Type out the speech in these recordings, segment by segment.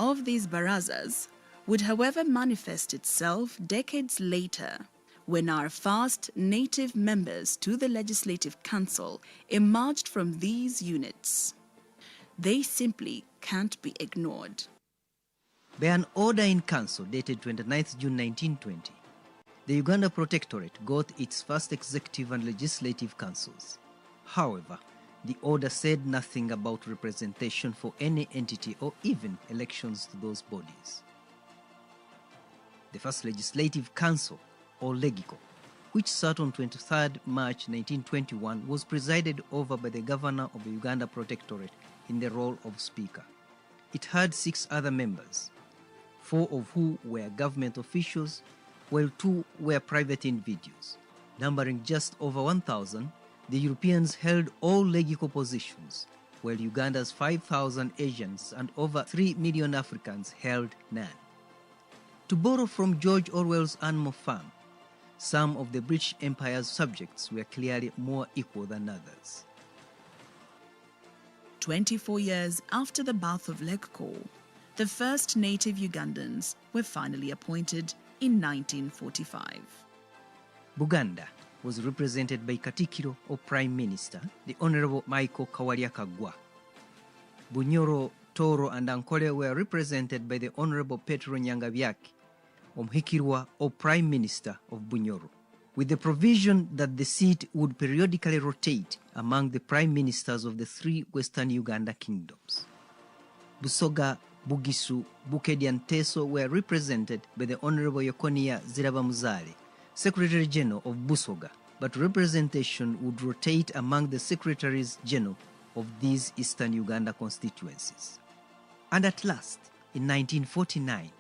of these barazas would, however, manifest itself decades later when our first native members to the Legislative Council emerged from these units. They simply can't be ignored. By an order in council dated 29th June 1920, the Uganda Protectorate got its first executive and legislative councils. However, the order said nothing about representation for any entity or even elections to those bodies. The first Legislative Council, or Legico, which sat on 23rd March 1921, was presided over by the Governor of the Uganda Protectorate in the role of Speaker. It had 6 other members, 4 of who were government officials, while 2 were private individuals. Numbering just over 1,000, the Europeans held all Legico positions, while Uganda's 5,000 Asians and over 3 million Africans held none. To borrow from George Orwell's Animal Farm, some of the British Empire's subjects were clearly more equal than others. 24 years after the birth of Legico, the first native Ugandans were finally appointed in 1945. Buganda was represented by Katikiro or Prime Minister, the Honorable Michael Kawalya-Kaggwa. Bunyoro, Toro and Ankole were represented by the Honorable Petro Nyangabyaki, Omuhikirwa or Prime Minister of Bunyoro, with the provision that the seat would periodically rotate among the Prime Ministers of the 3 Western Uganda kingdoms. Busoga, Bugisu, Bukedi and Teso were represented by the Honorable Yokonia Zirabamuzale, Secretary General of Busoga, but representation would rotate among the Secretaries General of these Eastern Uganda constituencies. And at last, in 1949,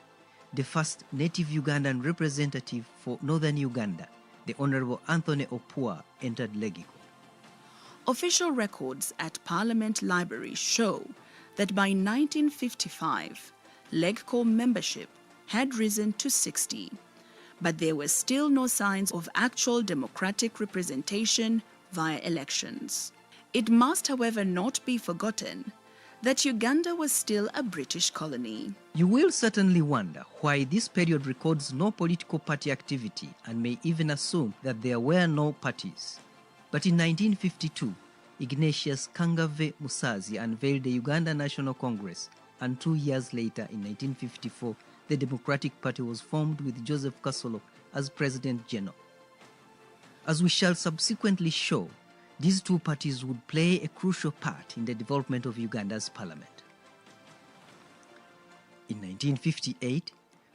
the first native Ugandan representative for Northern Uganda, the Honorable Anthony Opua, entered Legico. Official records at Parliament Library show that by 1955, Legico membership had risen to 60, but there were still no signs of actual democratic representation via elections. It must, however, not be forgotten that Uganda was still a British colony. You will certainly wonder why this period records no political party activity and may even assume that there were no parties. But in 1952, Ignatius Kangave Musazi unveiled the Uganda National Congress, and 2 years later, in 1954, the Democratic Party was formed with Joseph Kasolo as President General. As we shall subsequently show, these 2 parties would play a crucial part in the development of Uganda's parliament. In 1958,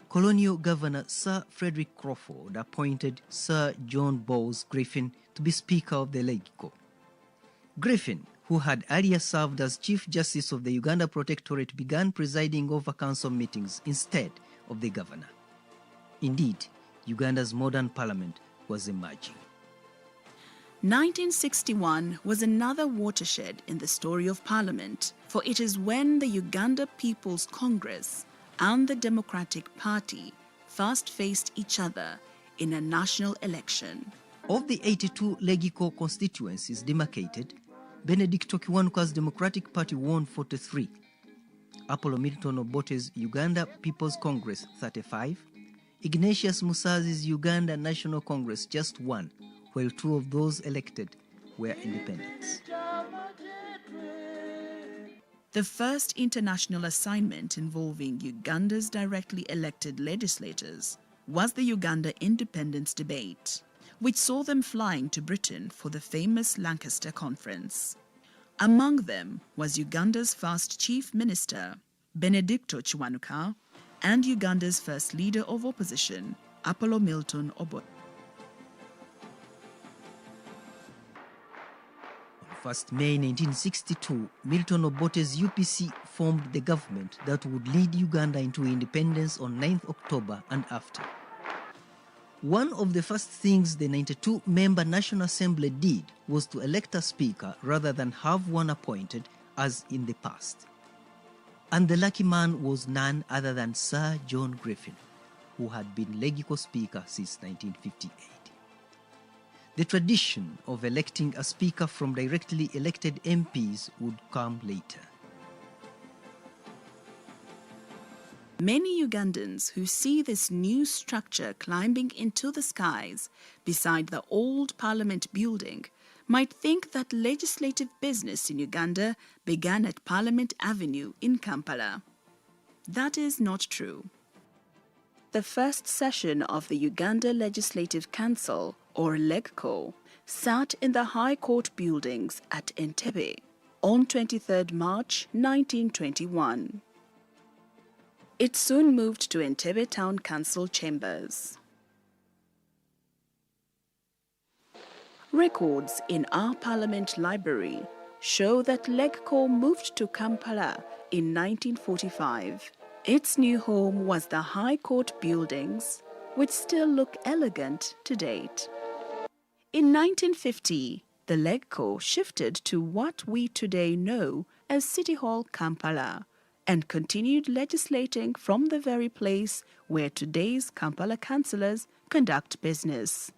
colonial governor Sir Frederick Crawford appointed Sir John Bowes Griffin to be Speaker of the Legico. Griffin, who had earlier served as Chief Justice of the Uganda Protectorate, began presiding over council meetings instead of the governor. Indeed, Uganda's modern parliament was emerging. 1961 was another watershed in the story of Parliament, for it is when the Uganda People's Congress and the Democratic Party first faced each other in a national election. Of the 82 Legico constituencies demarcated, Benedicto Kiwanuka's Democratic Party won 43, Apollo Milton Obote's Uganda People's Congress 35, Ignatius Musazi's Uganda National Congress just 1, while 2 of those elected were independents. The first international assignment involving Uganda's directly elected legislators was the Uganda Independence Debate, which saw them flying to Britain for the famous Lancaster Conference. Among them was Uganda's first Chief Minister, Benedicto Kiwanuka, and Uganda's first Leader of Opposition, Apollo Milton Obote. On 1st May 1962, Milton Obote's UPC formed the government that would lead Uganda into independence on 9th October and after. One of the first things the 92-member National Assembly did was to elect a speaker rather than have one appointed as in the past. And the lucky man was none other than Sir John Griffin, who had been Legico Speaker since 1958. The tradition of electing a speaker from directly elected MPs would come later. Many Ugandans who see this new structure climbing into the skies beside the old Parliament building might think that legislative business in Uganda began at Parliament Avenue in Kampala. That is not true. The first session of the Uganda Legislative Council, or LEGCO, sat in the High Court buildings at Entebbe on 23 March 1921. It soon moved to Entebbe Town Council chambers. Records in our Parliament Library show that LEGCO moved to Kampala in 1945. Its new home was the High Court buildings, which still look elegant to date. In 1950, the LEGCO shifted to what we today know as City Hall Kampala, and continued legislating from the very place where today's Kampala councillors conduct business.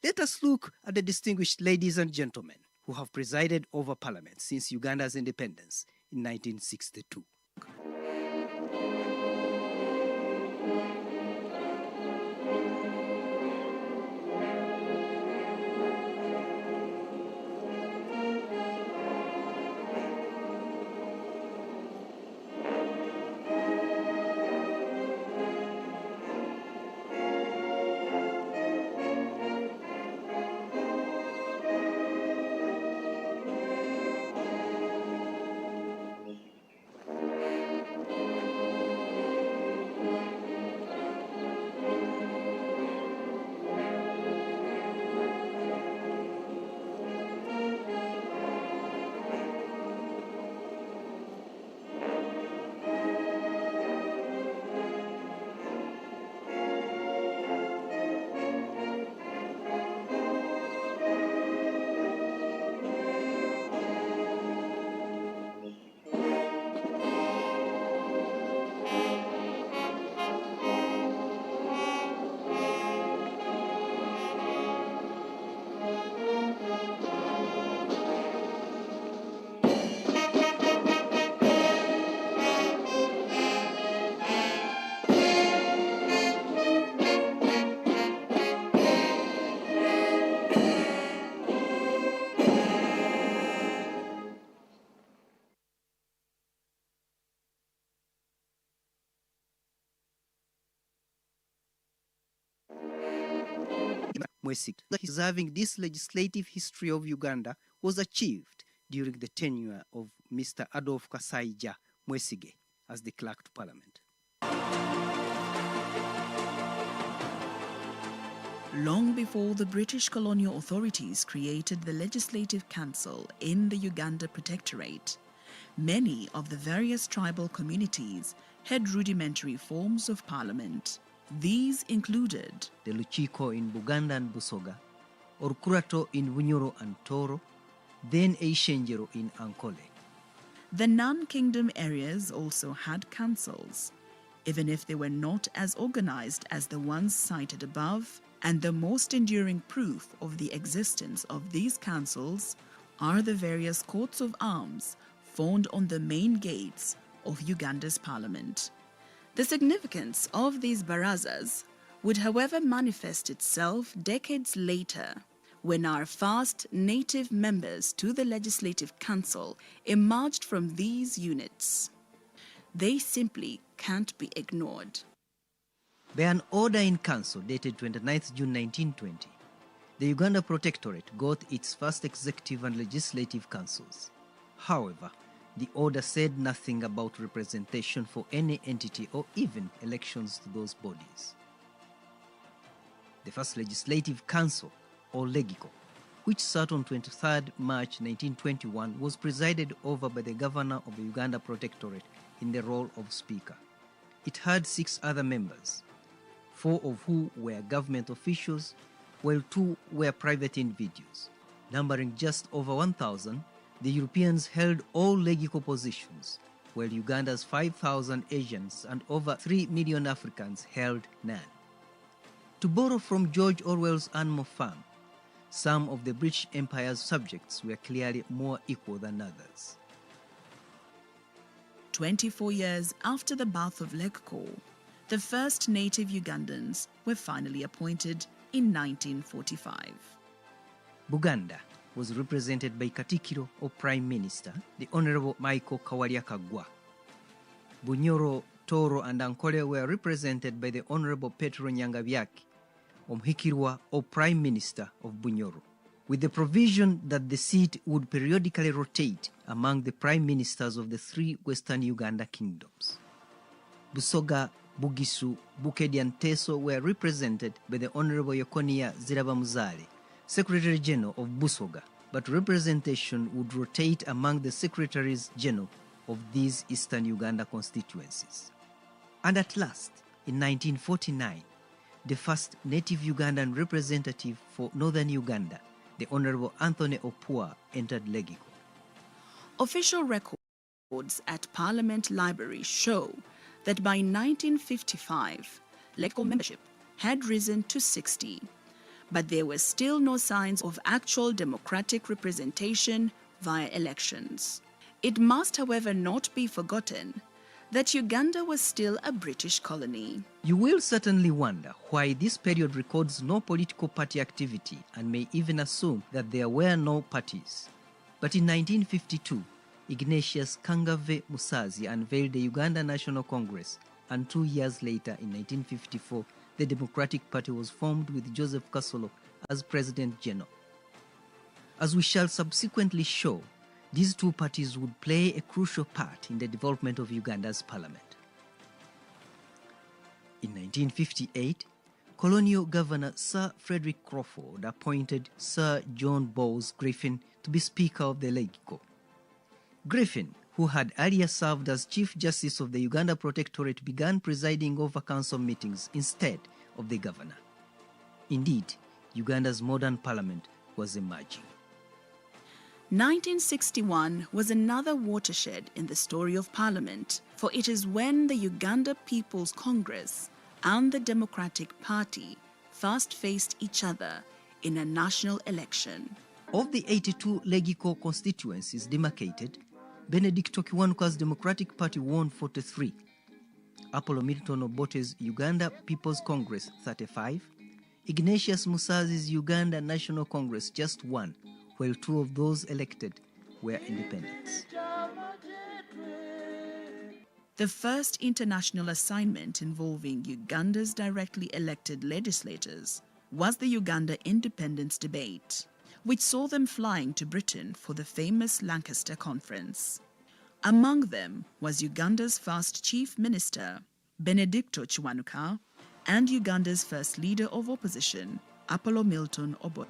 Let us look at the distinguished ladies and gentlemen who have presided over Parliament since Uganda's independence in 1962. Preserving this legislative history of Uganda was achieved during the tenure of Mr. Adolf Kasaija Mwesige as the Clerk to Parliament. Long before the British colonial authorities created the Legislative Council in the Uganda Protectorate, many of the various tribal communities had rudimentary forms of parliament. These included the Luchiko in Buganda and Busoga, Orkurato in Bunyoro and Toro, then Eishenjero in Ankole. The non-kingdom areas also had councils, even if they were not as organized as the ones cited above, and the most enduring proof of the existence of these councils are the various courts of arms found on the main gates of Uganda's parliament. The significance of these barazas would, however, manifest itself decades later when our first native members to the Legislative Council emerged from these units. They simply can't be ignored. By an order in council dated 29th June 1920, the Uganda Protectorate got its first executive and legislative councils. However, the order said nothing about representation for any entity or even elections to those bodies. The first Legislative Council, or LEGICO, which sat on 23 March 1921, was presided over by the Governor of the Uganda Protectorate in the role of Speaker. It had 6 other members, 4 of who were government officials, while 2 were private individuals. Numbering just over 1,000, the Europeans held all LEGICO positions, while Uganda's 5,000 Asians and over 3 million Africans held none. To borrow from George Orwell's Animal Farm, some of the British Empire's subjects were clearly more equal than others. 24 years after the birth of Legco, the first native Ugandans were finally appointed in 1945. Buganda was represented by Katikiro or Prime Minister, the Honourable Michael Kawalya-Kaggwa. Bunyoro, Toro and Ankole were represented by the Honourable Petro Nyangabyaki, Omuhikirwa or Prime Minister of Bunyoro, with the provision that the seat would periodically rotate among the Prime Ministers of the three Western Uganda kingdoms. Busoga, Bugisu, Bukedi and Teso were represented by the Honourable Yekonia Zirabamuzale, Secretary General of Busoga, but representation would rotate among the Secretaries General of these Eastern Uganda constituencies. And at last, in 1949, the first native Ugandan representative for Northern Uganda, the Honourable Anthony Opua, entered Legiko. Official records at Parliament Library show that by 1955, Legco membership had risen to 60, but there were still no signs of actual democratic representation via elections. It must, however, not be forgotten that Uganda was still a British colony. You will certainly wonder why this period records no political party activity and may even assume that there were no parties. But in 1952, Ignatius Kangave Musazi unveiled the Uganda National Congress, and 2 years later, in 1954, the Democratic Party was formed with Joseph Kasolo as President General. As we shall subsequently show, these two parties would play a crucial part in the development of Uganda's parliament. In 1958, colonial governor Sir Frederick Crawford appointed Sir John Bowles Griffin to be Speaker of the Legco. Griffin, who had earlier served as Chief Justice of the Uganda Protectorate, began presiding over council meetings instead of the governor. Indeed, Uganda's modern parliament was emerging. 1961 was another watershed in the story of Parliament, for it is when the Uganda People's Congress and the Democratic Party first faced each other in a national election. Of the 82 Legiko constituencies demarcated, Benedicto Kiwanuka's Democratic Party won 43, Apollo Milton Obote's Uganda People's Congress 35, Ignatius Musazi's Uganda National Congress just 1, while 2 of those elected were independents. The first international assignment involving Uganda's directly elected legislators was the Uganda Independence Debate, which saw them flying to Britain for the famous Lancaster Conference. Among them was Uganda's first Chief Minister, Benedicto Kiwanuka, and Uganda's first Leader of Opposition, Apollo Milton Obote.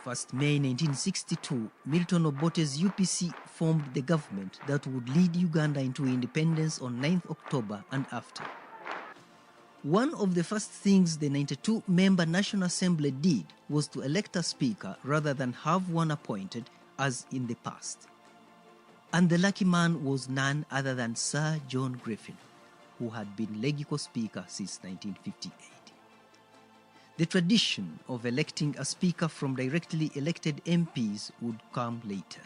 On 1st May 1962, Milton Obote's UPC formed the government that would lead Uganda into independence on 9th October and after. One of the first things the 92-member National Assembly did was to elect a speaker rather than have one appointed as in the past. And the lucky man was none other than Sir John Griffin, who had been Legiko Speaker since 1958. The tradition of electing a speaker from directly elected MPs would come later.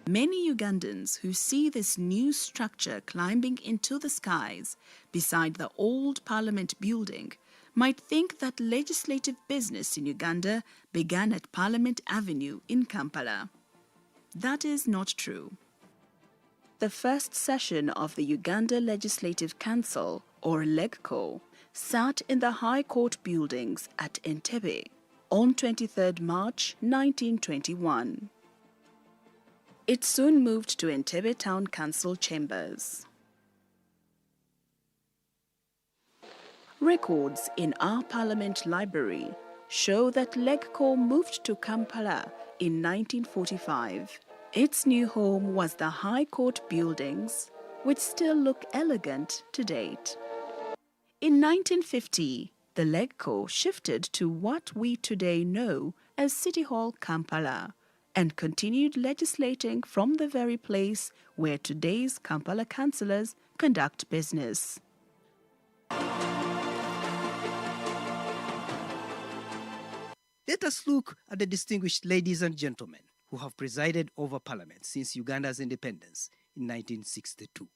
Many Ugandans who see this new structure climbing into the skies beside the old Parliament building might think that legislative business in Uganda began at Parliament Avenue in Kampala. That is not true. The first session of the Uganda Legislative Council, or LEGCO, sat in the High Court buildings at Entebbe on 23 March 1921. It soon moved to Entebbe Town Council chambers. Records in our Parliament Library show that LEGCO moved to Kampala in 1945. Its new home was the High Court buildings, which still look elegant to date. In 1950, the LEGCO shifted to what we today know as City Hall, Kampala, and continued legislating from the very place where today's Kampala councillors conduct business. Let us look at the distinguished ladies and gentlemen who have presided over Parliament since Uganda's independence in 1962.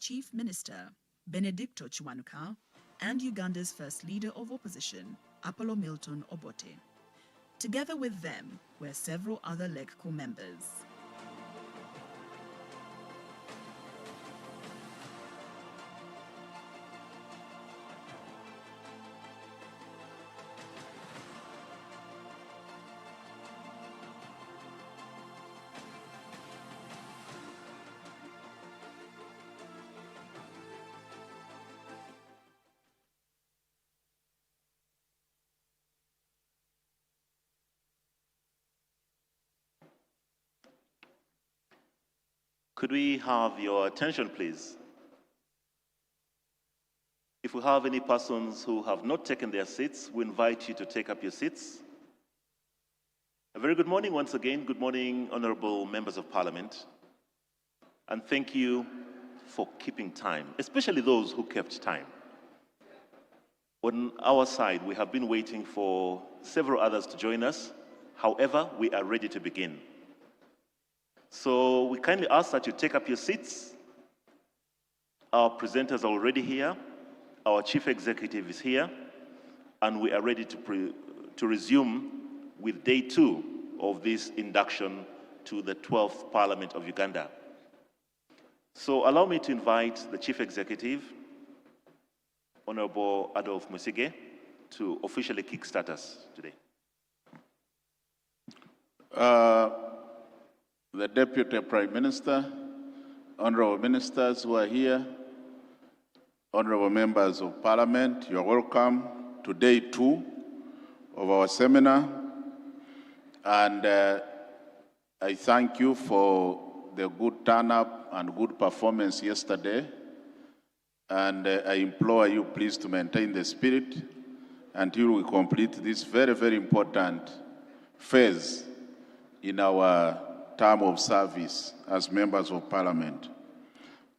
Chief Minister Benedicto Chiwanuka and Uganda's first leader of opposition, Apollo Milton Obote. Together with them were several other LECCO members. Could we have your attention, please? If we have any persons who have not taken their seats, we invite you to take up your seats. A very good morning once again. Good morning, honorable members of Parliament. And thank you for keeping time, especially those who kept time. On our side, we have been waiting for several others to join us. However, we are ready to begin. So we kindly ask that you take up your seats. Our presenters are already here. Our chief executive is here. And we are ready to resume with day 2 of this induction to the 12th Parliament of Uganda. So allow me to invite the chief executive, Honorable Adolphe Musige, to officially kickstart us today. The Deputy Prime Minister, honorable ministers who are here, honorable members of Parliament, you're welcome to day 2 of our seminar. And I thank you for the good turn-up and good performance yesterday. And I implore you please to maintain the spirit until we complete this very, very important phase in our term of service as members of Parliament.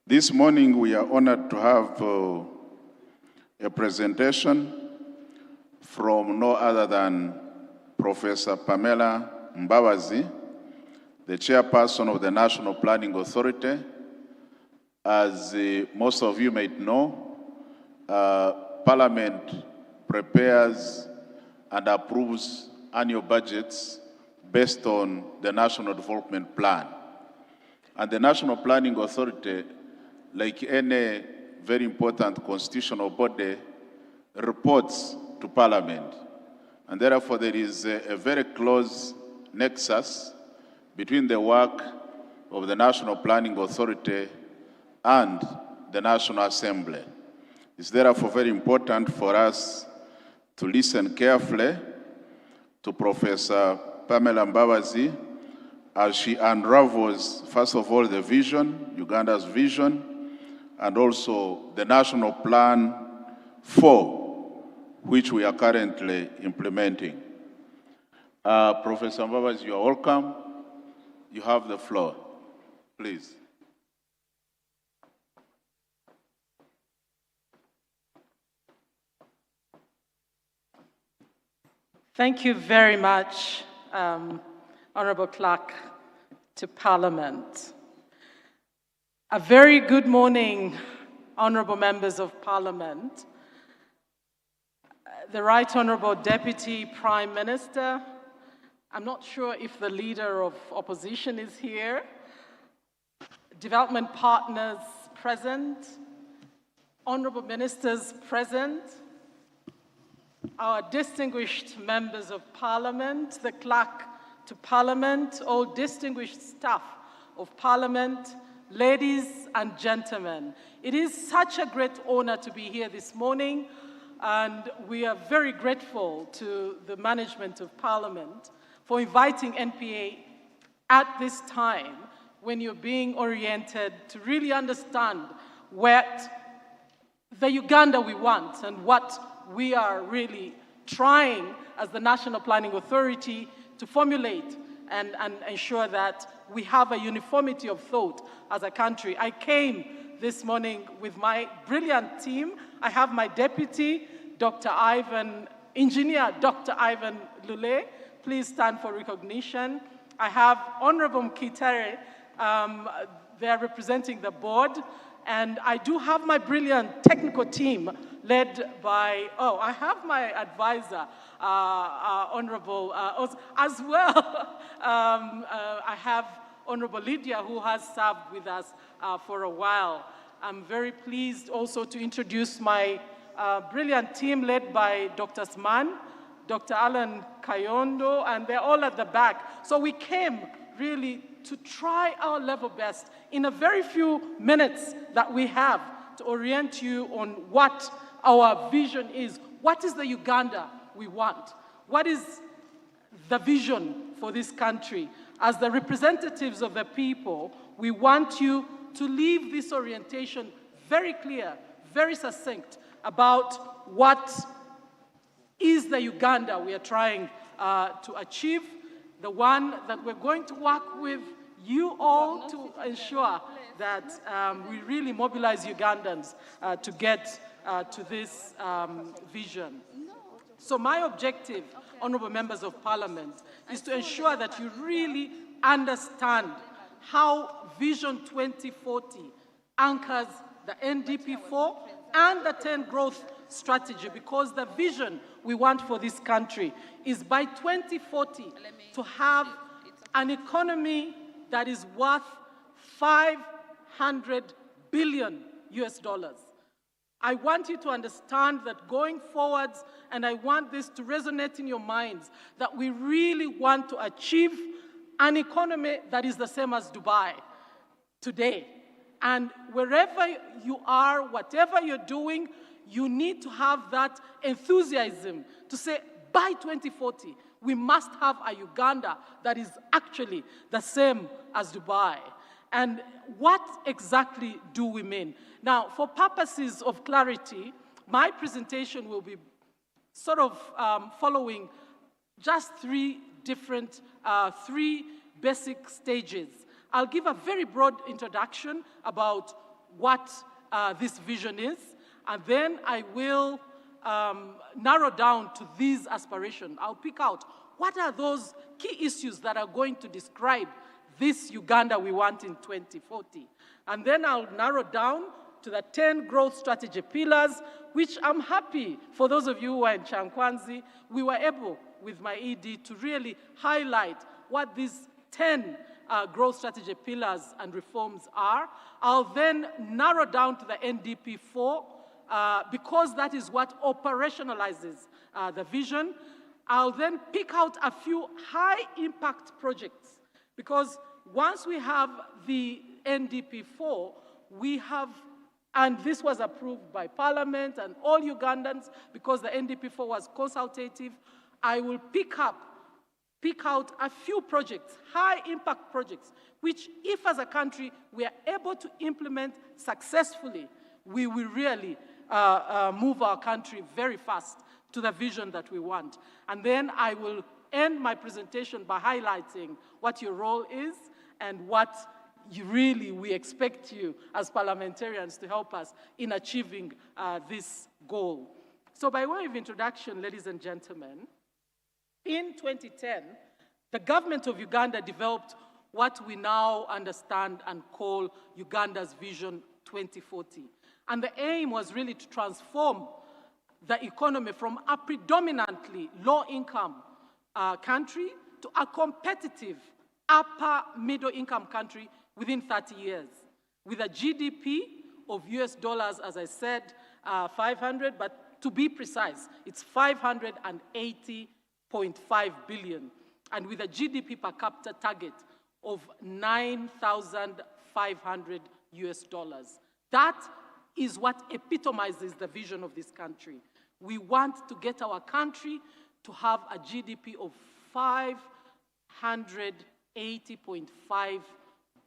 This morning we are honored to have a presentation from no other than Professor Pamela Mbabazi, the chairperson of the National Planning Authority. As most of you might know, Parliament prepares and approves annual budgets based on the National Development Plan. And the National Planning Authority, like any very important constitutional body, reports to Parliament. And therefore there is a very close nexus between the work of the National Planning Authority and the National Assembly. It's therefore very important for us to listen carefully to Professor Pamela Mbabazi as she unravels, first of all, the vision, Uganda's vision, and also the National Plan 4, which we are currently implementing. Professor Mbabazi, you are welcome. You have the floor, please. Thank you very much, Honourable Clerk to Parliament. A very good morning, honorable members of Parliament, the Right Honorable Deputy Prime Minister. I'm not sure if the Leader of Opposition is here. Development partners present, honorable ministers present, our distinguished members of Parliament, the Clerk to Parliament, all distinguished staff of Parliament, ladies and gentlemen. It is such a great honor to be here this morning, and we are very grateful to the management of Parliament for inviting NPA at this time when you're being oriented to really understand what the Uganda we want and what we are really trying as the National Planning Authority to formulate and ensure that we have a uniformity of thought as a country. I came this morning with my brilliant team. I have my deputy, Engineer Dr. Ivan Lule. Please stand for recognition. I have Honorable Mkitere. They're representing the board. And I do have my brilliant technical team led by, I have my advisor, Honorable, as well. I have Honorable Lydia, who has served with us for a while. I'm very pleased also to introduce my brilliant team led by Dr. Sman, Dr. Alan Kayondo, and they're all at the back. So we came really to try our level best in a very few minutes that we have to orient you on what our vision is. What is the Uganda we want? What is the vision for this country? As the representatives of the people, we want you to leave this orientation very clear, very succinct about what is the Uganda we are trying to achieve, the one that we're going to work with you all to ensure that we really mobilize Ugandans to get to this vision. So my objective, honorable members of Parliament, is to ensure that you really understand how Vision 2040 anchors the NDP4 and the 10 growth strategy, because the vision we want for this country is by 2040 to have an economy that is worth 500 billion US dollars. I want you to understand that going forwards, and I want this to resonate in your minds, that we really want to achieve an economy that is the same as Dubai today. And wherever you are, whatever you're doing, you need to have that enthusiasm to say, by 2040, we must have a Uganda that is actually the same as Dubai. And what exactly do we mean? Now, for purposes of clarity, my presentation will be sort of following just three basic stages. I'll give a very broad introduction about what this vision is, and then I will narrow down to these aspirations. I'll pick out what are those key issues that are going to describe this Uganda we want in 2040. And then I'll narrow down to the 10 growth strategy pillars, which I'm happy, for those of you who are in Chankwanzi, we were able, with my ED, to really highlight what these 10 growth strategy pillars and reforms are. I'll then narrow down to the NDP4, because that is what operationalizes the vision. I'll then pick out a few high-impact projects, because once we have the NDP4, we have, and this was approved by Parliament and all Ugandans, because the NDP4 was consultative, I will pick out a few projects, high-impact projects, which if as a country we are able to implement successfully, we will really move our country very fast to the vision that we want. And then I will end my presentation by highlighting what your role is and what we expect you as parliamentarians to help us in achieving this goal. So by way of introduction, ladies and gentlemen, in 2010, the government of Uganda developed what we now understand and call Uganda's Vision 2040. And the aim was really to transform the economy from a predominantly low-income country to a competitive upper middle-income country within 30 years, with a GDP of US dollars, as I said, 500, but to be precise, it's 580.5 billion, and with a GDP per capita target of 9,500 US dollars. That is what epitomizes the vision of this country. We want to get our country to have a GDP of 580.5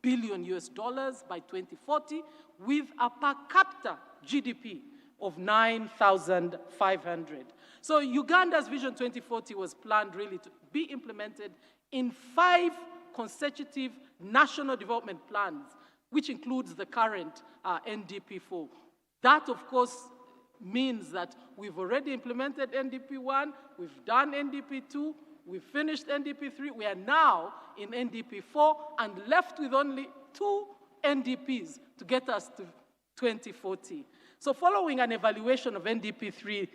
billion US dollars by 2040, with a per capita GDP of 9,500. So Uganda's Vision 2040 was planned really to be implemented in 5 consecutive national development plans, which includes the current NDP4. That, of course, means that we've already implemented NDP1, we've done NDP2, we've finished NDP3, we are now in NDP4 and left with only 2 NDPs to get us to 2040. So following an evaluation of NDP3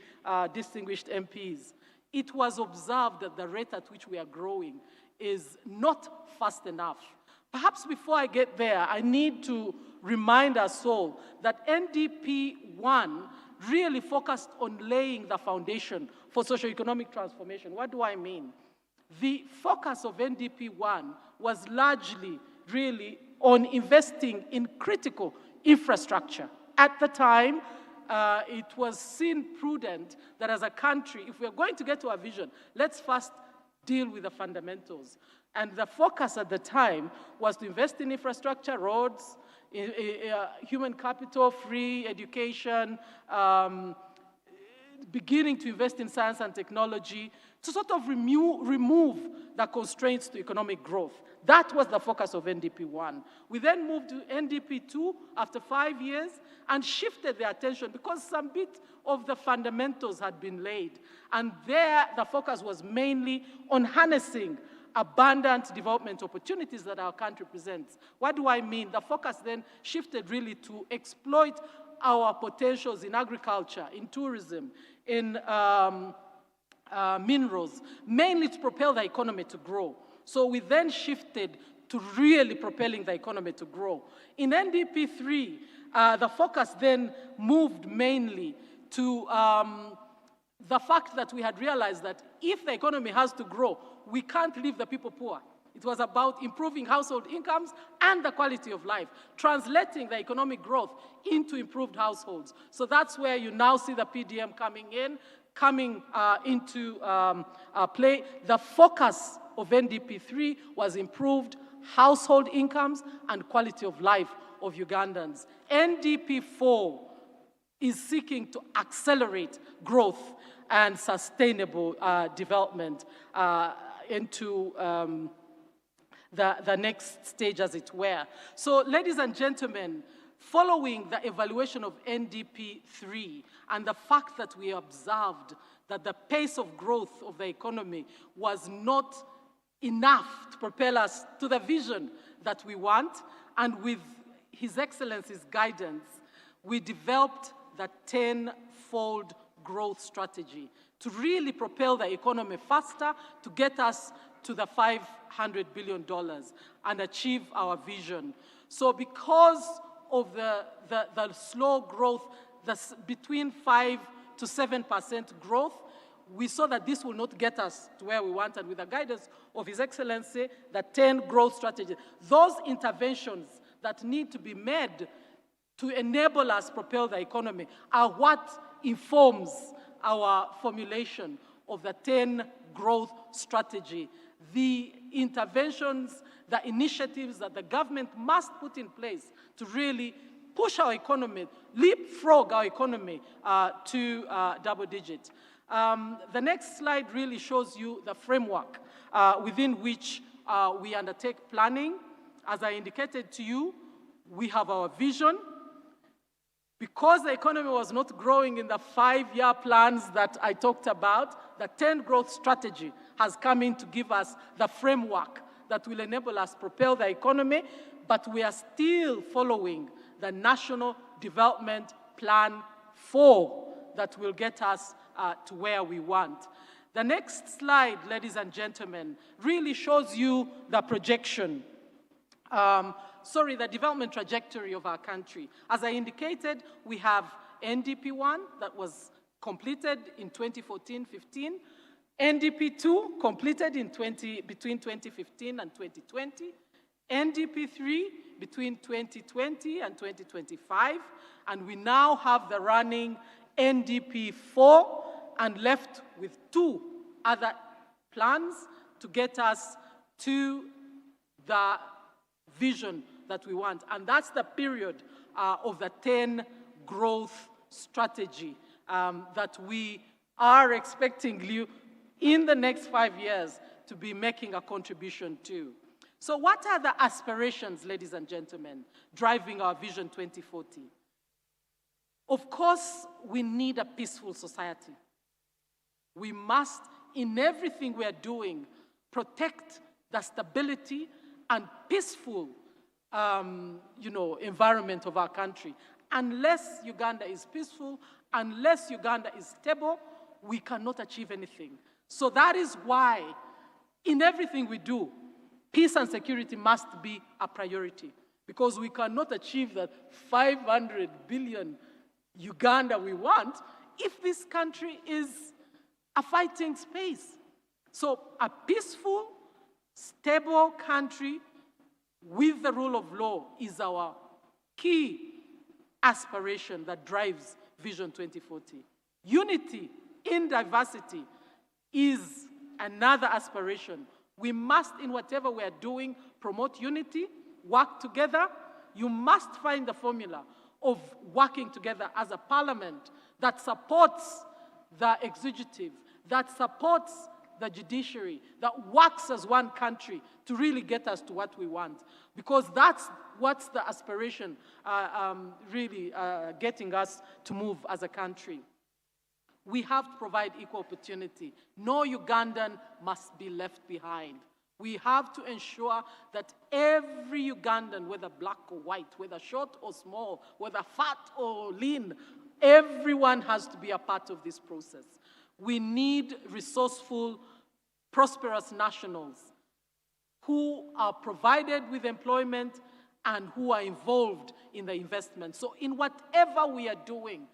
distinguished MPs, it was observed that the rate at which we are growing is not fast enough. Perhaps before I get there, I need to remind us all that NDP1 really focused on laying the foundation for socio-economic transformation. What do I mean? The focus of NDP1 was largely really on investing in critical infrastructure. At the time, it was seen prudent that as a country, if we're going to get to our vision, let's first deal with the fundamentals. And the focus at the time was to invest in infrastructure, roads, human capital, free education, beginning to invest in science and technology, to sort of remove the constraints to economic growth. That was the focus of NDP1. We then moved to NDP2 after 5 years and shifted the attention because some bit of the fundamentals had been laid. And there, the focus was mainly on harnessing abundant development opportunities that our country presents. What do I mean? The focus then shifted really to exploit our potentials in agriculture, in tourism, in minerals, mainly to propel the economy to grow. So we then shifted to really propelling the economy to grow. In NDP3, the focus then moved mainly to the fact that we had realized that if the economy has to grow, we can't leave the people poor. It was about improving household incomes and the quality of life, translating the economic growth into improved households. So that's where you now see the PDM coming into play. The focus of NDP3 was improved household incomes and quality of life of Ugandans. NDP4 is seeking to accelerate growth and sustainable development into the next stage, as it were. So, ladies and gentlemen, following the evaluation of NDP3 and the fact that we observed that the pace of growth of the economy was not enough to propel us to the vision that we want, and with His Excellency's guidance, we developed the 10-fold growth strategy to really propel the economy faster, to get us to the $500 billion and achieve our vision. So because of the slow growth, between 5 to 7% growth, we saw that this will not get us to where we want, and with the guidance of His Excellency, the 10 growth strategy, those interventions that need to be made to enable us propel the economy are what informs our formulation of the 10 growth strategy. The interventions, the initiatives that the government must put in place to really push our economy, leapfrog our economy to double digit. The next slide really shows you the framework within which we undertake planning. As I indicated to you, we have our vision. Because the economy was not growing in the 5-year plans that I talked about, the 10 growth strategy has come in to give us the framework that will enable us propel the economy, but we are still following the National Development Plan 4 that will get us to where we want. The next slide, ladies and gentlemen, really shows you the projection. The development trajectory of our country. As I indicated, we have NDP1 that was completed in 2014-15, NDP2 completed between 2015 and 2020, NDP3 between 2020 and 2025, and we now have the running NDP4 and left with 2 other plans to get us to the vision that we want. And that's the period of the 10 growth strategy that we are expecting you in the next 5 years to be making a contribution to. So what are the aspirations, ladies and gentlemen, driving our Vision 2040? Of course, we need a peaceful society. We must, in everything we are doing, protect the stability and peaceful environment of our country. Unless Uganda is peaceful, unless Uganda is stable, we cannot achieve anything. So that is why, in everything we do, peace and security must be a priority, because we cannot achieve that 500 billion Uganda we want if this country is a fighting space. So a peaceful, stable country with the rule of law is our key aspiration that drives Vision 2040. Unity in diversity is another aspiration. We must, in whatever we are doing, promote unity, work together. You must find the formula of working together as a parliament that supports the executive, that supports the judiciary, that works as one country to really get us to what we want. Because that's what's the aspiration getting us to move as a country. We have to provide equal opportunity. No Ugandan must be left behind. We have to ensure that every Ugandan, whether black or white, whether short or small, whether fat or lean, everyone has to be a part of this process. We need resourceful, prosperous nationals who are provided with employment and who are involved in the investment. So in whatever we are doing,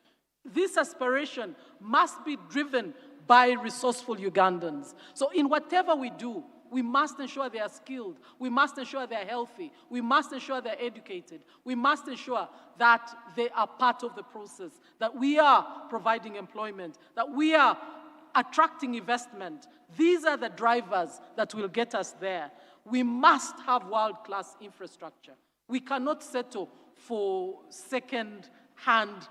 this aspiration must be driven by resourceful Ugandans. So in whatever we do, we must ensure they are skilled. We must ensure they are healthy. We must ensure they are educated. We must ensure that they are part of the process, that we are providing employment, that we are attracting investment. These are the drivers that will get us there. We must have world-class infrastructure. We cannot settle for second-hand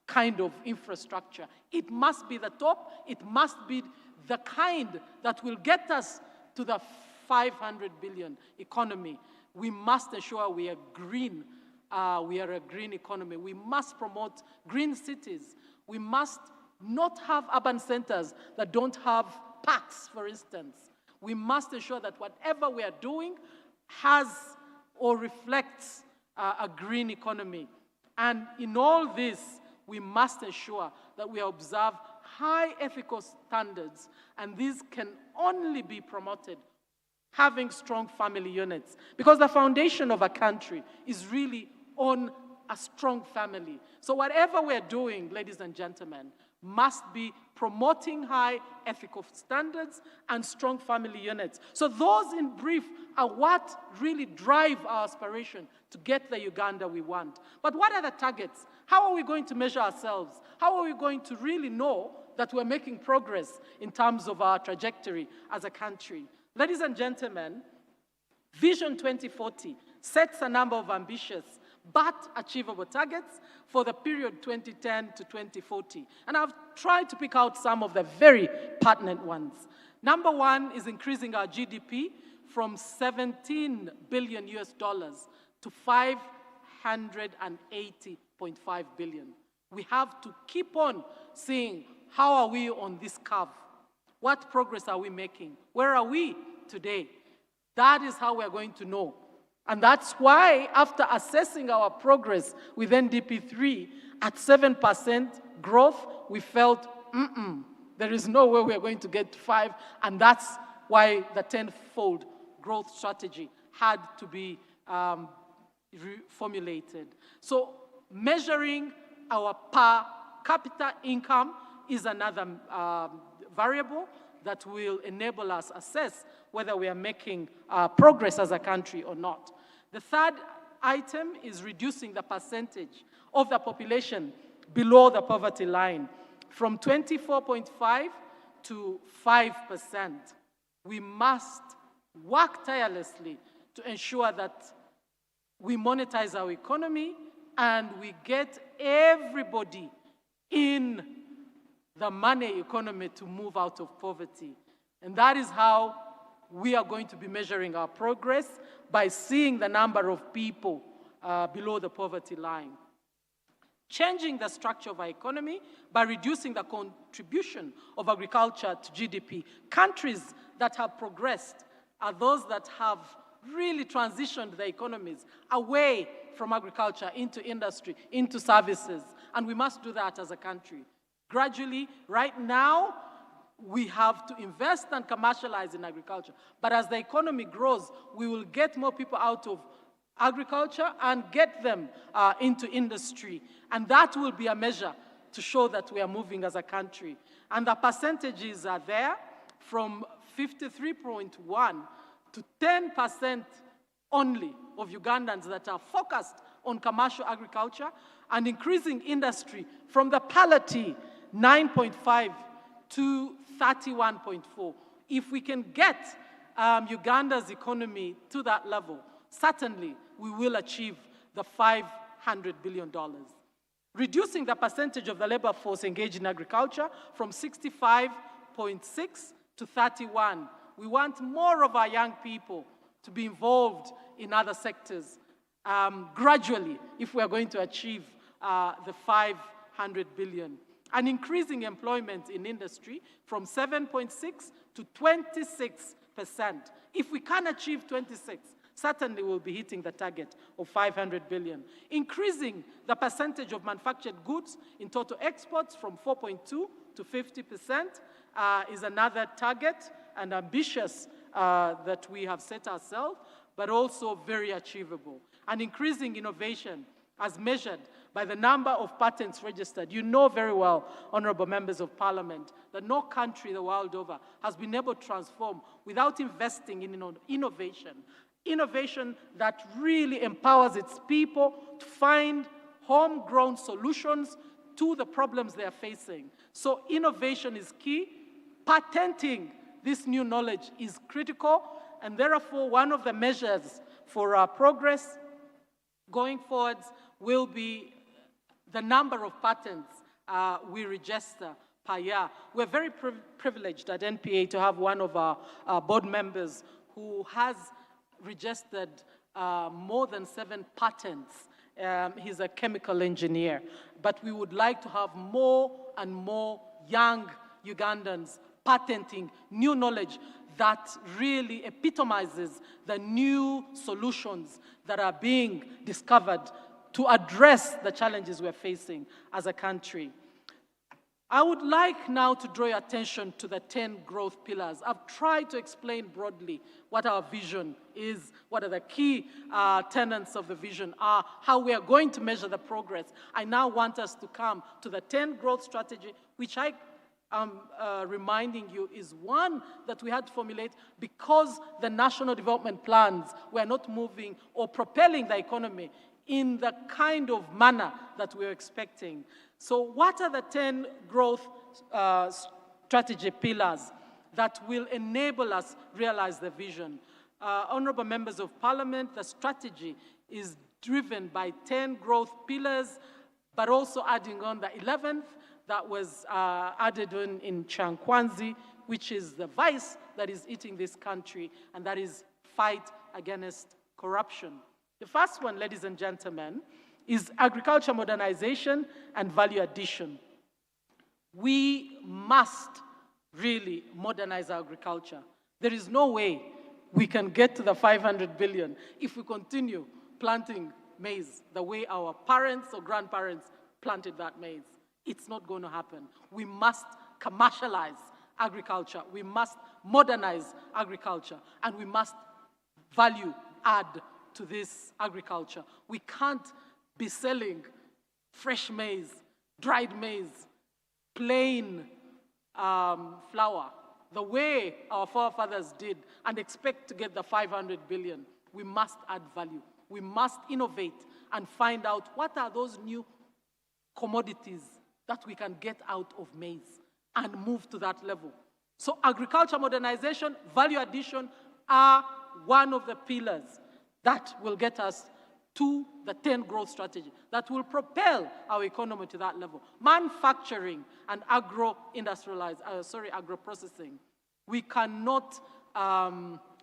kind of infrastructure. It must be the top. It must be the kind that will get us to the 500 billion economy. We must ensure we are green. We are a green economy. We must promote green cities. We must not have urban centers that don't have parks, for instance. We must ensure that whatever we are doing has or reflects a green economy. And in all this, we must ensure that we observe high ethical standards, and these can only be promoted having strong family units, because the foundation of a country is really on a strong family. So whatever we're doing, ladies and gentlemen, must be promoting high ethical standards and strong family units. So those in brief are what really drive our aspiration to get the Uganda we want. But what are the targets? How are we going to measure ourselves? How are we going to really know that we're making progress in terms of our trajectory as a country? Ladies and gentlemen, Vision 2040 sets a number of ambitious but achievable targets for the period 2010 to 2040. And I've tried to pick out some of the very pertinent ones. Number one is increasing our GDP from 17 billion US dollars to 580.5 billion. We have to keep on seeing how are we on this curve. What progress are we making? Where are we today? That is how we're going to know. And that's why, after assessing our progress with NDP3 at 7% growth, we felt, there is no way we're going to get to 5, and that's why the 10-fold growth strategy had to be reformulated. So measuring our per capita income is another variable that will enable us assess whether we are making progress as a country or not. The third item is reducing the percentage of the population below the poverty line from 24.5 to 5%. We must work tirelessly to ensure that we monetize our economy and we get everybody in the money economy to move out of poverty. And that is how we are going to be measuring our progress, by seeing the number of people below the poverty line. Changing the structure of our economy by reducing the contribution of agriculture to GDP. Countries that have progressed are those that have really transitioned their economies away from agriculture into industry, into services. And we must do that as a country. Gradually, right now, we have to invest and commercialize in agriculture. But as the economy grows, we will get more people out of agriculture and get them into industry. And that will be a measure to show that we are moving as a country. And the percentages are there, from 53.1 to 10% only of Ugandans that are focused on commercial agriculture, and increasing industry from the palliative 9.5 to 31.4. If we can get Uganda's economy to that level, certainly we will achieve the $500 billion. Reducing the percentage of the labor force engaged in agriculture from 65.6 to 31. We want more of our young people to be involved in other sectors gradually, if we are going to achieve the 500 billion. And increasing employment in industry from 7.6 to 26%. If we can achieve 26, certainly we'll be hitting the target of 500 billion. Increasing the percentage of manufactured goods in total exports from 4.2 to 50% is another target, and ambitious that we have set ourselves, but also very achievable. And increasing innovation as measured by the number of patents registered. You know very well, honorable members of parliament, that no country the world over has been able to transform without investing in innovation. Innovation that really empowers its people to find homegrown solutions to the problems they are facing. So innovation is key. Patenting this new knowledge is critical, and therefore one of the measures for our progress going forwards will be the number of patents we register per year. We're very privileged at NPA to have one of our board members who has registered more than 7 patents. He's a chemical engineer. But we would like to have more and more young Ugandans patenting new knowledge that really epitomizes the new solutions that are being discovered to address the challenges we're facing as a country. I would like now to draw your attention to the 10 growth pillars. I've tried to explain broadly what our vision is, what are the key tenets of the vision are, how we are going to measure the progress. I now want us to come to the 10 growth strategy, which I am reminding you is one that we had to formulate because the national development plans were not moving or propelling the economy in the kind of manner that we were expecting. So what are the 10 growth strategy pillars that will enable us realize the vision? Honorable members of parliament, the strategy is driven by 10 growth pillars, but also adding on the 11th that was added in Chankwanzi, which is the vice that is eating this country, and that is fight against corruption. The first one, ladies and gentlemen, is agriculture modernization and value addition. We must really modernize our agriculture. There is no way we can get to the 500 billion if we continue planting maize the way our parents or grandparents planted that maize. It's not going to happen. We must commercialize agriculture. We must modernize agriculture. And we must value add to this agriculture. We can't be selling fresh maize, dried maize, plain flour, the way our forefathers did, and expect to get the 500 billion. We must add value. We must innovate and find out what are those new commodities that we can get out of maize and move to that level. So agriculture modernization, value addition are one of the pillars that will get us to the 10 growth strategy, that will propel our economy to that level. Manufacturing and agro-processing. We cannot,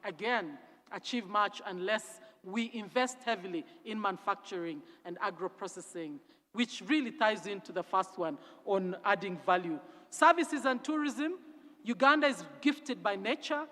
again, achieve much unless we invest heavily in manufacturing and agro-processing, which really ties into the first one on adding value. Services and tourism. Uganda is gifted by nature.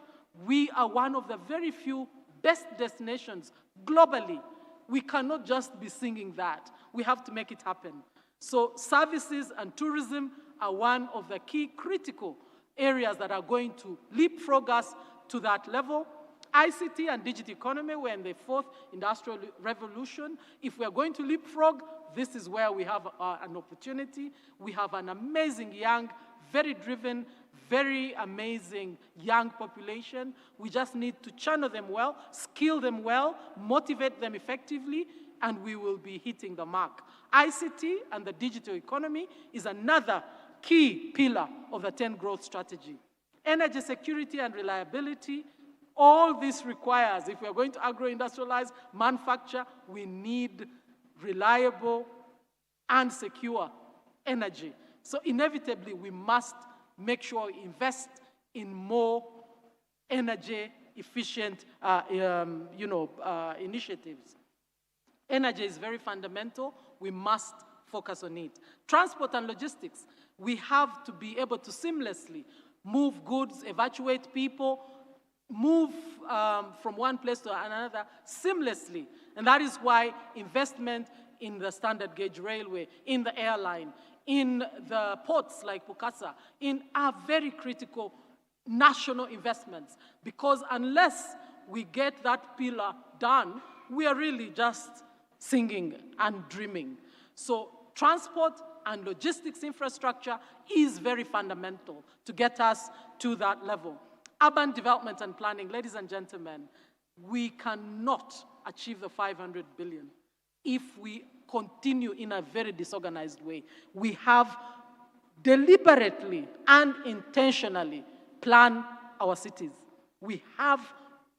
We are one of the very few best destinations globally. We cannot just be singing that. We have to make it happen. So services and tourism are one of the key critical areas that are going to leapfrog us to that level. ICT and digital economy, we're in the 4th industrial revolution. If we're going to leapfrog, this is where we have an opportunity. We have an amazing young, very driven, very amazing young population. We just need to channel them well, skill them well, motivate them effectively, and we will be hitting the mark. ICT and the digital economy is another key pillar of the 10 growth strategy. Energy security and reliability. All this requires, if we're going to agro-industrialize, manufacture, we need reliable and secure energy. So inevitably, we must make sure we invest in more energy-efficient initiatives. Energy is very fundamental. We must focus on it. Transport and logistics. We have to be able to seamlessly move goods, evacuate people, move from one place to another seamlessly. And that is why investment in the standard gauge railway, in the airline, in the ports like Bukasa, are very critical national investments. Because unless we get that pillar done, we are really just singing and dreaming. So transport and logistics infrastructure is very fundamental to get us to that level. Urban development and planning, ladies and gentlemen, we cannot achieve the 500 billion if we continue in a very disorganized way. We have deliberately and intentionally planned our cities. We have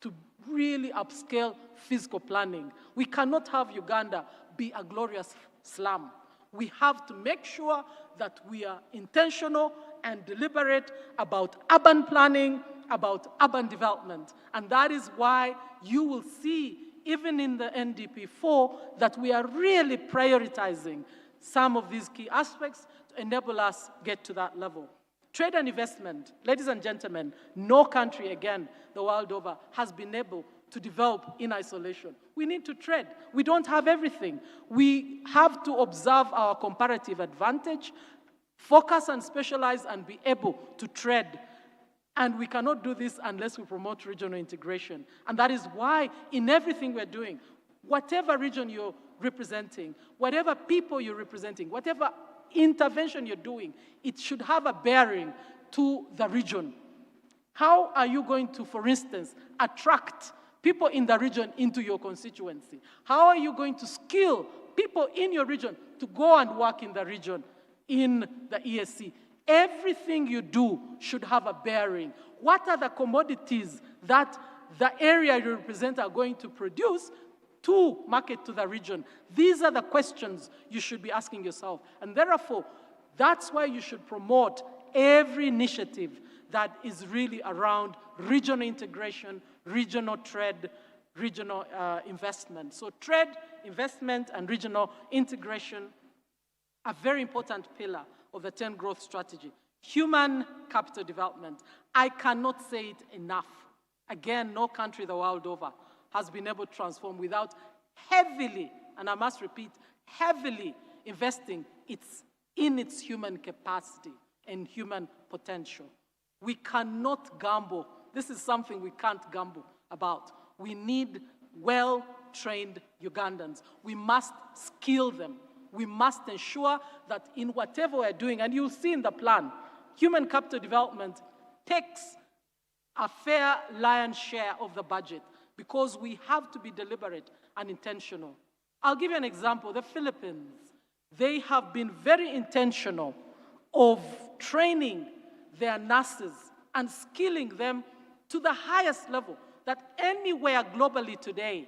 to really upscale physical planning. We cannot have Uganda be a glorious slum. We have to make sure that we are intentional and deliberate about urban planning, about urban development. And that is why you will see, even in the NDP4, that we are really prioritizing some of these key aspects to enable us get to that level. Trade and investment, ladies and gentlemen, no country, again, the world over, has been able to develop in isolation. We need to trade. We don't have everything. We have to observe our comparative advantage, focus and specialize, and be able to trade. And we cannot do this unless we promote regional integration. And that is why in everything we're doing, whatever region you're representing, whatever people you're representing, whatever intervention you're doing, it should have a bearing to the region. How are you going to, for instance, attract people in the region into your constituency? How are you going to skill people in your region to go and work in the region, in the ESC? Everything you do should have a bearing. What are the commodities that the area you represent are going to produce to market to the region? These are the questions you should be asking yourself. And therefore, that's why you should promote every initiative that is really around regional integration, regional trade, regional investment. So trade, investment, and regional integration are very important pillar of the 10 growth strategy. Human capital development. I cannot say it enough. Again, no country the world over has been able to transform without heavily, and I must repeat, heavily investing in its human capacity and human potential. We cannot gamble. This is something we can't gamble about. We need well-trained Ugandans. We must skill them. We must ensure that in whatever we're doing, and you'll see in the plan, human capital development takes a fair lion's share of the budget because we have to be deliberate and intentional. I'll give you an example. The Philippines, they have been very intentional of training their nurses and skilling them to the highest level, that anywhere globally today,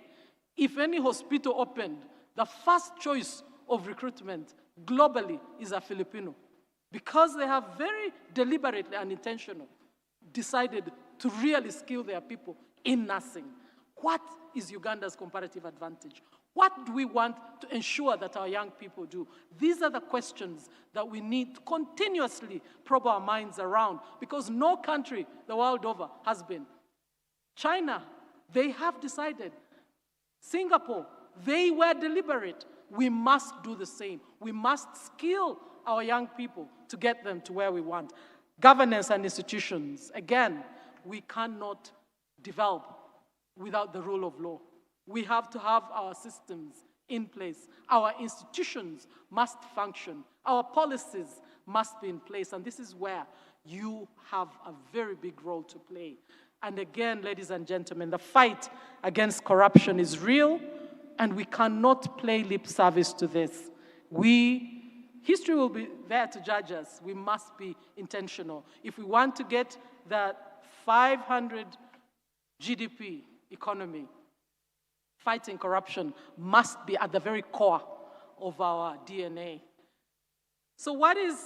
if any hospital opened, the first choice of recruitment globally is a Filipino, because they have very deliberately and intentional decided to really skill their people in nursing. What is Uganda's comparative advantage? What do we want to ensure that our young people do? These are the questions that we need to continuously probe our minds around, because no country the world over has been. China, they have decided. Singapore, they were deliberate. We must do the same. We must skill our young people to get them to where we want. Governance and institutions, again, we cannot develop without the rule of law. We have to have our systems in place. Our institutions must function. Our policies must be in place. And this is where you have a very big role to play. And again, ladies and gentlemen, the fight against corruption is real, and we cannot play lip service to this. History will be there to judge us. We must be intentional. If we want to get that 500 GDP economy, fighting corruption must be at the very core of our DNA. So what is,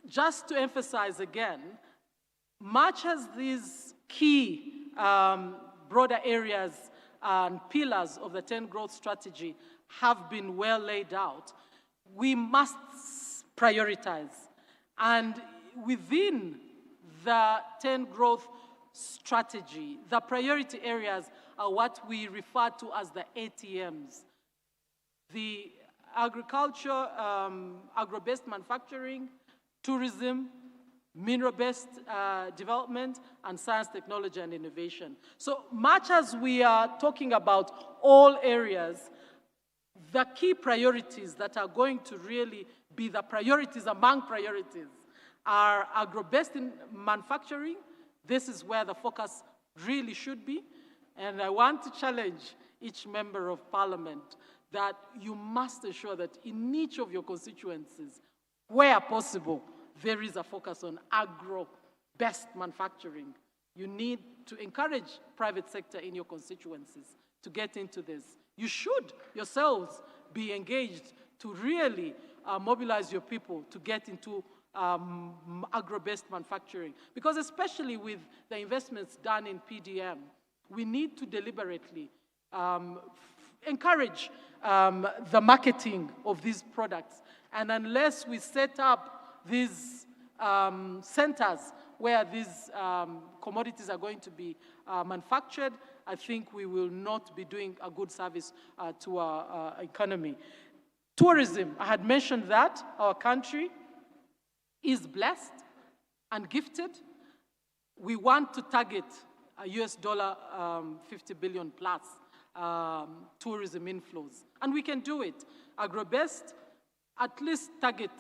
just to emphasize again, much as these key broader areas and pillars of the 10 growth strategy have been well laid out, we must prioritize. And within the 10 growth strategy, the priority areas are what we refer to as the ATMs. The agriculture, agro-based manufacturing, tourism, mineral-based development, and science, technology, and innovation. So much as we are talking about all areas, the key priorities that are going to really be the priorities among priorities are agro-based manufacturing. This is where the focus really should be. And I want to challenge each member of Parliament that you must ensure that in each of your constituencies, where possible, there is a focus on agro-based manufacturing. You need to encourage private sector in your constituencies to get into this. You should yourselves be engaged to really mobilize your people to get into agro-based manufacturing. Because especially with the investments done in PDM, we need to deliberately encourage the marketing of these products. And unless we set up these centers where these commodities are going to be manufactured, I think we will not be doing a good service to our economy. Tourism, I had mentioned that our country is blessed and gifted. We want to target a US dollar 50 billion plus tourism inflows. And we can do it. Agro-based, at least target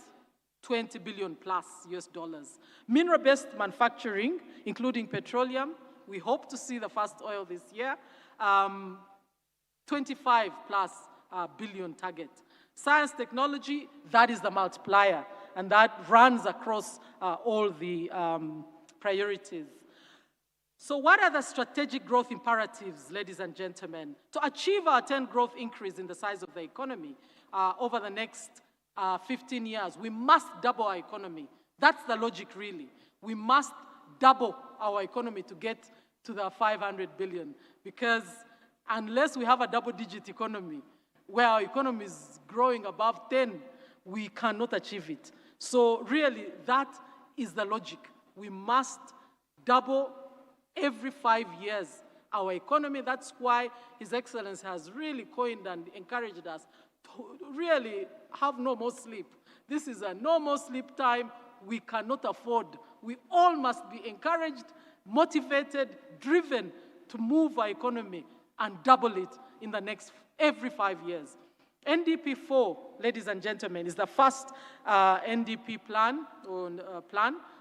20 billion plus US dollars. Mineral-based manufacturing, including petroleum, we hope to see the first oil this year, 25 plus billion target. Science, technology, that is the multiplier, and that runs across all the priorities. So what are the strategic growth imperatives, ladies and gentlemen? To achieve our 10 growth increase in the size of the economy over the next 15 years, we must double our economy. That's the logic, really. We must double our economy to get to the 500 billion, because unless we have a double-digit economy, where our economy is growing above 10, we cannot achieve it. So really, that is the logic. We must double every 5 years, our economy. That's why His Excellency has really coined and encouraged us to really have no more sleep. This is a no more sleep time we cannot afford. We all must be encouraged, motivated, driven to move our economy and double it in the next every 5 years. NDP 4, ladies and gentlemen, is the first NDP plan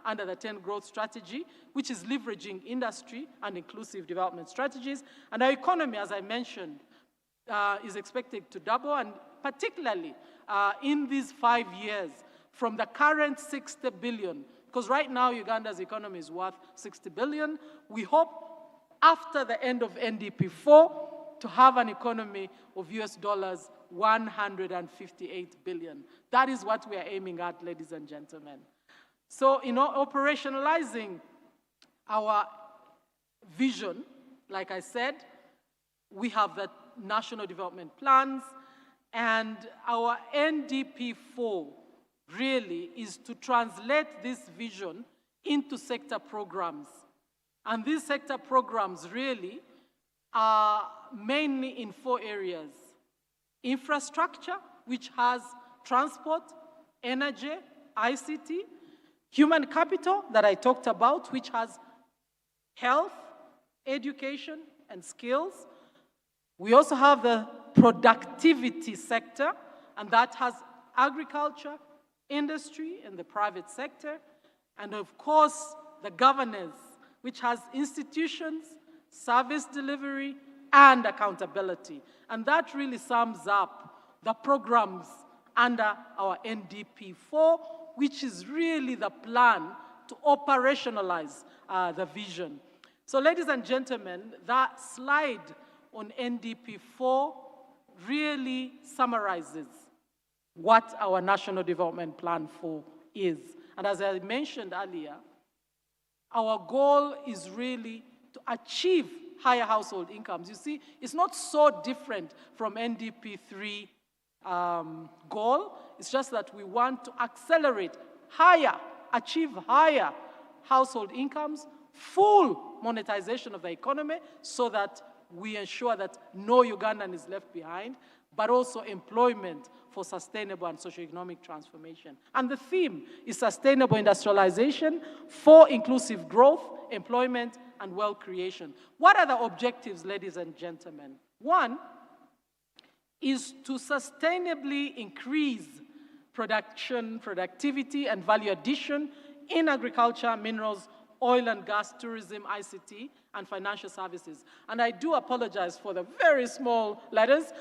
under the 10 growth strategy, which is leveraging industry and inclusive development strategies. And our economy, as I mentioned, is expected to double, and particularly in these 5 years, from the current 60 billion, because right now Uganda's economy is worth 60 billion. We hope after the end of NDP 4 to have an economy of US dollars 158 billion. That is what we are aiming at, ladies and gentlemen. So, operationalizing our vision, like I said, we have the national development plans, and our NDP 4 really is to translate this vision into sector programs. And these sector programs really are mainly in 4 areas. Infrastructure, which has transport, energy, ICT, human capital that I talked about, which has health, education, and skills. We also have the productivity sector, and that has agriculture, industry, and the private sector. And of course, the governance, which has institutions, service delivery, and accountability. And that really sums up the programs under our NDP 4, which is really the plan to operationalize the vision. So ladies and gentlemen, that slide on NDP 4 really summarizes what our National Development Plan 4 is. And as I mentioned earlier, our goal is really to achieve higher household incomes. You see, it's not so different from NDP 3 goal. It's just that we want to accelerate higher, achieve higher household incomes, full monetization of the economy, so that we ensure that no Ugandan is left behind, but also employment for sustainable and socio-economic transformation. And the theme is sustainable industrialization for inclusive growth, employment, and wealth creation. What are the objectives, ladies and gentlemen? One is to sustainably increase production, productivity, and value addition in agriculture, minerals, oil and gas, tourism, ICT, and financial services. And I do apologize for the very small letters.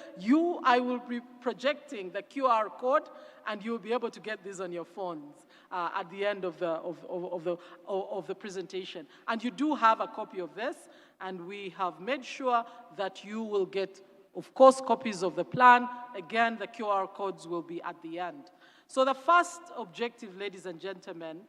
I will be projecting the QR code, and you'll be able to get these on your phones at the end of the presentation. And you do have a copy of this, and we have made sure that you will get, of course, copies of the plan. Again, the QR codes will be at the end. So the first objective, ladies and gentlemen,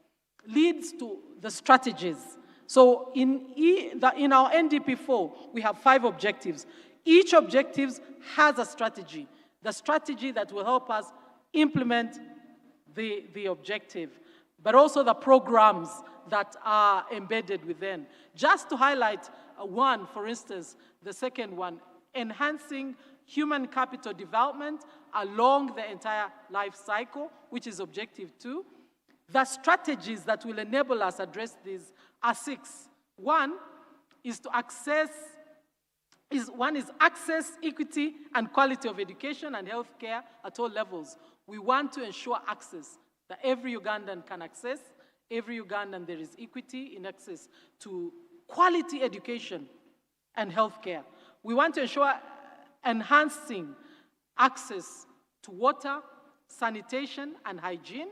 leads to the strategies. So in our NDP 4, we have 5 objectives. Each objective has a strategy, the strategy that will help us implement the objective, but also the programs that are embedded within. Just to highlight one, for instance, the second one, enhancing human capital development along the entire life cycle, which is objective 2. The strategies that will enable us address these are 6. One is access, equity, and quality of education and healthcare at all levels. We want to ensure access, that every Ugandan can access, every Ugandan there is equity in access to quality education and healthcare. We want to ensure enhancing access to water, sanitation, and hygiene.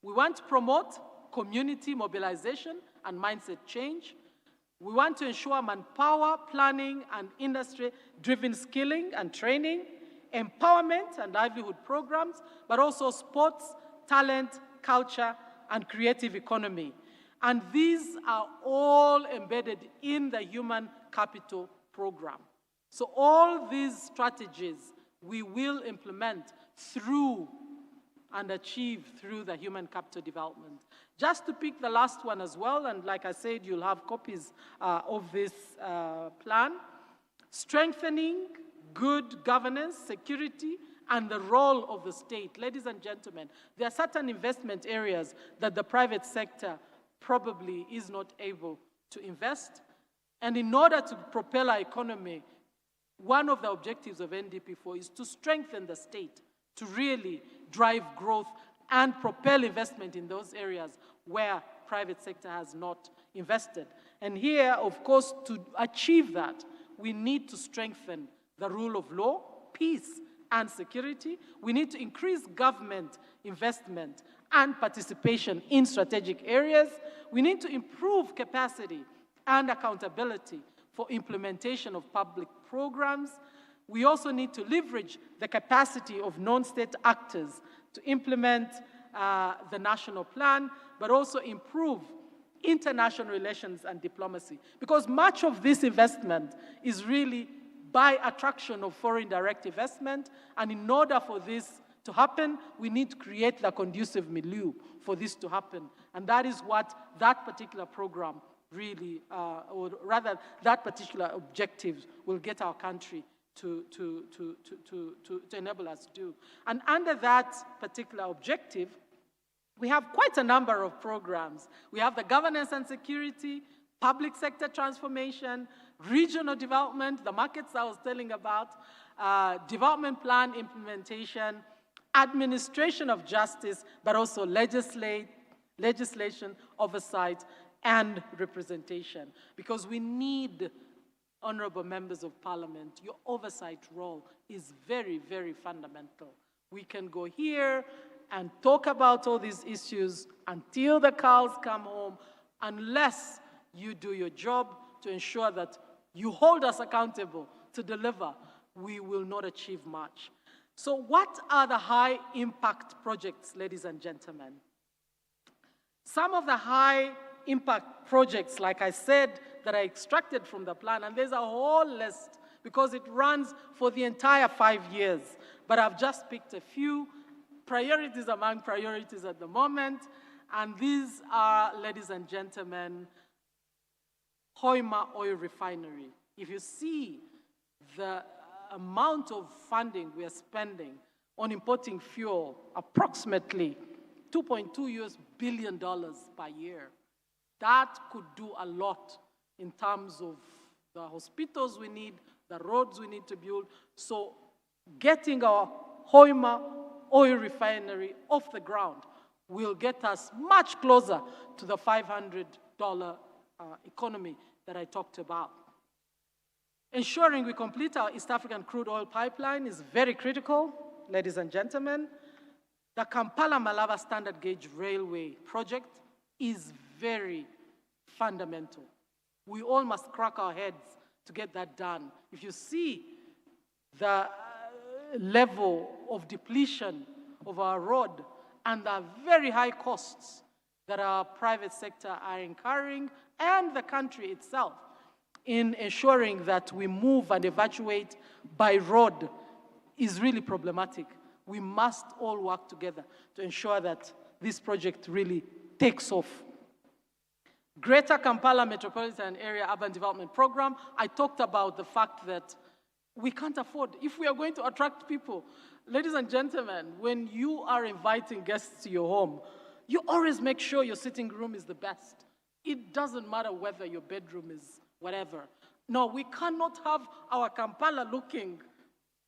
We want to promote community mobilization and mindset change. We want to ensure manpower planning and industry-driven skilling and training, empowerment and livelihood programs, but also sports, talent, culture, and creative economy. And these are all embedded in the human capital program. So all these strategies we will implement through and achieve through the human capital development. Just to pick the last one as well, and like I said, you'll have copies of this plan. Strengthening good governance, security, and the role of the state. Ladies and gentlemen, there are certain investment areas that the private sector probably is not able to invest. And in order to propel our economy, one of the objectives of NDP4 is to strengthen the state, to really drive growth and propel investment in those areas where private sector has not invested. And here, of course, to achieve that, we need to strengthen the rule of law, peace, and security. We need to increase government investment and participation in strategic areas. We need to improve capacity and accountability for implementation of public programs. We also need to leverage the capacity of non-state actors to implement the national plan, but also improve international relations and diplomacy. Because much of this investment is really by attraction of foreign direct investment, and in order for this to happen, we need to create the conducive milieu for this to happen. And that is what that particular program really, or rather that particular objective will get our country to enable us to do. And under that particular objective, we have quite a number of programs. We have the governance and security, public sector transformation, regional development, the markets I was telling about, development plan implementation, administration of justice, but also legislation, oversight, and representation. Because we need, honorable members of parliament, your oversight role is very, very fundamental. We can go here and talk about all these issues until the cows come home, unless you do your job to ensure that you hold us accountable to deliver, we will not achieve much. So what are the high-impact projects, ladies and gentlemen? Some of the high-impact projects, like I said, that I extracted from the plan, and there's a whole list because it runs for the entire 5 years, but I've just picked a few priorities among priorities at the moment, and these are, ladies and gentlemen, Hoima Oil Refinery. If you see the amount of funding we are spending on importing fuel, approximately $2.2 billion per year, that could do a lot in terms of the hospitals we need, the roads we need to build. So getting our Hoima Oil Refinery off the ground will get us much closer to the $500 economy that I talked about. Ensuring we complete our East African crude oil pipeline is very critical, ladies and gentlemen. The Kampala-Malaba standard gauge railway project is very fundamental. We all must crack our heads to get that done. If you see the level of depletion of our road and the very high costs that our private sector are incurring, and the country itself, in ensuring that we move and evacuate by road is really problematic. We must all work together to ensure that this project really takes off. Greater Kampala Metropolitan Area Urban Development Program, I talked about the fact that we can't afford, if we are going to attract people, ladies and gentlemen, when you are inviting guests to your home, you always make sure your sitting room is the best. It doesn't matter whether your bedroom is whatever. No, we cannot have our Kampala looking,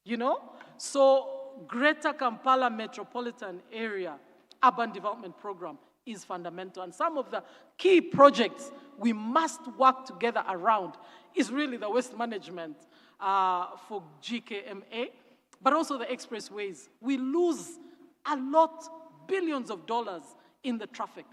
you know? So Greater Kampala Metropolitan Area Urban Development Program is fundamental. And some of the key projects we must work together around is really the waste management for GKMA, but also the expressways. We lose a lot, billions of dollars in the traffic.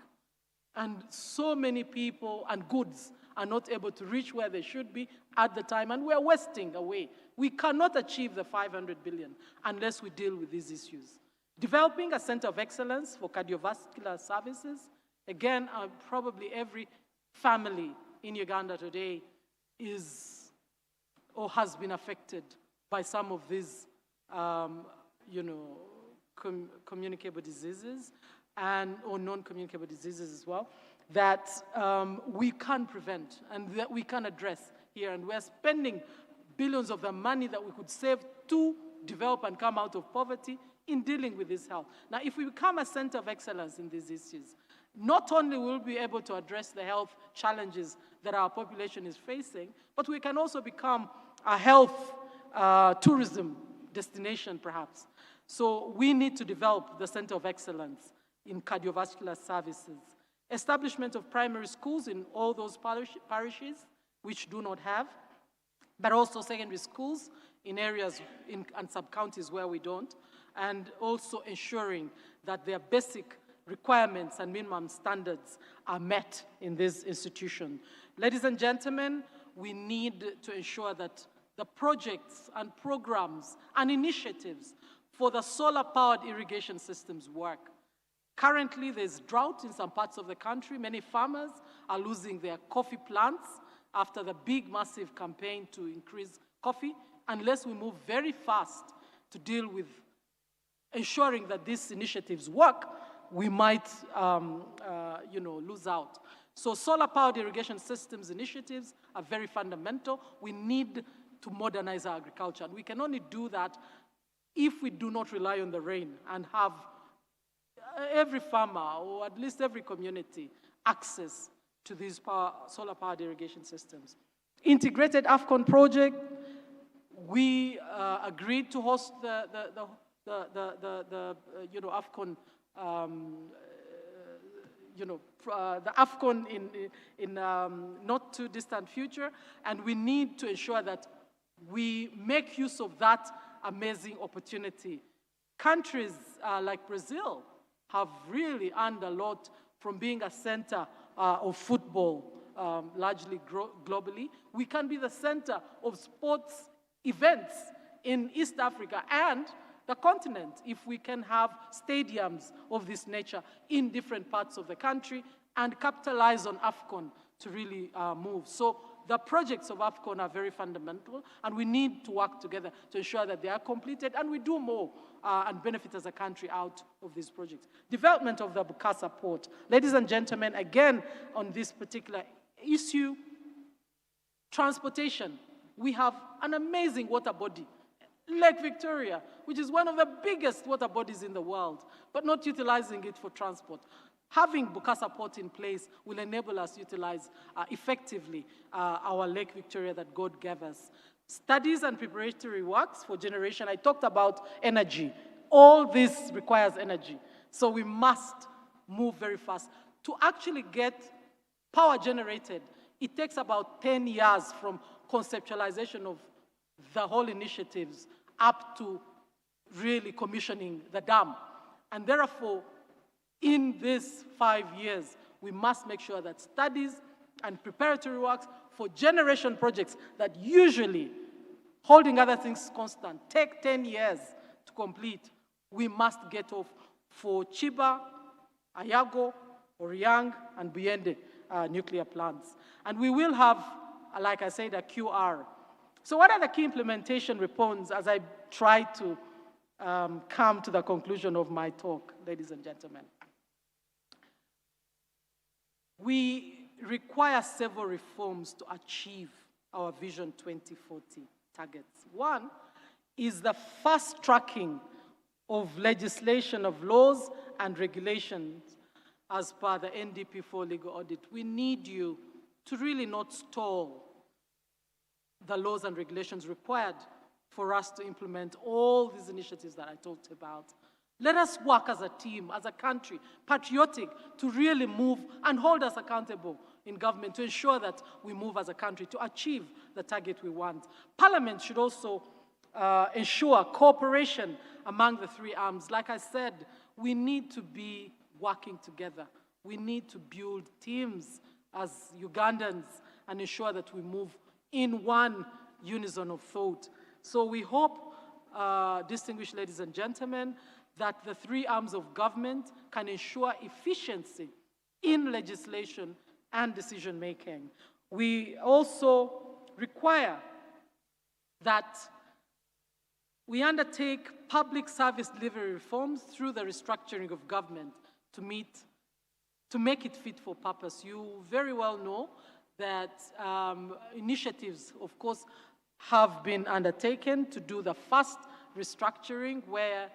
And so many people and goods are not able to reach where they should be at the time, and we're wasting away. We cannot achieve the 500 billion unless we deal with these issues. Developing a center of excellence for cardiovascular services. Again, probably every family in Uganda today is or has been affected by some of these, communicable diseases or non-communicable diseases as well, that we can prevent and that we can address here. And we're spending billions of the money that we could save to develop and come out of poverty in dealing with this health. Now, if we become a center of excellence in these issues, not only will we be able to address the health challenges that our population is facing, but we can also become a health tourism destination, perhaps. So we need to develop the center of excellence in cardiovascular services. Establishment of primary schools in all those parishes which do not have, but also secondary schools in areas and sub-counties where we don't, and also ensuring that their basic requirements and minimum standards are met in this institution. Ladies and gentlemen, we need to ensure that the projects and programs and initiatives for the solar-powered irrigation systems work. Currently, there's drought in some parts of the country. Many farmers are losing their coffee plants after the big, massive campaign to increase coffee. Unless we move very fast to deal with ensuring that these initiatives work, we might lose out. So solar-powered irrigation systems initiatives are very fundamental. We need to modernize our agriculture. And we can only do that if we do not rely on the rain and have every farmer, or at least every community, access to these solar-powered irrigation systems. Integrated AFCON project, we agreed to host the AFCON, the AFCON in not too distant future, and we need to ensure that we make use of that amazing opportunity. Countries like Brazil have really earned a lot from being a center of football, largely globally. We can be the center of sports events in East Africa and the continent if we can have stadiums of this nature in different parts of the country and capitalize on AFCON to really move. So the projects of AFCON are very fundamental, and we need to work together to ensure that they are completed and we do more and benefit as a country out of these projects. Development of the Bukasa port. Ladies and gentlemen, again, on this particular issue, transportation. We have an amazing water body, Lake Victoria, which is one of the biggest water bodies in the world, but not utilizing it for transport. Having Bukasa Port in place will enable us to utilize effectively our Lake Victoria that God gave us. Studies and preparatory works for generation. I talked about energy. All this requires energy. So we must move very fast. To actually get power generated, it takes about 10 years from conceptualization of the whole initiatives up to really commissioning the dam. And therefore, in these 5 years, we must make sure that studies and preparatory works for generation projects that usually, holding other things constant, take 10 years to complete, we must get off for Chiba, Ayago, Oriang, and Buyende nuclear plants. And we will have, like I said, a QR. So what are the key implementation reforms as I try to come to the conclusion of my talk, ladies and gentlemen? We require several reforms to achieve our Vision 2040 targets. One is the fast tracking of legislation of laws and regulations as per the NDP4 legal audit. We need you to really not stall the laws and regulations required for us to implement all these initiatives that I talked about. Let us work as a team, as a country, patriotic, to really move and hold us accountable in government to ensure that we move as a country to achieve the target we want. Parliament should also ensure cooperation among the three arms. Like I said, we need to be working together. We need to build teams as Ugandans and ensure that we move in one unison of thought. So we hope, distinguished ladies and gentlemen, that the three arms of government can ensure efficiency in legislation and decision-making. We also require that We undertake public service delivery reforms through the restructuring of government to make it fit for purpose. You very well know that initiatives, of course, have been undertaken to do the first restructuring, where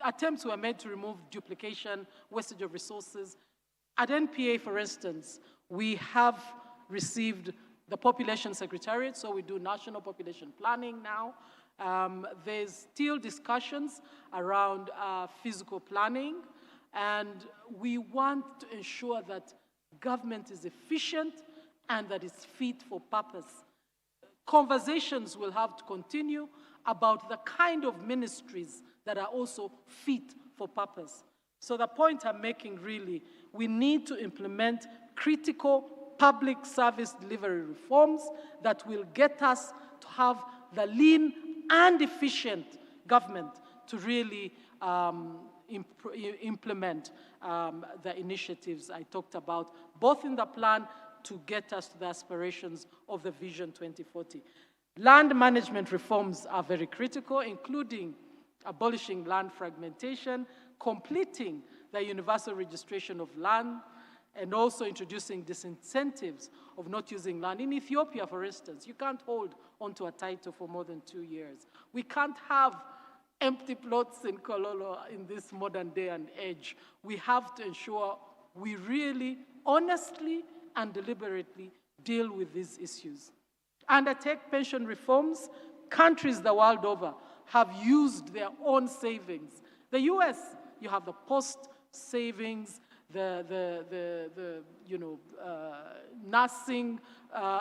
attempts were made to remove duplication, wastage of resources. At NPA, for instance, we have received the Population Secretariat, so we do national population planning now. There's still discussions around physical planning, and we want to ensure that government is efficient and that it's fit for purpose. Conversations will have to continue about the kind of ministries that are also fit for purpose. So the point I'm making really, we need to implement critical public service delivery reforms that will get us to have the lean and efficient government to really implement the initiatives I talked about, both in the plan to get us to the aspirations of the Vision 2040. Land management reforms are very critical, including abolishing land fragmentation, completing the universal registration of land, and also introducing disincentives of not using land. In Ethiopia, for instance, you can't hold onto a title for more than 2 years. We can't have empty plots in Kololo in this modern day and age. We have to ensure we really, honestly and deliberately deal with these issues. Undertake pension reforms. Countries the world over have used their own savings. The US, you have the post savings, the nursing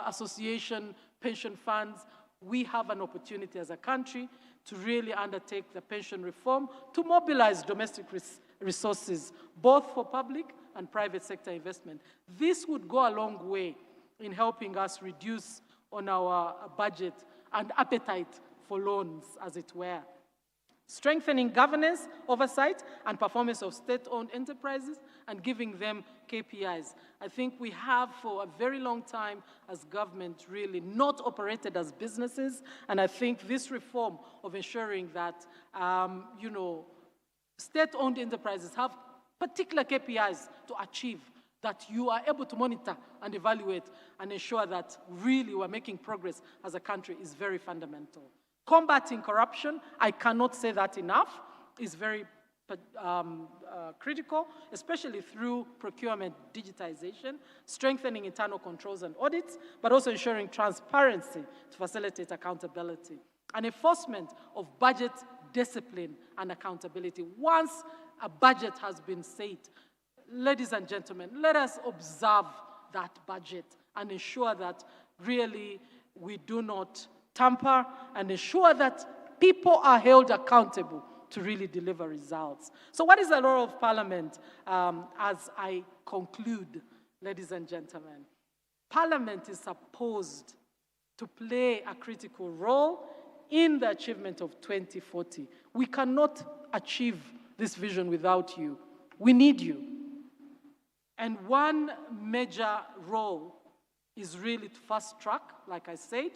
association pension funds. We have an opportunity as a country to really undertake the pension reform, to mobilize domestic resources, both for public and private sector investment. This would go a long way in helping us reduce on our budget and appetite for loans, as it were. Strengthening governance, oversight, and performance of state-owned enterprises and giving them KPIs. I think we have for a very long time as government really not operated as businesses, and I think this reform of ensuring that, state-owned enterprises have particular KPIs to achieve, that you are able to monitor and evaluate and ensure that really we're making progress as a country is very fundamental. Combating corruption, I cannot say that enough, is very critical, especially through procurement digitization, strengthening internal controls and audits, but also ensuring transparency to facilitate accountability, and enforcement of budget discipline and accountability. Once a budget has been set, ladies and gentlemen, let us observe that budget and ensure that really we do not tamper and ensure that people are held accountable to really deliver results. So what is the role of Parliament as I conclude, ladies and gentlemen? Parliament is supposed to play a critical role in the achievement of 2040. We cannot achieve this vision without you. We need you. And one major role is really to fast track, like I said,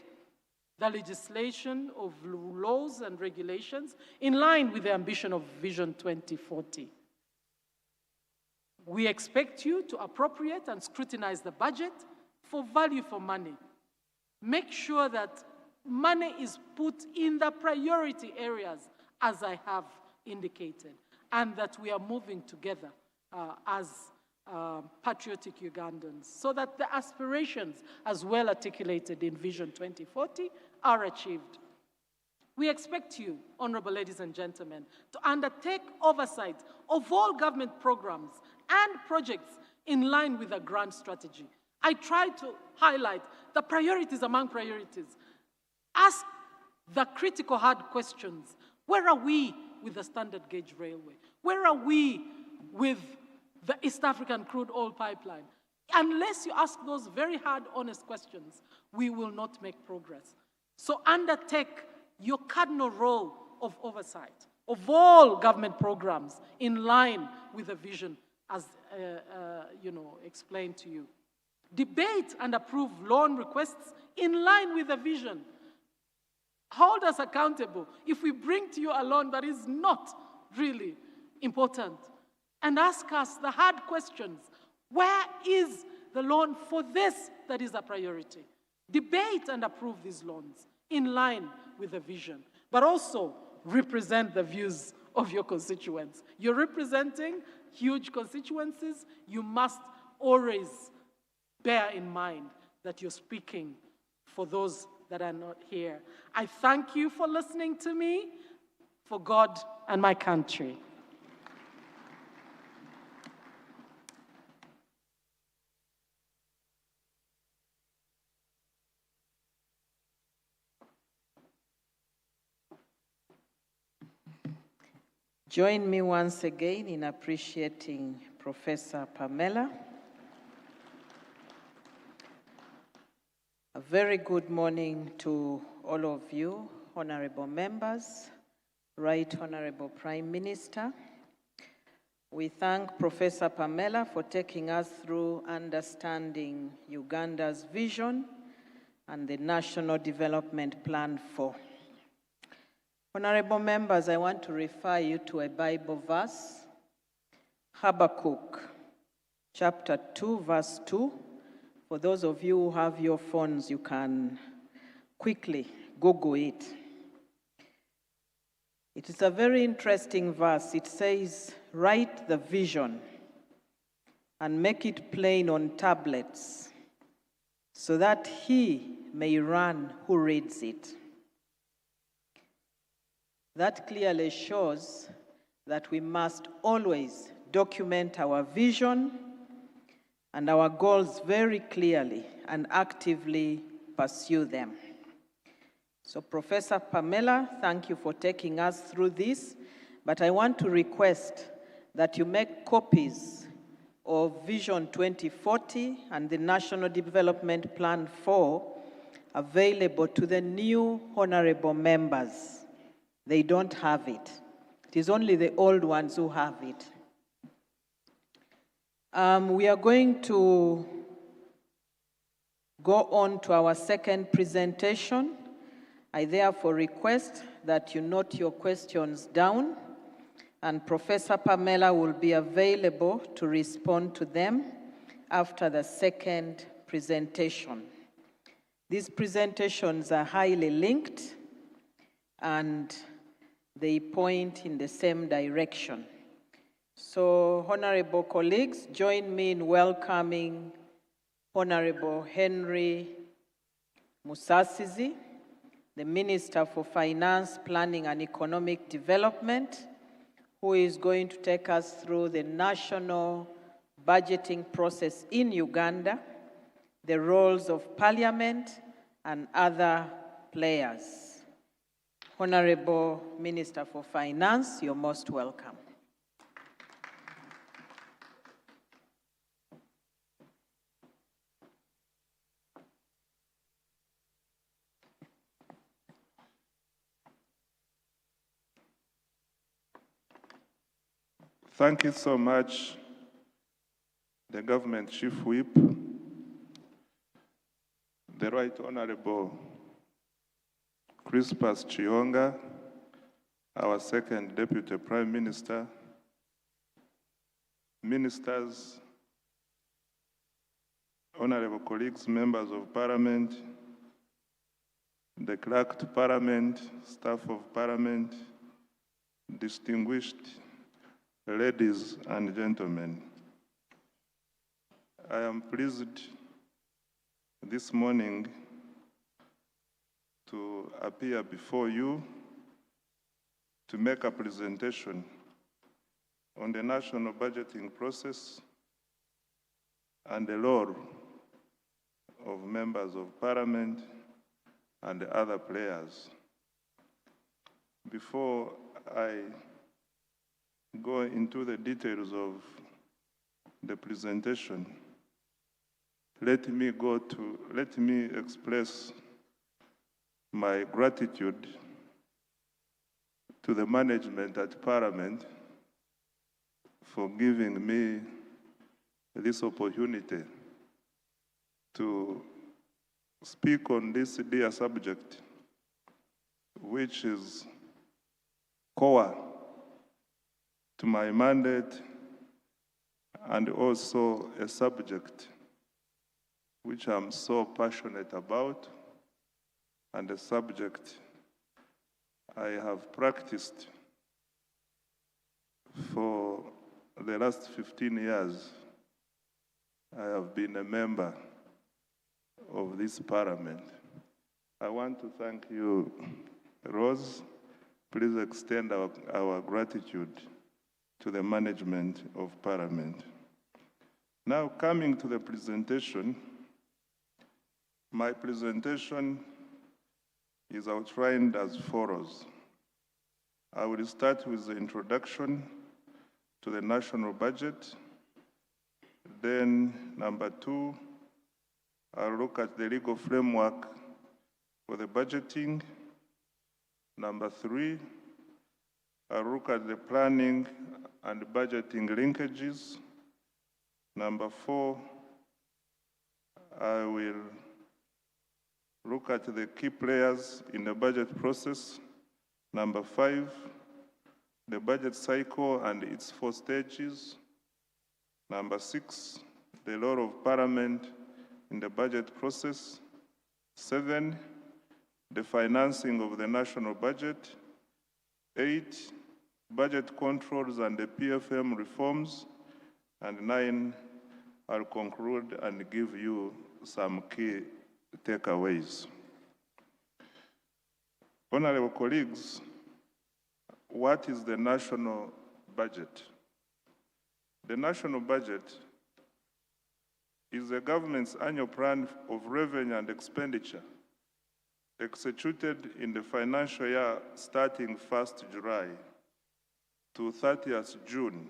the legislation of laws and regulations in line with the ambition of Vision 2040. We expect you to appropriate and scrutinize the budget for value for money. Make sure that money is put in the priority areas, as I have indicated, and that we are moving together as patriotic Ugandans, so that the aspirations, as well articulated in Vision 2040, are achieved. We expect you, honorable ladies and gentlemen, to undertake oversight of all government programs and projects in line with the grand strategy. I try to highlight the priorities among priorities. Ask the critical hard questions. Where are we with the standard gauge railway? Where are we with the East African crude oil pipeline? Unless you ask those very hard, honest questions, we will not make progress. So undertake your cardinal role of oversight of all government programs in line with the vision as explained to you. Debate and approve loan requests in line with the vision. hold us accountable if we bring to you a loan that is not really important. And ask us the hard questions. Where is the loan for this that is a priority? Debate and approve these loans in line with the vision, but also represent the views of your constituents. You're representing huge constituencies. You must always bear in mind that you're speaking for those that are not here. I thank you for listening to me, for God and my country. Join me once again in appreciating Professor Pamela. A very good morning to all of you, honorable members, Right Honorable Prime Minister. We thank Professor Pamela for taking us through understanding Uganda's vision and the National Development Plan 4. Honorable members, I want to refer you to a Bible verse, Habakkuk, chapter 2, verse 2. For those of you who have your phones, you can quickly Google it. It is a very interesting verse. It says, write the vision and make it plain on tablets so that he may run who reads it. That clearly shows that we must always document our vision and our goals very clearly and actively pursue them. So Professor Pamela, thank you for taking us through this, but I want to request that you make copies of Vision 2040 and the National Development Plan 4 available to the new honorable members. They don't have it. It is only the old ones who have it. We are going to go on to our second presentation. I therefore request that you note your questions down, and Professor Pamela will be available to respond to them after the second presentation. These presentations are highly linked and they point in the same direction. So, honorable colleagues, join me in welcoming Honorable Henry Musasizi, the Minister for Finance, Planning and Economic Development, who is going to take us through the national budgeting process in Uganda, the roles of Parliament and other players. Honorable Minister for Finance, you're most welcome. Thank you so much, the Government Chief Whip, the Right Honorable Crispus Chionga, our second Deputy Prime Minister, ministers, honorable colleagues, members of Parliament, the clerk to Parliament, staff of Parliament, distinguished ladies and gentlemen. I am pleased this morning to appear before you to make a presentation on the national budgeting process and the role of members of Parliament and other players. Before I go into the details of the presentation, let me express my gratitude to the management at Parliament for giving me this opportunity to speak on this dear subject which is core to my mandate and also a subject which I'm so passionate about, and a subject I have practiced for the last 15 years. I have been a member of this Parliament. I want to thank you, Rose. Please extend our gratitude to the management of Parliament. Now, coming to the presentation, my presentation is outlined as follows. I will start with the introduction to the national budget. Then, number 2, I'll look at the legal framework for the budgeting. Number 3, I'll look at the planning and budgeting linkages. Number 4, I will look at the key players in the budget process. Number 5, the budget cycle and its 4 stages. Number 6, the role of Parliament in the budget process. 7, the financing of the national budget. 8, budget controls and the PFM reforms. And 9, I'll conclude and give you some key takeaways. Honorable colleagues, what is the national budget? The national budget is the government's annual plan of revenue and expenditure executed in the financial year starting 1st July to 30th June.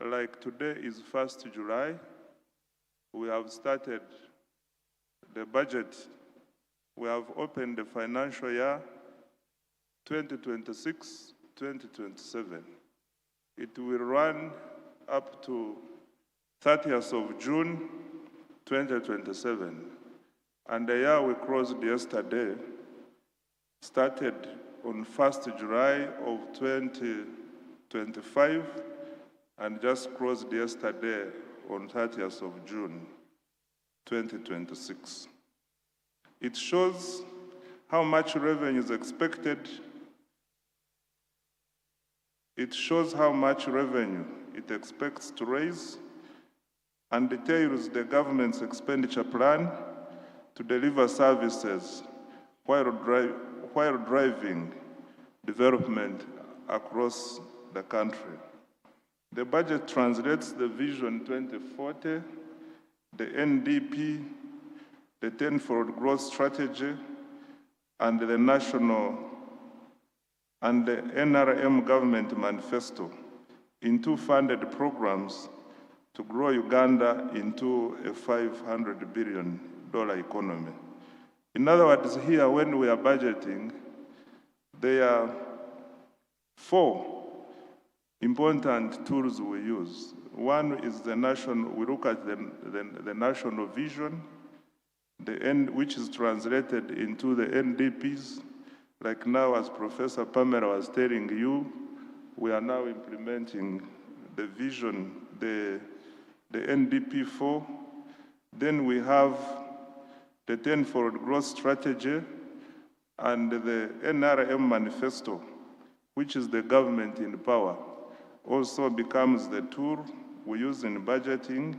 Like today is 1st July, we have started the budget. We have opened the financial year 2026-2027. It will run up to 30th of June 2027. And the year we closed yesterday started on 1st July of 2025 and just closed yesterday on 30th of June 2026. It shows how much revenue is expected. It shows how much revenue it expects to raise and details the government's expenditure plan to deliver services while driving development across the country. The budget translates the Vision 2040, the NDP, the Tenfold Growth Strategy, and the National and the NRM Government Manifesto into funded programs to grow Uganda into a $500 billion economy. In other words, here when we are budgeting, there are 4 important tools we use. One is we look at the national vision, which is translated into the NDPs. Like now, as Professor Pamela was telling you, we are now implementing the vision, the NDP 4. Then we have the Tenfold Growth Strategy and the NRM Manifesto, which is the government in power, also becomes the tool we use in budgeting.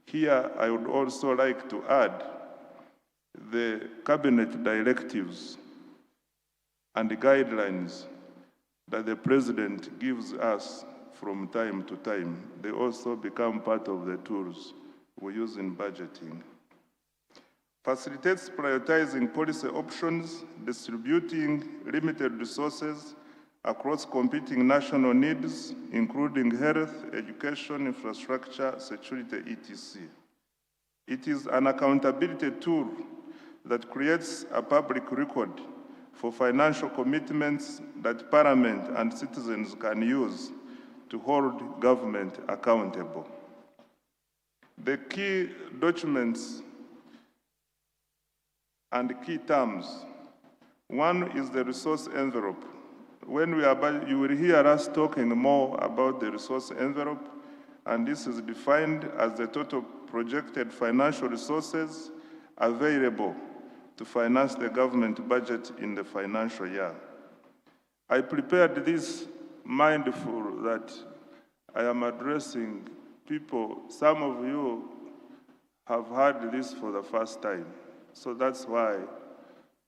Here, I would also like to add the cabinet directives and the guidelines that the president gives us from time to time. They also become part of the tools we use in budgeting. Facilitates prioritizing policy options, distributing limited resources across competing national needs, including health, education, infrastructure, security, etc. It is an accountability tool that creates a public record for financial commitments that Parliament and citizens can use to hold government accountable. The key documents and key terms One is the resource envelope. You will hear us talking more about the resource envelope, and this is defined as the total projected financial resources available to finance the government budget in the financial year. I prepared this mindful that I am addressing people. Some of you have heard this for the first time, so that's why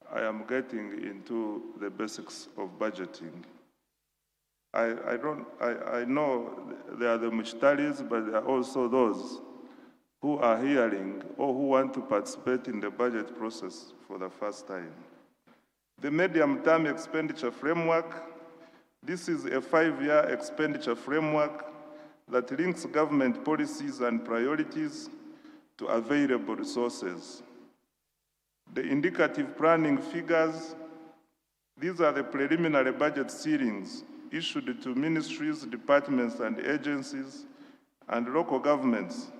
I am getting into the basics of budgeting. I know there are the Muchtaris, but there are also those who are hearing or who want to participate in the budget process for the first time. The medium-term expenditure framework, this is a 5-year expenditure framework that links government policies and priorities to available resources. The indicative planning figures, these are the preliminary budget ceilings issued to ministries, departments, and agencies, and local governments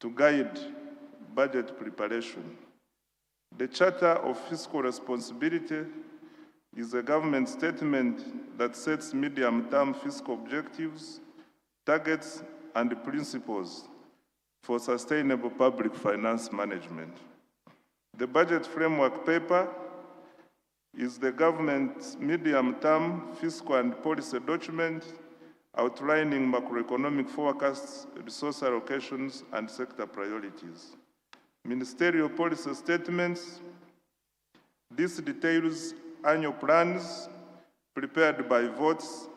to guide budget preparation. The Charter of Fiscal Responsibility is a government statement that sets medium-term fiscal objectives, targets, and principles for sustainable public finance management. The budget framework paper is the government's medium-term fiscal and policy document outlining macroeconomic forecasts, resource allocations, and sector priorities. Ministerial policy statements, this details annual plans prepared by votes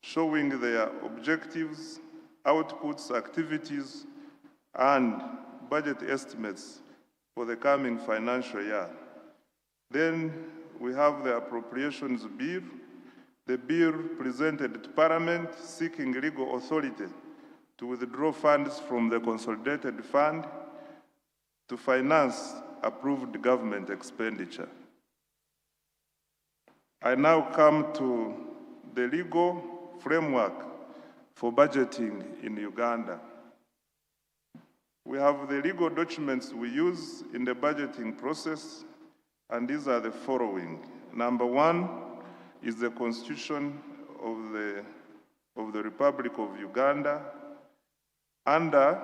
showing their objectives, outputs, activities, and budget estimates for the coming financial year. Then we have the Appropriations Bill, the bill presented to Parliament seeking legal authority to withdraw funds from the Consolidated Fund to finance approved government expenditure. I now come to the legal framework for budgeting in Uganda. We have the legal documents we use in the budgeting process, and these are the following. Number one is the Constitution of the Republic of Uganda. Under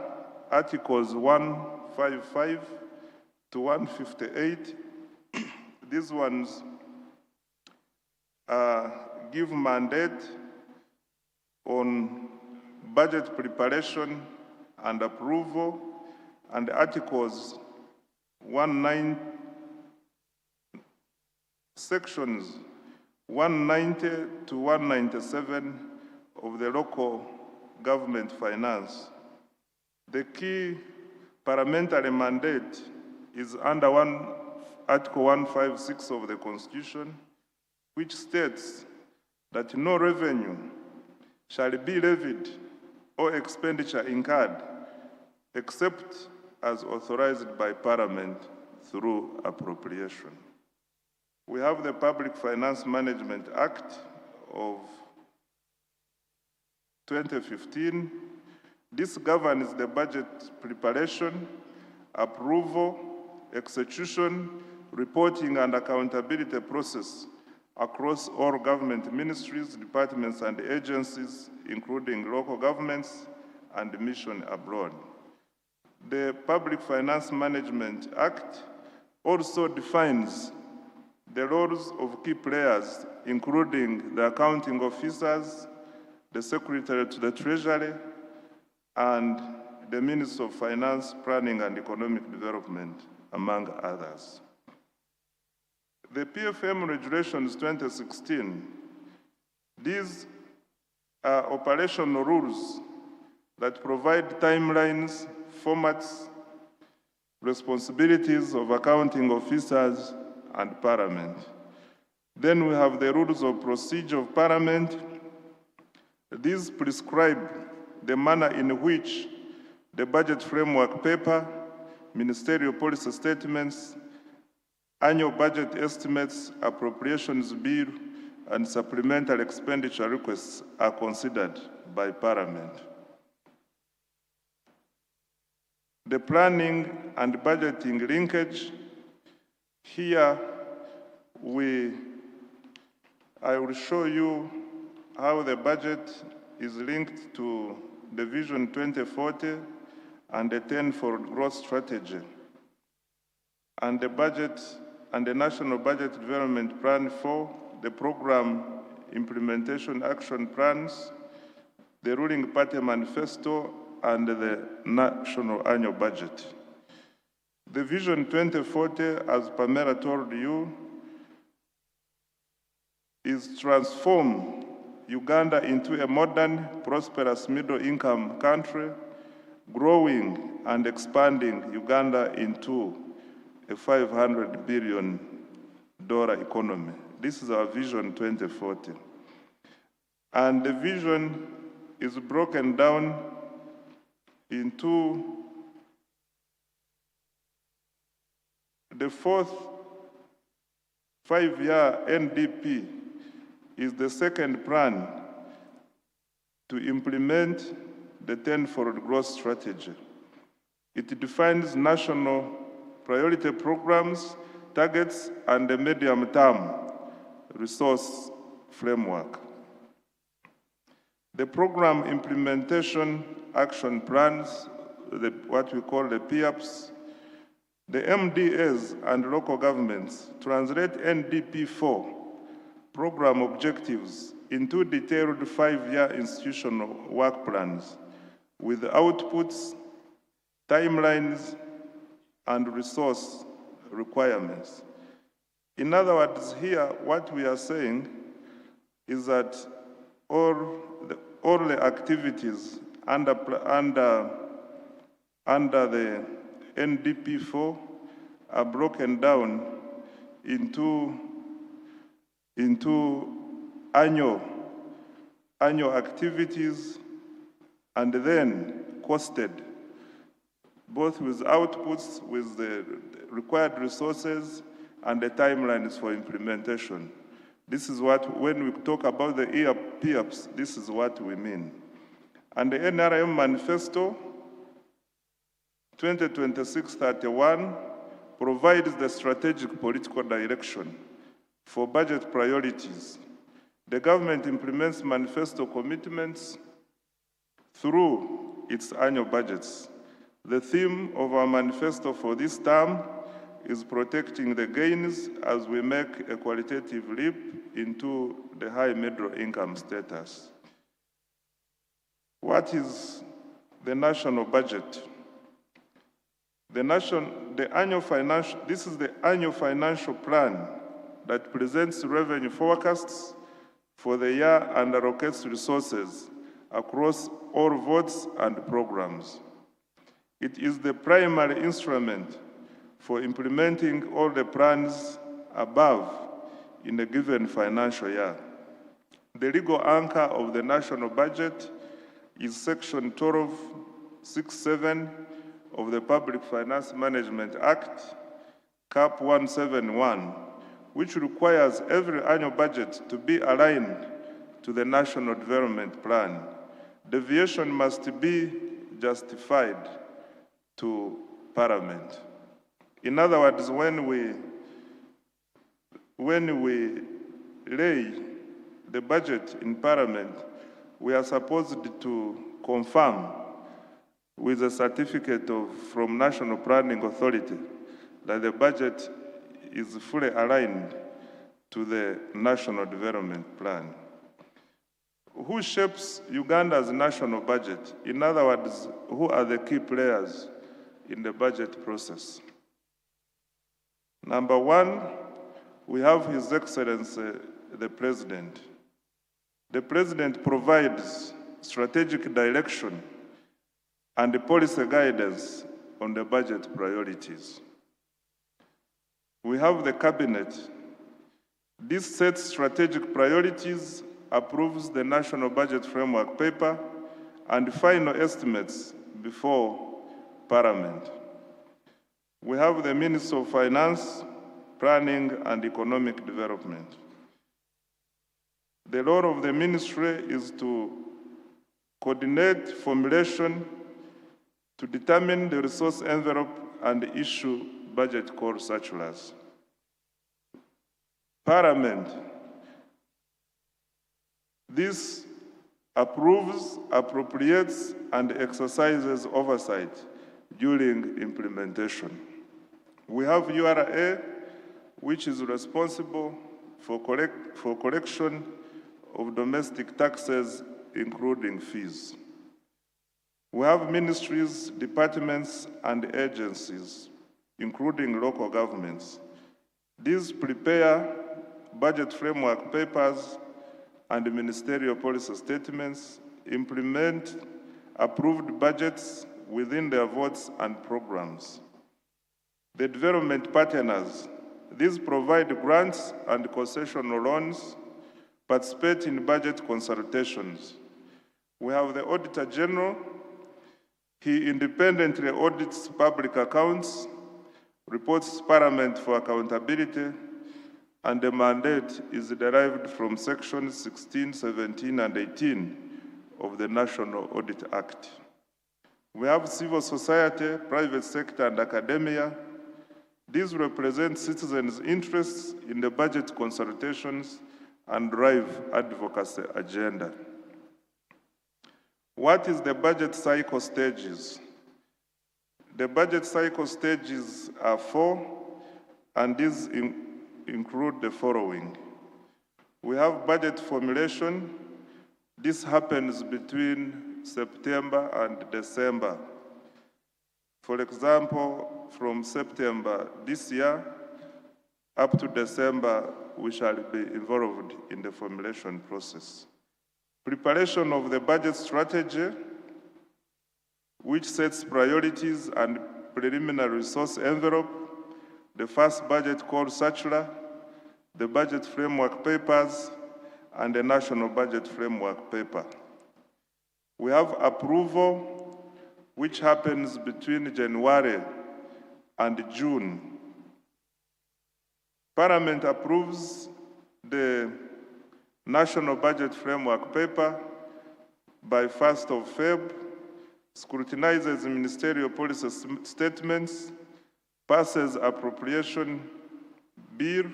Articles 155 to 158, these ones give mandate on budget preparation and approval, and Articles sections 190 to 197 of the local government finance. The key parliamentary mandate is under Article 156 of the Constitution, which states that no revenue shall be levied or expenditure incurred except as authorized by Parliament through appropriation. We have the Public Finance Management Act of 2015. This governs the budget preparation, approval, execution, reporting, and accountability process across all government ministries, departments, and agencies, including local governments and mission abroad. The Public Finance Management Act also defines the roles of key players, including the accounting officers, the Secretary to the Treasury, and the Minister of Finance, Planning and Economic Development, among others. The PFM Regulations 2016, these are operational rules that provide timelines, formats, responsibilities of accounting officers and Parliament. Then we have the rules of procedure of Parliament. These prescribe the manner in which the budget framework paper, ministerial policy statements, annual budget estimates, appropriations bill, and supplemental expenditure requests are considered by Parliament. The planning and budgeting linkage, here I will show you how the budget is linked to the Vision 2040 and the 10 for Growth strategy, and the budget and the National Budget Development Plan 4, the Program Implementation Action Plans, the ruling party manifesto, and the National Annual Budget. The Vision 2040, as Pamela told you, is transform Uganda into a modern, prosperous middle-income country, growing and expanding Uganda into a $500 billion economy. This is our Vision 2040. And the vision is broken down into the fourth five-year NDP is the second plan to implement the 10 for Growth strategy. It defines national priority programs, targets, and the medium-term resource framework. The program implementation action plans, what we call the PFMs, the MDAs and local governments translate NDP4 program objectives into detailed 5-year institutional work plans with outputs, timelines, and resource requirements. In other words, here, what we are saying is that all the activities under the NDP4 are broken down into annual activities and then costed, both with outputs, with the required resources, and the timelines for implementation. This is what, when we talk about the PFMs, this is what we mean. And the NRM Manifesto 2026-31 provides the strategic political direction for budget priorities. The government implements manifesto commitments through its annual budgets. The theme of our manifesto for this term is protecting the gains as we make a qualitative leap into the high middle income status. What is the national budget? This is the annual financial plan that presents revenue forecasts for the year and allocates resources across all votes and programs. It is the primary instrument for implementing all the plans above in a given financial year. The legal anchor of the national budget is Section 1267 of the Public Finance Management Act, Cap 171, which requires every annual budget to be aligned to the National Development Plan. Deviation must be justified to Parliament. In other words, when we lay the budget in Parliament, we are supposed to confirm with a certificate from National Planning Authority that the budget is fully aligned to the National Development Plan. Who shapes Uganda's national budget? In other words, who are the key players in the budget process? Number one, we have His Excellency, the President. The President provides strategic direction and policy guidance on the budget priorities. We have the Cabinet. This sets strategic priorities, approves the National Budget Framework Paper, and final estimates before Parliament. We have the Minister of Finance, Planning and Economic Development. The role of the ministry is to coordinate formulation, to determine the resource envelope and issue budget call circulars. Parliament. This approves, appropriates, and exercises oversight during implementation. We have URA, which is responsible for collection of domestic taxes, including fees. We have ministries, departments, and agencies, including local governments. These prepare budget framework papers and ministerial policy statements, implement approved budgets within their votes and programs. The development partners, these provide grants and concessional loans, participate in budget consultations. We have the Auditor General. He independently audits public accounts, reports to Parliament for accountability, and the mandate is derived from sections 16, 17, and 18 of the National Audit Act. We have civil society, private sector, and academia. These represent citizens' interests in the budget consultations and drive advocacy agenda. What is the budget cycle stages? The budget cycle stages are 4, and these include the following. We have budget formulation. This happens between September and December. For example, from September this year up to December, we shall be involved in the formulation process. Preparation of the budget strategy, which sets priorities and preliminary resource envelope, the first budget called circular, the budget framework papers, and the national budget framework paper. We have approval, which happens between January and June. Parliament approves the national budget framework paper by 1st of February, scrutinizes ministerial policy statements, passes appropriation bill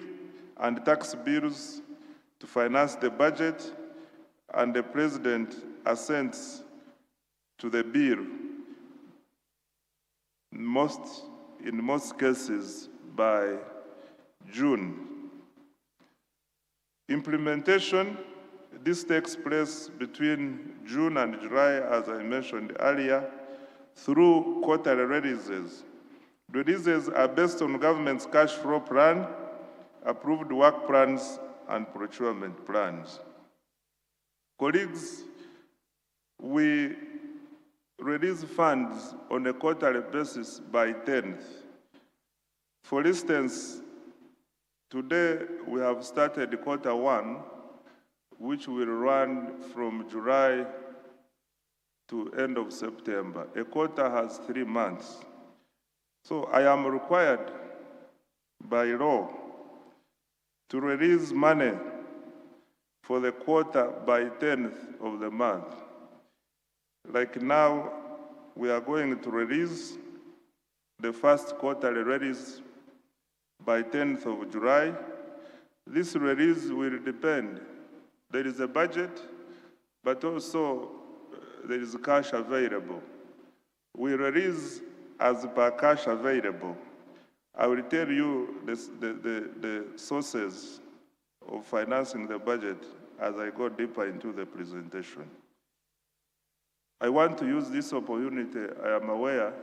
and tax bills to finance the budget, and the President assents to the bill, in most cases by June. Implementation, this takes place between June and July, as I mentioned earlier, through quarterly releases. Releases are based on government's cash flow plan, approved work plans, and procurement plans. Colleagues, we release funds on a quarterly basis by 10th. For instance, today we have started quarter 1, which will run from July to end of September. A quarter has 3 months. So I am required by law to release money for the quarter by 10th of the month. Like now, we are going to release the first quarterly release by 10th of July. This release will depend. There is a budget, but also there is cash available. We release as per cash available. I will tell you the sources of financing the budget as I go deeper into the presentation. I want to use this opportunity. I am aware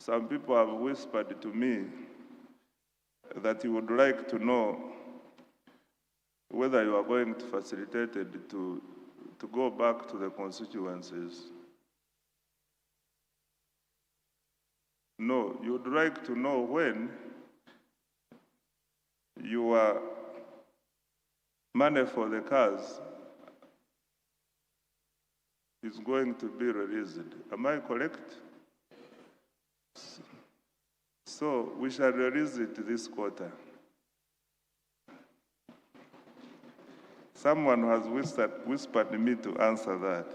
some people have whispered to me that you would like to know whether you are going to facilitate it to go back to the constituencies. No, you would like to know when your money for the cars is going to be released. Am I correct? So we shall release it this quarter. Someone has whispered me to answer that.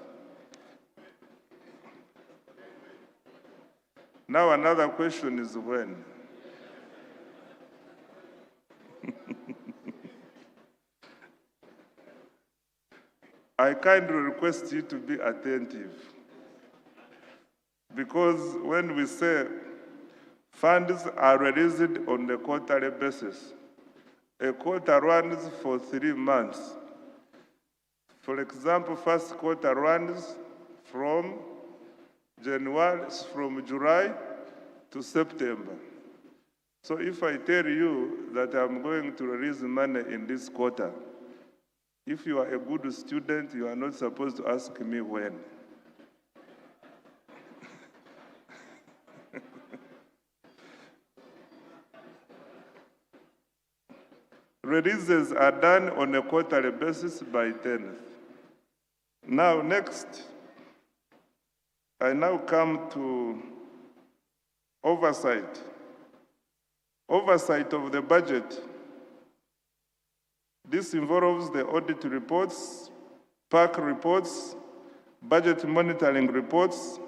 Now another question is when? I kindly request you to be attentive, because when we say funds are released on a quarterly basis, a quarter runs for 3 months. For example, first quarter runs from July to September. So if I tell you that I'm going to release money in this quarter, if you are a good student, you are not supposed to ask me when. Releases are done on a quarterly basis by 10th. Now, next, I now come to oversight. Oversight of the budget. This involves the audit reports, PAC reports, budget monitoring reports,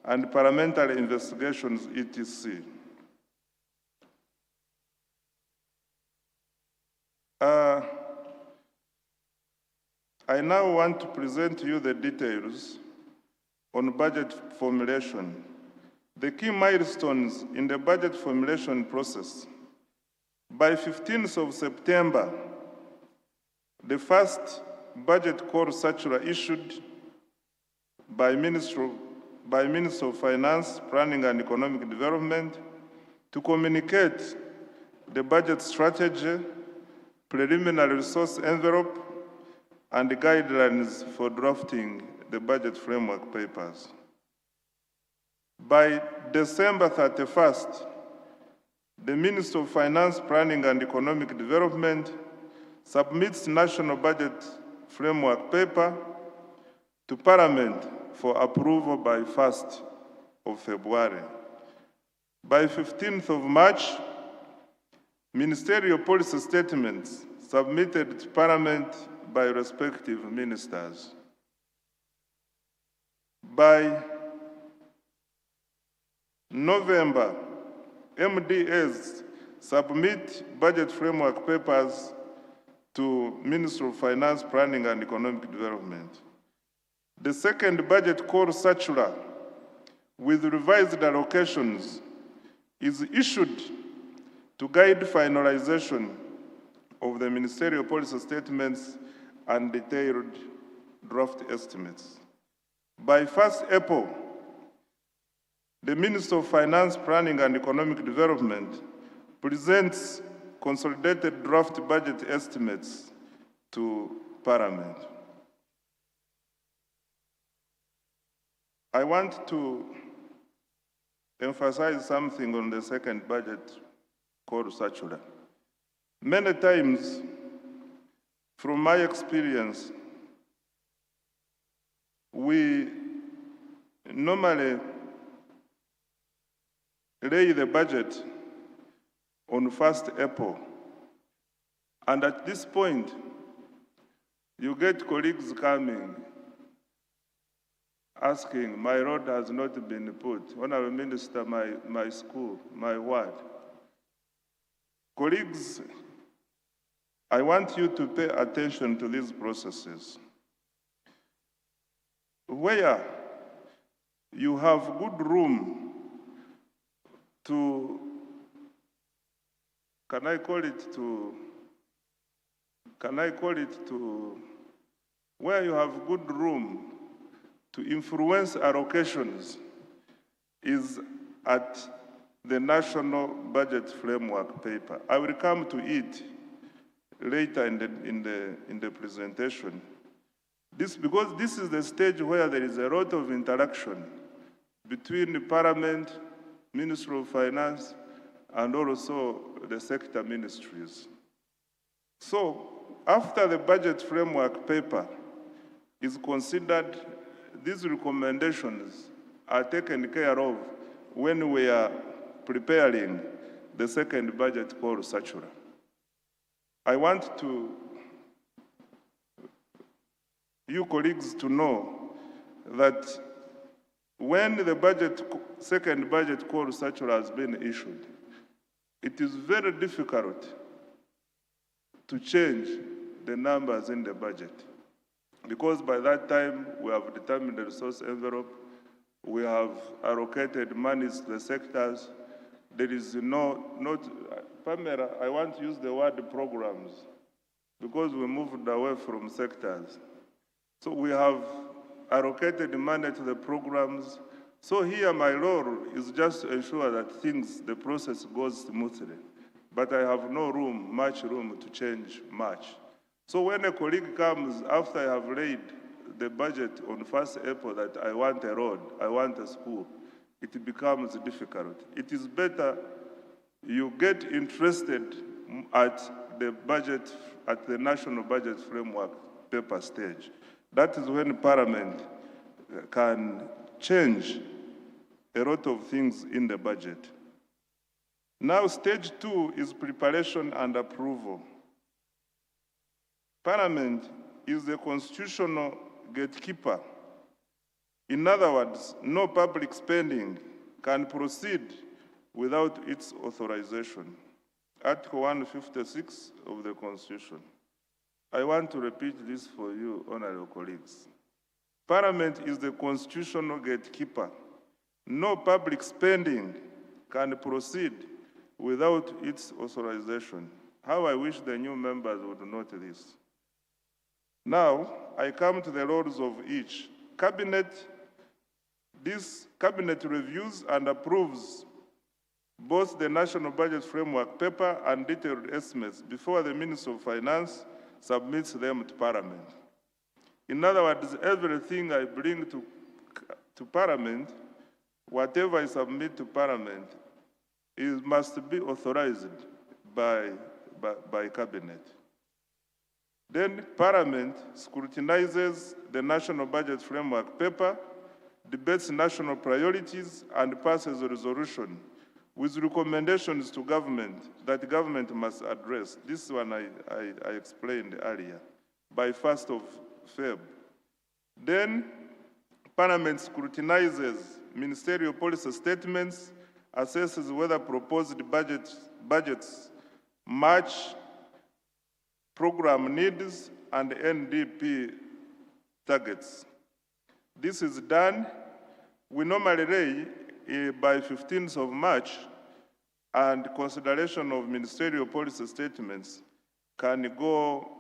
and parliamentary investigations, etc. I now want to present to you the details on budget formulation. The key milestones in the budget formulation process. By 15th of September, the first budget core circular issued by Minister of Finance, Planning and Economic Development to communicate the budget strategy, preliminary resource envelope, and the guidelines for drafting the budget framework papers. By December 31st, the Minister of Finance, Planning and Economic Development submits National Budget Framework Paper to Parliament for approval by 1st of February. By 15th of March, ministerial policy statements submitted to Parliament by respective ministers. By November, MDAs submit budget framework papers to Ministry of Finance, Planning and Economic Development. The second budget core circular with revised allocations is issued to guide finalization of the ministerial policy statements and detailed draft estimates. By 1st April, the Minister of Finance, Planning and Economic Development presents consolidated draft budget estimates to Parliament. I want to emphasize something on the second budget core circular. Many times, from my experience, we normally lay the budget on 1st April. And at this point, you get colleagues coming, asking, my road has not been put. Honorable Minister, my school, my ward. Colleagues, I want you to pay attention to these processes. Where you have good room to, where you have good room to influence allocations is at the National Budget Framework Paper. I will come to it later in the presentation. Because this is the stage where there is a lot of interaction between the Parliament, Ministry of Finance, and also the sector ministries. So, after the budget framework paper is considered, these recommendations are taken care of when we are preparing the second budget core circular. I want you colleagues to know that when the second budget core circular has been issued, it is very difficult to change the numbers in the budget. because by that time we have determined the resource envelope, we have allocated monies to the sectors. There is Pamela, I want to use the word programs, because we moved away from sectors. So we have allocated money to the programs. So here my role is just to ensure that the process goes smoothly. But I have no much room to change much. So when a colleague comes after I have laid the budget on 1st April that I want a road, I want a school, it becomes difficult. It is better you get interested at the budget, at the national budget framework paper stage. That is when Parliament can change a lot of things in the budget. Now, stage 2 is preparation and approval. Parliament is the constitutional gatekeeper. In other words, no public spending can proceed without its authorization. Article 156 of the Constitution. I want to repeat this for you, honorable colleagues. Parliament is the constitutional gatekeeper. No public spending can proceed without its authorization. How I wish the new members would note this. Now, I come to the roles of each. This cabinet reviews and approves both the National Budget Framework paper and detailed estimates before the Minister of Finance submits them to Parliament. In other words, everything I bring to Parliament, whatever I submit to Parliament, must be authorized by Cabinet. Then Parliament scrutinizes the National Budget Framework paper, debates national priorities, and passes a resolution with recommendations to government that government must address. This one I explained earlier, by 1st of Feb. Then Parliament scrutinizes ministerial policy statements, assesses whether proposed budgets match program needs and NDP targets. This is done. We normally lay by 15th of March, and consideration of ministerial policy statements can go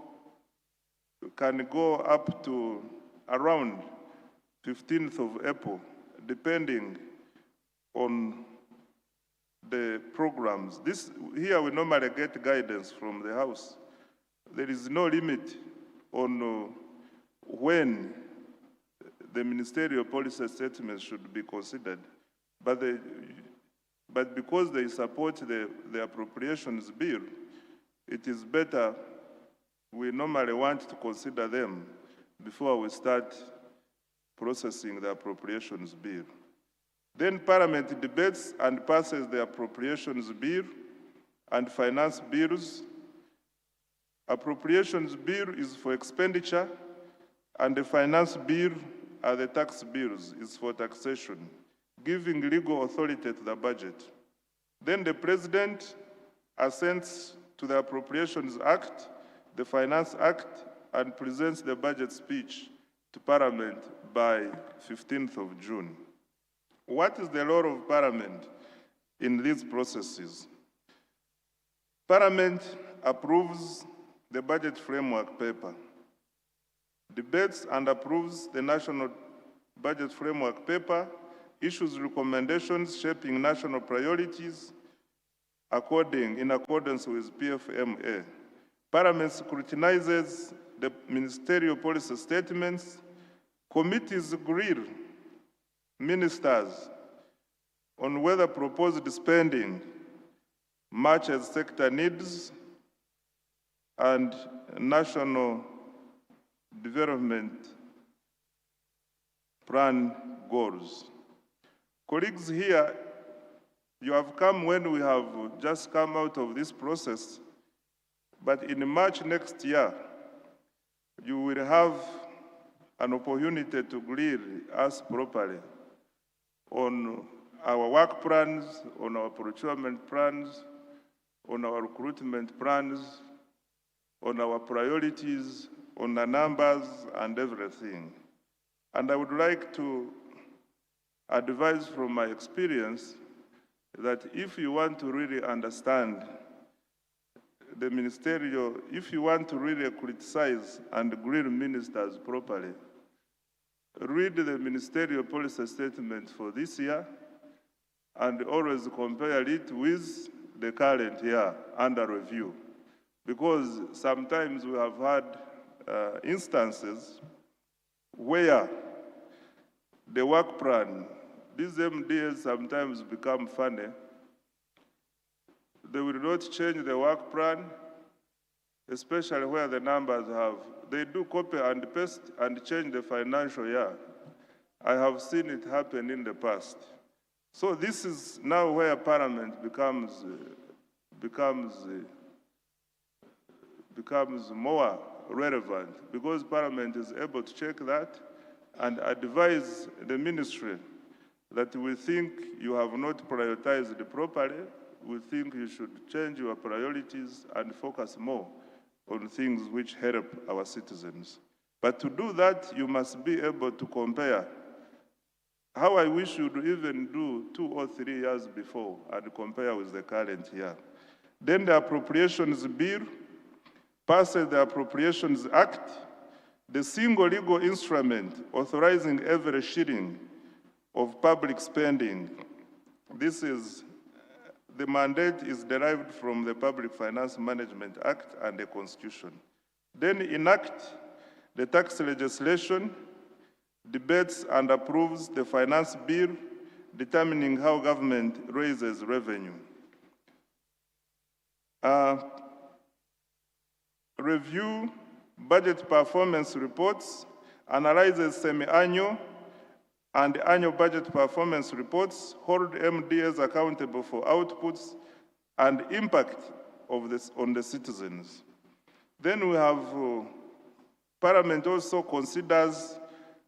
up to around 15th of April, depending on the programs. Here we normally get guidance from the House. There is no limit on when the ministerial policy statements should be considered, but because they support the appropriations bill, it is better, we normally want to consider them before we start processing the appropriations bill. Then Parliament debates and passes the appropriations bill and finance bills. Appropriations bill is for expenditure, and the finance bill are the tax bills, is for taxation, giving legal authority to the budget. Then the President assents to the Appropriations Act, the Finance Act, and presents the budget speech to Parliament by 15th of June. What is the role of Parliament in these processes? Parliament approves the budget framework paper, debates and approves the national budget framework paper, issues recommendations shaping national priorities in accordance with PFMA. Parliament scrutinizes the ministerial policy statements. Committees grill ministers on whether proposed spending matches sector needs and national development plan goals. Colleagues, here, you have come when we have just come out of this process, but in March next year, you will have an opportunity to grill us properly on our work plans, on our procurement plans, on our recruitment plans, on our priorities, on the numbers and everything. And I would like to advise from my experience that if you want to really understand the ministerial, if you want to really criticize and grill ministers properly, read the ministerial policy statement for this year and always compare it with the current year under review. Because sometimes we have had instances where the work plan, these MDs sometimes become funny. They will not change the work plan, especially where the numbers have. They do copy and paste and change the financial year. I have seen it happen in the past. So this is now where Parliament becomes more relevant, because Parliament is able to check that and advise the ministry that we think you have not prioritized properly. We think you should change your priorities and focus more on things which help our citizens. But to do that, you must be able to compare. How I wish you'd even do 2 or 3 years before and compare with the current year. Then the Appropriations Bill passes the Appropriations Act, the single legal instrument authorizing every shilling of public spending. This is, the mandate is derived from the Public Finance Management Act and the Constitution. Then enact the tax legislation, debates and approves the finance bill determining how government raises revenue. Review budget performance reports, analyzes semi-annual and annual budget performance reports, hold MDAs accountable for outputs and impact of this on the citizens. Then we have Parliament also considers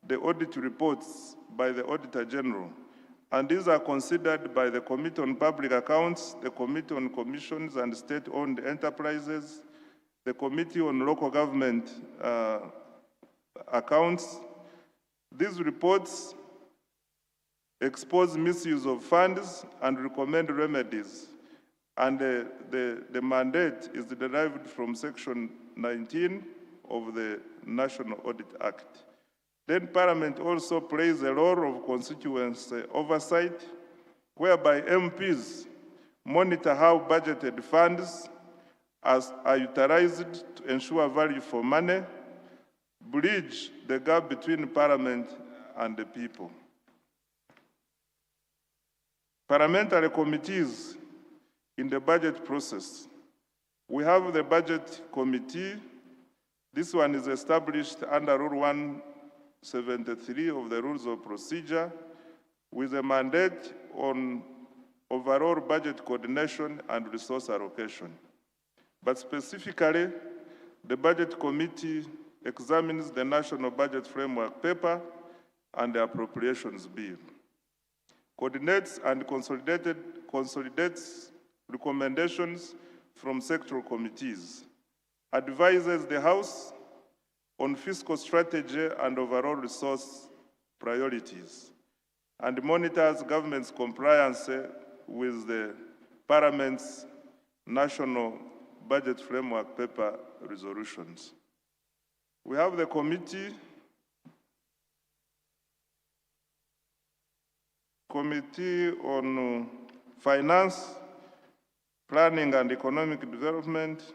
the audit reports by the Auditor General, and these are considered by the Committee on Public Accounts, the Committee on Commissions and State-Owned Enterprises, the Committee on Local Government Accounts. These reports expose misuse of funds and recommend remedies, and the mandate is derived from Section 19 of the National Audit Act. Then Parliament also plays a role of constituency oversight, whereby MPs monitor how budgeted funds are utilized to ensure value for money, bridge the gap between Parliament and the people. Parliamentary committees in the budget process. We have the Budget Committee. This one is established under Rule 173 of the Rules of Procedure with a mandate on overall budget coordination and resource allocation. But specifically, the Budget Committee examines the National Budget Framework Paper and the Appropriations Bill, coordinates and consolidates recommendations from sectoral committees, advises the House on fiscal strategy and overall resource priorities, and monitors government's compliance with the Parliament's National Budget Framework Paper resolutions. We have the Committee on Finance, Planning and Economic Development,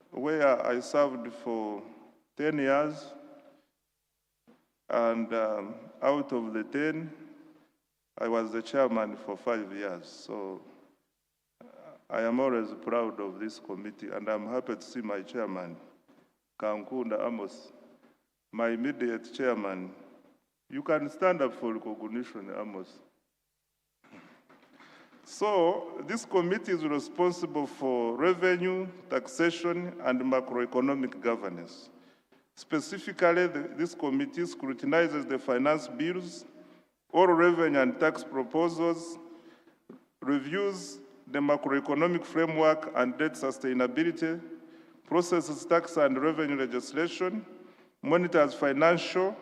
where I served for 10 years, and out of the 10, I was the chairman for 5 years. So I am always proud of this committee, and I'm happy to see my chairman, Kankunda Amos, my immediate chairman. You can stand up for recognition, Amos. So this committee is responsible for revenue, taxation, and macroeconomic governance. Specifically, this committee scrutinizes the finance bills, all revenue and tax proposals, reviews the macroeconomic framework and debt sustainability, processes tax and revenue legislation, monitors financial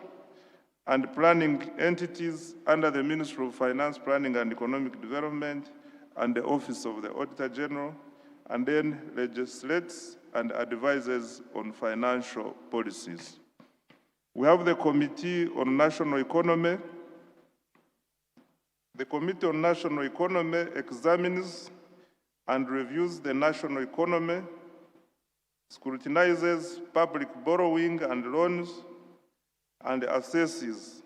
and planning entities under the Ministry of Finance, Planning and Economic Development and the Office of the Auditor General, and then legislates and advises on financial policies. We have the Committee on National Economy. The Committee on National Economy examines and reviews the national economy, scrutinizes public borrowing and loans, and assesses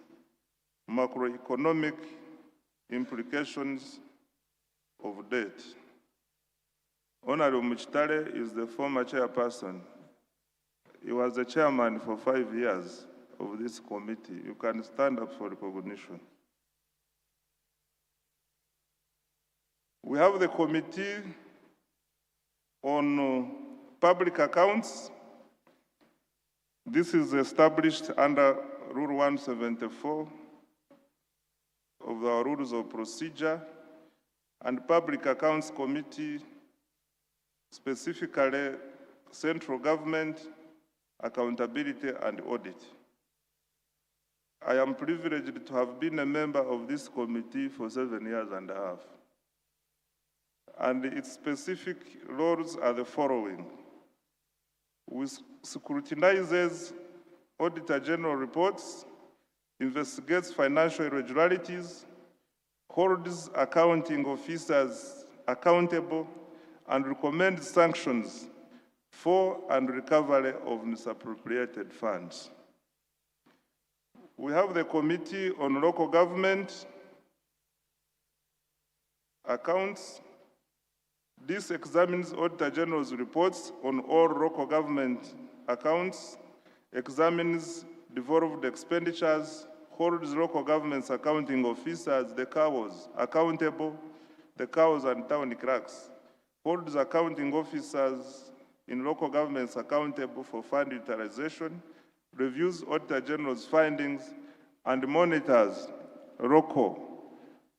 macroeconomic implications of debt. Honorable Muchitale is the former chairperson. He was the chairman for 5 years of this committee. You can stand up for recognition. We have the Committee on Public Accounts. This is established under Rule 174 of our Rules of Procedure, and Public Accounts Committee, specifically Central Government, Accountability and Audit. I am privileged to have been a member of this committee for 7 years and a half. And its specific roles are the following. We scrutinizes Auditor General reports, investigates financial irregularities, holds accounting officers accountable, and recommends sanctions for and recovery of misappropriated funds. We have the Committee on Local Government Accounts. This examines Auditor General's reports on all local government accounts, examines devolved expenditures, holds local government's accounting officers, the CAOs, accountable, the CAOs and town clerks, holds accounting officers in local governments accountable for fund utilization, reviews Auditor General's findings, and monitors local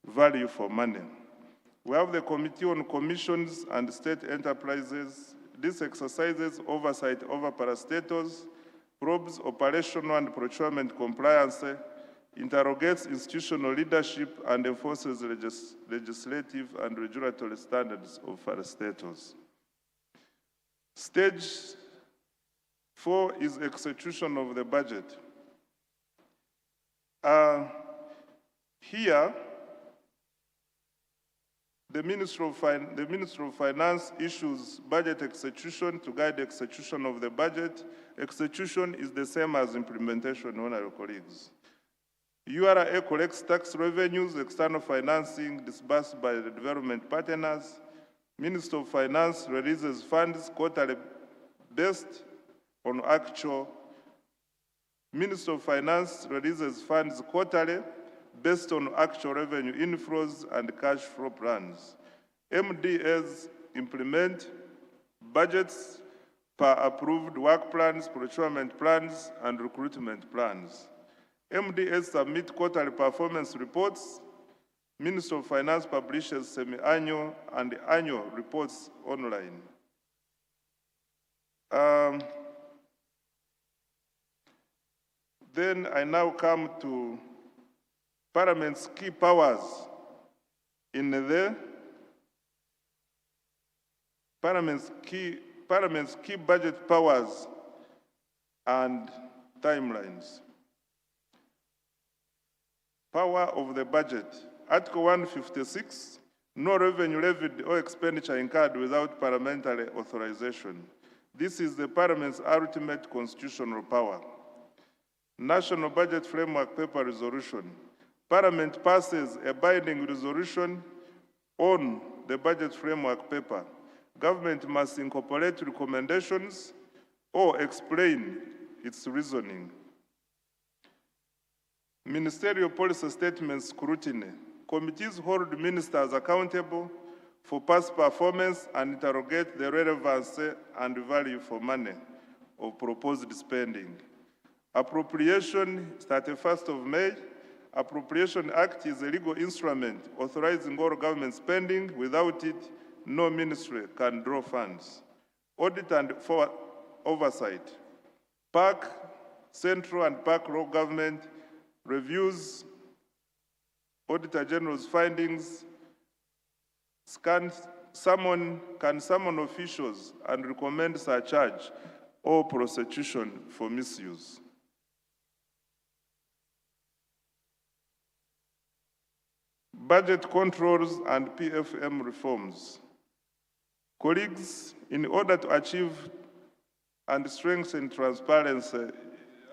value for money. We have the Committee on Commissions and State Enterprises. This exercises oversight over parastatals, probes operational and procurement compliance, interrogates institutional leadership, and enforces legislative and regulatory standards of parastatals. Stage 4 is execution of the budget. Here, the Ministry of Finance issues budget execution to guide the execution of the budget. Execution is the same as implementation, honorable colleagues. URA collects tax revenues, external financing disbursed by the development partners. Minister of Finance releases funds quarterly based on actual. Minister of Finance releases funds quarterly based on actual revenue inflows and cash flow plans. MDAs implement budgets per approved work plans, procurement plans, and recruitment plans. MDAs submit quarterly performance reports. Minister of Finance publishes semi-annual and annual reports online. Then I now come to Parliament's key powers in the Parliament's key budget powers and timelines. Power of the budget. Article 156, no revenue levied or expenditure incurred without parliamentary authorization. This is the Parliament's ultimate constitutional power. National Budget Framework Paper Resolution. Parliament passes a binding resolution on the budget framework paper. Government must incorporate recommendations or explain its reasoning. Ministerial policy statement scrutiny. Committees hold ministers accountable for past performance and interrogate the relevance and value for money of proposed spending. Appropriation, 31st of May. Appropriation Act is a legal instrument authorizing all government spending. Without it, no ministry can draw funds. Audit and oversight. PAC central and PAC local government reviews Auditor General's findings, can summon officials and recommend surcharge or prosecution for misuse. Budget controls and PFM reforms. Colleagues, in order to achieve and strengthen transparency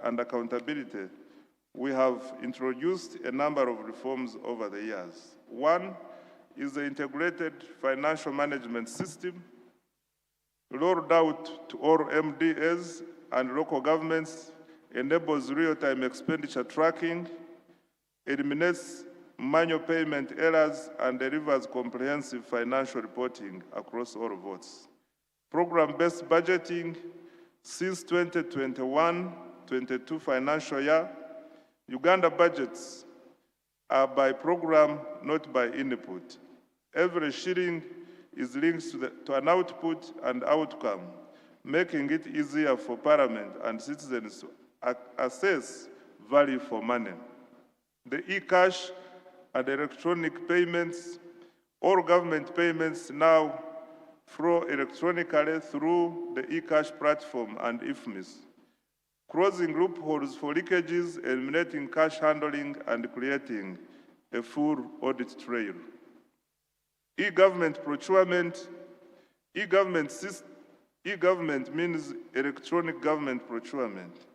and accountability, we have introduced a number of reforms over the years. One is the integrated financial management system, rolled out to all MDAs and local governments, enables real-time expenditure tracking, eliminates manual payment errors, and delivers comprehensive financial reporting across all votes. Program-based budgeting, since 2021-22 financial year, Uganda budgets are by program, not by input. Every shilling is linked to an output and outcome, making it easier for Parliament and citizens to assess value for money. The e-cash and electronic payments, all government payments now flow electronically through the e-cash platform and IFMIS, closing loopholes for leakages, eliminating cash handling, and creating a full audit trail. E-government procurement. E-government means electronic government procurement.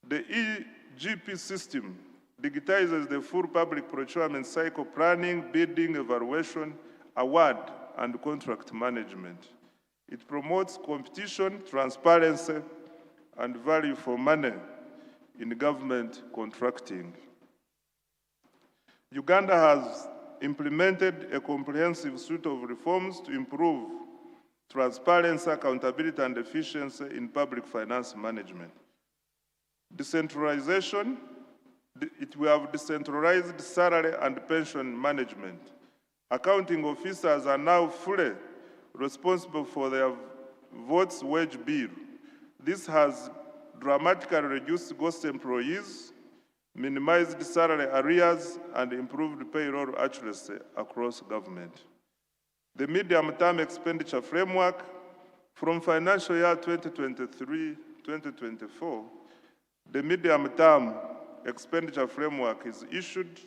The EGP system digitizes the full public procurement cycle: planning, bidding, evaluation, award, and contract management. It promotes competition, transparency, and value for money in government contracting. Uganda has implemented a comprehensive suite of reforms to improve transparency, accountability, and efficiency in public finance management. Decentralization. We have decentralized salary and pension management. Accounting officers are now fully responsible for their votes wage bill. This has dramatically reduced ghost employees, minimized salary arrears, and improved payroll accuracy across government. The medium-term expenditure framework from financial year 2023-2024, the medium-term expenditure framework is issued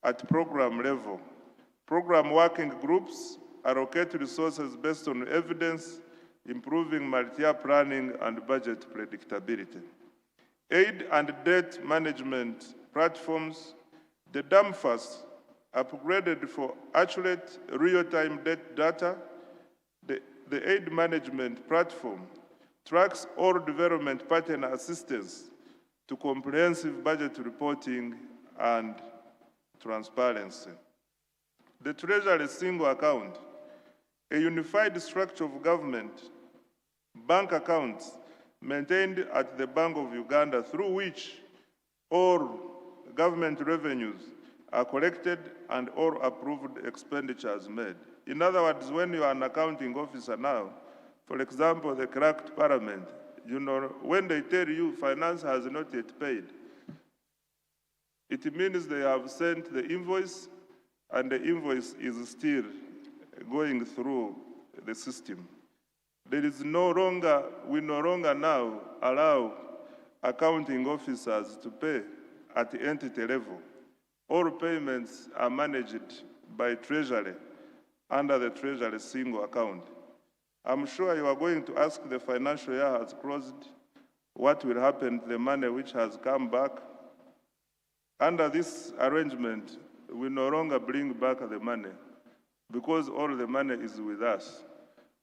at program level. Program working groups allocate resources based on evidence, improving multi-year planning and budget predictability. Aid and debt management platforms. The DAMFAS upgraded for accurate real-time debt data. The aid management platform tracks all development partner assistance to comprehensive budget reporting and transparency. The Treasury single account, a unified structure of government, bank accounts maintained at the Bank of Uganda, through which all government revenues are collected and all approved expenditures made. In other words, when you are an accounting officer now, for example, the clerk to Parliament, you know, when they tell you finance has not yet paid, it means they have sent the invoice and the invoice is still going through the system. We no longer now allow accounting officers to pay at the entity level. All payments are managed by Treasury under the Treasury single account. I'm sure you are going to ask, the financial year has closed, what will happen to the money which has come back? Under this arrangement, we no longer bring back the money because all the money is with us.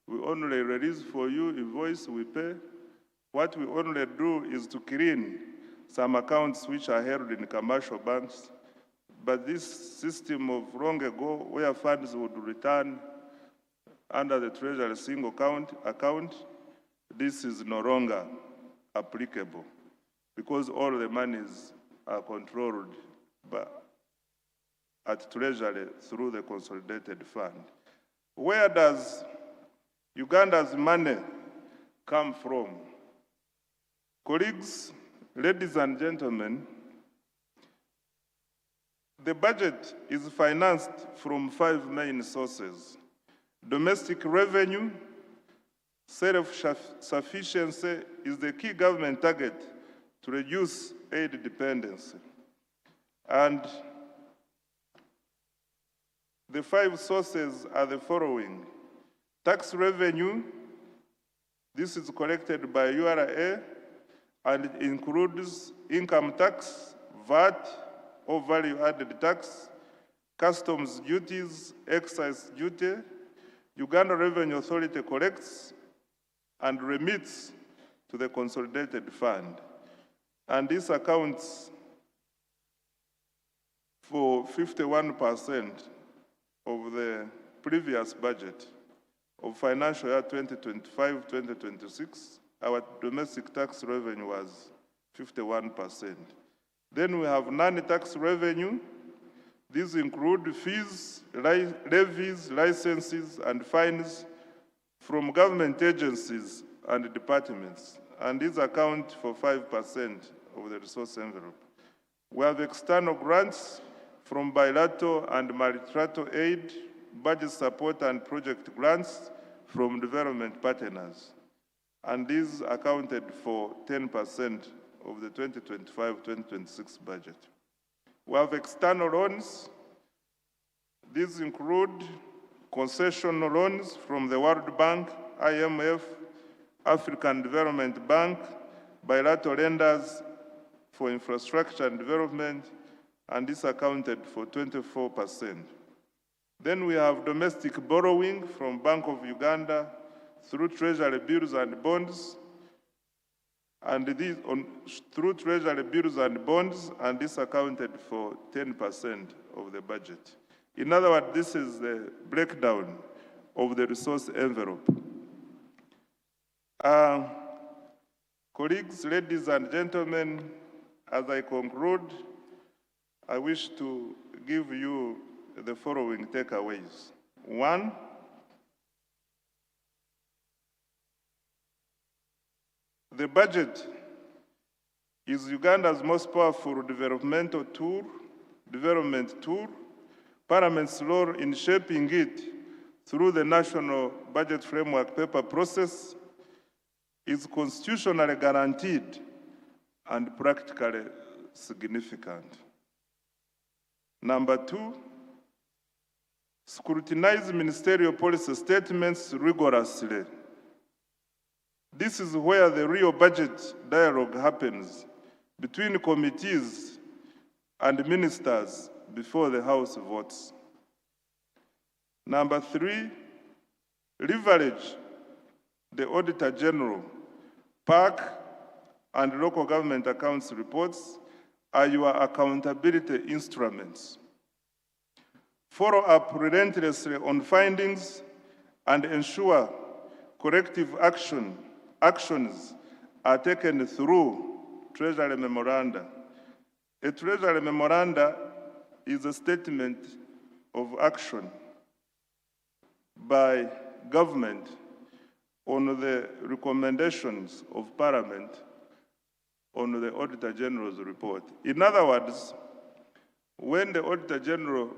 We only release for you invoice, we pay. What we only do is to clean some accounts which are held in commercial banks. But this system of long ago, where funds would return under the Treasury single account, this is no longer applicable because all the monies are controlled at Treasury through the consolidated fund. Where does Uganda's money come from? Colleagues, ladies and gentlemen, the budget is financed from 5 main sources: domestic revenue. Self-sufficiency is the key government target to reduce aid dependency. And the 5 sources are the following: tax revenue. This is collected by URA and it includes income tax, VAT, or value-added tax, customs duties, excise duty. Uganda Revenue Authority collects and remits to the consolidated fund. And this accounts for 51% of the previous budget of financial year 2025-2026. Our domestic tax revenue was 51%. Then we have non-tax revenue. These include fees, levies, licenses, and fines from government agencies and departments, and these account for 5% of the resource envelope. We have external grants from bilateral and multilateral aid, budget support, and project grants from development partners, and these accounted for 10% of the 2025-2026 budget. We have external loans. These include concessional loans from the World Bank, IMF, African Development Bank, bilateral lenders for infrastructure and development, and this accounted for 24%. Then we have domestic borrowing from Bank of Uganda through treasury bills and bonds, and through treasury bills and bonds, and this accounted for 10% of the budget. In other words, this is the breakdown of the resource envelope. Colleagues, ladies and gentlemen, as I conclude, I wish to give you the following takeaways. 1, the budget is Uganda's most powerful development tool. Parliament's role in shaping it through the National Budget Framework paper process is constitutionally guaranteed and practically significant. Number 2, scrutinize ministerial policy statements rigorously. This is where the real budget dialogue happens between committees and ministers before the House votes. Number 3, leverage the Auditor General, PAC, and local government accounts reports are your accountability instruments. Follow up relentlessly on findings and ensure corrective actions are taken through Treasury memoranda. A Treasury memoranda is a statement of action by government on the recommendations of Parliament on the Auditor General's report. In other words, when the Auditor General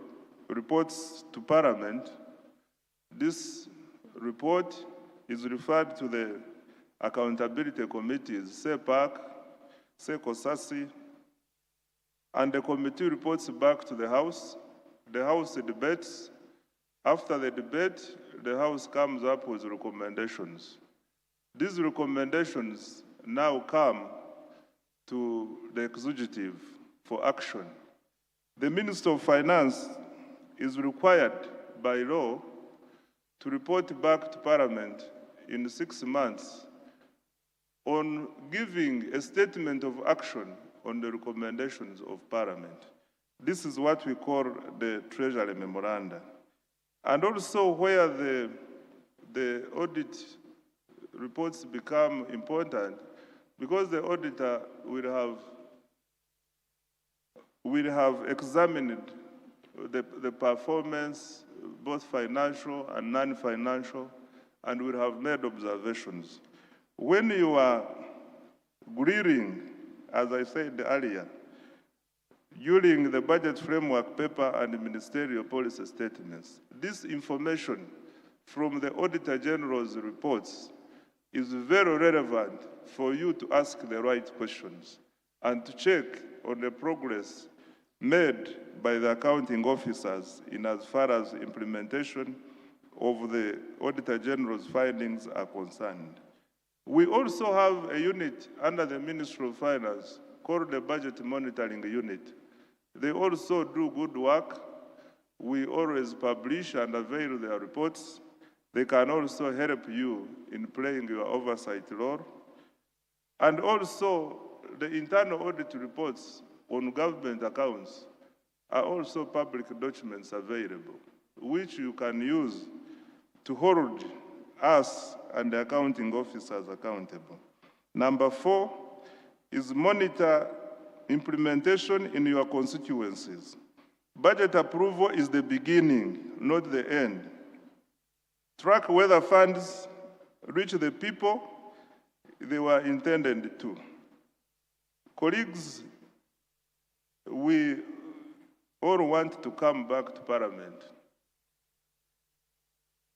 reports to Parliament, this report is referred to the accountability committees, say PAC, say COSASI, and the committee reports back to the House debates. After the debate, the House comes up with recommendations. These recommendations now come to the executive for action. The Minister of Finance is required by law to report back to Parliament in 6 months on giving a statement of action on the recommendations of Parliament. This is what we call the Treasury memoranda. And also where the audit reports become important, because the auditor will have examined the performance, both financial and non-financial, and will have made observations. When you are grilling, as I said earlier, during the budget framework paper and ministerial policy statements. This information from the Auditor General's reports is very relevant for you to ask the right questions and to check on the progress made by the accounting officers in as far as implementation of the Auditor General's findings are concerned. We also have a unit under the Ministry of Finance called the Budget Monitoring Unit. They also do good work. We always publish and avail their reports. They can also help you in playing your oversight role. And also, the internal audit reports on government accounts are also public documents available, which you can use to hold us and the accounting officers accountable. Number 4 is monitor implementation in your constituencies. Budget approval is the beginning, not the end. Track whether funds reach the people they were intended to. Colleagues, we all want to come back to Parliament.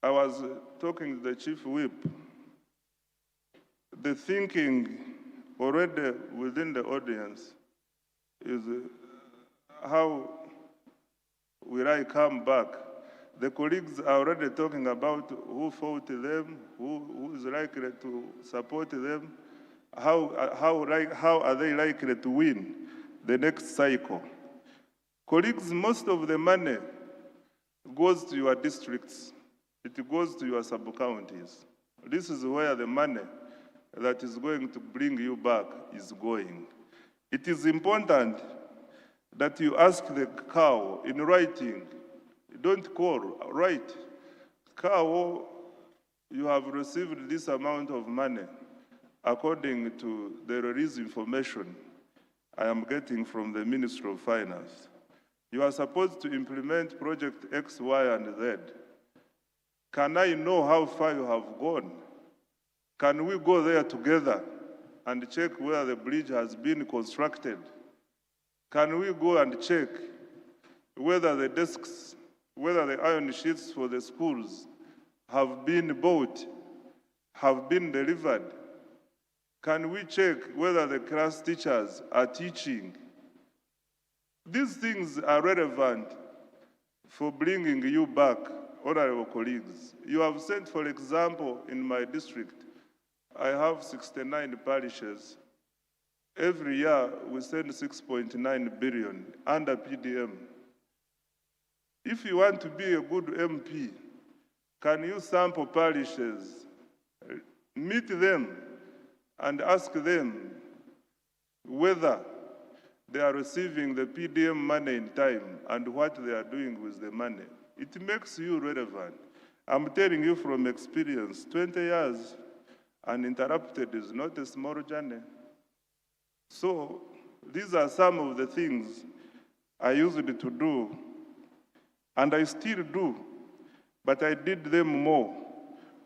I was talking to the Chief Whip. The thinking already within the audience is how will I come back? The colleagues are already talking about who fought them, who is likely to support them, how are they likely to win the next cycle. Colleagues, most of the money goes to your districts. It goes to your sub-counties. This is where the money that is going to bring you back is going. It is important that you ask the cow in writing. Don't call, write. Cow, you have received this amount of money according to the release information I am getting from the Ministry of Finance. You are supposed to implement project X, Y, and Z. Can I know how far you have gone? Can we go there together and check where the bridge has been constructed? Can we go and check whether the desks, whether the iron sheets for the schools have been bought, have been delivered? Can we check whether the class teachers are teaching? These things are relevant for bringing you back, honorable colleagues. You have said, for example, in my district, I have 69 parishes. Every year, we send 6.9 billion under PDM. If you want to be a good MP, can you sample parishes, meet them, and ask them whether they are receiving the PDM money in time and what they are doing with the money? It makes you relevant. I'm telling you from experience, 20 years uninterrupted is not a small journey. So these are some of the things I used to do, and I still do, but I did them more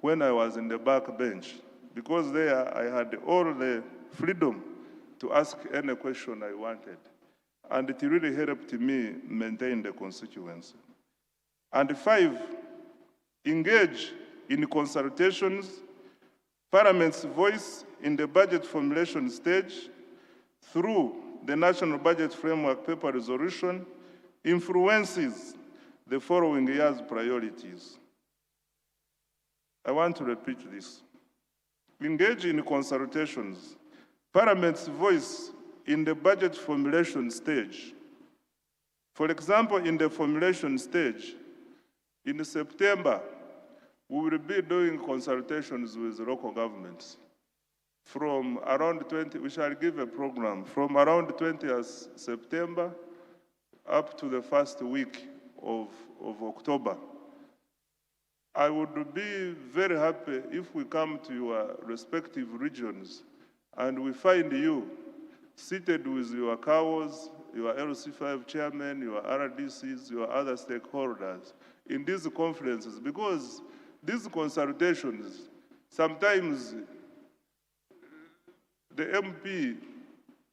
when I was in the back bench, because there I had all the freedom to ask any question I wanted, and it really helped me maintain the constituency. And 5, engage in consultations. Parliament's voice in the budget formulation stage through the National Budget Framework Paper Resolution influences the following year's priorities. I want to repeat this. Engage in consultations. Parliament's voice in the budget formulation stage. For example, in the formulation stage, in September, we will be doing consultations with local governments. From around 20, we shall give a program from around 20th September up to the first week of October. I would be very happy if we come to your respective regions and we find you seated with your CAOs, your LC5 chairmen, your RDCs, your other stakeholders in these conferences, because these consultations, sometimes the MP,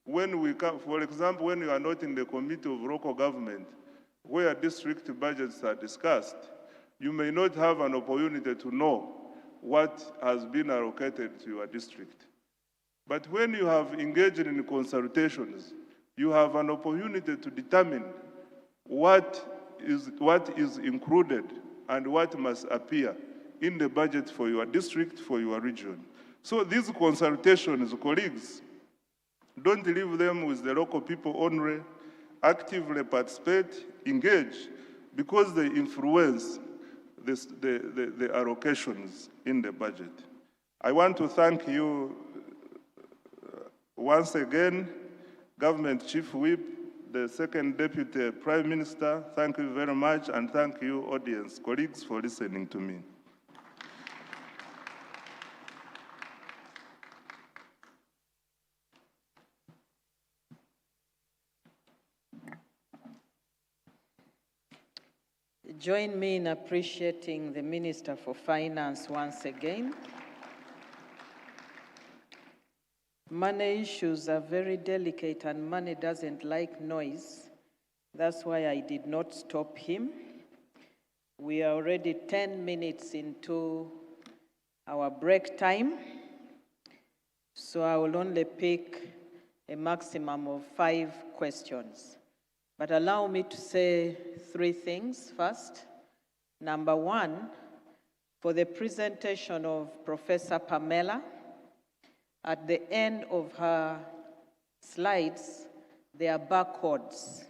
when we come, for example, when you are not in the Committee of Local Government, where district budgets are discussed, you may not have an opportunity to know what has been allocated to your district. But when you have engaged in consultations, you have an opportunity to determine what is included and what must appear in the budget for your district, for your region. So these consultations, colleagues, don't leave them with the local people only. Actively participate, engage, because they influence the allocations in the budget. I want to thank you once again, Government Chief Whip, the Second Deputy Prime Minister. Thank you very much, and thank you, audience, colleagues, for listening to me. Join me in appreciating the Minister for Finance once again. Money issues are very delicate and money doesn't like noise. That's why I did not stop him. We are already 10 minutes into our break time, so I will only pick a maximum of 5 questions. But allow me to say 3 things first. Number 1, for the presentation of Professor Pamela, at the end of her slides, there are barcodes.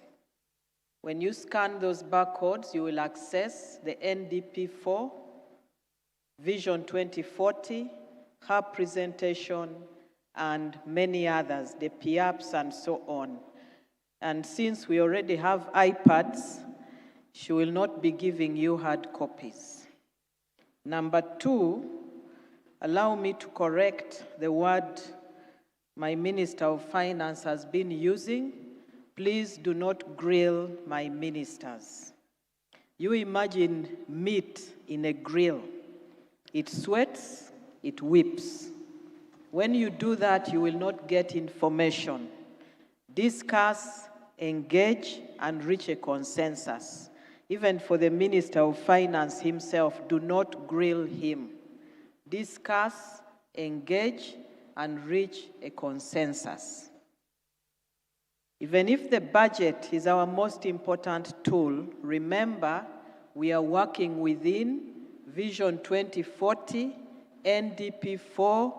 When you scan those barcodes, you will access the NDP4, Vision 2040, her presentation, and many others, the PIAPs and so on. And since we already have iPads, she will not be giving you hard copies. Number 2, allow me to correct the word my Minister of Finance has been using. Please do not grill my ministers. You imagine meat in a grill. It sweats, it whips. When you do that, you will not get information. Discuss, engage, and reach a consensus. Even for the Minister of Finance himself, do not grill him. Discuss, engage, and reach a consensus. Even if the budget is our most important tool, remember we are working within Vision 2040, NDP4,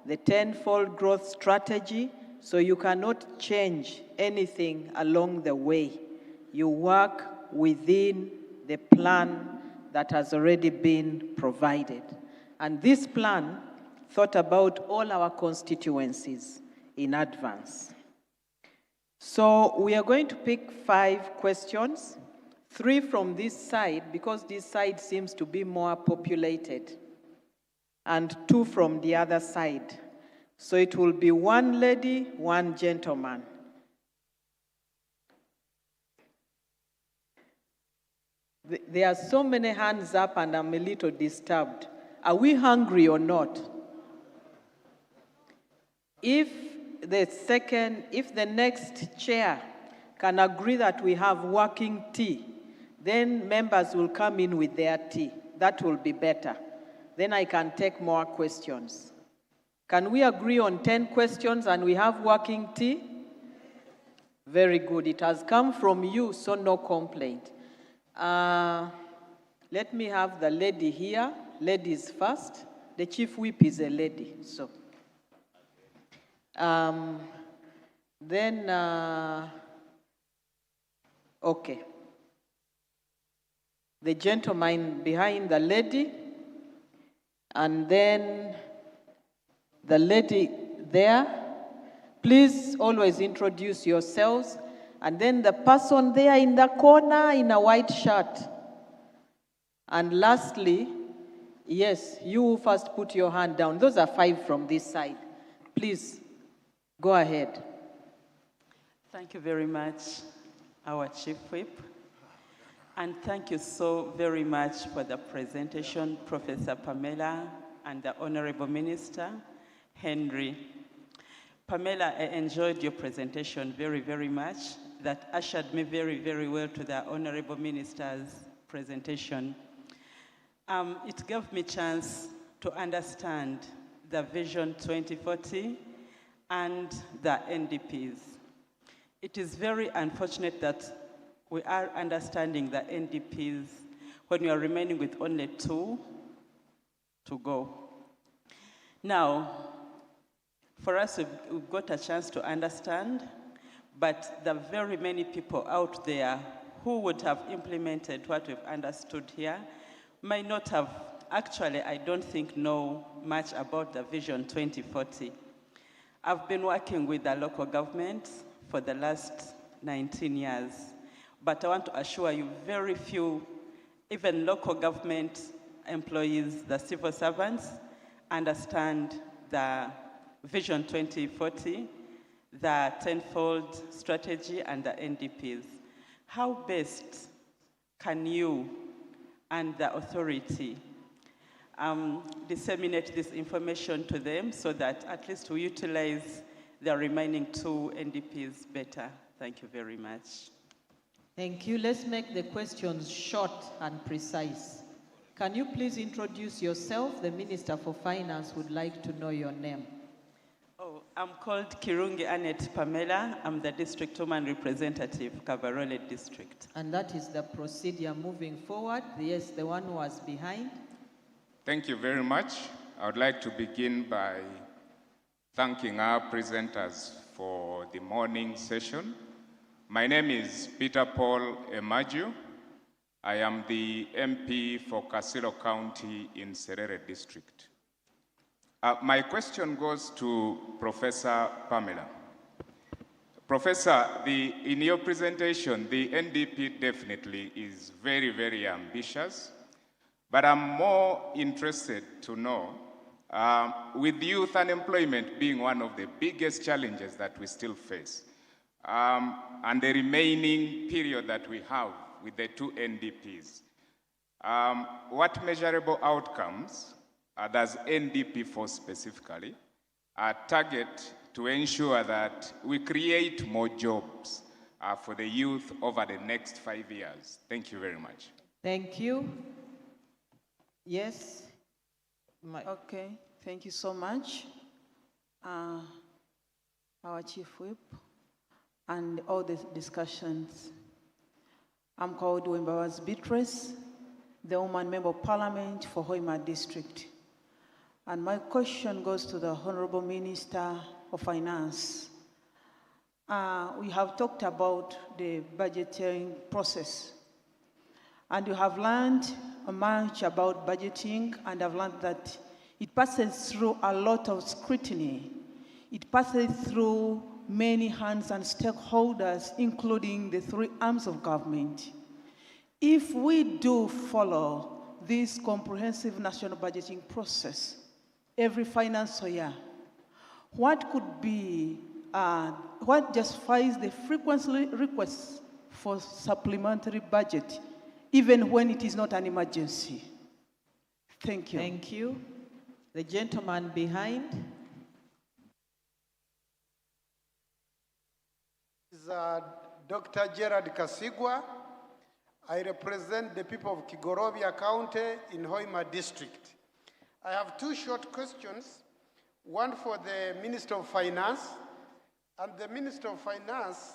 the 10-fold growth strategy, so you cannot change anything along the way. You work within the plan that has already been provided. And this plan thought about all our constituencies in advance. So we are going to pick 5 questions, 3 from this side, because this side seems to be more populated, and 2 from the other side. So it will be 1 lady, 1 gentleman. There are so many hands up and I'm a little disturbed. Are we hungry or not? If the next chair can agree that we have working tea, then members will come in with their tea. That will be better. Then I can take more questions. Can we agree on 10 questions and we have working tea? Very good. It has come from you, so no complaint. Let me have the lady here. Ladies first. The Chief Whip is a lady, so. Okay. The gentleman behind the lady, and then the lady there. Please always introduce yourselves, and then the person there in the corner in a white shirt. And lastly, yes, you first put your hand down. Those are 5 from this side. Please, go ahead. Thank you very much, our Chief Whip. And thank you so very much for the presentation, Professor Pamela and the Honorable Minister, Henry. Pamela, I enjoyed your presentation very, very much. That ushered me very, very well to the Honorable Minister's presentation. It gave me a chance to understand the Vision 2040 and the NDPs. It is very unfortunate that we are understanding the NDPs when we are remaining with only 2 to go. Now, for us, we've got a chance to understand, but there are very many people out there who would have implemented what we've understood here might not have, actually, I don't think know much about the Vision 2040. I've been working with the local governments for the last 19 years, but I want to assure you very few, even local government employees, the civil servants, understand the Vision 2040, the tenfold strategy, and the NDPs. How best can you and the authority disseminate this information to them so that at least we utilize the remaining 2 NDPs better? Thank you very much. Thank you. Let's make the questions short and precise. Can you please introduce yourself? The Minister for Finance would like to know your name. Oh, I'm called Kirungi Annette Pamela. I'm the District Woman Representative, Kabarole District. And that is the procedure moving forward. Yes, the one who was behind. Thank you very much. I would like to begin by thanking our presenters for the morning session. My name is Peter Paul Emaju. I am the MP for Kasilo County in Serere District. My question goes to Professor Pamela. Professor, in your presentation, the NDP definitely is very, very ambitious, but I'm more interested to know, with youth unemployment being one of the biggest challenges that we still face, and the remaining period that we have with the 2 NDPs, what measurable outcomes does NDP for specifically target to ensure that we create more jobs for the youth over the next 5 years? Thank you very much. Thank you. Yes. Okay, thank you so much. Our Chief Whip and all the discussions. I'm called Wimbawas Beatrice, the Woman Member of Parliament for Hoima District. And my question goes to the Honorable Minister of Finance. We have talked about the budgeting process, and you have learned much about budgeting, and I've learned that it passes through a lot of scrutiny. It passes through many hands and stakeholders, including the 3 arms of government. If we do follow this comprehensive national budgeting process every financial year, what could be, what justifies the frequent requests for supplementary budget, even when it is not an emergency? Thank you. Thank you. The gentleman behind. Is Dr. Gerard Kasigwa. I represent the people of Kigorovia County in Hoima District. I have 2 short questions, one for the Minister of Finance. And the Minister of Finance,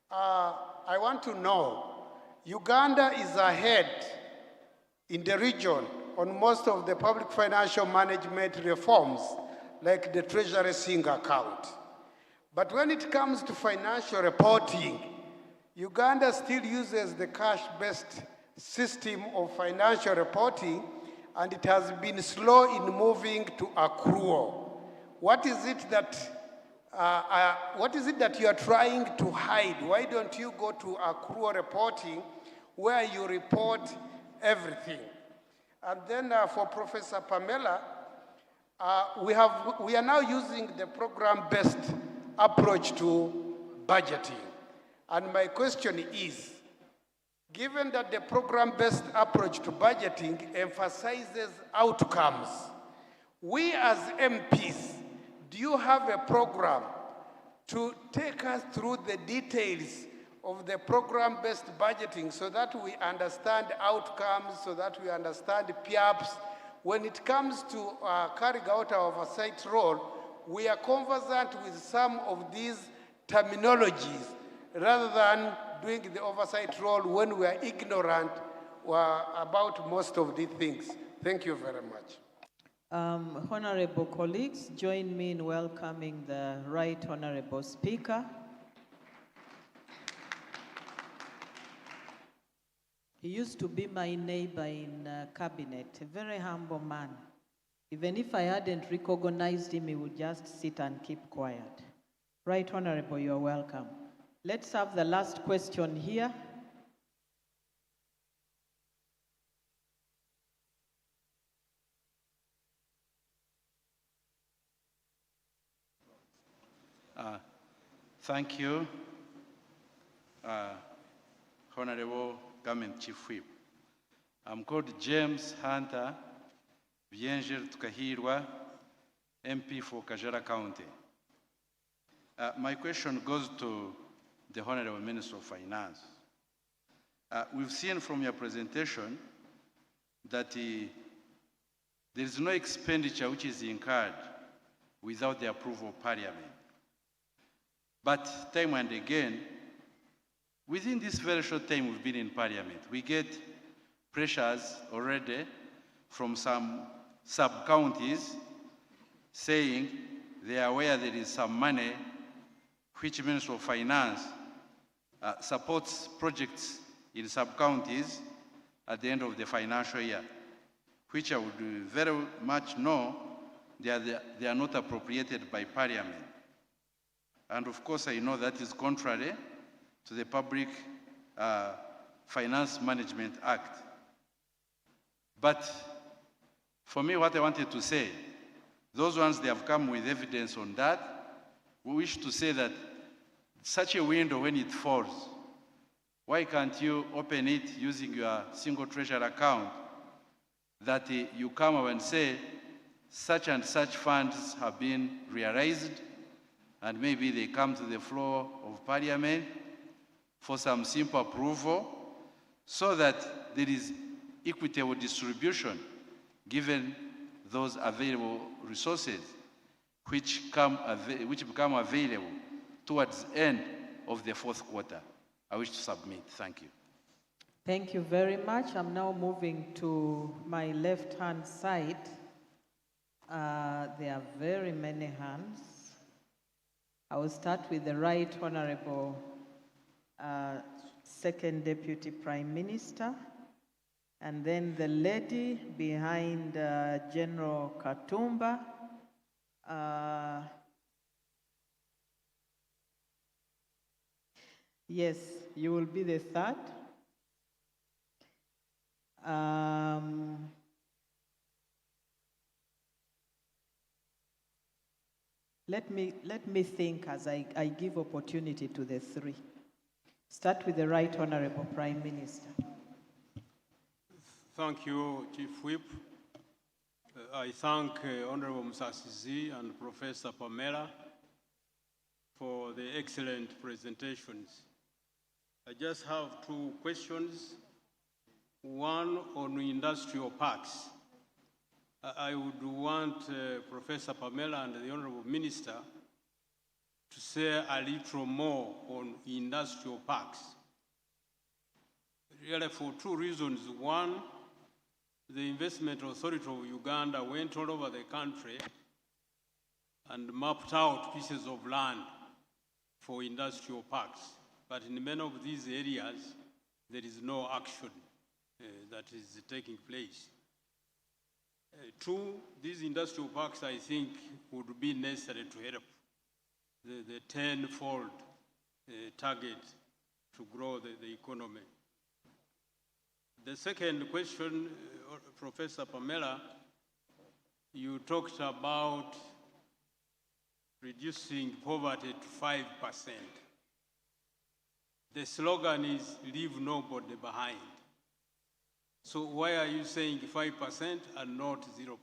I want to know, Uganda is ahead in the region on most of the public financial management reforms, like the Treasury Single account. But when it comes to financial reporting, Uganda still uses the cash-based system of financial reporting, and it has been slow in moving to accrual. What is it that you are trying to hide? Why don't you go to accrual reporting, where you report everything? And then for Professor Pamela, we are now using the program-based approach to budgeting. And my question is, given that the program-based approach to budgeting emphasizes outcomes, we as MPs, do you have a program to take us through the details of the program-based budgeting so that we understand outcomes, so that we understand PIAPs? When it comes to carrying out our oversight role, we are conversant with some of these terminologies rather than doing the oversight role when we are ignorant about most of these things. Thank you very much. Honorable colleagues, join me in welcoming the Right Honorable Speaker. He used to be my neighbor in cabinet, a very humble man. Even if I hadn't recognized him, he would just sit and keep quiet. Right Honorable, you're welcome. Let's have the last question here. Thank you, Honorable Government Chief Whip. I'm called James Hunter Biengel Tukahirwa, MP for Kajara County. My question goes to the Honorable Minister of Finance. We've seen from your presentation that there is no expenditure which is incurred without the approval of Parliament. But time and again, within this very short time we've been in Parliament, we get pressures already from some sub-counties saying they are aware there is some money which Minister of Finance supports projects in sub-counties at the end of the financial year, which I would very much know they are not appropriated by Parliament. And of course, I know that is contrary to the Public Finance Management Act. But for me, what I wanted to say, those ones, they have come with evidence on that. We wish to say that such a window, when it falls, why can't you open it using your single treasury account, that you come up and say, such and such funds have been realized, and maybe they come to the floor of Parliament for some simple approval, so that there is equitable distribution given those available resources which become available towards the end of the fourth quarter. I wish to submit. Thank you. Thank you very much. I'm now moving to my left-hand side. There are very many hands. I will start with the Right Honorable Second Deputy Prime Minister, and then the lady behind General Katumba. Yes, you will be the third. Let me think as I give opportunity to the three. Start with the Right Honorable Prime Minister. Thank you, Chief Whip. I thank Honorable Musasizi and Professor Pamela for the excellent presentations. I just have two questions. One on industrial parks. I would want Professor Pamela and the Honorable Minister to say a little more on industrial parks. Really for two reasons. One, the Investment Authority of Uganda went all over the country and mapped out pieces of land for industrial parks. But in many of these areas, there is no action that is taking place. Two, these industrial parks, I think, would be necessary to help the tenfold target to grow the economy. The second question, Professor Pamela, you talked about reducing poverty to 5%. The slogan is leave nobody behind. So why are you saying 5% and not 0%? Okay.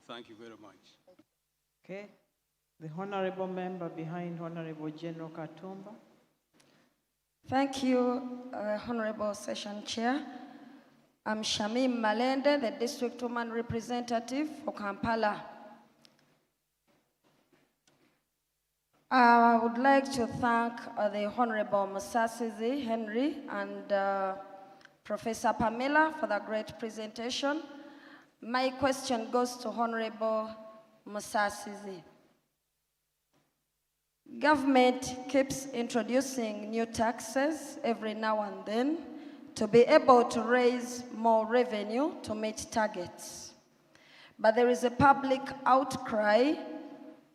Thank you very much. Okay, The Honorable Member behind Honorable General Katumba. Thank you, Honorable Session Chair. I'm Shamim Malende, the District Woman Representative for Kampala. I would like to thank the Honorable Musasizi Henry and Professor Pamela for the great presentation. My question goes to Honorable Musasizi. Government keeps introducing new taxes every now and then to be able to raise more revenue to meet targets. But there is a public outcry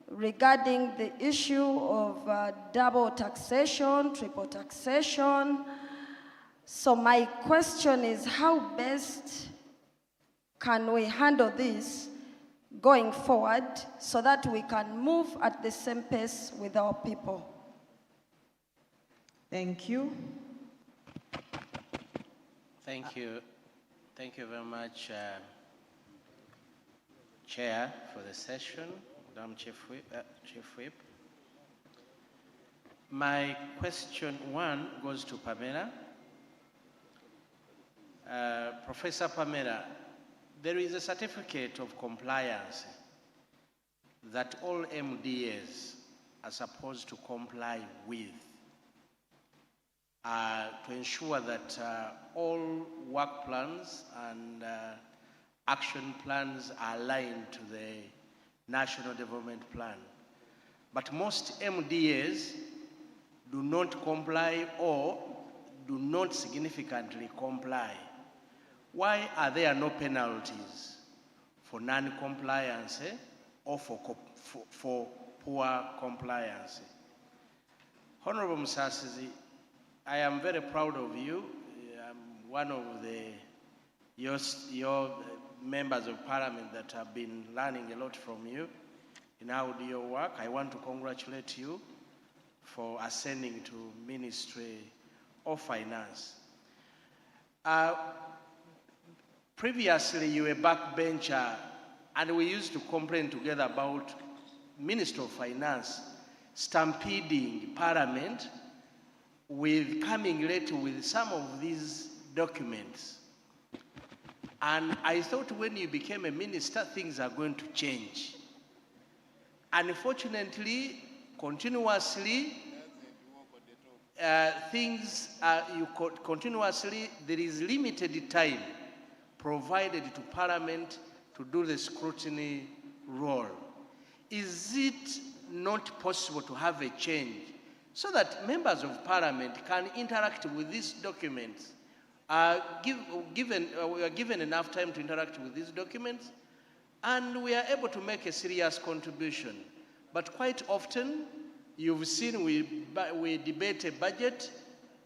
regarding the issue of double taxation, triple taxation. So my question is, how best can we handle this going forward so that we can move at the same pace with our people? Thank you. Thank you. Thank you very much, Chair, for the session, Madam Chief Whip. My question one goes to Pamela. Professor Pamela, there is a certificate of compliance that all MDAs are supposed to comply with to ensure that all work plans and action plans are aligned to the National Development Plan. But most MDAs do not comply or do not significantly comply. Why are there no penalties for non-compliance or for poor compliance? Honorable Musasizi, I am very proud of you. I'm one of your members of Parliament that have been learning a lot from you in how you do your work. I want to congratulate you for ascending to Ministry of Finance. Previously, you were a backbencher, and we used to complain together about Minister of Finance stampeding Parliament with coming late with some of these documents. And I thought when you became a minister, things are going to change. Unfortunately, continuously, there is limited time provided to Parliament to do the scrutiny role. Is it not possible to have a change so that members of Parliament can interact with these documents? We are given enough time to interact with these documents, and we are able to make a serious contribution. But quite often, you've seen we debate a budget,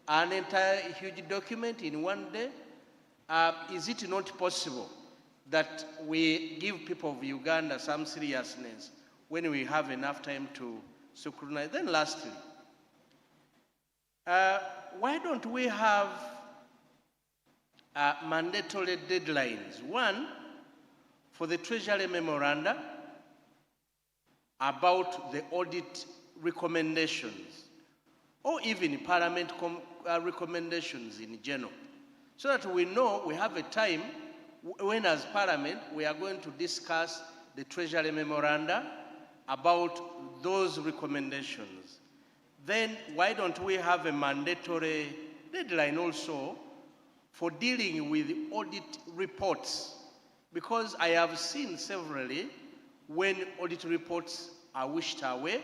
an entire huge document in one day. Is it not possible that we give people of Uganda some seriousness when we have enough time to scrutinize? Then lastly, why don't we have mandatory deadlines? One, for the Treasury memoranda about the audit recommendations, or even Parliament recommendations in general, so that we know we have a time when as Parliament we are going to discuss the Treasury memoranda about those recommendations. Then why don't we have a mandatory deadline also for dealing with audit reports? Because I have seen severally when audit reports are wished away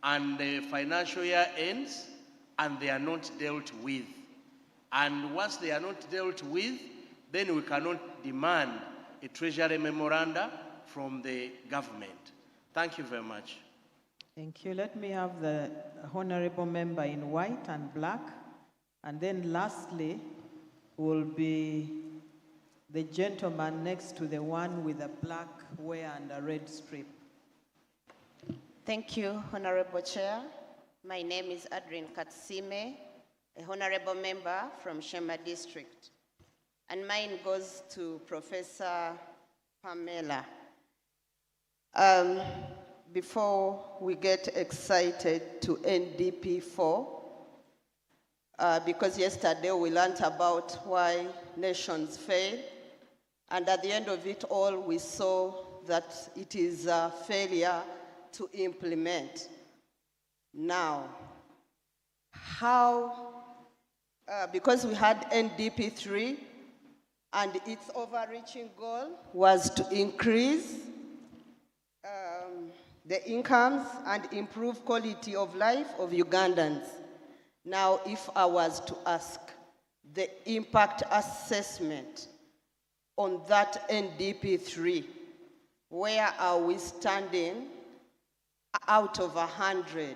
and the financial year ends and they are not dealt with. And once they are not dealt with, then we cannot demand a Treasury memoranda from the government. Thank you very much. Thank you. Let me have the Honorable Member in white and black. And then lastly will be the gentleman next to the one with a black wear and a red strip. Thank you, Honorable Chair. My name is Adrian Katsime, a Honorable Member from Shema District. And mine goes to Professor Pamela. before we get excited to NDP4, because yesterday we learned about why nations fail, and at the end of it all, we saw that it is a failure to implement. Now, how, because we had NDP3, and its overreaching goal was to increase the incomes and improve quality of life of Ugandans. Now, if I was to ask the impact assessment on that NDP3, where are we standing out of 100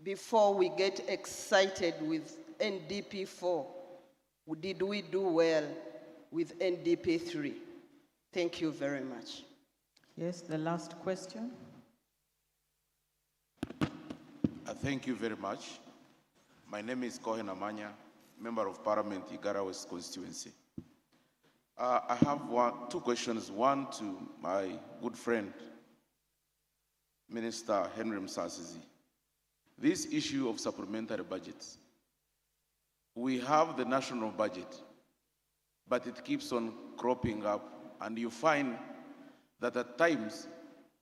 before we get excited with NDP4? Did we do well with NDP3? Thank you very much. Yes, the last question. Thank you very much. My name is Cohen Amanya, Member of Parliament, Igara West Constituency. I have two questions. One to my good friend, Minister Henry Musasizi. This issue of supplementary budgets. We have the national budget, but it keeps on cropping up, and you find that at times,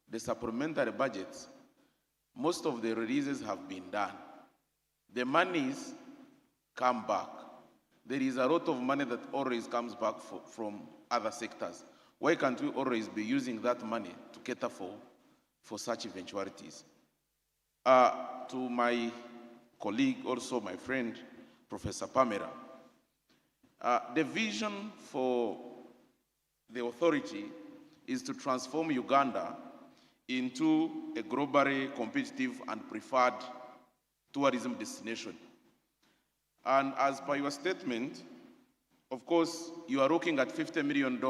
the supplementary budgets, most of the releases have been done. The monies come back. There is a lot of money that always comes back from other sectors. Why can't we always be using that money to cater for such eventualities? To my colleague, also my friend, Professor Pamela, the vision for the authority is to transform Uganda into a globally competitive and preferred tourism destination. And as per your statement, of course, you are looking at $50 million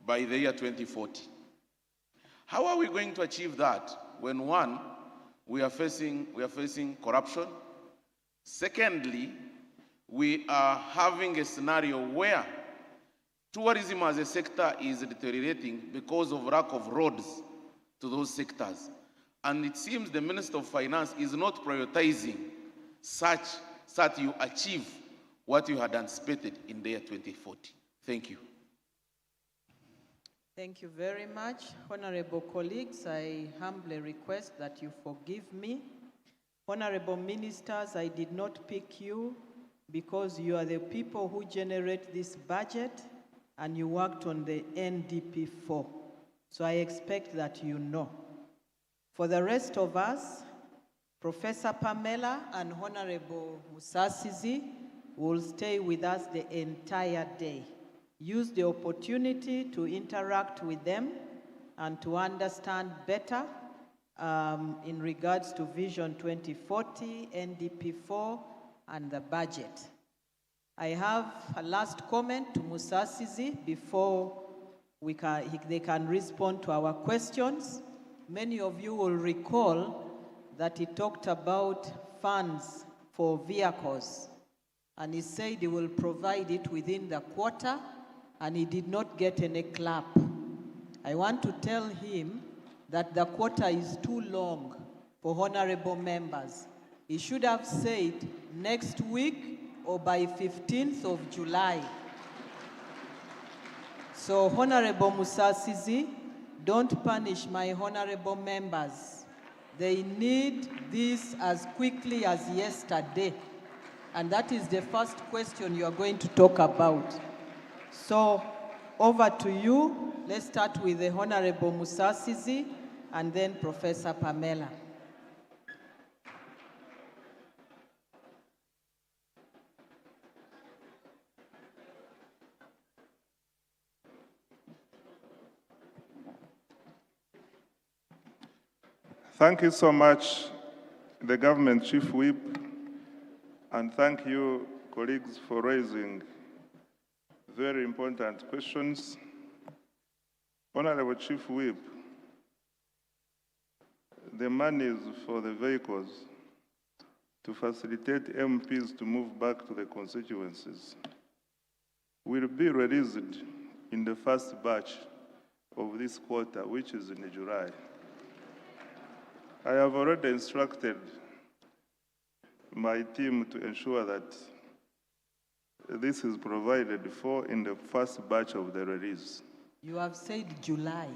by the year 2040. How are we going to achieve that when, one, we are facing corruption? Secondly, we are having a scenario where tourism as a sector is deteriorating because of lack of roads to those sectors. And it seems the Minister of Finance is not prioritizing such that you achieve what you had anticipated in the year 2040. Thank you. Thank you very much. Honorable colleagues, I humbly request that you forgive me. Honorable ministers, I did not pick you because you are the people who generate this budget and you worked on the NDP4. So I expect that you know. For the rest of us, Professor Pamela and Honorable Musasizi will stay with us the entire day. Use the opportunity to interact with them and to understand better in regards to Vision 2040, NDP4, and the budget. I have a last comment to Musasizi before they can respond to our questions. Many of you will recall that he talked about funds for vehicles, and he said he will provide it within the quarter, and he did not get any clap. I want to tell him that the quarter is too long for honorable members. He should have said next week or by 15th of July. So, Honorable Musasizi, don't punish my honorable members. They need this as quickly as yesterday. And that is the first question you are going to talk about. So, over to you. Let's start with the Honorable Musasizi and then Professor Pamela. Thank you so much, the Government Chief Whip, and thank you, colleagues, for raising very important questions. Honorable Chief Whip, the monies for the vehicles to facilitate MPs to move back to the constituencies will be released in the first batch of this quarter, which is in July. I have already instructed my team to ensure that this is provided for in the first batch of the release. You have said July.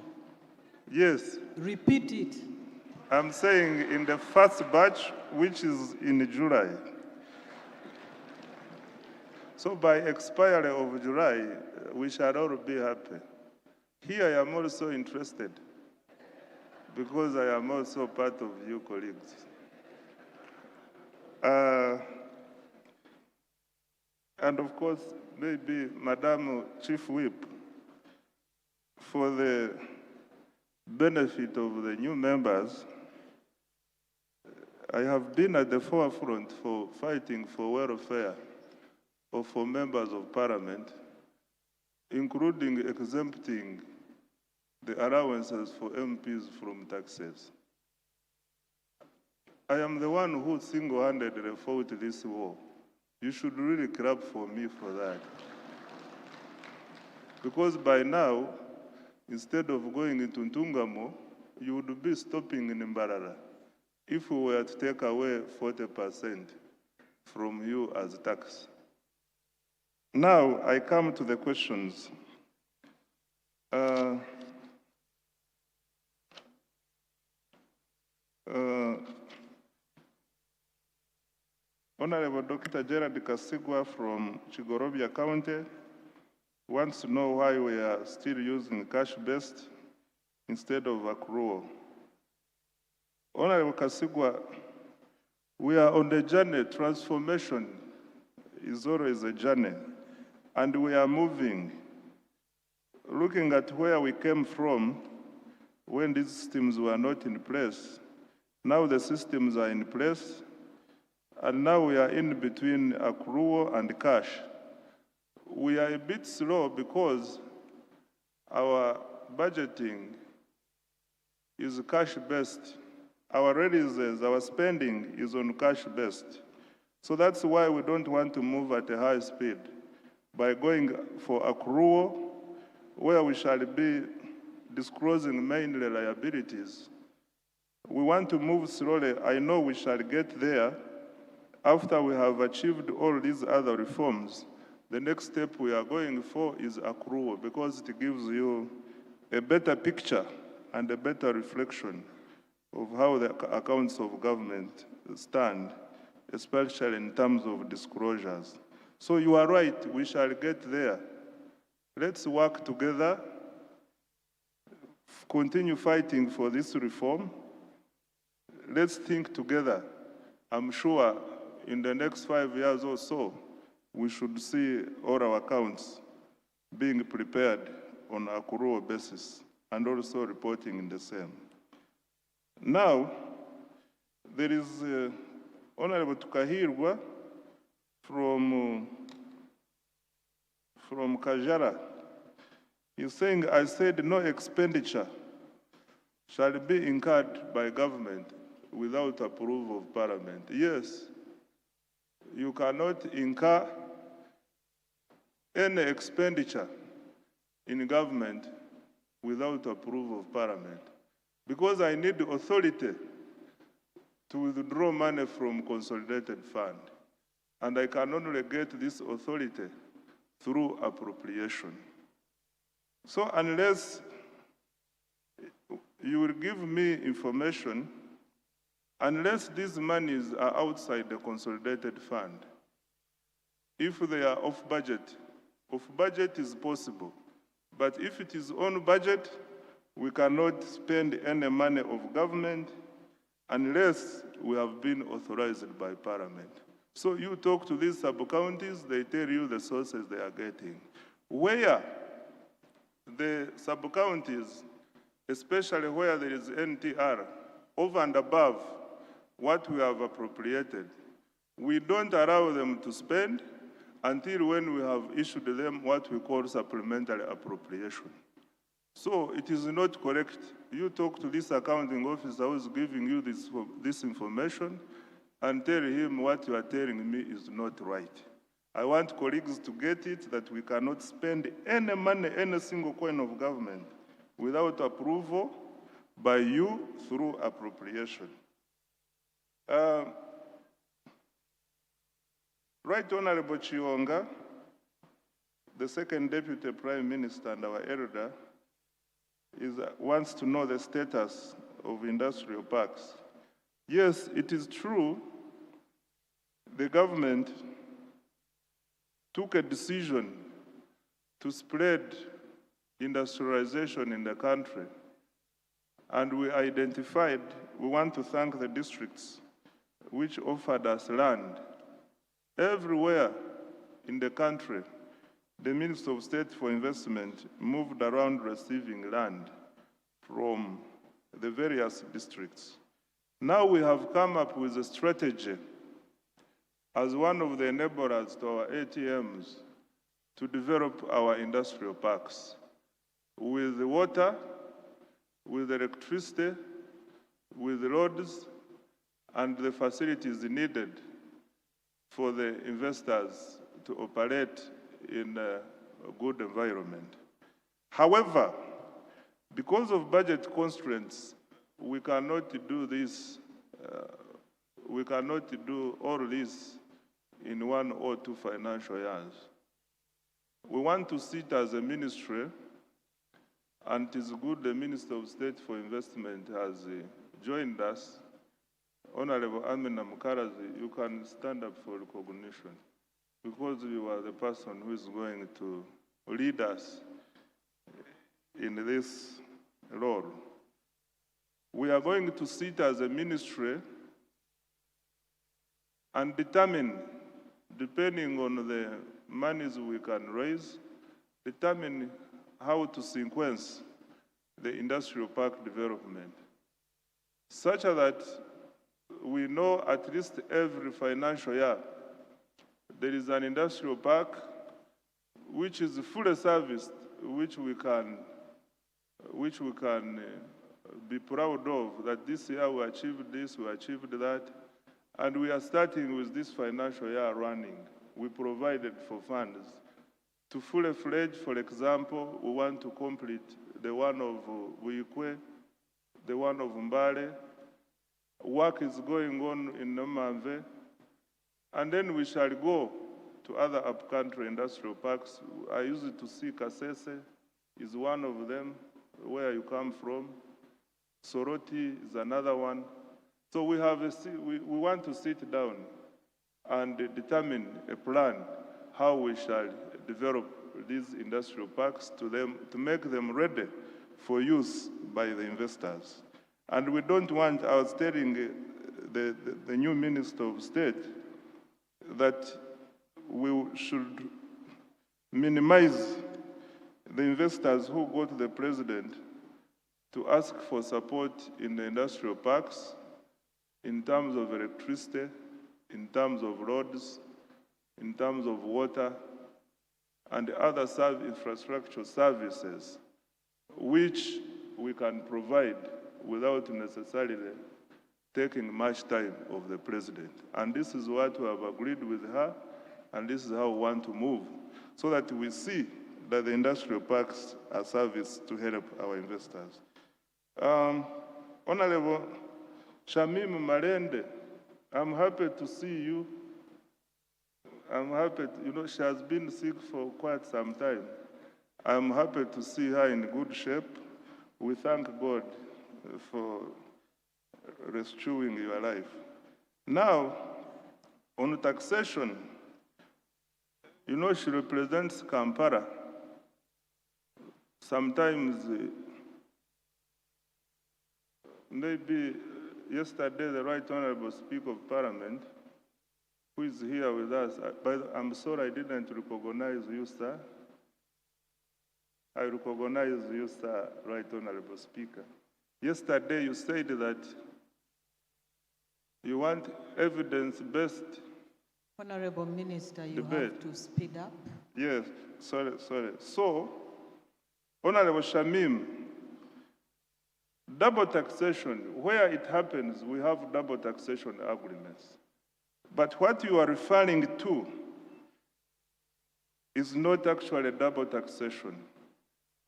Yes. Repeat it. I'm saying in the first batch, which is in July. So by expiry of July, we shall all be happy. Here I am also interested because I am also part of you colleagues. And of course, maybe Madam Chief Whip, for the benefit of the new members, I have been at the forefront for fighting for welfare for members of Parliament, including exempting the allowances for MPs from taxes. I am the one who single-handedly fought this war. You should really clap for me for that. Because by now, instead of going into Ntungamo, you would be stopping in Mbarara if we were to take away 40% from you as tax. Now, I come to the questions. Honorable Dr. Gerard Kasigwa from Chigorobia County wants to know why we are still using cash-based instead of accrual. Honorable Kasigwa, we are on the journey. Transformation is always a journey, and we are moving. Looking at where we came from when these systems were not in place, now the systems are in place, and now we are in between accrual and cash. We are a bit slow because our budgeting is cash-based. Our releases, our spending is on cash-based. So that's why we don't want to move at a high speed by going for accrual, where we shall be disclosing mainly liabilities. We want to move slowly. I know we shall get there after we have achieved all these other reforms. The next step we are going for is accrual, because it gives you a better picture and a better reflection of how the accounts of government stand, especially in terms of disclosures. So you are right, we shall get there. Let's work together, continue fighting for this reform. Let's think together. I'm sure in the next 5 years or so, we should see all our accounts being prepared on accrual basis and also reporting in the same. Now, there is Honorable Tukahirwa from Kajara. He's saying, I said no expenditure shall be incurred by government without approval of Parliament. Yes, you cannot incur any expenditure in government without approval of Parliament, because I need authority to withdraw money from consolidated fund, and I can only get this authority through appropriation. So unless you will give me information, unless these monies are outside the consolidated fund, if they are off budget is possible. But if it is on budget, we cannot spend any money of government unless we have been authorized by Parliament. So you talk to these sub-counties, they tell you the sources they are getting. Where the sub-counties, especially where there is NTR, over and above what we have appropriated, we don't allow them to spend until when we have issued them what we call supplementary appropriation. So it is not correct. You talk to this accounting officer who is giving you this information and tell him what you are telling me is not right. I want colleagues to get it that we cannot spend any money, any single coin of government without approval by you through appropriation. Right Honorable Chionga, the second Deputy Prime Minister and our elder, wants to know the status of industrial parks. Yes, it is true, the government took a decision to spread industrialization in the country. And we identified, we want to thank the districts which offered us land. Everywhere in the country, the Minister of State for Investment moved around receiving land from the various districts. Now we have come up with a strategy as one of the enablers to our ATMs to develop our industrial parks with water, with electricity, with roads, and the facilities needed for the investors to operate in a good environment. However, because of budget constraints, we cannot do this, we cannot do all this in 1 or 2 financial years. We want to sit as a ministry, and it is good the Minister of State for Investment has joined us. Honorable Amina Mukarazi, you can stand up for recognition because you are the person who is going to lead us in this role. We are going to sit as a ministry and determine, depending on the monies we can raise, determine how to sequence the industrial park development, such that we know at least every financial year there is an industrial park which is fully serviced, which we can be proud of, that this year we achieved this, we achieved that, and we are starting with this financial year running. We provided for funds to fully fledged. For example, we want to complete the one of Buikwe, the one of Mbale. Work is going on in Namamve, and then we shall go to other upcountry industrial parks. I used to see Kasese is one of them, where you come from. Soroti is another one. So we want to sit down and determine a plan how we shall develop these industrial parks to make them ready for use by the investors. And we don't want, I was telling the new Minister of State that we should minimize the investors who go to the President to ask for support in the industrial parks in terms of electricity, in terms of roads, in terms of water, and other infrastructure services, which we can provide without necessarily taking much time of the President. And this is what we have agreed with her, and this is how we want to move, so that we see that the industrial parks are serviced to help our investors. Honorable Shamim Marende, I'm happy to see you. I'm happy, she has been sick for quite some time. I'm happy to see her in good shape. We thank God for restoring your life. Now, on taxation, she represents Kampala. Sometimes, maybe yesterday, the Right Honorable Speaker of Parliament, who is here with us, but I'm sorry I didn't recognize you, sir. I recognize you, sir, Right Honorable Speaker. Yesterday, you said that you want evidence-based Honorable Minister, you debate. have to speed up. Yes, sorry. So, Honorable Shamim, double taxation, where it happens, we have double taxation agreements. But what you are referring to is not actually double taxation.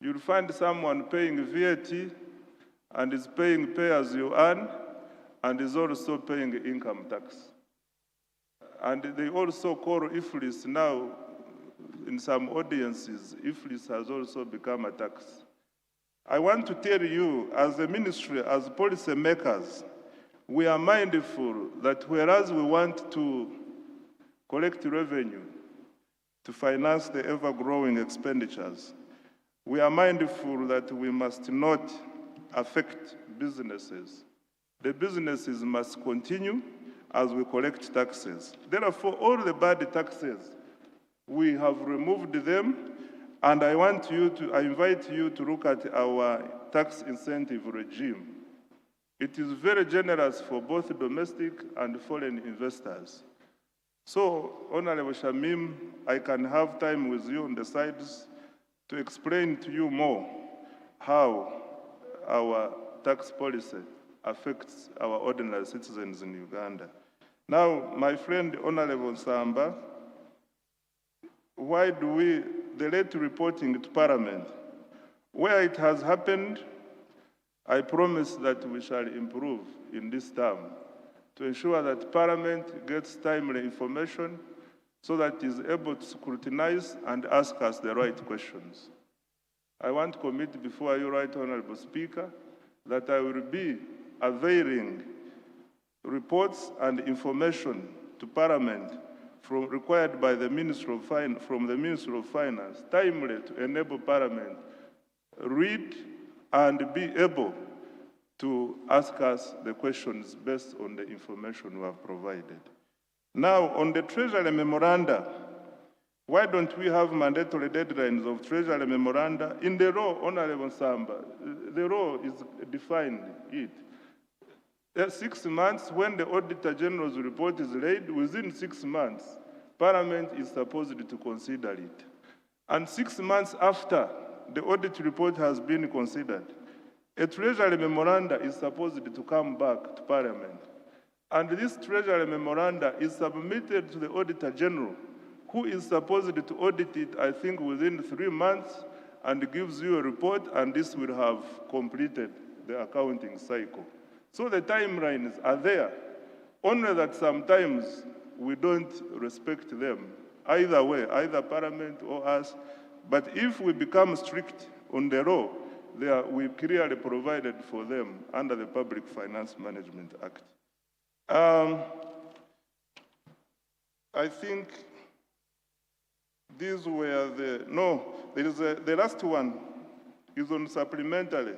You'll find someone paying VAT and is paying pay as you earn, and is also paying income tax. And they also call IFRIS now, in some audiences, IFRIS has also become a tax. I want to tell you, as a ministry, as policy makers, we are mindful that whereas we want to collect revenue to finance the ever-growing expenditures, we are mindful that we must not affect businesses. The businesses must continue as we collect taxes. Therefore, all the bad taxes, we have removed them, and I invite you to look at our tax incentive regime. It is very generous for both domestic and foreign investors. So, Honorable Shamim, I can have time with you on the sides to explain to you more how our tax policy affects our ordinary citizens in Uganda. Now, my friend Honorable Samba, why do the late reporting to Parliament? Where it has happened, I promise that we shall improve in this term to ensure that Parliament gets timely information so that it is able to scrutinize and ask us the right questions. I want to commit before you, Right Honorable Speaker, that I will be availing reports and information to Parliament required by the Minister of Finance, timely to enable Parliament read and be able to ask us the questions based on the information we have provided. Now, on the Treasury memoranda, why don't we have mandatory deadlines of Treasury memoranda? In the law, Honorable Samba, the law is defined it. 6 months, when the Auditor General's report is laid, within 6 months, Parliament is supposed to consider it. And 6 months after the audit report has been considered, a Treasury memoranda is supposed to come back to Parliament. And this Treasury memoranda is submitted to the Auditor General, who is supposed to audit it, I think, within 3 months, and gives you a report, and this will have completed the accounting cycle. So the timelines are there, only that sometimes we don't respect them, either way, either Parliament or us. But if we become strict on the law, we clearly provided for them under the Public Finance Management Act. I think these were the last one is on supplementary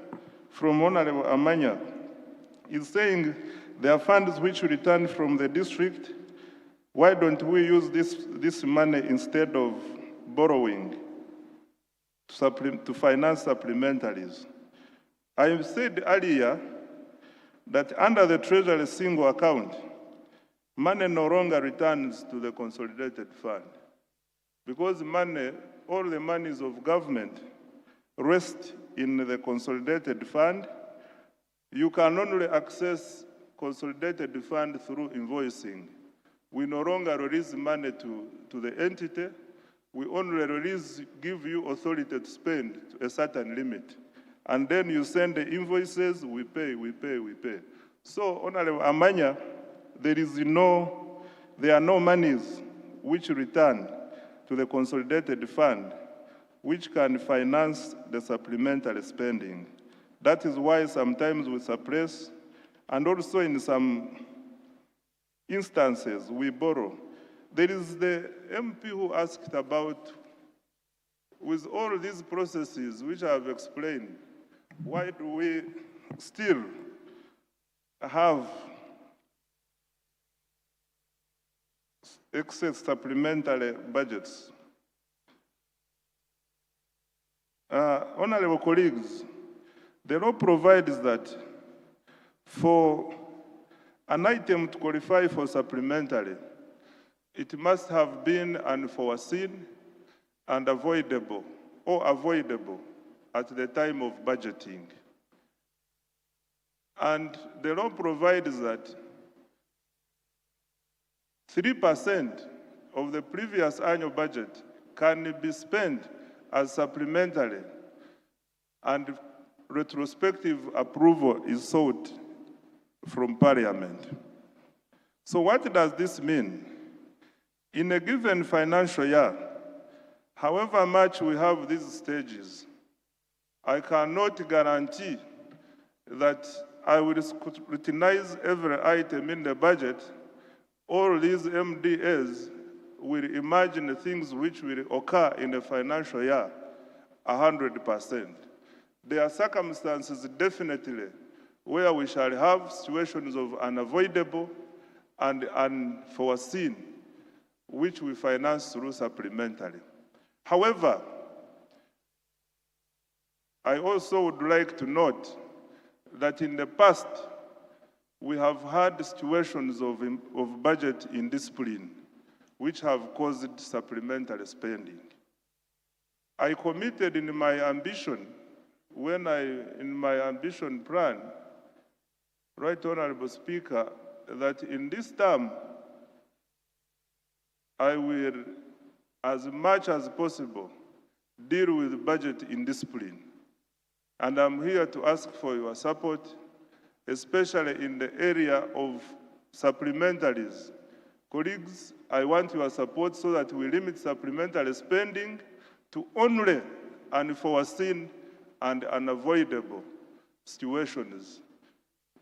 from Honorable Amanya. He's saying there are funds which return from the district. Why don't we use this money instead of borrowing to finance supplementaries? I said earlier that under the Treasury single account, money no longer returns to the consolidated fund, because all the monies of government rest in the consolidated fund. You can only access consolidated fund through invoicing. We no longer release money to the entity. We only give you authority to spend to a certain limit. And then you send the invoices, we pay. So, Honorable Amanya, there are no monies which return to the consolidated fund which can finance the supplementary spending. That is why sometimes we suppress, and also in some instances we borrow. There is the MP who asked about, with all these processes which I have explained, why do we still have excess supplementary budgets? Honorable colleagues, the law provides that for an item to qualify for supplementary, it must have been unforeseen and avoidable at the time of budgeting. And the law provides that 3% of the previous annual budget can be spent as supplementary, and retrospective approval is sought from Parliament. So what does this mean? In a given financial year, however much we have these stages, I cannot guarantee that I will scrutinize every item in the budget. All these MDAs will imagine things which will occur in a financial year 100%. There are circumstances definitely where we shall have situations of unavoidable and unforeseen, which we finance through supplementary. However, I also would like to note that in the past, we have had situations of budget indiscipline, which have caused supplementary spending. I committed in my ambition, in my ambition plan, Right Honorable Speaker, that in this term, I will, as much as possible, deal with budget indiscipline. And I'm here to ask for your support, especially in the area of supplementaries. Colleagues, I want your support so that we limit supplementary spending to only unforeseen and unavoidable situations.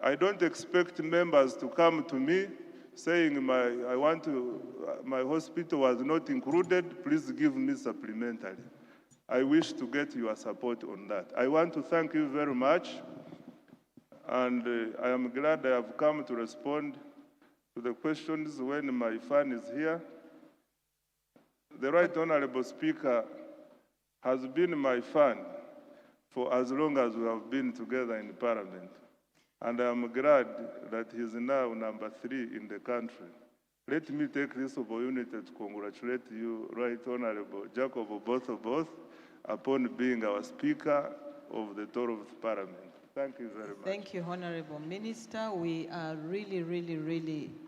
I don't expect members to come to me saying my hospital was not included, please give me supplementary. I wish to get your support on that. I want to thank you very much, and I am glad I have come to respond to the questions when my fan is here. The Right Honorable Speaker has been my fan for as long as we have been together in Parliament. And I'm glad that he's now number 3 in the country. Let me take this opportunity to congratulate you, Right Honorable Jacob Oboth, upon being our Speaker of the 12th Parliament. Thank you very much. Thank you, Honorable Minister. We are really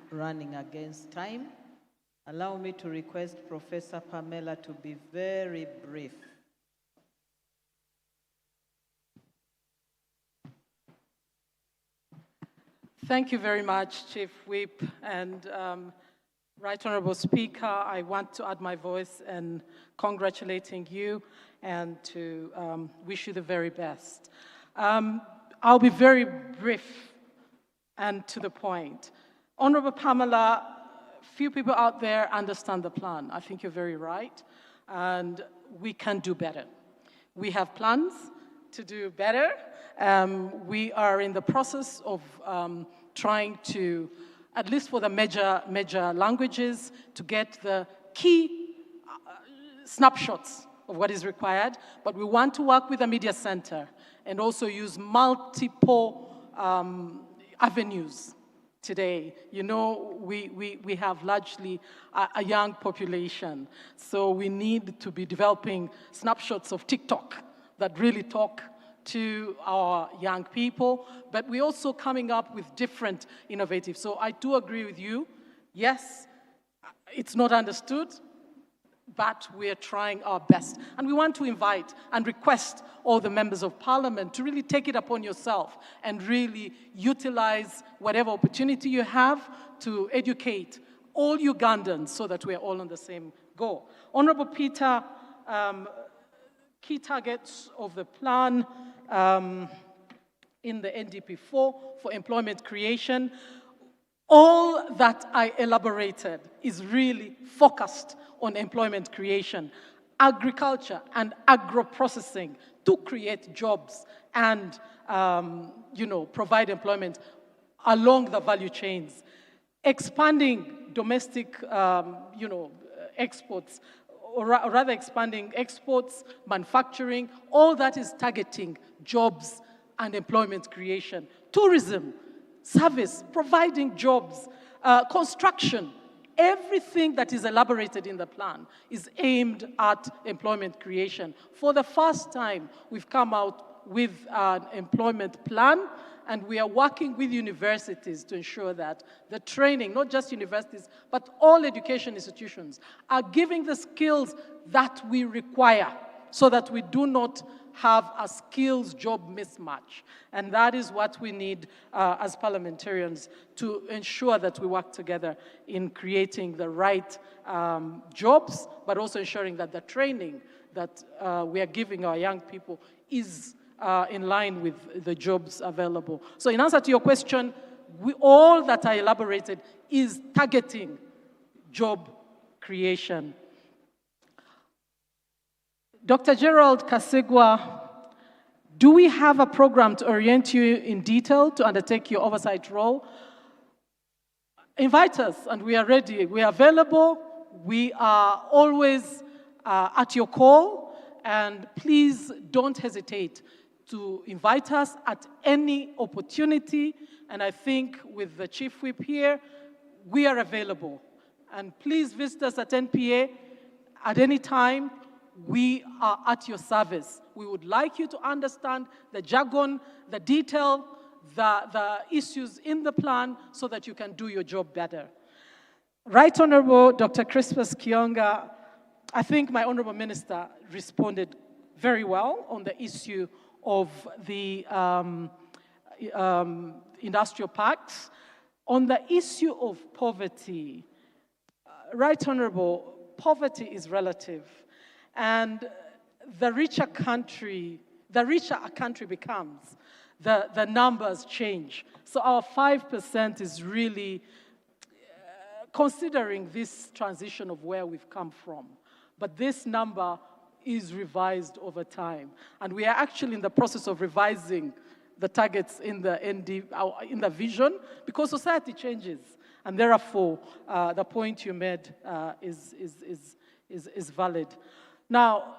running against time. Allow me to request Professor Pamela to be very brief. Thank you very much, Chief Whip, and Right Honorable Speaker. I want to add my voice in congratulating you and to wish you the very best. I'll be very brief and to the point. Honorable Pamela, few people out there understand the plan. I think you're very right, and we can do better. We have plans to do better. We are in the process of trying to, at least for the major languages, to get the key snapshots of what is required, but we want to work with the media center and also use multiple avenues today. You know, we have largely a young population, so we need to be developing snapshots of TikTok that really talk to our young people, but we're also coming up with different innovative. So I do agree with you. Yes, it's not understood, but we're trying our best. And we want to invite and request all the members of Parliament to really take it upon yourself and really utilize whatever opportunity you have to educate all Ugandans so that we're all on the same goal. Honorable Peter, key targets of the plan in the NDP4 for employment creation. All that I elaborated is really focused on employment creation, agriculture and agro-processing to create jobs and provide employment along the value chains. Expanding domestic exports, or rather expanding exports, manufacturing, all that is targeting jobs and employment creation. Tourism, service, providing jobs, construction, everything that is elaborated in the plan is aimed at employment creation. For the first time, we've come out with an employment plan, and we are working with universities to ensure that the training, not just universities, but all education institutions, are giving the skills that we require so that we do not have a skills job mismatch. And that is what we need as parliamentarians to ensure that we work together in creating the right jobs, but also ensuring that the training that we are giving our young people is in line with the jobs available. So in answer to your question, all that I elaborated is targeting job creation. Dr. Gerald Kasigwa, do we have a program to orient you in detail to undertake your oversight role? Invite us, and we are ready. We are available. We are always at your call, and please don't hesitate to invite us at any opportunity. And I think with the Chief Whip here, we are available. And please visit us at NPA at any time. We are at your service. We would like you to understand the jargon, the detail, the issues in the plan so that you can do your job better. Right Honorable Dr. Crispus Kionga, I think my Honorable Minister responded very well on the issue of the industrial parks. On the issue of poverty, Right Honorable, poverty is relative. And the richer a country becomes, the numbers change. So our 5% is really considering this transition of where we've come from. But this number is revised over time. And we are actually in the process of revising the targets in the vision because society changes. And therefore, the point you made is valid. Now,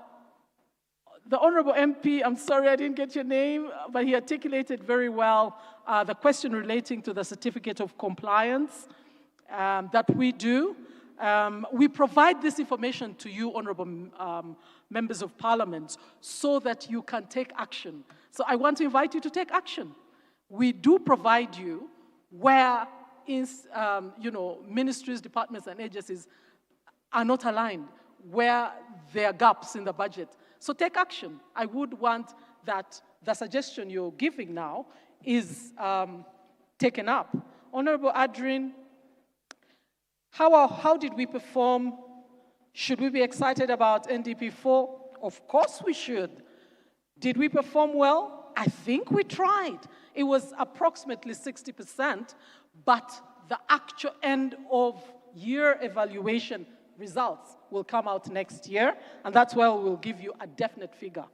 the Honorable MP, I'm sorry I didn't get your name, but he articulated very well the question relating to the certificate of compliance that we do. We provide this information to you, Honorable Members of Parliament, so that you can take action. So I want to invite you to take action. We do provide you where ministries, departments, and agencies are not aligned, where there are gaps in the budget. So take action. I would want that the suggestion you're giving now is taken up. Honorable Adrian, how did we perform? Should we be excited about NDP4? Of course we should. Did we perform well? I think we tried. It was approximately 60%, but the actual end of year evaluation results will come out next year, and that's where we'll give you a definite figure.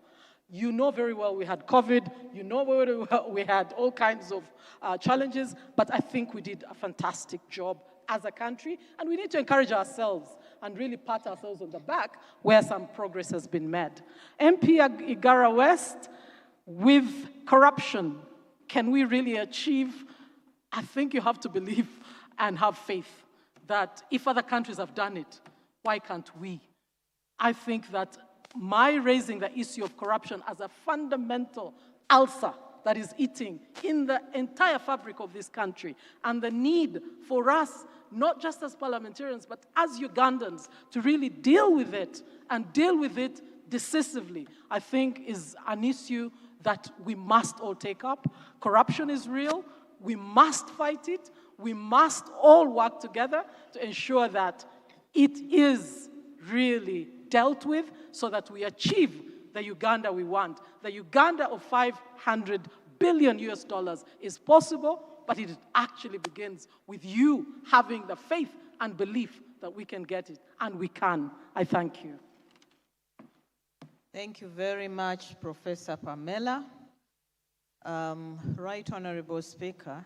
You know very well we had COVID, you know very well we had all kinds of challenges, but I think we did a fantastic job as a country, and we need to encourage ourselves and really pat ourselves on the back where some progress has been made. MP Igara West, with corruption, can we really achieve? I think you have to believe and have faith that if other countries have done it, why can't we? I think that my raising the issue of corruption as a fundamental ulcer that is eating in the entire fabric of this country, and the need for us, not just as parliamentarians, but as Ugandans, to really deal with it and deal with it decisively, I think is an issue that we must all take up. Corruption is real. We must fight it. We must all work together to ensure that it is really dealt with so that we achieve the Uganda we want. The Uganda of $500 billion is possible, but it actually begins with you having the faith and belief that we can get it, and we can. I thank you. Thank you very much, Professor Pamela. Right Honorable Speaker,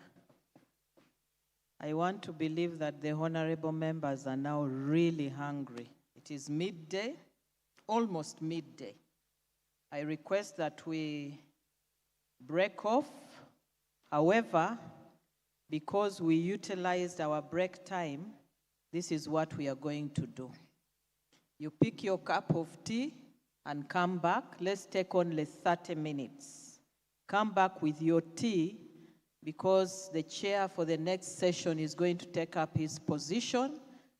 I want to believe that the honorable members are now really hungry. It is midday, almost midday. I request that we break off. However, because we utilized our break time, this is what we are going to do. You pick your cup of tea and come back. Let's take only 30 minutes. Come back with your tea, because the chair for the next session is going to take up his position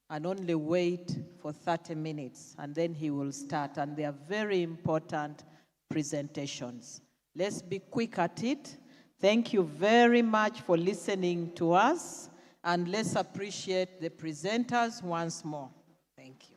and only wait for 30 minutes, and then he will start. And they are very important presentations. Let's be quick at it. Thank you very much for listening to us, and let's appreciate the presenters once more. Thank you.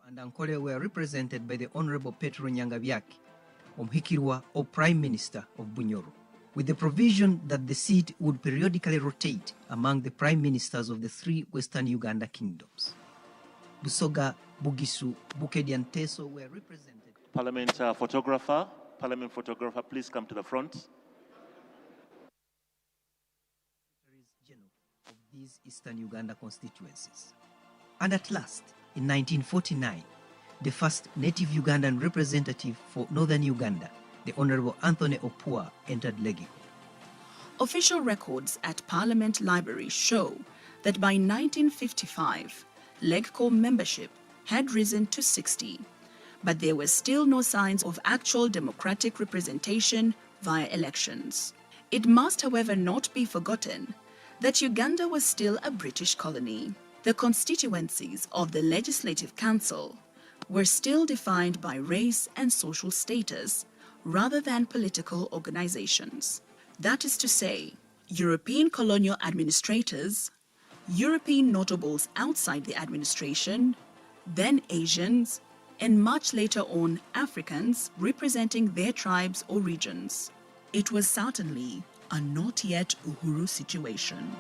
And Ankole were represented by the Honorable Petro Nyangabyaki, Omuhikirwa or Prime Minister of Bunyoro, with the provision that the seat would periodically rotate among the Prime Ministers of the three Western Uganda kingdoms. Busoga, Bugisu, Bukedi and Teso were represented. Parliament photographer, please come to the front. Of these Eastern Uganda constituencies. And at last, in 1949, the first native Ugandan representative for Northern Uganda, the Honorable Anthony Opua, entered Legiko. Official records at Parliament Library show that by 1955, LegCo membership had risen to 60, but there were still no signs of actual democratic representation via elections. It must, however, not be forgotten that Uganda was still a British colony. The constituencies of the Legislative Council were still defined by race and social status rather than political organizations. That is to say, European colonial administrators, European notables outside the administration, then Asians, and much later on Africans representing their tribes or regions. It was certainly a not yet Uhuru situation.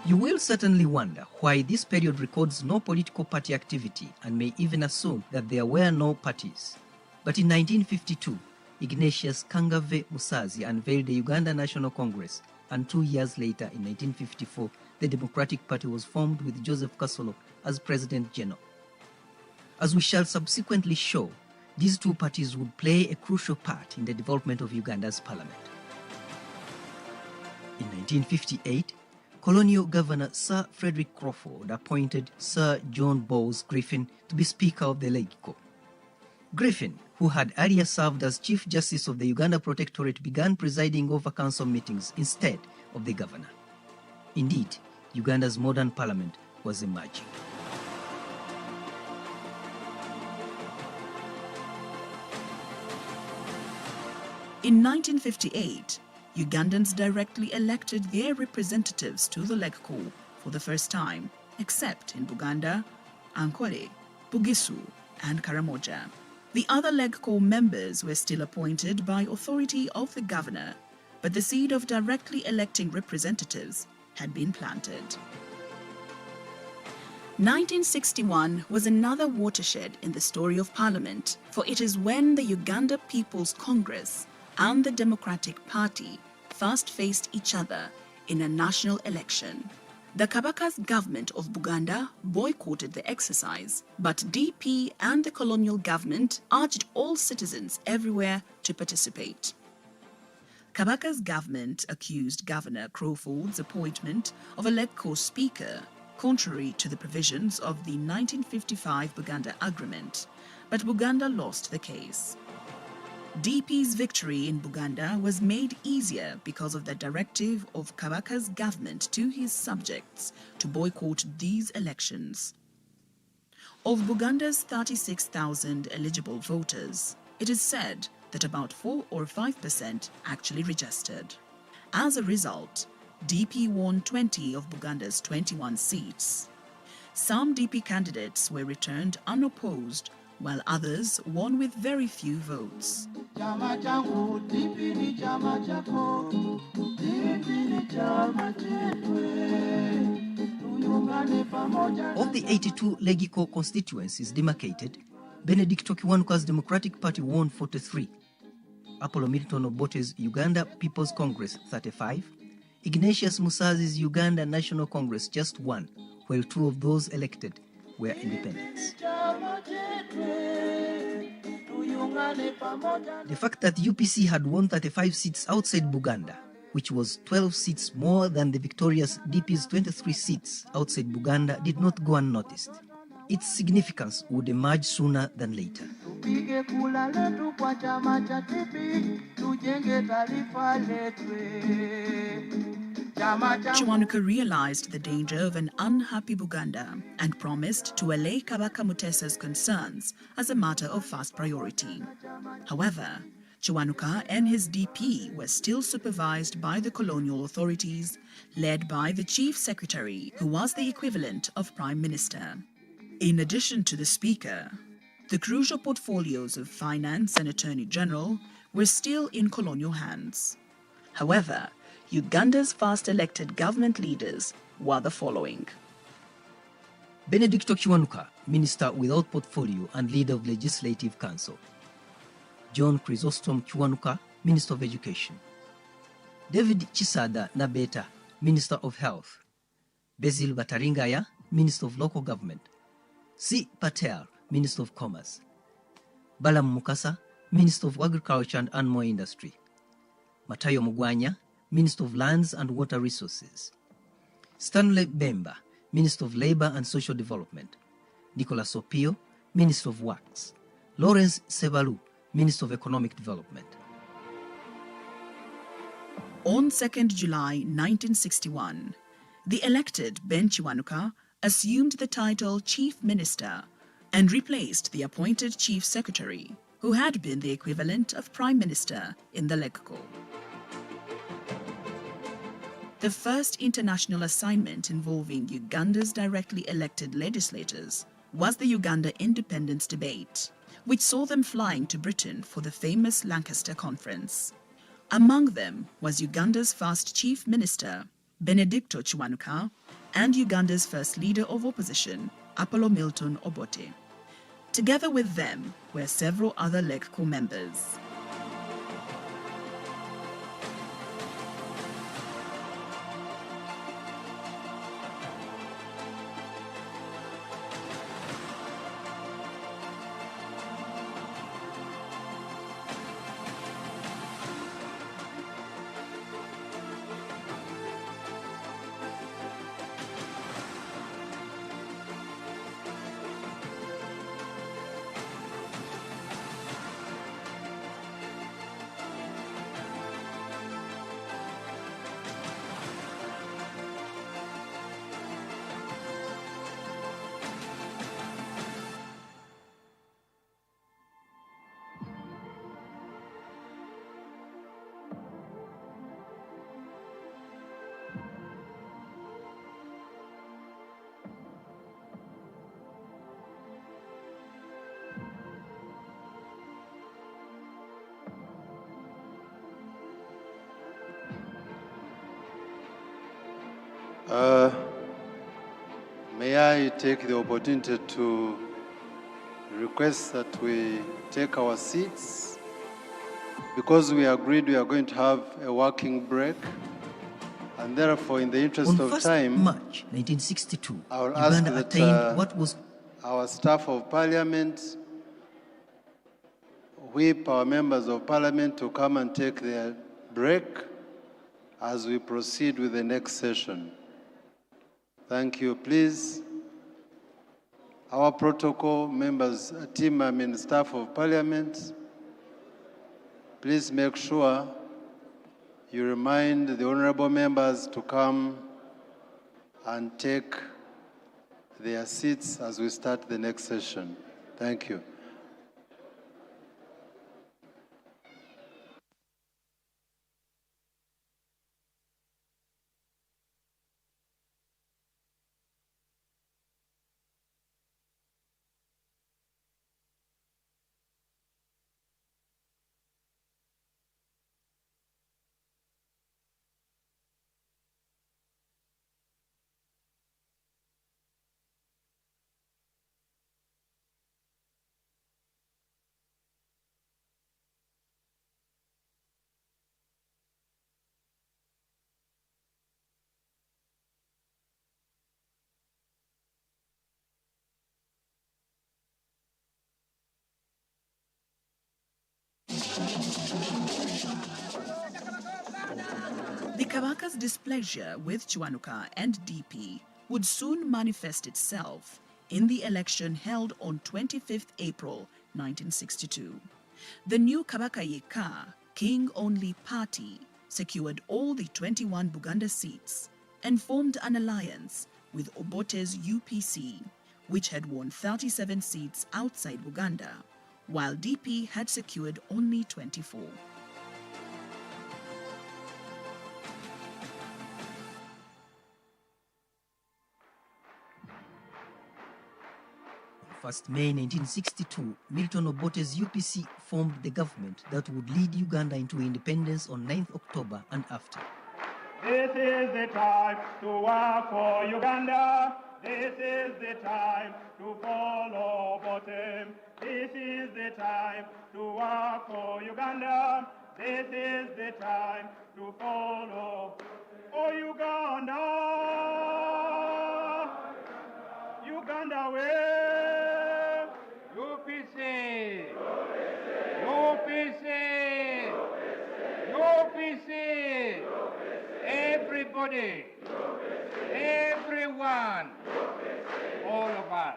You will certainly wonder why this period records no political party activity and may even assume that there were no parties. But in 1952, Ignatius Kangave Musazi unveiled the Uganda National Congress, and 2 years later, in 1954, the Democratic Party was formed with Joseph Kasolo as President General. As we shall subsequently show, these two parties would play a crucial part in the development of Uganda's parliament. In 1958, Colonial Governor Sir Frederick Crawford appointed Sir John Bowles Griffin to be Speaker of the Legiko. Griffin, who had earlier served as Chief Justice of the Uganda Protectorate, began presiding over council meetings instead of the governor. Indeed, Uganda's modern parliament was emerging. In 1958, Ugandans directly elected their representatives to the LegCo for the first time, except in Buganda, Ankole, Bugisu, and Karamoja. The other LegCo members were still appointed by authority of the governor, but the seed of directly electing representatives had been planted. 1961 was another watershed in the story of Parliament, for it is when the Uganda People's Congress and the Democratic Party first faced each other in a national election. The Kabaka's government of Buganda boycotted the exercise, but DP and the colonial government urged all citizens everywhere to participate. Kabaka's government accused Governor Crawford's appointment of a LegCo speaker, contrary to the provisions of the 1955 Buganda Agreement, but Buganda lost the case. DP's victory in Buganda was made easier because of the directive of Kabaka's government to his subjects to boycott these elections. Of Buganda's 36,000 eligible voters, it is said that about 4 or 5% actually registered. As a result, DP won 20 of Buganda's 21 seats. Some DP candidates were returned unopposed, while others won with very few votes. Of the 82 Legiko constituencies demarcated, Benedict Okiwanuka's Democratic Party won 43, Apollo Milton Obote's Uganda People's Congress 35, Ignatius Musazi's Uganda National Congress just 1, while 2 of those elected were independents. The fact that UPC had won 35 seats outside Buganda which was 12 seats more than the victorious DP's 23 seats outside Buganda, did not go unnoticed. Its significance would emerge sooner than later. Kiwanuka realized the danger of an unhappy Buganda and promised to allay Kabaka Mutesa's concerns as a matter of first priority. However, Kiwanuka and his DP were still supervised by the colonial authorities, led by the Chief Secretary, who was the equivalent of Prime Minister. In addition to the Speaker, the crucial portfolios of Finance and Attorney General were still in colonial hands. However, Uganda's first elected government leaders were the following. Benedicto Kiwanuka, Minister without portfolio and leader of Legislative Council. John Chrysostom Kiwanuka, Minister of Education. David Chisada Nabeta, Minister of Health. Basil Bataringaya, Minister of Local Government. C. Patel, Minister of Commerce. Balaam Mukasa, Minister of Agriculture and Animal Industry. Matayo Mugwanya, Minister of Lands and Water Resources. Stanley Bemba, Minister of Labor and Social Development. Nicholas Opio, Minister of Works. Lawrence Sebalu, Minister of Economic Development. On 2nd July 1961, the elected Ben Kiwanuka assumed the title Chief Minister and replaced the appointed Chief Secretary, who had been the equivalent of Prime Minister in the Legco. The first international assignment involving Uganda's directly elected legislators was the Uganda independence debate, which saw them flying to Britain for the famous Lancaster Conference. Among them was Uganda's first Chief Minister, Benedicto Kiwanuka, and Uganda's first leader of opposition, Apollo Milton Obote. Together with them were several other Legco members. May I take the opportunity to request that we take our seats, because we agreed we are going to have a working break, and therefore, in the interest of time, On 1st March 1962, I will ask Uganda that attained what was our staff of Parliament whip our members of Parliament to come and take their break as we proceed with the next session. Thank you. Please, our protocol members, staff of Parliament, please make sure you remind the honorable members to come and take their seats as we start the next session. Thank you. Kabaka's displeasure with Chiwanuka and DP would soon manifest itself in the election held on 25th April 1962. The new Kabaka Yeka, king-only party, secured all the 21 Buganda seats and formed an alliance with Obote's UPC, which had won 37 seats outside Uganda, while DP had secured only 24. 1st May 1962, Milton Obote's UPC formed the government that would lead Uganda into independence on 9th October and after. This is the time to work for Uganda. This is the time to follow Obote. This is the time to work for Uganda. This is the time to follow. Oh, Uganda! Uganda way! UPC! UPC! UPC! Everybody! Everyone! All of us!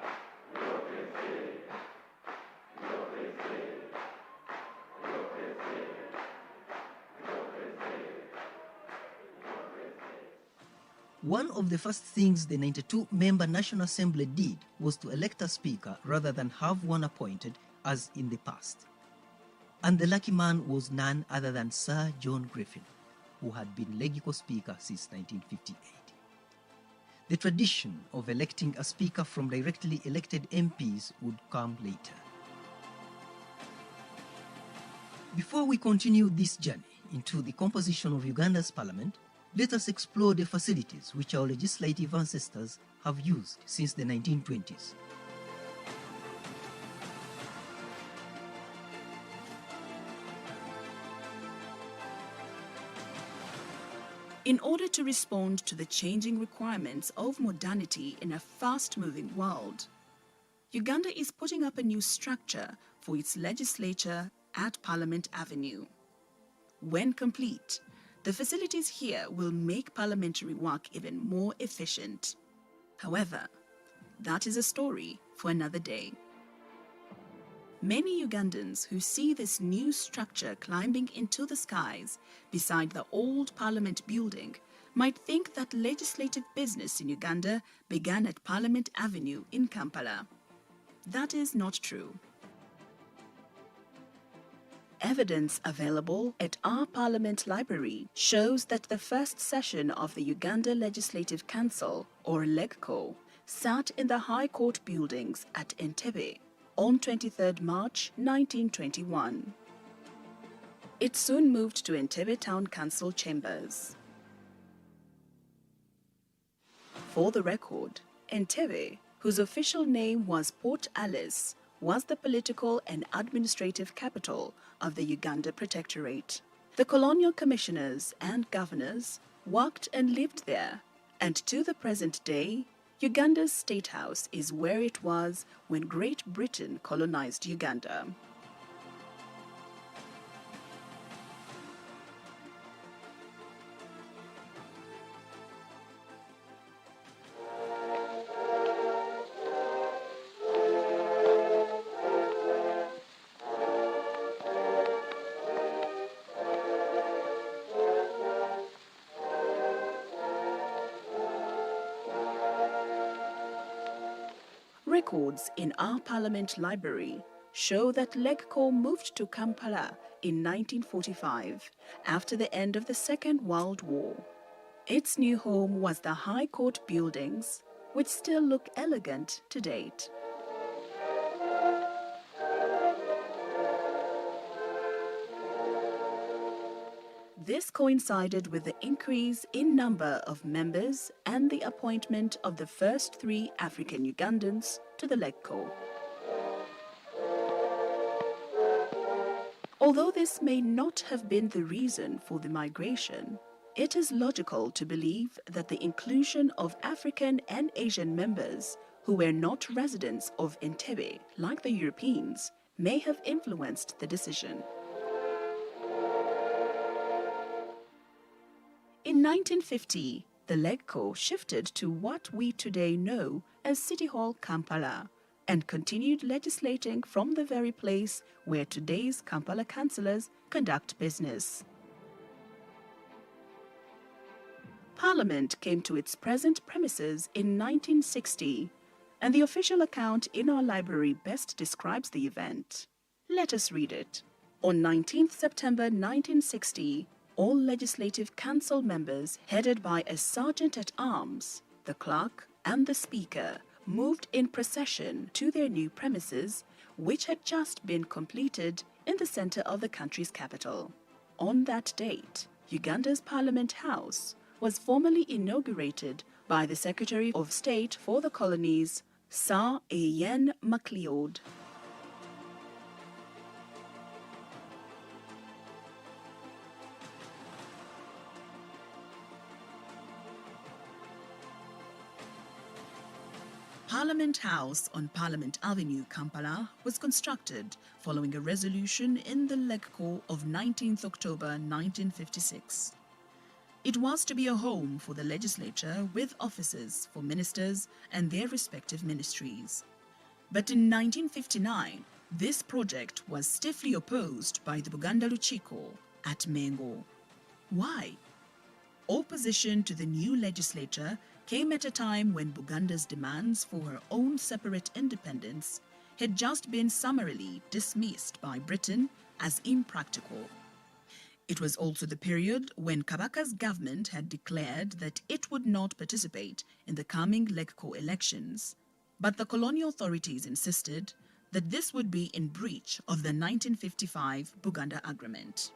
One of the first things the 92-member National Assembly did was to elect a speaker rather than have one appointed as in the past. And the lucky man was none other than Sir John Griffin, who had been Legico Speaker since 1958. The tradition of electing a speaker from directly elected MPs would come later. Before we continue this journey into the composition of Uganda's parliament, let us explore the facilities which our legislative ancestors have used since the 1920s. In order to respond to the changing requirements of modernity in a fast-moving world, Uganda is putting up a new structure for its legislature at Parliament Avenue. When complete, the facilities here will make parliamentary work even more efficient. However, that is a story for another day. Many Ugandans who see this new structure climbing into the skies beside the old Parliament building might think that legislative business in Uganda began at Parliament Avenue in Kampala. That is not true. Evidence available at our Parliament Library shows that the first session of the Uganda Legislative Council, or LEGCO, sat in the High Court buildings at Entebbe on 23rd March 1921. It soon moved to Entebbe Town Council chambers. For the record, Entebbe, whose official name was Port Alice, was the political and administrative capital of the Uganda Protectorate. The colonial commissioners and governors worked and lived there, and to the present day, Uganda's State House is where it was when Great Britain colonized Uganda. Records in our Parliament Library show that LEGCO moved to Kampala in 1945 after the end of the Second World War. Its new home was the High Court buildings, which still look elegant to date. This coincided with the increase in number of members and the appointment of the first 3 African Ugandans to the LEGCO. Although this may not have been the reason for the migration, it is logical to believe that the inclusion of African and Asian members who were not residents of Entebbe, like the Europeans, may have influenced the decision. In In 1950, the LegCo shifted to what we today know as City Hall, Kampala, and continued legislating from the very place where today's Kampala councillors conduct business. Parliament came to its present premises in 1960, and the official account in our library best describes the event. Let us read it. On 19th September 1960, all Legislative Council members headed by a Sergeant-at-Arms, the Clerk and the Speaker moved in procession to their new premises, which had just been completed in the center of the country's capital. On that date, Uganda's Parliament House was formally inaugurated by the Secretary of State for the Colonies, Sir Ian MacLeod. Parliament House on Parliament Avenue, Kampala, was constructed following a resolution in the LegCo of 19th October 1956. It was to be a home for the legislature with offices for ministers and their respective ministries. But in 1959, this project was stiffly opposed by the Buganda Luchiko at Mengo. Why? Opposition to the new legislature came at a time when Buganda's demands for her own separate independence had just been summarily dismissed by Britain as impractical. It was also the period when Kabaka's government had declared that it would not participate in the coming LegCo elections, but the colonial authorities insisted that this would be in breach of the 1955 Buganda Agreement.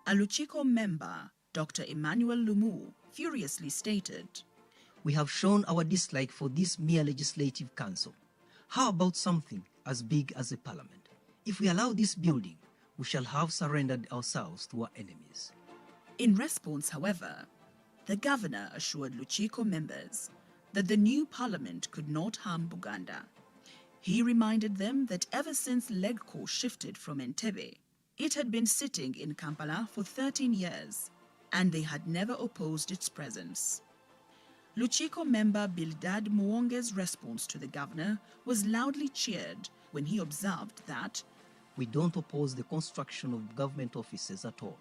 A Luchiko member, Dr. Emmanuel Lumu, furiously stated, "We have shown our dislike for this mere legislative council. How about something as big as a parliament? If we allow this building, we shall have surrendered ourselves to our enemies." In response, however, the governor assured Luchiko members that the new parliament could not harm Buganda. He reminded them that ever since LegCo shifted from Entebbe, it had been sitting in Kampala for 13 years, and they had never opposed its presence. Luchiko member Bildad Muonge's response to the governor was loudly cheered when he observed that "We don't oppose the construction of government offices at all.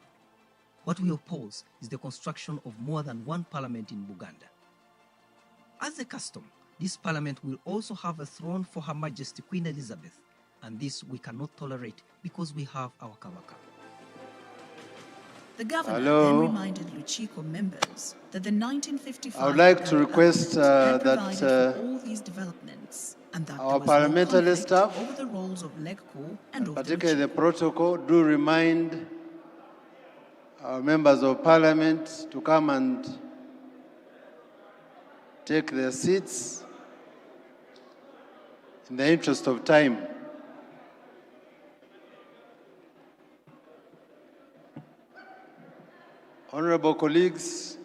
What we oppose is the construction of more than one parliament in Buganda. As a custom, this parliament will also have a throne for Her Majesty Queen Elizabeth, and this we cannot tolerate because we have our Kabaka." The governor then reminded Luchiko members that the 1955 I would like to Uganda request Agreement had that provided for all these developments, and that our there was parliamentary no conflict staff, over the roles of LegCo and of the particularly the Luchiko. protocol, do remind our members of parliament to come and take their seats in the interest of time. Honorable colleagues,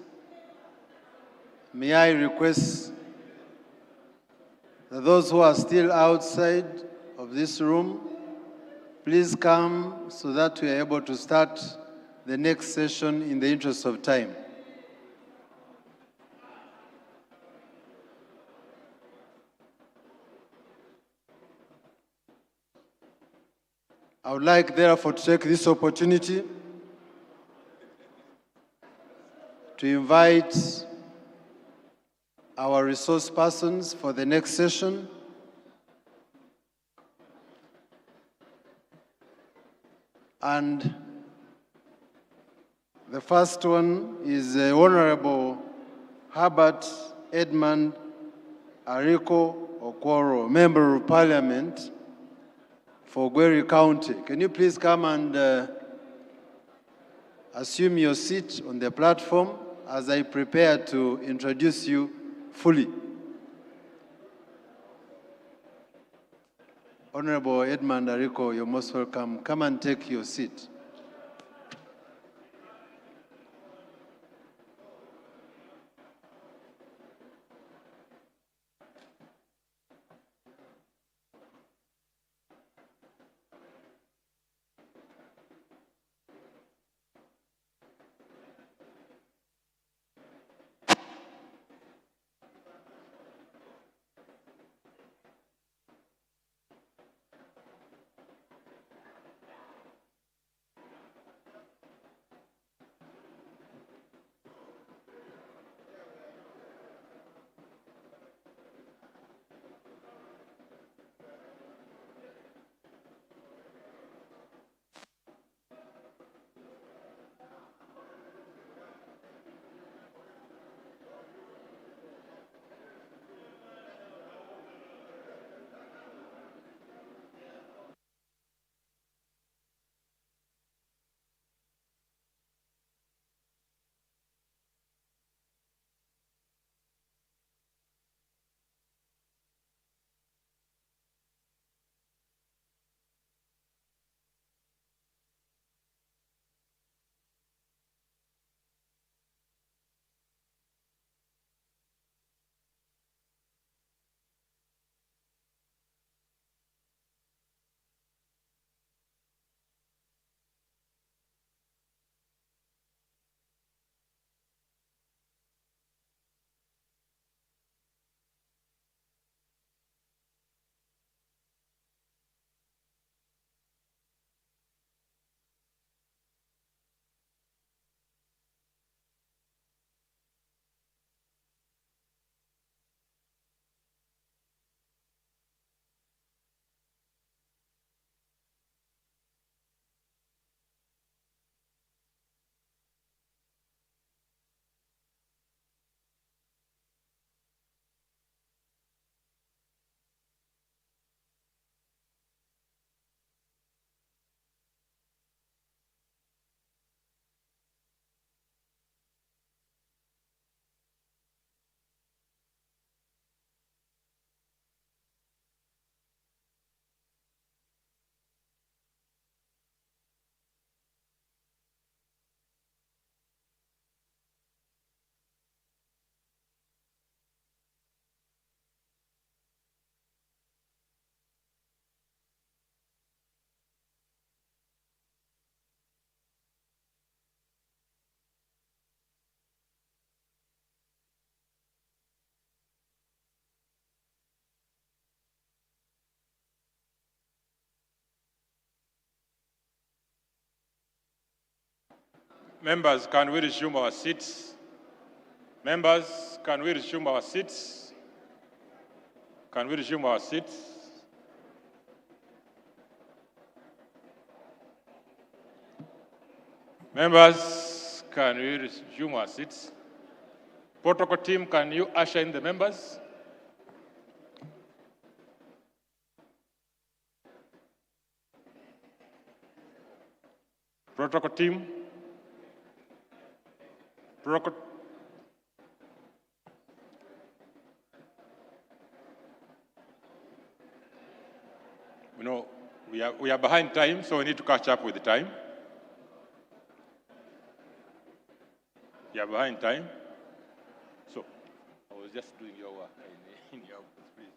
may I request that those who are still outside of this room, please come so that we are able to start the next session in the interest of time. I would like, therefore, to take this opportunity to invite our resource persons for the next session. And the first one is Honorable Herbert Edmund Ariko Okworo, Member of Parliament for Gweri County. Can you please come and assume your seat on the platform as I prepare to introduce you fully. Honorable Edmund Ariko, you're most welcome. Come and take your seat. Members, can we resume our seats? Members, can we resume our seats? Can we resume our seats? Members, can we resume our seats? Protocol team, can you usher in the members? Protocol team. Protocol. You know, we are behind time, so we need to catch up with the time. We are behind time. So, I was just doing your work in your office, please.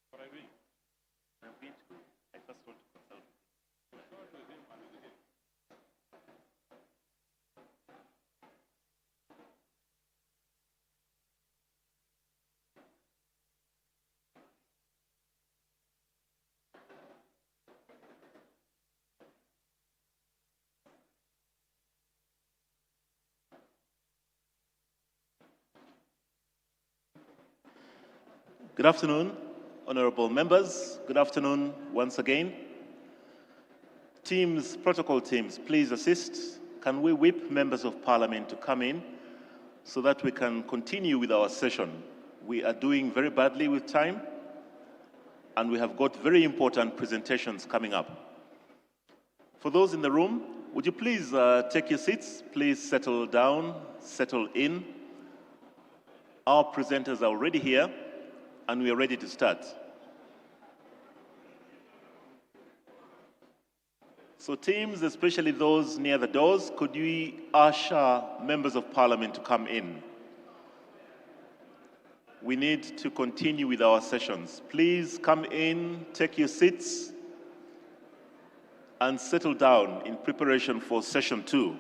What are you doing? I'm going to, I first want to consult. Good afternoon, honorable members. Good afternoon once again. Teams, protocol teams, please assist. Can we whip members of parliament to come in so that we can continue with our session? We are doing very badly with time, and we have got very important presentations coming up. For those in the room, would you please take your seats? Please settle down, settle in. Our presenters are already here, and we are ready to start. So teams, especially those near the doors, could we usher members of parliament to come in? We need to continue with our sessions. Please come in, take your seats, and settle down in preparation for session 2.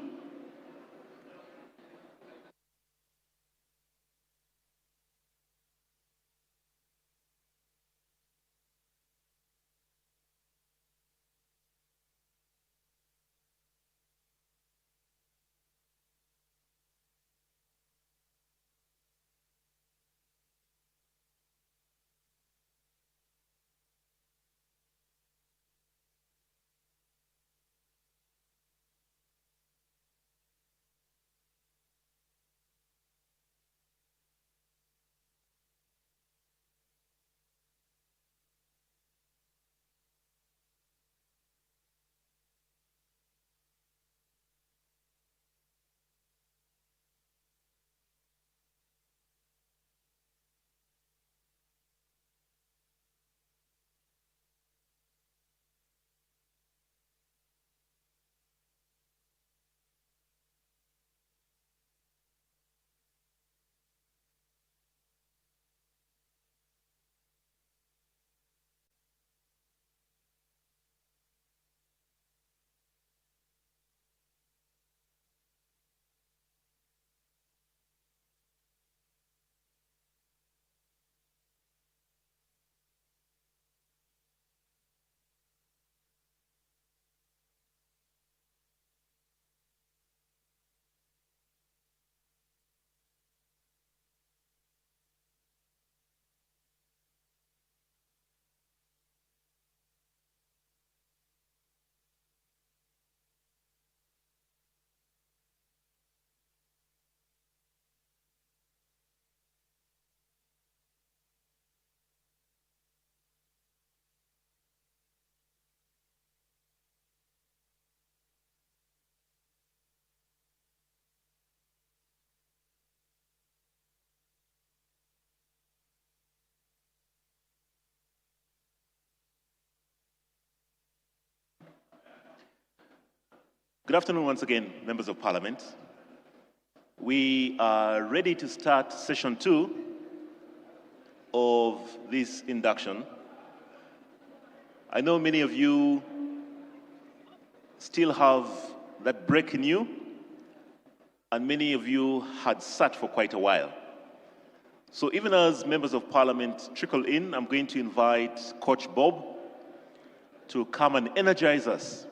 Good afternoon once again, members of parliament. We are ready to start session 2 of this induction. I know many of you still have that break in you, and many of you had sat for quite a while. So even as members of Parliament trickle in, I'm going to invite Coach Bob to come and energize us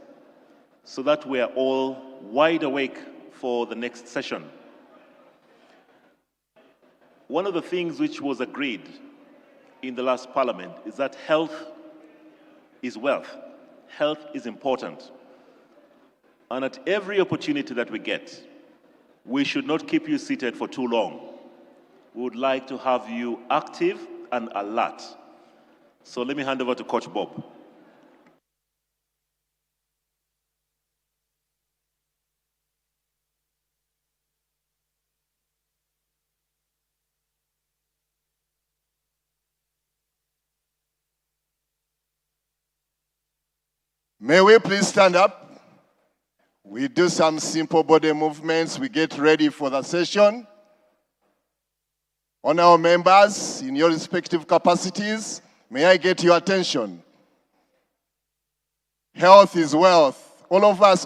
so that we are all wide awake for the next session. One of the things which was agreed in the last Parliament is that health is wealth. Health is important. And at every opportunity that we get, we should not keep you seated for too long. We would like to have you active and alert. So let me hand over to Coach Bob. May we please stand up? We do some simple body movements. We get ready for the session. Honorable members, in your respective capacities, may I get your attention? Health is wealth. All of us.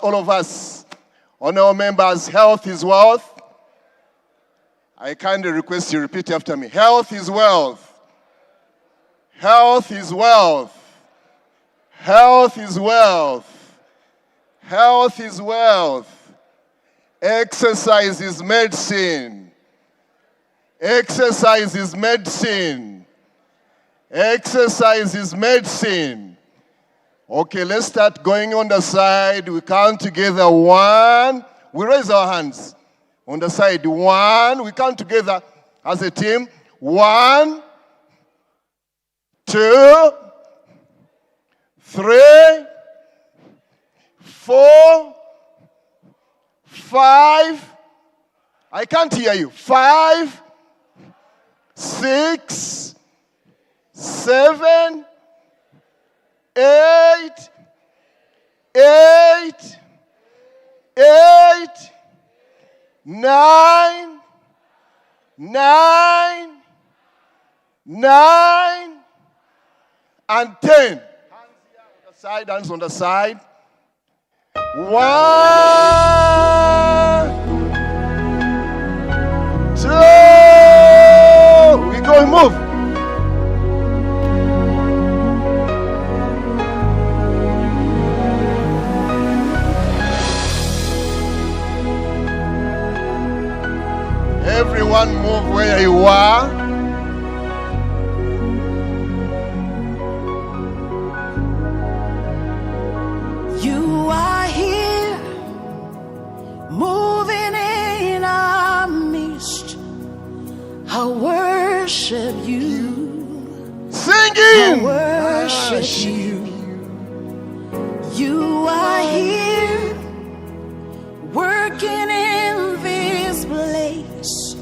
Honorable members, health is wealth. I kindly request you repeat after me. Health is wealth. Health is wealth. Health is wealth. Health is wealth. Exercise is medicine. Exercise is medicine. Exercise is medicine. Okay, let's start going on the side. We count together. 1. We raise our hands. On the side, 1. We count together as a team. 1, 2, 3, 4, 5. I can't hear you. 5, 6, 7, 8, 9, 9, and 10. Hands on the side. 1, 2. We go and move. Everyone move where you are. You are here, moving in our midst. I worship you. Singing. I worship you. You are here, working in this place.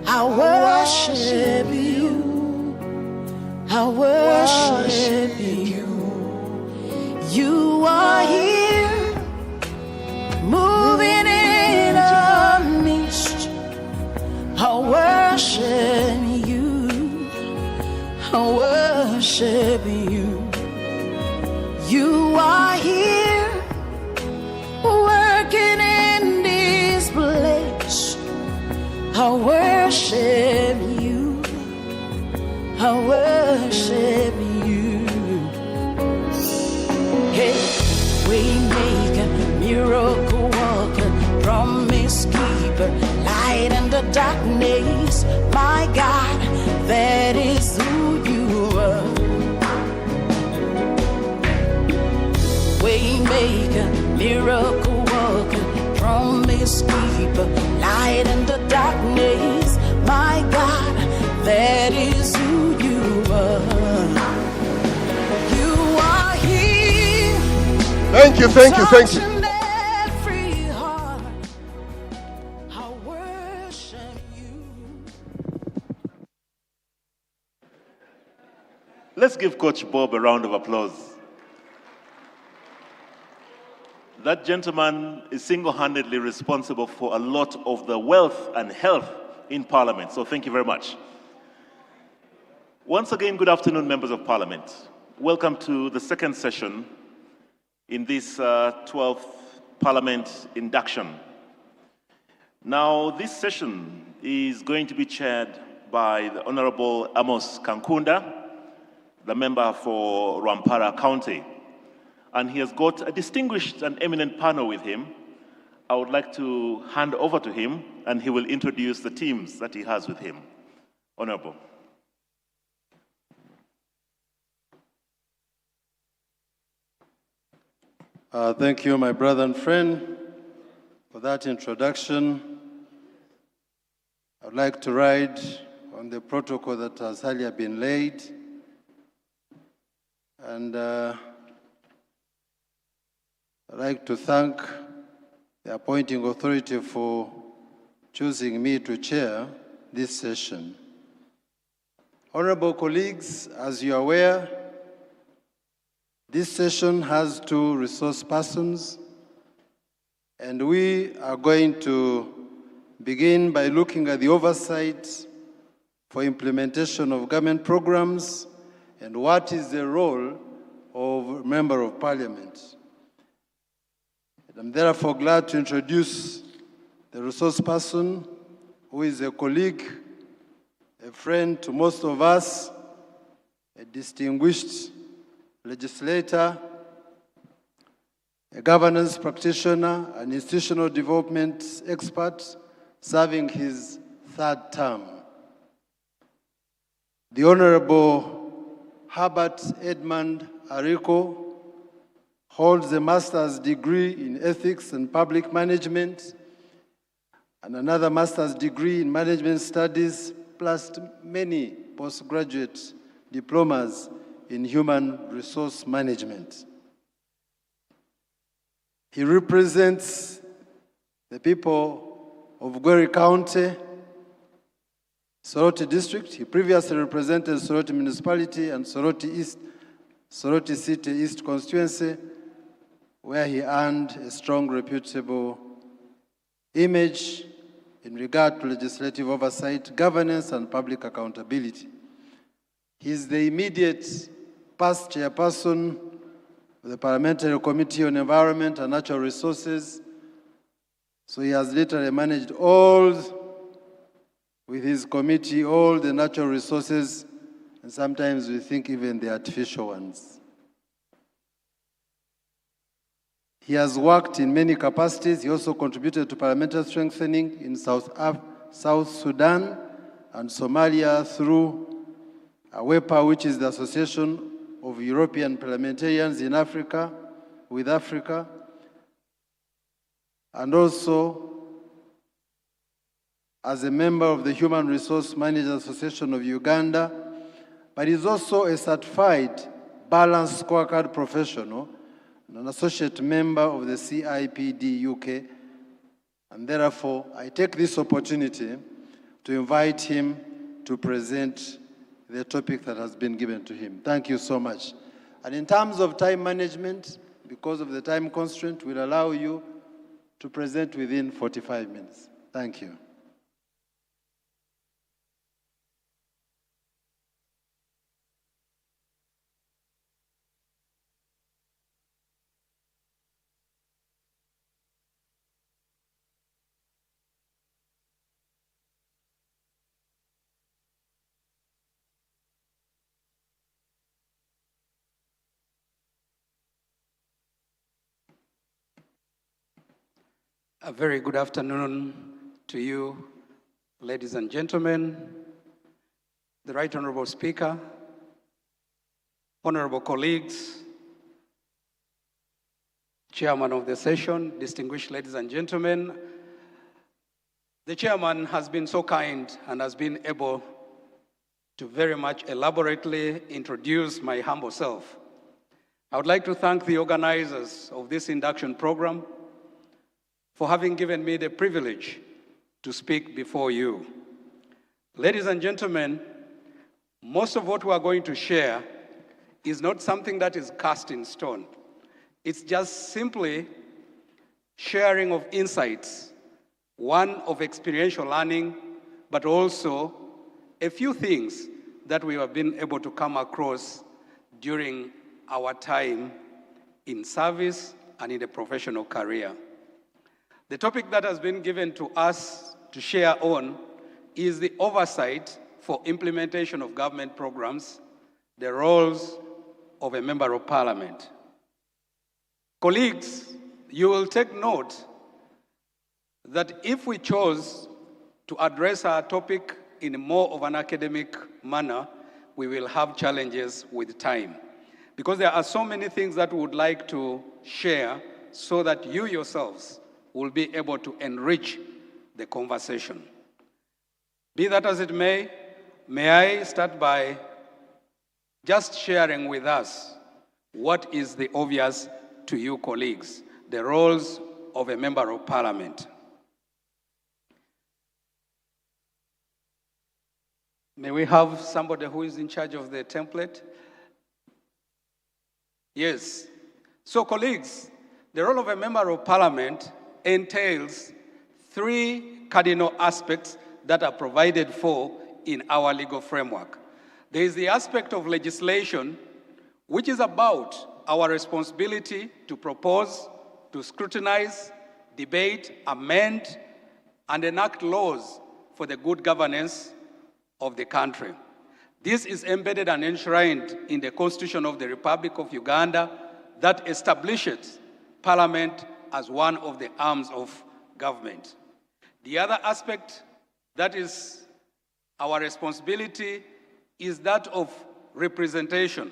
I worship you. I worship you. You are here, moving in our midst. I worship you. I worship you. You are here, working in this place. I worship you. I worship you. Hey, we make a miracle worker, promise keeper, light in the darkness. My God, that is who you are. We make a miracle worker, promise keeper, light in the darkness. My God, that is who you are. You are here. Thank you. Touching every heart. I worship you. Let's give Coach Bob a round of applause. That gentleman is single-handedly responsible for a lot of the wealth and health in Parliament, so thank you very much. Once again, good afternoon, members of Parliament. Welcome to the second session in this 12th Parliament Induction. Now, this session is going to be chaired by the Honorable Amos Kankunda, the member for Rwampara County. And he has got a distinguished and eminent panel with him. I would like to hand over to him, and he will introduce the teams that he has with him. Honorable. Thank you, my brother and friend, for that introduction. I'd like to ride on the protocol that has earlier been laid. And I'd like to thank the appointing authority for choosing me to chair this session. Honorable colleagues, as you are aware, this session has 2 resource persons, and we are going to begin by looking at the oversight for implementation of government programs and what is the role of a member of parliament. I'm therefore glad to introduce the resource person who is a colleague, a friend to most of us, a distinguished legislator, a governance practitioner, an institutional development expert serving his 3rd term. The Honorable Herbert Edmund Ariko holds a master's degree in ethics and public management and another master's degree in management studies, plus many postgraduate diplomas in human resource management. He represents the people of Uganda County, Soroti District. He previously represented Soroti Municipality and Soroti City East Constituency, where he earned a strong, reputable image in regard to legislative oversight, governance, and public accountability. He is the immediate past chairperson of the Parliamentary Committee on Environment and Natural Resources, so he has literally managed with his committee, all the natural resources, and sometimes we think even the artificial ones. He has worked in many capacities. He also contributed to parliamentary strengthening in South Sudan and Somalia through AWEPA, which is the Association of European Parliamentarians in Africa, with Africa, and also as a member of the Human Resource Managers Association of Uganda, but he's also a certified balanced scorecard professional, an associate member of the CIPD UK, and therefore I take this opportunity to invite him to present the topic that has been given to him. Thank you so much. And in terms of time management, because of the time constraint, we'll allow you to present within 45 minutes. Thank you. A very good afternoon to you, ladies and gentlemen, the Right Honorable Speaker, honorable colleagues, Chairman of the session, distinguished ladies and gentlemen. The Chairman has been so kind and has been able to very much elaborately introduce my humble self. I would like to thank the organizers of this induction program for having given me the privilege to speak before you. Ladies and gentlemen, most of what we are going to share is not something that is cast in stone. It's just simply sharing of insights, one of experiential learning, but also a few things that we have been able to come across during our time in service, and in a professional career. The topic that has been given to us to share on is the oversight for implementation of government programs, the roles of a member of parliament. Colleagues, you will take note that if we chose to address our topic in more of an academic manner, we will have challenges with time. Because there are so many things that we would like to share so that you yourselves will be able to enrich the conversation. Be that as it may I start by just sharing with us what is the obvious to you colleagues, the roles of a member of parliament. May we have somebody who is in charge of the template? Yes. So colleagues, the role of a member of parliament entails 3 cardinal aspects that are provided for in our legal framework. There is the aspect of legislation, which is about our responsibility to propose, to scrutinize, debate, amend, and enact laws for the good governance of the country. This is embedded and enshrined in the Constitution of the Republic of Uganda that establishes Parliament as one of the arms of government. The other aspect that is our responsibility is that of representation,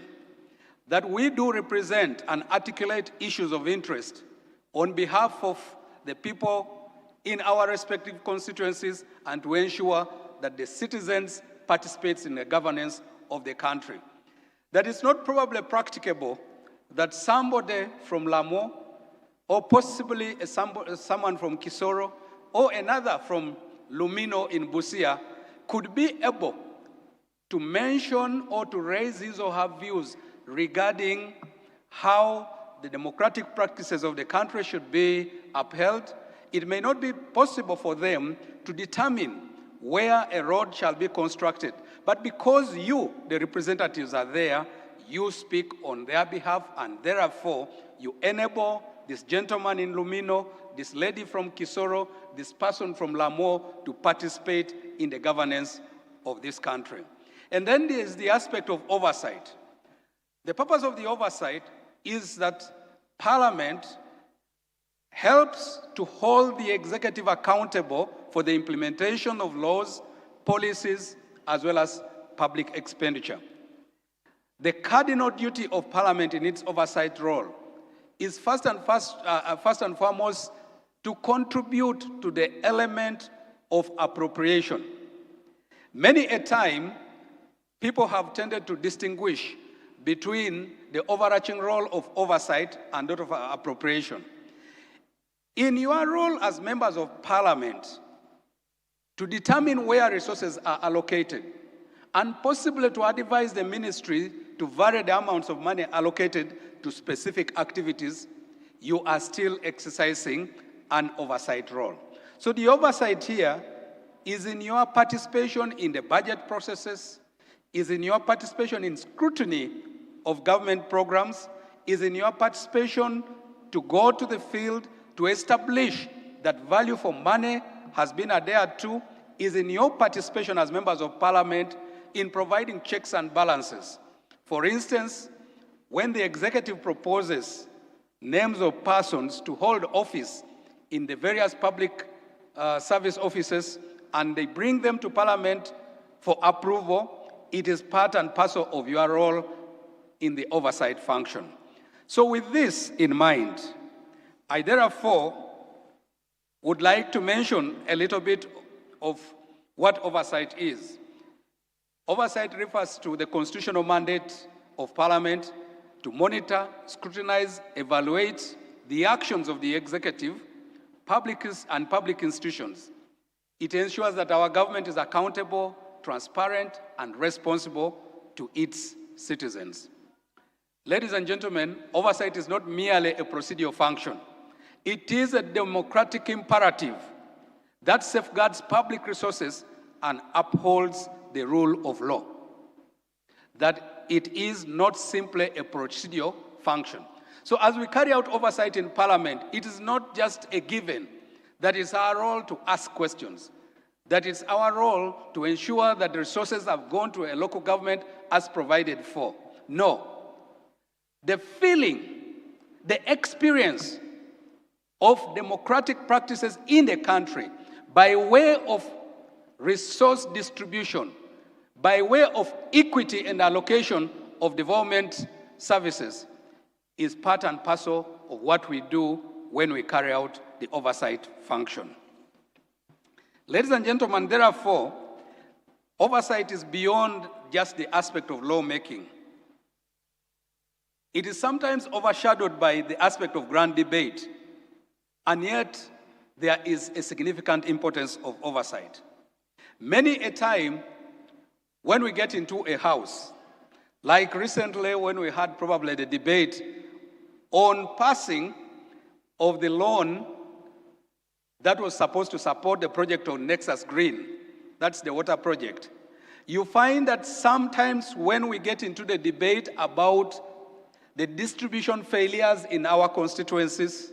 that we do represent and articulate issues of interest on behalf of the people in our respective constituencies and to ensure that the citizens participate in the governance of the country. That it's not probably practicable that somebody from Lamo, or possibly someone from Kisoro, or another from Lumino in Busia, could be able to mention or to raise his or her views regarding how the democratic practices of the country should be upheld. It may not be possible for them to determine where a road shall be constructed. But because you, the representatives, are there, you speak on their behalf, and therefore you enable this gentleman in Lumino, this lady from Kisoro, this person from Lamo to participate in the governance of this country. And then there is the aspect of oversight. The purpose of the oversight is that Parliament helps to hold the executive accountable for the implementation of laws, policies, as well as public expenditure. The cardinal duty of Parliament in its oversight role is first and foremost to contribute to the element of appropriation. Many a time, people have tended to distinguish between the overarching role of oversight and that of appropriation. In your role as members of Parliament, to determine where resources are allocated, and possibly to advise the ministry to vary the amounts of money allocated to specific activities, you are still exercising an oversight role. So the oversight here is in your participation in the budget processes, is in your participation in scrutiny of government programs, is in your participation to go to the field to establish that value for money has been adhered to, is in your participation as members of Parliament in providing checks and balances. For instance, when the executive proposes names of persons to hold office in the various public service offices and they bring them to Parliament for approval, it is part and parcel of your role in the oversight function. So with this in mind, I therefore would like to mention a little bit of what oversight is. Oversight refers to the constitutional mandate of Parliament to monitor, scrutinize, evaluate the actions of the executive, public institutions. It ensures that our government is accountable, transparent, and responsible to its citizens. Ladies and gentlemen, oversight is not merely a procedural function. It is a democratic imperative that safeguards public resources and upholds the rule of law. That it is not simply a procedural function. So as we carry out oversight in Parliament, it is not just a given that it's our role to ask questions, that it's our role to ensure that the resources have gone to a local government as provided for. No. The feeling, the experience of democratic practices in the country by way of resource distribution, by way of equity and allocation of development services is part and parcel of what we do when we carry out the oversight function. Ladies and gentlemen, therefore, oversight is beyond just the aspect of lawmaking. It is sometimes overshadowed by the aspect of grand debate, and yet there is a significant importance of oversight. Many a time, when we get into a house, like recently when we had probably the debate on passing of the loan that was supposed to support the project on Nexus Green, that's the water project, you find that sometimes when we get into the debate about the distribution failures in our constituencies,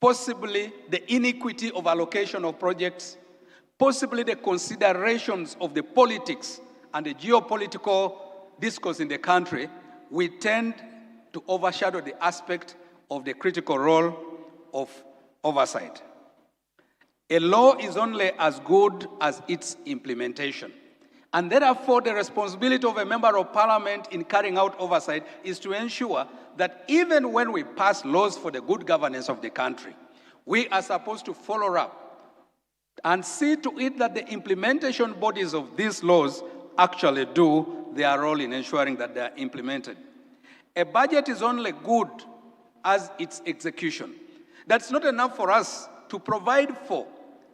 possibly the inequity of allocation of projects, possibly the considerations of the politics and the geopolitical discourse in the country, we tend to overshadow the aspect of the critical role of oversight. A law is only as good as its implementation. And therefore, the responsibility of a member of parliament in carrying out oversight is to ensure that even when we pass laws for the good governance of the country, we are supposed to follow up and see to it that the implementation bodies of these laws actually do their role in ensuring that they are implemented. A budget is only good as its execution. That's not enough for us to provide for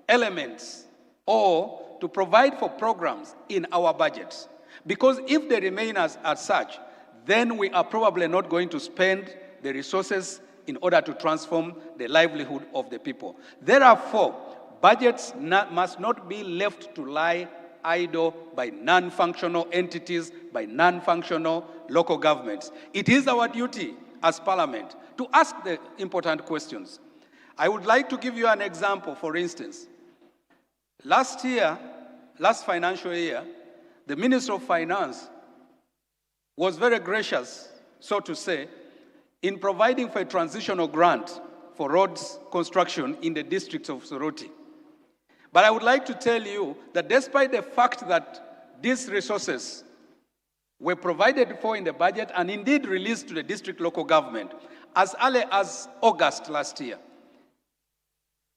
elements or to provide for programs in our budgets. Because if they remain as such, then we are probably not going to spend the resources in order to transform the livelihood of the people. Therefore, budgets must not be left to lie idle by non-functional entities, by non-functional local governments. It is our duty as Parliament to ask the important questions. I would like to give you an example, for instance. Last financial year, the Minister of Finance was very gracious, so to say, in providing for a transitional grant for roads construction in the district of Soroti. But I would like to tell you that despite the fact that these resources were provided for in the budget and indeed released to the district local government as early as August last year,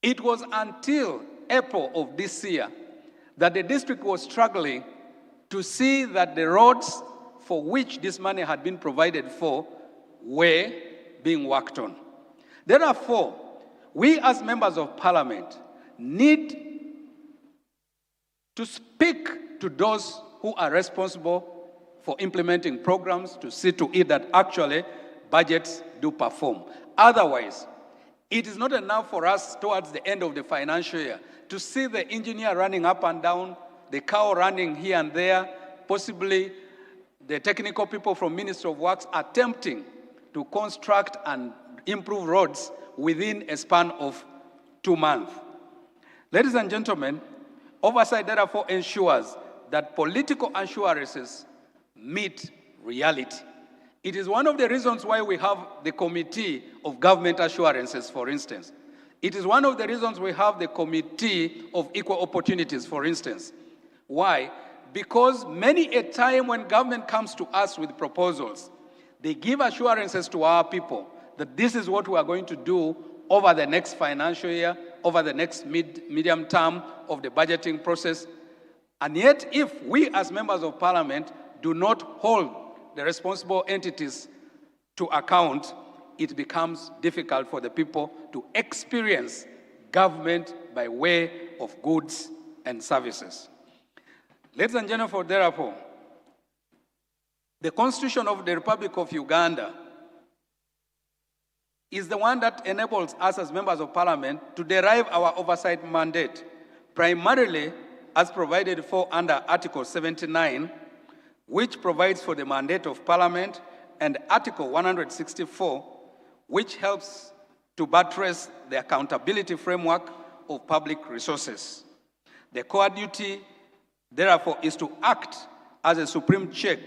it was until April of this year that the district was struggling to see that the roads for which this money had been provided for were being worked on. Therefore, we as members of parliament need to speak to those who are responsible for implementing programs to see to it that actually budgets do perform. Otherwise, it is not enough for us towards the end of the financial year to see the engineer running up and down, the cow running here and there, possibly the technical people from Ministry of Works attempting to construct and improve roads within a span of 2 months. Ladies and gentlemen, oversight therefore ensures that political assurances meet reality. It is one of the reasons why we have the Committee of Government Assurances, for instance. It is one of the reasons we have the Committee of Equal Opportunities, for instance. Why? Because many a time when government comes to us with proposals, they give assurances to our people that this is what we are going to do over the next financial year, over the next medium term of the budgeting process. And yet, if we as members of parliament do not hold the responsible entities to account, it becomes difficult for the people to experience government by way of goods and services. Ladies and gentlemen, therefore, the Constitution of the Republic of Uganda is the one that enables us as members of parliament to derive our oversight mandate, primarily as provided for under Article 79, which provides for the mandate of parliament, and Article 164, which helps to buttress the accountability framework of public resources. The core duty, therefore, is to act as a supreme check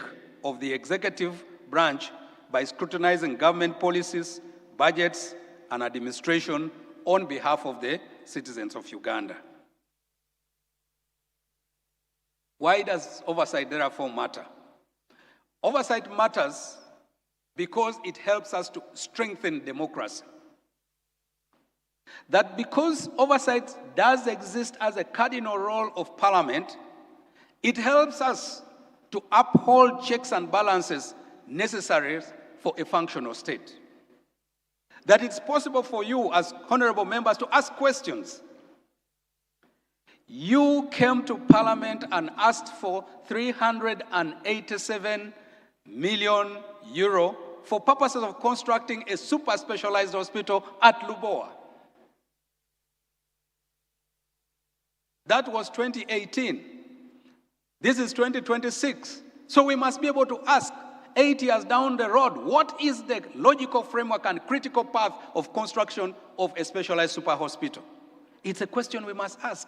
of the executive branch by scrutinizing government policies, budgets, and administration on behalf of the citizens of Uganda. Why does oversight therefore matter? Oversight matters because it helps us to strengthen democracy. That because oversight does exist as a cardinal role of Parliament, it helps us to uphold checks and balances necessary for a functional state. That it's possible for you as honorable members to ask questions. You came to Parliament and asked for 387 million euro for purposes of constructing a super specialized hospital at Lubowa. That was 2018. This is 2026. So we must be able to ask 8 years down the road, what is the logical framework and critical path of construction of a specialized super hospital? It's a question we must ask.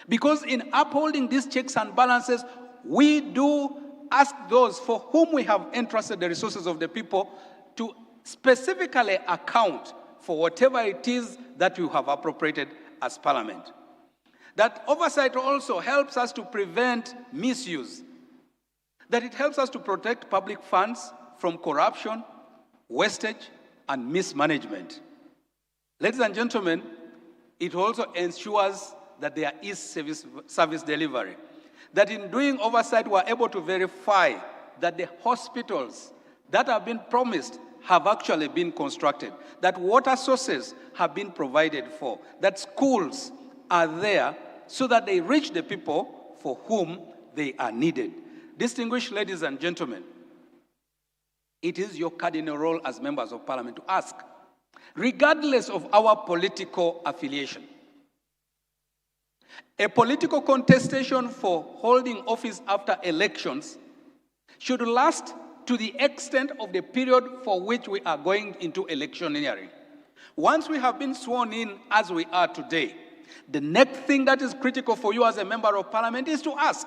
Because in upholding these checks and balances, we do ask those for whom we have entrusted the resources of the people to specifically account for whatever it is that you have appropriated as Parliament. That oversight also helps us to prevent misuse. That it helps us to protect public funds from corruption, wastage, and mismanagement. Ladies and gentlemen, it also ensures that there is service delivery. That in doing oversight, we're able to verify that the hospitals that have been promised have actually been constructed, that water sources have been provided for, that schools are there so that they reach the people for whom they are needed. Distinguished ladies and gentlemen, it is your cardinal role as members of Parliament to ask, regardless of our political affiliation. A political contestation for holding office after elections should last to the extent of the period for which we are going into electioneering. Once we have been sworn in as we are today, the next thing that is critical for you as a member of Parliament is to ask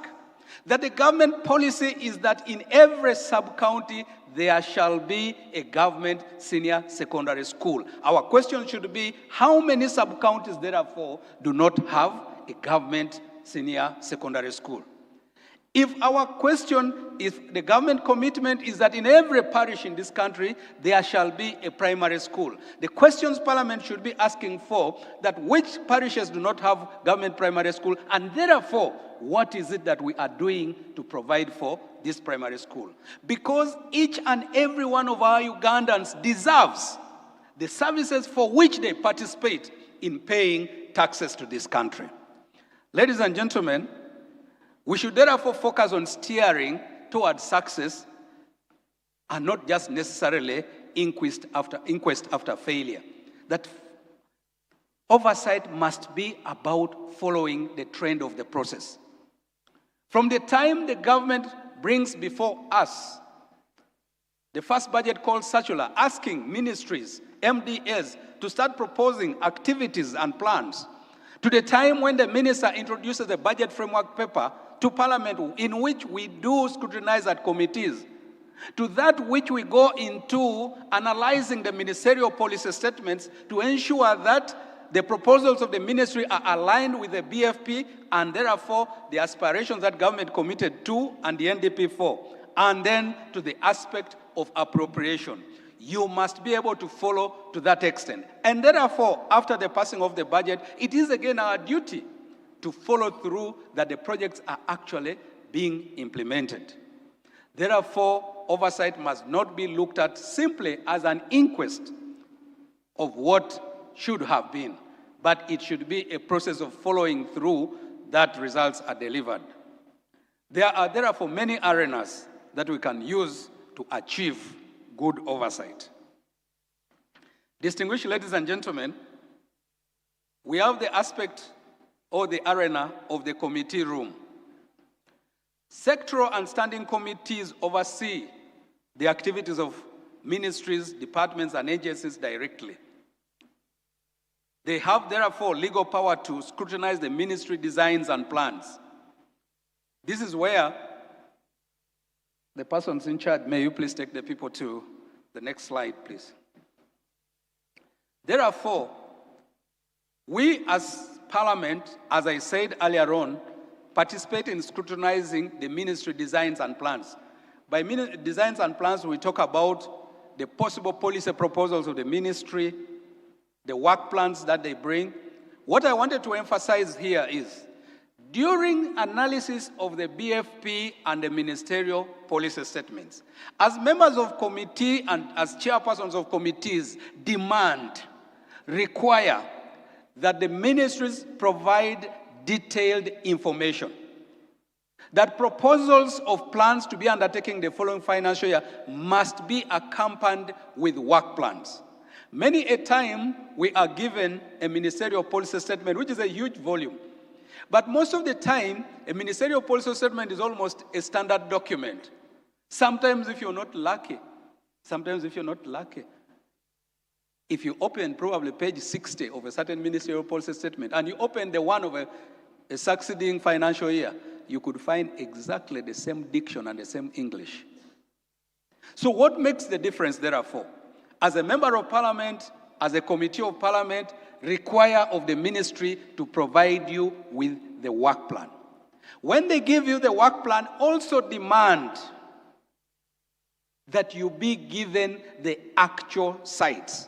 that the government policy is that in every sub-county there shall be a government senior secondary school. Our question should be, how many sub-counties therefore do not have a government senior secondary school? If our question is, the government commitment is that in every parish in this country, there shall be a primary school. The questions Parliament should be asking for, that which parishes do not have government primary school, and therefore, what is it that we are doing to provide for this primary school? Because each and every one of our Ugandans deserves the services for which they participate in paying taxes to this country. Ladies and gentlemen, we should therefore focus on steering towards success and not just necessarily inquest after failure. That oversight must be about following the trend of the process. From the time the government brings before us the first budget call circular asking ministries, MDAs, to start proposing activities and plans, to the time when the minister introduces the budget framework paper to Parliament, in which we do scrutinize at committees, to that which we go into analyzing the ministerial policy statements to ensure that the proposals of the ministry are aligned with the BFP and therefore the aspirations that government committed to and the NDP for, and then to the aspect of appropriation. You must be able to follow to that extent. And therefore, after the passing of the budget, it is again our duty to follow through that the projects are actually being implemented. Therefore, oversight must not be looked at simply as an inquest of what should have been, but it should be a process of following through that results are delivered. There are therefore many arenas that we can use to achieve good oversight. Distinguished ladies and gentlemen, we have the aspect or the arena of the committee room. Sectoral and standing committees oversee the activities of ministries, departments, and agencies directly. They have, therefore, legal power to scrutinize the ministry designs and plans. This is where the persons in charge, may you please take the people to the next slide, please. Therefore, we as Parliament, as I said earlier on, participate in scrutinizing the ministry designs and plans. By designs and plans, we talk about the possible policy proposals of the ministry, the work plans that they bring. What I wanted to emphasize here is, during analysis of the BFP and the ministerial policy statements, as members of committee and as chairpersons of committees demand, require that the ministries provide detailed information, that proposals of plans to be undertaken the following financial year must be accompanied with work plans. Many a time, we are given a ministerial policy statement, which is a huge volume. But most of the time, a ministerial policy statement is almost a standard document. Sometimes if you're not lucky, if you open probably page 60 of a certain ministerial policy statement, and you open the one of a succeeding financial year, you could find exactly the same diction and the same English. So what makes the difference, therefore? As a member of Parliament, as a committee of Parliament, require of the ministry to provide you with the work plan. When they give you the work plan, also demand that you be given the actual sites.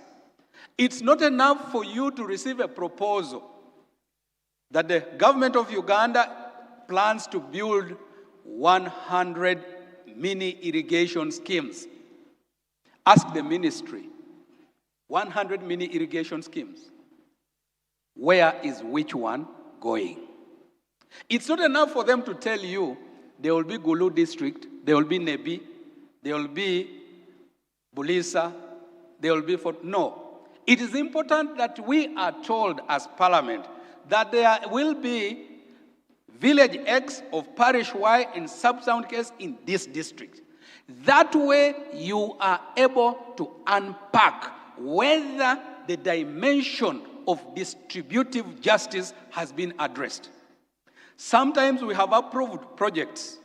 It's not enough for you to receive a proposal that the government of Uganda plans to build 100 mini irrigation schemes. Ask the ministry, 100 mini irrigation schemes. Where is which one going? It's not enough for them to tell you there will be Gulu district, there will be Nebi, there will be Bulisa, there will be no. It is important that we are told as Parliament that there will be village X of parish Y in sub-sound case in this district. That way you are able to unpack whether the dimension of distributive justice has been addressed. Sometimes we have approved projects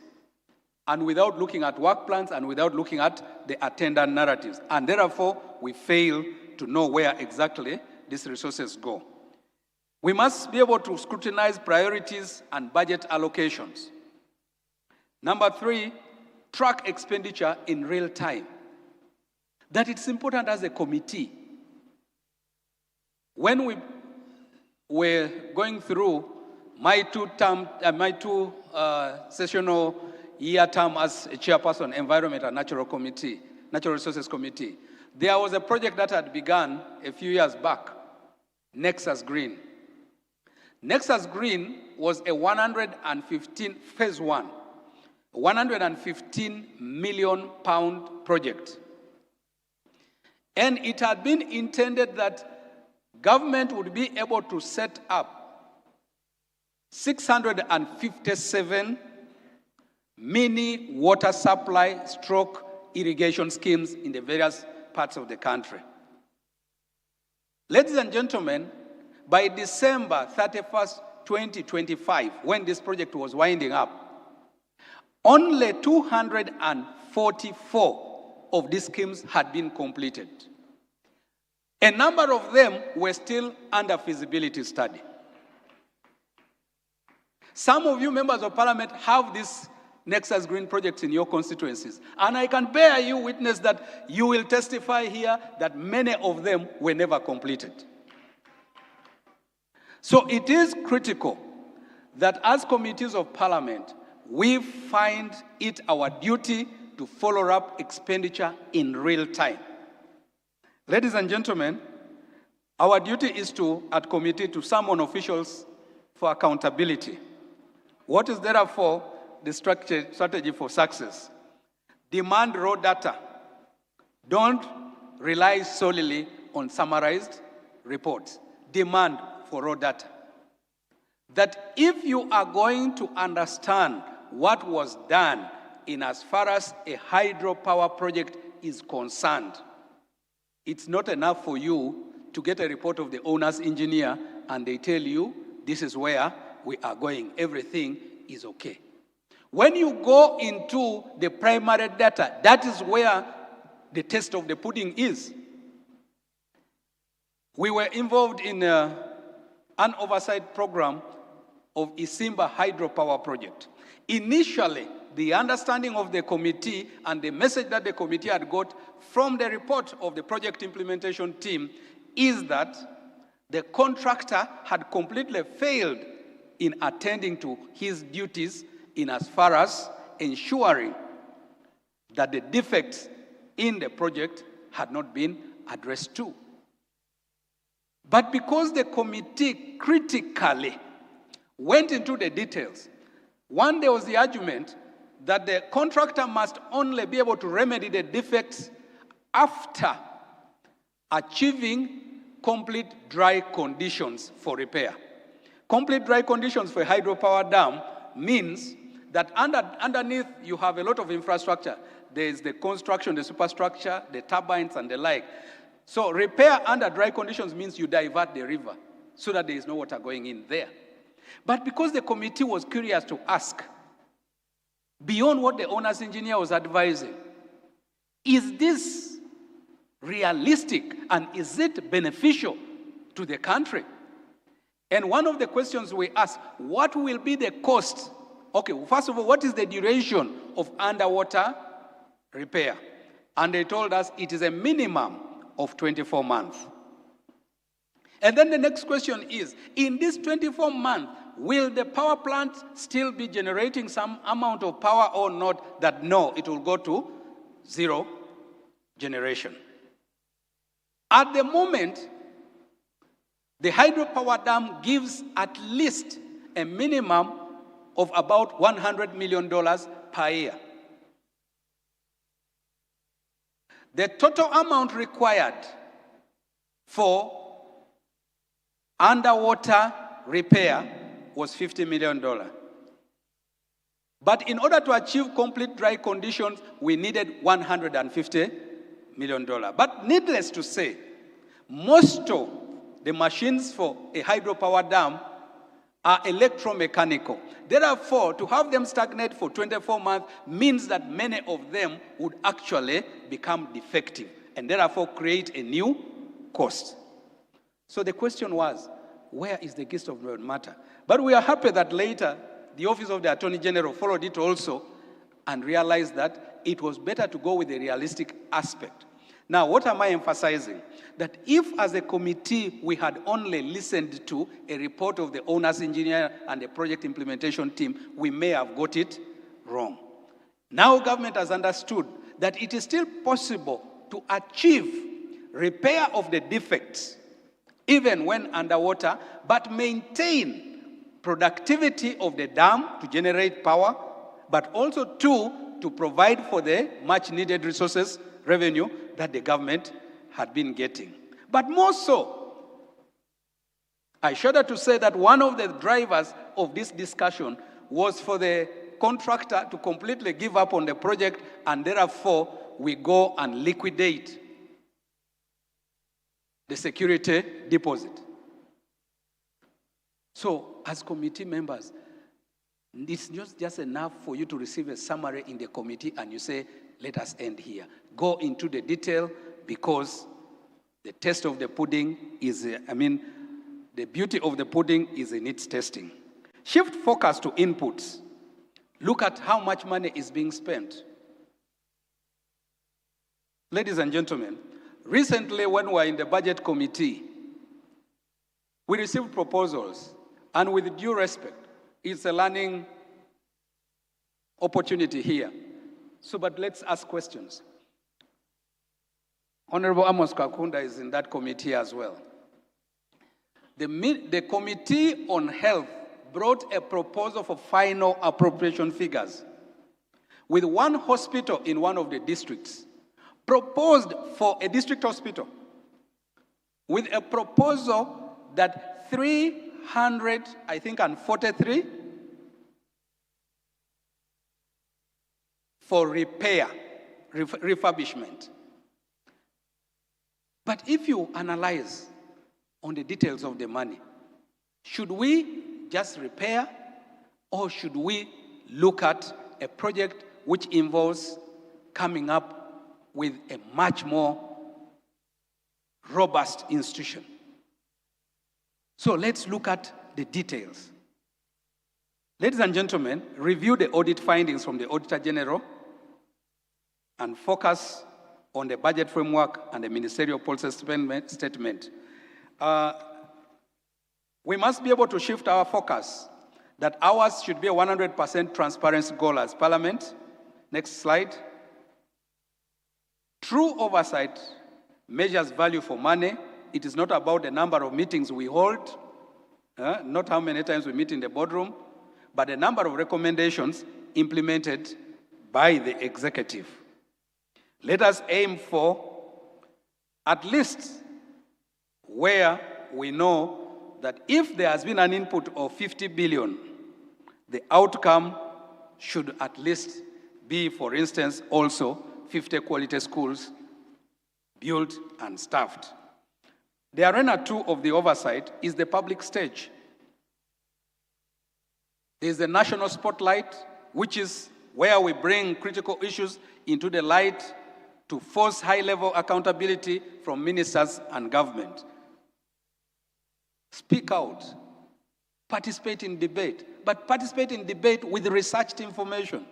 and without looking at work plans and without looking at the attendant narratives. And therefore, we fail to know where exactly these resources go. We must be able to scrutinize priorities and budget allocations. Number 3, track expenditure in real time. That it's important as a committee. When we were going through my two sessional year term as a chairperson, Environment and Natural Resources Committee, there was a project that had begun a few years back, Nexus Green. Nexus Green was a 115, phase 1, 115 million pound project. And it had been intended that government would be able to set up 657 mini water supply stroke irrigation schemes in the various parts of the country. Ladies and gentlemen, by December 31st, 2025, when this project was winding up, only 244 of these schemes had been completed. A number of them were still under feasibility study. Some of you members of Parliament have these Nexus Green projects in your constituencies. And I can bear you witness that you will testify here that many of them were never completed. So it is critical that as committees of Parliament, we find it our duty to follow up expenditure in real time. Ladies and gentlemen, our duty is to, at committee, to summon officials for accountability. What is therefore the strategy for success? Demand raw data. Don't rely solely on summarized reports. Demand for raw data. That if you are going to understand what was done in as far as a hydropower project is concerned, it's not enough for you to get a report of the owner's engineer and they tell you this is where we are going. Everything is okay. When you go into the primary data, that is where the test of the pudding is. We were involved in an oversight program of Isimba hydropower project. Initially, the understanding of the committee and the message that the committee had got from the report of the project implementation team is that the contractor had completely failed in attending to his duties in as far as ensuring that the defects in the project had not been addressed too. But because the committee critically went into the details, one, there was the argument that the contractor must only be able to remedy the defects after achieving complete dry conditions for repair. Complete dry conditions for a hydropower dam means that underneath you have a lot of infrastructure. There is the construction, the superstructure, the turbines, and the like. So repair under dry conditions means you divert the river so that there is no water going in there. But because the committee was curious to ask, beyond what the owner's engineer was advising, is this realistic and is it beneficial to the country? And one of the questions we asked, what will be the cost? Okay, first of all, what is the duration of underwater repair? And they told us it is a minimum of 24 months. And then the next question is, in this 24 months, will the power plant still be generating some amount of power or not? That no, it will go to zero generation. At the moment, the hydropower dam gives at least a minimum of about $100 million per year. The total amount required for underwater repair was $50 million. But in order to achieve complete dry conditions, we needed $150 million. But needless to say, most of the machines for a hydropower dam are electromechanical. Therefore, to have them stagnate for 24 months means that many of them would actually become defective and therefore create a new cost. So the question was, where is the gist of the matter? But we are happy that later the Office of the Attorney General followed it also and realized that it was better to go with the realistic aspect. Now, what am I emphasizing? That if as a committee we had only listened to a report of the owner's engineer and the project implementation team, we may have got it wrong. Now government has understood that it is still possible to achieve repair of the defects even when underwater, but maintain productivity of the dam to generate power, but also to provide for the much needed resources, revenue that the government had been getting. But more so, I shudder to say that one of the drivers of this discussion was for the contractor to completely give up on the project, and therefore we go and liquidate the security deposit. So as committee members, it's not just enough for you to receive a summary in the committee and you say, let us end here. Go into the detail, because the test of the pudding is, the beauty of the pudding is in its testing. Shift focus to inputs. Look at how much money is being spent. Ladies and gentlemen, recently when we were in the budget committee, we received proposals, and with due respect, it's a learning opportunity here. So, but let's ask questions. Honorable Amos Kakunda is in that committee as well. The Committee on Health brought a proposal for final appropriation figures with one hospital in one of the districts, proposed for a district hospital, with a proposal that 343 for repair refurbishment. But if you analyze on the details of the money, should we just repair, or should we look at a project which involves coming up with a much more robust institution? So let's look at the details. Ladies and gentlemen, review the audit findings from the Auditor General and focus on the budget framework and the ministerial policy statement. We must be able to shift our focus that ours should be a 100% transparency goal as Parliament. Next slide. True oversight measures value for money. It is not about the number of meetings we hold, not how many times we meet in the boardroom, but the number of recommendations implemented by the executive. Let us aim for at least where we know that if there has been an input of 50 billion, the outcome should at least be, for instance, also 50 quality schools built and staffed. The arena 2 of the oversight is the public stage. There is the national spotlight, which is where we bring critical issues into the light to force high-level accountability from ministers and government. Speak out, participate in debate, but participate in debate with researched information.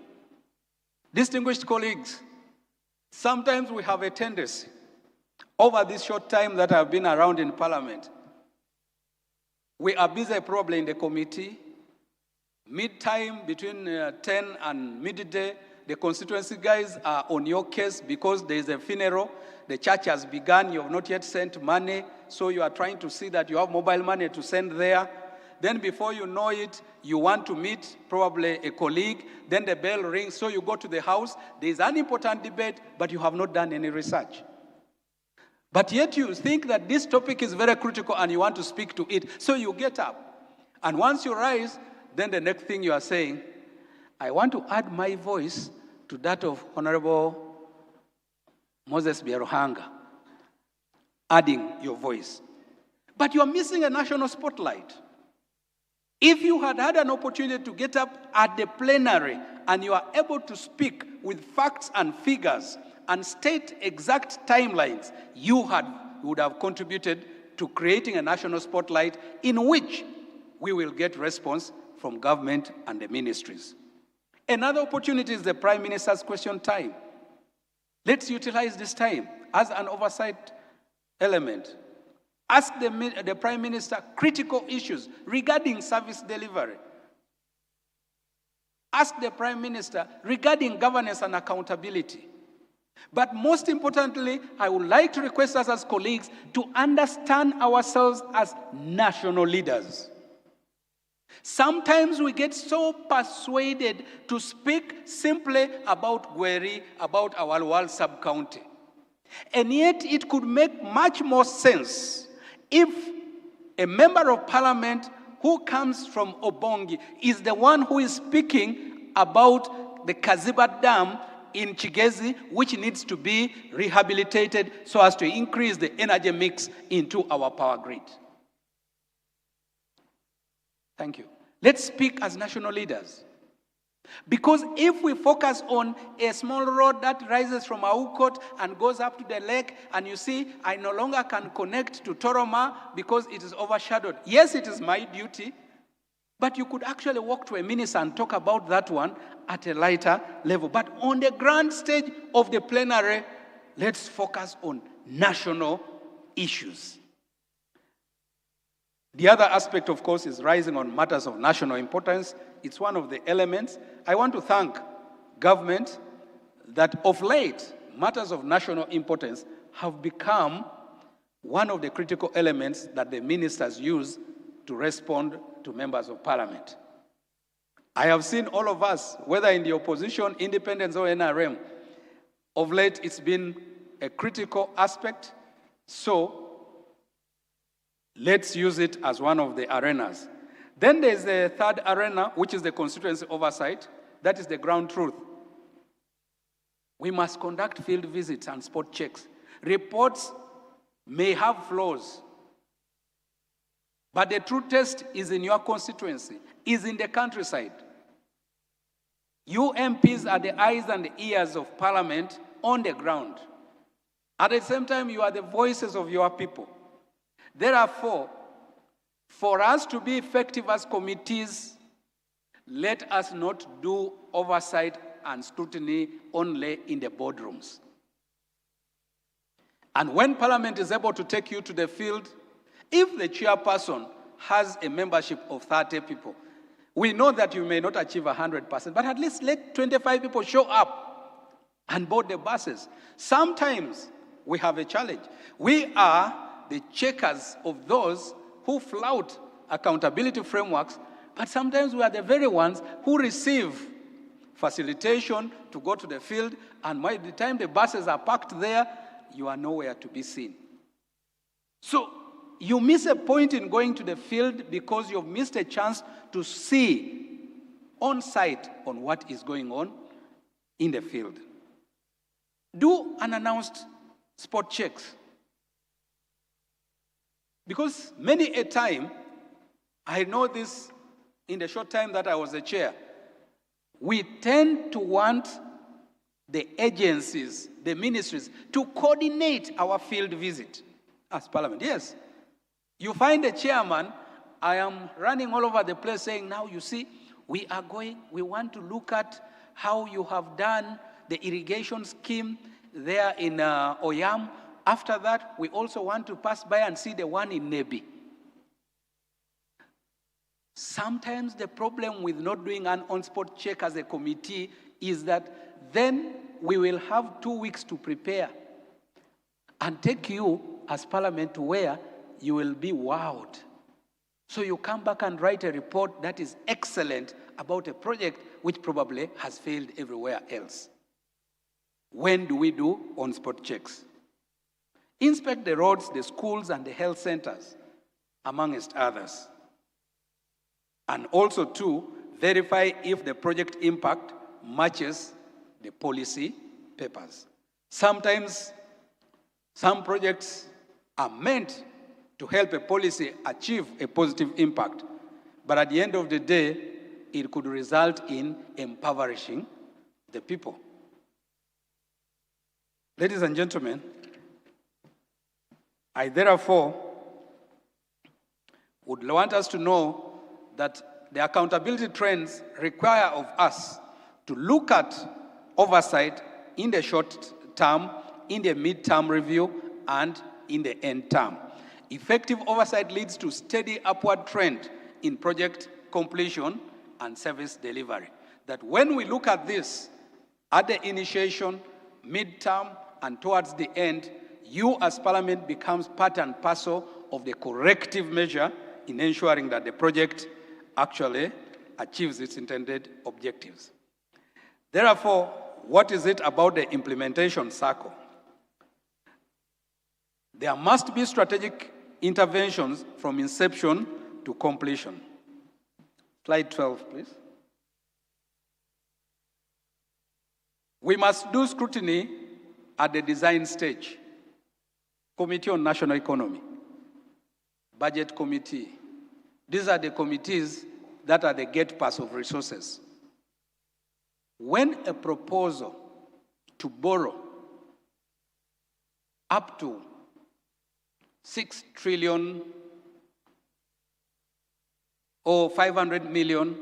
Distinguished colleagues, sometimes we have a tendency, over this short time that I've been around in Parliament, we are busy probably in the committee, mid-time between 10 and midday, the constituency guys are on your case because there is a funeral, the church has begun, you have not yet sent money, so you are trying to see that you have mobile money to send there. Then before you know it, you want to meet probably a colleague, then the bell rings, so you go to the house, there is an important debate, but you have not done any research. But yet you think that this topic is very critical and you want to speak to it, so you get up. And once you rise, then the next thing you are saying, I want to add my voice to that of Honorable Moses Biaruhanga, adding your voice. But you are missing a national spotlight. If you had had an opportunity to get up at the plenary and you are able to speak with facts and figures and state exact timelines, you would have contributed to creating a national spotlight in which we will get response from government and the ministries. Another opportunity is the Prime Minister's question time. Let's utilize this time as an oversight element. Ask the Prime Minister critical issues regarding service delivery. Ask the Prime Minister regarding governance and accountability. But most importantly, I would like to request us as colleagues to understand ourselves as national leaders. Sometimes we get so persuaded to speak simply about Gweri, about our Walwal sub-county. And yet it could make much more sense if a member of parliament who comes from Obongi is the one who is speaking about the Kaziba Dam in Chigezi, which needs to be rehabilitated so as to increase the energy mix into our power grid. Thank you. Let's speak as national leaders. Because if we focus on a small road that rises from Aukot and goes up to the lake, and you see, I no longer can connect to Toroma because it is overshadowed. Yes, it is my duty, but you could actually walk to a minister and talk about that one at a lighter level. But on the grand stage of the plenary, let's focus on national issues. The other aspect, of course, is rising on matters of national importance. It's one of the elements. I want to thank government that of late, matters of national importance have become one of the critical elements that the ministers use to respond to members of parliament. I have seen all of us, whether in the opposition, independents, or NRM, of late it's been a critical aspect. So let's use it as one of the arenas. Then there's the third arena, which is the constituency oversight. That is the ground truth. We must conduct field visits and spot checks. Reports may have flaws, but the true test is in your constituency, is in the countryside. You MPs are the eyes and the ears of Parliament on the ground. At the same time, you are the voices of your people. Therefore, for us to be effective as committees, let us not do oversight and scrutiny only in the boardrooms. And when Parliament is able to take you to the field, if the chairperson has a membership of 30 people, we know that you may not achieve 100%, but at least let 25 people show up and board the buses. Sometimes we have a challenge. We are the checkers of those who flout accountability frameworks, but sometimes we are the very ones who receive facilitation to go to the field, and by the time the buses are parked there, you are nowhere to be seen. So you miss a point in going to the field because you've missed a chance to see on site on what is going on in the field. Do unannounced spot checks. Because many a time, I know this in the short time that I was the chair, we tend to want the agencies, the ministries, to coordinate our field visit as Parliament. Yes. You find a chairman, I am running all over the place saying, now you see, we want to look at how you have done the irrigation scheme there in Oyam. After that, we also want to pass by and see the one in Nebi. Sometimes the problem with not doing an on-spot check as a committee is that then we will have 2 weeks to prepare and take you as Parliament to where you will be wowed. So you come back and write a report that is excellent about a project which probably has failed everywhere else. When do we do on-spot checks? Inspect the roads, the schools, and the health centers, amongst others. And also, too, verify if the project impact matches the policy papers. Sometimes, some projects are meant to help a policy achieve a positive impact, but at the end of the day, it could result in impoverishing the people. Ladies and gentlemen, I therefore would want us to know that the accountability trends require of us to look at oversight in the short term, in the mid-term review, and in the end term. Effective oversight leads to steady upward trend in project completion and service delivery. That when we look at this, at the initiation, mid-term, and towards the end, you as Parliament becomes part and parcel of the corrective measure in ensuring that the project actually achieves its intended objectives. Therefore, what is it about the implementation cycle? There must be strategic interventions from inception to completion. Slide 12, please. We must do scrutiny at the design stage. Committee on National Economy, Budget Committee. These are the committees that are the gatepass of resources. When a proposal to borrow up to $6 trillion or $500 million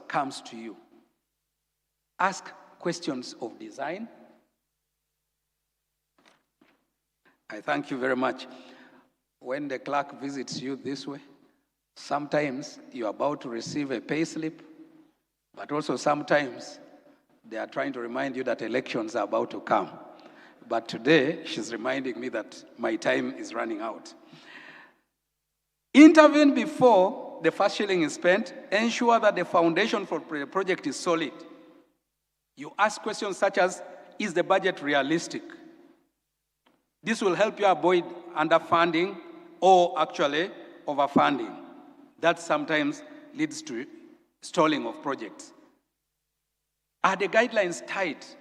comes to you, ask questions of design. I thank you very much. When the clerk visits you this way, sometimes you're about to receive a pay slip, but also sometimes they are trying to remind you that elections are about to come. But today, she's reminding me that my time is running out. Intervene before the first shilling is spent. Ensure that the foundation for the project is solid. You ask questions such as, is the budget realistic? This will help you avoid underfunding or actually overfunding. That sometimes leads to stalling of projects. Are the guidelines tight?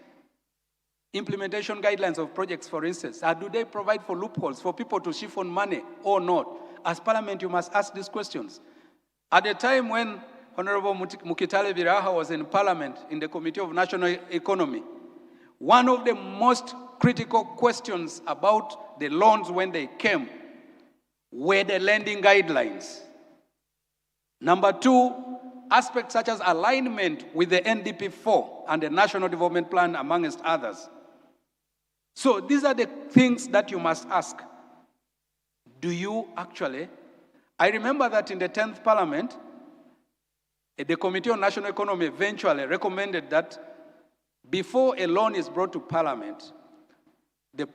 implementation guidelines of projects, for instance, do they provide for loopholes for people to siphon money or not? As Parliament, you must ask these questions. At the time when Honorable Mukitale Biraha was in Parliament, in the Committee of National Economy, one of the most critical questions about the loans when they came were the lending guidelines. Number two, aspects such as alignment with the NDP4 and the National Development Plan, amongst others. So these are the things that you must ask. Do you actually? I remember that in the 10th Parliament, the Committee on National Economy eventually recommended that before a loan is brought to Parliament, His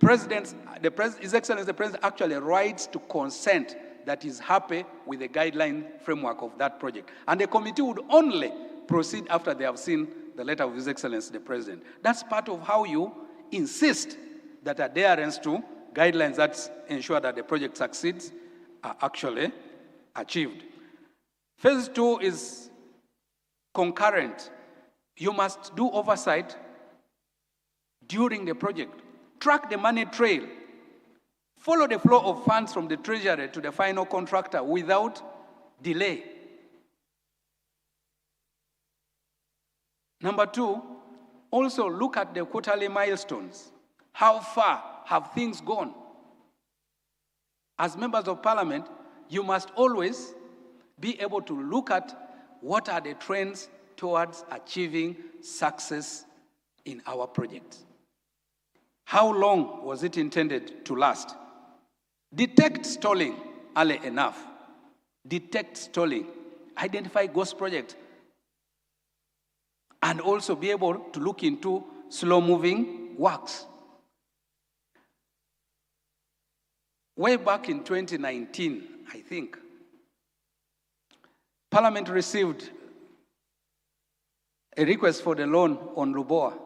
Excellency the President actually writes to consent that is happy with the guideline framework of that project. And the committee would only proceed after they have seen the letter of His Excellency the President. That's part of how you insist that adherence to guidelines that ensure that the project succeeds are actually achieved. Phase 2 is concurrent. You must do oversight during the project. Track the money trail. Follow the flow of funds from the treasury to the final contractor without delay. Number 2, also look at the quarterly milestones. How far have things gone? As members of Parliament, you must always be able to look at what are the trends towards achieving success in our projects. How long was it intended to last? Detect stalling early enough. Detect stalling. Identify ghost projects. And also be able to look into slow-moving works. Way back in 2019, I think, Parliament received a request for the loan on Luboa.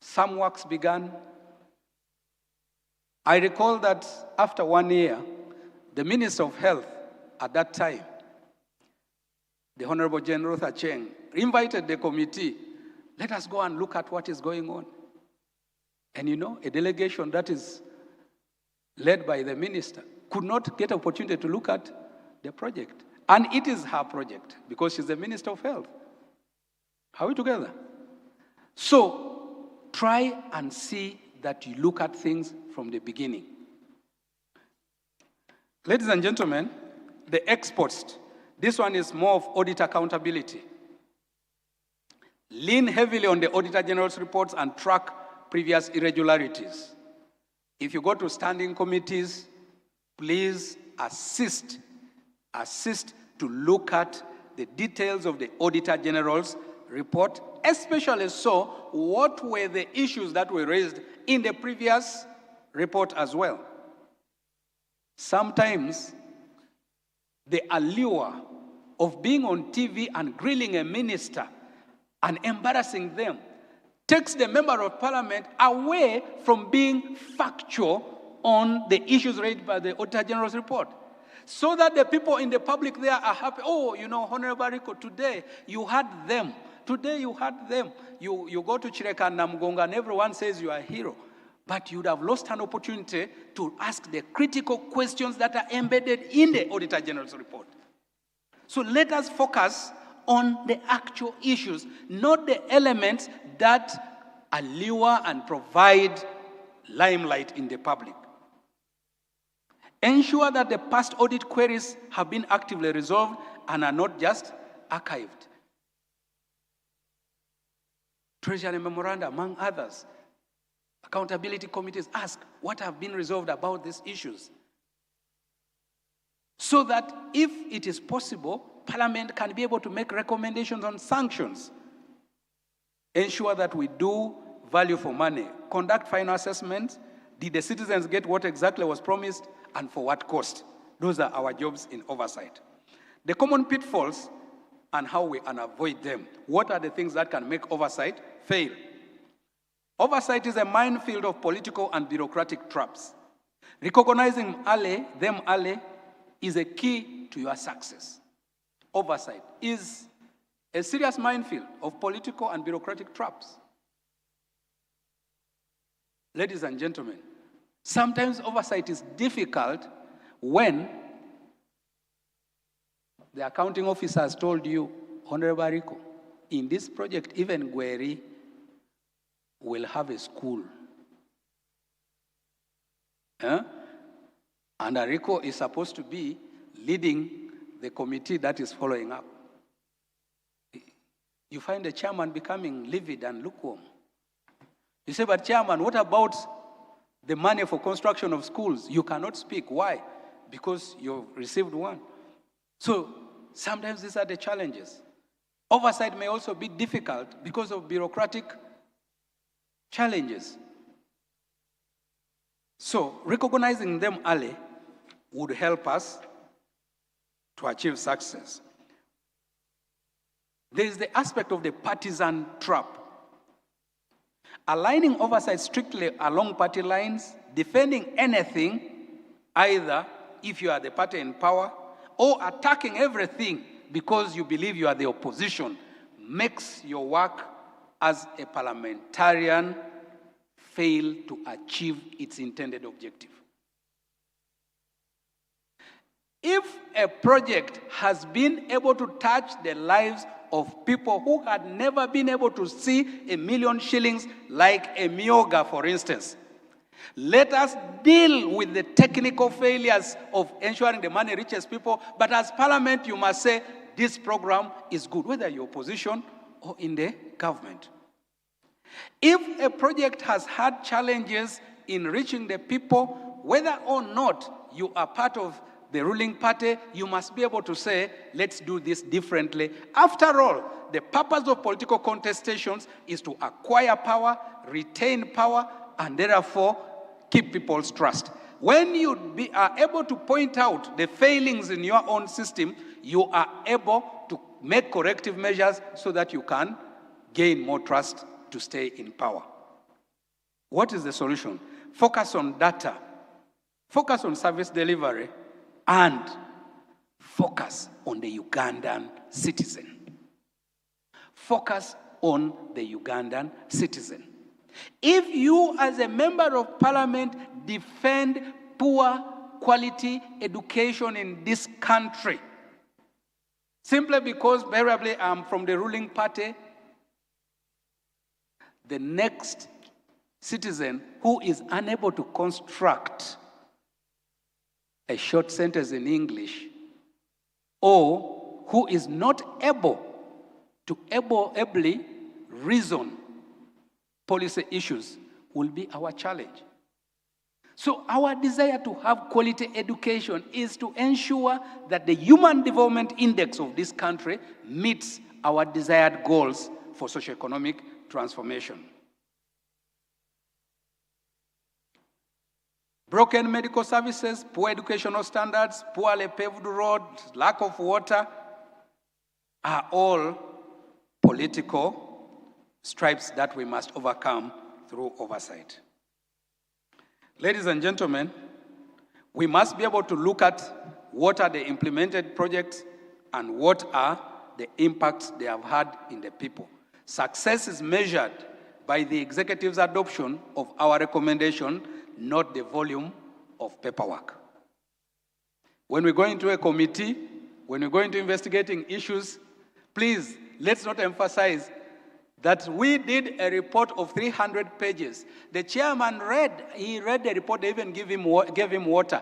Some works began. I recall that after 1 year, the Minister of Health at that time, the Honorable Jane Ruth Acheng, invited the committee, let us go and look at what is going on. And you know, a delegation that is led by the minister could not get an opportunity to look at the project. And it is her project because she's the Minister of Health. Are we together? So try and see that you look at things from the beginning. Ladies and gentlemen, the ex post. This one is more of audit accountability. Lean heavily on the Auditor General's reports and track previous irregularities. If you go to standing committees, please assist to look at the details of the Auditor General's report, especially so what were the issues that were raised in the previous report as well. Sometimes the allure of being on TV and grilling a minister and embarrassing them takes the member of Parliament away from being factual on the issues raised by the Auditor General's report. So that the people in the public there are happy. Oh, you know, Honorable Rico, today you had them. Today you had them. You go to Chireka and Namgonga and everyone says you are a hero. But you'd have lost an opportunity to ask the critical questions that are embedded in the Auditor General's report. So let us focus on the actual issues, not the elements that allure and provide limelight in the public. Ensure that the past audit queries have been actively resolved and are not just archived. Treasury memoranda, among others. Accountability committees ask what have been resolved about these issues. So that if it is possible, Parliament can be able to make recommendations on sanctions. Ensure that we do value for money. Conduct final assessments. Did the citizens get what exactly was promised and for what cost? Those are our jobs in oversight. The common pitfalls and how we can avoid them. What are the things that can make oversight fail? Oversight is a minefield of political and bureaucratic traps. Recognizing them early is a key to your success. Oversight is a serious minefield of political and bureaucratic traps. Ladies and gentlemen, sometimes oversight is difficult when the accounting officer has told you, Honorable Rico, in this project, even Gweri will have a school. And Ariko is supposed to be leading the committee that is following up. You find the chairman becoming livid and lukewarm. You say, but chairman, what about the money for construction of schools? You cannot speak. Why? Because you've received one. So sometimes these are the challenges. Oversight may also be difficult because of bureaucratic challenges. So recognizing them early would help us to achieve success. There is the aspect of the partisan trap. Aligning oversight strictly along party lines, defending anything, either if you are the party in power, or attacking everything because you believe you are the opposition, makes your work as a parliamentarian fail to achieve its intended objective. If a project has been able to touch the lives of people who had never been able to see $1 million shillings, like a Myoga, for instance, let us deal with the technical failures of ensuring the money reaches people. But as Parliament, you must say, this program is good, whether you're opposition or in the government. If a project has had challenges in reaching the people, whether or not you are part of the ruling party, you must be able to say, let's do this differently. After all, the purpose of political contestations is to acquire power, retain power, and therefore keep people's trust. When you are able to point out the failings in your own system, you are able to make corrective measures so that you can gain more trust to stay in power. What is the solution? Focus on data, focus on service delivery, and focus on the Ugandan citizen. Focus on the Ugandan citizen. If you, as a member of parliament, defend poor quality education in this country, simply because variably I'm from the ruling party, the next citizen who is unable to construct a short sentence in English, or who is not able to ably reason policy issues, will be our challenge. So our desire to have quality education is to ensure that the Human Development Index of this country meets our desired goals for socioeconomic transformation. Broken medical services, poor educational standards, poorly paved roads, lack of water are all political stripes that we must overcome through oversight. Ladies and gentlemen, we must be able to look at what are the implemented projects and what are the impacts they have had in the people. Success is measured by the executive's adoption of our recommendation, not the volume of paperwork. When we go into a committee, when we go into investigating issues, please, let's not emphasize that we did a report of 300 pages. The chairman read the report, they even gave him water.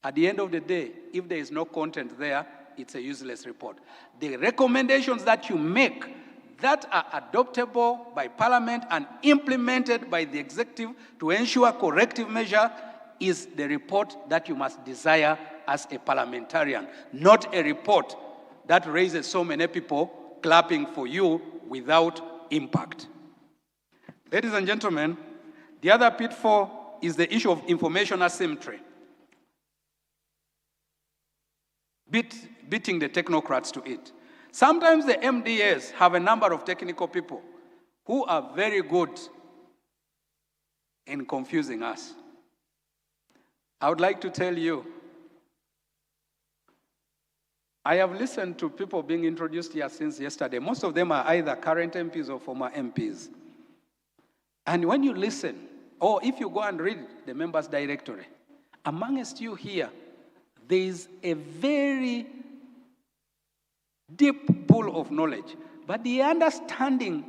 At the end of the day, if there is no content there, it's a useless report. The recommendations that you make that are adoptable by Parliament and implemented by the executive to ensure corrective measure is the report that you must desire as a parliamentarian, not a report that raises so many people clapping for you without impact. Ladies and gentlemen, the other pitfall is the issue of information asymmetry. Beating the technocrats to it. Sometimes the MDAs have a number of technical people who are very good in confusing us. I would like to tell you, I have listened to people being introduced here since yesterday. Most of them are either current MPs or former MPs. And when you listen, or if you go and read the members' directory, amongst you here, there is a very deep pool of knowledge. But the understanding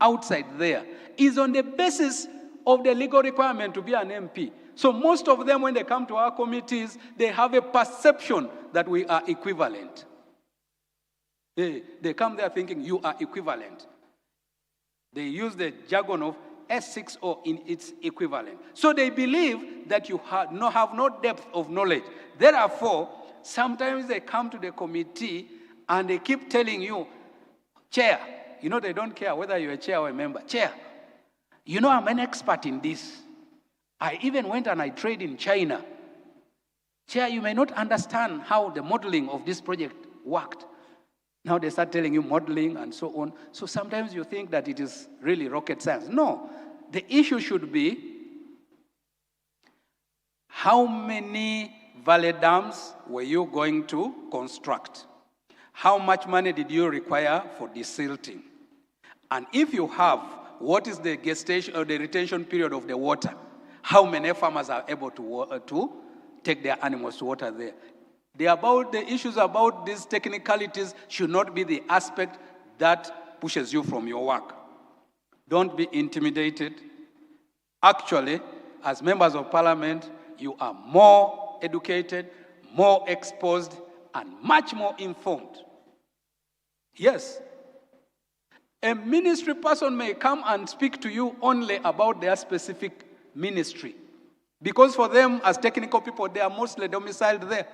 outside there is on the basis of the legal requirement to be an MP. So most of them, when they come to our committees, they have a perception that we are equivalent. They come there thinking you are equivalent. They use the jargon of S60 in its equivalent. So they believe that you have no depth of knowledge. Therefore, sometimes they come to the committee and they keep telling you, Chair, you know they don't care whether you're a chair or a member. Chair, you know I'm an expert in this. I even went and I trained in China. Chair, you may not understand how the modeling of this project worked. Now they start telling you modeling and so on. So sometimes you think that it is really rocket science. No, the issue should be how many valley dams were you going to construct? How much money did you require for desilting? And if you have, what is the gestation or the retention period of the water? How many farmers are able to take their animals to water there? The issues about these technicalities should not be the aspect that pushes you from your work. Don't be intimidated. Actually, as members of parliament, you are more educated, more exposed, and much more informed. Yes. A ministry person may come and speak to you only about their specific ministry. Because for them, as technical people, they are mostly domiciled there.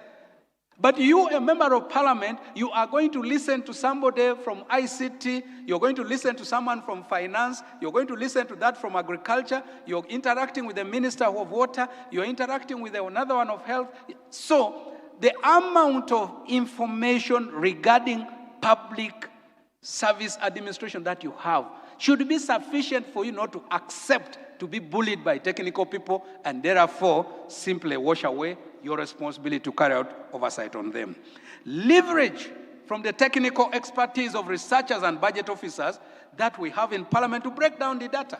But you, a member of parliament, you are going to listen to somebody from ICT, you're going to listen to someone from finance, you're going to listen to that from agriculture, you're interacting with the minister of water, you're interacting with another one of health. So the amount of information regarding public service administration that you have should be sufficient for you not to accept to be bullied by technical people and therefore simply wash away your responsibility to carry out oversight on them. Leverage from the technical expertise of researchers and budget officers that we have in Parliament to break down the data.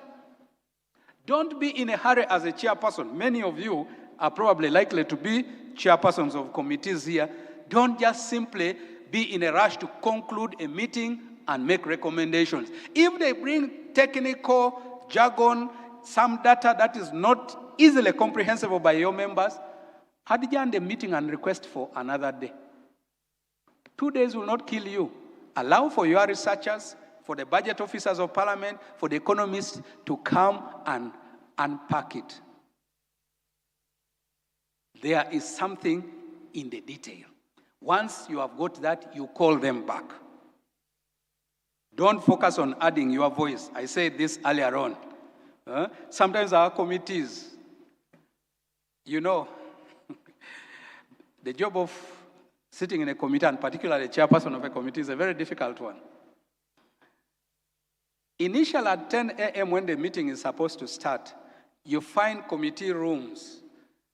Don't be in a hurry as a chairperson. Many of you are probably likely to be chairpersons of committees here. Don't just simply be in a rush to conclude a meeting and make recommendations. If they bring technical jargon, some data that is not easily comprehensible by your members, adjourn the meeting and request for another day. 2 days will not kill you. Allow for your researchers, for the budget officers of parliament, for the economists to come and unpack it. There is something in the detail. Once you have got that, you call them back. Don't focus on adding your voice. I said this earlier on. Sometimes our committees, you know, the job of sitting in a committee, and particularly chairperson of a committee, is a very difficult one. Initially at 10 a.m. when the meeting is supposed to start, you find committee rooms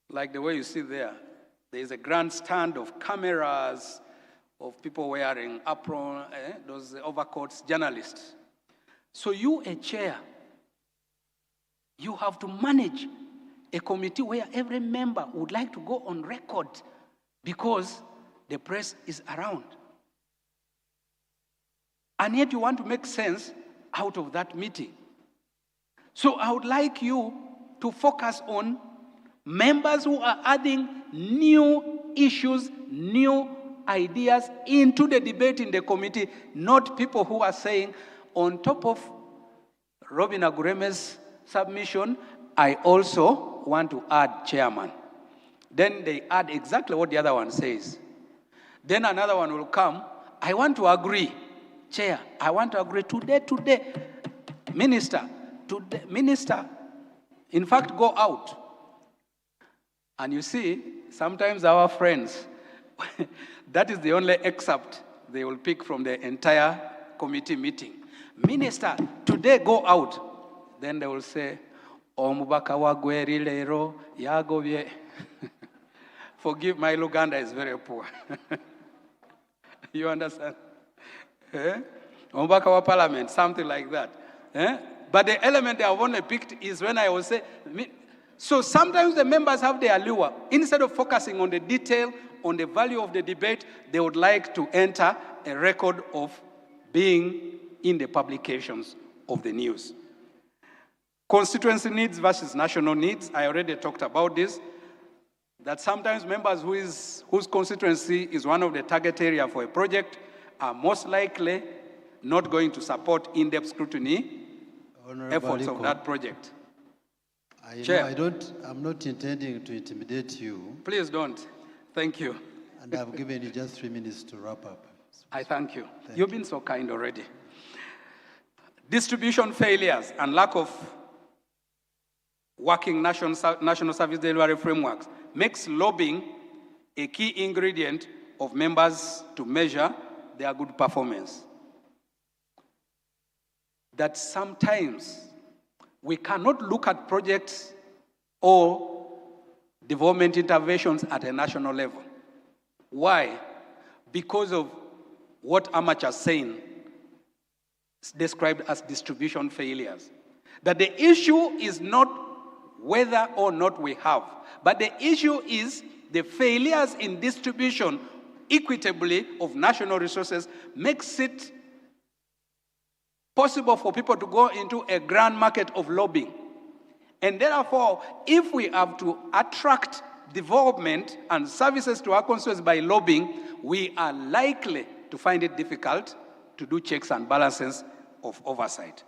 like the way you see there. There is a grandstand of cameras, of people wearing apron, those overcoats, journalists. So you, a chair, you have to manage a committee where every member would like to go on record because the press is around. And yet you want to make sense out of that meeting. So I would like you to focus on members who are adding new issues, new ideas into the debate in the committee, not people who are saying, on top of Robin Agureme's submission, I also want to add chairman. Then they add exactly what the other one says. Then another one will come, I want to agree. Chair, I want to agree today. Minister, in fact, go out. And you see, sometimes our friends, that is the only excerpt they will pick from the entire committee meeting. Minister, today go out. Then they will say, Omubaka wa gweri lero yagobye. Forgive, my Uganda is very poor. You understand? Ombaka wa Parliament, something like that. But the element I have only picked is when I was saying, so sometimes the members have their allure. Instead of focusing on the detail, on the value of the debate, they would like to enter a record of being in the publications of the news. Constituency needs versus national needs. I already talked about this. That sometimes members whose constituency is one of the target area for a project are most likely not going to support in-depth scrutiny efforts of that project. Chair. I'm not intending to intimidate you. Please don't. Thank you. And I've given you just 3 minutes to wrap up. I thank you. You've been so kind already. Distribution failures and lack of working national service delivery frameworks makes lobbying a key ingredient of members to measure their good performance. That sometimes we cannot look at projects or development interventions at a national level. Why? Because of what amateurs saying described as distribution failures. That the issue is not whether or not we have, but the issue is the failures in distribution equitably of national resources makes it possible for people to go into a grand market of lobbying. And therefore, if we have to attract development and services to our constituents by lobbying, we are likely to find it difficult to do checks and balances of oversight.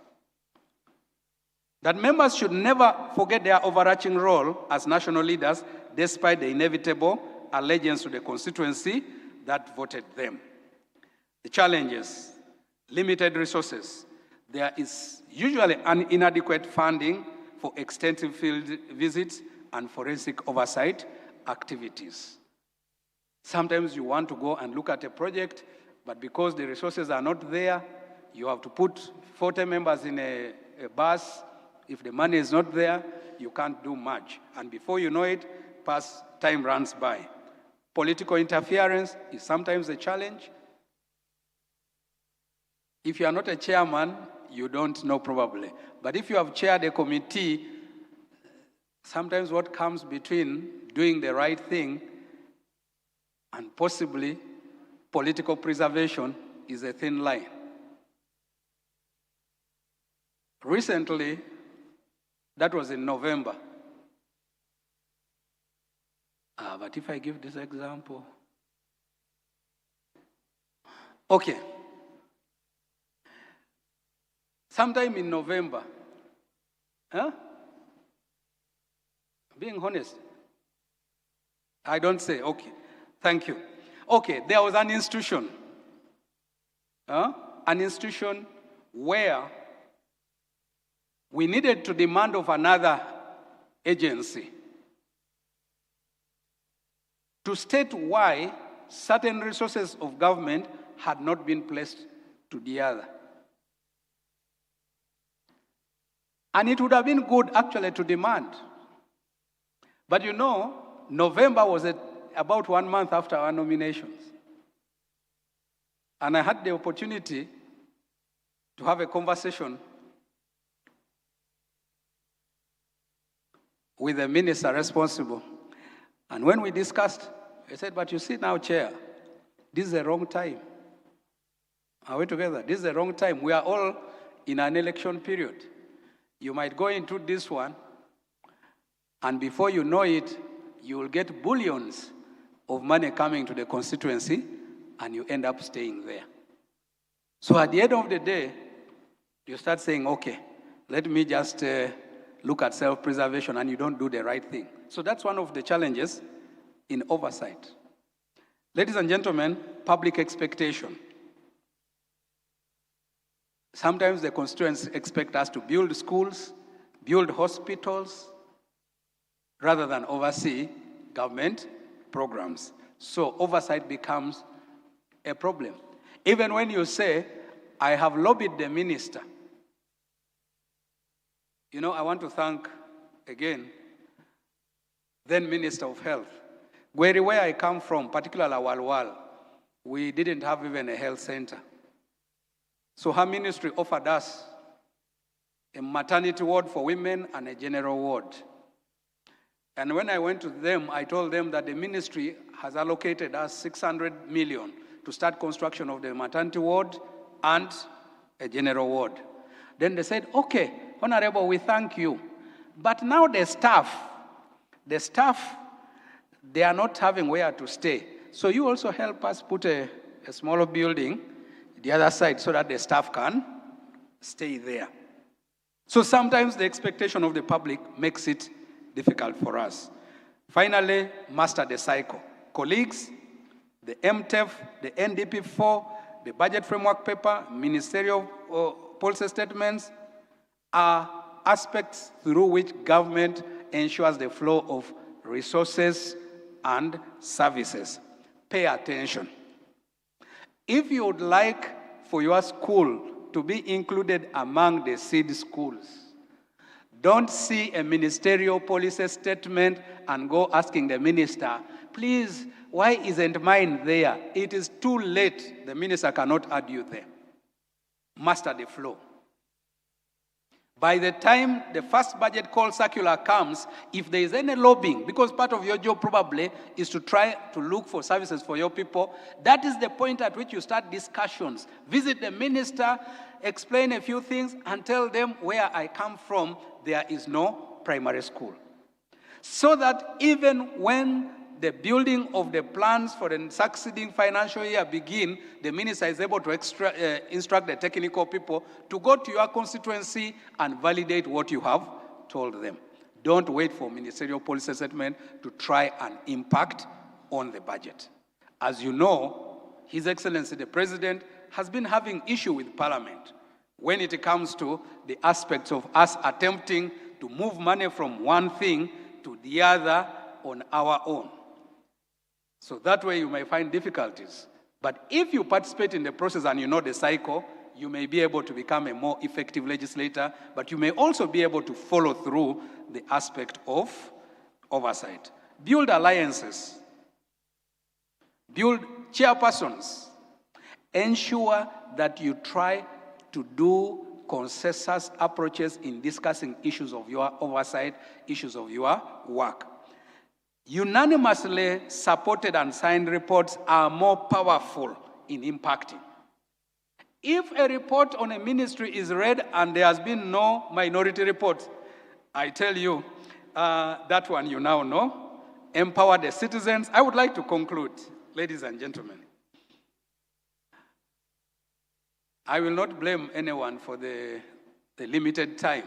That members should never forget their overarching role as national leaders, despite the inevitable allegiance to the constituency that voted them. The challenges: limited resources. There is usually an inadequate funding for extensive field visits and forensic oversight activities. Sometimes you want to go and look at a project, but because the resources are not there, you have to put 40 members in a bus. If the money is not there, you can't do much. And before you know it, time runs by. Political interference is sometimes a challenge. If you are not a chairman, you don't know probably. But if you have chaired a committee, sometimes what comes between doing the right thing and possibly political preservation is a thin line. Recently, that was in November. But if I give this example. Okay. Sometime in November. Being honest. I don't say, okay. Thank you. Okay, there was an institution. An institution where we needed to demand of another agency to state why certain resources of government had not been placed to the other. And it would have been good actually to demand. But you know, November was about 1 month after our nominations. And I had the opportunity to have a conversation with the minister responsible. And when we discussed, I said, but you see now, Chair, this is the wrong time. Are we together? This is the wrong time. We are all in an election period. You might go into this one, and before you know it, you will get billions of money coming to the constituency, and you end up staying there. So at the end of the day, you start saying, okay, let me just look at self-preservation, and you don't do the right thing. So that's one of the challenges in oversight. Ladies and gentlemen, public expectation. Sometimes the constituents expect us to build schools, build hospitals, rather than oversee government programs. So oversight becomes a problem. Even when you say, I have lobbied the minister. You know, I want to thank, again, then Minister of Health. Where I come from, particularly Walwal, we didn't have even a health center. So her ministry offered us a maternity ward for women and a general ward. And when I went to them, I told them that the ministry has allocated us 600 million to start construction of the maternity ward and a general ward. Then they said, okay, Honorable, we thank you. But now the staff, they are not having where to stay. So you also help us put a smaller building the other side so that the staff can stay there. So sometimes the expectation of the public makes it difficult for us. Finally, master the cycle. Colleagues, the MTEF, the NDP4, the budget framework paper, ministerial policy statements are aspects through which government ensures the flow of resources and services. Pay attention. If you would like for your school to be included among the seed schools, don't see a ministerial policy statement and go asking the minister, please, why isn't mine there? It is too late. The minister cannot add you there. Master the flow. By the time the first budget call circular comes, if there is any lobbying, because part of your job probably is to try to look for services for your people, that is the point at which you start discussions. Visit the minister, explain a few things, and tell them where I come from, there is no primary school. So that even when the building of the plans for the succeeding financial year begin, the minister is able to instruct the technical people to go to your constituency and validate what you have told them. Don't wait for ministerial policy statement to try and impact on the budget. As you know, His Excellency the President has been having issue with Parliament when it comes to the aspects of us attempting to move money from one thing to the other on our own. So that way you may find difficulties. But if you participate in the process and you know the cycle, you may be able to become a more effective legislator, but you may also be able to follow through the aspect of oversight. Build alliances. Build chairpersons. Ensure that you try to do consensus approaches in discussing issues of your oversight, issues of your work. Unanimously supported and signed reports are more powerful in impacting. If a report on a ministry is read and there has been no minority report, I tell you, that one you now know. Empower the citizens. I would like to conclude, ladies and gentlemen. I will not blame anyone for the limited time.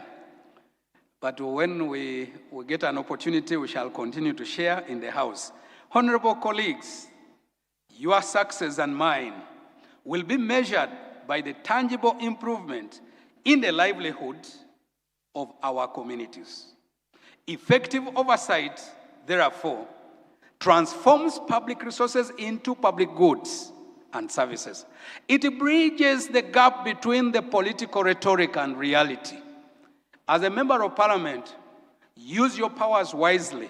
But when we get an opportunity, we shall continue to share in the House. Honorable colleagues, your success and mine will be measured by the tangible improvement in the livelihood of our communities. Effective oversight, therefore, transforms public resources into public goods and services. It bridges the gap between the political rhetoric and reality. As a member of Parliament, use your powers wisely.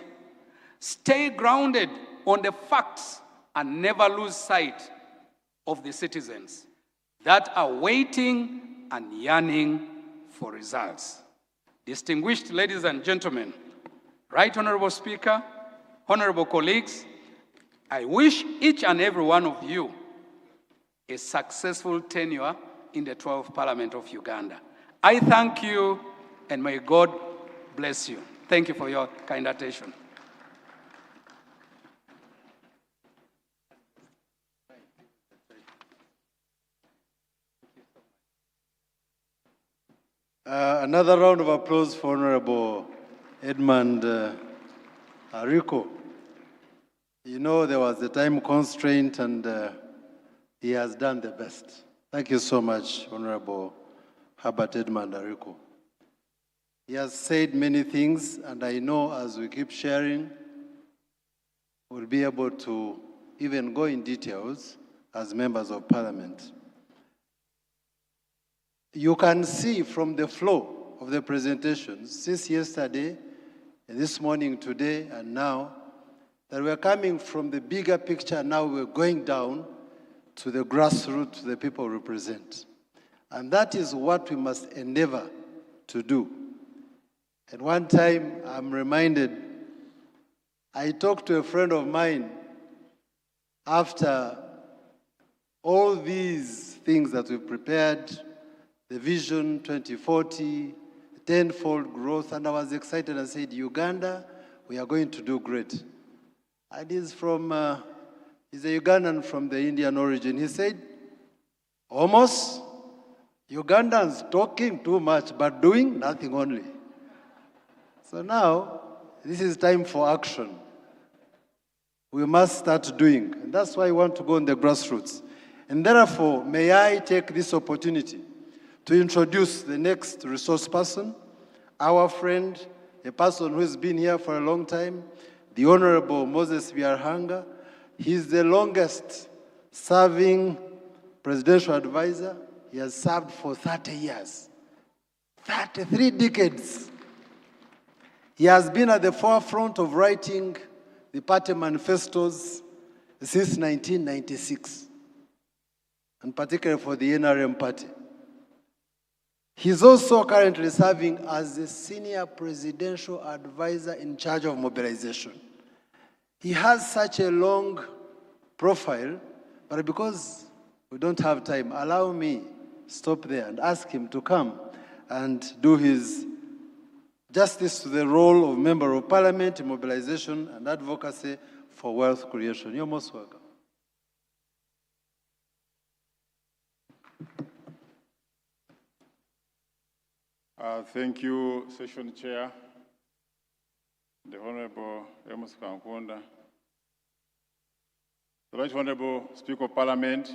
Stay grounded on the facts and never lose sight of the citizens that are waiting and yearning for results. Distinguished ladies and gentlemen, Right Honorable Speaker, honorable colleagues, I wish each and every one of you a successful tenure in the 12th Parliament of Uganda. I thank you, and may God bless you. Thank you for your kind attention. Another round of applause for Honorable Edmund Ariko. You know, there was a time constraint, and he has done the best. Thank you so much, Honorable Herbert Edmund Ariko. He has said many things, and I know as we keep sharing, we'll be able to even go in details as members of Parliament. You can see from the flow of the presentations, since yesterday, this morning, today, and now, that we're coming from the bigger picture, now we're going down to the grassroots, the people represent. And that is what we must endeavor to do. At one time, I'm reminded, I talked to a friend of mine after all these things that we've prepared, the Vision 2040, tenfold growth, and I was excited and said, Uganda, we are going to do great. And he's a Ugandan from the Indian origin. He said, almost, Ugandans talking too much, but doing nothing only. So now, this is time for action. We must start doing, and that's why I want to go on the grassroots. And therefore, may I take this opportunity to introduce the next resource person, our friend, a person who has been here for a long time, the Honorable Moses Byarhanga. He's the longest serving presidential advisor. He has served for 30 years, 33 decades. He has been at the forefront of writing the party manifestos since 1996, and particularly for the NRM party. He's also currently serving as the senior presidential advisor in charge of mobilization. He has such a long profile, but because we don't have time, allow me stop there and ask him to come and do his justice to the role of Member of Parliament in mobilization and advocacy for wealth creation. You're most welcome. Thank you, Session Chair, the Honorable Amos Kankunda, the Right Honorable Speaker of Parliament,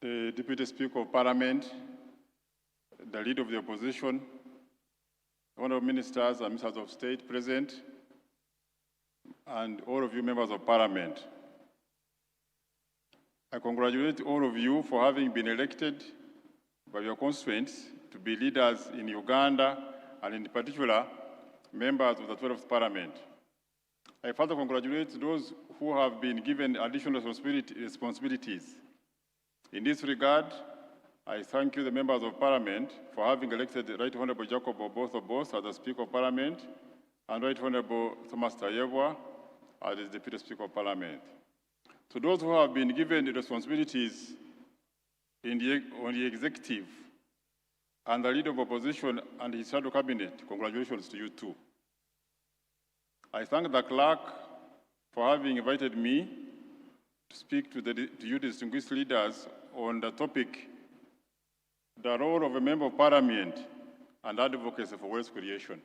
the Deputy Speaker of Parliament, the Leader of the Opposition, the Honorable Ministers and Ministers of State present, and all of you members of Parliament. I congratulate all of you for having been elected by your constituents to be leaders in Uganda, and in particular, members of the 12th Parliament. I further congratulate those who have been given additional responsibilities. In this regard, I thank you, the members of Parliament, for having elected the Right Honorable Jacob Obos as the Speaker of Parliament, and Right Honorable Thomas Tayebwa as the Deputy Speaker of Parliament. To those who have been given the responsibilities on the executive and the Leader of Opposition and his shadow cabinet, congratulations to you too. I thank the clerk for having invited me to speak to you distinguished leaders on the topic, the role of a Member of Parliament and advocacy for wealth creation.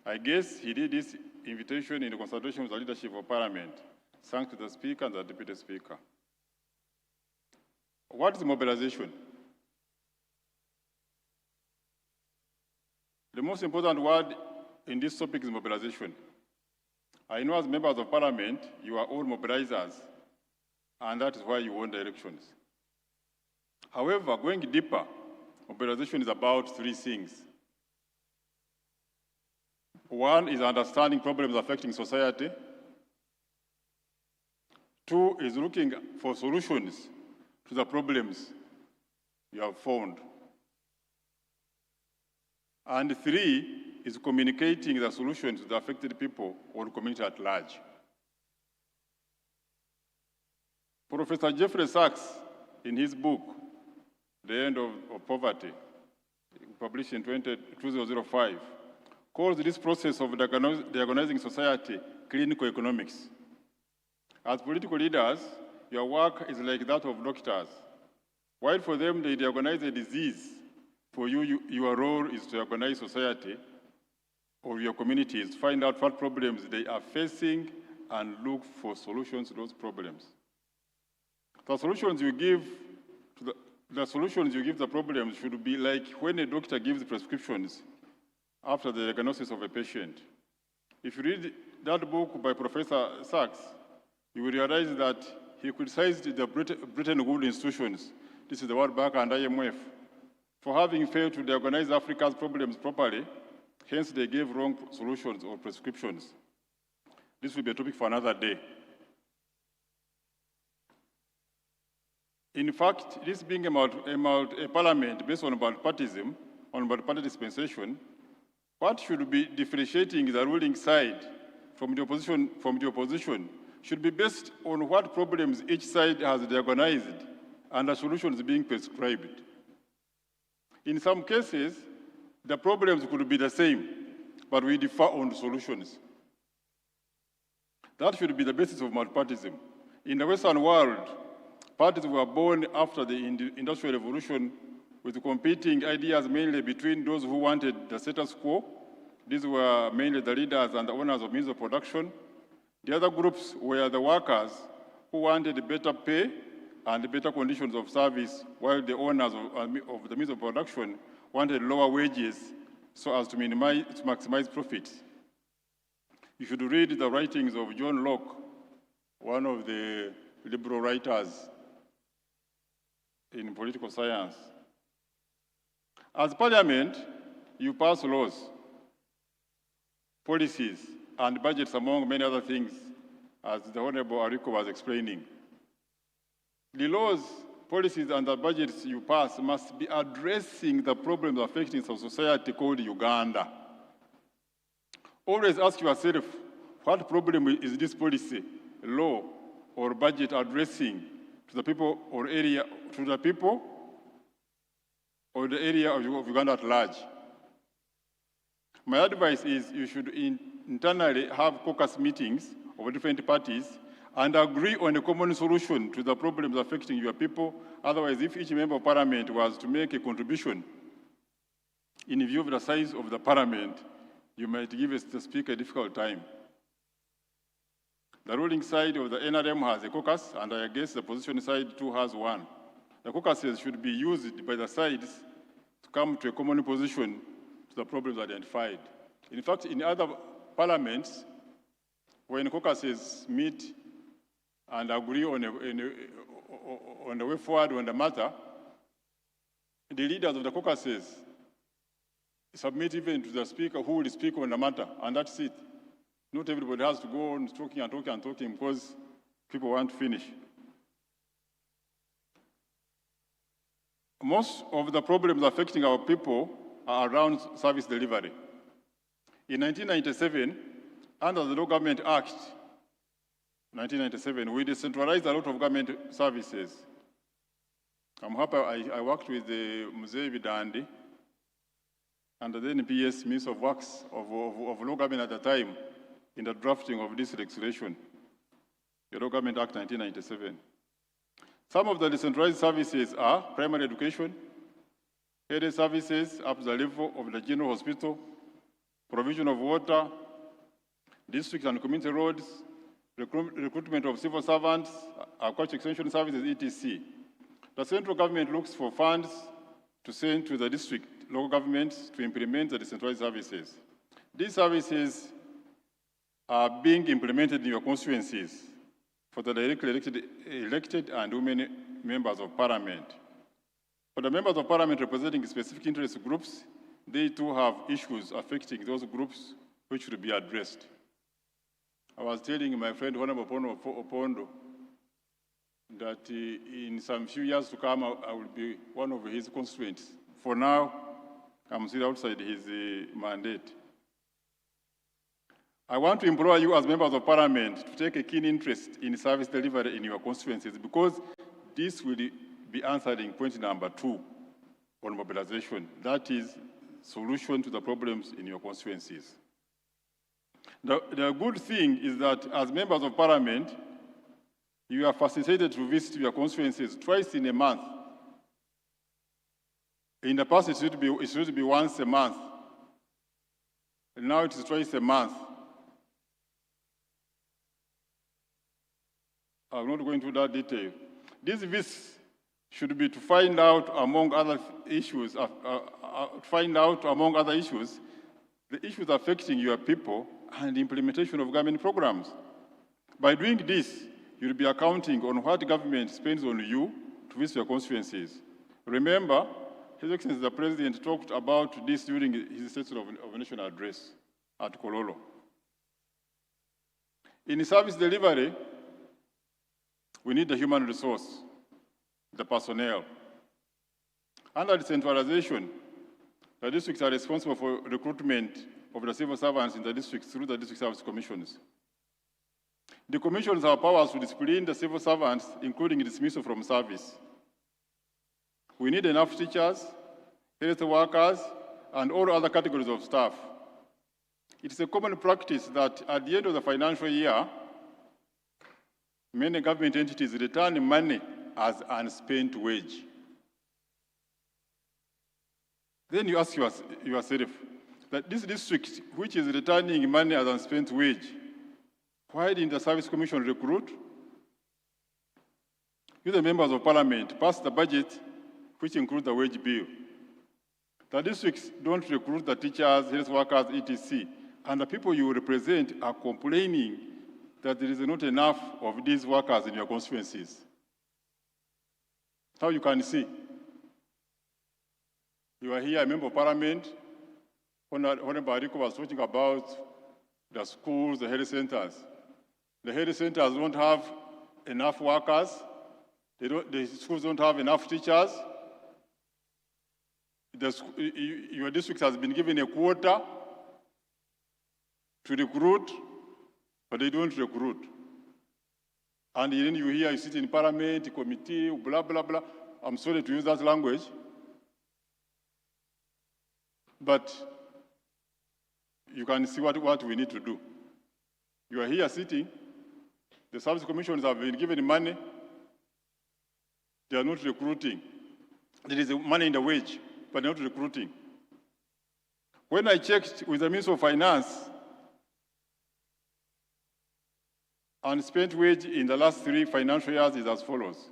I guess he did this invitation in consultation with the leadership of Parliament. Thanks to the Speaker and the Deputy Speaker. What is mobilization? The most important word in this topic is mobilization. I know as members of Parliament, you are all mobilizers, and that is why you won the elections. However, going deeper, mobilization is about three things. One is understanding problems affecting society. Two is looking for solutions to the problems you have found. And three is communicating the solutions to the affected people or the community at large. Professor Jeffrey Sachs, in his book, The End of Poverty, published in 2005, calls this process of diagnosing society clinical economics. As political leaders, your work is like that of doctors. While for them they diagnose a disease, for you, your role is to diagnose society or your communities, find out what problems they are facing and look for solutions to those problems. The solutions you give to the problems should be like when a doctor gives prescriptions after the diagnosis of a patient. If you read that book by Professor Sachs, you will realize that he criticized the Bretton Woods institutions, this is the World Bank and IMF, for having failed to diagnose Africa's problems properly, hence they gave wrong solutions or prescriptions. This will be a topic for another day. In fact, this being a parliament based on multipartyism, on multi-party dispensation, what should be differentiating the ruling side from the opposition should be based on what problems each side has diagnosed and the solutions being prescribed. In some cases, the problems could be the same, but we differ on the solutions. That should be the basis of multipartyism. In the Western world, parties were born after the Industrial Revolution with competing ideas mainly between those who wanted the status quo. These were mainly the leaders and the owners of means of production. The other groups were the workers who wanted better pay and better conditions of service, while the owners of the means of production wanted lower wages so as to maximize profits. You should read the writings of John Locke, one of the liberal writers in political science. As Parliament, you pass laws, policies, and budgets, among many other things, as the Honorable Ariko was explaining. The laws, policies, and the budgets you pass must be addressing the problems affecting the society called Uganda. Always ask yourself, what problem is this policy, law, or budget addressing to the people or area, to the people or the area of Uganda at large? My advice is you should internally have caucus meetings of different parties and agree on a common solution to the problems affecting your people. Otherwise, if each member of parliament was to make a contribution in view of the size of the parliament, you might give the speaker a difficult time. The ruling side of the NRM has a caucus, and I guess the opposition side too has one. The caucuses should be used by the sides to come to a common position to the problems identified. In fact, in other parliaments, when caucuses meet and agree on the way forward on the matter, the leaders of the caucuses submit even to the speaker who will speak on the matter, and that's it. Not everybody has to go on talking and talking and talking because people want to finish. Most of the problems affecting our people are around service delivery. In 1997, under the Law Government Act, 1997, we decentralized a lot of government services. I'm happy I worked with Mzee Bidandi and then PS, Minister of Works of Law Government at the time, in the drafting of this legislation, the Law Government Act 1997. Some of the decentralized services are primary education, health services up to the level of the general hospital, provision of water, district and community roads, recruitment of civil servants, agriculture extension services, etc. The central government looks for funds to send to the district local governments to implement the decentralized services. These services are being implemented in your constituencies for the directly elected and women members of parliament. For the members of parliament representing specific interest groups, they too have issues affecting those groups which should be addressed. I was telling my friend Honorable Opondo that in some few years to come, I will be one of his constituents. For now, I'm still outside his mandate. I want to implore you as members of parliament to take a keen interest in service delivery in your constituencies, because this will be answering point number 2 on mobilization. That is solution to the problems in your constituencies. The good thing is that as members of parliament, you are facilitated to visit your constituencies twice in a month. In the past, it should be once a month. And now it is twice a month. I'm not going into that detail. These visits should be to find out, among other issues, the issues affecting your people and the implementation of government programs. By doing this, you'll be accounting on what government spends on you to visit your constituencies. Remember, His Excellency the President talked about this during his State of National Address at Kololo. In service delivery, we need the human resource. the personnel. Under decentralization, the districts are responsible for recruitment of the civil servants in the districts through the district service commissions. The commissions have powers to discipline the civil servants, including dismissal from service. We need enough teachers, health workers, and all other categories of staff. It is a common practice that at the end of the financial year, many government entities return money as unspent wage. Then you ask yourself that this district, which is returning money as unspent wage, why didn't the Service Commission recruit? You, the members of Parliament, pass the budget, which includes the wage bill. The districts don't recruit the teachers, health workers, etc. And the people you represent are complaining that there is not enough of these workers in your constituencies. How you can see? You are here, a member of Parliament. Honorable Ariko was talking about the schools, the health centers. The health centers don't have enough workers. The schools don't have enough teachers. Your district has been given a quota to recruit, but they don't recruit. And then you sit in Parliament, committee, blah, blah, blah. I'm sorry to use that language. But you can see what we need to do. You are here sitting. The service commissions have been given money. They are not recruiting. There is money in the wage, but not recruiting. When I checked with the Minister of Finance, unspent wage in the last 3 financial years is as follows.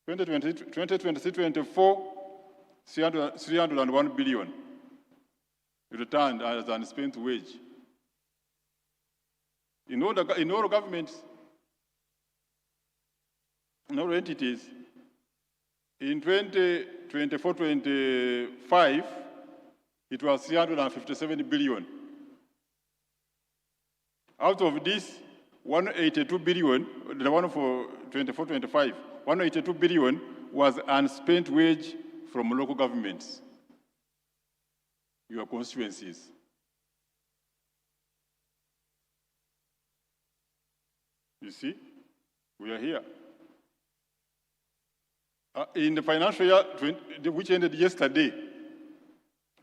2023-24, 301 billion returned as unspent wage. In all governments, in all entities, in 2024-25, it was 357 billion. Out of this, 182 billion, the one for 24-25, 182 billion was unspent wage from local governments, your constituencies. You see, we are here. In the financial year, which ended yesterday,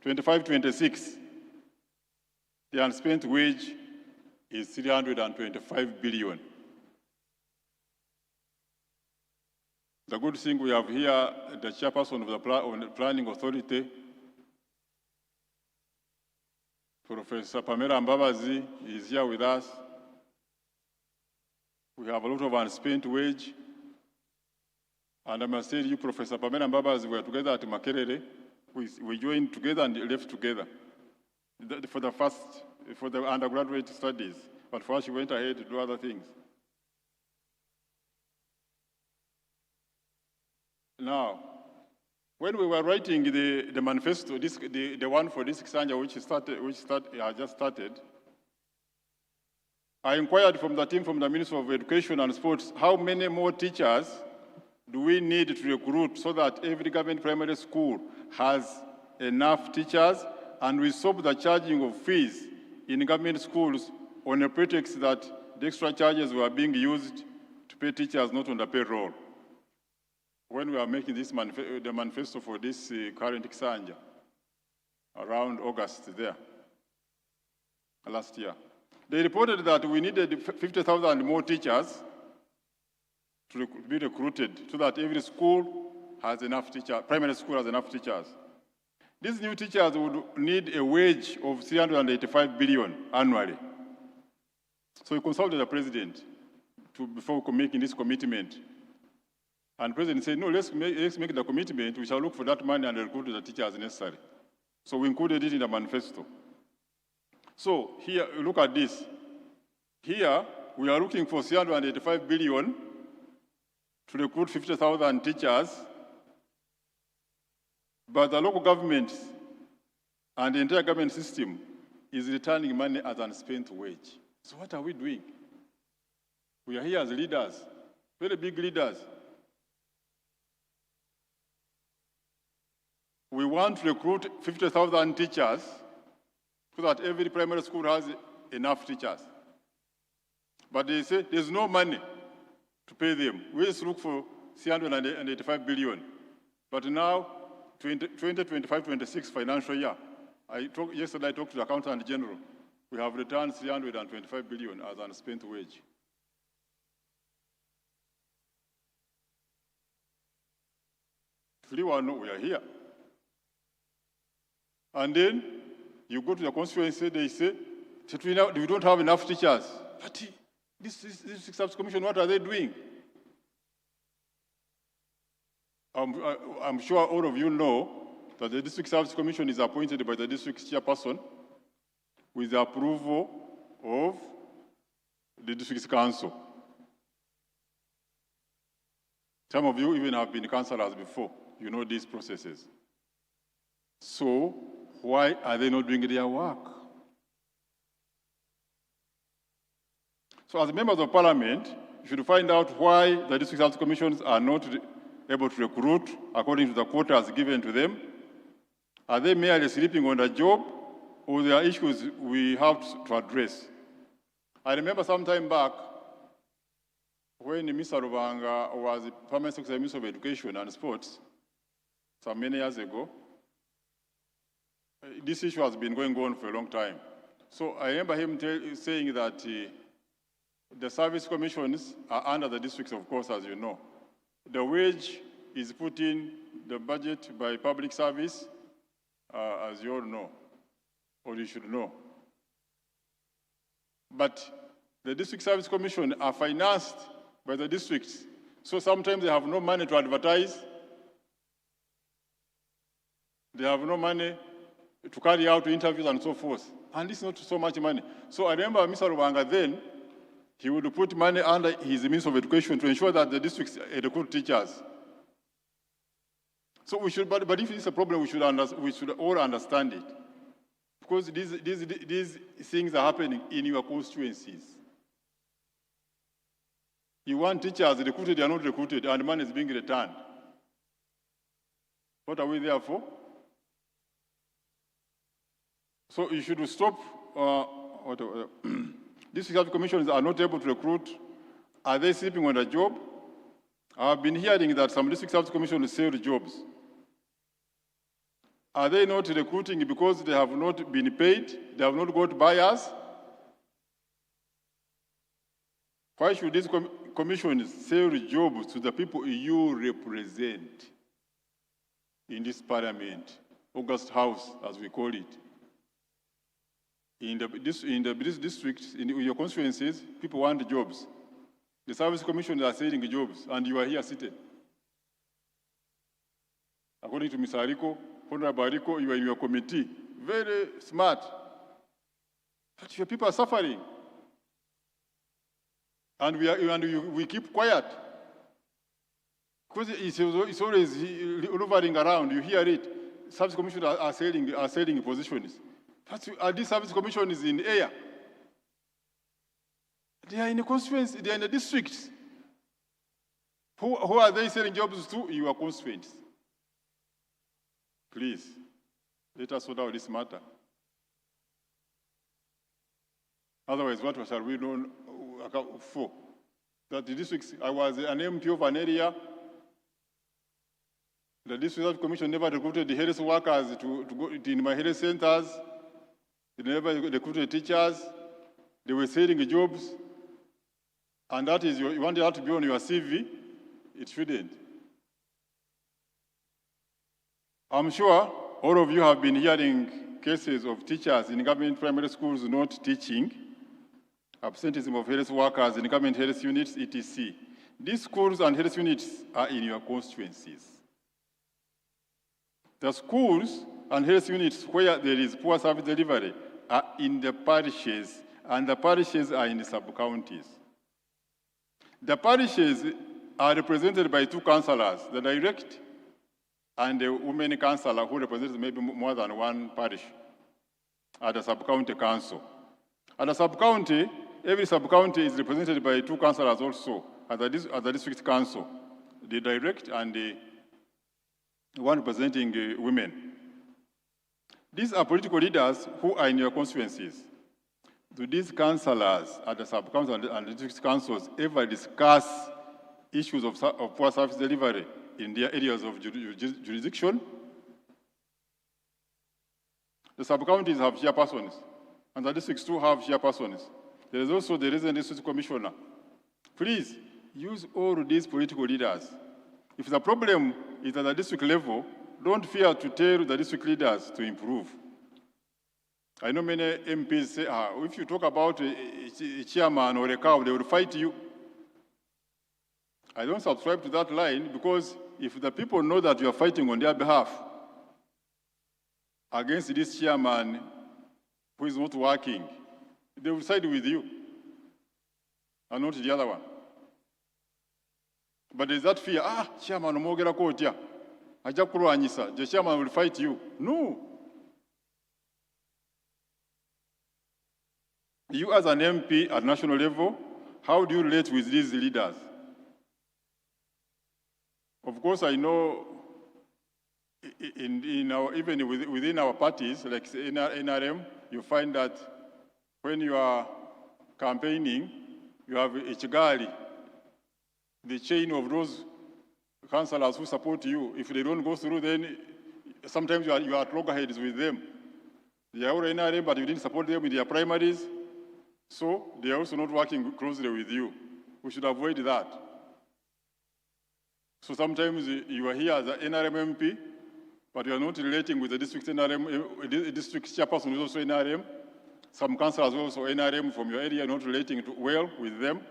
25-26, the unspent wage is 325 billion. The good thing we have here, the chairperson of the Planning Authority, Professor Pamela Mbabazi, is here with us. We have a lot of unspent wage. And I must tell you, Professor Pamela Mbabazi, we were together at Makerere. We joined together and left together for the undergraduate studies. But first she went ahead to do other things. Now, when we were writing the manifesto, the one for this Sanja, which just started, I inquired from the team from the Ministry of Education and Sports, how many more teachers do we need to recruit so that every government primary school has enough teachers, and we stop the charging of fees in government schools on a pretext that the extra charges were being used to pay teachers not on the payroll. When we are making this the manifesto for this current Kisanja, around August there, last year, they reported that we needed 50,000 more teachers to be recruited so that every school has enough teachers, primary school has enough teachers. These new teachers would need a wage of 385 billion annually. So we consulted the president before making this commitment. And the president said, no, let's make the commitment. We shall look for that money and recruit the teachers necessary. So we included it in the manifesto. So here, look at this. Here, we are looking for 385 billion to recruit 50,000 teachers, but the local government and the entire government system is returning money as unspent wage. So what are we doing? We are here as leaders, very big leaders. we want to recruit 50,000 teachers so that every primary school has enough teachers. But they say there's no money to pay them. We just look for 385 billion. But now, 2025-26 financial year, yesterday I talked to the Accountant General. We have returned 325 billion as unspent wage. We are here. And then you go to the constituency, they say, we don't have enough teachers. But this Service Commission, what are they doing? I'm sure all of you know that the District Service Commission is appointed by the district chairperson with the approval of the district council. Some of you even have been councillors before. You know these processes. So why are they not doing their work? So as members of Parliament, you should find out why the district service commissions are not able to recruit according to the quotas given to them. Are they merely sleeping on the job, or there are issues we have to address? I remember some time back when Mr. Rubanga was the Permanent Secretary Minister of Education and Sports, some many years ago. This issue has been going on for a long time. So I remember him saying that the service commissions are under the districts, of course, as you know. The wage is put in the budget by public service, as you all know, or you should know. But the district service commission are financed by the districts. So sometimes they have no money to advertise. They have no money to carry out interviews and so forth. And it's not so much money. So I remember Mr. Rubanga then, he would put money under his Minister of Education to ensure that the districts recruit teachers. So we should, but if it's a problem, we should all understand it. Because these things are happening in your constituencies. You want teachers recruited, they are not recruited, and money is being returned. What are we there for? So you should stop, these commissions are not able to recruit. Are they sleeping on the job? I've been hearing that some district service commissions sell jobs. Are they not recruiting because they have not been paid? They have not got buyers? Why should these commissions sell jobs to the people you represent in this parliament, August House, as we call it? In these districts, in your constituencies, people want jobs. The service commissions are selling jobs, and you are here seated. According to Mr. Ariko, Honorable Ariko, you are in your committee. Very smart. But your people are suffering. And we keep quiet. Because it's always hovering around. You hear it. Service commissioners are selling positions. But this service commission is in air. They are in the constituency, they are in the districts. Who are they selling jobs to? Your constituents. Please, let us sort out this matter. Otherwise, what shall we do for? That the districts, I was an MP of an area. The district commission never recruited the health workers to go in my health centers. They never recruited teachers. They were selling jobs. And that is, you want that to be on your CV? It shouldn't. I'm sure all of you have been hearing cases of teachers in government primary schools not teaching, absenteeism of health workers in government health units, etc. These schools and health units are in your constituencies. The schools and health units where there is poor service delivery are in the parishes, and the parishes are in the sub-counties. The parishes are represented by two councillors, the direct and the women councillor who represents maybe more than one parish at the sub-county council. At the sub-county, every sub-county is represented by two councillors also at the district council, the direct and one representing women. These are political leaders who are in your constituencies. Do these councillors at the sub-council and district councils ever discuss issues of poor service delivery in their areas of jurisdiction? The sub-counties have chairpersons, and the districts too have chairpersons. There is also the resident district commissioner. Please use all these political leaders. If the problem is at the district level, don't fear to tell the district leaders to improve. I know many MPs say, if you talk about a chairman or a cow, they will fight you. I don't subscribe to that line, because if the people know that you are fighting on their behalf against this chairman who is not working, they will side with you and not the other one. But there's that fear, chairman omwogera kotya, ajja kulwanyisa, the chairman will fight you. No. You as an MP at national level, how do you relate with these leaders? Of course, I know even within our parties, like NRM, you find that when you are campaigning, you have a chigali, the chain of those councillors who support you. If they don't go through, then sometimes you are at loggerheads with them. They are all NRM, but you didn't support them in their primaries, so they are also not working closely with you. We should avoid that. So sometimes you are here as an NRM MP, but you are not relating with the district NRM, district chairperson who is also NRM. Some councillors also NRM from your area, not relating well with them.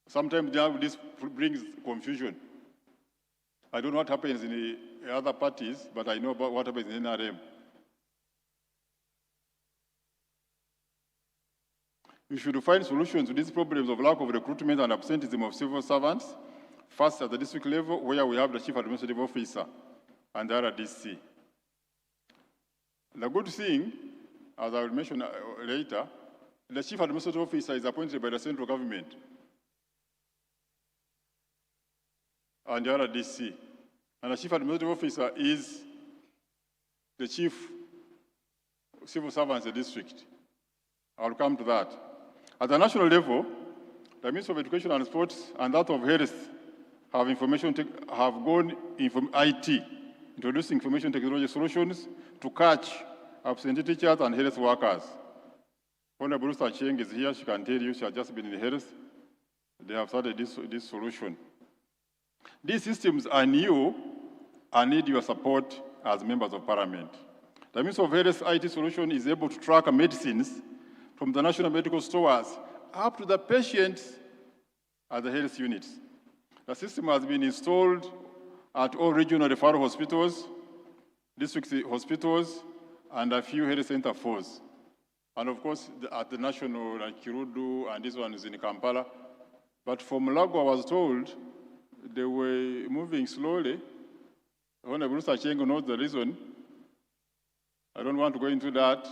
Sometimes this brings confusion. I don't know what happens in the other parties, but I know about what happens in NRM. We should find solutions to these problems of lack of recruitment and absenteeism of civil servants, first at the district level, where we have the Chief Administrative Officer and the RDC. The good thing, as I will mention later, the Chief Administrative Officer is appointed by the central government and the RDC. And the Chief Administrative Officer is the Chief Civil Servants of the district. I'll come to that. At the national level, the Ministry of Education and Sports and that of Health have gone IT, introducing information technology solutions to catch absentee teachers and health workers. Honorable Rusta Cheng is here, she can tell you, she has just been in health. They have started this solution. These systems are new and need your support as members of Parliament. The Ministry of Health IT solution is able to track medicines from the national medical stores up to the patients at the health units. The system has been installed at all regional referral hospitals, district hospitals, and a few health center force. And of course, at the national, like Kirudu, and this one is in Kampala. But from Mulago, I was told they were moving slowly. Honorable Mr. Chengo knows the reason. I don't want to go into that.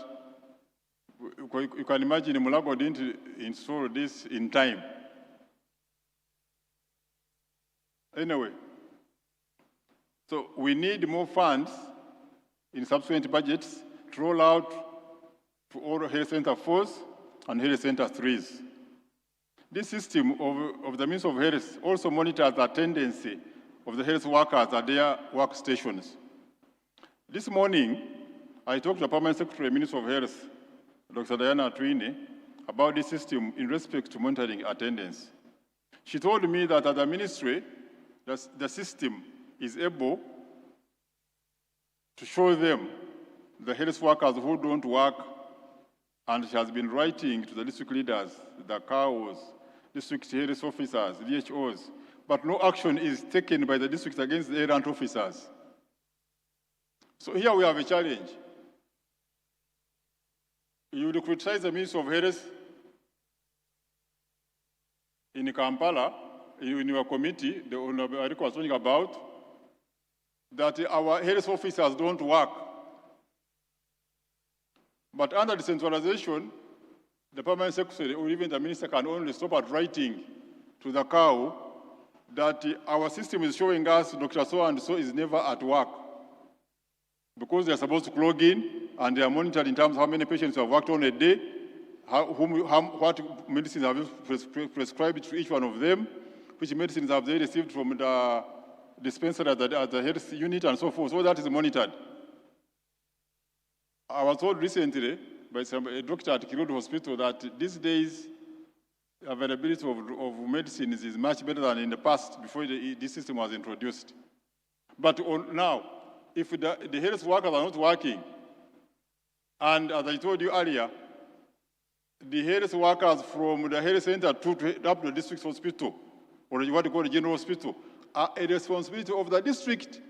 You can imagine Mulago didn't install this in time. Anyway, so we need more funds in subsequent budgets to roll out to all health center 4s and health center 3s. This system of the Ministry of Health also monitors the attendance of the health workers at their workstations. This morning, I talked to the Permanent Secretary, Minister of Health, Dr. Diana Twine, about this system in respect to monitoring attendance. She told me that at the ministry, the system is able to show them the health workers who don't work, and she has been writing to the district leaders, the CAOs, district health officers, DHOs, but no action is taken by the districts against the errant officers. So here we have a challenge. You would criticize the Minister of Health in Kampala, in your committee, the Honorable Ariko was talking about, that our health officers don't work. But under decentralization, the Permanent Secretary or even the Minister can only stop at writing to the CAO that our system is showing us Dr. So-and-so is never at work. because they are supposed to log in and they are monitored in terms of how many patients you have worked on a day, what medicines have you prescribed to each one of them, which medicines have they received from the dispensary at the health unit, and so forth. So that is monitored. I was told recently by a doctor at Kirudi Hospital that these days availability of medicines is much better than in the past before this system was introduced. But now, if the health workers are not working, and as I told you earlier, the health workers from the health center up to the district hospital, or what you call the general hospital, are a responsibility of the district.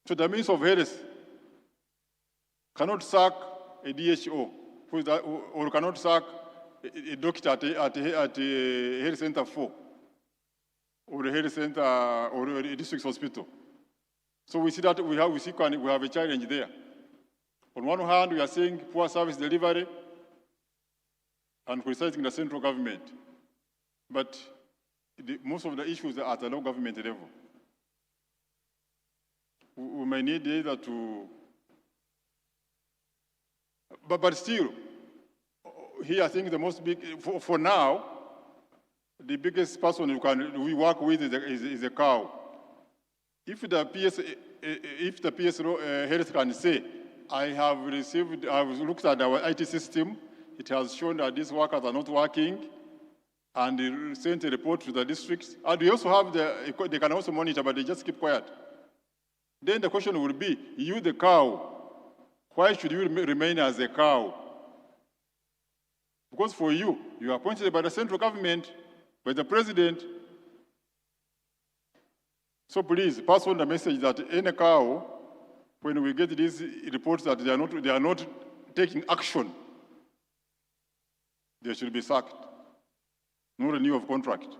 So the Minister of Health cannot sack a DHO, or cannot sack a doctor at a health center 4, or a health center, or a district hospital. So we see that we have a challenge there. On one hand, we are seeing poor service delivery and criticizing the central government. But most of the issues are at the local government level. We may need either to, but still, here I think the most big, for now, the biggest person we work with is a cow. If the PS Health can say, I have looked at our IT system, it has shown that these workers are not working, and they sent a report to the districts. And we also have they can also monitor, but they just keep quiet. Then the question will be, you the cow, why should you remain as a cow? Because for you, you are appointed by the central government, by the president. So please, pass on the message that any cow, when we get these reports that they are not taking action, they should be sacked. No renewal of contract.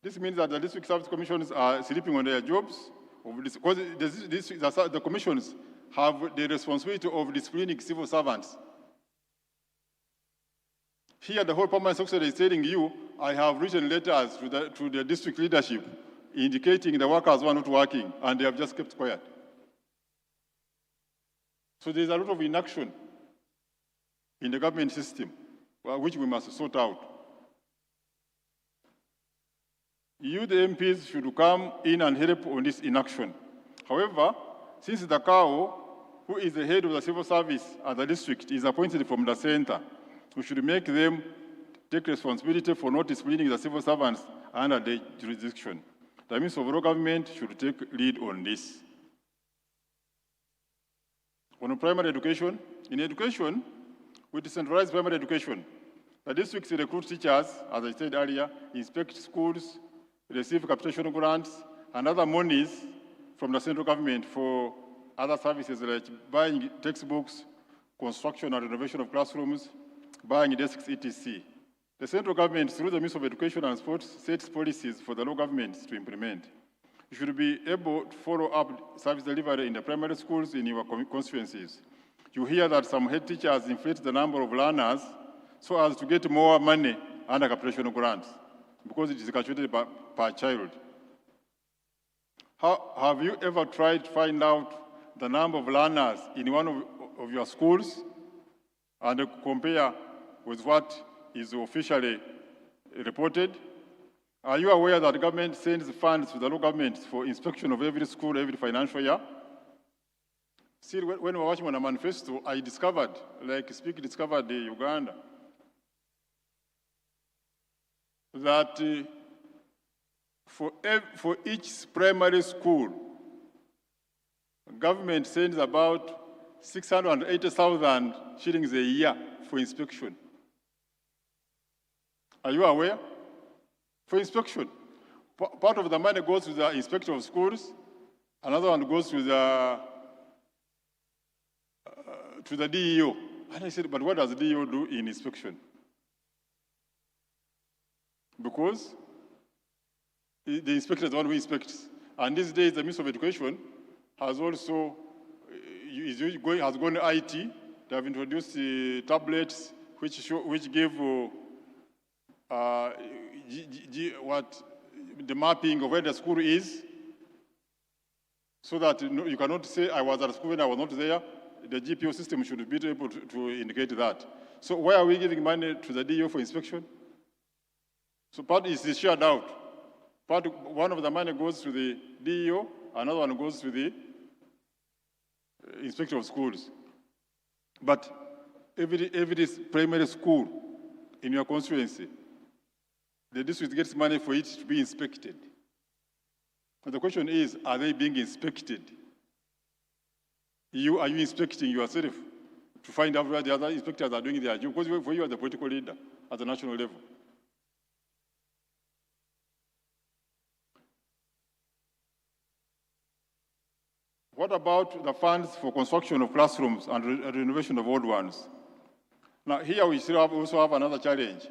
This means that the district service commissions are sleeping on their jobs, because the commissions have the responsibility of disciplining civil servants. Here, the whole Permanent Secretary is telling you, I have written letters to the district leadership indicating the workers were not working, and they have just kept quiet. So there's a lot of inaction in the government system, which we must sort out. You, the MPs, should come in and help on this inaction. However, since the cow, who is the head of the civil service at the district, is appointed from the center, we should make them take responsibility for not disciplining the civil servants under their jurisdiction. The Minister of Local Government should take lead on this. On primary education, in education, we decentralize primary education. The districts recruit teachers, as I said earlier, inspect schools, receive capitation grants, and other monies from the central government for other services like buying textbooks, construction and renovation of classrooms, buying desks, etc. The central government, through the Ministry of Education and Sports, sets policies for the local governments to implement. You should be able to follow up service delivery in the primary schools in your constituencies. You hear that some head teachers inflate the number of learners so as to get more money under capitation grants, because it is calculated per child. Have you ever tried to find out the number of learners in one of your schools and compare with what is officially reported? Are you aware that the government sends funds to the local governments for inspection of every school every financial year? Still, when we were watching on a manifesto, I discovered, like Speke discovered in Uganda, that for each primary school, government sends about 680,000 shillings a year for inspection. Are you aware? For inspection. Part of the money goes to the inspector of schools, another one goes to the DEO. And I said, but what does the DEO do in inspection? Because the inspector is the one who inspects. And these days, the Minister of Education has also has gone to IT. They have introduced tablets which give the mapping of where the school is, so that you cannot say I was at school and I was not there. The GPO system should be able to indicate that. So why are we giving money to the DO for inspection? So part is shared out. One of the money goes to the DO, another one goes to the inspector of schools. But if it is primary school in your constituency, the district gets money for it to be inspected. And the question is, are they being inspected? Are you inspecting yourself to find out where the other inspectors are doing their job? Because you are the political leader at the national level. What about the funds for construction of classrooms and renovation of old ones? Now, here we still also have another challenge.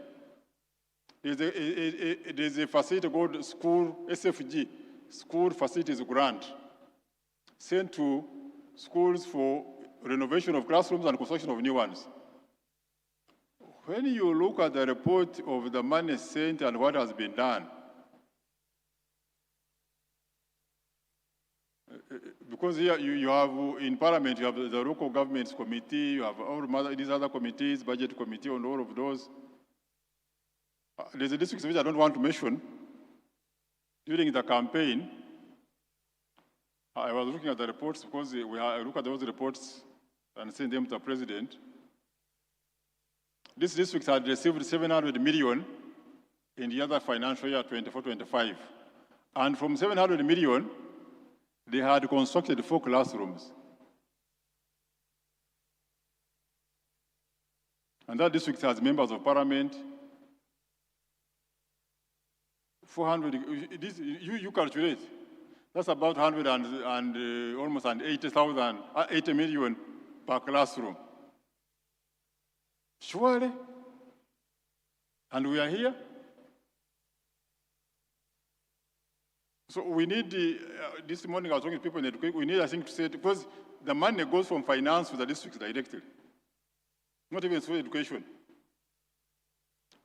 There's a facility called School SFG, School Facilities Grant, sent to schools for renovation of classrooms and construction of new ones. When you look at the report of the money sent and what has been done, because here you have, in Parliament, you have the local governments committee, you have all these other committees, budget committee, and all of those. There's a district which I don't want to mention. During the campaign, I was looking at the reports because I look at those reports and send them to the president. This district had received 700 million in the other financial year, 24-25. And from 700 million, they had constructed 4 classrooms. And that district has members of parliament. 400, you calculate. That's about 100 and almost 80 million per classroom. Surely. And we are here. So we need, this morning I was talking to people in education, we need, I think, to say, because the money goes from finance to the districts directly, not even through education.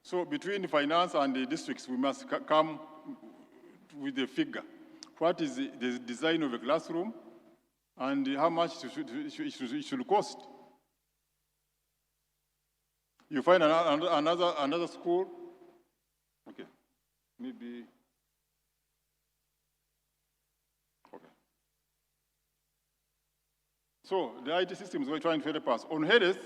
So between finance and the districts, we must come with a figure. What is the design of a classroom and how much it should cost? You find another school, okay, maybe. So the IT systems we're trying to help us. On health,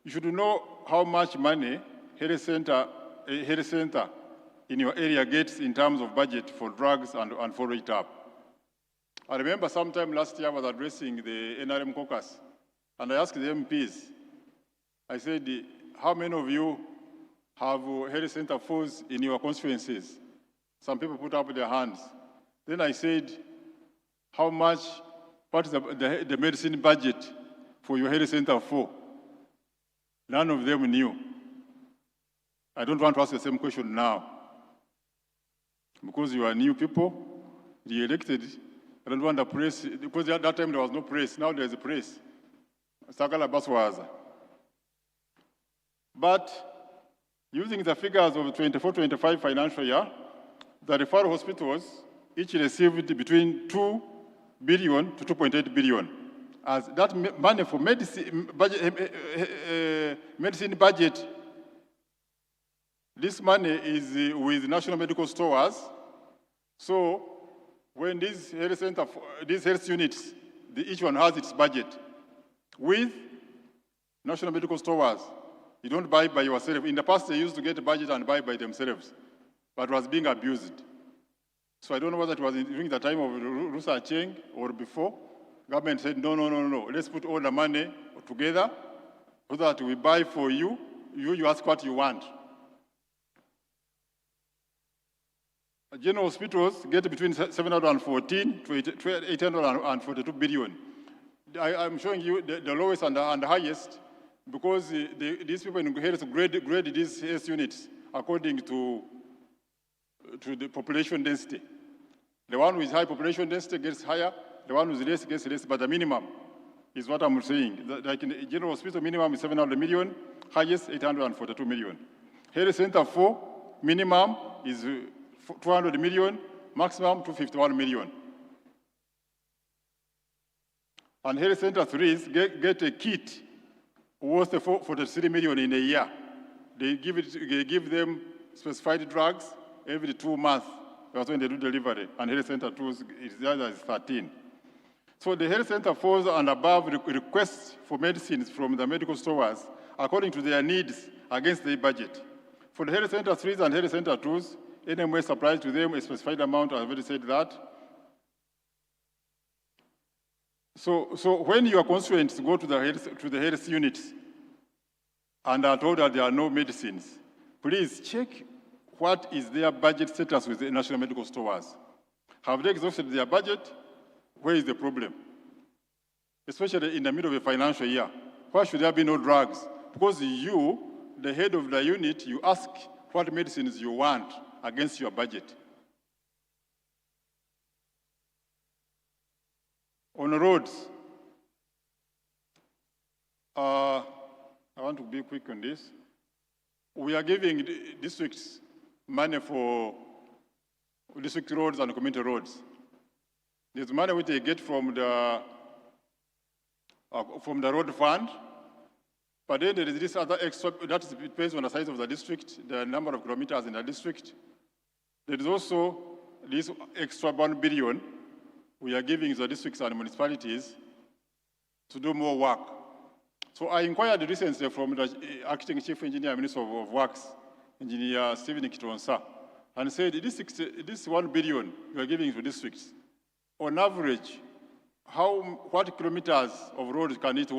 you should know how much money health center in your area gets in terms of budget for drugs and follow it up. I remember sometime last year I was addressing the NRM caucus, and I asked the MPs, I said, how many of you have health center force in your constituencies? Some people put up their hands. Then I said, how much, what is the medicine budget for your health center for? None of them knew. I don't want to ask the same question now. Because you are new people, re-elected, I don't want the press, because at that time there was no press, now there's a press. Sakala Baswaza. But using the figures of 24-25 financial year, the referral hospitals each received between 2 billion to 2.8 billion. As that money for medicine budget, this money is with national medical stores. So when these health units, each one has its budget. With national medical stores, you don't buy by yourself. In the past, they used to get a budget and buy by themselves, but it was being abused. So I don't know whether it was during the time of Rusa Cheng or before. Government said, no, let's put all the money together so that we buy for you, you ask what you want. General hospitals get between 714 to 842 billion. I'm showing you the lowest and the highest because these people in health grade these health units according to the population density. The one with high population density gets higher, the one with less gets less, but the minimum is what I'm saying. Like in the general hospital, minimum is 700 million, highest 842 million. Health center 4, minimum is 200 million, maximum 251 million. And health center 3s get a kit worth 43 million in a year. They give them specified drugs every 2 months. That's when they do delivery. And health center 2s, the other is 13. So the health center falls and above requests for medicines from the medical stores according to their needs against their budget. For the health center 3s and health center 2s, NMA supplies to them a specified amount. I've already said that. So when your constituents go to the health units and are told that there are no medicines, please check what is their budget status with the national medical stores. Have they exhausted their budget? Where is the problem? Especially in the middle of a financial year. Why should there be no drugs? Because you, the head of the unit, you ask what medicines you want against your budget. On roads, I want to be quick on this. We are giving districts money for district roads and community roads. There's money which they get from the road fund, but then there is this other extra, that is based on the size of the district, the number of kilometers in the district. There is also this extra 1 billion we are giving the districts and municipalities to do more work. So I inquired recently from the Acting Chief Engineer, Minister of Works, Engineer Stephen Kitonsa, and said this 1 billion we are giving to districts, on average, what kilometers of roads can it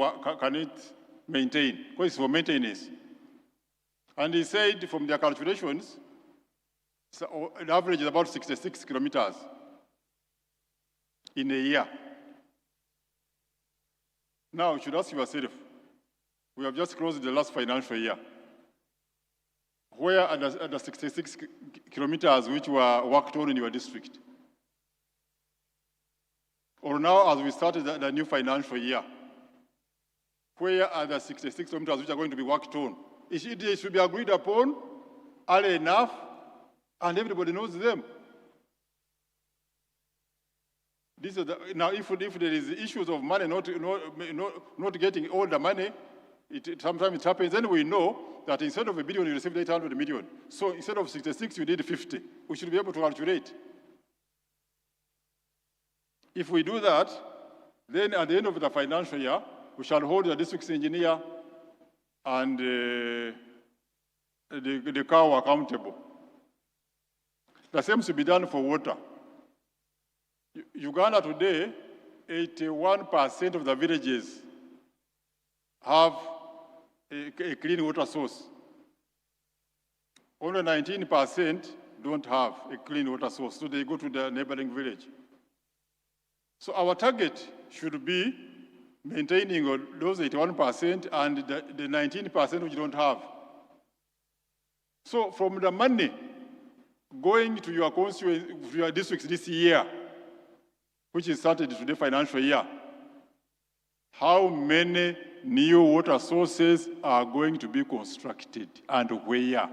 maintain? Because it's for maintenance. And he said from their calculations, so an average is about 66 kilometers in a year. Now, you should ask yourself, we have just closed the last financial year. Where are the 66 kilometers which were worked on in your district? Or now, as we started the new financial year, where are the 66 kilometers which are going to be worked on? It should be agreed upon early enough, and everybody knows them. Now, if there is issues of money not getting all the money, sometimes it happens, then we know that instead of $1 billion, you received 800 million. So instead of 66, you did 50. We should be able to calculate. If we do that, then at the end of the financial year, we shall hold the district engineer and the cow accountable. The same should be done for water. Uganda today, 81% of the villages have a clean water source. Only 19% don't have a clean water source, so they go to the neighboring village. So our target should be maintaining those 81% and the 19% which don't have. So from the money going to your constituency, to your districts this year, which is started today financial year, how many new water sources are going to be constructed and where?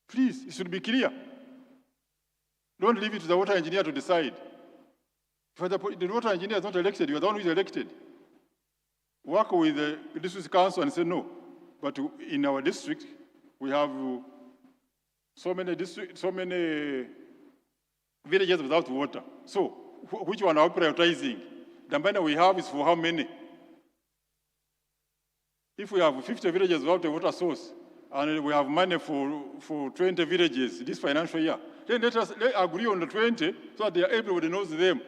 Please, it should be clear. Don't leave it to the water engineer to decide. If the water engineer is not elected, you are the one who is elected. Work with the district council and say no. But in our district, we have so many villages without water. So, which one are we prioritizing? The money we have is for how many? If we have 50 villages without a water source, and we have money for 20 villages this financial year, then let agree on the 20 so that everybody knows them.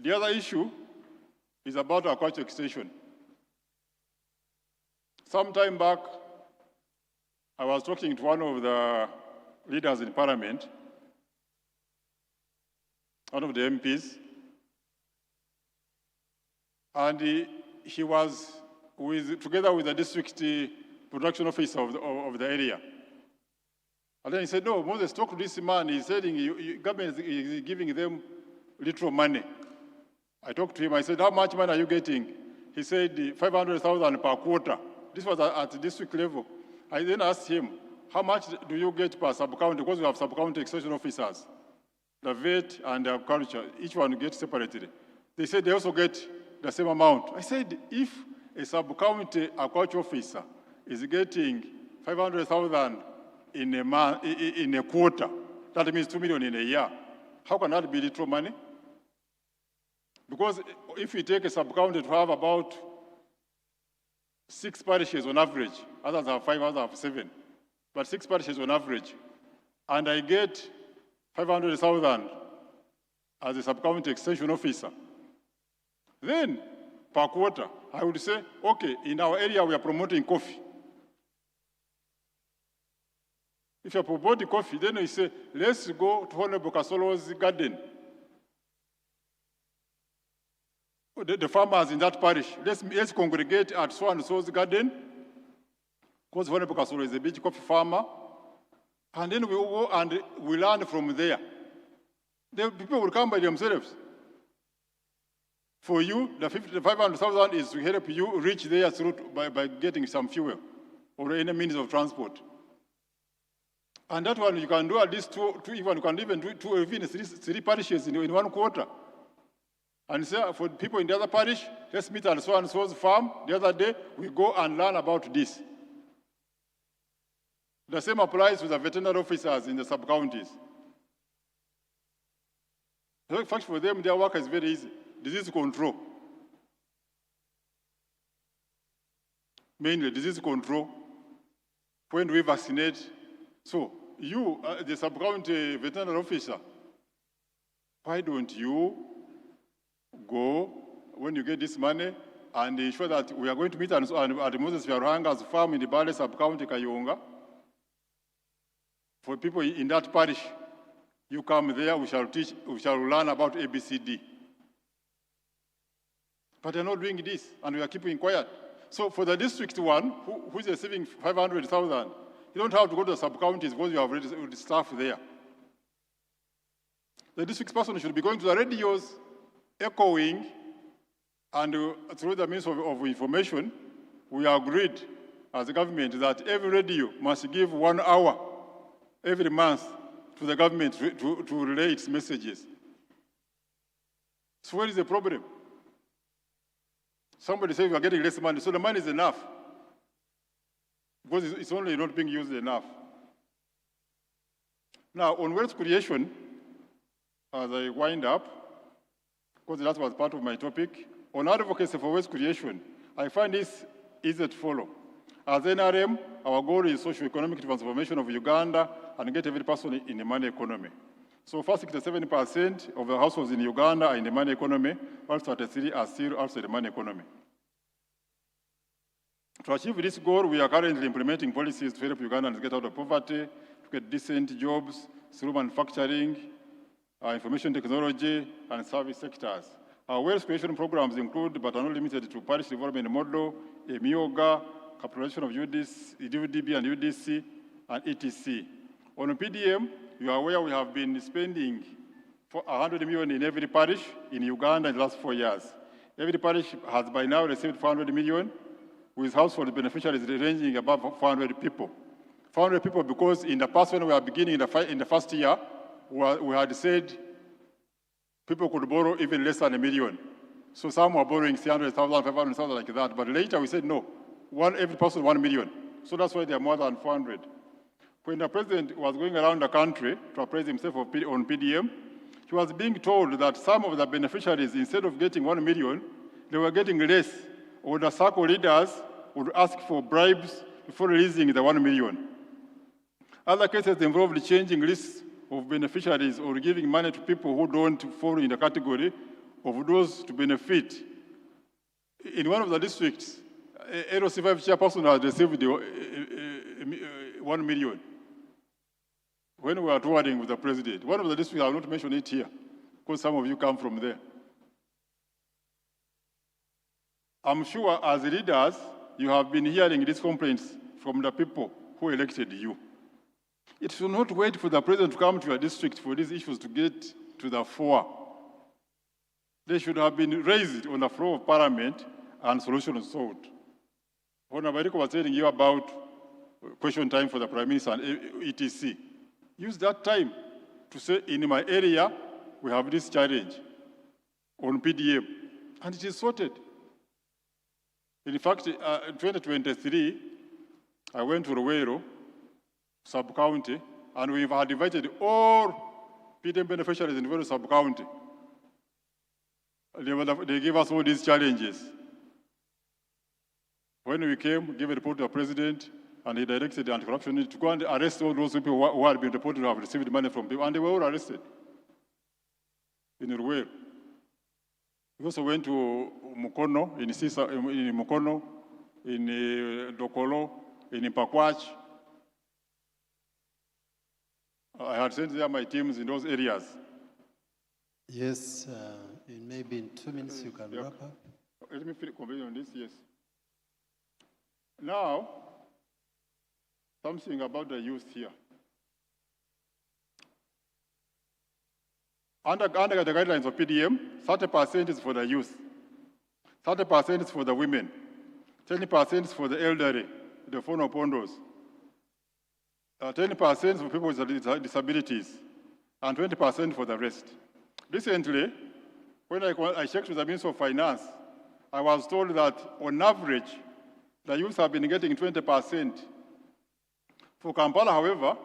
The other issue is about aquatic extension. Some time back, I was talking to one of the leaders in Parliament, one of the MPs, and he was together with the district production officer of the area. And then he said, no, Moses, talk to this man. He's saying government is giving them little money. I talked to him. I said, how much money are you getting? he said 500,000 per quarter. This was at the district level. I then asked him, how much do you get per sub-county? Because we have sub-county extension officers, the vet and the agriculture, each one gets separately. They said they also get the same amount. I said, if a sub-county agriculture officer is getting 500,000 in a month, in a quarter, that means 2 million in a year. How can that be little money? Because if we take a sub-county to have about 6 parishes on average, others have 5, others have 7, but 6 parishes on average, and I get 500,000 as a sub-county extension officer, then per quarter, I would say, okay, in our area we are promoting coffee. If you're promoting coffee, then we say, let's go to Honorable Kasolo's garden. The farmers in that parish, let's congregate at so-and-so's garden, because Honorable Kasolo is a big coffee farmer, and then we go and we learn from there. The people will come by themselves. For you, the 500,000 is to help you reach there through by getting some fuel or any means of transport. And that one you can do at least two even you can even do three parishes in 1 quarter. And say for people in the other parish, let's meet at so-and-so's farm. The other day, we go and learn about this. The same applies to the veterinary officers in the sub-counties. In fact, for them, their work is very easy. Disease control. Mainly disease control. When we vaccinate. So you, the sub-county veterinary officer, why don't you go when you get this money and ensure that we are going to meet at Moses Vyaruhanga's farm in the Bale sub-county Kayonga. For people in that parish, you come there, we shall learn about ABCD. But they're not doing this, and we are keeping quiet. So for the district one, who is receiving 500,000, you don't have to go to the sub-counties because you have already staff there. The district person should be going to the radios, echoing, and through the means of information, we agreed as a government that every radio must give 1 hour every month to the government to relay its messages. So what is the problem? Somebody says we are getting less money, so the money is enough. Because it's only not being used enough. Now, on wealth creation, as I wind up, because that was part of my topic, on advocacy for wealth creation, I find this easy to follow. As NRM, our goal is socio-economic transformation of Uganda and get every person in the money economy. So far, 67% of the households in Uganda are in the money economy, while 33% are still outside the money economy. To achieve this goal, we are currently implementing policies to help Ugandans get out of poverty, to get decent jobs through manufacturing, information technology, and service sectors. Our wealth creation programs include, but are not limited to, parish development model, EMIOGA, capitalization of UDB and UDC, and ETC. On PDM, you are aware we have been spending 100 million in every parish in Uganda in the last 4 years. Every parish has by now received 400 million, with household beneficiaries ranging above 400 people. 400 people because in the past when we were beginning in the first year, we had said people could borrow even less than $1 million. So some were borrowing 300,000, 500,000 like that, but later we said no, every person 1 million. So that's why they are more than 400. When the president was going around the country to appraise himself on PDM, he was being told that some of the beneficiaries, instead of getting 1 million, they were getting less, or the circle leaders would ask for bribes before releasing the 1 million. Other cases involved changing lists of beneficiaries or giving money to people who don't fall in the category of those to benefit. In one of the districts, LOC5 chairperson has received 1 million when we were touring with the president. One of the districts, I will not mention it here, because some of you come from there. I'm sure as leaders, you have been hearing these complaints from the people who elected you. It should not wait for the president to come to your district for these issues to get to the fore. They should have been raised on the floor of Parliament and solutions sought. Honorable Rico was telling you about question time for the Prime Minister and etc. Use that time to say, in my area, we have this challenge on PDM, and it is sorted. In fact, in 2023, I went to Ruwero, sub-county, and we have divided all PDM beneficiaries in Ruwero sub-county. They gave us all these challenges. When we came, gave a report to the president, and he directed the anti-corruption unit to go and arrest all those people who had been reported to have received money from people, and they were all arrested in Ruwero. We also went to Mukono, in Mukono, in Dokolo, in Pakwach. I had sent there my teams in those areas. Yes, maybe in 2 minutes you can wrap up. Let me complete on this, yes. Now, something about the youth here. Under the guidelines of PDM, 30% is for the youth, 30% is for the women, 10% is for the elderly, the phonopondos, 10% for people with disabilities, and 20% for the rest. Recently, when I checked with the Minister of Finance, I was told that on average, the youth have been getting 20%. For Kampala, however,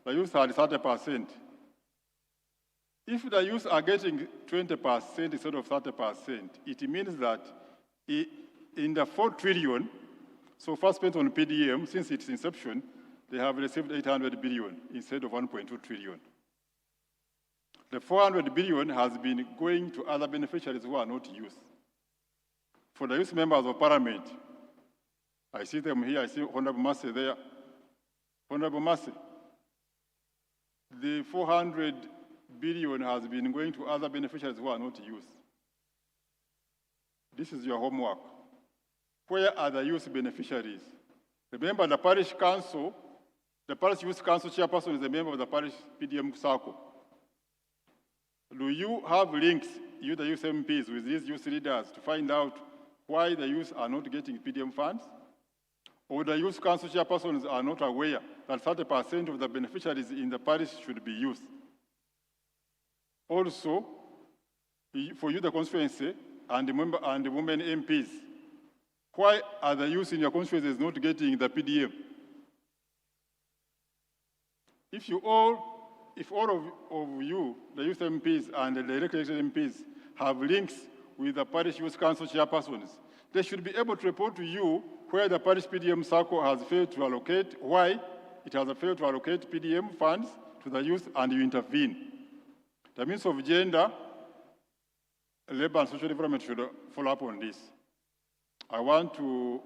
the youth had 30%. If the youth are getting 20% instead of 30%, it means that in the 4 trillion, so far spent on PDM, since its inception, they have received 800 billion instead of 1.2 trillion. The 400 billion has been going to other beneficiaries who are not youth. For the youth members of Parliament, I see them here, I see Honorable Massey there. Honorable Massey, the 400 billion has been going to other beneficiaries who are not youth. This is your homework. Where are the youth beneficiaries? Remember the parish council, the parish youth council chairperson is a member of the parish PDM circle. Do you have links, you the youth MPs, with these youth leaders to find out why the youth are not getting PDM funds? Or the youth council chairpersons are not aware that 30% of the beneficiaries in the parish should be youth? Also, for you, the constituency, and the women MPs, why are the youth in your constituencies not getting the PDM? If all of you, the youth MPs and the elected MPs, have links with the parish youth council chairpersons, they should be able to report to you where the parish PDM circle has failed to allocate, why it has failed to allocate PDM funds to the youth, and you intervene. The Minister of Gender, Labour and Social Development should follow up on this. I want to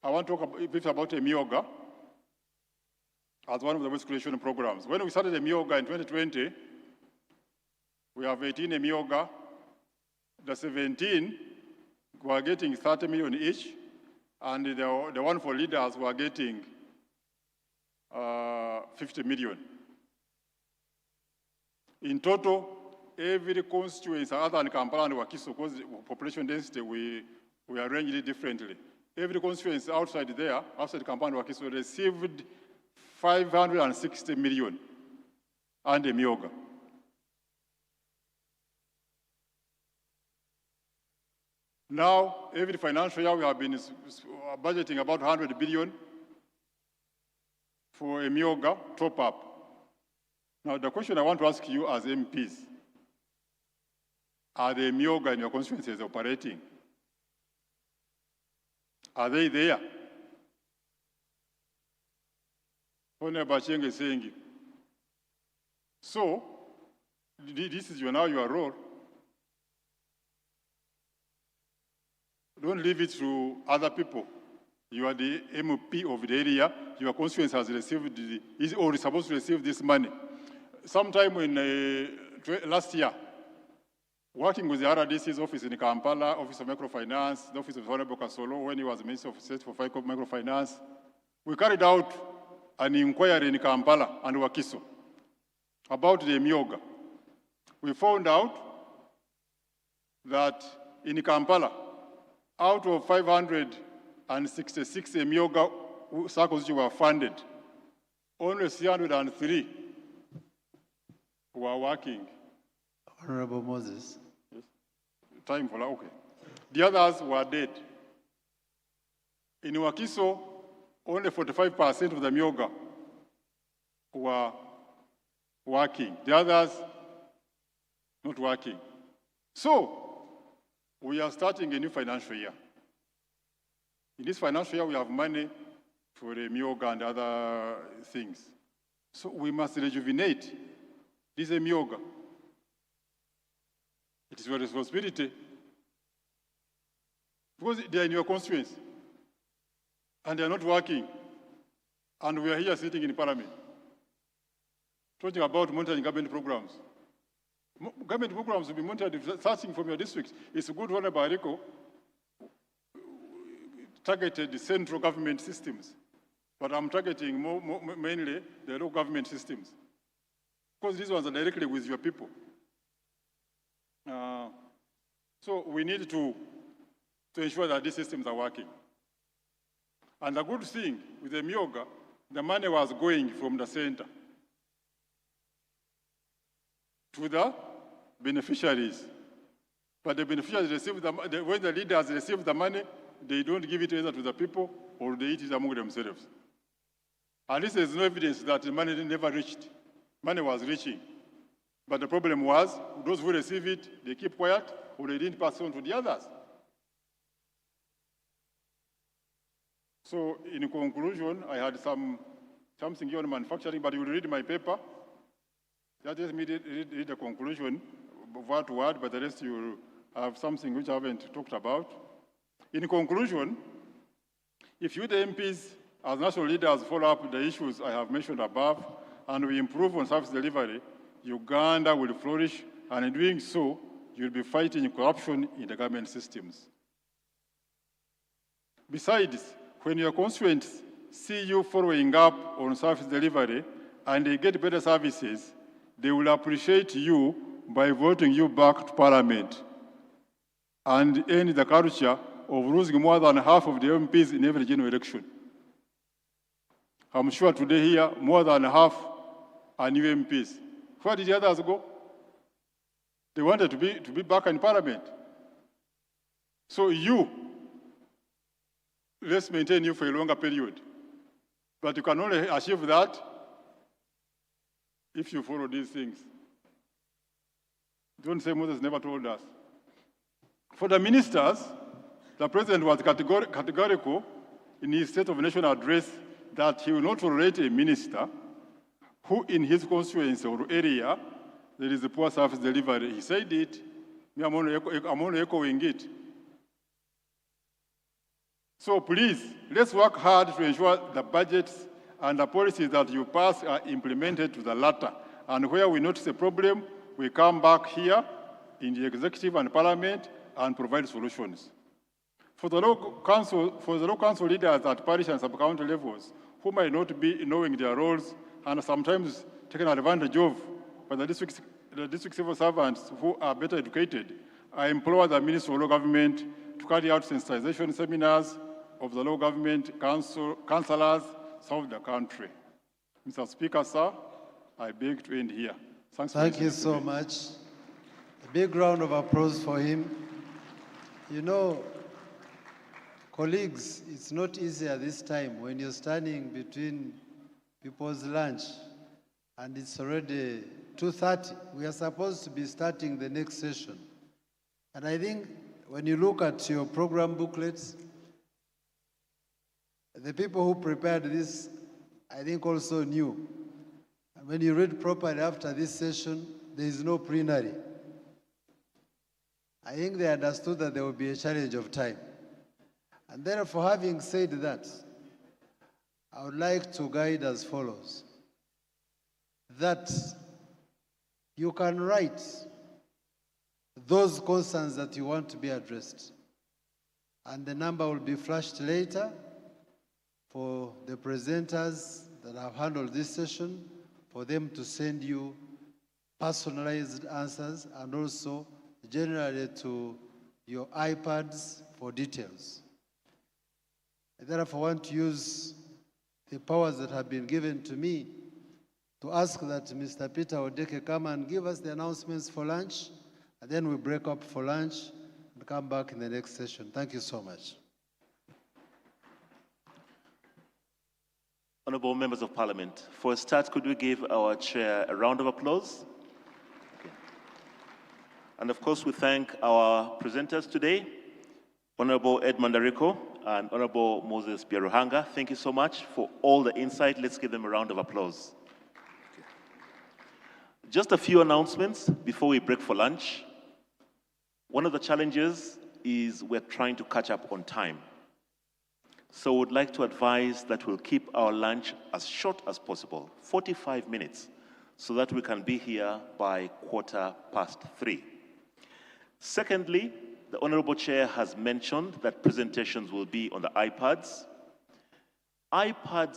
talk a bit about Emioga as one of the waste creation programs. When we started Emioga in 2020, we have 18 Emioga. The 17 were getting 30 million each, and the one for leaders were getting 50 million. In total, every constituency, other than Kampala and Wakiso, because population density, we arranged it differently. Every constituency outside there, outside Kampala and Wakiso, received 560 million and a Emioga. Now, every financial year, we have been budgeting about 100 billion for Emioga top-up. Now, the question I want to ask you as MPs, are the Emioga in your constituencies operating? Are they there? Honorable Cheng is saying, so, this is now your role. Don't leave it to other people. You are the MP of the area. Your constituency has received, is already supposed to receive this money. Sometime in last year, working with the RDC's office in Kampala, Office of Microfinance, the Office of Honorable Kasolo, when he was Minister of State for Microfinance, we carried out an inquiry in Kampala and Wakiso about the Emioga. We found out that in Kampala, out of 566 Emyoga circles which were funded, only 303 were working. Honorable Moses. Yes. Time for okay. The others were dead. In Wakiso, only 45% of the Myoga were working. The others, not working. So, we are starting a new financial year. In this financial year, we have money for the Myoga and other things. So we must rejuvenate this Myoga. It is your responsibility because they are in your constituency and they are not working. And we are here sitting in Parliament talking about monitoring government programs. Government programs will be monitored starting from your districts. It's good when Bariko targeted the central government systems, but I'm targeting mainly the local government systems because these ones are directly with your people. So we need to ensure that these systems are working. And the good thing with the Myoga, the money was going from the center to the beneficiaries. But the beneficiaries receive when the leaders receive the money, they don't give it either to the people or they eat it among themselves. At least there's no evidence that the money never reached. Money was reaching. But the problem was, those who receive it, they keep quiet or they didn't pass on to the others. So in conclusion, I had something here on manufacturing, but you will read my paper. Just let me read the conclusion, word to word, but the rest you will have something which I haven't talked about. In conclusion, if you, the MPs, as national leaders, follow up the issues I have mentioned above, and we improve on service delivery, Uganda will flourish, and in doing so, you'll be fighting corruption in the government systems. Besides, when your constituents see you following up on service delivery and they get better services, they will appreciate you by voting you back to Parliament and end the culture of losing more than half of the MPs in every general election. I'm sure today here, more than half are new MPs. Where did the others go? They wanted to be back in Parliament. So let's maintain you for a longer period. But you can only achieve that if you follow these things. Don't say Moses never told us. For the ministers, the president was categorical in his State of the Nation address that he will not tolerate a minister who in his constituency or area there is a poor service delivery. He said it, I'm only echoing it. So please, let's work hard to ensure the budgets and the policies that you pass are implemented to the latter. And where we notice a problem, we come back here in the executive and parliament and provide solutions. For the local council leaders at parish and sub-county levels, who might not be knowing their roles and sometimes taken advantage of by the district civil servants who are better educated, I implore the Ministry of Local Government to carry out sensitization seminars of the local government councillors throughout the country. Mr. Speaker, sir, I beg to end here. Thank you so much. A big round of applause for him. You know, colleagues, it's not easy at this time when you're standing between people's lunch and it's already 2:30. We are supposed to be starting the next session. And I think when you look at your program booklets, the people who prepared this, I think also knew. And when you read properly after this session, there is no plenary. I think they understood that there will be a challenge of time. And therefore, having said that, I would like to guide as follows. That you can write those concerns that you want to be addressed. And the number will be flashed later for the presenters that have handled this session, for them to send you personalized answers and also generally to your iPads for details. I therefore want to use the powers that have been given to me to ask that Mr. Peter Odeke come and give us the announcements for lunch, and then we break up for lunch and come back in the next session. Thank you so much. Honourable Members of Parliament, for a start, could we give our chair a round of applause? Okay. And of course, we thank our presenters today, Honourable Ed Mandariko and Honourable Moses Biaruhanga. Thank you so much for all the insight. Let's give them a round of applause. Okay. Just a few announcements before we break for lunch. One of the challenges is we're trying to catch up on time. So we'd like to advise that we'll keep our lunch as short as possible, 45 minutes, so that we can be here by 3:15. Secondly, the Honourable Chair has mentioned that presentations will be on the iPads. iPad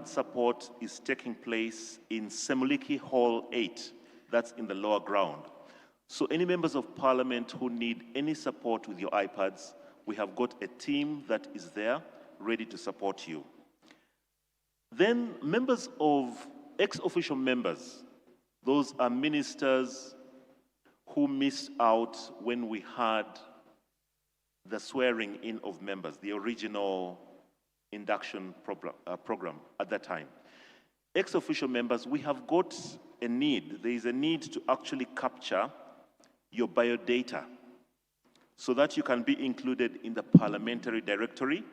support is taking place in Semuliki Hall 8, that's in the lower ground. So any members of Parliament who need any support with your iPads, we have got a team that is there ready to support you. Then members of ex-official members, those are ministers who missed out when we had the swearing in of members, the original induction program at that time. Ex-official members, we have got a need. There is a need to actually capture your biodata so that you can be included in the Parliamentary directory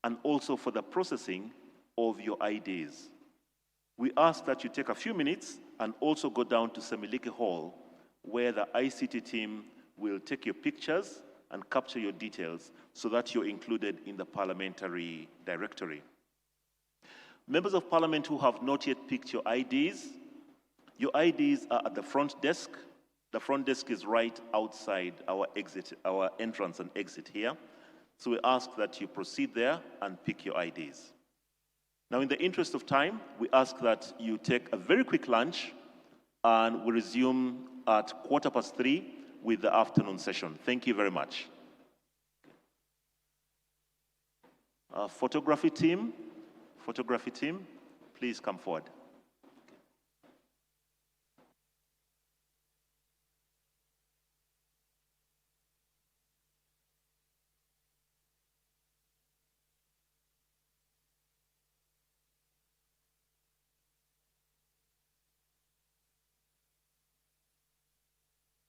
and also for the processing of your IDs. We ask that you take a few minutes and also go down to Semuliki Hall where the ICT team will take your pictures and capture your details so that you're included in the Parliamentary directory. Members of Parliament who have not yet picked your IDs are at the front desk. The front desk is right outside our entrance and exit here. So we ask that you proceed there and pick your IDs. Now, in the interest of time, we ask that you take a very quick lunch and we resume at 3:15 with the afternoon session. Thank you very much. Photography team, please come forward.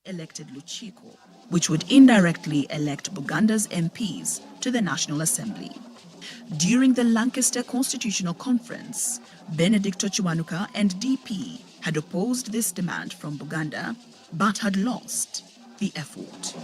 Elected Luchiko, which would indirectly elect Buganda's MPs to the National Assembly. During the Lancaster Constitutional Conference, Benedicto Chiwanuka and DP had opposed this demand from Buganda, but had lost the effort.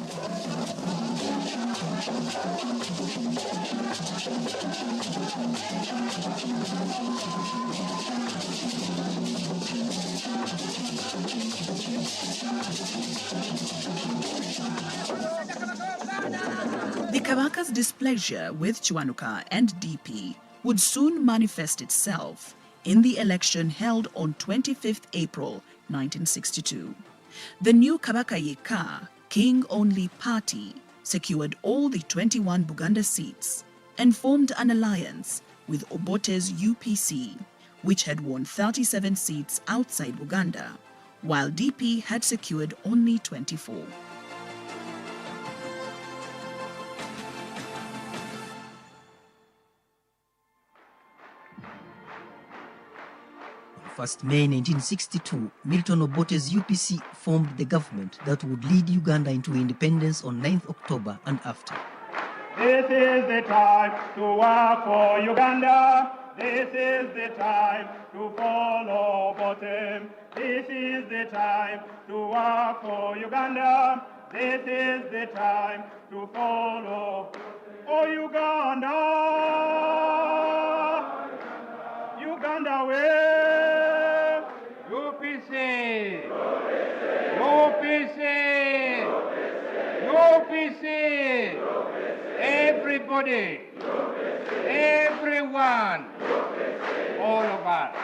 The Kabaka's displeasure with Chiwanuka and DP would soon manifest itself in the election held on 25th April 1962. The new Kabaka Yeka, king-only party, secured all the 21 Buganda seats and formed an alliance with Obote's UPC, which had won 37 seats outside Buganda, while DP had secured only 24. On 1st May 1962, Milton Obote's UPC formed the government that would lead Uganda into independence on 9th October and after. This is the time to work for Uganda. This is the time to follow bottom. This is the time to work for Uganda. This is the time to follow. Oh, Uganda! Uganda way! UPC! UPC! UPC! Everybody! Everyone! All of us!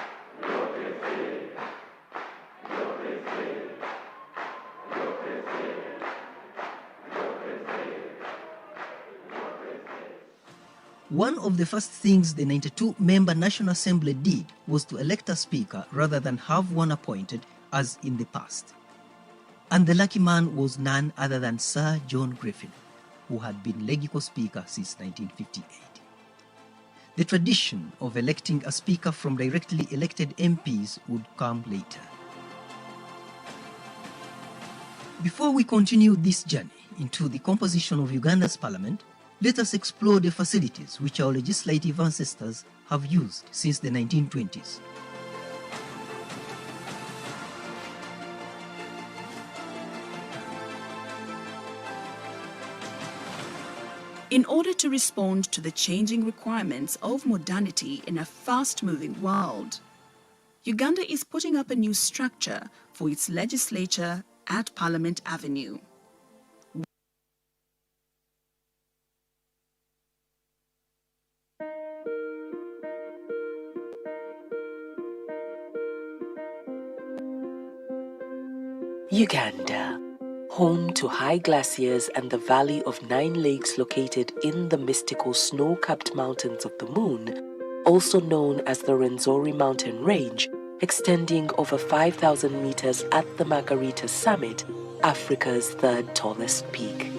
One of the first things the 92-member National Assembly did was to elect a speaker rather than have one appointed as in the past. And the lucky man was none other than Sir John Griffin, who had been Legico Speaker since 1958. The tradition of electing a speaker from directly elected MPs would come later. Before we continue this journey into the composition of Uganda's parliament, let us explore the facilities which our legislative ancestors have used since the 1920s. In order to respond to the changing requirements of modernity in a fast-moving world, Uganda is putting up a new structure for its legislature at Parliament Avenue. Uganda, home to high glaciers and the valley of 9 lakes located in the mystical snow-capped mountains of the moon, also known as the Renzori mountain range, extending over 5,000 meters at the Margarita summit, Africa's third tallest peak.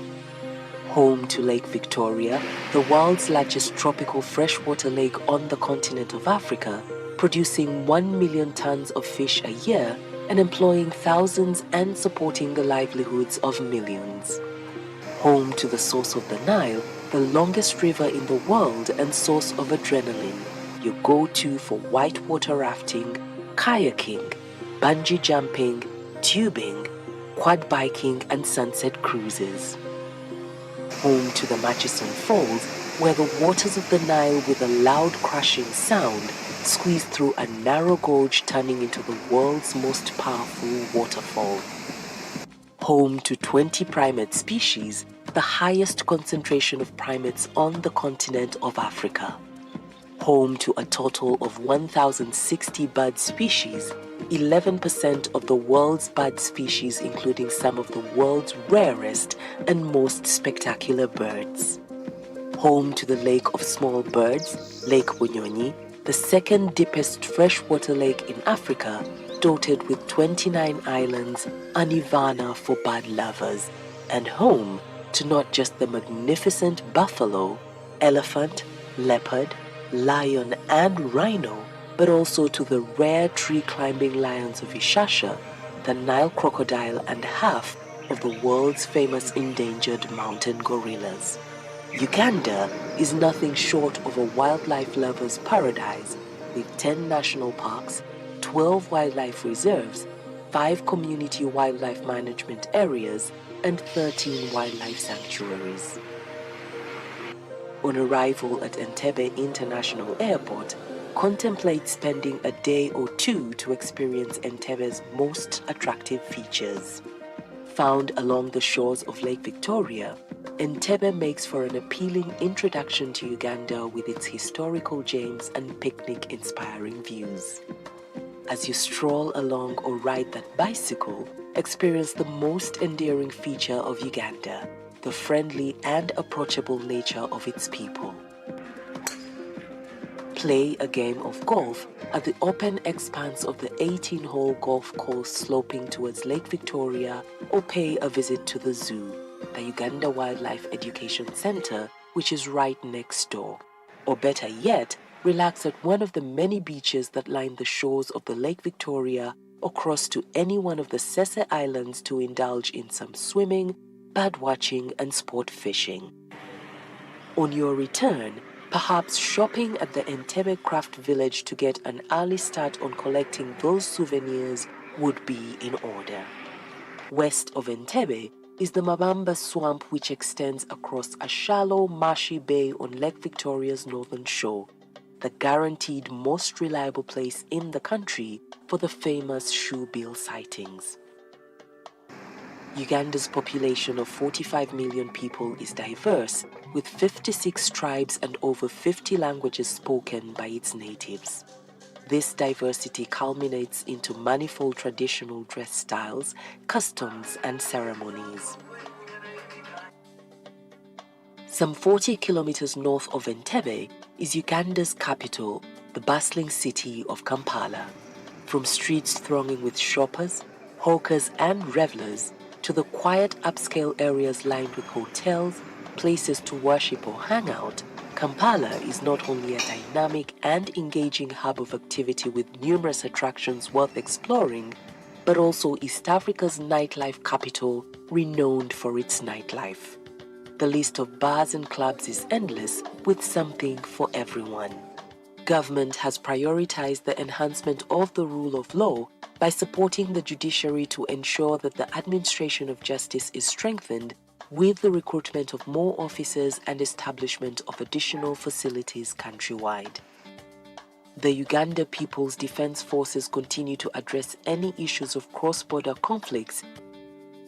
Home to Lake Victoria, the world's largest tropical freshwater lake on the continent of Africa, producing 1 million tons of fish a year and employing thousands and supporting the livelihoods of millions. Home to the source of the Nile, the longest river in the world and source of adrenaline, your go-to for whitewater rafting, kayaking, bungee jumping, tubing, quad biking and sunset cruises. Home to the Murchison Falls, where the waters of the Nile with a loud crashing sound squeeze through a narrow gorge turning into the world's most powerful waterfall. Home to 20 primate species, the highest concentration of primates on the continent of Africa. Home to a total of 1,060 bird species, 11% of the world's bird species, including some of the world's rarest and most spectacular birds. Home to the Lake of Small Birds, Lake Munyonyo, the second deepest freshwater lake in Africa, dotted with 29 islands, a nirvana for bird lovers, and home to not just the magnificent buffalo, elephant, leopard, lion, and rhino, but also to the rare tree-climbing lions of Ishasha, the Nile crocodile, and half of the world's famous endangered mountain gorillas. Uganda is nothing short of a wildlife lover's paradise with 10 national parks, 12 wildlife reserves, 5 community wildlife management areas, and 13 wildlife sanctuaries. On arrival at Entebbe International Airport, contemplate spending a day or two to experience Entebbe's most attractive features. Found along the shores of Lake Victoria, Entebbe makes for an appealing introduction to Uganda with its historical gems and picnic-inspiring views. As you stroll along or ride that bicycle, experience the most endearing feature of Uganda, the friendly and approachable nature of its people. Play a game of golf at the open expanse of the 18-hole golf course sloping towards Lake Victoria, or pay a visit to the zoo, the Uganda Wildlife Education Center, which is right next door. Or better yet, relax at one of the many beaches that line the shores of the Lake Victoria, or cross to any one of the Sese Islands to indulge in some swimming, bird watching, and sport fishing. On your return, perhaps shopping at the Entebbe Craft Village to get an early start on collecting those souvenirs would be in order. West of Entebbe is the Mabamba Swamp, which extends across a shallow, marshy bay on Lake Victoria's northern shore, the guaranteed most reliable place in the country for the famous shoebill sightings. Uganda's population of 45 million people is diverse, with 56 tribes and over 50 languages spoken by its natives. This diversity culminates into manifold traditional dress styles, customs, and ceremonies. Some 40 kilometers north of Entebbe is Uganda's capital, the bustling city of Kampala. From streets thronging with shoppers, hawkers and revelers to the quiet upscale areas lined with hotels, places to worship or hang out, Kampala is not only a dynamic and engaging hub of activity with numerous attractions worth exploring, but also East Africa's nightlife capital, renowned for its nightlife. The list of bars and clubs is endless, with something for everyone. Government has prioritized the enhancement of the rule of law by supporting the judiciary to ensure that the administration of justice is strengthened, with the recruitment of more officers and establishment of additional facilities countrywide. The Uganda People's Defense Forces continue to address any issues of cross-border conflicts.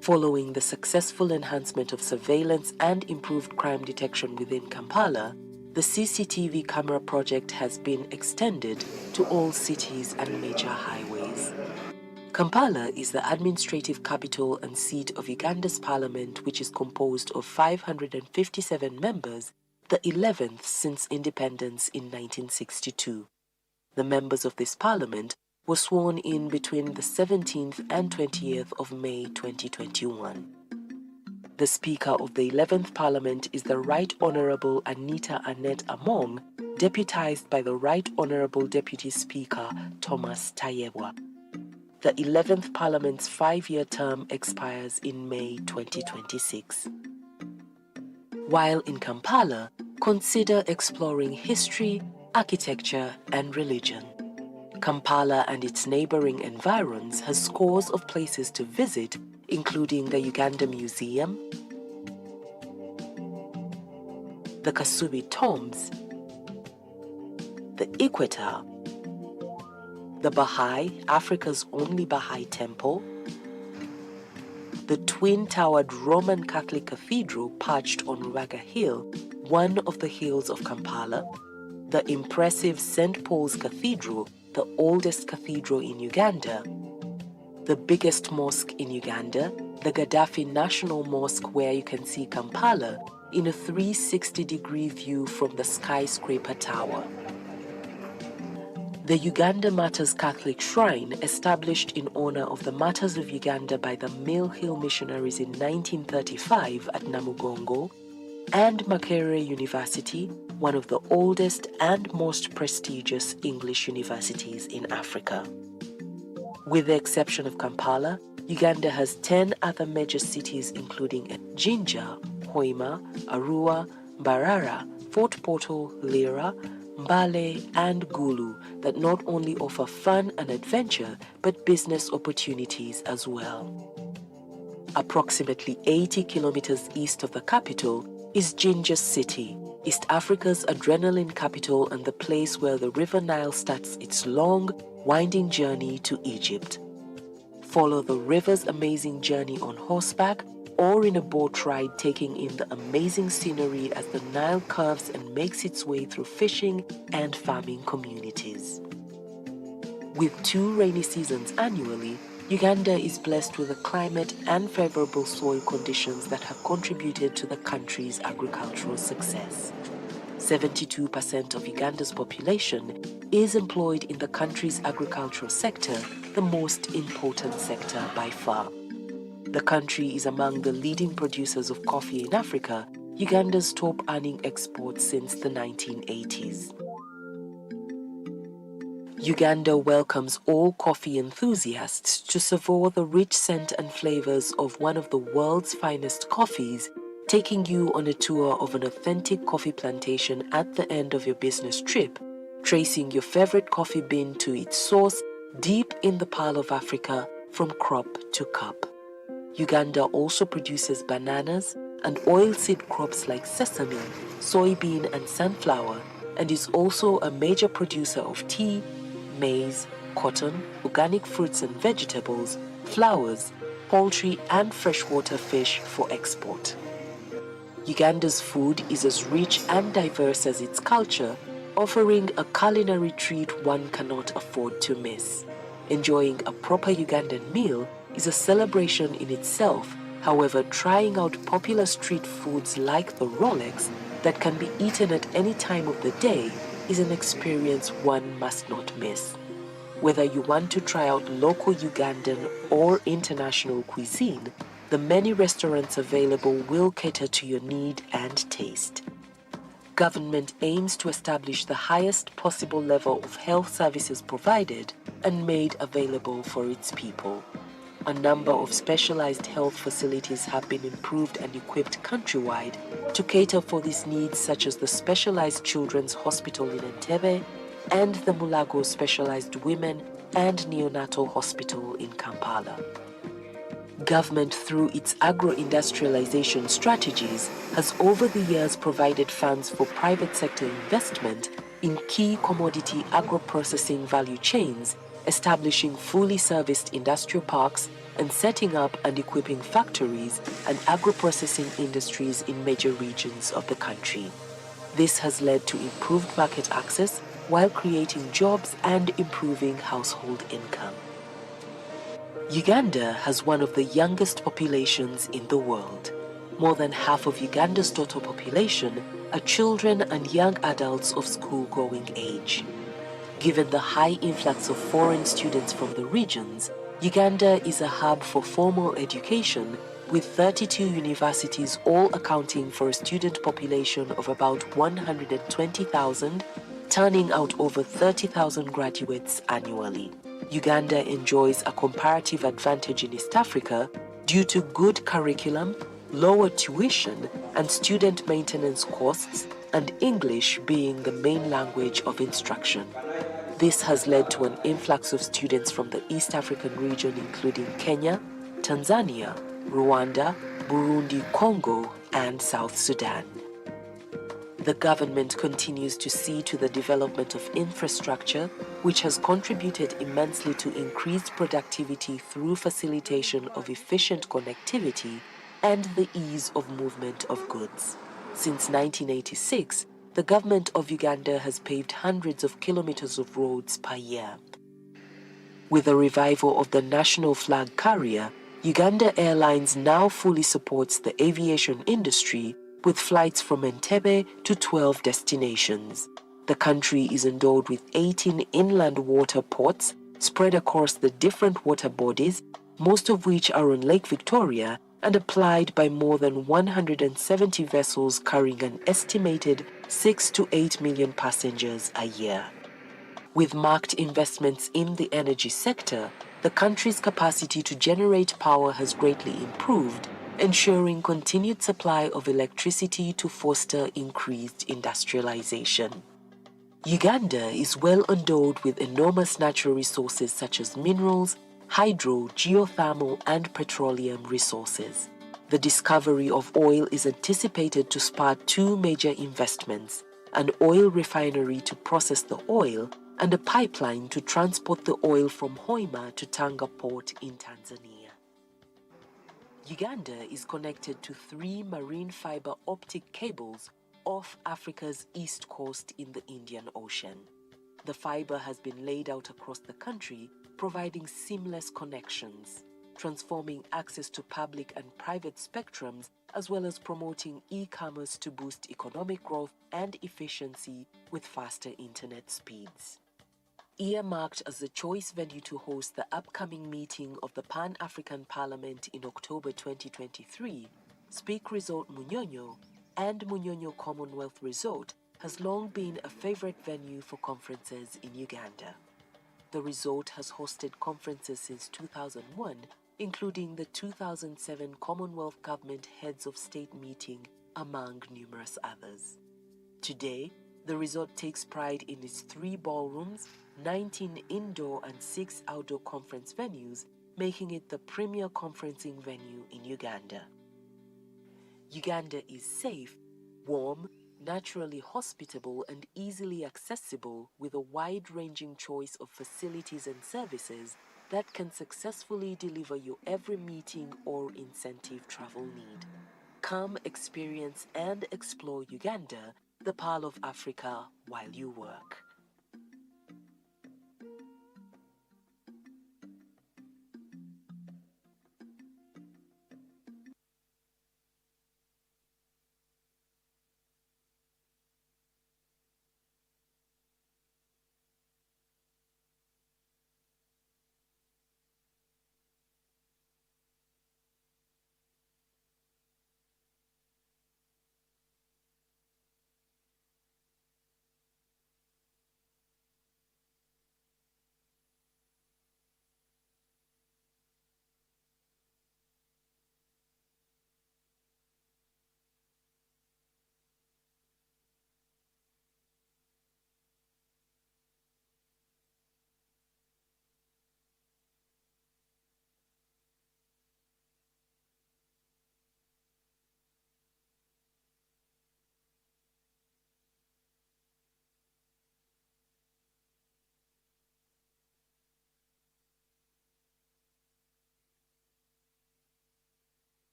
Following the successful enhancement of surveillance and improved crime detection within Kampala, the CCTV camera project has been extended to all cities and major highways. Kampala is the administrative capital and seat of Uganda's parliament, which is composed of 557 members, the 11th since independence in 1962. The members of this parliament were sworn in between the 17th and 20th of May 2021. The Speaker of the 11th Parliament is the Right Honourable Anita Annette Among, deputised by the Right Honourable Deputy Speaker Thomas Tayewa. The 11th Parliament's 5-year term expires in May 2026. While in Kampala, consider exploring history, architecture and religion. Kampala and its neighbouring environs has scores of places to visit, including the Uganda Museum, the Kasubi Tombs, the Equator, the Baha'i, Africa's only Baha'i temple, the twin-towered Roman Catholic Cathedral perched on Rubaga Hill, one of the hills of Kampala, the impressive St. Paul's Cathedral, the oldest cathedral in Uganda, the biggest mosque in Uganda, the Gaddafi National Mosque, where you can see Kampala in a 360-degree view from the skyscraper tower. The Uganda Martyrs Catholic Shrine, established in honor of the Martyrs of Uganda by the Mill Hill missionaries in 1935 at Namugongo, and Makerere University, one of the oldest and most prestigious English universities in Africa. With the exception of Kampala, Uganda has 10 other major cities including Jinja, Hoima, Arua, Mbarara, Fort Portal, Lira, Mbale and Gulu that not only offer fun and adventure but business opportunities as well. Approximately 80 kilometers east of the capital is Jinja City, East Africa's adrenaline capital and the place where the River Nile starts its long, winding journey to Egypt. Follow the river's amazing journey on horseback or in a boat ride, taking in the amazing scenery as the Nile curves and makes its way through fishing and farming communities. With 2 rainy seasons annually, Uganda is blessed with a climate and favorable soil conditions that have contributed to the country's agricultural success. 72% of Uganda's population is employed in the country's agricultural sector, the most important sector by far. The country is among the leading producers of coffee in Africa, Uganda's top earning export since the 1980s. Uganda welcomes all coffee enthusiasts to savour the rich scent and flavours of one of the world's finest coffees, taking you on a tour of an authentic coffee plantation at the end of your business trip, tracing your favourite coffee bean to its source deep in the Pearl of Africa from crop to cup. Uganda also produces bananas and oilseed crops like sesame, soybean and sunflower, and is also a major producer of tea, maize, cotton, organic fruits and vegetables, flowers, poultry and freshwater fish for export. Uganda's food is as rich and diverse as its culture, offering a culinary treat one cannot afford to miss. Enjoying a proper Ugandan meal is a celebration in itself, However, trying out popular street foods like the Rolex that can be eaten at any time of the day is an experience one must not miss. Whether you want to try out local Ugandan or international cuisine, the many restaurants available will cater to your need and taste. Government aims to establish the highest possible level of health services provided and made available for its people. A number of specialized health facilities have been improved and equipped countrywide to cater for these needs, such as the Specialized Children's Hospital in Entebbe and the Mulago Specialized Women and Neonatal Hospital in Kampala. Government, through its agro-industrialization strategies, has over the years provided funds for private sector investment in key commodity agro-processing value chains, establishing fully serviced industrial parks and setting up and equipping factories and agro-processing industries in major regions of the country. This has led to improved market access while creating jobs and improving household income. Uganda has one of the youngest populations in the world. More than half of Uganda's total population are children and young adults of school-going age. Given the high influx of foreign students from the regions, Uganda is a hub for formal education, with 32 universities all accounting for a student population of about 120,000, turning out over 30,000 graduates annually. Uganda enjoys a comparative advantage in East Africa due to good curriculum, lower tuition and student maintenance costs, and English being the main language of instruction. This has led to an influx of students from the East African region, including Kenya, Tanzania, Rwanda, Burundi, Congo, and South Sudan. The government continues to see to the development of infrastructure, which has contributed immensely to increased productivity through facilitation of efficient connectivity and the ease of movement of goods. Since 1986, the government of Uganda has paved hundreds of kilometers of roads per year. With the revival of the national flag carrier, Uganda Airlines now fully supports the aviation industry with flights from Entebbe to 12 destinations. The country is endowed with 18 inland water ports spread across the different water bodies, most of which are on Lake Victoria and applied by more than 170 vessels carrying an estimated 6 to 8 million passengers a year. With marked investments in the energy sector, the country's capacity to generate power has greatly improved, ensuring continued supply of electricity to foster increased industrialization. Uganda is well endowed with enormous natural resources such as minerals, hydro, geothermal, and petroleum resources. The discovery of oil is anticipated to spark two major investments: an oil refinery to process the oil and a pipeline to transport the oil from Hoima to Tanga port in Tanzania. Uganda is connected to 3 marine fiber optic cables off Africa's east coast in the Indian Ocean. The fiber has been laid out across the country, providing seamless connections, transforming access to public and private spectrums, as well as promoting e-commerce to boost economic growth and efficiency with faster internet speeds. Earmarked as the choice venue to host the upcoming meeting of the Pan-African Parliament in October 2023, Speke Resort Munyonyo and Munyonyo Commonwealth Resort has long been a favorite venue for conferences in Uganda. The resort has hosted conferences since 2001, including the 2007 Commonwealth Government Heads of State meeting, among numerous others. Today, the resort takes pride in its 3 ballrooms, 19 indoor and 6 outdoor conference venues, making it the premier conferencing venue in Uganda. Uganda is safe, warm, naturally hospitable and easily accessible, with a wide-ranging choice of facilities and services that can successfully deliver your every meeting or incentive travel need. Come experience and explore Uganda, the Pearl of Africa, while you work.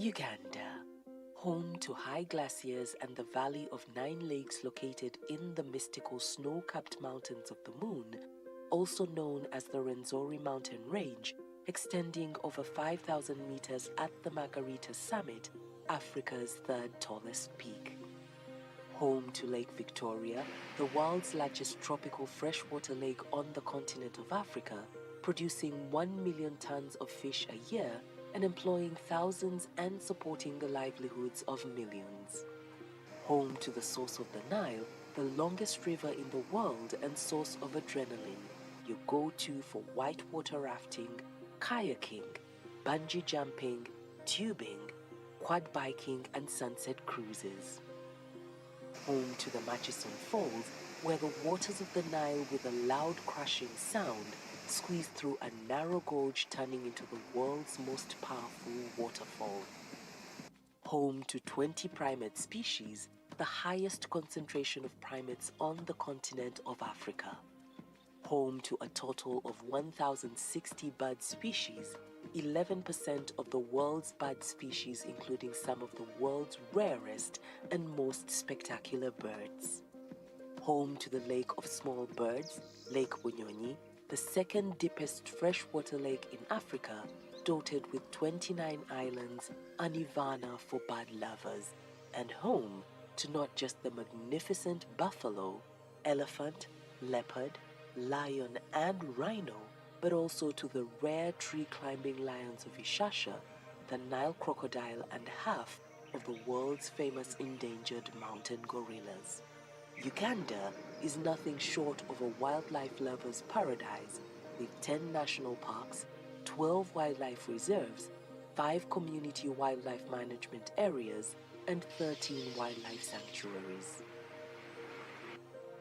Uganda, home to high glaciers and the valley of 9 lakes located in the mystical snow-capped mountains of the moon, also known as the Renzori mountain range, extending over 5,000 meters at the Margarita summit, Africa's third tallest peak. Home to Lake Victoria, the world's largest tropical freshwater lake on the continent of Africa, producing 1 million tons of fish a year and employing thousands and supporting the livelihoods of millions. Home to the source of the Nile, the longest river in the world and source of adrenaline, your go-to for whitewater rafting, kayaking, bungee jumping, tubing, quad biking and sunset cruises. Home to the Murchison Falls, where the waters of the Nile with a loud crashing sound squeeze through a narrow gorge turning into the world's most powerful waterfall. Home to 20 primate species, the highest concentration of primates on the continent of Africa. Home to a total of 1,060 bird species, 11% of the world's bird species, including some of the world's rarest and most spectacular birds. Home to the Lake of Small Birds, Lake Munyonyo, the second deepest freshwater lake in Africa, dotted with 29 islands, a nirvana for bird lovers, and home to not just the magnificent buffalo, elephant, leopard, lion and rhino, but also to the rare tree-climbing lions of Ishasha, the Nile crocodile and half of the world's famous endangered mountain gorillas. Uganda is nothing short of a wildlife lover's paradise, with 10 national parks, 12 wildlife reserves, 5 community wildlife management areas, and 13 wildlife sanctuaries.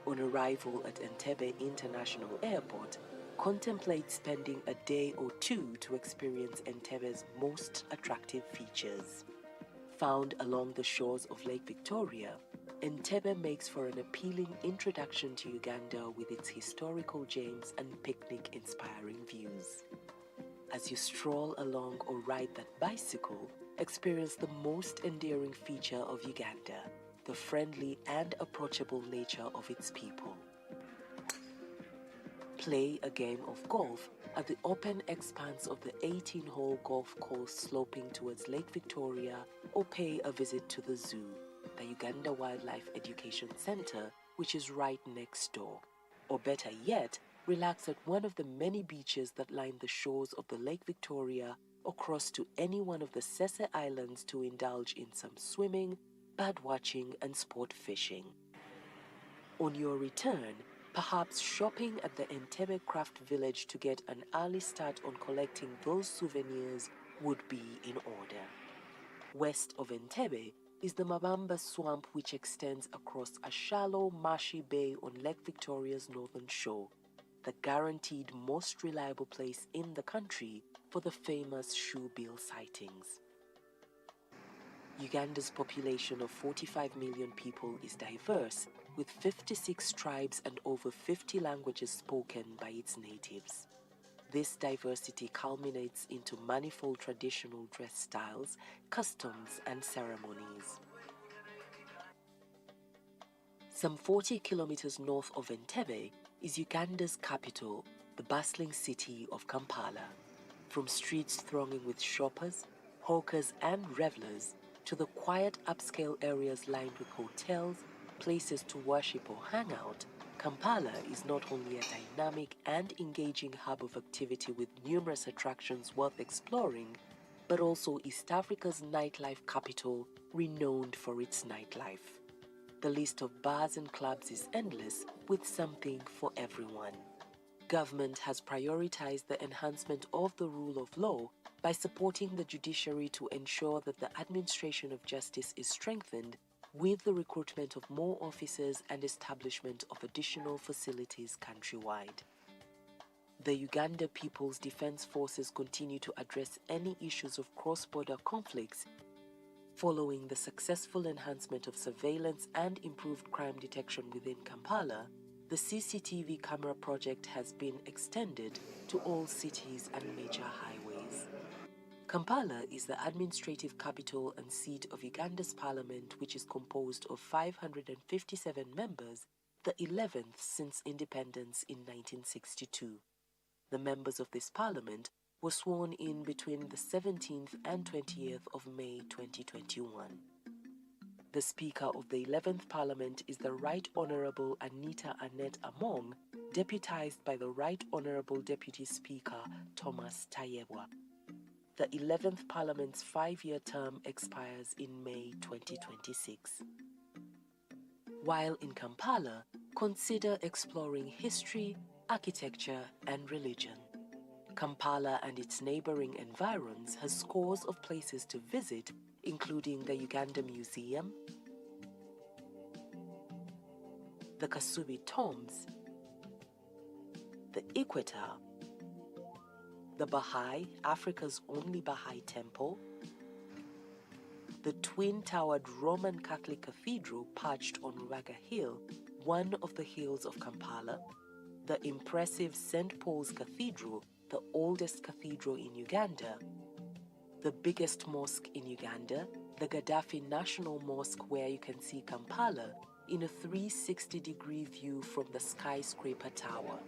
On arrival at Entebbe International Airport, contemplate spending a day or two to experience Entebbe's most attractive features. Found along the shores of Lake Victoria, Entebbe makes for an appealing introduction to Uganda with its historical gems and picnic-inspiring views. As you stroll along or ride that bicycle, experience the most endearing feature of Uganda, the friendly and approachable nature of its people. Play a game of golf at the open expanse of the 18-hole golf course sloping towards Lake Victoria, or pay a visit to the zoo, the Uganda Wildlife Education Center, which is right next door. Or better yet, relax at one of the many beaches that line the shores of the Lake Victoria, or cross to any one of the Sese Islands to indulge in some swimming, bird watching and sport fishing. On your return, perhaps shopping at the Entebbe Craft Village to get an early start on collecting those souvenirs would be in order. West of Entebbe is the Mabamba Swamp, which extends across a shallow, marshy bay on Lake Victoria's northern shore, the guaranteed most reliable place in the country for the famous shoebill sightings. Uganda's population of 45 million people is diverse, with 56 tribes and over 50 languages spoken by its natives. This diversity culminates into manifold traditional dress styles, customs, and ceremonies. Some 40 kilometers north of Entebbe is Uganda's capital, the bustling city of Kampala. From streets thronging with shoppers, hawkers, and revelers, to the quiet upscale areas lined with hotels, places to worship or hang out, Kampala is not only a dynamic and engaging hub of activity with numerous attractions worth exploring, but also East Africa's nightlife capital, renowned for its nightlife. The list of bars and clubs is endless, with something for everyone. Government has prioritized the enhancement of the rule of law by supporting the judiciary to ensure that the administration of justice is strengthened, with the recruitment of more officers and establishment of additional facilities countrywide. The Uganda People's Defense Forces continue to address any issues of cross-border conflicts. Following the successful enhancement of surveillance and improved crime detection within Kampala, the CCTV camera project has been extended to all cities and major highways. Kampala is the administrative capital and seat of Uganda's parliament, which is composed of 557 members, the 11th since independence in 1962. The members of this parliament were sworn in between the 17th and 20th of May 2021. The Speaker of the 11th Parliament is the Right Honourable Anita Annette Among, deputised by the Right Honourable Deputy Speaker Thomas Tayebwa. The 11th Parliament's 5-year term expires in May 2026. While in Kampala, consider exploring history, architecture and religion. Kampala and its neighbouring environs has scores of places to visit, including the Uganda Museum, the Kasubi Tombs, the Equator, the Baha'i, Africa's only Baha'i temple, the twin-towered Roman Catholic Cathedral perched on Ruaga Hill, one of the hills of Kampala, the impressive St. Paul's Cathedral, the oldest cathedral in Uganda, the biggest mosque in Uganda, the Gaddafi National Mosque, where you can see Kampala in a 360-degree view from the skyscraper tower.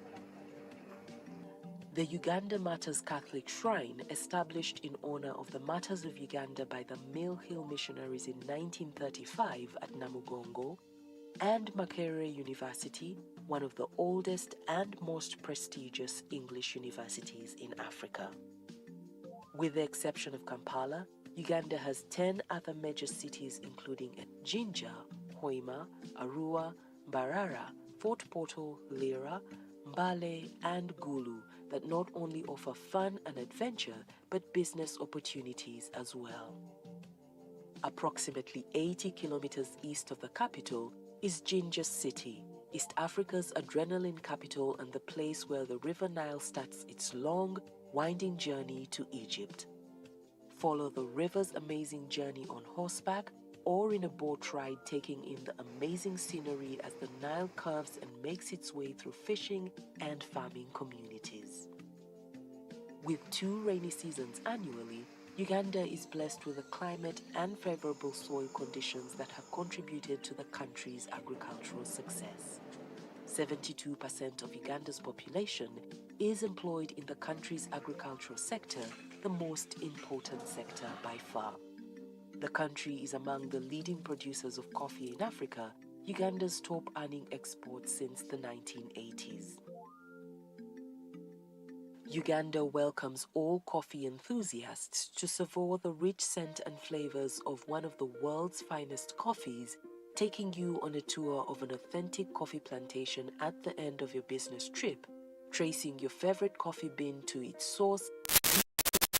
The Uganda Martyrs Catholic Shrine, established in honor of the Martyrs of Uganda by the Mill Hill missionaries in 1935 at Namugongo, and Makerere University, one of the oldest and most prestigious English universities in Africa. With the exception of Kampala, Uganda has 10 other major cities including Jinja, Hoima, Arua, Mbarara, Fort Portal, Lira, Mbale and Gulu that not only offer fun and adventure but business opportunities as well. Approximately 80 kilometers east of the capital is Jinja City, East Africa's adrenaline capital and the place where the River Nile starts its long, winding journey to Egypt. Follow the river's amazing journey on horseback or in a boat ride, taking in the amazing scenery as the Nile curves and makes its way through fishing and farming communities. With 2 rainy seasons annually, Uganda is blessed with a climate and favorable soil conditions that have contributed to the country's agricultural success. 72% of Uganda's population is employed in the country's agricultural sector, the most important sector by far. The country is among the leading producers of coffee in Africa, Uganda's top earning export since the 1980s. Uganda welcomes all coffee enthusiasts to savour the rich scent and flavours of one of the world's finest coffees, taking you on a tour of an authentic coffee plantation at the end of your business trip, tracing your favourite coffee bean to its source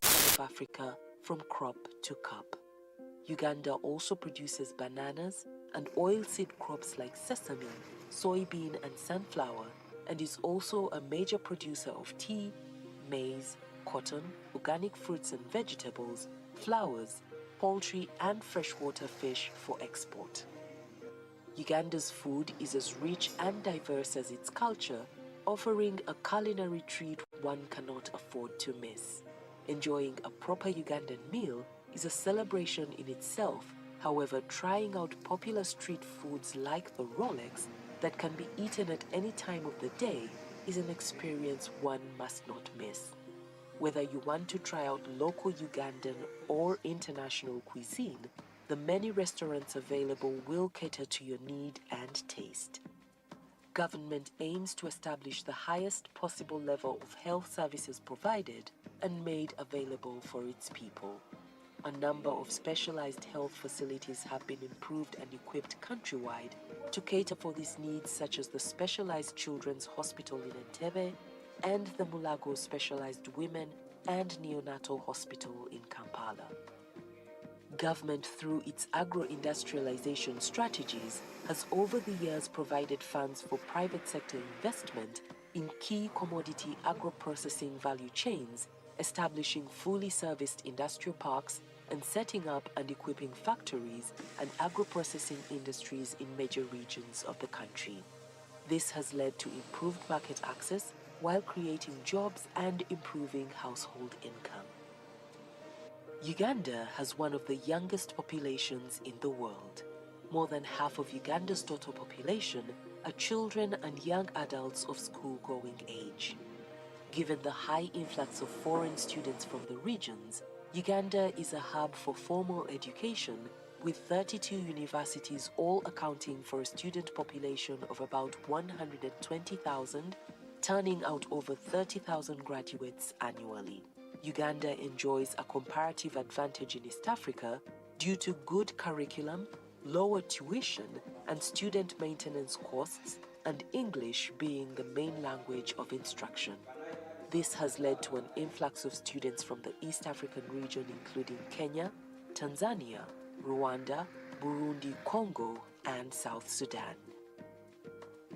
of Africa from crop to cup. Uganda also produces bananas and oilseed crops like sesame, soybean and sunflower, and is also a major producer of tea, maize, cotton, organic fruits and vegetables, flowers, poultry and freshwater fish for export. Uganda's food is as rich and diverse as its culture, offering a culinary treat one cannot afford to miss. Enjoying a proper Ugandan meal is a celebration in itself. However, trying out popular street foods like the Rolex that can be eaten at any time of the day is an experience one must not miss. Whether you want to try out local Ugandan or international cuisine, the many restaurants available will cater to your need and taste. Government aims to establish the highest possible level of health services provided and made available for its people. A number of specialized health facilities have been improved and equipped countrywide to cater for these needs, such as the Specialized Children's Hospital in Entebbe and the Mulago Specialized Women and Neonatal Hospital in Kampala. Government, through its agro-industrialization strategies, has over the years provided funds for private sector investment in key commodity agro-processing value chains, establishing fully serviced industrial parks and setting up and equipping factories and agro-processing industries in major regions of the country. This has led to improved market access while creating jobs and improving household income. Uganda has one of the youngest populations in the world. More than half of Uganda's total population are children and young adults of school-going age. Given the high influx of foreign students from the regions, Uganda is a hub for formal education, with 32 universities all accounting for a student population of about 120,000, turning out over 30,000 graduates annually. Uganda enjoys a comparative advantage in East Africa due to good curriculum, lower tuition and student maintenance costs, and English being the main language of instruction. This has led to an influx of students from the East African region, including Kenya, Tanzania, Rwanda, Burundi, Congo, and South Sudan.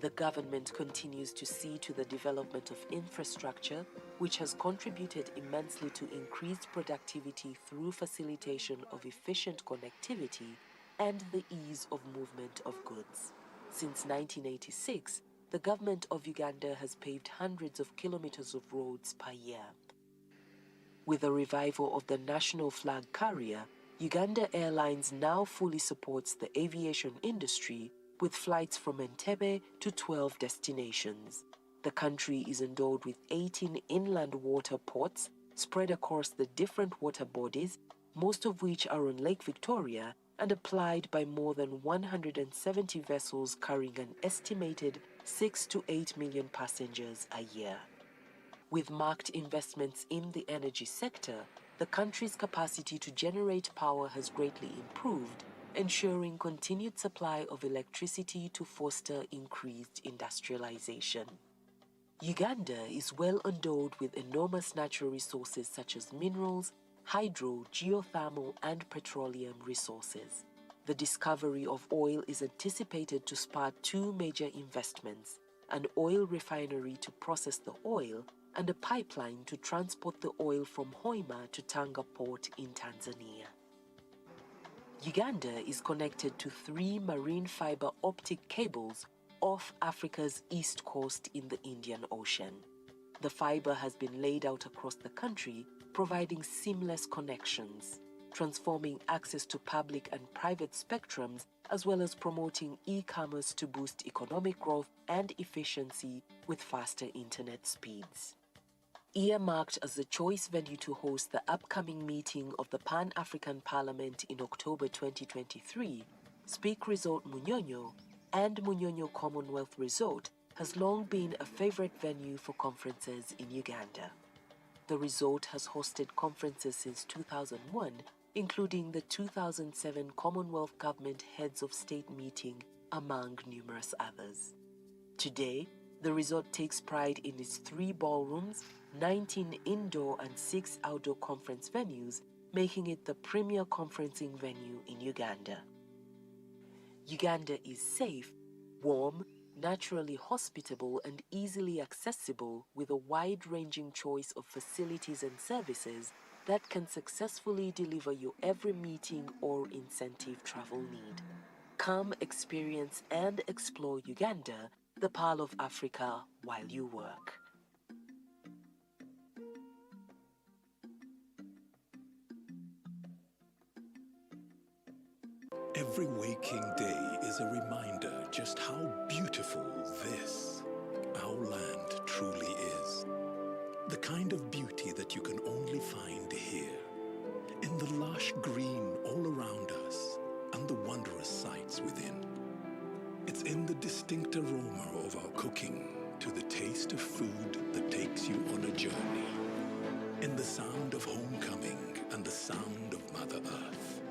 The government continues to see to the development of infrastructure, which has contributed immensely to increased productivity through facilitation of efficient connectivity and the ease of movement of goods. Since 1986, the government of Uganda has paved hundreds of kilometers of roads per year. With the revival of the national flag carrier, Uganda Airlines now fully supports the aviation industry with flights from Entebbe to 12 destinations. The country is endowed with 18 inland water ports spread across the different water bodies, most of which are on Lake Victoria and applied by more than 170 vessels carrying an estimated 6 to 8 million passengers a year. With marked investments in the energy sector, the country's capacity to generate power has greatly improved, ensuring continued supply of electricity to foster increased industrialization. Uganda is well endowed with enormous natural resources such as minerals, hydro, geothermal, and petroleum resources. The discovery of oil is anticipated to spur two major investments: an oil refinery to process the oil and a pipeline to transport the oil from Hoima to Tanga port in Tanzania. Uganda is connected to 3 marine fiber optic cables off Africa's east coast in the Indian Ocean. The fiber has been laid out across the country, providing seamless connections, transforming access to public and private spectrums, as well as promoting e-commerce to boost economic growth and efficiency with faster internet speeds. Earmarked as the choice venue to host the upcoming meeting of the Pan-African Parliament in October 2023, Speke Resort Munyonyo and Munyonyo Commonwealth Resort has long been a favorite venue for conferences in Uganda. The resort has hosted conferences since 2001, including the 2007 Commonwealth Government Heads of State meeting, among numerous others. Today, the resort takes pride in its 3 ballrooms, 19 indoor and 6 outdoor conference venues, making it the premier conferencing venue in Uganda. Uganda is safe, warm, naturally hospitable and easily accessible, with a wide-ranging choice of facilities and services that can successfully deliver your every meeting or incentive travel need. Come experience and explore Uganda, the Pearl of Africa, while you work. Every waking day is a reminder just how beautiful this, our land, truly is. The kind of beauty that you can only find here, in the lush green all around us and the wondrous sights within. It's in the distinct aroma of our cooking, to the taste of food that takes you on a journey, in the sound of homecoming and the sound of Mother Earth,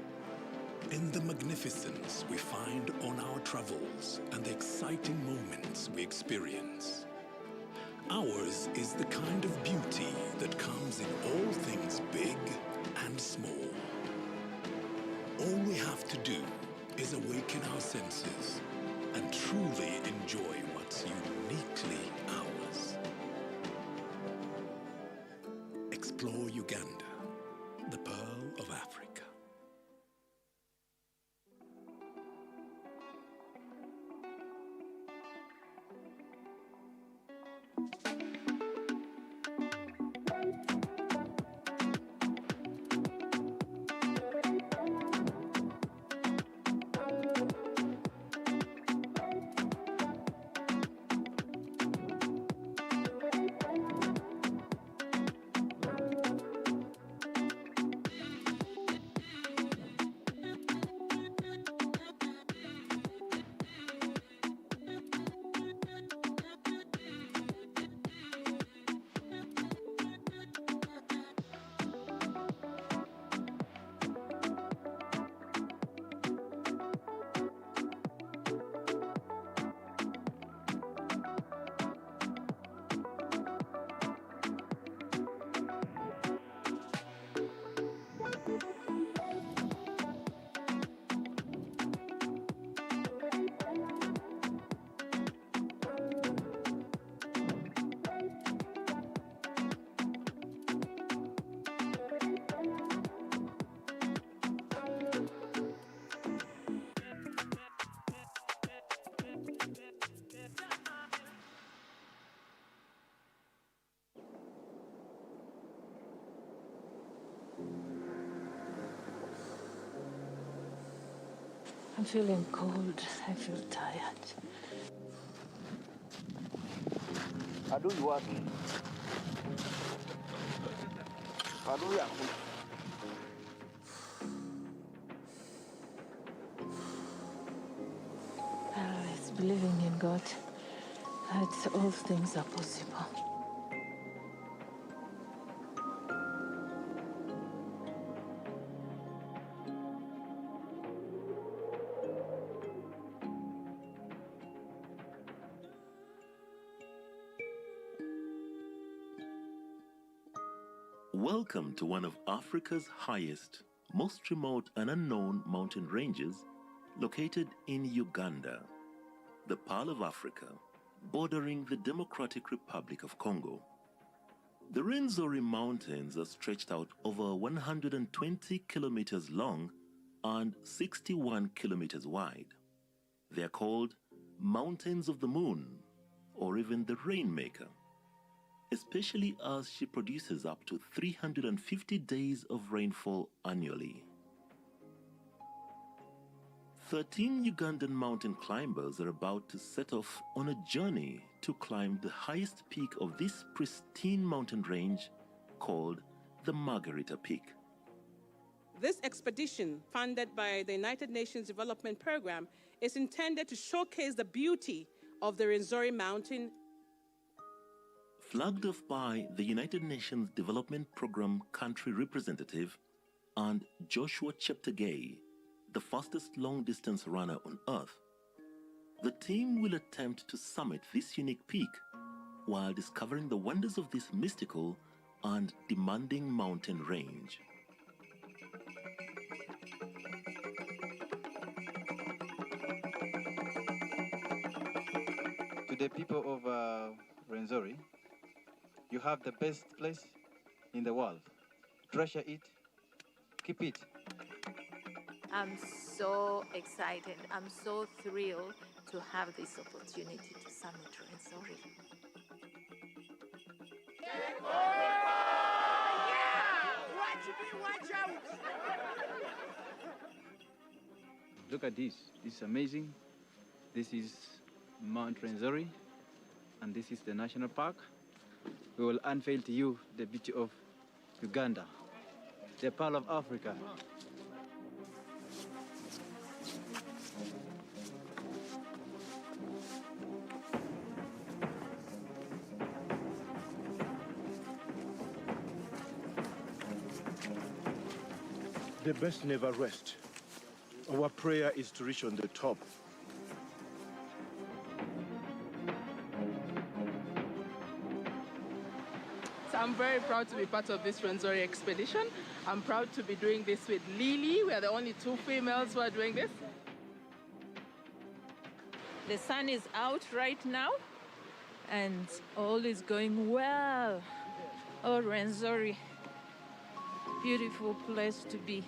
in the magnificence we find on our travels and the exciting moments we experience. Ours is the kind of beauty that comes in all things big and small. All we have to do is awaken our senses and truly enjoy what's uniquely ours. Explore Uganda, the Pearl of Africa. I'm feeling cold. I feel tired. Adui wake. Adui yangu. It's believing in God that all things are possible. Welcome to one of Africa's highest, most remote and unknown mountain ranges located in Uganda, the Pearl of Africa, bordering the Democratic Republic of Congo. The Renzori Mountains are stretched out over 120 kilometers long and 61 kilometers wide. They are called Mountains of the Moon, or even the Rainmaker, especially as she produces up to 350 days of rainfall annually. 13 Ugandan mountain climbers are about to set off on a journey to climb the highest peak of this pristine mountain range called the Margarita Peak. This expedition, funded by the United Nations Development Program, is intended to showcase the beauty of the Renzori Mountain. Flagged off by the United Nations Development Program country representative and Joshua Cheptegei, the fastest long-distance runner on Earth, the team will attempt to summit this unique peak while discovering the wonders of this mystical and demanding mountain range. To the people of Renzori, you have the best place in the world. Treasure it, keep it. I'm so excited. I'm so thrilled to have this opportunity to summit Renzori. Watch out! Look at this. This is amazing. This is Mount Renzori, and this is the national park. We will unveil to you the beauty of Uganda, the Pearl of Africa. The best never rest. Our prayer is to reach on the top. So I'm very proud to be part of this Renzori expedition. I'm proud to be doing this with Lily. We are the only two females who are doing this. The sun is out right now, and all is going well. Oh, Renzori, beautiful place to be.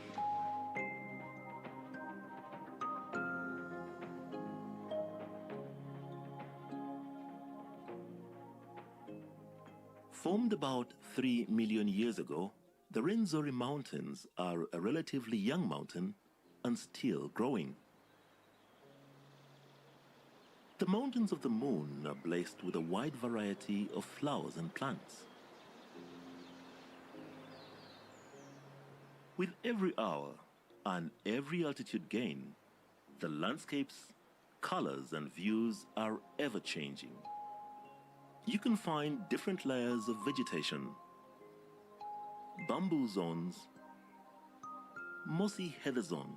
Formed about 3 million years ago, the Renzori Mountains are a relatively young mountain and still growing. The Mountains of the Moon are blessed with a wide variety of flowers and plants. With every hour and every altitude gain, the landscapes, colors, and views are ever changing. You can find different layers of vegetation: bamboo zones, mossy heather zone,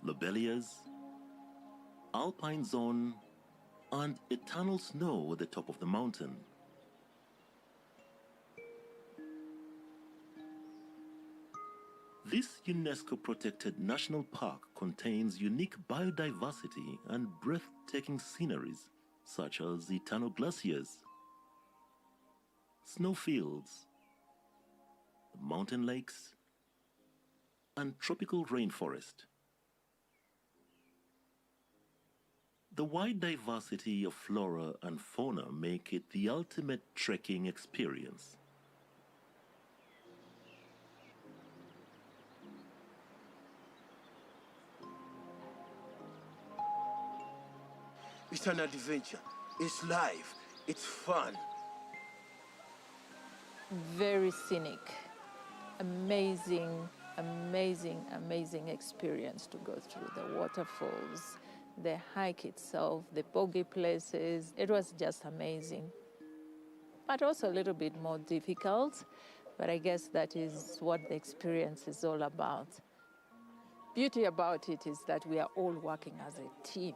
lobelias, alpine zone, and eternal snow at the top of the mountain. This UNESCO-protected national park contains unique biodiversity and breathtaking sceneries such as eternal glaciers, snowfields, mountain lakes, and tropical rainforest. The wide diversity of flora and fauna make it the ultimate trekking experience. It's an adventure. It's life. It's fun. Very scenic. Amazing, amazing, amazing experience to go through the waterfalls, the hike itself, the boggy places. It was just amazing. But also a little bit more difficult, but I guess that is what the experience is all about. Beauty about it is that we are all working as a team.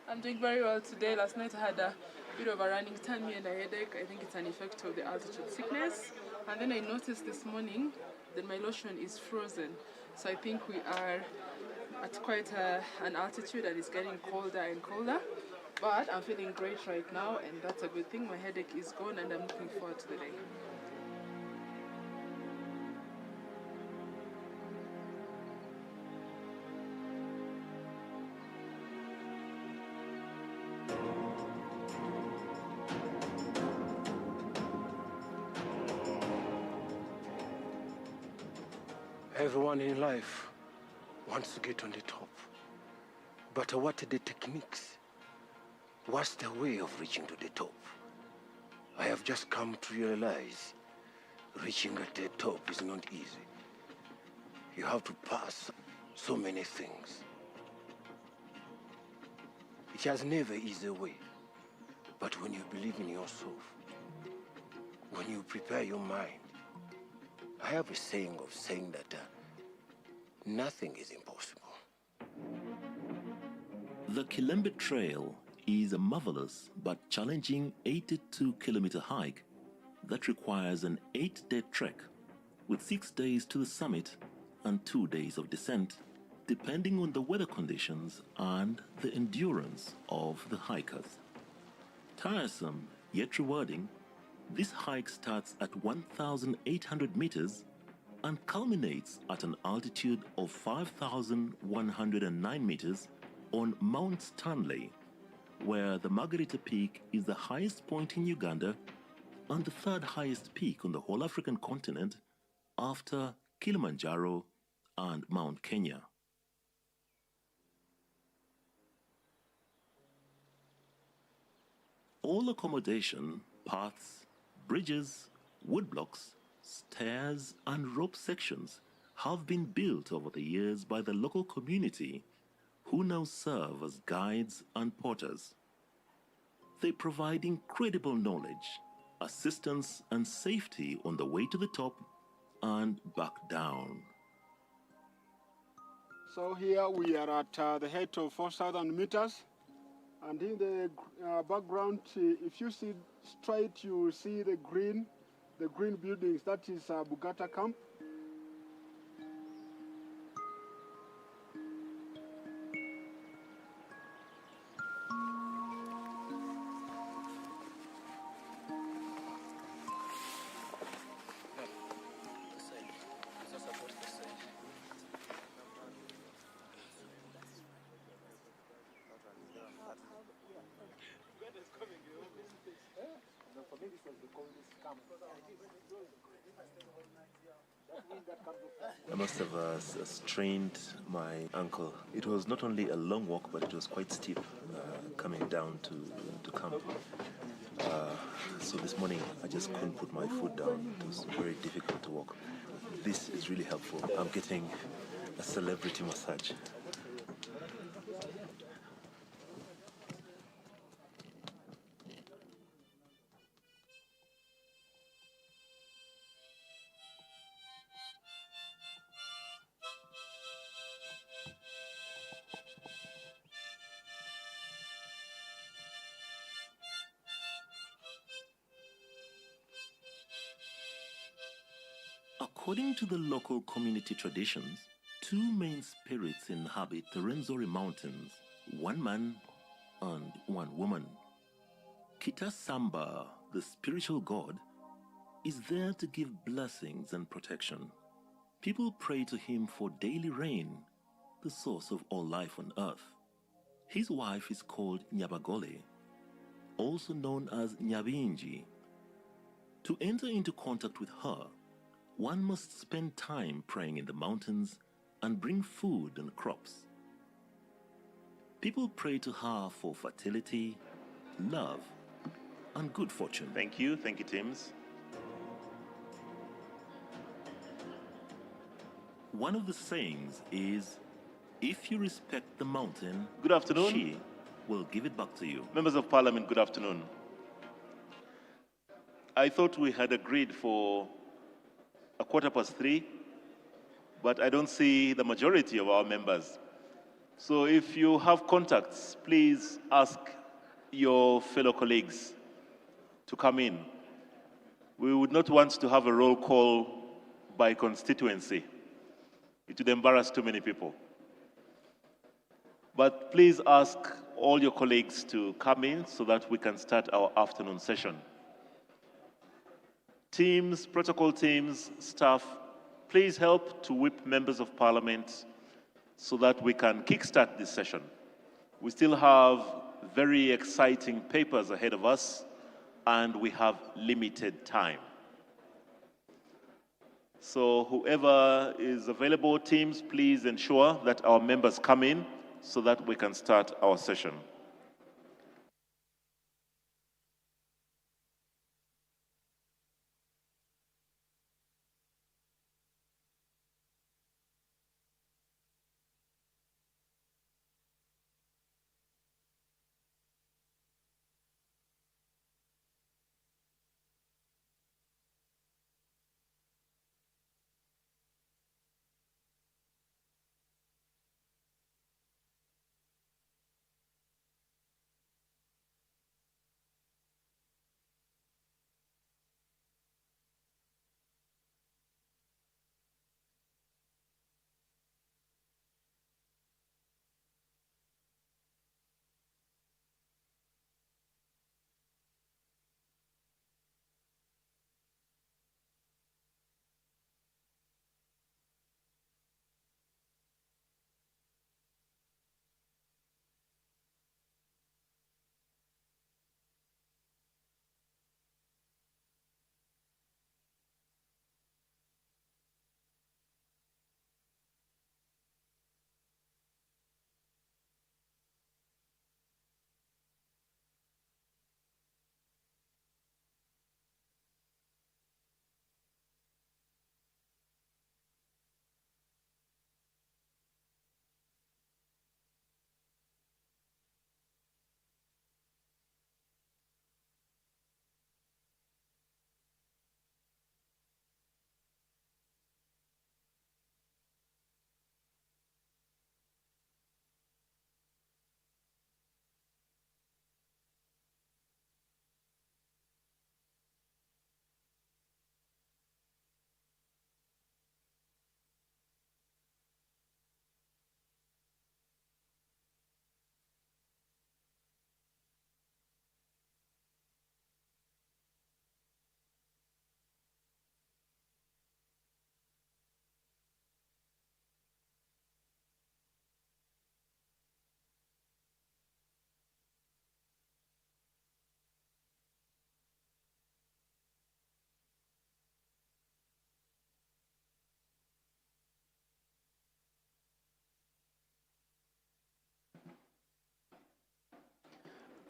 I'm doing very well today. Last night I had a bit of a running tummy and a headache. I think it's an effect of the altitude sickness. And then I noticed this morning that my lotion is frozen. So I think we are at quite an altitude that is getting colder and colder. But I'm feeling great right now, and that's a good thing. My headache is gone and I'm looking forward to the day. Everyone in life wants to get on the top. But what are the techniques? What's the way of reaching to the top? I have just come to realize reaching at the top is not easy. You have to pass so many things. It has never easy way. But when you believe in yourself, when you prepare your mind, I have a saying of saying that nothing is impossible. The Kilembe Trail is a marvelous but challenging 82-kilometer hike that requires an 8-day trek with 6 days to the summit and 2 days of descent, depending on the weather conditions and the endurance of the hikers. Tiresome yet rewarding, this hike starts at 1,800 meters and culminates at an altitude of 5,109 meters on Mount Stanley, where the Margarita Peak is the highest point in Uganda and the third highest peak on the whole African continent after Kilimanjaro and Mount Kenya. All accommodation, paths, bridges, woodblocks, stairs and rope sections have been built over the years by the local community, who now serve as guides and porters. They provide incredible knowledge, assistance and safety on the way to the top and back down. So here we are at the height of 4,000 meters. And in the background, if you see straight, you will see the green buildings. That is Bugata camp. I must have strained my ankle. It was not only a long walk, but it was quite steep coming down to camp. So this morning, I just couldn't put my foot down. It was very difficult to walk. This is really helpful. I'm getting a celebrity massage. According to the local community traditions, two main spirits inhabit the Renzori Mountains, one man and one woman. Kita Samba, the spiritual god, is there to give blessings and protection. People pray to him for daily rain, the source of all life on earth. His wife is called Nyabagole, also known as Nyabingi. To enter into contact with her, one must spend time praying in the mountains and bring food and crops. People pray to her for fertility, love, and good fortune. Thank you, Tims. One of the sayings is, if you respect the mountain, good afternoon, she will give it back to you. Members of Parliament, good afternoon. I thought we had agreed for 3:15, but I don't see the majority of our members. So if you have contacts, please ask your fellow colleagues to come in. We would not want to have a roll call by constituency. It would embarrass too many people. But please ask all your colleagues to come in so that we can start our afternoon session. Teams, protocol teams, staff, please help to whip members of Parliament so that we can kickstart this session. We still have very exciting papers ahead of us, and we have limited time. So whoever is available, teams, please ensure that our members come in so that we can start our session.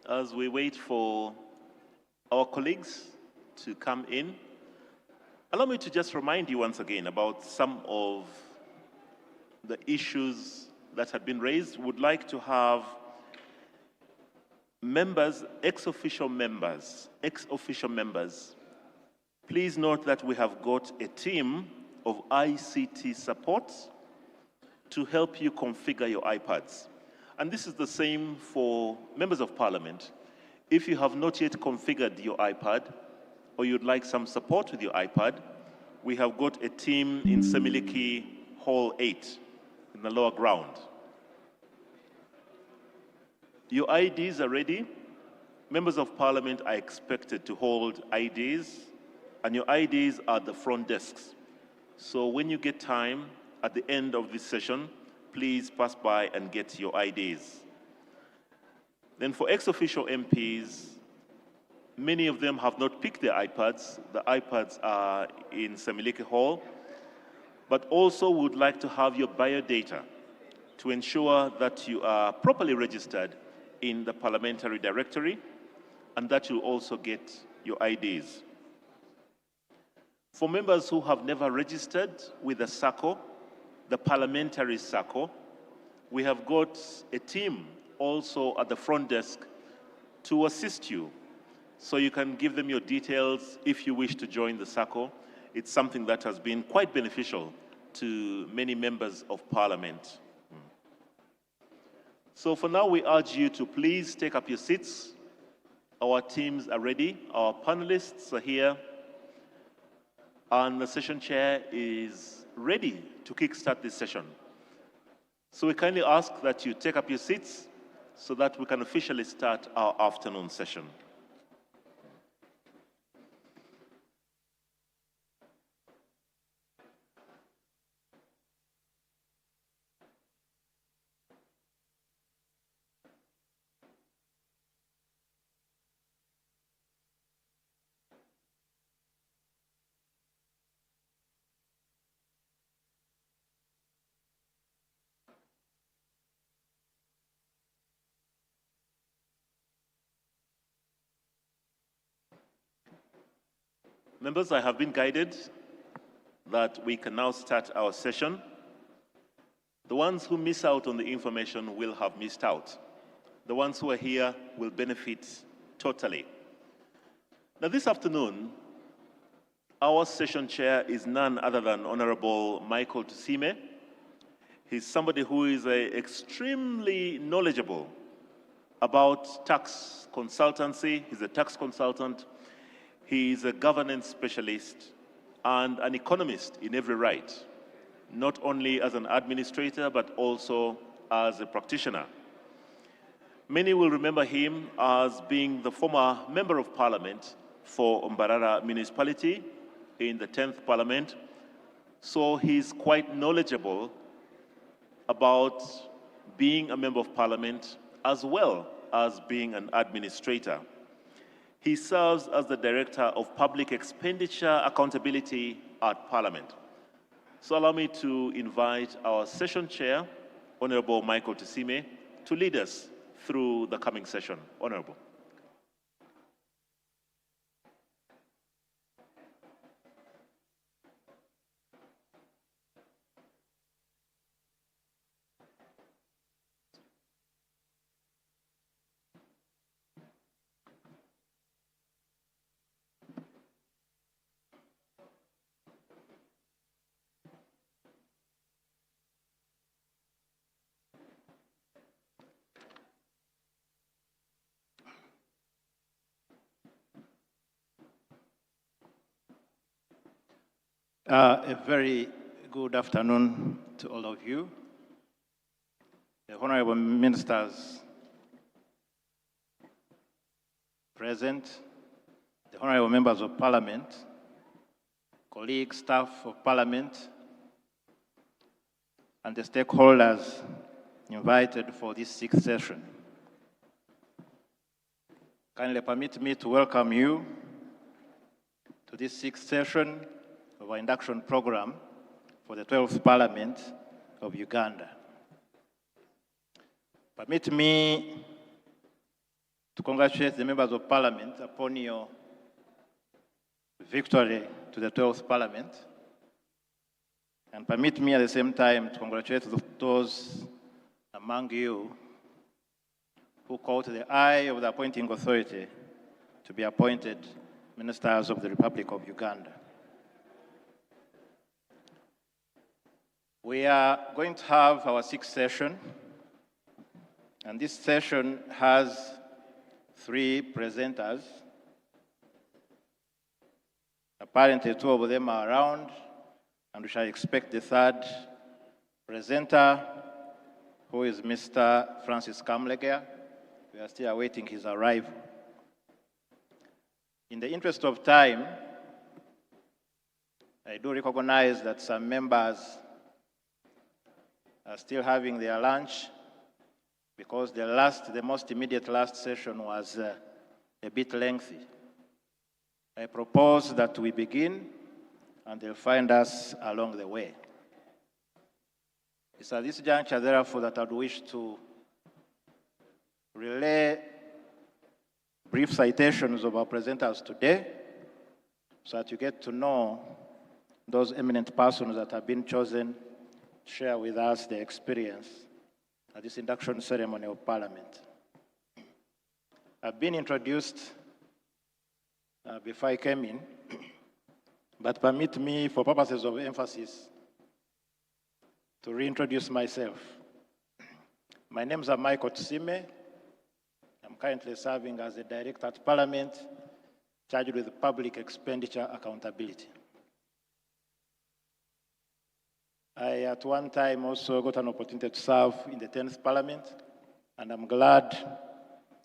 As we wait for our colleagues to come in, allow me to just remind you once again about some of the issues that had been raised. Would like to have members, ex-official members. Please note that we have got a team of ICT support to help you configure your iPads. And this is the same for members of Parliament. If you have not yet configured your iPad, or you'd like some support with your iPad, we have got a team in Semiliki Hall 8 in the lower ground. Your IDs are ready. Members of Parliament are expected to hold IDs, and your IDs are at the front desks. So when you get time at the end of this session, please pass by and get your IDs. Then for ex-official MPs, Many of them have not picked their iPads. The iPads are in Semileke Hall. But also would like to have your biodata to ensure that you are properly registered in the Parliamentary directory and that you also get your IDs. For members who have never registered with the SACCO, the Parliamentary SACCO, we have got a team also at the front desk to assist you. So you can give them your details if you wish to join the SACCO. It's something that has been quite beneficial to many members of Parliament. So for now, we urge you to please take up your seats. Our teams are ready. Our panelists are here. And the session chair is ready to kickstart this session. So we kindly ask that you take up your seats so that we can officially start our afternoon session. Members, I have been guided that we can now start our session. The ones who miss out on the information will have missed out. The ones who are here will benefit totally. Now this afternoon, our session chair is none other than Honorable Michael Tusime. He's somebody who is extremely knowledgeable about tax consultancy. He's a tax consultant. He is a governance specialist and an economist in every right, not only as an administrator, but also as a practitioner. Many will remember him as being the former Member of Parliament for Mbarara Municipality in the 10th Parliament. So he's quite knowledgeable about being a Member of Parliament as well as being an administrator. He serves as the Director of Public Expenditure Accountability at Parliament. So allow me to invite our session chair, Honorable Michael Tusime, to lead us through the coming session. Honorable. A very good afternoon to all of you. The honorable ministers present, the honorable members of Parliament, colleagues, staff of Parliament, and the stakeholders invited for this sixth session. Kindly permit me to welcome you to this sixth session of our induction program for the 12th Parliament of Uganda. Permit me to congratulate the members of Parliament upon your victory to the 12th Parliament, and permit me at the same time to congratulate those among you who caught the eye of the appointing authority to be appointed ministers of the Republic of Uganda. We are going to have our sixth session, and this session has 3 presenters. Apparently 2 of them are around, and we shall expect the 3rd presenter, who is Mr. Francis Kamlegea. We are still awaiting his arrival. In the interest of time, I do recognize that some members are still having their lunch because the most immediate last session was a bit lengthy. I propose that we begin, and they'll find us along the way. It's at this juncture, therefore, that I'd wish to relay brief citations of our presenters today, so that you get to know those eminent persons that have been chosen to share with us their experience at this induction ceremony of Parliament. I've been introduced before I came in, but permit me, for purposes of emphasis, to reintroduce myself. My name is Michael Tsime. I'm currently serving as a director at Parliament, charged with public expenditure accountability. I, at one time, also got an opportunity to serve in the 10th Parliament, and I'm glad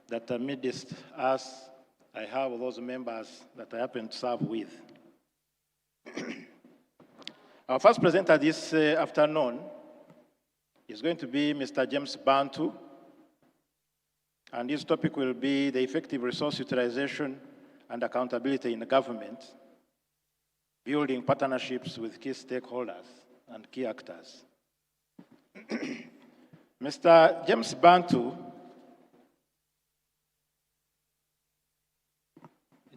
that amidst us, I have those members that I happen to serve with. Our first presenter this afternoon is going to be Mr. James Bantu, and his topic will be the effective resource utilization and accountability in government, building partnerships with key stakeholders and key actors. Mr. James Bantu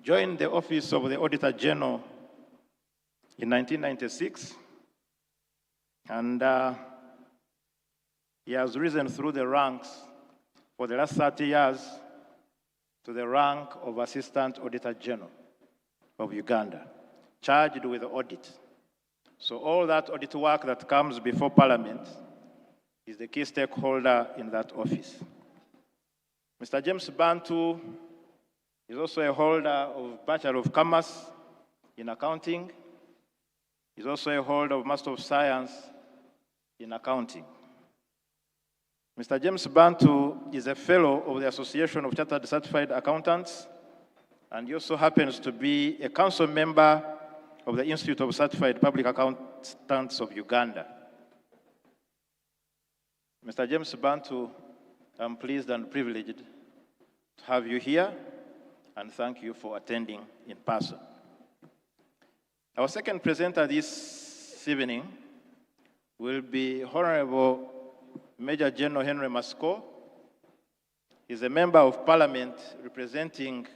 joined the office of the Auditor General in 1996, and he has risen through the ranks for the last 30 years to the rank of Assistant Auditor General of Uganda, charged with audit. So all that audit work that comes before Parliament is the key stakeholder in that office. Mr. James Bantu is also a holder of Bachelor of Commerce in Accounting. He's also a holder of Master of Science in Accounting. Mr. James Bantu is a fellow of the Association of Chartered Certified Accountants, and he also happens to be a council member of the Institute of Certified Public Accountants of Uganda. Mr. James Bantu, I'm pleased and privileged to have you here, and thank you for attending in person. Our second presenter this evening will be Honorable Major General Henry Masco. He's a member of Parliament representing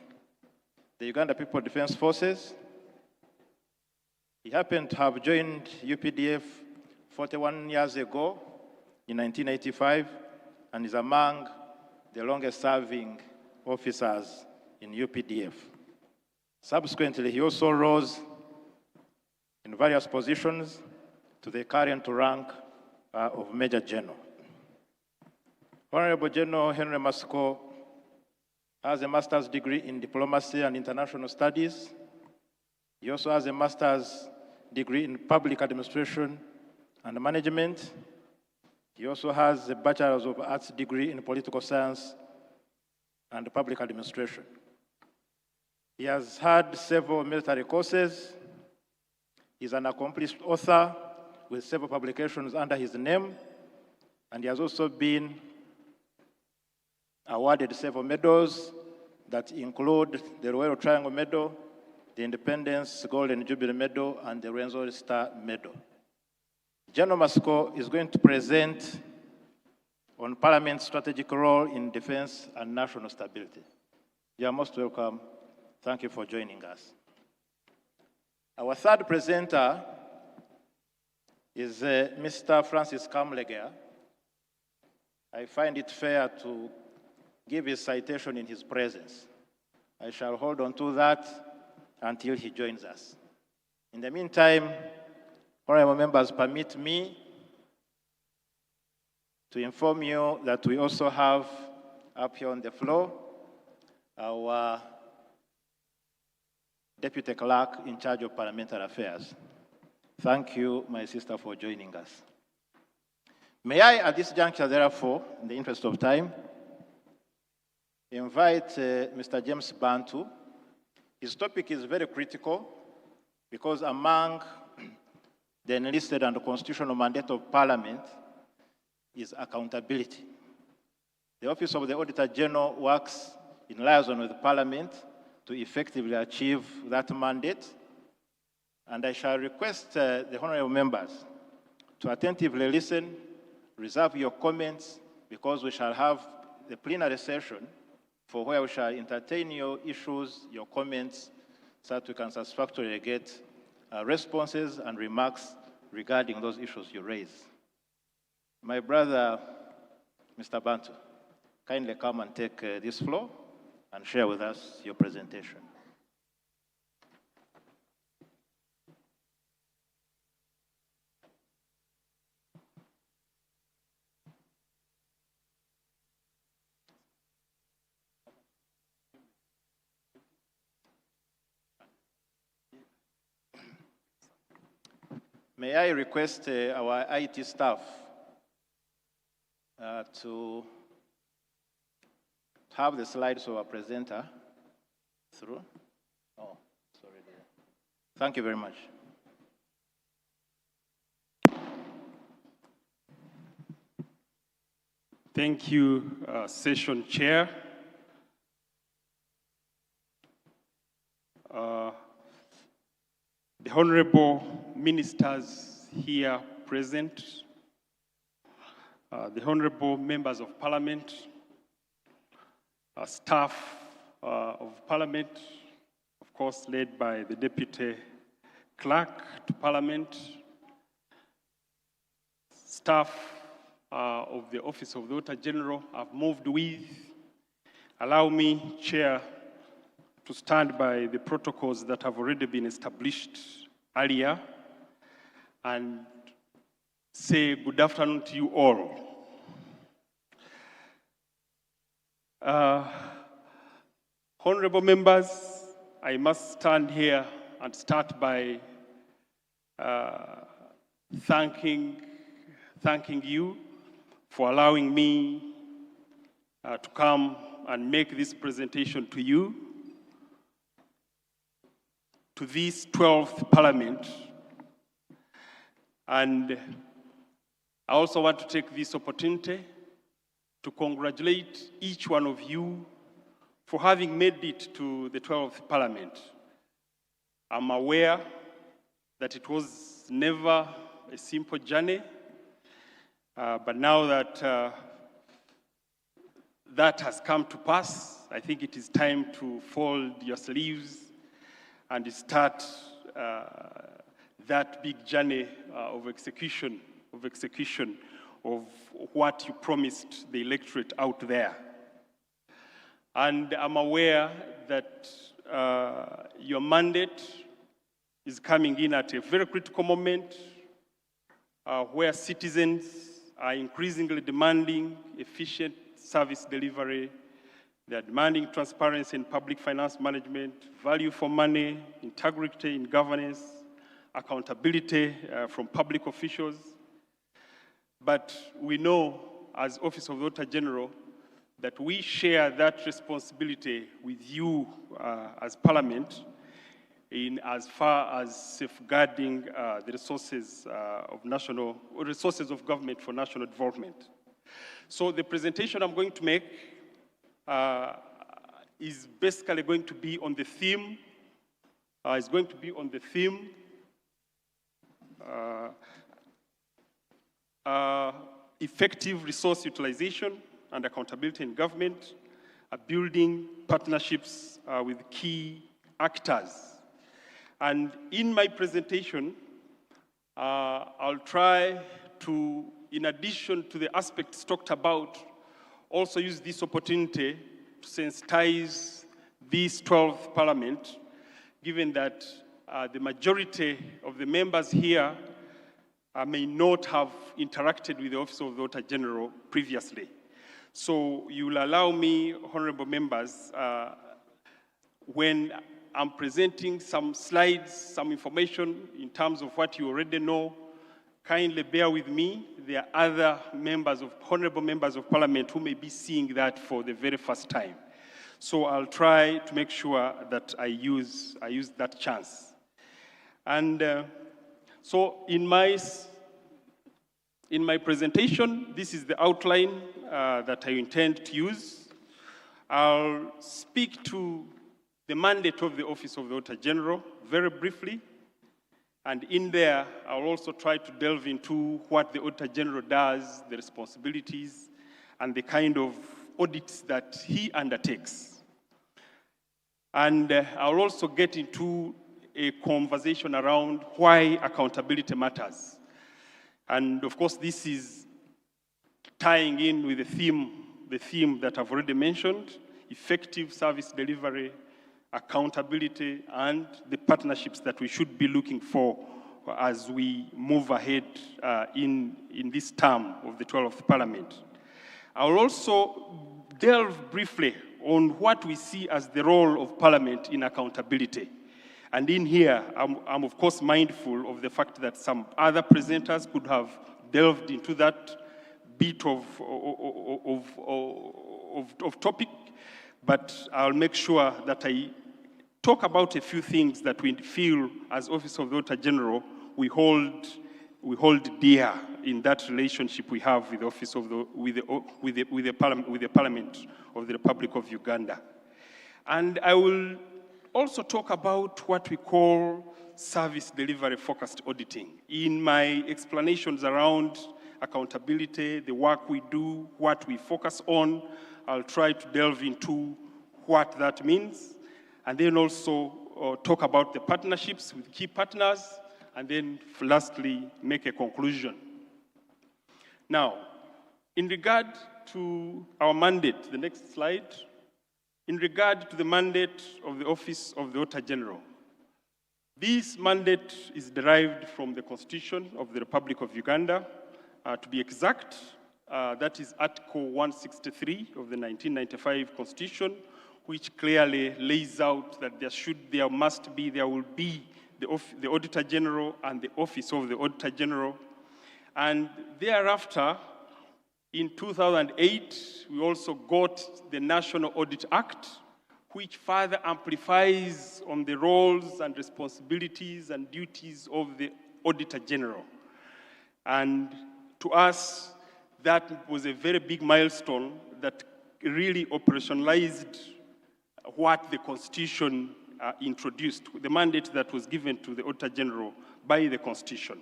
the Uganda People Defense Forces. He happened to have joined UPDF 41 years ago in 1985 and is among the longest serving officers in UPDF. Subsequently, he also rose in various positions to the current rank of Major General. Honorable General Henry Masco has a master's degree in diplomacy and international studies. He also has a master's degree in public administration and management. He also has a bachelor's of arts degree in political science and public administration. He has had several military courses. He's an accomplished author with several publications under his name, and he has also been awarded several medals that include the Royal Triangle Medal, the Independence Golden Jubilee Medal, and the Renzori Star Medal. General Masco is going to present on Parliament's strategic role in defense and national stability. You are most welcome. Thank you for joining us. Our third presenter is Mr. Francis Kamleger. I find it fair to give his citation in his presence. I shall hold on to that until he joins us. In the meantime, honorable members, permit me to inform you that we also have up here on the floor our Deputy Clerk in charge of Parliamentary Affairs. Thank you, my sister, for joining us. May I, at this juncture, therefore, in the interest of time, invite Mr. James Bantu. His topic is very critical because among the enlisted and constitutional mandate of Parliament is accountability. The Office of the Auditor General works in liaison with Parliament to effectively achieve that mandate. And I shall request the honorable members to attentively listen, reserve your comments, because we shall have the plenary session for where we shall entertain your issues, your comments, so that we can satisfactorily get responses and remarks regarding those issues you raise. My brother, Mr. Bantu, kindly come and take this floor and share with us your presentation. May I request our IT staff to have the slides of our presenter through? Oh, sorry. Thank you very much. Thank you, Session Chair. The Honorable Ministers here present, the Honorable Members of Parliament, staff of Parliament, of course led by the Deputy Clerk to Parliament, staff of the Office of the Auditor General I've moved with. Allow me, Chair, to stand by the protocols that have already been established earlier and say good afternoon to you all. Honorable members, I must stand here and start by thanking you for allowing me to come and make this presentation to you, to this 12th Parliament. And I also want to take this opportunity to congratulate each one of you for having made it to the 12th Parliament. I'm aware that it was never a simple journey, but now that that has come to pass, I think it is time to fold your sleeves and start that big journey of execution of what you promised the electorate out there. And I'm aware that your mandate is coming in at a very critical moment where citizens are increasingly demanding efficient service delivery. They're demanding transparency in public finance management, value for money, integrity in governance, accountability from public officials. But we know, as Office of the Auditor General, that we share that responsibility with you as Parliament in as far as safeguarding the resources of government for national development. So the presentation I'm going to make is basically going to be on the theme. Effective resource utilization and accountability in government, building partnerships with key actors. And in my presentation, I'll try to, in addition to the aspects talked about, also use this opportunity to sensitize this 12th Parliament, given that the majority of the members here may not have interacted with the Office of the Auditor General previously. So you will allow me, honorable members, when I'm presenting some slides, some information in terms of what you already know, kindly bear with me. There are other honorable members of Parliament who may be seeing that for the very first time. So I'll try to make sure that I use that chance. And so in my presentation, this is the outline that I intend to use. I'll speak to the mandate of the Office of the Auditor General, very briefly. And in there, I'll also try to delve into what the Auditor General does, the responsibilities, and the kind of audits that he undertakes. And I'll also get into a conversation around why accountability matters. And of course, this is tying in with the theme that I've already mentioned, effective service delivery, accountability, and the partnerships that we should be looking for as we move ahead in this term of the 12th Parliament. I'll also delve briefly on what we see as the role of Parliament in accountability. And in here, I'm of course mindful of the fact that some other presenters could have delved into that bit of topic, but I'll make sure that I talk about a few things that we feel as Office of the Auditor General we hold dear in that relationship we have with the Office of the Parliament of the Republic of Uganda. And I will also talk about what we call service delivery focused auditing. In my explanations around accountability, the work we do, what we focus on, I'll try to delve into what that means, and then also talk about the partnerships with key partners, and then lastly, make a conclusion. Now, in regard to our mandate, the next slide, in regard to the mandate of the Office of the Auditor General, this mandate is derived from the Constitution of the Republic of Uganda. To be exact, that is Article 163 of the 1995 Constitution, which clearly lays out that there will be the Auditor General and the Office of the Auditor General. And thereafter, in 2008, we also got the National Audit Act, which further amplifies on the roles and responsibilities and duties of the Auditor General. And to us, that was a very big milestone that really operationalized what the Constitution introduced, the mandate that was given to the Auditor General by the Constitution.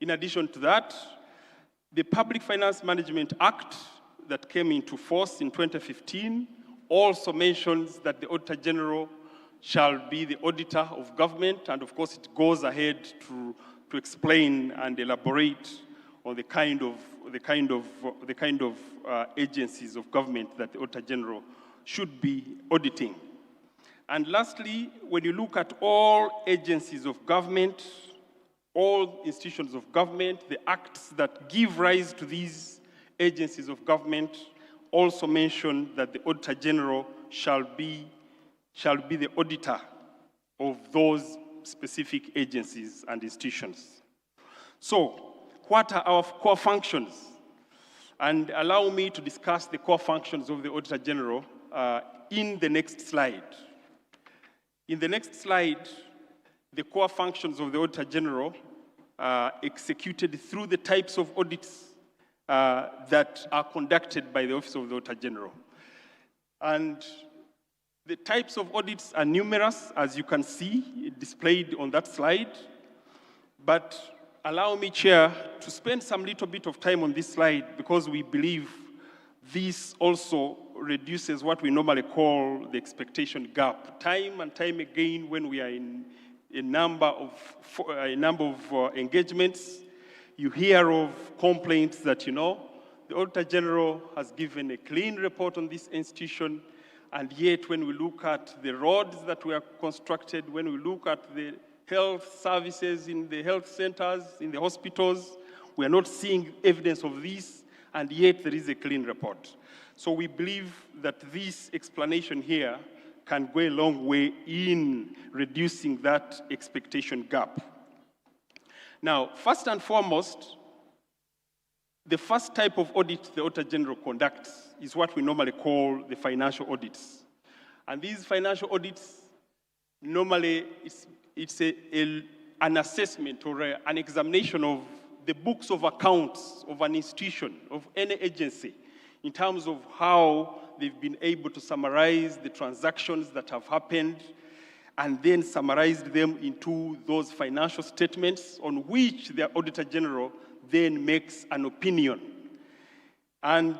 In addition to that, the Public Finance Management Act that came into force in 2015 also mentions that the Auditor General shall be the auditor of government, and of course it goes ahead to explain and elaborate on the kind of agencies of government that the Auditor General should be auditing. And lastly, when you look at all agencies of government, all institutions of government, the acts that give rise to these agencies of government also mention that the Auditor General shall be the auditor of those specific agencies and institutions. So, what are our core functions? And allow me to discuss the core functions of the Auditor General in the next slide. In the next slide, the core functions of the Auditor General are executed through the types of audits that are conducted by the Office of the Auditor General. And the types of audits are numerous, as you can see, displayed on that slide. But allow me, Chair, to spend some little bit of time on this slide because we believe this also reduces what we normally call the expectation gap. Time and time again, when we are in a number of engagements, you hear of complaints that, the Auditor General has given a clean report on this institution, and yet when we look at the roads that were constructed, when we look at the health services in the health centers, in the hospitals, we are not seeing evidence of this, and yet there is a clean report. So we believe that this explanation here can go a long way in reducing that expectation gap. Now, first and foremost, the first type of audit the Auditor General conducts is what we normally call the financial audits. And these financial audits, normally it's an assessment or an examination of the books of accounts of an institution, of any agency, in terms of how they've been able to summarize the transactions that have happened and then summarized them into those financial statements on which the Auditor General then makes an opinion. And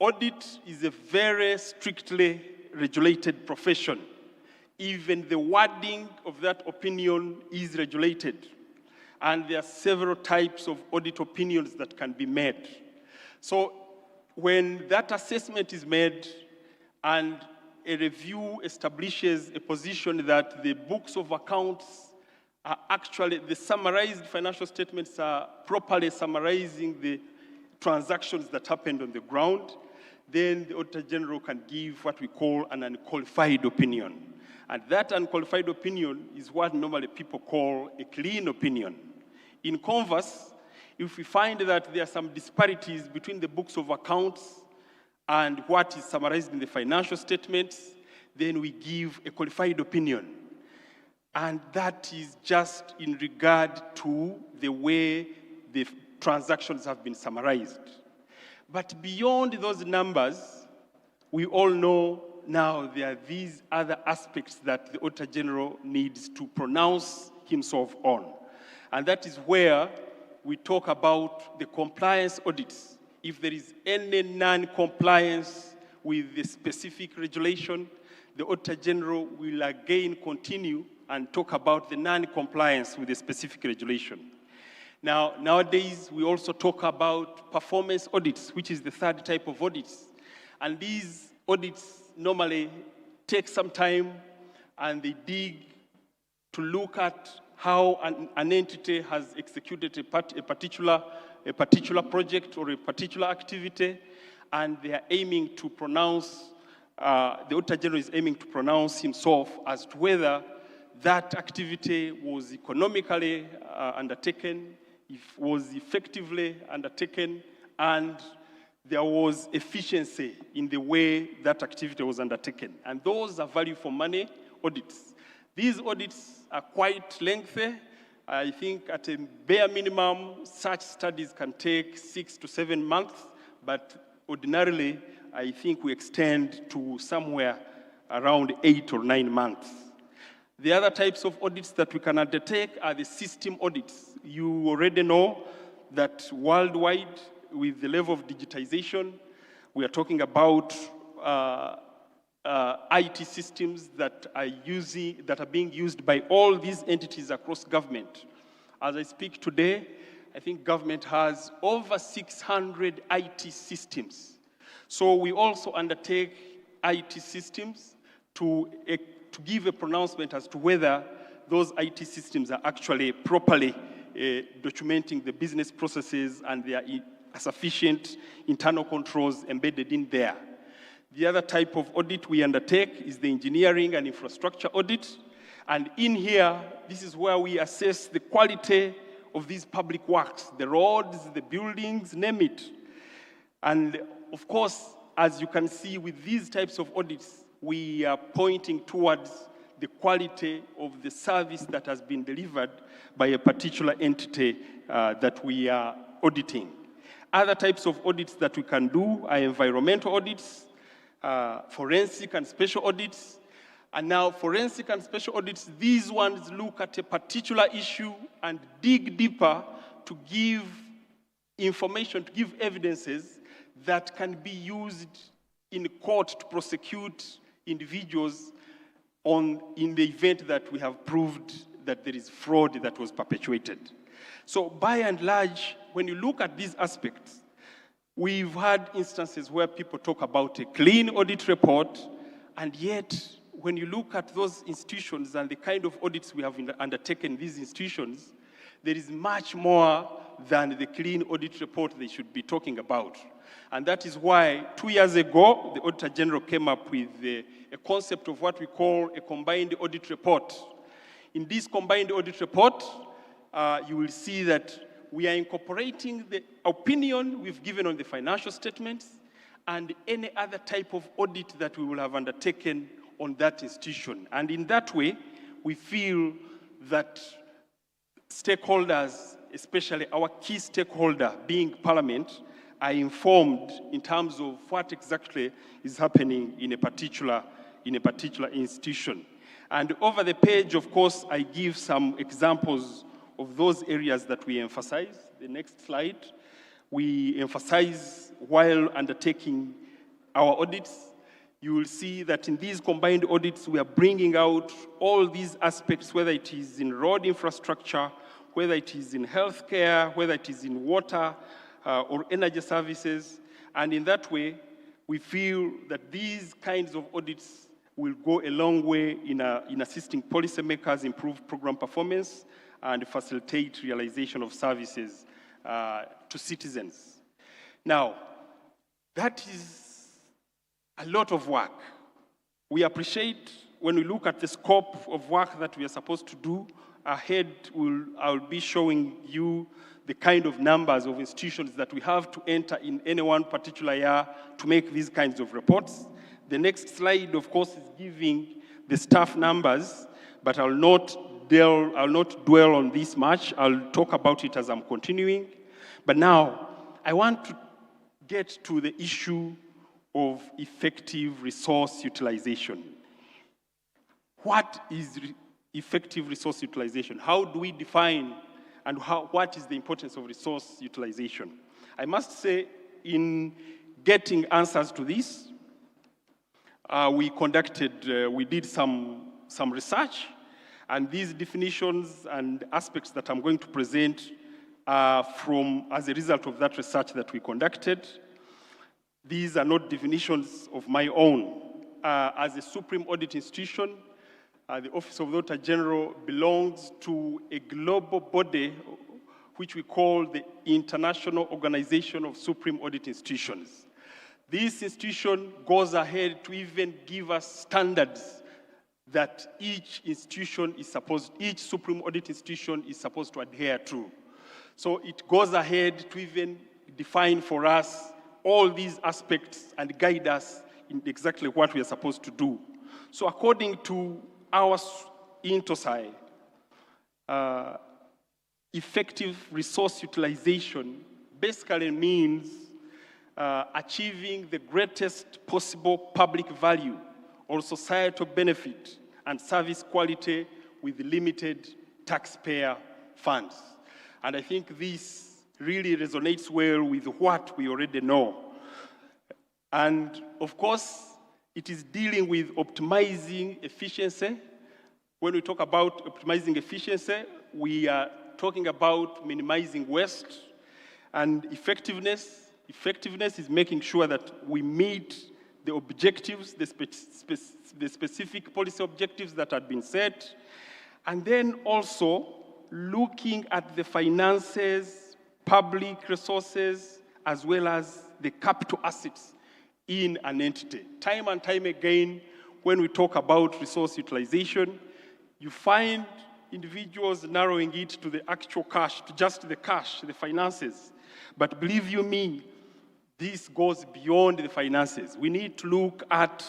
audit is a very strictly regulated profession. Even the wording of that opinion is regulated. And there are several types of audit opinions that can be made. So when that assessment is made and a review establishes a position that the books of accounts are actually, the summarized financial statements are properly summarizing the transactions that happened on the ground, then the Auditor General can give what we call an unqualified opinion. And that unqualified opinion is what normally people call a clean opinion. In converse, if we find that there are some disparities between the books of accounts and what is summarized in the financial statements, then we give a qualified opinion. And that is just in regard to the way the transactions have been summarized. But beyond those numbers, we all know now there are these other aspects that the Auditor General needs to pronounce himself on. And that is where we talk about the compliance audits. If there is any non-compliance with the specific regulation, the Auditor General will again continue and talk about the non-compliance with the specific regulation. Now, nowadays, we also talk about performance audits, which is the third type of audits. And these audits normally take some time and they dig to look at how an entity has executed a particular project or a particular activity, and they are aiming to pronounce, the Auditor General is aiming to pronounce himself as to whether that activity was economically undertaken, if was effectively undertaken, and there was efficiency in the way that activity was undertaken. And those are value for money audits. These audits are quite lengthy. I think at a bare minimum, such studies can take 6 to 7 months, but ordinarily, I think we extend to somewhere around 8 or 9 months. The other types of audits that we can undertake are the system audits. You already know that worldwide, with the level of digitization, we are talking about IT systems that are being used by all these entities across government. As I speak today, I think government has over 600 IT systems. So we also undertake IT systems to give a pronouncement as to whether those IT systems are actually properly documenting the business processes and there are sufficient internal controls embedded in there. The other type of audit we undertake is the engineering and infrastructure audit. And in here, this is where we assess the quality of these public works, the roads, the buildings, name it. And of course, as you can see with these types of audits, we are pointing towards the quality of the service that has been delivered by a particular entity that we are auditing. Other types of audits that we can do are environmental audits, forensic and special audits. And now forensic and special audits, these ones look at a particular issue and dig deeper to give information, to give evidences that can be used in court to prosecute individuals in the event that we have proved that there is fraud that was perpetuated. So by and large, when you look at these aspects, we've had instances where people talk about a clean audit report, and yet when you look at those institutions and the kind of audits we have undertaken in these institutions, there is much more than the clean audit report they should be talking about. And that is why 2 years ago, the Auditor General came up with a concept of what we call a combined audit report. In this combined audit report, you will see that we are incorporating the opinion we've given on the financial statements and any other type of audit that we will have undertaken on that institution. And in that way, we feel that stakeholders, especially our key stakeholder being Parliament, are informed in terms of what exactly is happening in a particular institution. And over the page, of course, I give some examples of those areas that we emphasize. The next slide. We emphasize while undertaking our audits. You will see that in these combined audits, we are bringing out all these aspects, whether it is in road infrastructure, whether it is in healthcare, whether it is in water or energy services. And in that way, we feel that these kinds of audits will go a long way in assisting policymakers improve program performance and facilitate realization of services to citizens. Now, that is a lot of work. We appreciate when we look at the scope of work that we are supposed to do. Ahead, I'll be showing you the kind of numbers of institutions that we have to enter in any one particular year to make these kinds of reports. The next slide, of course, is giving the staff numbers, but I'll not dwell on this much. I'll talk about it as I'm continuing. But now, I want to get to the issue of effective resource utilization. What is effective resource utilization? How do we define and what is the importance of resource utilization? I must say, in getting answers to this, we did some research, and these definitions and aspects that I'm going to present are as a result of that research that we conducted. These are not definitions of my own. As a supreme audit institution, the Office of the Auditor General belongs to a global body which we call the International Organization of Supreme Audit Institutions. This institution goes ahead to even give us standards that each supreme audit institution is supposed to adhere to. So it goes ahead to even define for us all these aspects and guide us in exactly what we are supposed to do. So according to our INTOSAI, effective resource utilization basically means achieving the greatest possible public value or societal benefit and service quality with limited taxpayer funds. And I think this really resonates well with what we already know. And of course, it is dealing with optimizing efficiency. When we talk about optimizing efficiency, we are talking about minimizing waste and effectiveness. Effectiveness is making sure that we meet the objectives, the specific policy objectives that had been set, and then also looking at the finances, public resources, as well as the capital assets in an entity. Time and time again, when we talk about resource utilization, you find individuals narrowing it to the actual cash, to just the cash, the finances. But believe you me, this goes beyond the finances. We need to look at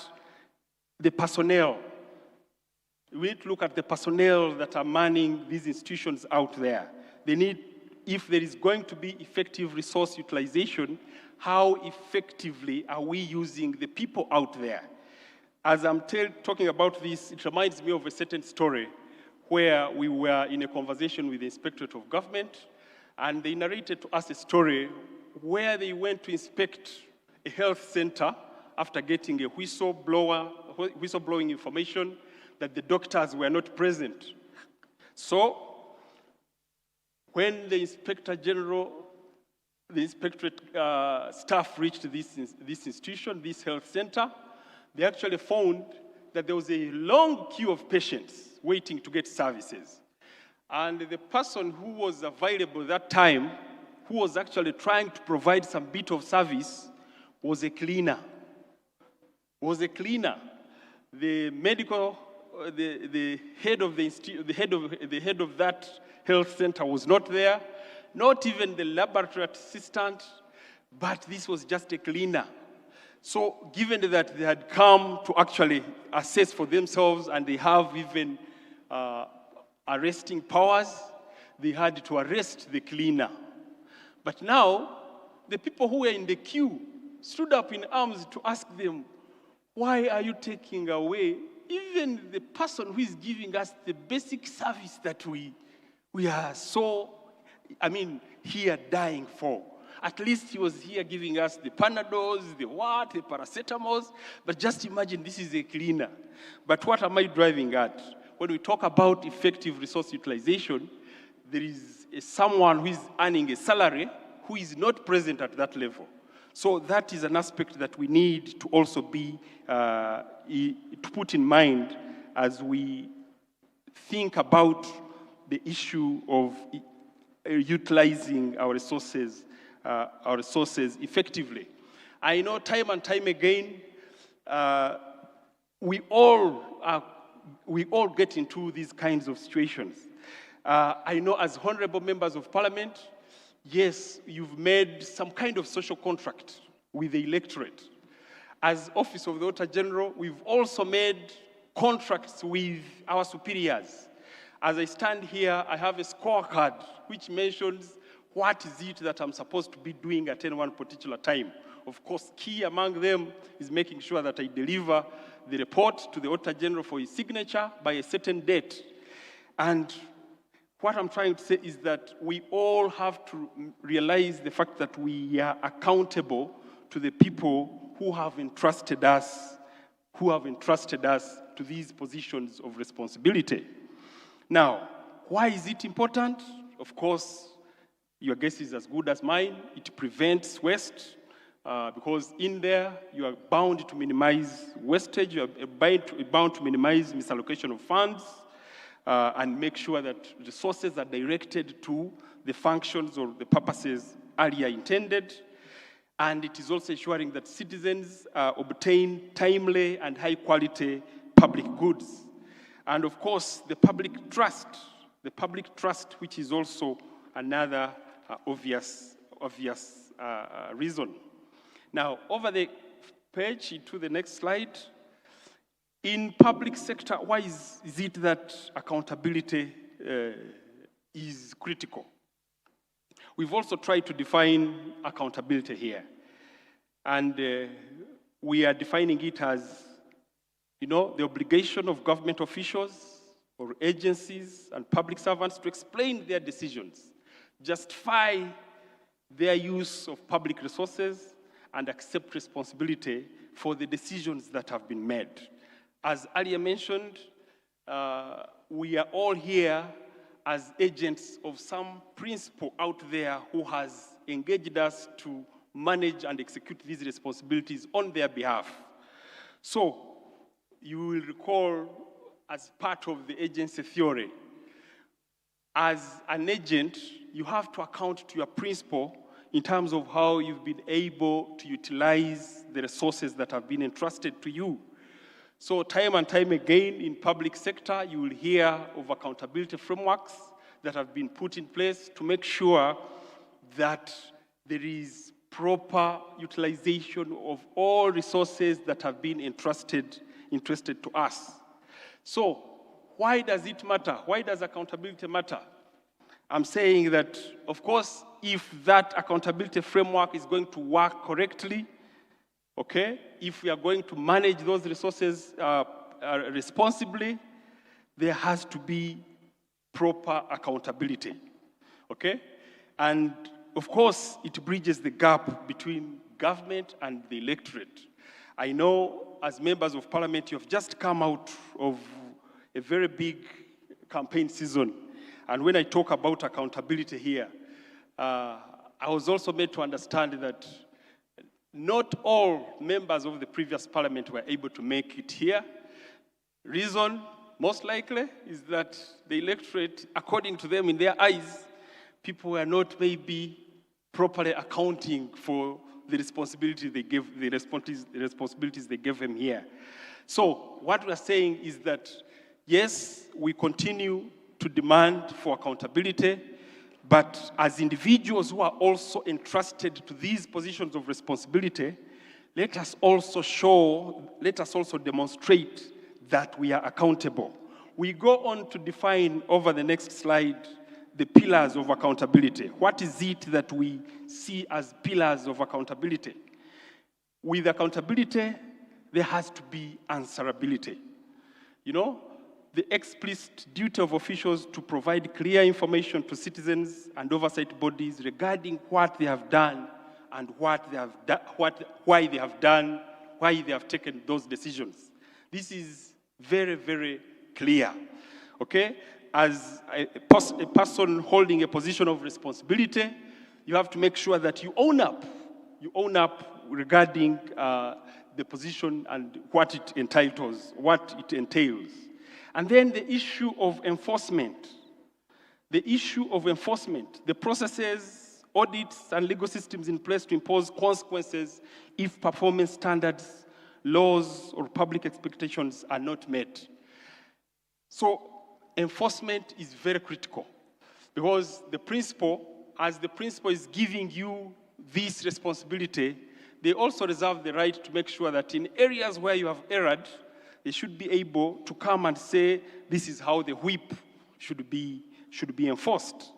the personnel. We need to look at the personnel that are manning these institutions out there. If there is going to be effective resource utilization, how effectively are we using the people out there? As I'm talking about this, it reminds me of a certain story where we were in a conversation with the Inspectorate of Government, and they narrated to us a story where they went to inspect a health center after getting a whistleblowing information that the doctors were not present. So, when the Inspector General, the Inspectorate staff reached this institution, this health center, they actually found that there was a long queue of patients waiting to get services. And the person who was available that time, who was actually trying to provide some bit of service, was a cleaner. The head of that health center was not there, not even the laboratory assistant, but this was just a cleaner. So given that they had come to actually assess for themselves and they have even arresting powers, they had to arrest the cleaner. But now, the people who were in the queue stood up in arms to ask them, why are you taking away even the person who is giving us the basic service that we are so, here dying for? At least he was here giving us the Panadols, the paracetamols, but just imagine this is a cleaner. But what am I driving at? When we talk about effective resource utilization, there is someone who is earning a salary who is not present at that level. So that is an aspect that we need to also be, to put in mind as we think about the issue of utilizing our resources effectively. I know time and time again, we all get into these kinds of situations. I know as honorable members of parliament, yes, you've made some kind of social contract with the electorate. As Office of the Auditor General, we've also made contracts with our superiors. As I stand here, I have a scorecard which mentions what is it that I'm supposed to be doing at any one particular time. Of course, key among them is making sure that I deliver the report to the Auditor General for his signature by a certain date. And what I'm trying to say is that we all have to realize the fact that we are accountable to the people who have entrusted us to these positions of responsibility. Now, why is it important? Of course, your guess is as good as mine. It prevents waste because in there you are bound to minimize wastage, you are bound to minimize misallocation of funds and make sure that resources are directed to the functions or the purposes earlier intended. And it is also ensuring that citizens obtain timely and high quality public goods. And of course, the public trust, which is also another obvious reason. Now, over the page to the next slide, in public sector, why is it that accountability is critical? We've also tried to define accountability here. And we are defining it as, the obligation of government officials or agencies and public servants to explain their decisions, justify their use of public resources, and accept responsibility for the decisions that have been made. As earlier mentioned, we are all here as agents of some principal out there who has engaged us to manage and execute these responsibilities on their behalf. So, you will recall, as part of the agency theory, as an agent, you have to account to your principal in terms of how you've been able to utilize the resources that have been entrusted to you. So time and time again in public sector, you will hear of accountability frameworks that have been put in place to make sure that there is proper utilization of all resources that have been entrusted to us. So why does it matter? Why does accountability matter? I'm saying that, of course, if that accountability framework is going to work correctly, okay, if we are going to manage those resources responsibly, there has to be proper accountability, okay? And of course, it bridges the gap between government and the electorate. I know as members of parliament, you have just come out of a very big campaign season. And when I talk about accountability here, I was also made to understand that not all members of the previous parliament were able to make it here. Reason, most likely, is that the electorate, according to them, in their eyes, people were not maybe properly accounting for the responsibility they gave, the responsibilities they gave them here. So what we're saying is that, yes, we continue to demand for accountability, but as individuals who are also entrusted to these positions of responsibility, let us also demonstrate that we are accountable. We go on to define over the next slide the pillars of accountability. What is it that we see as pillars of accountability? With accountability, there has to be answerability. You know, the explicit duty of officials to provide clear information to citizens and oversight bodies regarding what they have done and why they have done, why they have taken those decisions. This is very, very clear, okay? As a person holding a position of responsibility, you have to make sure that you own up regarding the position and what it entails, And then the issue of enforcement. The processes, audits, and legal systems in place to impose consequences if performance standards, laws, or public expectations are not met. So enforcement is very critical because the principal is giving you this responsibility, they also reserve the right to make sure that in areas where you have erred, they should be able to come and say, this is how the whip should be enforced.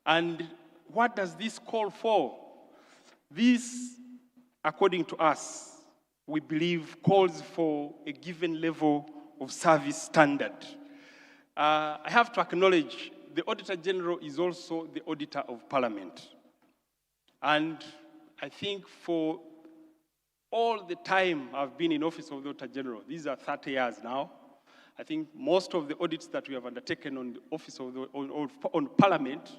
And what does this call for? This, according to us, we believe calls for a given level of service standard. I have to acknowledge the Auditor General is also the Auditor of Parliament. And I think for all the time I've been in office of the Auditor General, these are 30 years now, I think most of the audits that we have undertaken on the office of on Parliament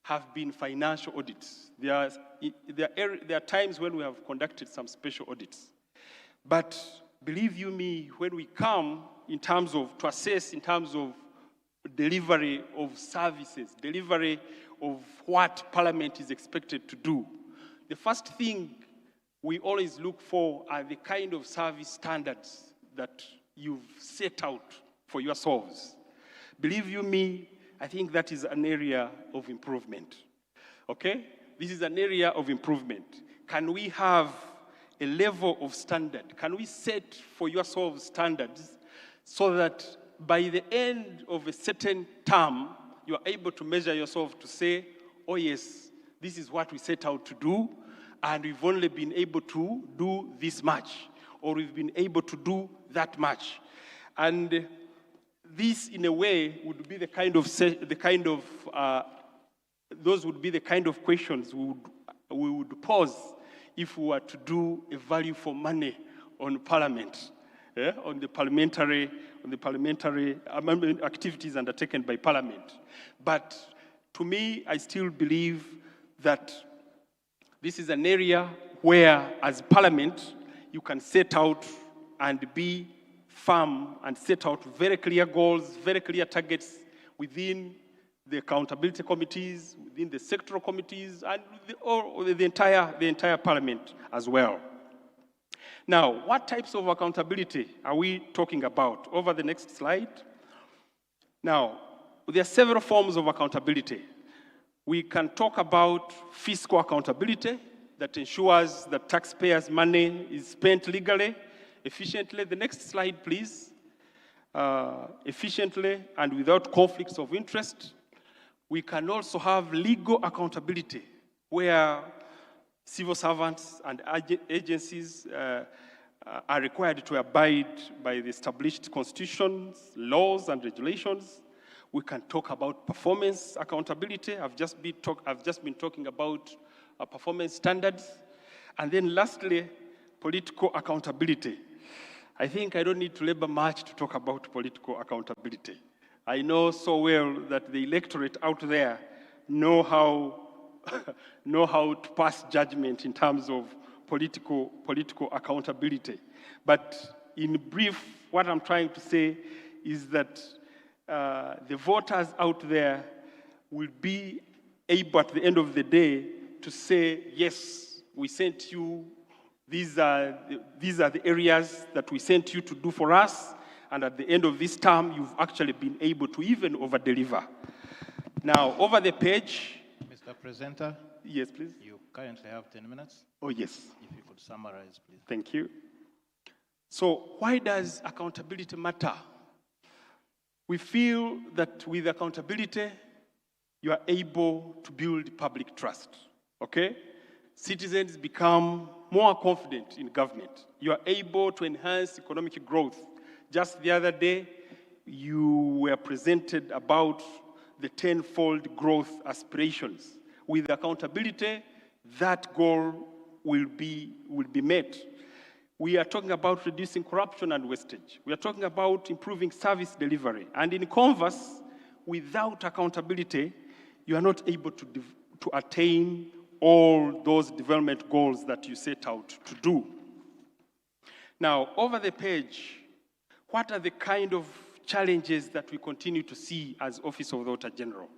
have been financial audits. There are times when we have conducted some special audits. But believe you me, when we come to assess in terms of delivery of services, delivery of what Parliament is expected to do, the first thing we always look for are the kind of service standards that you've set out for yourselves. Believe you me, I think that is an area of improvement. Okay? This is an area of improvement. Can we have a level of standard? Can we set for yourselves standards so that by the end of a certain term, you are able to measure yourself to say, oh yes, this is what we set out to do, and we've only been able to do this much, or we've been able to do that much. And this, in a way, would be those would be the kind of questions we would pose if we were to do a value for money on Parliament, on the parliamentary activities undertaken by Parliament. But to me, I still believe that this is an area where, as Parliament, you can set out and be firm and set out very clear goals, very clear targets within the accountability committees, within the sectoral committees, and the entire Parliament as well. Now, what types of accountability are we talking about? Over the next slide. Now, there are several forms of accountability. We can talk about fiscal accountability that ensures that taxpayers' money is spent legally, efficiently. The next slide, please. Efficiently and without conflicts of interest. We can also have legal accountability, where civil servants and agencies are required to abide by the established constitutions, laws, and regulations. We can talk about performance accountability. I've just been talking about performance standards. And then lastly, political accountability. I think I don't need to labor much to talk about political accountability. I know so well that the electorate out there know how to pass judgment in terms of political accountability. But in brief, what I'm trying to say is that the voters out there will be able at the end of the day to say, yes, we sent you, these are the areas that we sent you to do for us, and at the end of this term, you've actually been able to even over-deliver. Now, over the page. Mr. Presenter. Yes, please. You currently have 10 minutes. Oh, yes. If you could summarize, please. Thank you. So, why does accountability matter? We feel that with accountability, you are able to build public trust, okay? Citizens become more confident in government. You are able to enhance economic growth. Just the other day, you were presented about the 10-fold growth aspirations. With accountability, that goal will be met. We are talking about reducing corruption and wastage. We are talking about improving service delivery. And in converse, without accountability, you are not able to attain all those development goals that you set out to do. Now, over the page, what are the kind of challenges that we continue to see as Office of the Auditor General?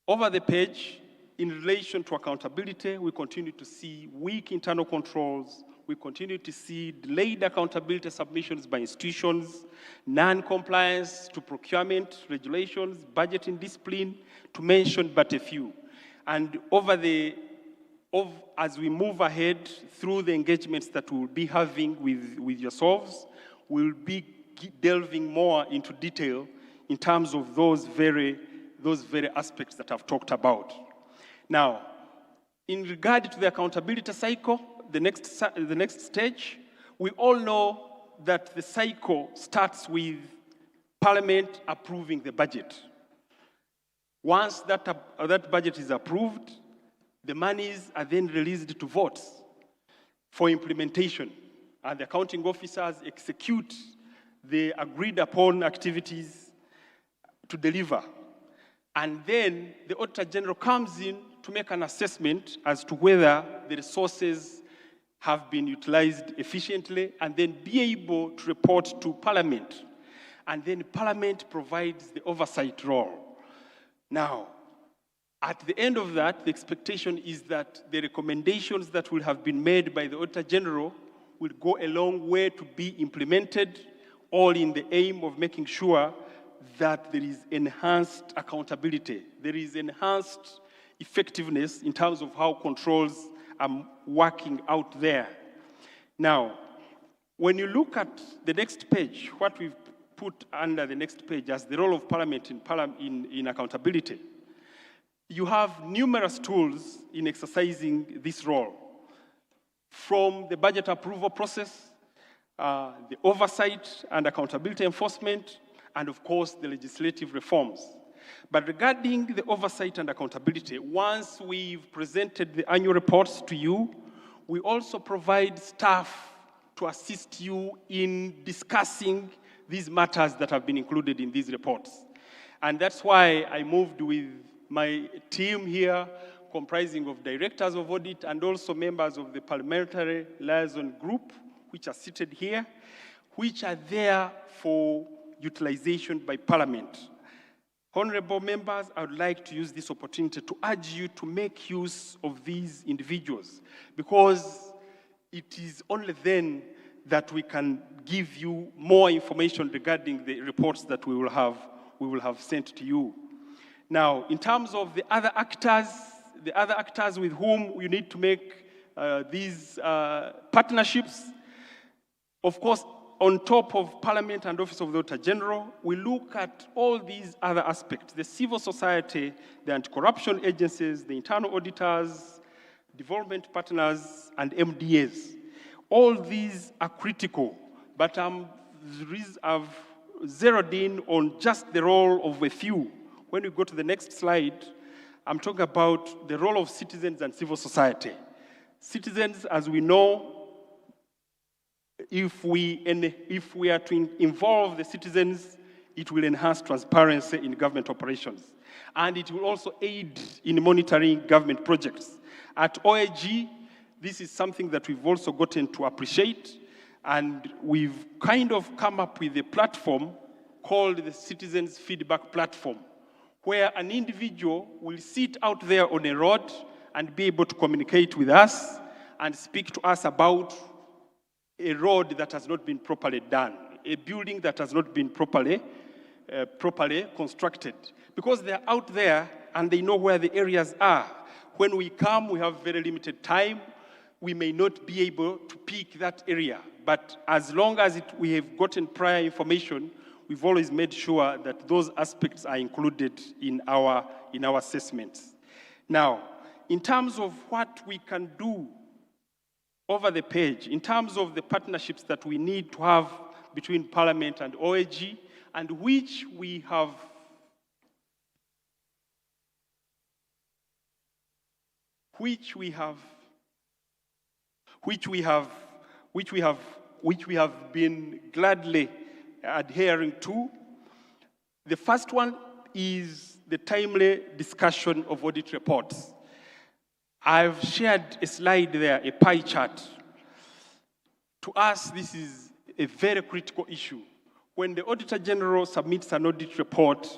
Over the page, in relation to accountability, we continue to see weak internal controls. We continue to see delayed accountability submissions by institutions, non-compliance to procurement regulations, budgeting discipline, to mention but a few. And as we move ahead through the engagements that we'll be having with yourselves, we'll be delving more into detail in terms of those very aspects that I've talked about. Now, in regard to the accountability cycle, the next stage, we all know that the cycle starts with Parliament approving the budget. Once that budget is approved, the monies are then released to votes for implementation, and the accounting officers execute the agreed upon activities to deliver. And then the Auditor General comes in to make an assessment as to whether the resources have been utilized efficiently, and then be able to report to Parliament. And then Parliament provides the oversight role. Now, at the end of that, the expectation is that the recommendations that will have been made by the Auditor General will go a long way to be implemented, all in the aim of making sure that there is enhanced accountability, there is enhanced effectiveness in terms of how controls are working out there. Now, when you look at the next page, what we've put under the next page as the role of Parliament in accountability, you have numerous tools in exercising this role. From the budget approval process, the oversight and accountability enforcement, and of course, the legislative reforms. But regarding the oversight and accountability, once we've presented the annual reports to you, we also provide staff to assist you in discussing these matters that have been included in these reports. And that's why I moved with my team here, comprising of directors of audit and also members of the Parliamentary liaison group, which are seated here, which are there for utilization by Parliament. Honorable members, I would like to use this opportunity to urge you to make use of these individuals, because it is only then that we can give you more information regarding the reports that we will have sent to you. Now, in terms of the other actors with whom we need to make these partnerships, of course, on top of Parliament and Office of the Auditor General, we look at all these other aspects: the civil society, the anti-corruption agencies, the internal auditors, development partners, and MDAs. All these are critical, but I've zeroed in on just the role of a few. When we go to the next slide, I'm talking about the role of citizens and civil society. Citizens, as we know, if we are to involve the citizens, it will enhance transparency in government operations. And it will also aid in monitoring government projects. At OAG, this is something that we've also gotten to appreciate, and we've kind of come up with a platform called the Citizens Feedback Platform, where an individual will sit out there on a road and be able to communicate with us and speak to us about a road that has not been properly done, a building that has not been properly constructed. Because they're out there and they know where the areas are. When we come, we have very limited time. We may not be able to pick that area. But as long as we have gotten prior information, we've always made sure that those aspects are included in our assessments. Now, in terms of what we can do over the page, in terms of the partnerships that we need to have between Parliament and OAG, and which we have been gladly adhering to. The first one is the timely discussion of audit reports. I've shared a slide there, a pie chart. To us, this is a very critical issue. When the Auditor General submits an audit report,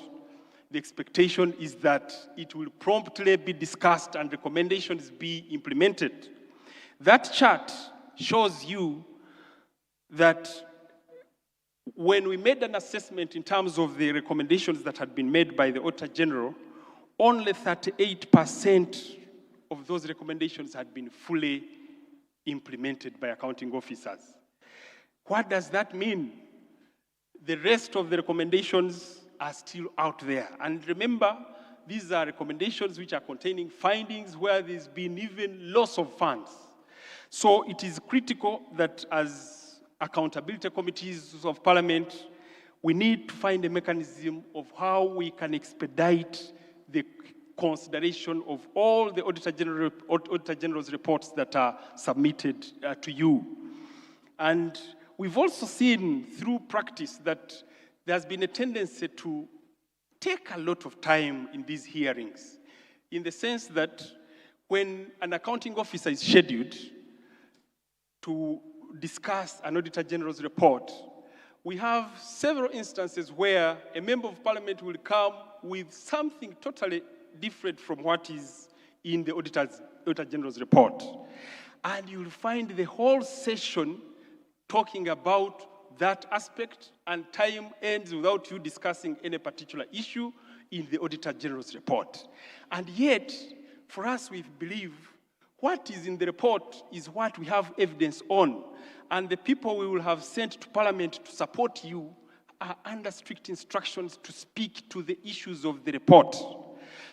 the expectation is that it will promptly be discussed and recommendations be implemented. That chart shows you that when we made an assessment in terms of the recommendations that had been made by the Auditor General, only 38% of those recommendations had been fully implemented by accounting officers. What does that mean? The rest of the recommendations are still out there. And remember, these are recommendations which are containing findings where there's been even loss of funds. So it is critical that as accountability committees of Parliament, we need to find a mechanism of how we can expedite the consideration of all the Auditor General's reports that are submitted to you. And we've also seen through practice that there's been a tendency to take a lot of time in these hearings, in the sense that when an accounting officer is scheduled to discuss an Auditor General's report, we have several instances where a member of Parliament will come with something totally different from what is in the Auditor General's report. And you'll find the whole session talking about that aspect, and time ends without you discussing any particular issue in the Auditor General's report. And yet, for us, we believe what is in the report is what we have evidence on, and the people we will have sent to Parliament to support you are under strict instructions to speak to the issues of the report.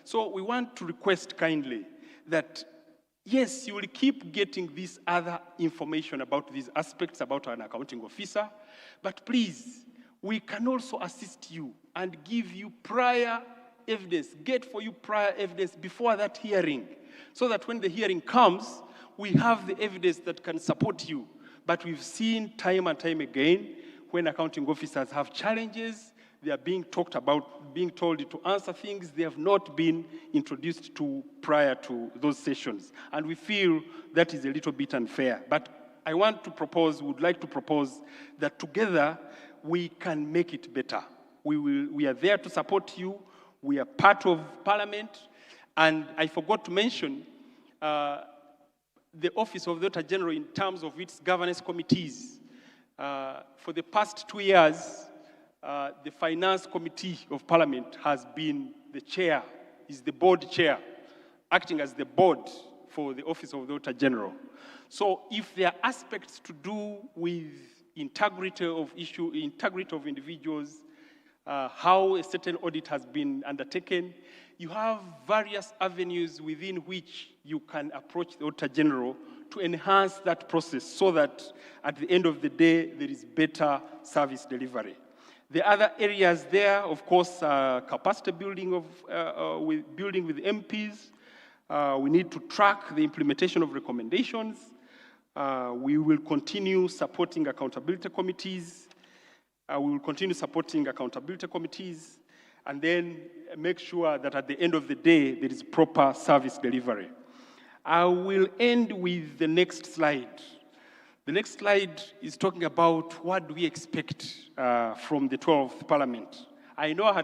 So we want to request kindly that, yes, you will keep getting this other information about these aspects about an accounting officer, but please, we can also assist you and give you prior evidence, get for you prior evidence before that hearing, so that when the hearing comes, we have the evidence that can support you. But we've seen time and time again, when accounting officers have challenges, they are being talked about, being told to answer things they have not been introduced to prior to those sessions. And we feel that is a little bit unfair. But I want to propose, would like to propose that together we can make it better. We are there to support you. We are part of Parliament. And I forgot to mention the Office of the Auditor General in terms of its governance committees. For the past 2 years, the Finance Committee of Parliament has been the chair, is the board chair, acting as the board for the Office of the Auditor General. So if there are aspects to do with integrity of individuals, how a certain audit has been undertaken, you have various avenues within which you can approach the Auditor General to enhance that process so that at the end of the day, there is better service delivery. The other areas there, of course, capacity building building with MPs. We need to track the implementation of recommendations. We will continue supporting accountability committees. And then make sure that at the end of the day, there is proper service delivery. I will end with the next slide. The next slide is talking about what do we expect from the 12th Parliament. I know I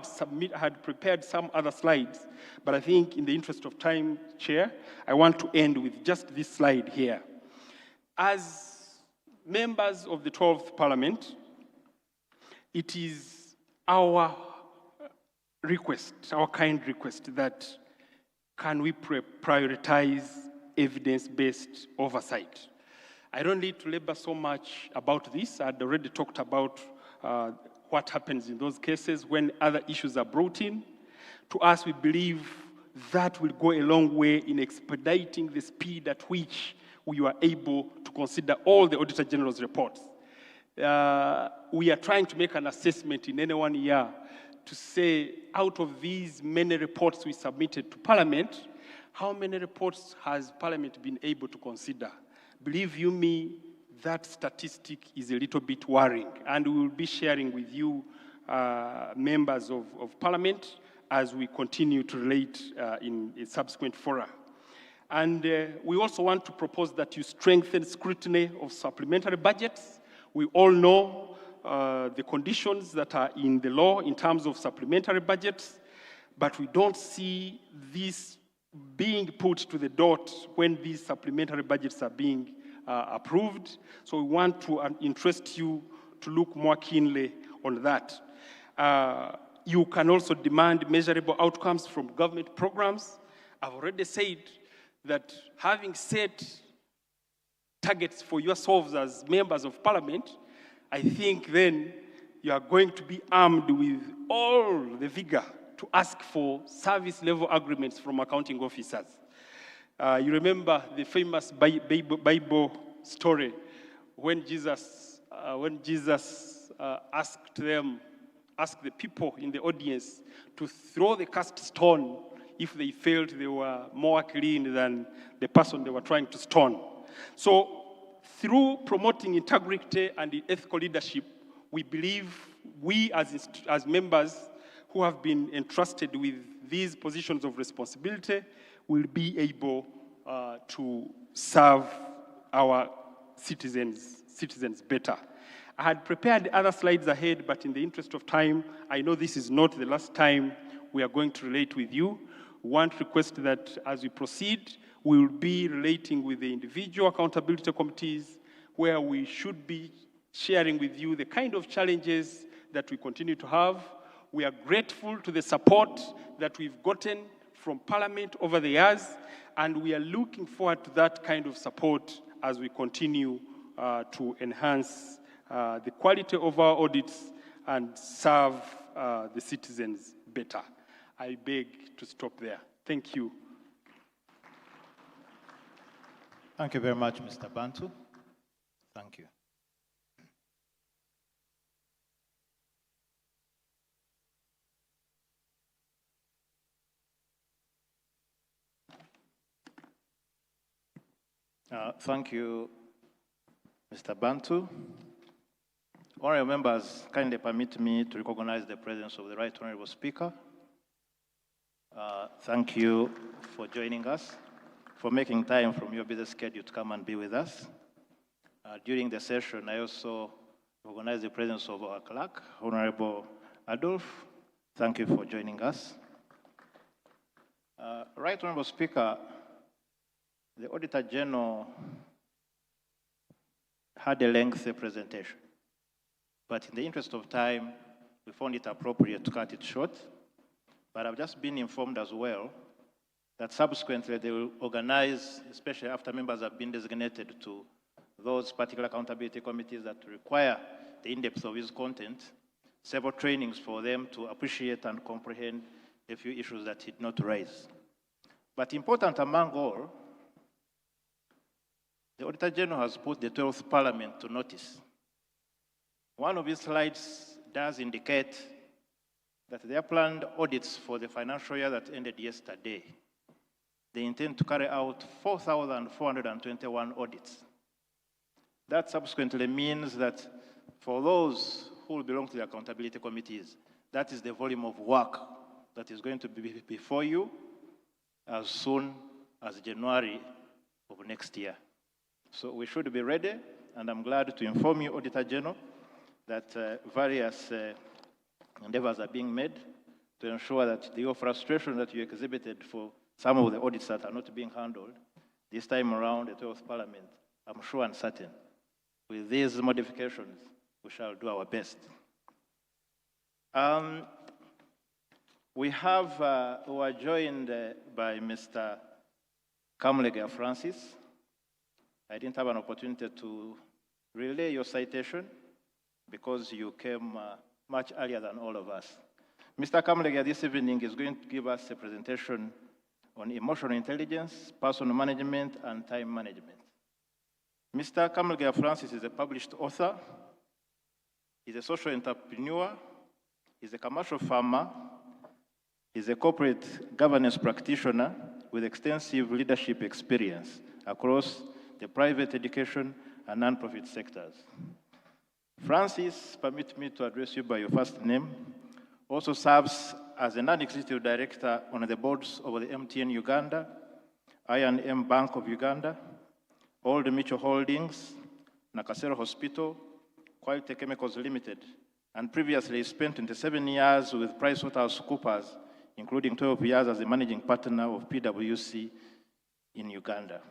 had prepared some other slides, but I think in the interest of time, Chair, I want to end with just this slide here. As members of the 12th Parliament, it is our request, our kind request, that can we prioritize evidence-based oversight? I don't need to labor so much about this. I'd already talked about what happens in those cases when other issues are brought in. To us, we believe that will go a long way in expediting the speed at which we are able to consider all the Auditor General's reports. We are trying to make an assessment in any 1 year to say, out of these many reports we submitted to Parliament, how many reports has Parliament been able to consider? Believe you me, that statistic is a little bit worrying, and we will be sharing with you, members of Parliament, as we continue to relate in subsequent fora. And we also want to propose that you strengthen scrutiny of supplementary budgets. We all know the conditions that are in the law in terms of supplementary budgets, but we don't see this being put to the dot when these supplementary budgets are being approved. So we want to interest you to look more keenly on that. You can also demand measurable outcomes from government programs. I've already said that having set targets for yourselves as members of Parliament, I think then you are going to be armed with all the vigor to ask for service level agreements from accounting officers. You remember the famous Bible story when Jesus asked the people in the audience to throw the cast stone if they felt they were more clean than the person they were trying to stone. So through promoting integrity and ethical leadership, we believe we as members who have been entrusted with these positions of responsibility will be able to serve our citizens better. I had prepared other slides ahead, but in the interest of time, I know this is not the last time we are going to relate with you. We want to request that as we proceed, we will be relating with the individual accountability committees, where we should be sharing with you the kind of challenges that we continue to have. We are grateful to the support that we've gotten from Parliament over the years, and we are looking forward to that kind of support as we continue to enhance the quality of our audits and serve the citizens better. I beg to stop there. Thank you. Thank you very much, Mr. Bantu. Thank you. Thank you, Mr. Bantu. Honorable members, kindly permit me to recognize the presence of the Right Honorable Speaker. Thank you for joining us, for making time from your busy schedule to come and be with us. During the session, I also recognize the presence of our clerk, Honorable Adolf. Thank you for joining us. Right Honorable Speaker, the Auditor General had a lengthy presentation, but in the interest of time, we found it appropriate to cut it short. But I've just been informed as well that subsequently they will organize, especially after members have been designated to those particular accountability committees that require the in-depth of his content, several trainings for them to appreciate and comprehend a few issues that he did not raise. But important among all, the Auditor General has put the 12th Parliament to notice. One of his slides does indicate that their planned audits for the financial year that ended yesterday, they intend to carry out 4,421 audits. That subsequently means that for those who will belong to the accountability committees, that is the volume of work that is going to be before you as soon as January of next year. So we should be ready, and I'm glad to inform you, Auditor General, that various endeavors are being made to ensure that the frustration that you exhibited for some of the audits that are not being handled this time around the 12th Parliament, I'm sure and certain, with these modifications, we shall do our best. We are joined by Mr. Kamlega Francis. I didn't have an opportunity to relay your citation because you came much earlier than all of us. Mr. Kamlega this evening is going to give us a presentation on emotional intelligence, personal management, and time management. Mr. Kamlega Francis is a published author, he's a social entrepreneur, he's a commercial farmer, he's a corporate governance practitioner with extensive leadership experience across the private, education, and non-profit sectors. Francis, permit me to address you by your first name, also serves as a non-executive director on the boards of the MTN Uganda, I&M Bank of Uganda, Old Mutual Holdings, Nakasero Hospital, Quality Chemicals Limited, and previously spent 27 years with PricewaterhouseCoopers, including 12 years as a managing partner of PwC in Uganda.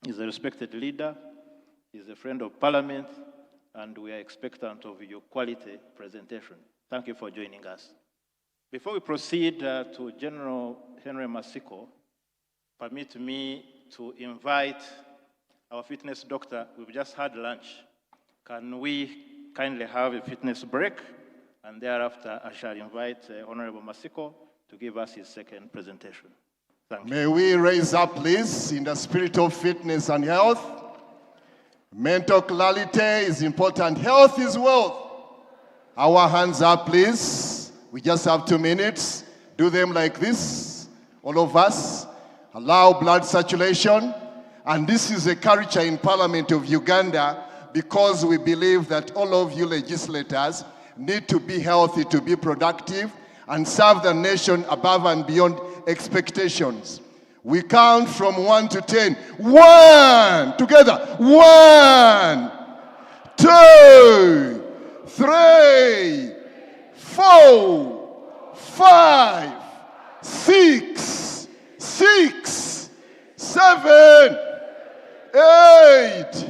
He's a respected leader, he's a friend of Parliament, and we are expectant of your quality presentation. Thank you for joining us. Before we proceed to General Henry Masiko, permit me to invite our fitness doctor. We've just had lunch. Can we kindly have a fitness break? And thereafter, I shall invite Honorable Masiko to give us his second presentation. Thank you. May we raise up, please, in the spirit of fitness and health. Mental clarity is important. Health is wealth. Our hands up, please. We just have 2 minutes. Do them like this, all of us. Allow blood circulation. And this is a culture in Parliament of Uganda because we believe that all of you legislators need to be healthy, to be productive, and serve the nation above and beyond expectations. We count from 1 to 10. 1, together. 1, 2, 3, 4, 5, 6, 7, 8,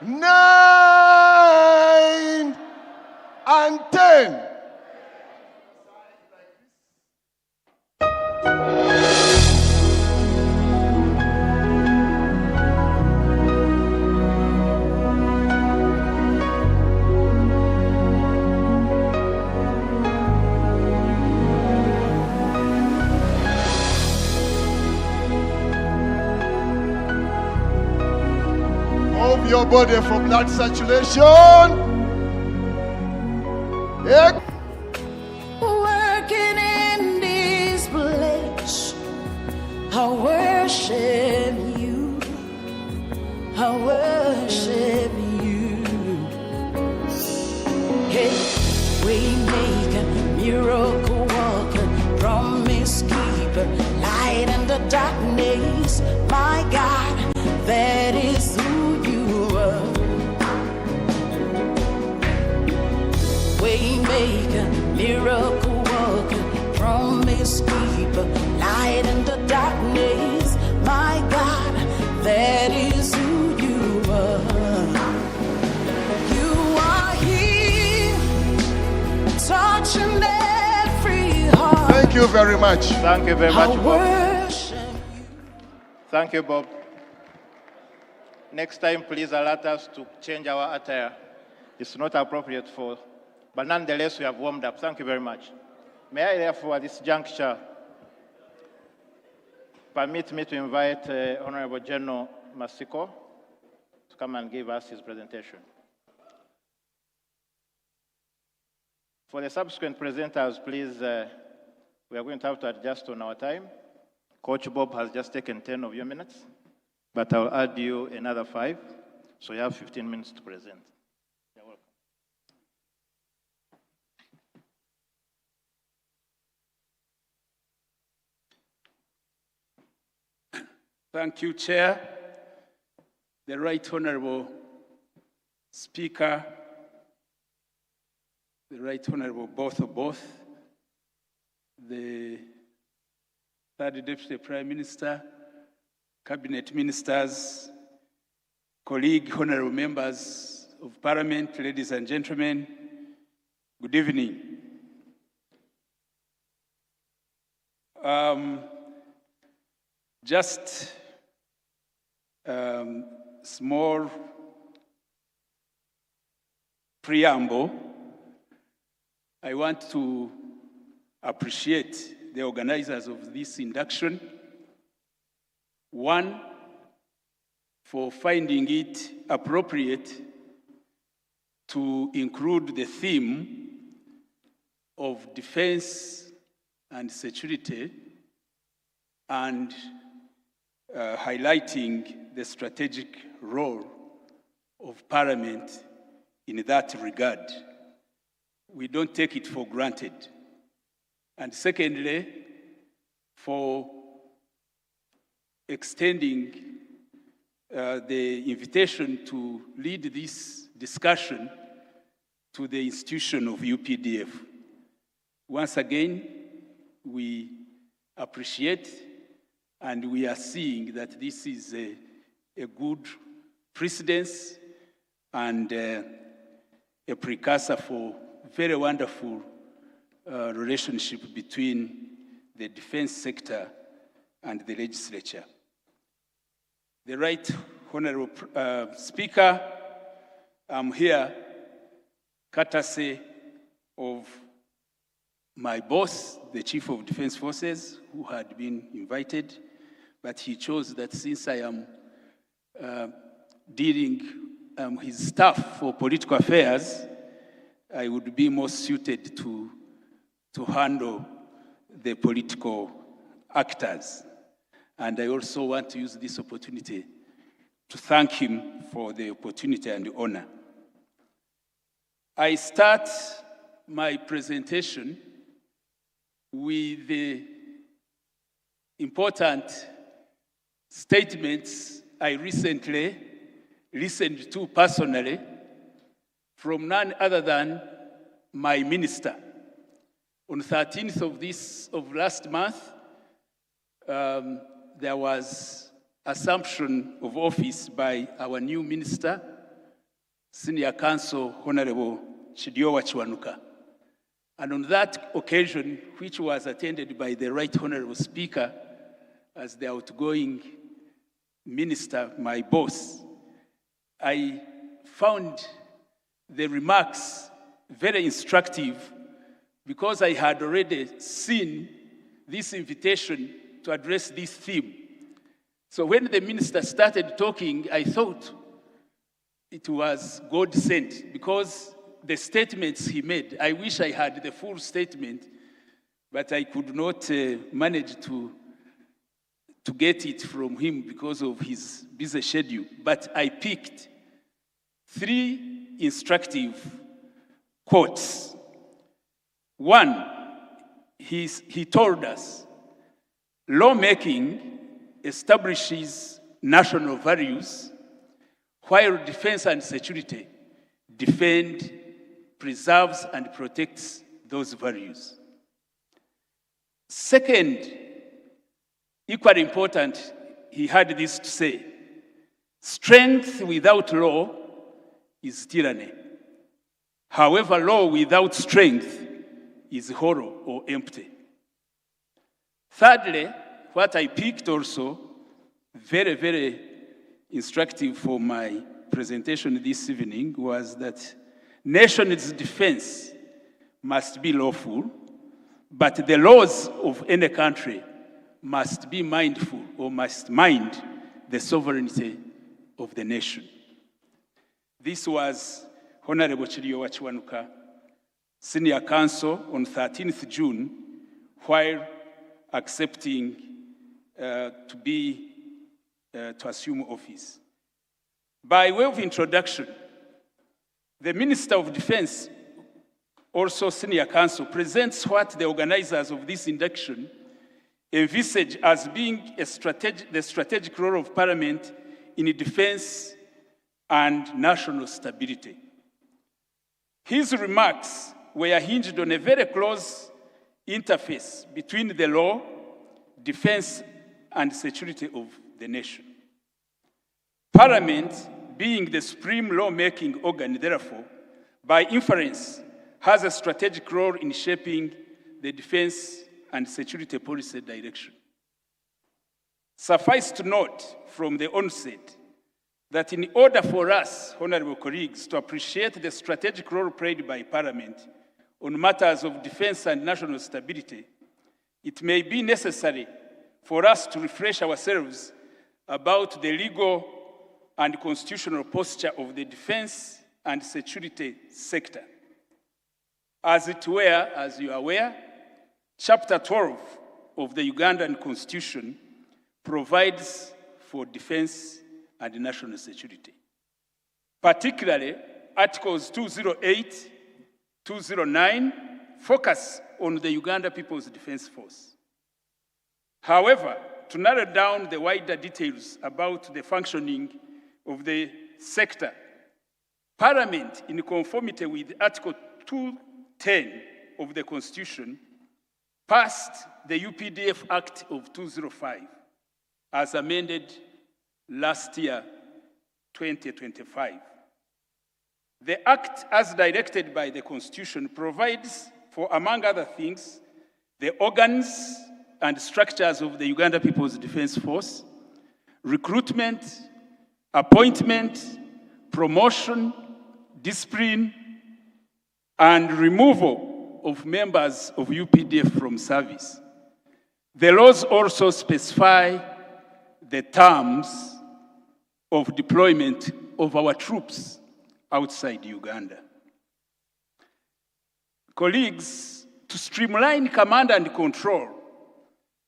9, and 10. Move your body for blood circulation. Working in this place, I worship you. I worship you. Hey, we make a miracle worker, promise keeper, light in the darkness. My God, that is who you are. Waymaker, miracle worker, promise keeper, light in the darkness. My God, that is who you are. You are here, touching every heart. Thank you very much. Thank you very much, Bob. Thank you, Bob. Next time, please alert us to change our attire. It's not appropriate for, but nonetheless, we have warmed up. Thank you very much. May I therefore, at this juncture, permit me to invite Honorable General Masiko to come and give us his presentation. For the subsequent presenters, please, we are going to have to adjust on our time. Coach Bob has just taken 10 of your minutes, but I'll add you another 5, so you have 15 minutes to present. You're welcome. Thank you, Chair, the Right Honorable Speaker, the Right Honorable both, the Third Deputy Prime Minister, Cabinet Ministers, colleague, honorable members of Parliament, ladies and gentlemen, good evening. Just small preamble, I want to appreciate the organizers of this induction. One, for finding it appropriate to include the theme of defense and security and highlighting the strategic role of Parliament in that regard. We don't take it for granted. And secondly, for extending the invitation to lead this discussion to the institution of UPDF. Once again, we appreciate and we are seeing that this is a good precedence and a precursor for very wonderful relationship between the defense sector and the legislature. The Right Honorable Speaker, I'm here courtesy of my boss, the Chief of Defense Forces, who had been invited, but he chose that since I am dealing his staff for political affairs, I would be more suited to handle the political actors. And I also want to use this opportunity to thank him for the opportunity and the honor. I start my presentation with the important statements I recently listened to personally from none other than my minister. On the 13th of last month, there was assumption of office by our new minister, Senior Counsel Honorable Chidiowa Chiwanuka. And on that occasion, which was attended by the Right Honorable Speaker as the outgoing minister, my boss, I found the remarks very instructive because I had already seen this invitation to address this theme. So when the minister started talking, I thought it was God sent because the statements he made, I wish I had the full statement, but I could not manage to get it from him because of his busy schedule. But I picked 3 instructive quotes. One, he told us, lawmaking establishes national values, while defense and security defend, preserves, and protects those values. Second, equally important, he had this to say, strength without law is tyranny. However, law without strength is hollow or empty. Thirdly, what I picked also, very, very instructive for my presentation this evening, was that nation's defense must be lawful, but the laws of any country must be mindful or must mind the sovereignty of the nation. This was Honorable Chidiowa Chiwanuka, Senior Counsel, on 13th June, while accepting to assume office. By way of introduction, the Minister of Defense, also Senior Counsel, presents what the organizers of this induction envisage as being the strategic role of Parliament in defense and national stability. His remarks were hinged on a very close interface between the law, defense, and security of the nation. Parliament, being the supreme lawmaking organ, therefore, by inference, has a strategic role in shaping the defense and security policy direction. Suffice to note from the onset that in order for us, honorable colleagues, to appreciate the strategic role played by Parliament on matters of defense and national stability, it may be necessary for us to refresh ourselves about the legal and constitutional posture of the defense and security sector. As it were, as you are aware, Chapter 12 of the Ugandan Constitution provides for defense and national security. Particularly, Articles 208, 209 focus on the Uganda People's Defense Force. However, to narrow down the wider details about the functioning of the sector, Parliament, in conformity with Article 210 of the Constitution, passed the UPDF Act of 2005 as amended last year, 2025. The Act, as directed by the Constitution, provides for, among other things, the organs and structures of the Uganda People's Defense Force, recruitment, appointment, promotion, discipline, and removal of members of UPDF from service. The laws also specify the terms of deployment of our troops outside Uganda. Colleagues, to streamline command and control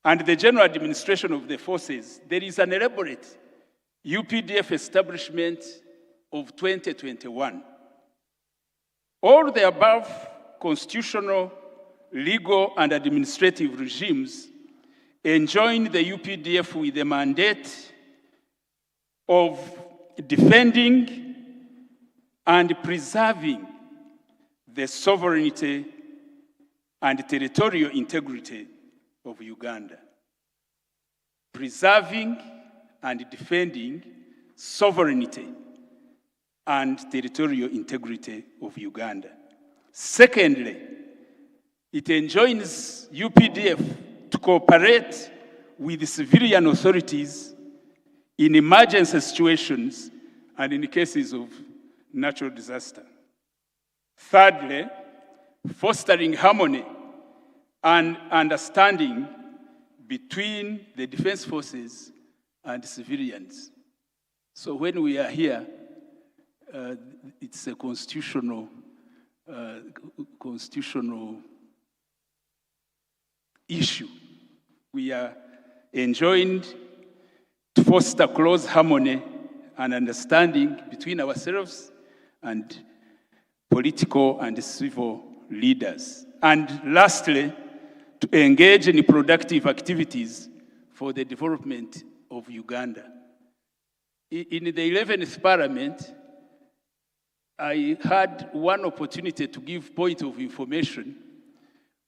and the general administration of the forces, there is an elaborate UPDF establishment of 2021. All the above constitutional, legal, and administrative regimes enjoin the UPDF with the mandate of defending and preserving the sovereignty and territorial integrity of Uganda. Preserving and defending sovereignty and territorial integrity of Uganda. Secondly, it enjoins UPDF to cooperate with the civilian authorities in emergency situations and in cases of natural disaster. Thirdly, fostering harmony and understanding between the defense forces and civilians. So when we are here, it's a constitutional issue. We are enjoined to foster close harmony and understanding between ourselves and political and civil leaders. And lastly, to engage in productive activities for the development of Uganda. In the 11th Parliament, I had one opportunity to give point of information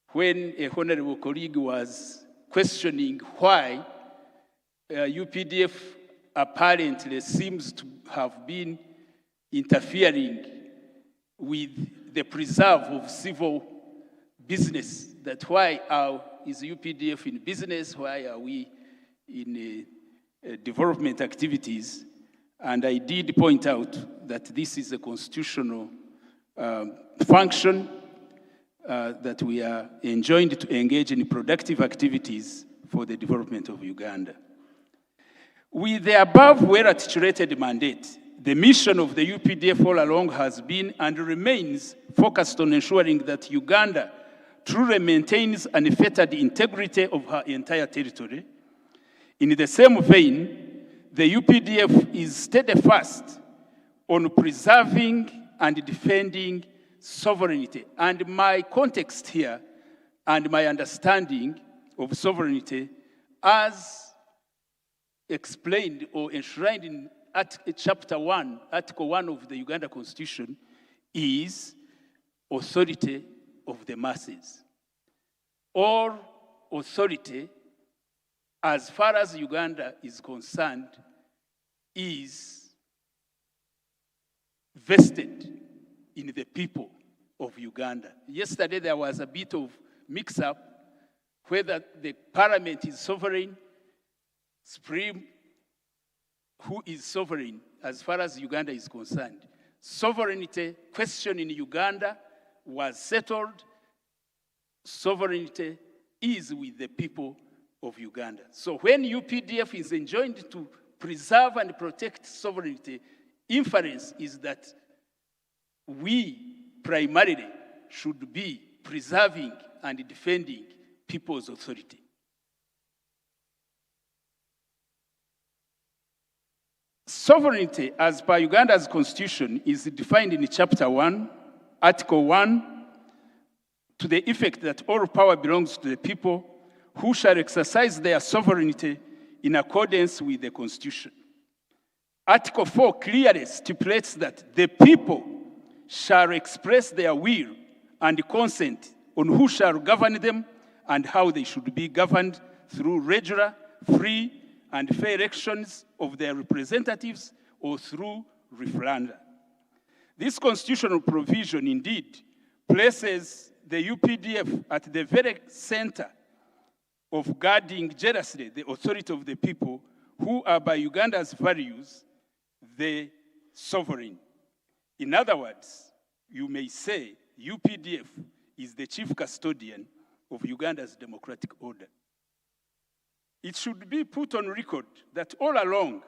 when a honorable colleague was questioning why UPDF apparently seems to have been interfering with the preserve of civil business. That why is UPDF in business? Why are we in development activities? And I did point out that this is a constitutional function that we are enjoined to engage in productive activities for the development of Uganda. With the above well-articulated mandate, the mission of the UPDF all along has been and remains focused on ensuring that Uganda truly maintains unfettered integrity of her entire territory. In the same vein, the UPDF is steadfast on preserving and defending sovereignty. And my context here and my understanding of sovereignty as explained or enshrined in Chapter 1, Article 1 of the Uganda Constitution is authority of the masses. All authority, as far as Uganda is concerned, is vested in the people of Uganda. Yesterday there was a bit of mix-up whether the parliament is sovereign supreme, who is sovereign as far as Uganda is concerned. Sovereignty question in Uganda was settled. Sovereignty is with the people of Uganda. So when UPDF is enjoined to preserve and protect sovereignty, inference is that we primarily should be preserving and defending people's authority. Sovereignty, as per Uganda's constitution, is defined in Chapter 1, Article 1, to the effect that all power belongs to the people who shall exercise their sovereignty in accordance with the constitution. Article 4 clearly stipulates that the people shall express their will and consent on who shall govern them and how they should be governed through regular, free, and fair elections of their representatives or through referenda. This constitutional provision indeed places the UPDF at the very center of guarding jealously the authority of the people who are, by Uganda's values, the sovereign. In other words, you may say UPDF is the chief custodian of Uganda's democratic order. It should be put on record that all along,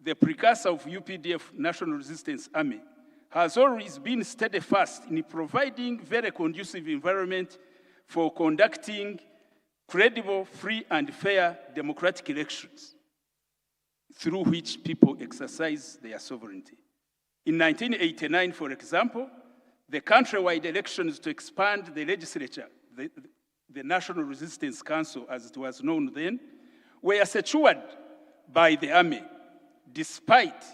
the precursor of UPDF, National Resistance Army, has always been steadfast in providing very conducive environment for conducting credible, free, and fair democratic elections through which people exercise their sovereignty. In 1989, for example, the countrywide elections to expand the legislature, the National Resistance Council, as it was known then, were secured by the army, despite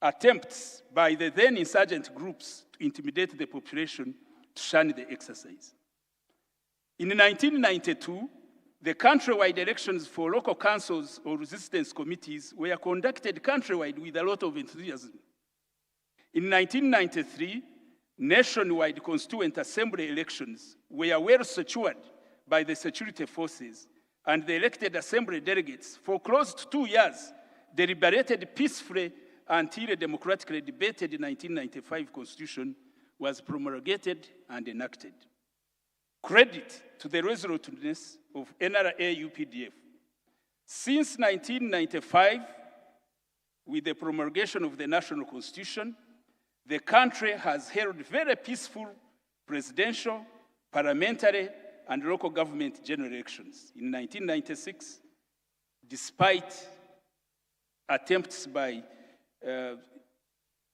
attempts by the then insurgent groups to intimidate the population to shun the exercise. In 1992, the countrywide elections for local councils or resistance committees were conducted countrywide with a lot of enthusiasm. In 1993, nationwide constituent assembly elections were well secured by the security forces, and the elected assembly delegates for close to 2 years deliberated peacefully until a democratically debated 1995 constitution was promulgated and enacted. Credit to the resoluteness of NRA-UPDF. Since 1995, with the promulgation of the national constitution, the country has held very peaceful presidential, parliamentary, and local government general elections. In 1996, despite attempts by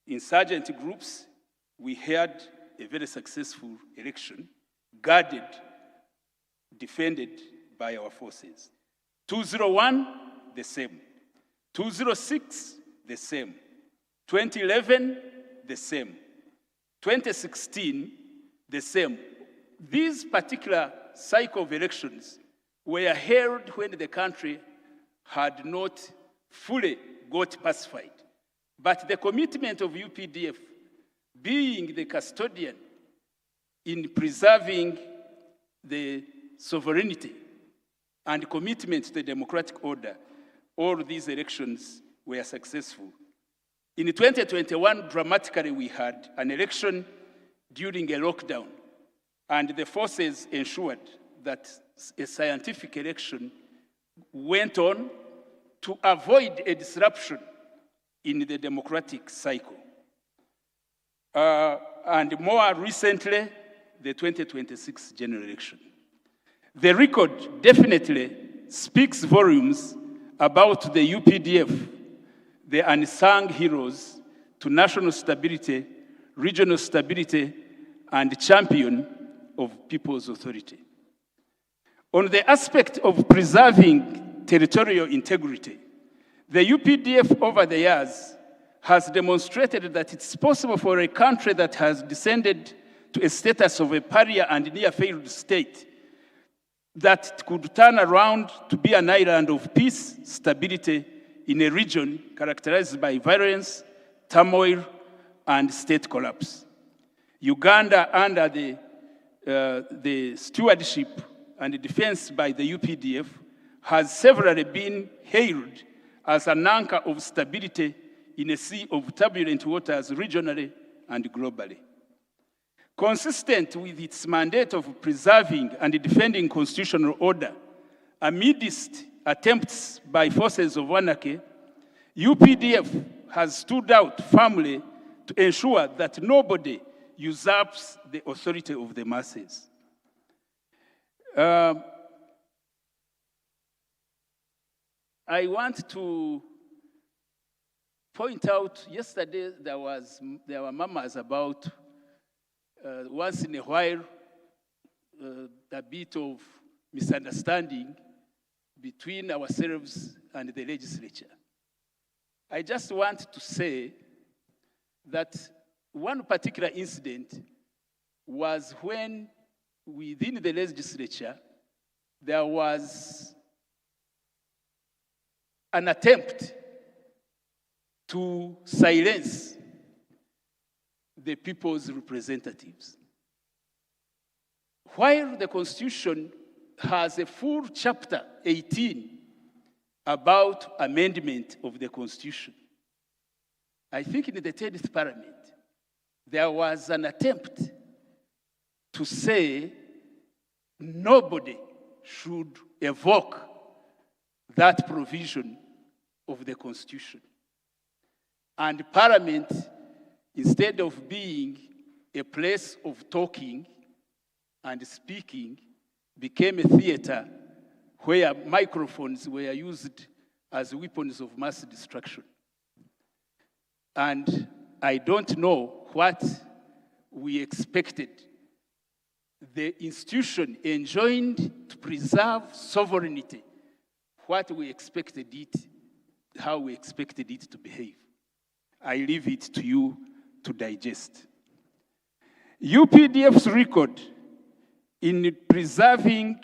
insurgent groups, we had a very successful election, guarded, defended by our forces. 2001, the same. 2006, the same. 2011, the same. 2016, the same. These particular cycle of elections were held when the country had not fully got pacified. But the commitment of UPDF, being the custodian in preserving the sovereignty and commitment to the democratic order, all these elections were successful. In 2021, dramatically, we had an election during a lockdown, and the forces ensured that a scientific election went on to avoid a disruption in the democratic cycle. And more recently, the 2026 general election. The record definitely speaks volumes about the UPDF, the unsung heroes to national stability, regional stability, and champion of people's authority. On the aspect of preserving territorial integrity, the UPDF over the years has demonstrated that it's possible for a country that has descended to a status of a pariah and near-failed state that could turn around to be an island of peace, stability in a region characterized by violence, turmoil, and state collapse. Uganda, under the stewardship and defense by the UPDF, has severally been hailed as an anchor of stability in a sea of turbulent waters regionally and globally. Consistent with its mandate of preserving and defending constitutional order amidst attempts by forces of anarchy, UPDF has stood out firmly to ensure that nobody usurps the authority of the masses. I want to point out, yesterday there were murmurs about once in a while a bit of misunderstanding between ourselves and the legislature. I just want to say that one particular incident was when within the legislature there was an attempt to silence the people's representatives. While the Constitution has a full chapter 18 about amendment of the Constitution, I think in the 10th Parliament, there was an attempt to say nobody should evoke that provision of the Constitution. And Parliament, instead of being a place of talking and speaking, became a theater where microphones were used as weapons of mass destruction. And I don't know what we expected. The institution enjoined to preserve sovereignty, what we expected it, how we expected it to behave. I leave it to you to digest. UPDF's record in preserving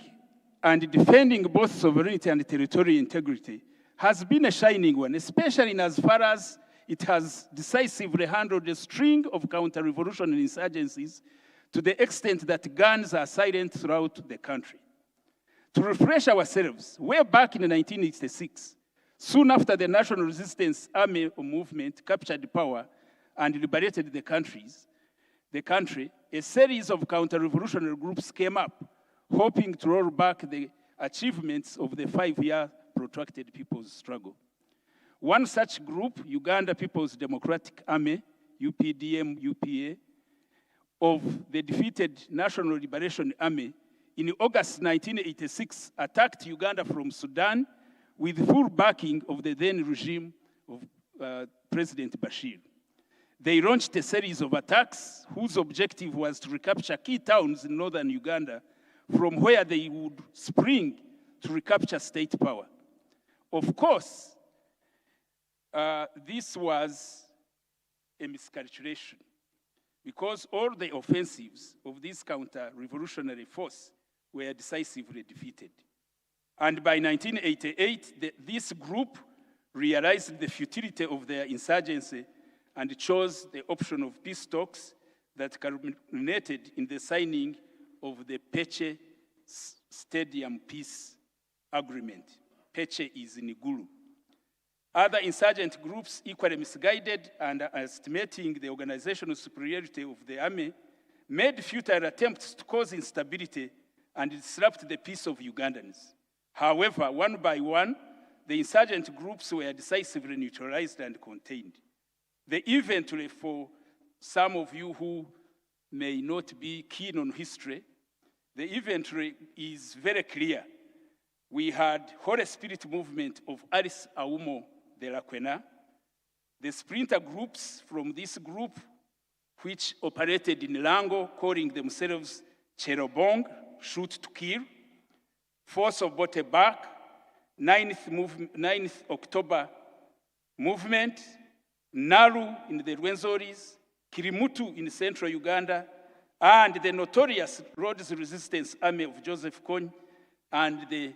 and defending both sovereignty and territorial integrity has been a shining one, especially in as far as it has decisively handled a string of counter-revolutionary insurgencies to the extent that guns are silent throughout the country. To refresh ourselves, way back in 1986, soon after the National Resistance Army movement captured power and liberated the country, a series of counter-revolutionary groups came up, hoping to roll back the achievements of the 5-year protracted people's struggle. One such group, Uganda People's Democratic Army, UPDM-UPA, of the defeated National Liberation Army, in August 1986, attacked Uganda from Sudan with full backing of the then regime of President Bashir. They launched a series of attacks whose objective was to recapture key towns in northern Uganda, from where they would spring to recapture state power. Of course, this was a miscalculation, because all the offensives of this counter-revolutionary force were decisively defeated. And by 1988, this group realized the futility of their insurgency and chose the option of peace talks that culminated in the signing of the Peche Stadium Peace Agreement. Peche is in Igulu. Other insurgent groups, equally misguided and estimating the organizational superiority of the army, made futile attempts to cause instability and disrupt the peace of Ugandans. However, one by one, the insurgent groups were decisively neutralized and contained. The eventually, for some of you who may not be keen on history, the eventually is very clear. We had Holy Spirit movement of Alice Aumo de la Quena, the splinter groups from this group, which operated in Lango, calling themselves Cherobong, shoot to kill, Force of Botebak, 9th October movement, Naru in the Rwenzoris, Kirimutu in central Uganda, and the notorious Rhodes Resistance Army of Joseph Kony, and the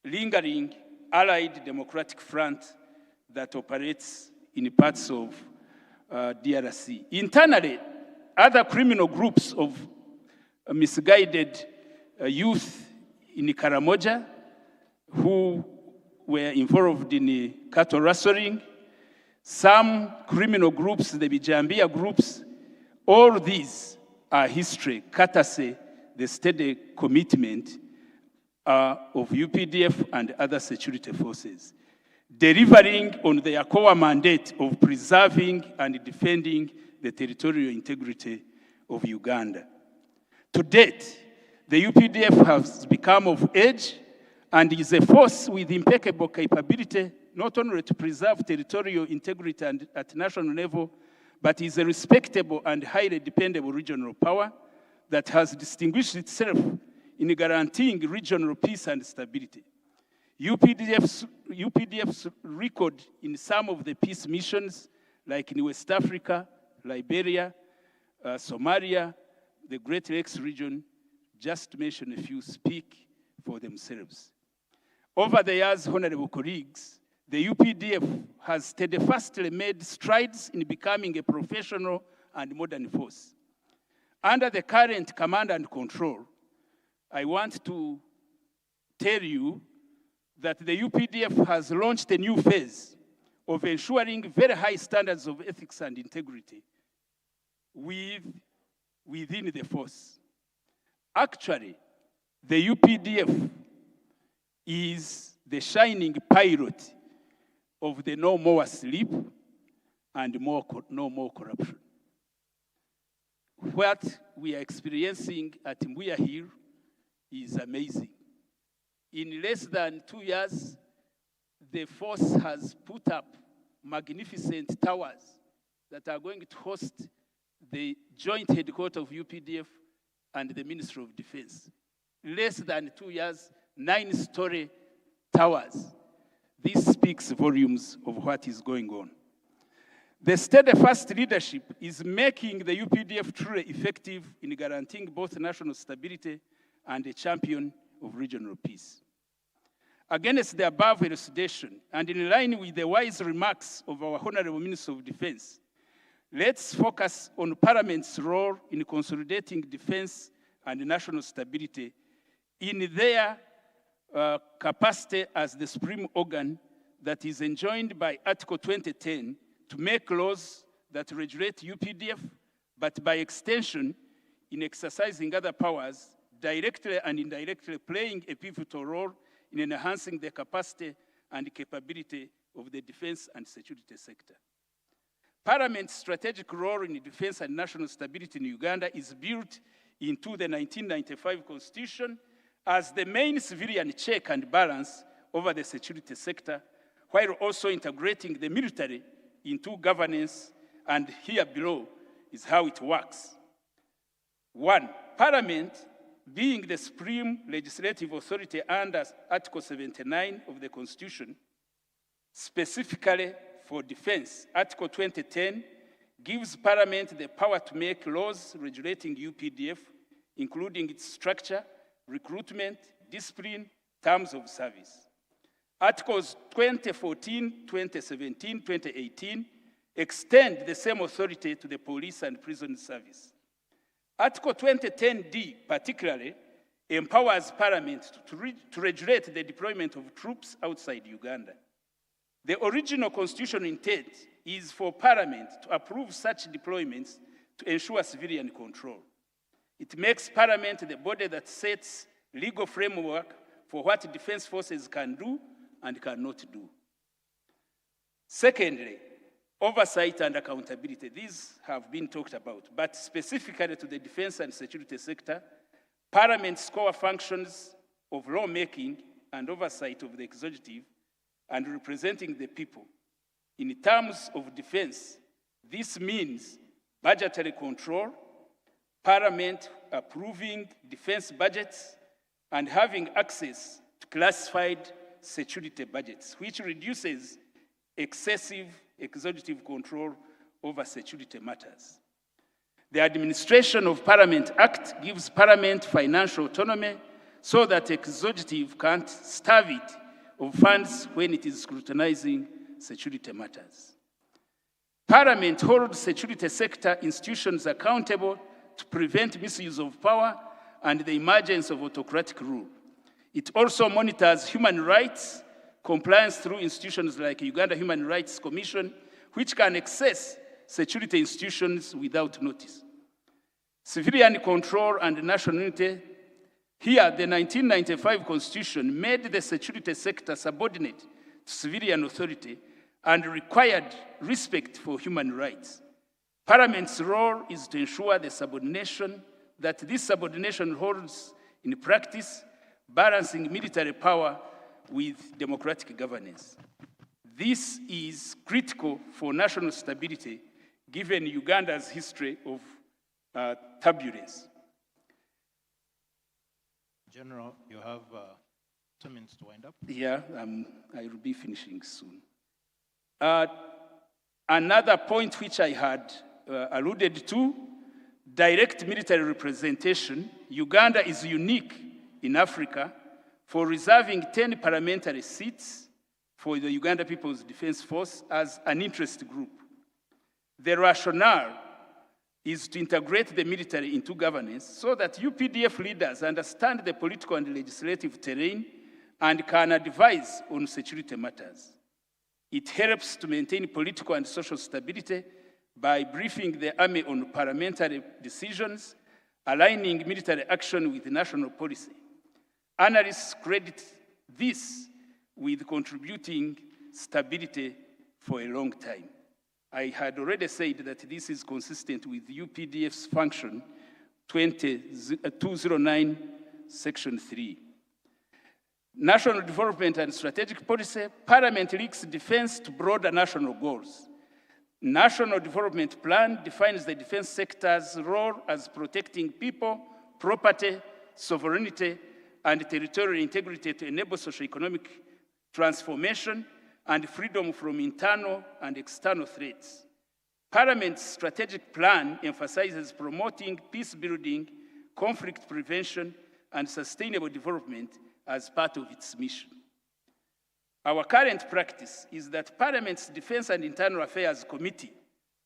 lingering Allied Democratic Front that operates in parts of DRC. Internally, other criminal groups of misguided youth in Karamoja, who were involved in cattle rustling, some criminal groups, the Bijambia groups. All these are history, courtesy the steady commitment of UPDF and other security forces, delivering on their core mandate of preserving and defending the territorial integrity of Uganda. To date, the UPDF has become of age and is a force with impeccable capability, not only to preserve territorial integrity and at national level, but is a respectable and highly dependable regional power that has distinguished itself in guaranteeing regional peace and stability. UPDF's record in some of the peace missions, like in West Africa, Liberia, Somalia, the Great Lakes region, just to mention a few, speak for themselves. Over the years, honorable colleagues, the UPDF has steadfastly made strides in becoming a professional and modern force. Under the current command and control, I want to tell you that the UPDF has launched a new phase of ensuring very high standards of ethics and integrity within the force. Actually, the UPDF is the shining pilot of the no more sleep and no more corruption. What we are experiencing at Mbuya Hill is amazing. In less than 2 years, the force has put up magnificent towers that are going to host the joint headquarters of UPDF and the Ministry of Defense. Less than 2 years, 9-story towers. This speaks volumes of what is going on. The steadfast leadership is making the UPDF truly effective in guaranteeing both national stability and a champion of regional peace. Against the above elucidation, and in line with the wise remarks of our Honorable Minister of Defense, let's focus on Parliament's role in consolidating defense and national stability in their capacity as the supreme organ that is enjoined by Article 2010 to make laws that regulate UPDF, but by extension, in exercising other powers, directly and indirectly playing a pivotal role in enhancing the capacity and capability of the defense and security sector. Parliament's strategic role in defense and national stability in Uganda is built into the 1995 Constitution as the main civilian check and balance over the security sector, while also integrating the military into governance, and here below is how it works. 1, Parliament, being the supreme legislative authority under Article 79 of the Constitution, specifically for defense, Article 2010 gives Parliament the power to make laws regulating UPDF, including its structure, recruitment, discipline, terms of service. Articles 2014, 2017, 2018 extend the same authority to the police and prison service. Article 2010D particularly empowers Parliament to regulate the deployment of troops outside Uganda. The original constitutional intent is for Parliament to approve such deployments to ensure civilian control. It makes Parliament the body that sets legal framework for what defense forces can do and cannot do. Secondly, oversight and accountability. These have been talked about, but specifically to the defense and security sector, Parliament's core functions of lawmaking and oversight of the executive and representing the people. In terms of defense, this means budgetary control, Parliament approving defense budgets, and having access to classified security budgets, which reduces excessive executive control over security matters. The Administration of Parliament Act gives Parliament financial autonomy so that executive can't starve it of funds when it is scrutinizing security matters. Parliament holds security sector institutions accountable to prevent misuse of power and the emergence of autocratic rule. It also monitors human rights compliance through institutions like Uganda Human Rights Commission, which can access security institutions without notice. Civilian control and national unity. Here, the 1995 Constitution made the security sector subordinate to civilian authority and required respect for human rights. Parliament's role is to ensure the subordination, that this subordination holds in practice, balancing military power with democratic governance. This is critical for national stability, given Uganda's history of turbulence. General, you have 2 minutes to wind up. Yeah, I will be finishing soon. Another point which I had alluded to, direct military representation. Uganda is unique in Africa for reserving 10 parliamentary seats for the Uganda People's Defense Force as an interest group. The rationale is to integrate the military into governance so that UPDF leaders understand the political and legislative terrain and can advise on security matters. It helps to maintain political and social stability by briefing the army on parliamentary decisions, aligning military action with national policy. Analysts credit this with contributing stability for a long time. I had already said that this is consistent with UPDF's function 209, section 3. National development and strategic policy. Parliament links defense to broader national goals. National Development Plan defines the defense sector's role as protecting people, property, sovereignty, and territorial integrity to enable socio-economic transformation and freedom from internal and external threats. Parliament's strategic plan emphasizes promoting peace building, conflict prevention, and sustainable development as part of its mission. Our current practice is that Parliament's Defense and Internal Affairs Committee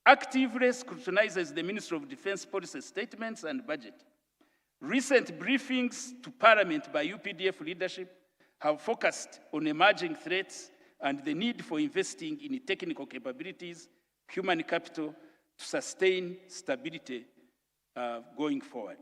actively scrutinizes the Ministry of Defense policy statements and budget. Recent briefings to Parliament by UPDF leadership have focused on emerging threats and the need for investing in technical capabilities, human capital, to sustain stability going forward.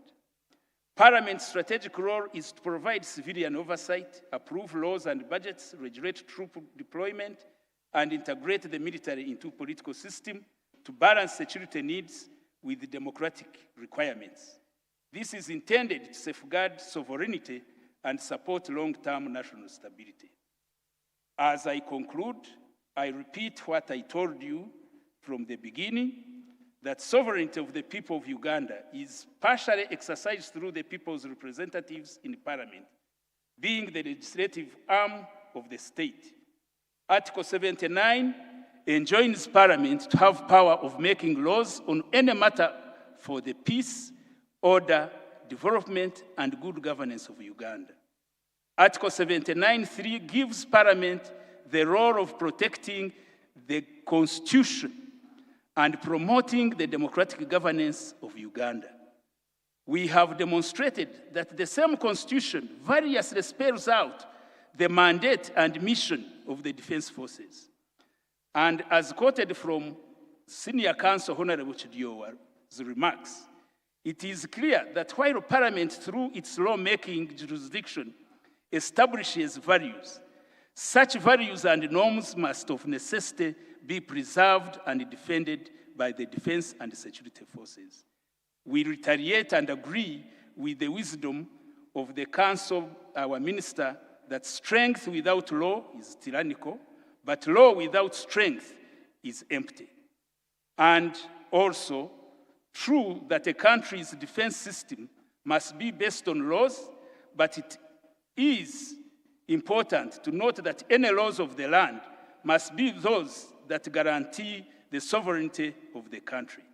Parliament's strategic role is to provide civilian oversight, approve laws and budgets, regulate troop deployment, and integrate the military into political system to balance security needs with democratic requirements. This is intended to safeguard sovereignty and support long-term national stability. As I conclude, I repeat what I told you from the beginning, that sovereignty of the people of Uganda is partially exercised through the people's representatives in Parliament, being the legislative arm of the state. Article 79 enjoins Parliament to have power of making laws on any matter for the peace, order, development, and good governance of Uganda. Article 79.3 gives Parliament the role of protecting the Constitution and promoting the democratic governance of Uganda. We have demonstrated that the same Constitution variously spells out the mandate and mission of the defense forces. And as quoted from Senior Counsel Honorable Chidiowa's remarks, it is clear that while Parliament, through its lawmaking jurisdiction, establishes values, such values and norms must of necessity be preserved and defended by the defense and security forces. We reiterate and agree with the wisdom of the Council, our Minister, that strength without law is tyrannical, but law without strength is empty. And also, true that a country's defense system must be based on laws, but it is important to note that any laws of the land must be those that guarantee the sovereignty of the country.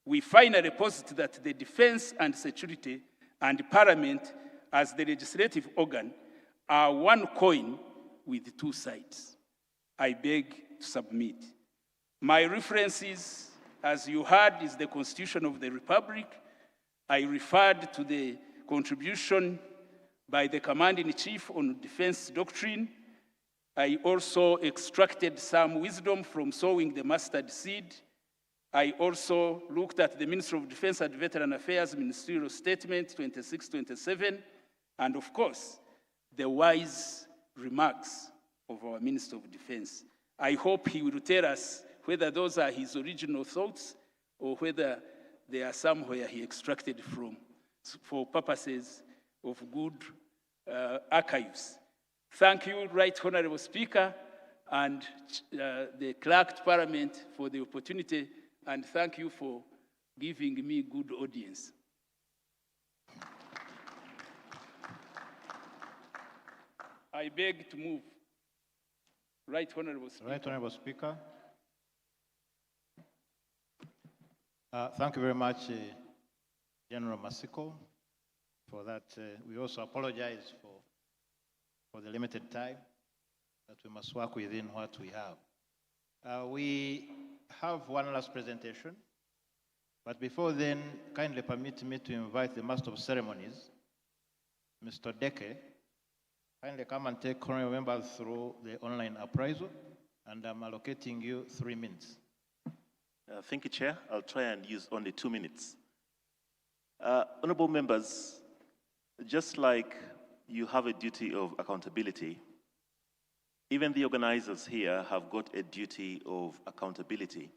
We finally posit that the defense and security and Parliament as the legislative organ are one coin with two sides. I beg to submit. My references, as you heard, is the Constitution of the Republic. I referred to the contribution by the Commander-in-Chief on Defense Doctrine. I also extracted some wisdom from sowing the mustard seed. I also looked at the Ministry of Defense and Veteran Affairs Ministerial Statement 2627, and of course, the wise remarks of our Minister of Defense. I hope he will tell us whether those are his original thoughts or whether they are somewhere he extracted from for purposes of good archives. Thank you, Right Honorable Speaker, and the Clerk to Parliament for the opportunity, and thank you for giving me good audience. I beg to move. Right Honorable Speaker. Right Honorable Speaker. Thank you very much, General Masiko, for that. We also apologize for the limited time that we must work within what we have. We have one last presentation, but before then, kindly permit me to invite the Master of Ceremonies, Mr. Deke. Kindly come and take honorable members through the online appraisal, and I'm allocating you 3 minutes. Thank you, Chair. I'll try and use only 2 minutes. Honorable members, just like you have a duty of accountability, even the organizers here have got a duty of accountability.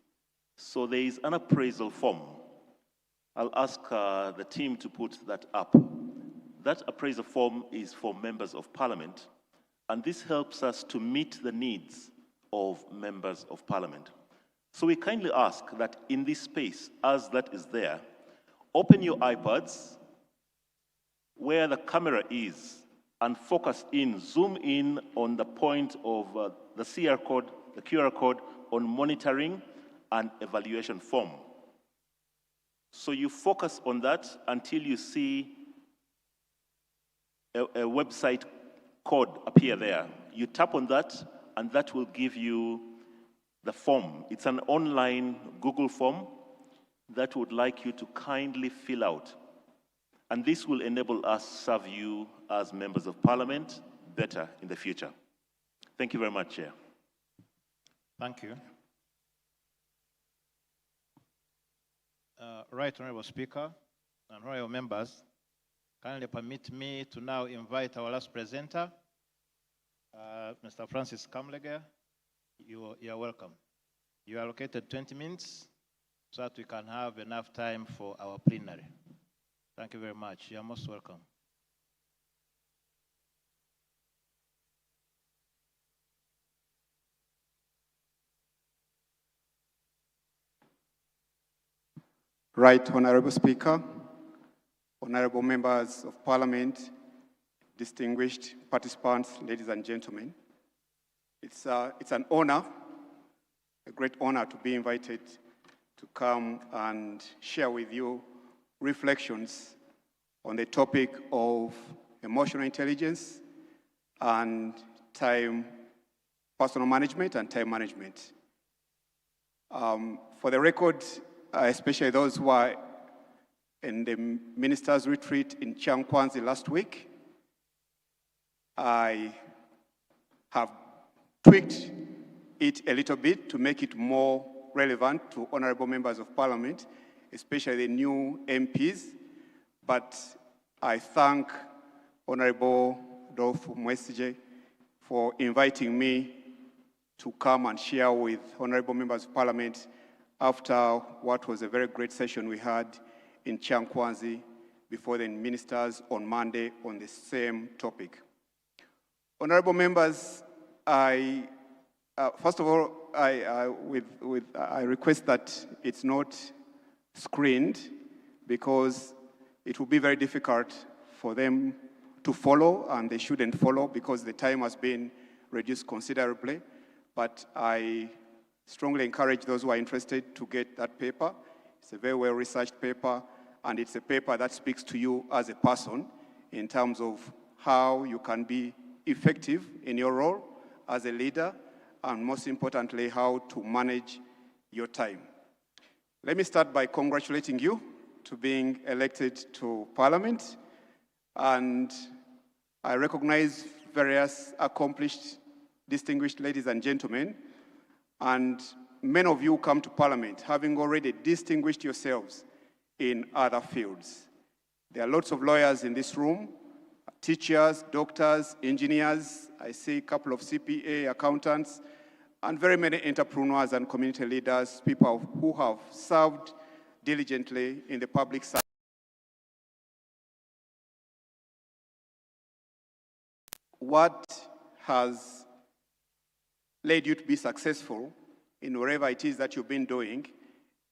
So there is an appraisal form. I'll ask the team to put that up. That appraisal form is for members of Parliament, and this helps us to meet the needs of members of Parliament. So we kindly ask that in this space, as that is there, open your iPads where the camera is and focus in, zoom in on the point of the QR code on monitoring and evaluation form. So you focus on that until you see a website code appear there. You tap on that, and that will give you the form. It's an online Google form that would like you to kindly fill out. And this will enable us to serve you as members of Parliament better in the future. Thank you very much, Chair. Thank you. Right Honorable Speaker and royal members, kindly permit me to now invite our last presenter, Mr. Francis Kamleger. You are welcome. You are allocated 20 minutes so that we can have enough time for our plenary. Thank you very much. You are most welcome. Right Honorable Speaker, honorable members of Parliament, distinguished participants, ladies and gentlemen. It's an honor, a great honor to be invited to come and share with you reflections on the topic of emotional intelligence and personal management and time management. For the record, especially those who are in the minister's retreat in Changkwanzi last week, I have tweaked it a little bit to make it more relevant to honorable members of Parliament, especially the new MPs. But I thank Honorable Dolph Mwesije for inviting me to come and share with honorable members of Parliament after what was a very great session we had in Changkwanzi before the ministers on Monday on the same topic. Honorable members, first of all, I request that it's not screened because it will be very difficult for them to follow, and they shouldn't follow because the time has been reduced considerably. But I strongly encourage those who are interested to get that paper. It's a very well-researched paper, and it's a paper that speaks to you as a person in terms of how you can be effective in your role as a leader, and most importantly, how to manage your time. Let me start by congratulating you to being elected to Parliament. And I recognize various accomplished, distinguished ladies and gentlemen, and many of you come to Parliament having already distinguished yourselves in other fields. There are lots of lawyers in this room, teachers, doctors, engineers. I see a couple of CPA, accountants, and very many entrepreneurs and community leaders, people who have served diligently in the public sector. What has led you to be successful in whatever it is that you've been doing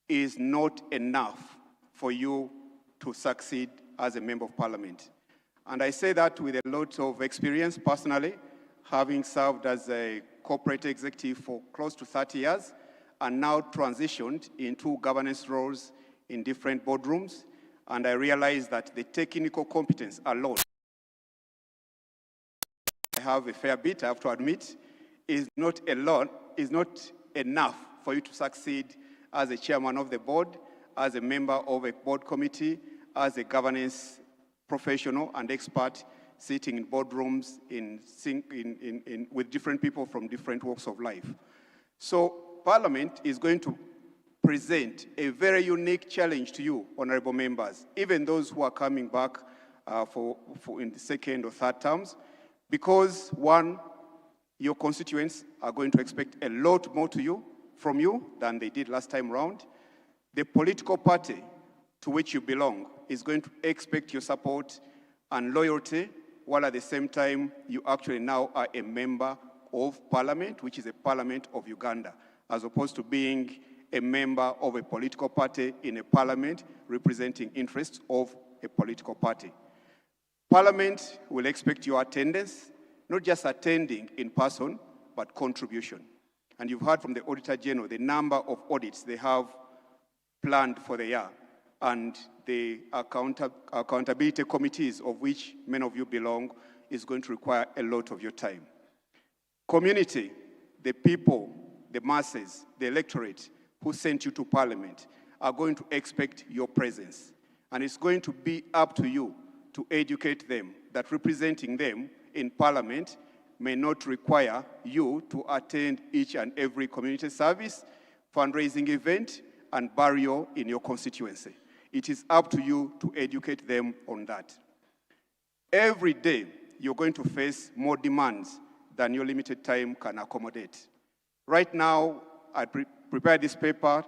is not enough for you to succeed as a member of Parliament. And I say that with a lot of experience personally, having served as a corporate executive for close to 30 years, and now transitioned into governance roles in different boardrooms. And I realized that the technical competence alone, I have a fair bit, I have to admit, is not enough for you to succeed as a chairman of the board, as a member of a board committee, as a governance professional and expert sitting in boardrooms with different people from different walks of life. So Parliament is going to present a very unique challenge to you, honorable members, even those who are coming back in the second or third terms, because one, your constituents are going to expect a lot more from you than they did last time round. The political party to which you belong is going to expect your support and loyalty, while at the same time you actually now are a member of Parliament, which is a Parliament of Uganda, as opposed to being a member of a political party in a Parliament representing interests of a political party. Parliament will expect your attendance, not just attending in person, but contribution. And you've heard from the Auditor General the number of audits they have planned for the year, and the accountability committees, of which many of you belong, is going to require a lot of your time. Community, the people, the masses, the electorate who sent you to Parliament are going to expect your presence. And it's going to be up to you to educate them that representing them in Parliament may not require you to attend each and every community service, fundraising event, and burial in your constituency. It is up to you to educate them on that. Every day, you're going to face more demands than your limited time can accommodate. Right now, I prepared this paper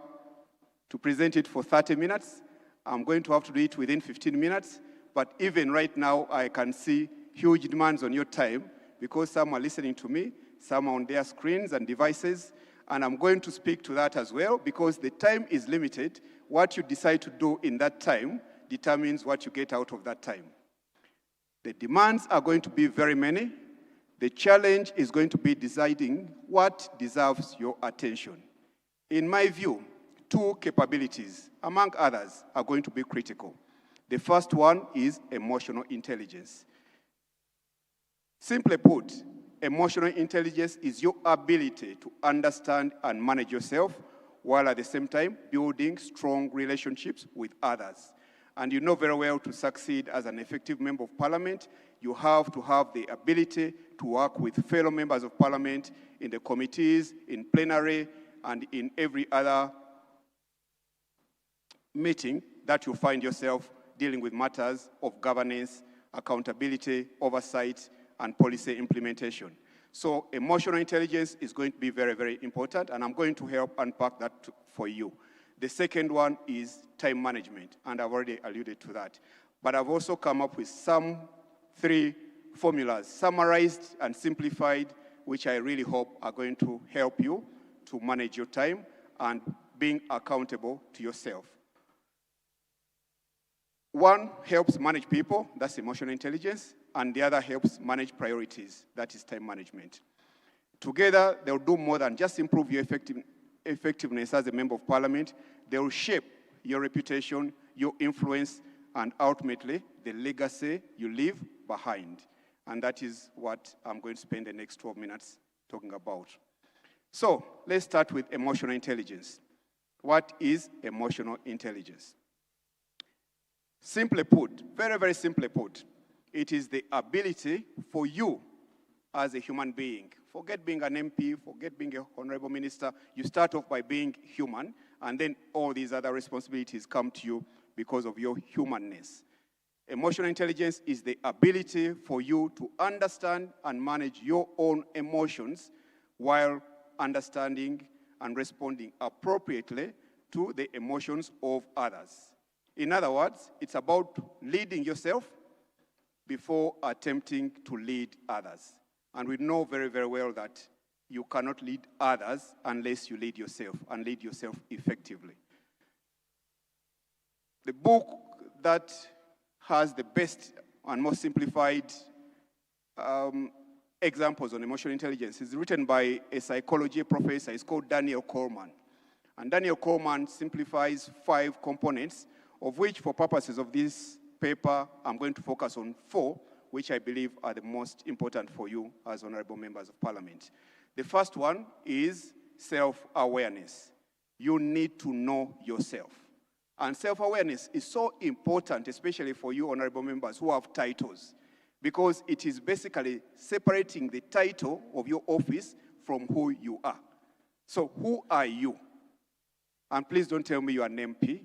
to present it for 30 minutes. I'm going to have to do it within 15 minutes, but even right now, I can see huge demands on your time because some are listening to me, some are on their screens and devices, and I'm going to speak to that as well because the time is limited. What you decide to do in that time determines what you get out of that time. The demands are going to be very many. The challenge is going to be deciding what deserves your attention. In my view, two capabilities, among others, are going to be critical. The first one is emotional intelligence. Simply put, emotional intelligence is your ability to understand and manage yourself while at the same time building strong relationships with others. And you know very well to succeed as an effective member of Parliament, you have to have the ability to work with fellow members of Parliament in the committees, in plenary, and in every other meeting that you find yourself dealing with matters of governance, accountability, oversight, and policy implementation. So emotional intelligence is going to be very, very important, and I'm going to help unpack that for you. The second one is time management, and I've already alluded to that. But I've also come up with some 3 formulas, summarized and simplified, which I really hope are going to help you to manage your time and being accountable to yourself. One helps manage people, that's emotional intelligence, and the other helps manage priorities, that is time management. Together, they'll do more than just improve your effectiveness as a member of Parliament. They will shape your reputation, your influence, and ultimately, the legacy you leave behind. And that is what I'm going to spend the next 12 minutes talking about. So, let's start with emotional intelligence. What is emotional intelligence? Simply put, very, very simply put, It is the ability for you as a human being. Forget being an MP, forget being an honorable minister. You start off by being human, and then all these other responsibilities come to you because of your humanness. Emotional intelligence is the ability for you to understand and manage your own emotions while understanding and responding appropriately to the emotions of others. In other words, it's about leading yourself before attempting to lead others. And we know very, very well that you cannot lead others unless you lead yourself, and lead yourself effectively. The book that has the best and most simplified examples on emotional intelligence is written by a psychology professor. It's called Daniel Coleman. And Daniel Coleman simplifies 5 components, of which, for purposes of this paper, I'm going to focus on 4, which I believe are the most important for you as honorable members of parliament. The first one is self-awareness. You need to know yourself. And self-awareness is so important, especially for you honorable members who have titles, because it is basically separating the title of your office from who you are. So who are you? And please don't tell me you are an MP,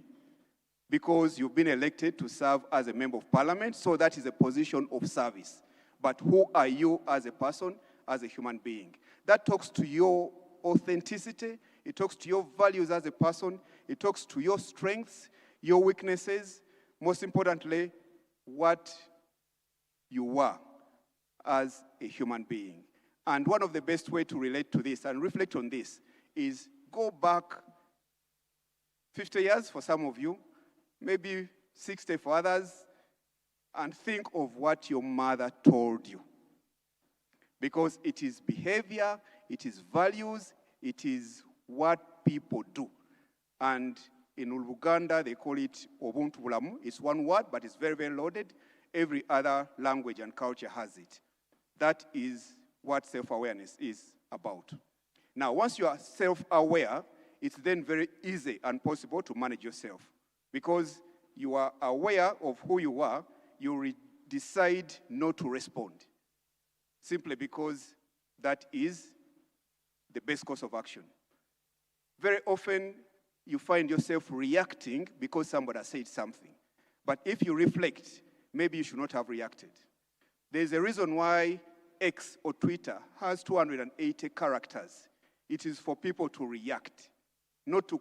because you've been elected to serve as a member of parliament, so that is a position of service. But who are you as a person, as a human being? That talks to your authenticity, it talks to your values as a person, it talks to your strengths, your weaknesses, most importantly, what you are as a human being. And one of the best ways to relate to this and reflect on this is go back 50 years for some of you, maybe 60 for others, and think of what your mother told you. Because it is behavior, it is values, it is what people do. And in Uganda, they call it Obuntu Bulamu. It's one word, but it's very, very loaded. Every other language and culture has it. That is what self-awareness is about. Now, once you are self-aware, it's then very easy and possible to manage yourself. Because you are aware of who you are, you decide not to respond. Simply because that is the best course of action. Very often, you find yourself reacting because somebody has said something. But if you reflect, maybe you should not have reacted. There's a reason why X or Twitter has 280 characters. It is for people to react, not to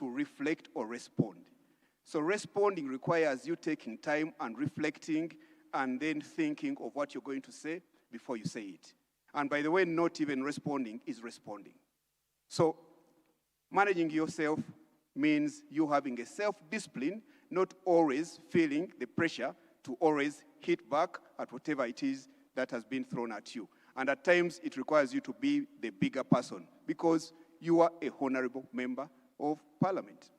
reflect or respond. So responding requires you taking time and reflecting and then thinking of what you're going to say before you say it. And by the way, not even responding is responding. So managing yourself means you having a self-discipline, not always feeling the pressure to always hit back at whatever it is that has been thrown at you. And at times, it requires you to be the bigger person because you are a honorable member of parliament.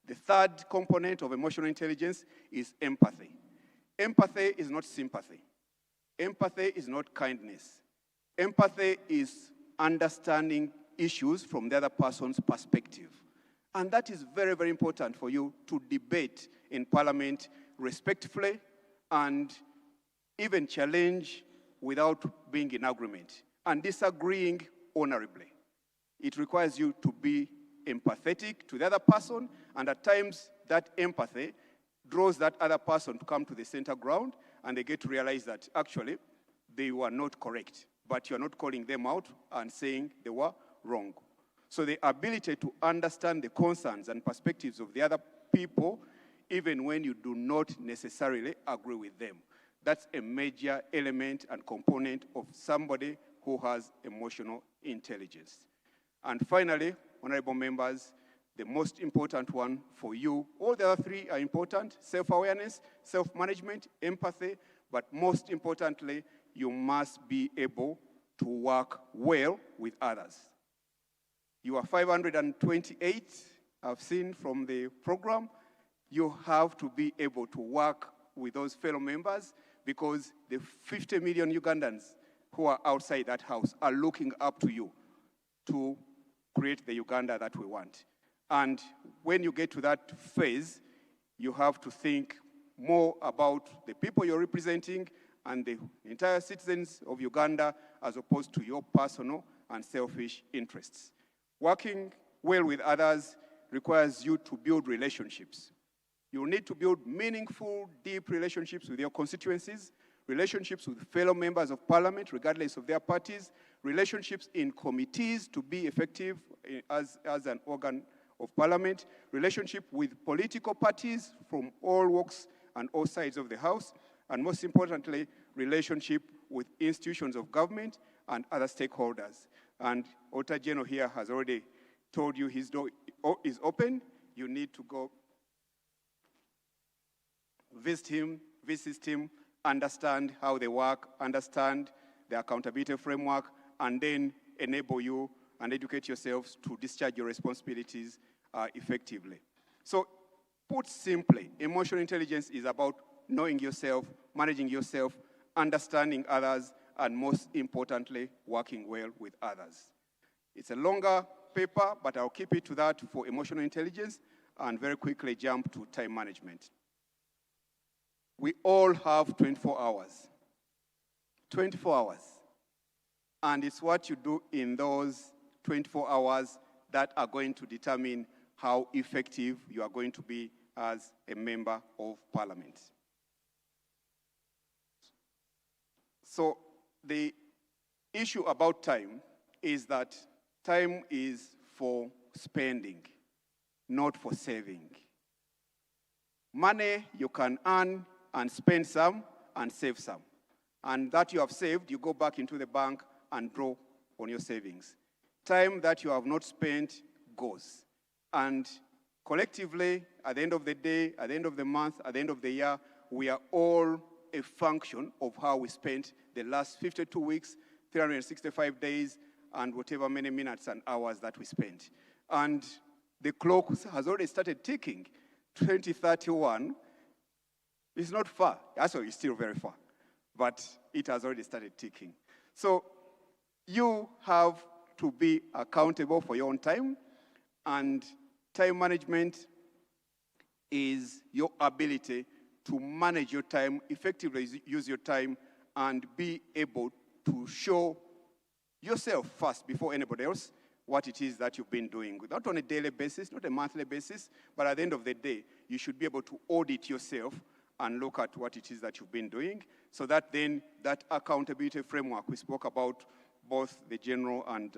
The third component of emotional intelligence is empathy. Empathy is not sympathy. Empathy is not kindness. Empathy is understanding issues from the other person's perspective. And that is very, very important for you to debate in parliament respectfully and even challenge without being in agreement and disagreeing honorably. It requires you to be empathetic to the other person, and at times that empathy draws that other person to come to the center ground, and they get to realize that actually they were not correct, but you're not calling them out and saying they were wrong. So the ability to understand the concerns and perspectives of the other people, even when you do not necessarily agree with them. That's a major element and component of somebody who has emotional intelligence. And finally, honorable members, the most important one for you, all the other three are important: self-awareness, self-management, empathy, but most importantly, you must be able to work well with others. You are 528, I've seen from the program. You have to be able to work with those fellow members because the 50 million Ugandans who are outside that house are looking up to you to create the Uganda that we want. And when you get to that phase, you have to think more about the people you're representing and the entire citizens of Uganda as opposed to your personal and selfish interests. Working well with others requires you to build relationships. You need to build meaningful, deep relationships with your constituencies, relationships with fellow members of parliament, regardless of their parties, relationships in committees to be effective as an organ of parliament, relationship with political parties from all walks and all sides of the house, and most importantly, relationship with institutions of government and other stakeholders. And Ota General here has already told you his door is open. You need to go visit him, understand how they work, understand the accountability framework, and then enable you and educate yourselves to discharge your responsibilities effectively. So, put simply, emotional intelligence is about knowing yourself, managing yourself, understanding others, and most importantly, working well with others. It's a longer paper, but I'll keep it to that for emotional intelligence and very quickly jump to time management. We all have 24 hours. 24 hours. And it's what you do in those 24 hours that are going to determine how effective you are going to be as a member of parliament. So the issue about time is that time is for spending, not for saving. Money you can earn and spend some and save some. And that you have saved, you go back into the bank and draw on your savings. Time that you have not spent goes. And collectively, at the end of the day, at the end of the month, at the end of the year, we are all a function of how we spent the last 52 weeks, 365 days, and whatever many minutes and hours that we spent. And the clock has already started ticking. 2031 is not far. Actually, it's still very far. But it has already started ticking. So you have to be accountable for your own time, and time management is your ability to manage your time, effectively use your time, and be able to show yourself first before anybody else what it is that you've been doing, not on a daily basis, not a monthly basis, but at the end of the day, you should be able to audit yourself and look at what it is that you've been doing, so that then that accountability framework we spoke about, both the general and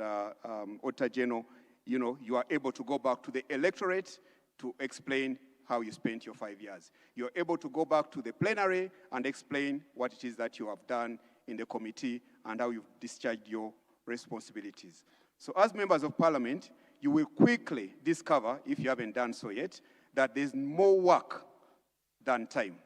Ota General, you are able to go back to the electorate to explain how you spent your 5 years. You're able to go back to the plenary and explain what it is that you have done in the committee and how you've discharged your responsibilities. So as members of parliament, you will quickly discover, if you haven't done so yet, that there's more work than time,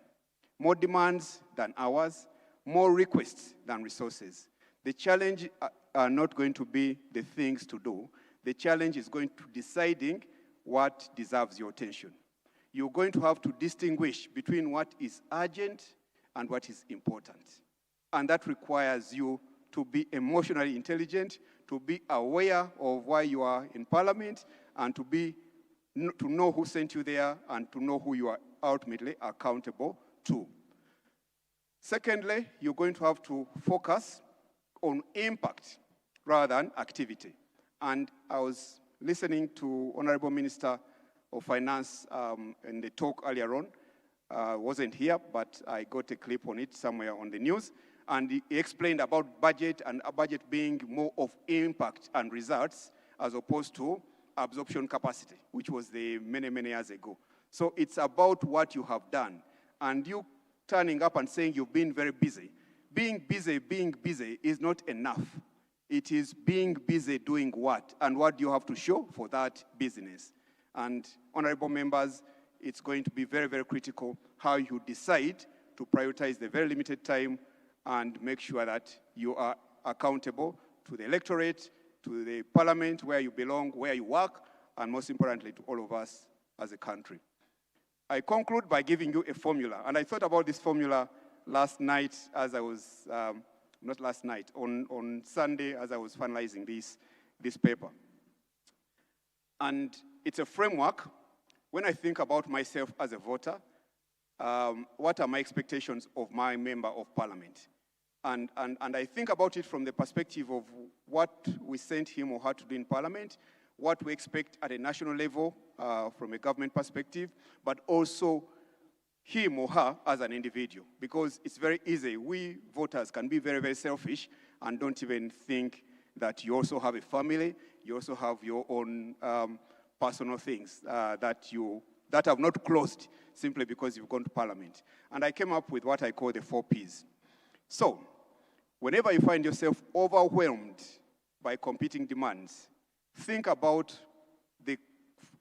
more demands than hours, more requests than resources. The challenge are not going to be the things to do. The challenge is going to deciding what deserves your attention. You're going to have to distinguish between what is urgent and what is important. And that requires you to be emotionally intelligent, to be aware of why you are in parliament, and to know who sent you there, and to know who you are ultimately accountable to. Secondly, you're going to have to focus on impact rather than activity. And I was listening to Honorable Minister of Finance in the talk earlier on. Wasn't here, but I got a clip on it somewhere on the news. And he explained about budget, and a budget being more of impact and results as opposed to absorption capacity, which was the many, many years ago. So it's about what you have done. And you turning up and saying you've been very busy. Being busy is not enough. It is being busy doing what? And what do you have to show for that business? And honorable members, it's going to be very, very critical how you decide to prioritize the very limited time and make sure that you are accountable to the electorate, to the parliament, where you belong, where you work, and most importantly, to all of us as a country. I conclude by giving you a formula. And I thought about this formula last night as I was, not last night, on Sunday as I was finalizing this paper. And it's a framework. When I think about myself as a voter, what are my expectations of my member of parliament? And I think about it from the perspective of what we sent him or her to do in parliament, what we expect at a national level from a government perspective, but also him or her as an individual, because it's very easy. We voters can be very, very selfish and don't even think that you also have a family, you also have your own personal things that have not closed simply because you've gone to parliament. And I came up with what I call the 4 Ps. So, whenever you find yourself overwhelmed by competing demands, think about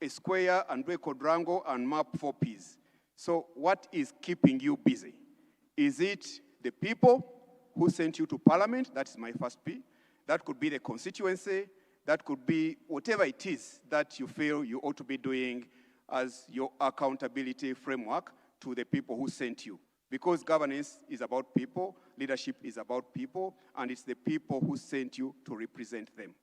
a square and do a quadrangle and map 4 Ps. So what is keeping you busy? Is it the people who sent you to parliament? That's my first P. That could be the constituency. That could be whatever it is that you feel you ought to be doing as your accountability framework to the people who sent you. Because governance is about people, leadership is about people, and it's the people who sent you to represent them.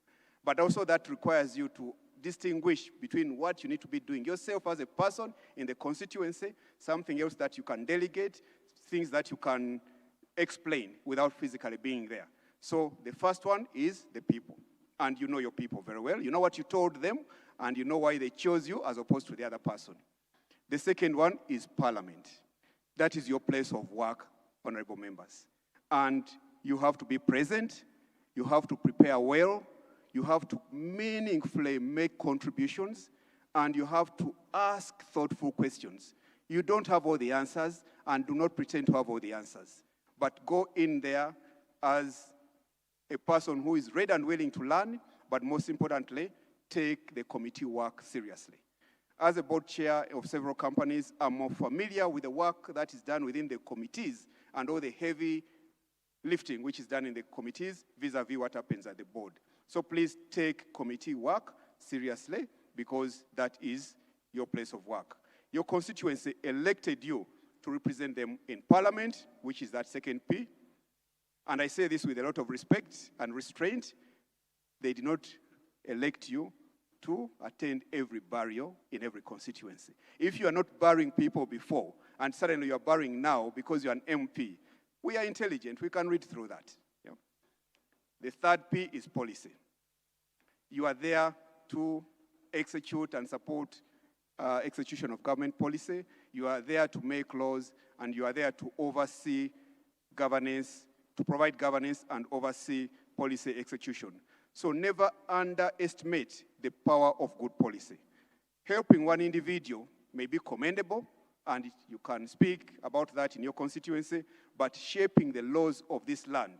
But also that requires you to distinguish between what you need to be doing yourself as a person in the constituency, something else that you can delegate, things that you can explain without physically being there. So the first one is the people. And you know your people very well. You know what you told them, and you know why they chose you as opposed to the other person. The second one is parliament. That is your place of work, honorable members. And you have to be present, you have to prepare well, you have to meaningfully make contributions, and you have to ask thoughtful questions. You don't have all the answers, and do not pretend to have all the answers. But go in there as a person who is ready and willing to learn, but most importantly, take the committee work seriously. As a board chair of several companies, I'm more familiar with the work that is done within the committees and all the heavy lifting which is done in the committees vis-a-vis what happens at the board. So please take committee work seriously, because that is your place of work. Your constituency elected you to represent them in parliament, which is that second P. And I say this with a lot of respect and restraint. They did not elect you to attend every burial in every constituency. If you are not burying people before, and suddenly you are burying now because you're an MP, we are intelligent, we can read through that. Yeah. The third P is policy. You are there to execute and support execution of government policy. You are there to make laws, and you are there to oversee governance, to provide governance and oversee policy execution. So never underestimate the power of good policy. Helping one individual may be commendable, and you can speak about that in your constituency, but shaping the laws of this land,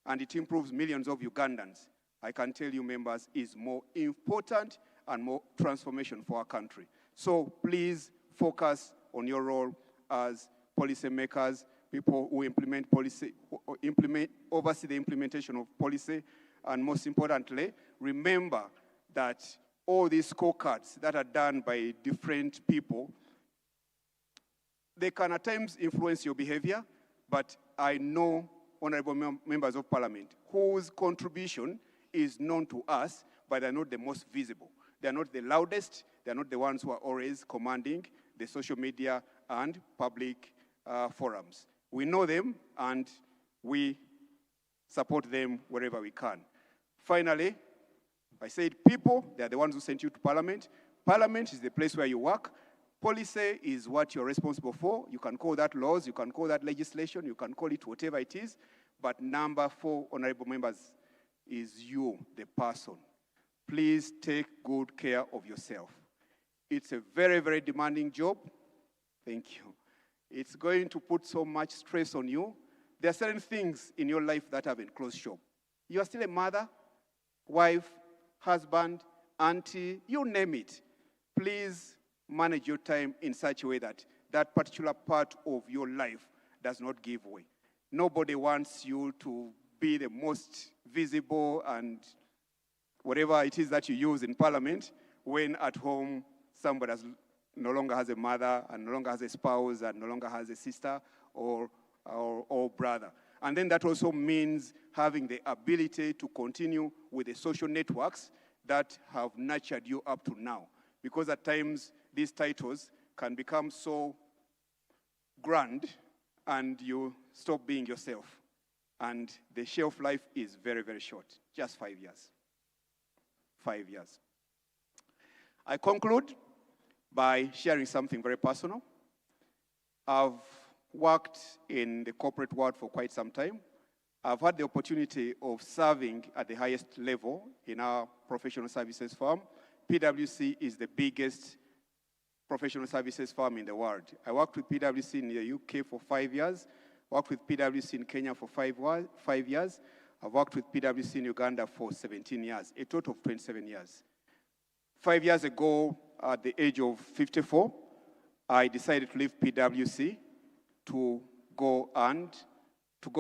and it improves millions of Ugandans, I can tell you, members, is more important and more transformation for our country. So please focus on your role as policy makers, people who implement policy, oversee the implementation of policy, and most importantly, remember that all these scorecards that are done by different people, they can at times influence your behavior, but I know honorable members of parliament whose contribution is known to us, but they're not the most visible. They're not the loudest, they're not the ones who are always commanding the social media and public forums. We know them, and we support them wherever we can. Finally, I said people, they're the ones who sent you to parliament. Parliament is the place where you work. Policy is what you're responsible for. You can call that laws, you can call that legislation, you can call it whatever it is. But number 4, honorable members, is you, the person. Please take good care of yourself. It's a very, very demanding job. Thank you. It's going to put so much stress on you. There are certain things in your life that have been closed shop. You are still a mother, wife, husband, auntie, you name it. Please manage your time in such a way that that particular part of your life does not give way. Nobody wants you to be the most visible and whatever it is that you use in parliament when at home somebody no longer has a mother and no longer has a spouse and no longer has a sister or brother. And then that also means having the ability to continue with the social networks that have nurtured you up to now. Because at times, these titles can become so grand and you stop being yourself. And the shelf life is very, very short, just 5 years. 5 years. I conclude by sharing something very personal. I've worked in the corporate world for quite some time. I've had the opportunity of serving at the highest level in our professional services firm. PwC is the biggest professional services firm in the world. I worked with PwC in the UK for 5 years, worked with PwC in Kenya for 5 years. I've worked with PwC in Uganda for 17 years, a total of 27 years. 5 years ago, at the age of 54, I decided to leave PwC to go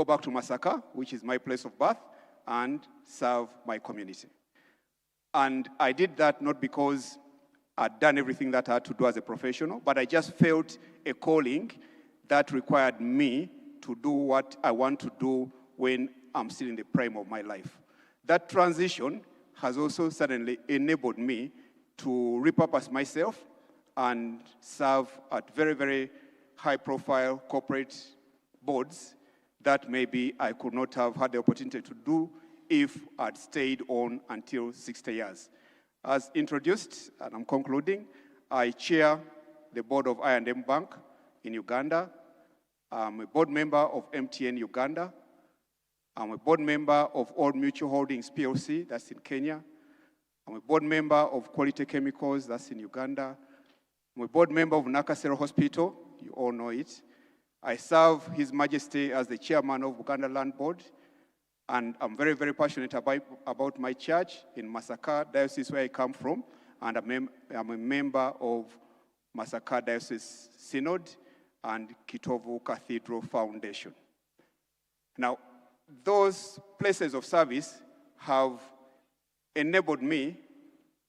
back to Masaka, which is my place of birth, and serve my community. And I did that not because I'd done everything that I had to do as a professional, but I just felt a calling that required me to do what I want to do when I'm still in the prime of my life. That transition has also suddenly enabled me to repurpose myself and serve at very, very high-profile corporate boards that maybe I could not have had the opportunity to do if I'd stayed on until 60 years. As introduced, and I'm concluding, I chair the board of I&M Bank in Uganda. I'm a board member of MTN Uganda. I'm a board member of Old Mutual Holdings PLC, that's in Kenya. I'm a board member of Quality Chemicals, that's in Uganda. I'm a board member of Nakasero Hospital, you all know it. I serve His Majesty as the chairman of Uganda Land Board, and I'm very, very passionate about my church in Masaka Diocese, where I come from, and I'm a member of Masaka Diocese Synod and Kitovu Cathedral Foundation. Now, those places of service have enabled me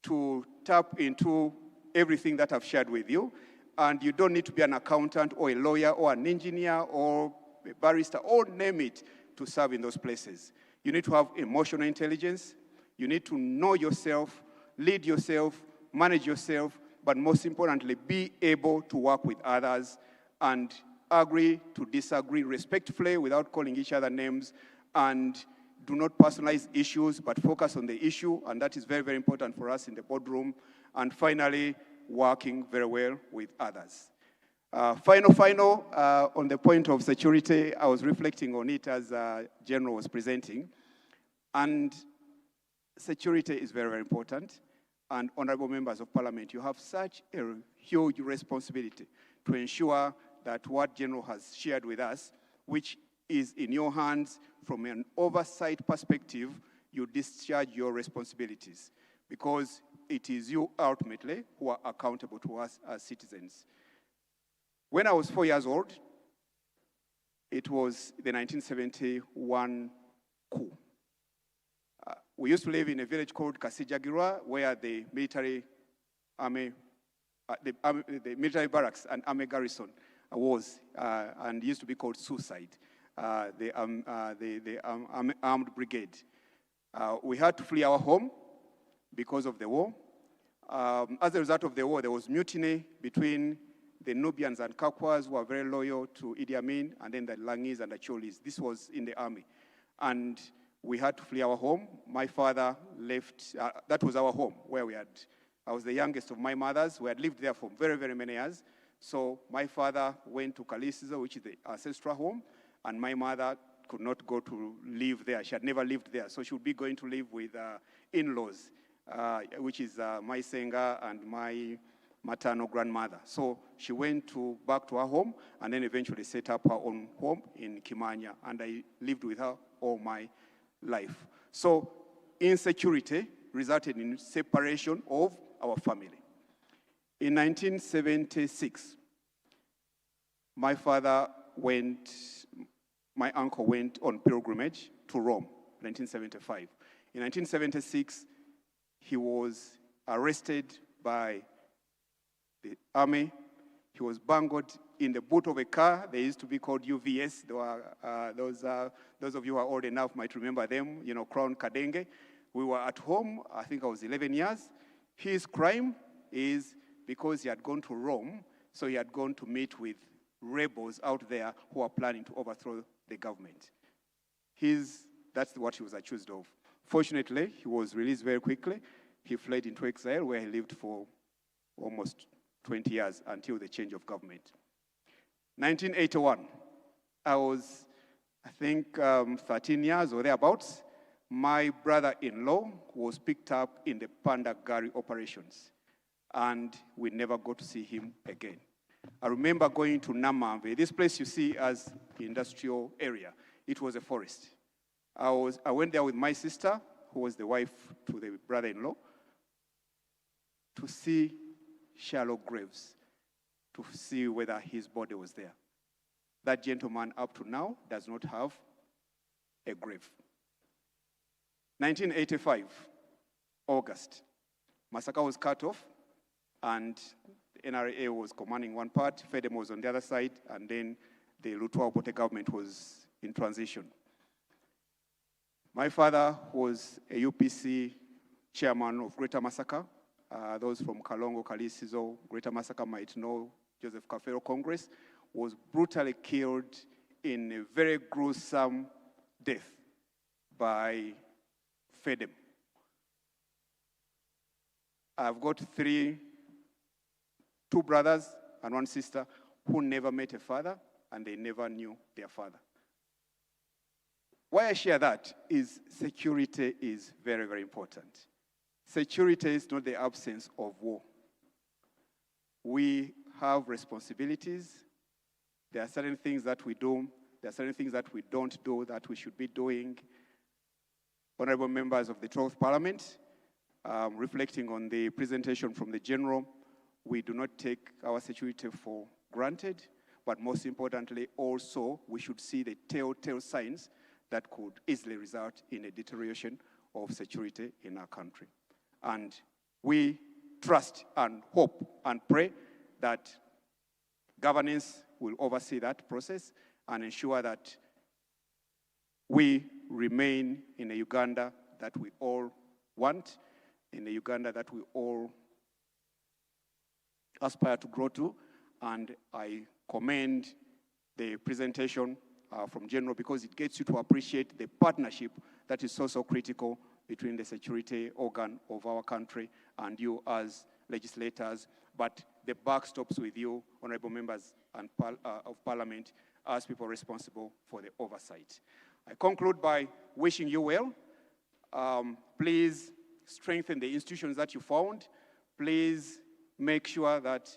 to tap into everything that I've shared with you, and you don't need to be an accountant or a lawyer or an engineer or a barrister or name it to serve in those places. You need to have emotional intelligence. You need to know yourself, lead yourself, manage yourself, but most importantly, be able to work with others and agree to disagree respectfully without calling each other names, and do not personalize issues, but focus on the issue, and that is very, very important for us in the boardroom. And finally, working very well with others. Final, on the point of security, I was reflecting on it as General was presenting. And security is very, very important. And honorable members of Parliament, you have such a huge responsibility to ensure that what General has shared with us, which is in your hands from an oversight perspective, you discharge your responsibilities, because it is you ultimately who are accountable to us as citizens. When I was 4 years old, it was the 1971 coup. We used to live in a village called Kasijagirwa, where the military military barracks and army garrison was, and used to be called Suicide, the armed brigade. We had to flee our home because of the war. As a result of the war, there was mutiny between the Nubians and Kakwas, who were very loyal to Idi Amin, and then the Langis and the Cholis. This was in the army. And we had to flee our home. My father left, that was our home, where I was the youngest of my mothers. We had lived there for very, very many years. So my father went to Kalisizo, which is the ancestral home, and my mother could not go to live there. She had never lived there, so she would be going to live with in-laws, which is my Senga and my maternal grandmother. So she went back to her home, and then eventually set up her own home in Kimanya, and I lived with her all my life. So insecurity resulted in separation of our family. In 1976, my uncle went on pilgrimage to Rome, 1975. In 1976, he was arrested by the army. He was bungled in the boot of a car. They used to be called UVS. Those of you who are old enough might remember them, Crown Kadenge. We were at home, I think I was 11 years. His crime is because he had gone to Rome, so he had gone to meet with rebels out there who are planning to overthrow the government. That's what he was accused of. Fortunately, he was released very quickly. He fled into exile where he lived for almost 20 years until the change of government. 1981, I was, I think, 13 years or thereabouts. My brother-in-law was picked up in the Pandagari operations, and we never got to see him again. I remember going to Namamve, this place you see as the industrial area. It was a forest. I went there with my sister, who was the wife to the brother-in-law, to see shallow graves, to see whether his body was there. That gentleman, up to now, does not have a grave. 1985, August, Masaka was cut off, and the NRA was commanding one part, FEDEM was on the other side, and then the Lutwa Obote government was in transition. My father was a UPC chairman of Greater Masaka. Those from Kalongo, Kalisizo, Greater Masaka might know Joseph Kafero Congress, was brutally killed in a very gruesome death by FEDEM. I've got two brothers and one sister who never met a father, and they never knew their father. Why I share that is security is very, very important. Security is not the absence of war. We have responsibilities. There are certain things that we do. There are certain things that we don't do that we should be doing. Honorable members of the 12th Parliament, reflecting on the presentation from the General, we do not take our security for granted, but most importantly, also, we should see the telltale signs that could easily result in a deterioration of security in our country. And we trust and hope and pray that governance will oversee that process and ensure that we remain in a Uganda that we all want, in a Uganda that we all aspire to grow to. And I commend the presentation from General because it gets you to appreciate the partnership that is so critical between the security organ of our country and you as legislators, but the buck stops with you, honorable members of Parliament, as people responsible for the oversight. I conclude by wishing you well. Please strengthen the institutions that you found. Please make sure that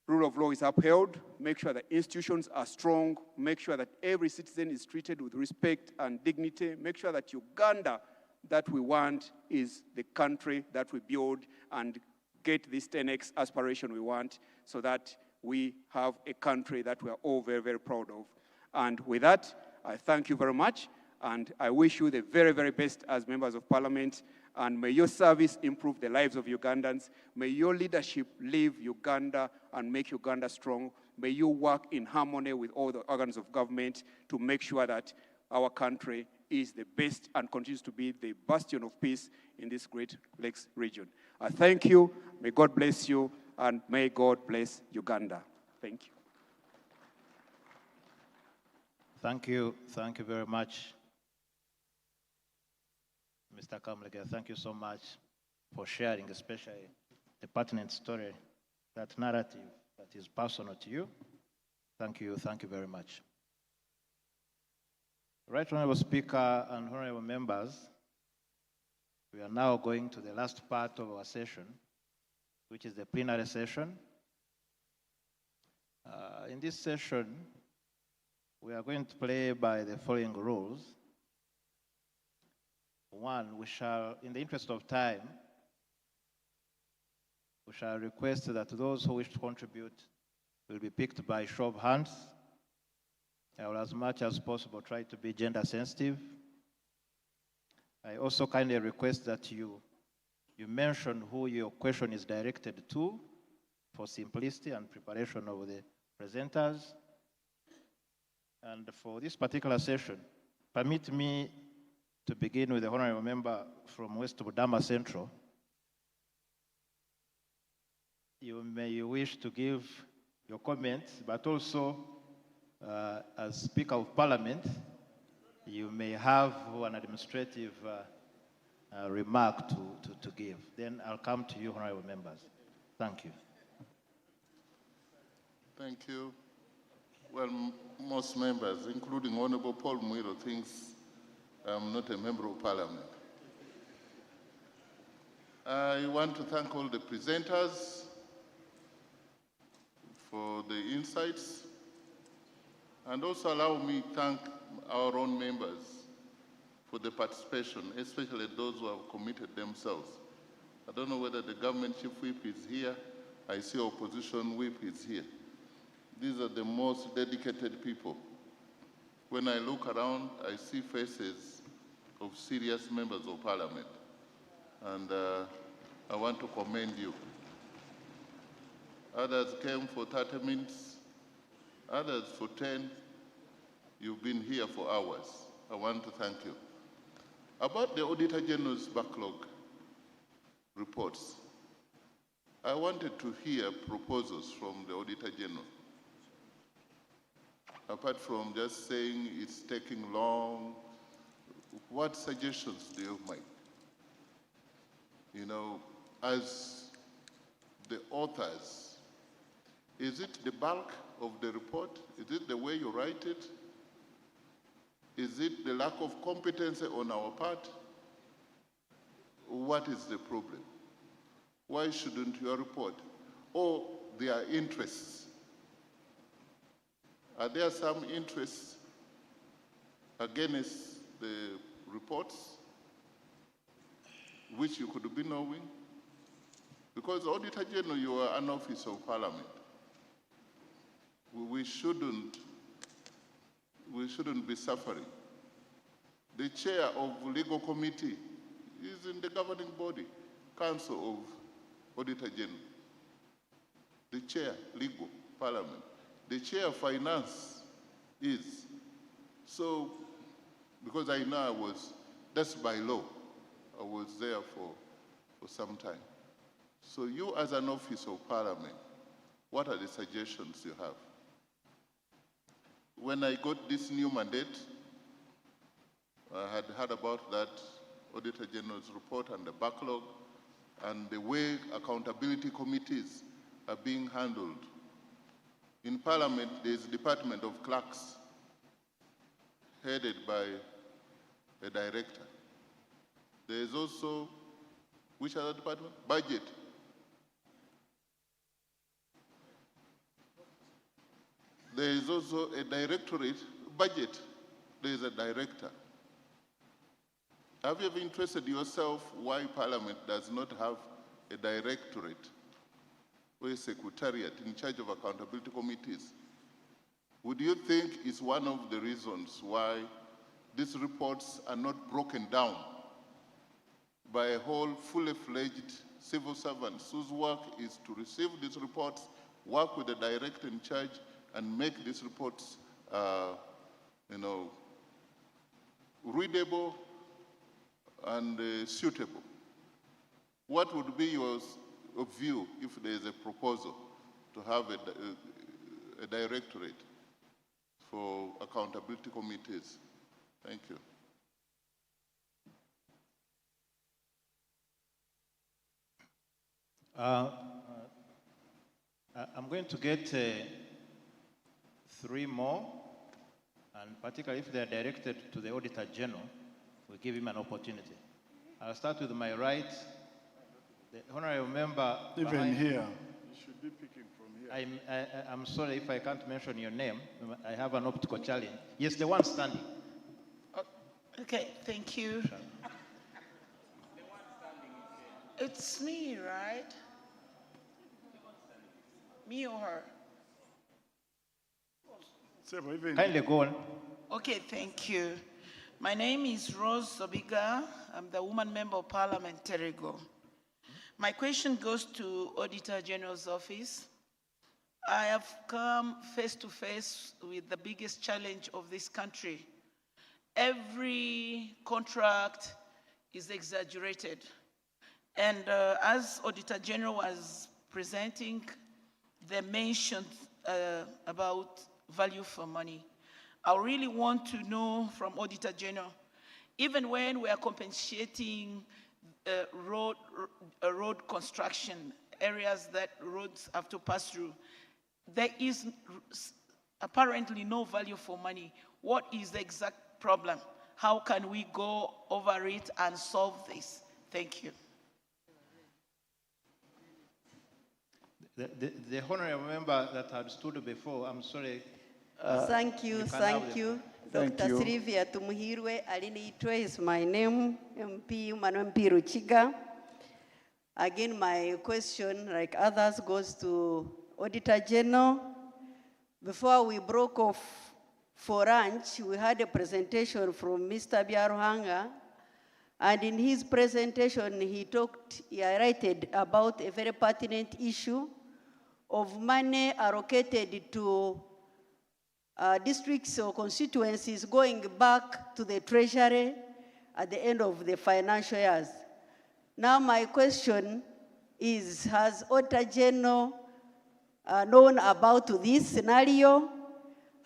rule of law is upheld. Make sure that institutions are strong. Make sure that every citizen is treated with respect and dignity. Make sure that Uganda that we want is the country that we build and get this 10x aspiration we want so that we have a country that we are all very, very proud of. And with that, I thank you very much, and I wish you the very, very best as members of Parliament, and may your service improve the lives of Ugandans. May your leadership leave Uganda and make Uganda strong. May you work in harmony with all the organs of government to make sure that our country is the best and continues to be the bastion of peace in this Great Lakes region. I thank you. May God bless you, and may God bless Uganda. Thank you. Thank you very much, Mr. Kamlega. Thank you so much for sharing, especially the pertinent story, that narrative that is personal to you. Thank you very much. Right, Honorable Speaker and Honorable Members, we are now going to the last part of our session, which is the plenary session. In this session, we are going to play by the following rules. One, we shall, in the interest of time, we shall request that those who wish to contribute will be picked by show of hands. I will, as much as possible, try to be gender sensitive. I also kindly request that you mention who your question is directed to for simplicity and preparation of the presenters. And for this particular session, permit me to begin with the honorable member from West Budama Central. You may wish to give your comments, but also as Speaker of Parliament, you may have an administrative remark to give. Then I'll come to you, honorable members. Thank you. Thank you. Well, most members, including Honorable Paul Mwiro, thinks I'm not a member of Parliament. I want to thank all the presenters for the insights, and also allow me to thank our own members for the participation, especially those who have committed themselves. I don't know whether the government chief whip is here. I see opposition whip is here. These are the most dedicated people. When I look around, I see faces of serious members of Parliament. And I want to commend you. Others came for 30 minutes, others for 10. You've been here for hours. I want to thank you. About the Auditor General's backlog reports, I wanted to hear proposals from the Auditor General. Apart from just saying it's taking long, what suggestions do you make? You know, as the authors, is it the bulk of the report? Is it the way you write it? Is it the lack of competence on our part? What is the problem? Why shouldn't your report? Or their interests? Are there some interests against the reports which you could be knowing? Because Auditor General, you are an office of Parliament. We shouldn't be suffering. The chair of legal committee is in the governing body, Council of Auditor General. The chair, legal, Parliament. The chair of finance is. So, because I know that's by law. I was there for some time. So you as an office of Parliament, what are the suggestions you have? When I got this new mandate, I had heard about that Auditor General's report and the backlog and the way accountability committees are being handled. In Parliament, there's a Department of Clerks headed by a director. There's also, which other department? Budget. There is also a directorate, budget. There is a director. Have you ever interested yourself why Parliament does not have a directorate or a secretariat in charge of accountability committees? Would you think it's one of the reasons why these reports are not broken down by a whole fully fledged civil servants whose work is to receive these reports, work with the director in charge, and make these reports, readable and suitable? What would be your view if there is a proposal to have a directorate for accountability committees? Thank you. I'm going to get 3 more, and particularly if they're directed to the Auditor General, we'll give him an opportunity. I'll start with my right. The honorable member. Even here, you should be picking from here. I'm sorry if I can't mention your name. I have an optical challenge. Yes, the one standing. Okay, thank you. It's me, right? Me or her? Kindly go on. Okay, thank you. My name is Rose Zobiga. I'm the woman member of Parliamentary. My question goes to Auditor General's office. I have come face to face with the biggest challenge of this country. Every contract is exaggerated. And as Auditor General was presenting, they mentioned about value for money. I really want to know from Auditor General, even when we are compensating road construction, areas that roads have to pass through, there is apparently no value for money. What is the exact problem? How can we go over it and solve this? Thank you. The honorable member that had stood before, I'm sorry. Thank you. Dr. Sylvia Tumuhirwe Aliniitwe is my name, MP Manompi Ruchiga. Again, my question, like others, goes to Auditor General. Before we broke off for lunch, we had a presentation from Mr. Biaruhanga, and in his presentation, he highlighted about a very pertinent issue of money allocated to districts or constituencies going back to the Treasury at the end of the financial years. Now my question is, has Auditor General known about this scenario?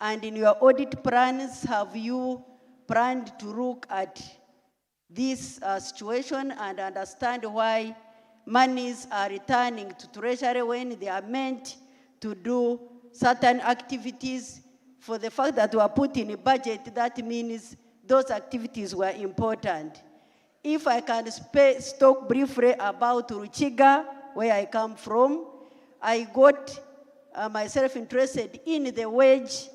And in your audit plans, have you planned to look at this situation and understand why monies are returning to Treasury when they are meant to do certain activities? For the fact that we are put in a budget, that means those activities were important. If I can talk briefly about Ruchiga, where I come from, I got myself interested in the wage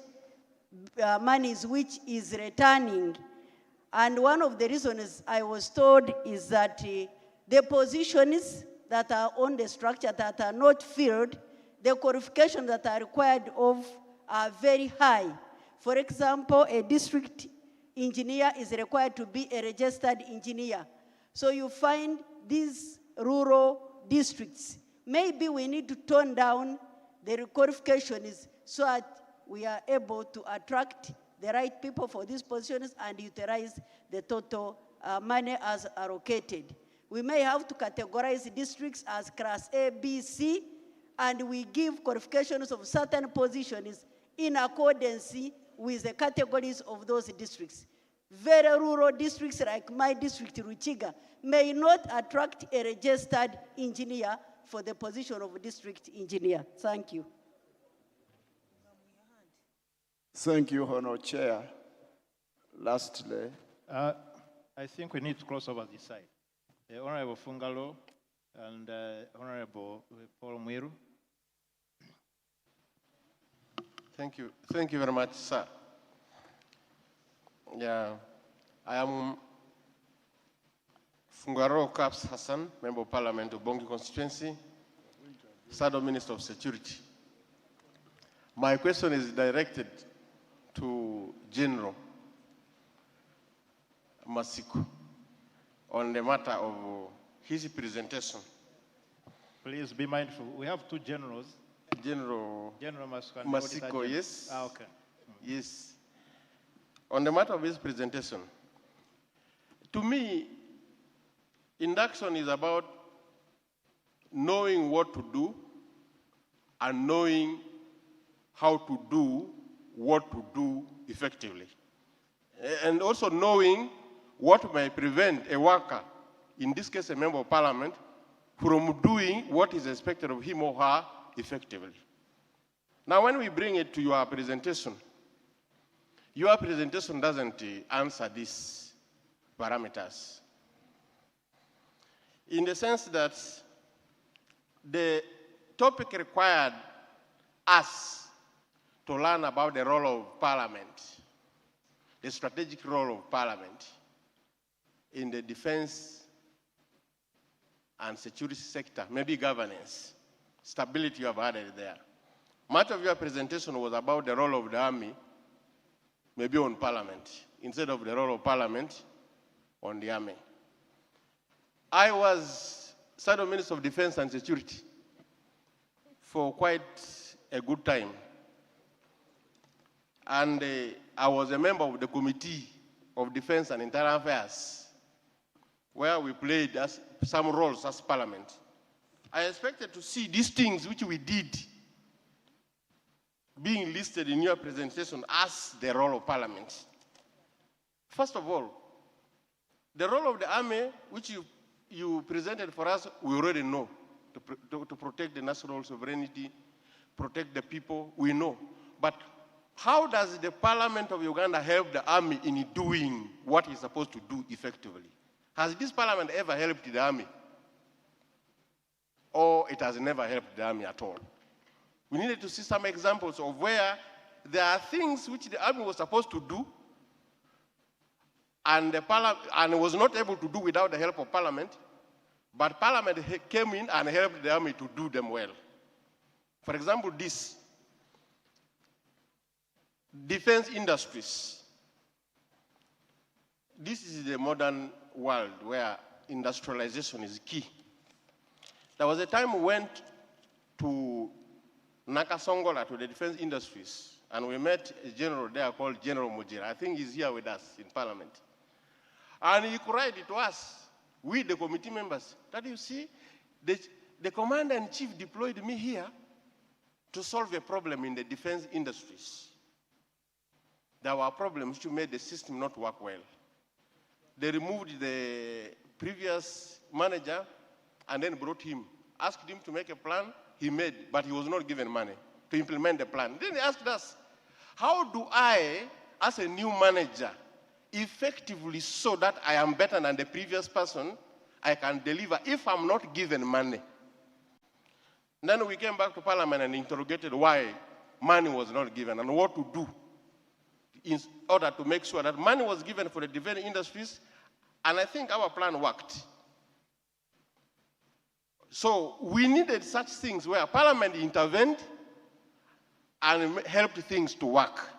monies which is returning. And one of the reasons I was told is that the positions that are on the structure that are not filled, the qualifications that are required of are very high. For example, a district engineer is required to be a registered engineer. So you find these rural districts, maybe we need to tone down the qualifications so that we are able to attract the right people for these positions and utilize the total money as allocated. We may have to categorize districts as class A, B, C, and we give qualifications of certain positions in accordance with the categories of those districts. Very rural districts like my district, Ruchiga, may not attract a registered engineer for the position of district engineer. Thank you. Thank you, Honorable Chair. Lastly, I think we need to cross over this side. Honorable Fungalo and Honorable Paul Mwiru. Thank you. Thank you very much, sir. Yeah, I am Fungaro Kaps Hassan, Member of Parliament of Bongi constituency, Shadow Minister of Security. My question is directed to General Masiku on the matter of his presentation. Please be mindful. We have two generals. General Masiku, Masiko, yes. Okay. Yes. On the matter of his presentation, to me, induction is about knowing what to do and knowing how to do what to do effectively. And also knowing what may prevent a worker, in this case a member of parliament, from doing what is expected of him or her effectively. Now when we bring it to your presentation doesn't answer these parameters. In the sense that the topic required us to learn about the role of parliament, the strategic role of parliament in the defense and security sector, maybe governance, stability you have added there. Much of your presentation was about the role of the army, maybe on parliament, instead of the role of parliament on the army. I was Shadow Minister of Defense and Security for quite a good time. And I was a member of the Committee of Defense and Internal Affairs, where we played some roles as parliament. I expected to see these things which we did being listed in your presentation as the role of Parliament. First of all, the role of the army, which you presented for us, we already know, to protect the national sovereignty, protect the people, we know. But how does the Parliament of Uganda help the army in doing what it's supposed to do effectively? Has this Parliament ever helped the army? Or it has never helped the army at all? We needed to see some examples of where there are things which the army was supposed to do and was not able to do without the help of Parliament, but Parliament came in and helped the army to do them well. For example, this. Defense industries. This is the modern world where industrialization is key. There was a time we went to Nakasongola, to the defense industries, and we met a general there called General Mujira. I think he's here with us in Parliament. And he cried to us, we the committee members, that you see, the commander-in-chief deployed me here to solve a problem in the defense industries. There were problems which made the system not work well. They removed the previous manager and then brought him, asked him to make a plan, he made, but he was not given money to implement the plan. Then they asked us, how do I, as a new manager, effectively so that I am better than the previous person, I can deliver if I'm not given money? Then we came back to Parliament and interrogated why money was not given and what to do in order to make sure that money was given for the defense industries, and I think our plan worked. So we needed such things where Parliament intervened and helped things to work.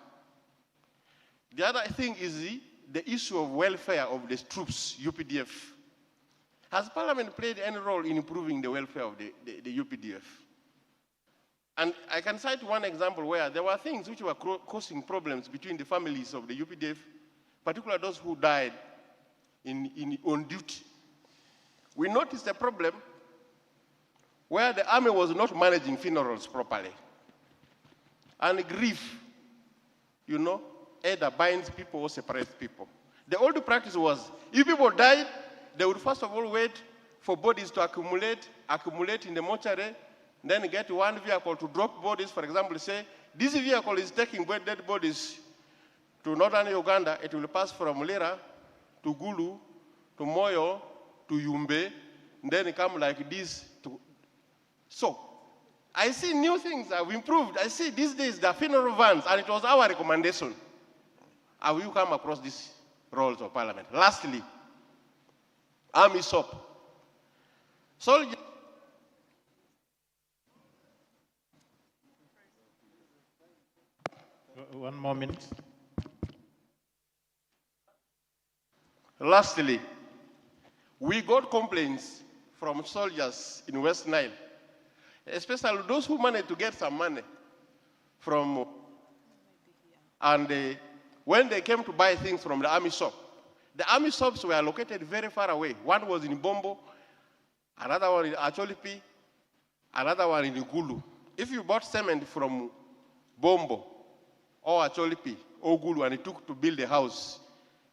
The other thing is the issue of welfare of the troops, UPDF. Has Parliament played any role in improving the welfare of the UPDF? And I can cite one example where there were things which were causing problems between the families of the UPDF, particularly those who died on duty. We noticed a problem where the army was not managing funerals properly. And grief, either binds people or separates people. The old practice was, if people died, they would first of all wait for bodies to accumulate in the mortuary, then get one vehicle to drop bodies. For example, say, this vehicle is taking dead bodies to northern Uganda. It will pass from Lira to Gulu, to Moyo, to Yumbe, and then come like this. So, I see new things have improved. I see these days the funeral vans, and it was our recommendation. Have you come across these roles of Parliament? Lastly, army soap. Soldiers. One more minute. Lastly, we got complaints from soldiers in West Nile, especially those who managed to get some money from, and when they came to buy things from the army shop, the army shops were located very far away. One was in Bombo, another one in Acholipi, another one in Gulu. If you bought cement from Bombo or Acholipi or Gulu and it took to build a house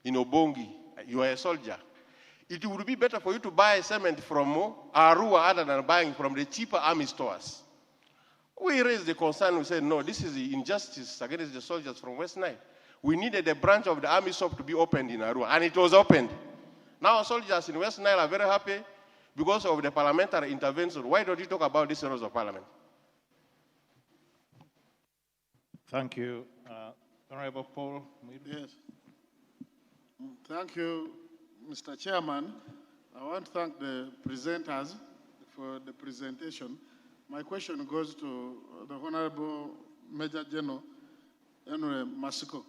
in Obongi, you are a soldier. It would be better for you to buy cement from Arua other than buying from the cheaper army stores. We raised the concern, we said, no, this is the injustice against the soldiers from West Nile. We needed a branch of the army shop to be opened in Arua, and it was opened. Now soldiers in West Nile are very happy because of the parliamentary intervention. Why don't you talk about these roles of Parliament? Thank you. Honorable Paul. Yes. Thank you, Mr. Chairman. I want to thank the presenters for the presentation. My question goes to the Honorable Major General Henry Masiko.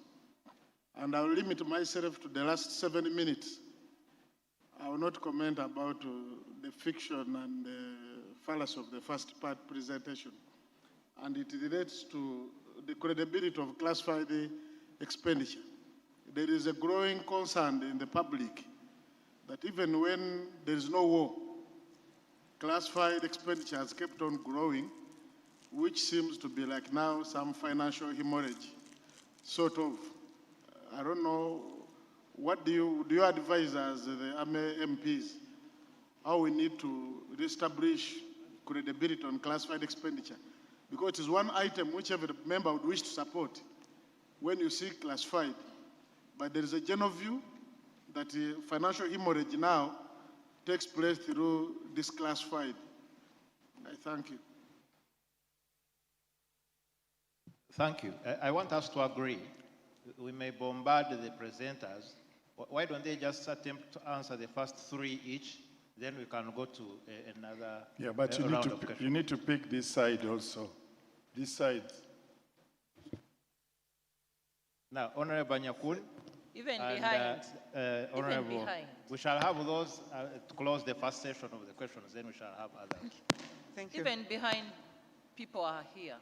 And I will limit myself to the last 7 minutes. I will not comment about the fiction and the fallacy of the first part presentation. And it relates to the credibility of classified expenditure. There is a growing concern in the public that even when there is no war, classified expenditure has kept on growing which seems to be like now some financial hemorrhage, sort of. I don't know, what do you advise as the MPs, how we need to reestablish credibility on classified expenditure? Because it is one item which every member would wish to support when you see classified. But there is a general view that financial hemorrhage now takes place through this classified. I thank you. Thank you. I want us to agree. We may bombard the presenters. Why don't they just attempt to answer the first three each? Then we can go to another Yeah, but you need to pick this side also. This side. Now, Honorable Nyakun. Even and, behind. Honorable, Even behind. we shall have those to close the first session of the questions, then we shall have others. Thank you. Even behind people are here.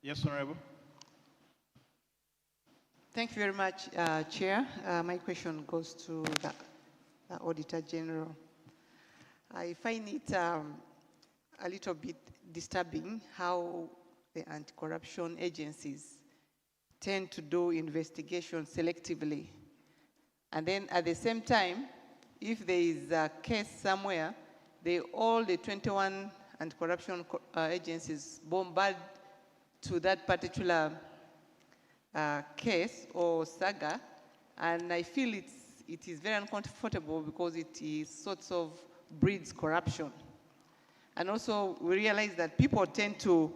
Yes, Honorable. Thank you very much, Chair. My question goes to the Auditor General. I find it a little bit disturbing how the anti-corruption agencies tend to do investigations selectively. And then at the same time, if there is a case somewhere, all the 21 anti-corruption agencies bombard to that particular case or saga, and I feel it is very uncomfortable because it is sort of breeds corruption. And also we realize that people tend to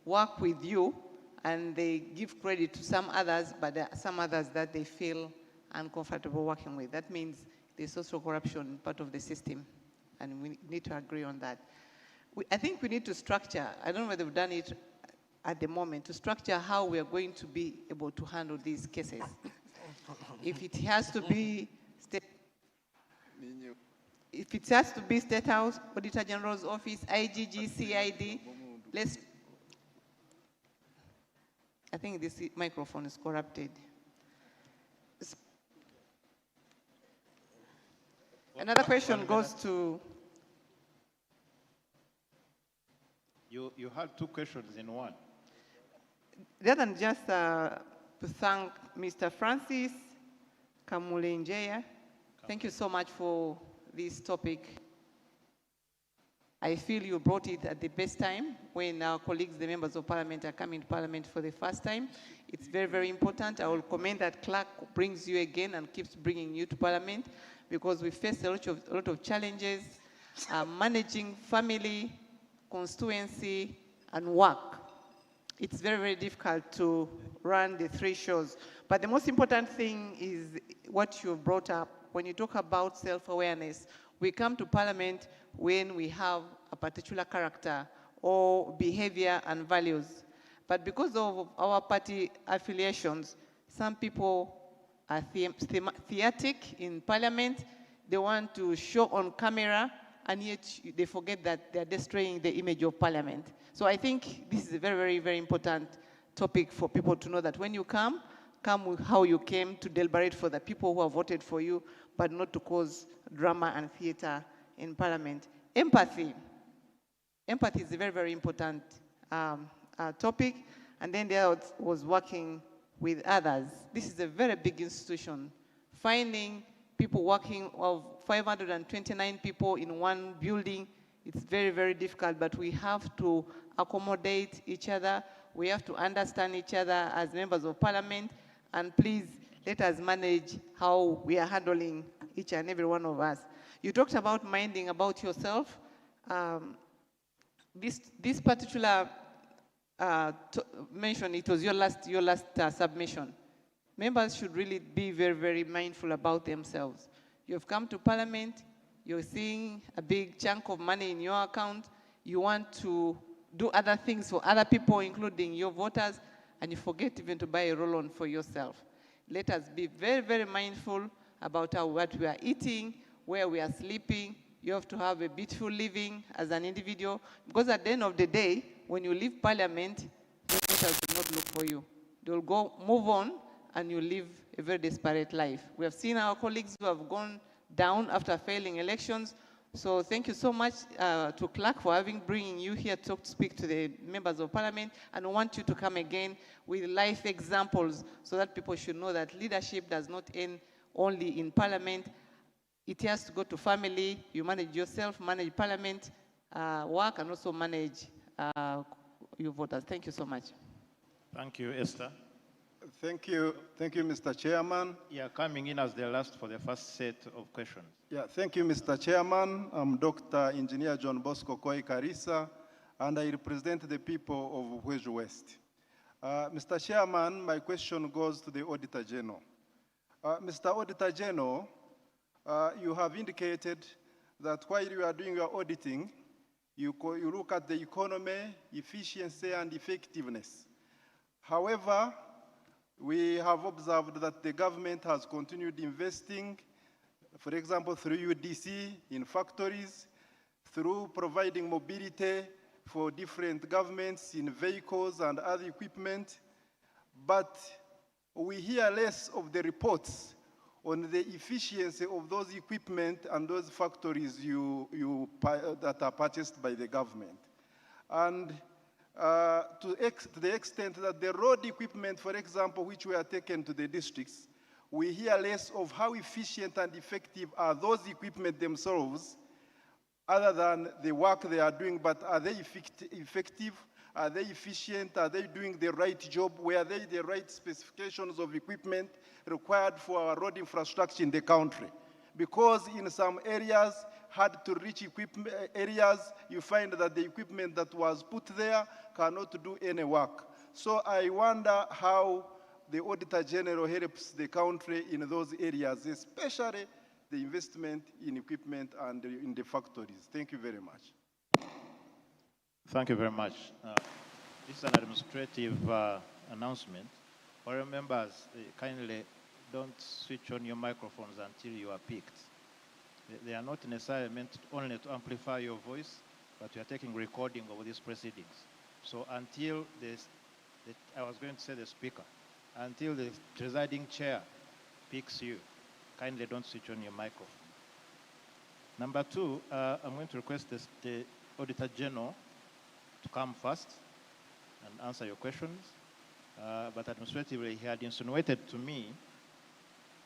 work with you and they give credit to some others, but there are some others that they feel uncomfortable working with. That means there's also corruption part of the system, and we need to agree on that. I think we need to structure, I don't know whether we've done it at the moment, to structure how we are going to be able to handle these cases. If it has to be State House, Auditor General's Office, IGG, CID, I think this microphone is corrupted. Another question goes to... You had two questions in one. Rather than just to thank Mr. Francis Kamulenjeya, thank you so much for this topic. I feel you brought it at the best time when our colleagues, the members of Parliament, are coming to Parliament for the first time. It's very, very important. I will commend that clerk brings you again and keeps bringing you to Parliament, because we face a lot of challenges, managing family, constituency, and work. It's very, very difficult to run the three shows. But the most important thing is what you brought up. When you talk about self-awareness, we come to Parliament when we have a particular character or behavior and values. But because of our party affiliations, some people are theatric in Parliament. They want to show on camera, and yet they forget that they're destroying the image of Parliament. So I think this is a very, very, very important topic for people to know, that when you come with how you came to deliberate for the people who have voted for you, but not to cause drama and theater in Parliament. Empathy. Empathy is a very, very important topic. And then there was working with others. This is a very big institution. Finding people working of 529 people in one building, it's very, very difficult, but we have to accommodate each other. We have to understand each other as members of Parliament, and please let us manage how we are handling each and every one of us. You talked about minding about yourself. This particular mention, it was your last submission. Members should really be very, very mindful about themselves. You've come to Parliament, you're seeing a big chunk of money in your account, you want to do other things for other people, including your voters, and you forget even to buy a roll-on for yourself. Let us be very, very mindful about what we are eating, where we are sleeping. You have to have a beautiful living as an individual, because at the end of the day, when you leave Parliament, the voters will not look for you. They will move on, and you live a very desperate life. We have seen our colleagues who have gone down after failing elections. So thank you so much to Clark for bringing you here to speak to the members of Parliament, and I want you to come again with life examples so that people should know that leadership does not end only in Parliament. It has to go to family. You manage yourself, manage Parliament work, and also manage your voters. Thank you so much. Thank you, Esther. Thank you, Mr. Chairman. Yeah, coming in as the last for the first set of questions. Yeah, thank you, Mr. Chairman. I'm Dr. Engineer John Bosco Koi Karisa, and I represent the people of West West. Mr. Chairman, my question goes to the Auditor General. Mr. Auditor General, you have indicated that while you are doing your auditing, you look at the economy, efficiency, and effectiveness. However, we have observed that the government has continued investing, for example, through UDC in factories, through providing mobility for different governments in vehicles and other equipment. But we hear less of the reports on the efficiency of those equipment and those factories that are purchased by the government. And to the extent that the road equipment, for example, which were taken to the districts, we hear less of how efficient and effective are those equipment themselves, other than the work they are doing, but are they effective? Are they efficient? Are they doing the right job? Were they the right specifications of equipment required for our road infrastructure in the country? Because in some areas, hard to reach areas, you find that the equipment that was put there cannot do any work. So I wonder how the Auditor General helps the country in those areas, especially the investment in equipment and in the factories. Thank you very much. Thank you very much. This is an administrative announcement. For members, kindly don't switch on your microphones until you are picked. They are not necessarily meant only to amplify your voice, but we are taking recording of these proceedings. So until I was going to say the speaker, until the presiding chair picks you, kindly don't switch on your microphone. Number two, I'm going to request the Auditor General to come first and answer your questions. But administratively, he had insinuated to me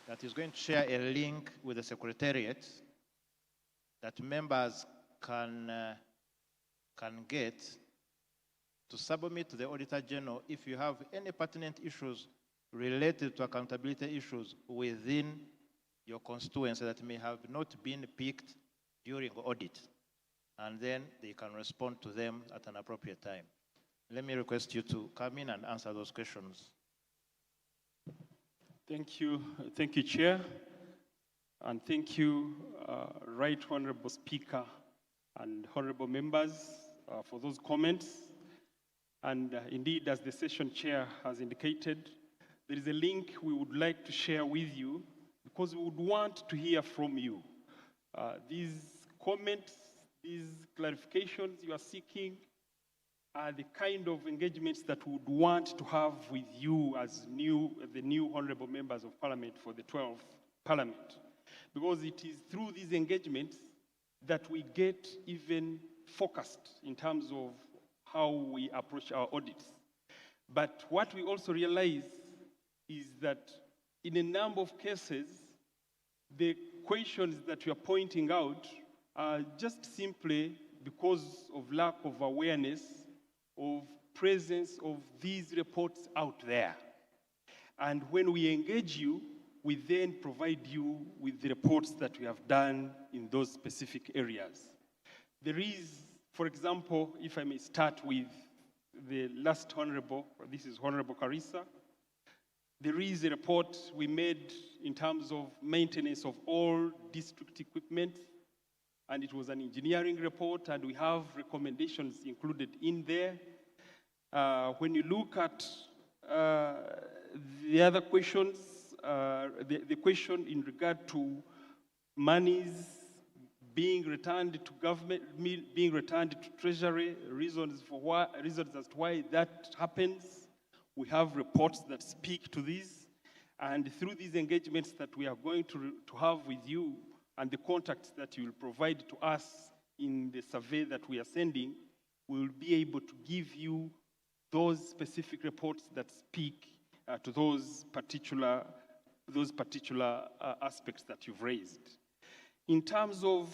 that he's going to share a link with the Secretariat that members can get to submit to the Auditor General if you have any pertinent issues related to accountability issues within your constituency that may have not been picked during audit. And then they can respond to them at an appropriate time. Let me request you to come in and answer those questions. Thank you, Chair. And thank you, Right Honorable Speaker and Honorable members for those comments. And indeed, as the session chair has indicated, there is a link we would like to share with you because we would want to hear from you. These comments, these clarifications you are seeking are the kind of engagements that we would want to have with you as the new honorable members of Parliament for the 12th Parliament. Because it is through these engagements that we get even focused in terms of how we approach our audits. But what we also realize is that in a number of cases, the questions that we are pointing out are just simply because of lack of awareness of presence of these reports out there. And when we engage you, we then provide you with the reports that we have done in those specific areas. There is, for example, if I may start with the last honorable, this is Honorable Karisa. There is a report we made in terms of maintenance of all district equipment, and it was an engineering report, and we have recommendations included in there. When you look at the other questions, the question in regard to monies being returned to government, being returned to Treasury, reasons as to why that happens, we have reports that speak to this. And through these engagements that we are going to have with you and the contacts that you will provide to us in the survey that we are sending, we will be able to give you those specific reports that speak to those particular aspects that you've raised. In terms of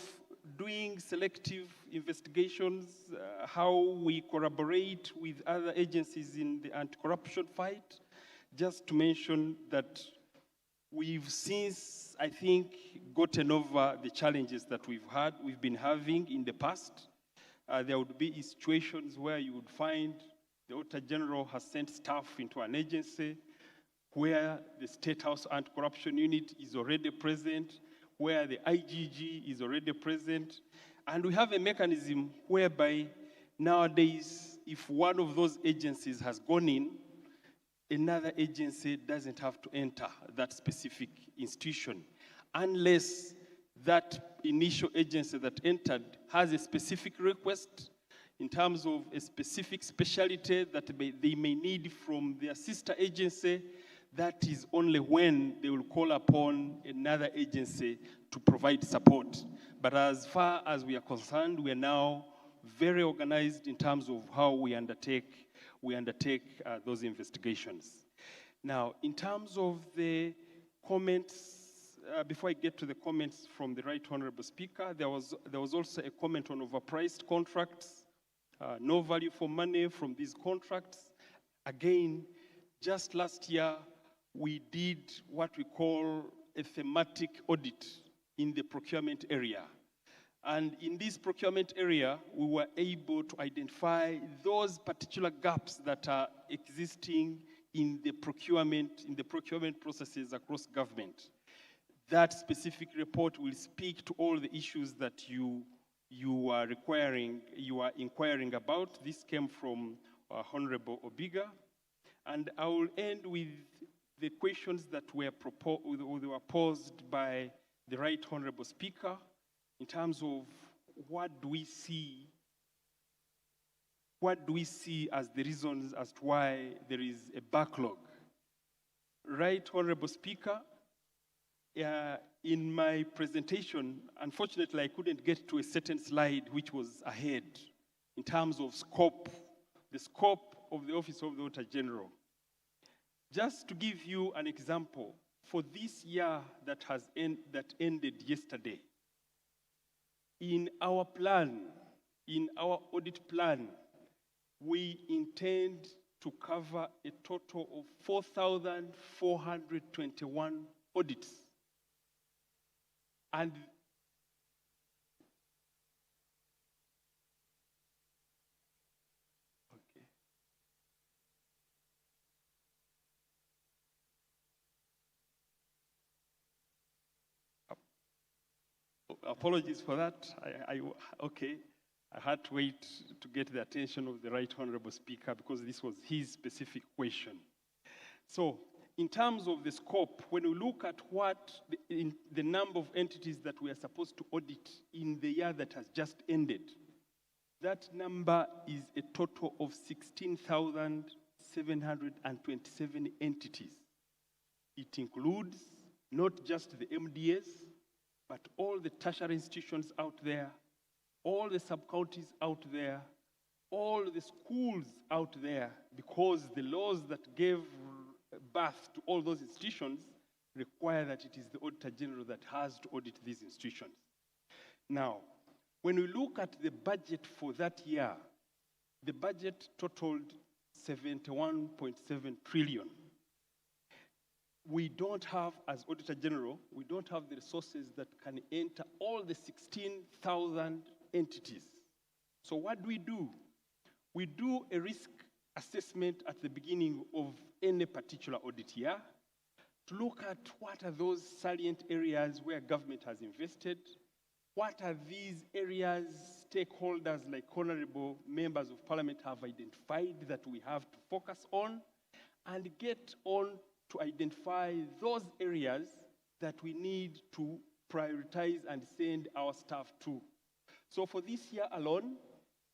doing selective investigations, how we collaborate with other agencies in the anti-corruption fight, just to mention that we've since, I think, gotten over the challenges that we've been having in the past. There would be situations where you would find the Auditor General has sent staff into an agency where the State House Anti-Corruption Unit is already present, where the IGG is already present. And we have a mechanism whereby nowadays, if one of those agencies has gone in, another agency doesn't have to enter that specific institution unless that initial agency that entered has a specific request in terms of a specific specialty that they may need from their sister agency. That is only when they will call upon another agency to provide support. But as far as we are concerned, we are now very organized in terms of how we undertake those investigations. Now, in terms of the comments, before I get to the comments from the Right Honorable Speaker, there was also a comment on overpriced contracts, no value for money from these contracts. Again, just last year, we did what we call a thematic audit in the procurement area. And in this procurement area, we were able to identify those particular gaps that are existing in the procurement processes across government. That specific report will speak to all the issues that you are inquiring about. This came from Honorable Obiga. And I will end with the questions that were posed by the Right Honorable Speaker in terms of what do we see as the reasons as to why there is a backlog. Right Honorable Speaker, in my presentation, unfortunately, I couldn't get to a certain slide which was ahead in terms of scope, the scope of the Office of the Auditor General. Just to give you an example, for this year that ended yesterday, in our plan, in our audit plan, we intend to cover a total of 4,421 audits. And apologies for that. I had to wait to get the attention of the Right Honorable Speaker because this was his specific question. So, in terms of the scope, when we look at the number of entities that we are supposed to audit in the year that has just ended, that number is a total of 16,727 entities. It includes not just the MDS, but all the tertiary institutions out there, all the sub-counties out there, all the schools out there, because the laws that gave birth to all those institutions require that it is the Auditor General that has to audit these institutions. Now, when we look at the budget for that year, the budget totaled 71.7 trillion. We don't have, as Auditor General, we don't have the resources that can enter all the 16,000 entities. So what do? We do a risk assessment at the beginning of any particular audit year to look at what are those salient areas where government has invested, what are these areas stakeholders like honorable members of Parliament have identified that we have to focus on, and get on to identify those areas that we need to prioritize and send our staff to. So for this year alone,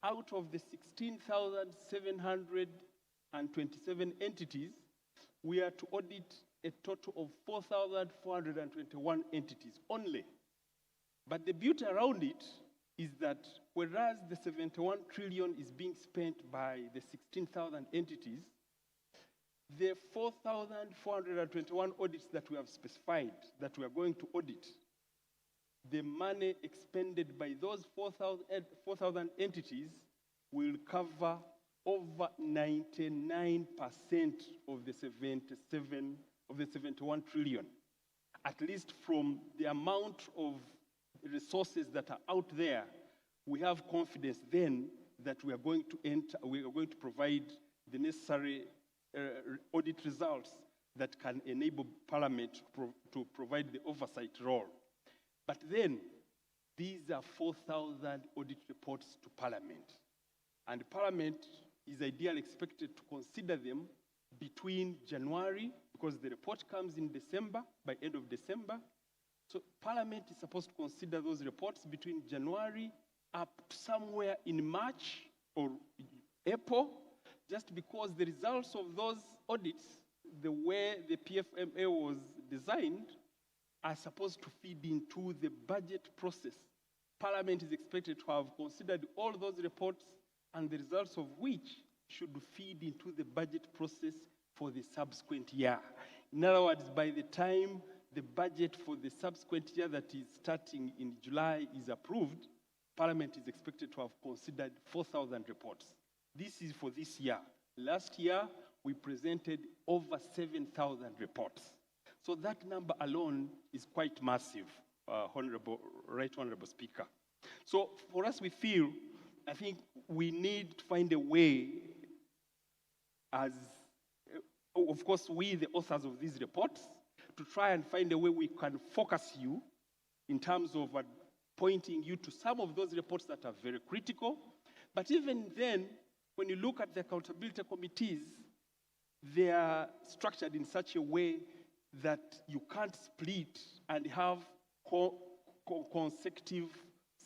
out of the 16,727 entities, we are to audit a total of 4,421 entities only. But the beauty around it is that whereas the 71 trillion is being spent by the 16,000 entities, the 4,421 audits that we have specified that we are going to audit, the money expended by those 4,000 entities will cover over 99% of the 71 trillion, at least from the amount of resources that are out there. We have confidence then that we are going to provide the necessary audit results that can enable Parliament to provide the oversight role. But then, these are 4,000 audit reports to Parliament. And Parliament is ideally expected to consider them between January, because the report comes in December, by end of December. So Parliament is supposed to consider those reports between January up to somewhere in March or April, just because the results of those audits, the way the PFMA was designed, are supposed to feed into the budget process. Parliament is expected to have considered all those reports, and the results of which should feed into the budget process for the subsequent year. In other words, by the time the budget for the subsequent year that is starting in July is approved, Parliament is expected to have considered 4,000 reports. This is for this year. Last year, we presented over 7,000 reports. So that number alone is quite massive, Right Honorable Speaker. So for us, we feel, I think we need to find a way as, of course, we, the authors of these reports, to try and find a way we can focus you in terms of pointing you to some of those reports that are very critical. But even then, when you look at the accountability committees, they are structured in such a way that you can't split and have consecutive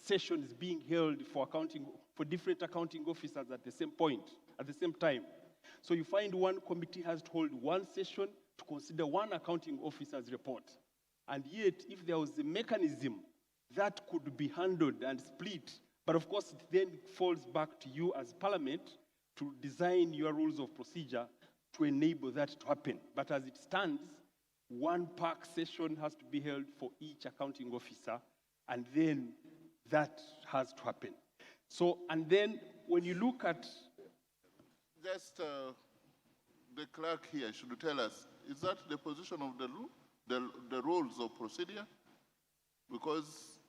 sessions being held for different accounting officers at the same point, at the same time. So you find one committee has to hold one session to consider one accounting officer's report. And yet, if there was a mechanism that could be handled and split, but of course it then falls back to you as Parliament to design your rules of procedure to enable that to happen. But as it stands, one PAC session has to be held for each accounting officer, and then that has to happen. So, and then when you look at... Just the clerk here should tell us, is that the position of the rules of procedure? Because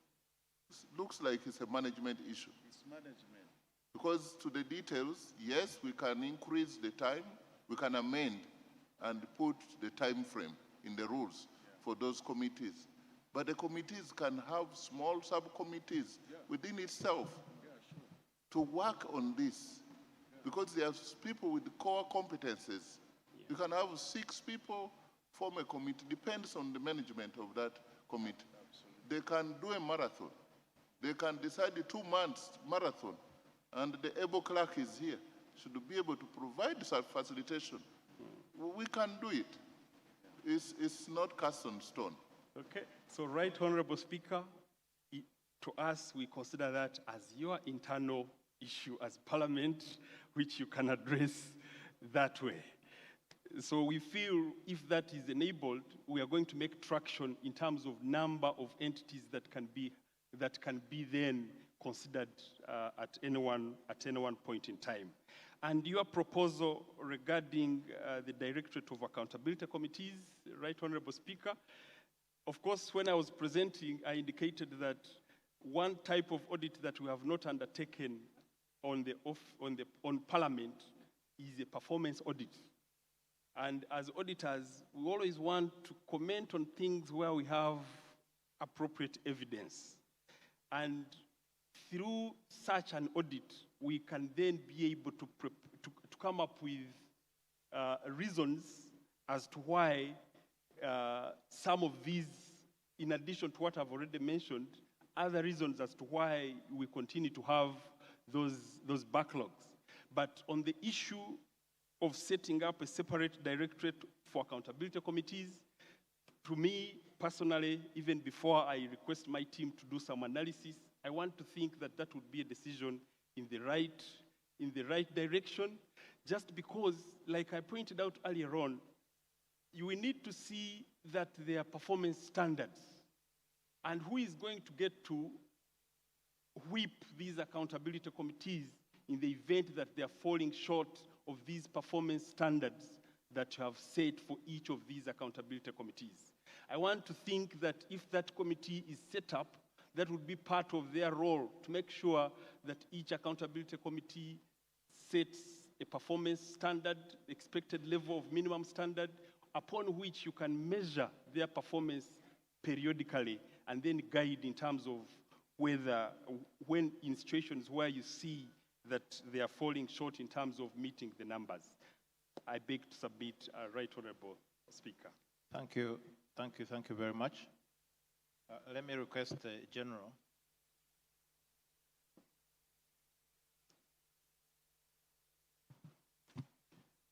it looks like it's a management issue. It's management. Because to the details, yes, we can increase the time, we can amend and put the time frame in the rules for those committees. But the committees can have small subcommittees within itself to work on this. Because there are people with core competences. You can have 6 people form a committee, depends on the management of that committee. They can do a marathon. They can decide a 2 months marathon. And the able clerk is here, should be able to provide facilitation. We can do it. It's not cast on stone. Okay, so Right Honorable Speaker, to us, we consider that as your internal issue as Parliament, which you can address that way. So we feel if that is enabled, we are going to make traction in terms of number of entities that can be then considered at any one point in time. And your proposal regarding the Directorate of Accountability Committees, Right Honorable Speaker, of course, when I was presenting, I indicated that one type of audit that we have not undertaken on Parliament is a performance audit. And as auditors, we always want to comment on things where we have appropriate evidence. And through such an audit, we can then be able to come up with reasons as to why some of these, in addition to what I've already mentioned, other reasons as to why we continue to have those backlogs. But on the issue of setting up a separate directorate for accountability committees, to me, personally, even before I request my team to do some analysis, I want to think that that would be a decision in the right direction, just because, like I pointed out earlier on, you will need to see that there are performance standards, and who is going to get to whip these accountability committees in the event that they are falling short of these performance standards that you have set for each of these accountability committees. I want to think that if that committee is set up, that would be part of their role to make sure that each accountability committee sets a performance standard, expected level of minimum standard, upon which you can measure their performance periodically and then guide in terms of whether, when in situations where you see that they are falling short in terms of meeting the numbers. I beg to submit, Right Honorable Speaker. Thank you very much. Let me request the General.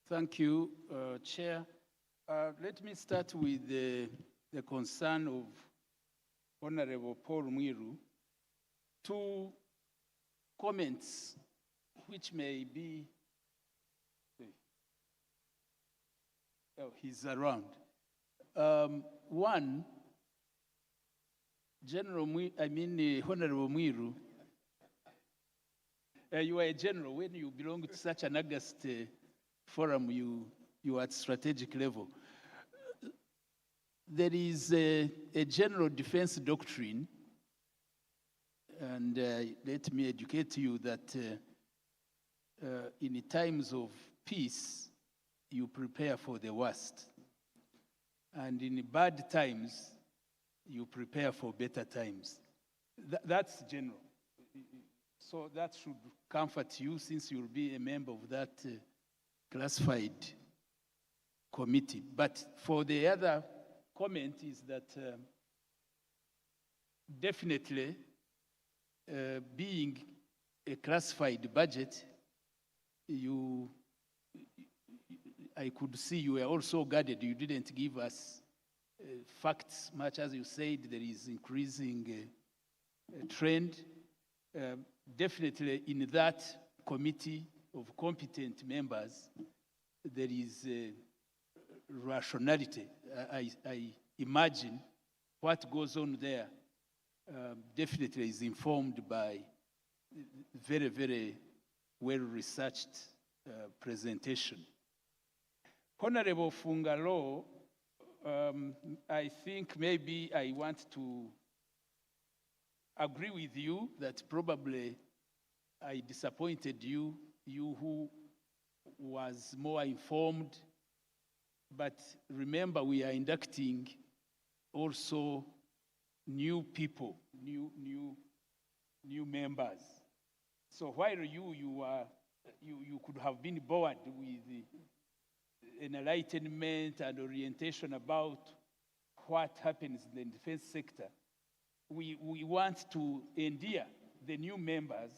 Thank you, Chair. Let me start with the concern of Honorable Paul Mwiru. Two comments which may be, he's around. One, Honorable Mwiru, you are a general. When you belong to such an august forum, you are at strategic level. There is a general defense doctrine, and let me educate you that in times of peace, you prepare for the worst. And in bad times, you prepare for better times. That's general. So that should comfort you, since you'll be a member of that classified committee. But for the other comment is that definitely being a classified budget, I could see you were also guarded. You didn't give us facts, much as you said there is increasing trend. Definitely in that committee of competent members, there is rationality. I imagine what goes on there definitely is informed by very, very well-researched presentation. Honorable Fungalo, I think maybe I want to agree with you that probably I disappointed you who was more informed. But remember, we are inducting also new people, new members. So while you could have been bored with enlightenment and orientation about what happens in the defense sector, we want to endear the new members.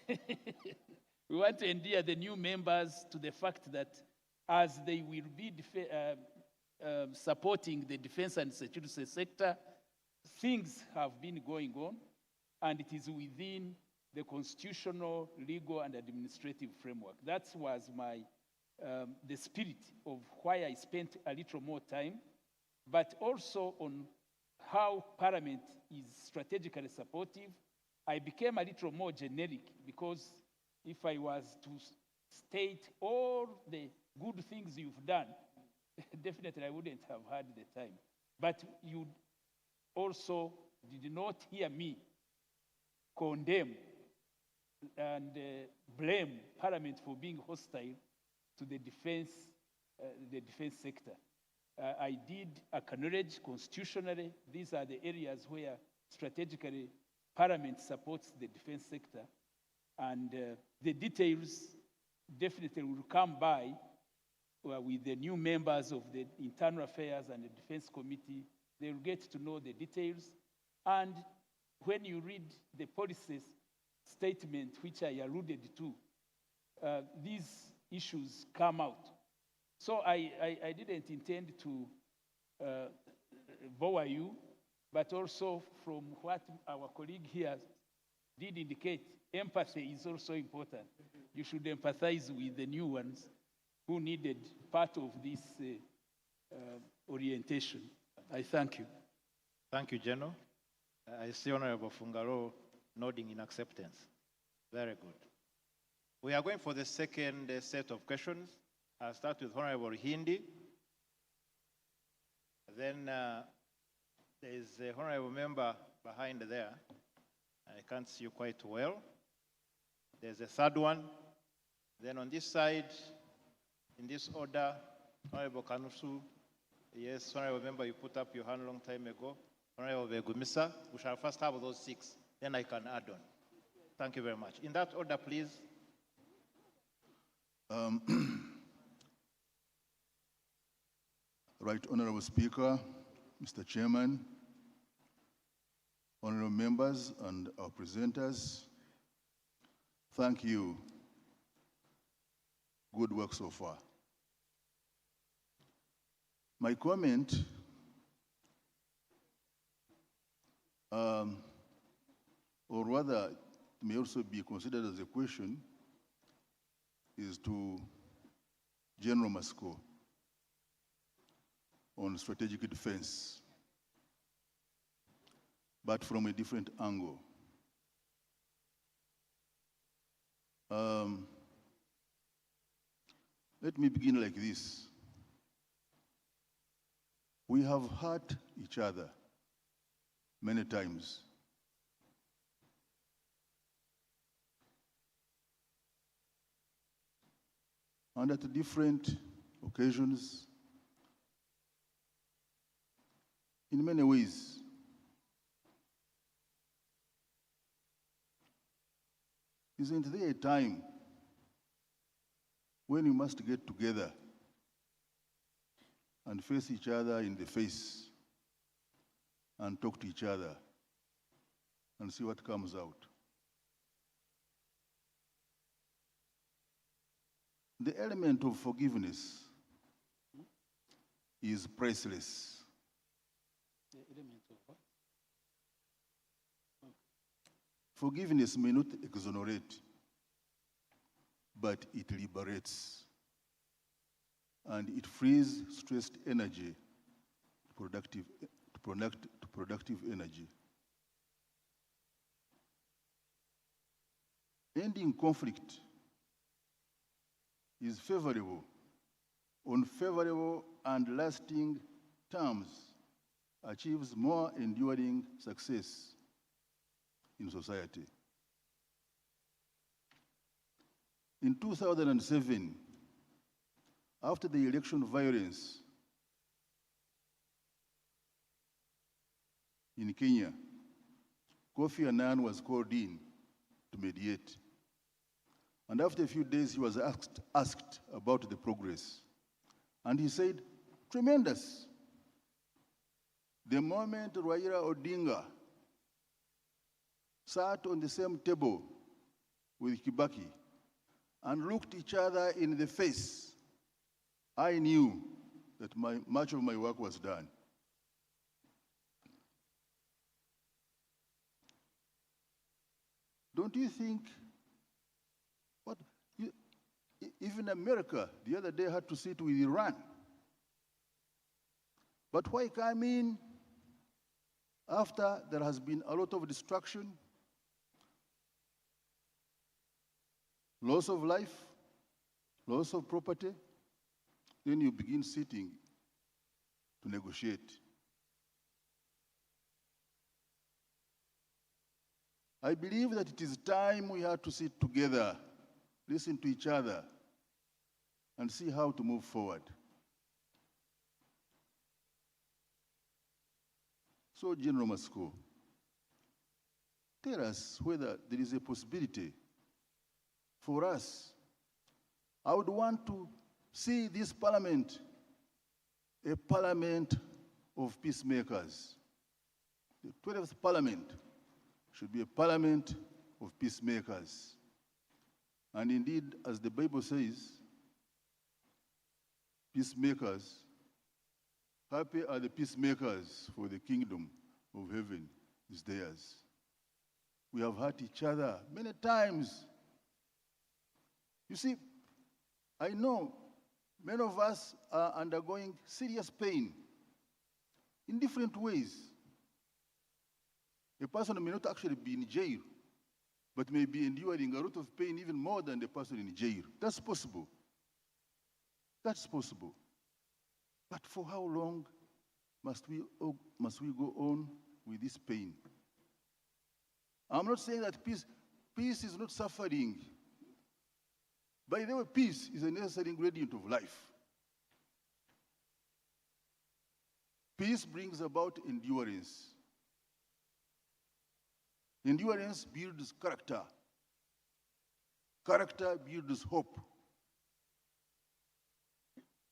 We want to endear the new members to the fact that as they will be supporting the defense and security sector, things have been going on, and it is within the constitutional, legal, and administrative framework. That was the spirit of why I spent a little more time, but also on how Parliament is strategically supportive. I became a little more generic, because if I was to state all the good things you've done, definitely I wouldn't have had the time. But you also did not hear me condemn and blame Parliament for being hostile to the defense sector. I did acknowledge constitutionally these are the areas where strategically Parliament supports the defense sector, and the details definitely will come by with the new members of the Internal Affairs and the Defense Committee. They will get to know the details, and when you read the policy statement, which I alluded to, these issues come out. So I didn't intend to VOIU, but also from what our colleague here did indicate, empathy is also important. You should empathize with the new ones who needed part of this orientation. I thank you. Thank you, General. I see Honorable Fungaro nodding in acceptance. Very good. We are going for the second set of questions. I'll start with Honorable Hindi. Then there is a honorable member behind there. I can't see you quite well. There's a third one. Then on this side, in this order, Honorable Kanusu. Yes, honorable member, you put up your hand a long time ago. Honorable Begumisa, we shall first have those 6, then I can add on. Thank you very much. In that order, please. Right Honorable Speaker, Mr. Chairman, honorable members and our presenters, thank you. Good work so far. My comment, or rather, it may also be considered as a question, is to General Masco on strategic defense, but from a different angle. Let me begin like this. We have hurt each other many times. And at different occasions, in many ways. Isn't there a time when we must get together and face each other in the face and talk to each other and see what comes out? The element of forgiveness is priceless. The element of what? Forgiveness may not exonerate, but it liberates. And it frees stressed energy to productive energy. Ending conflict is favorable on favorable and lasting terms, achieves more enduring success in society. In 2007, after the election violence in Kenya, Kofi Annan was called in to mediate. And after a few days, he was asked about the progress. And he said, tremendous. The moment Raila Odinga sat on the same table with Kibaki and looked each other in the face, I knew that much of my work was done. Don't you think, even America the other day had to sit with Iran. But why come in after there has been a lot of destruction, loss of life, loss of property? Then you begin sitting to negotiate. I believe that it is time we have to sit together, listen to each other, and see how to move forward. So, General Masco, tell us whether there is a possibility for us. I would want to see this parliament a parliament of peacemakers. The 12th parliament should be a parliament of peacemakers. And indeed, as the Bible says, peacemakers Happy are the peacemakers, for the kingdom of heaven is theirs. We have hurt each other many times. You see, I know many of us are undergoing serious pain in different ways. A person may not actually be in jail, but may be enduring a lot of pain even more than the person in jail. That's possible. That's possible. But for how long must we go on with this pain? I'm not saying that peace is not suffering. By the way, peace is a necessary ingredient of life. Peace brings about endurance. Endurance builds character. Character builds hope.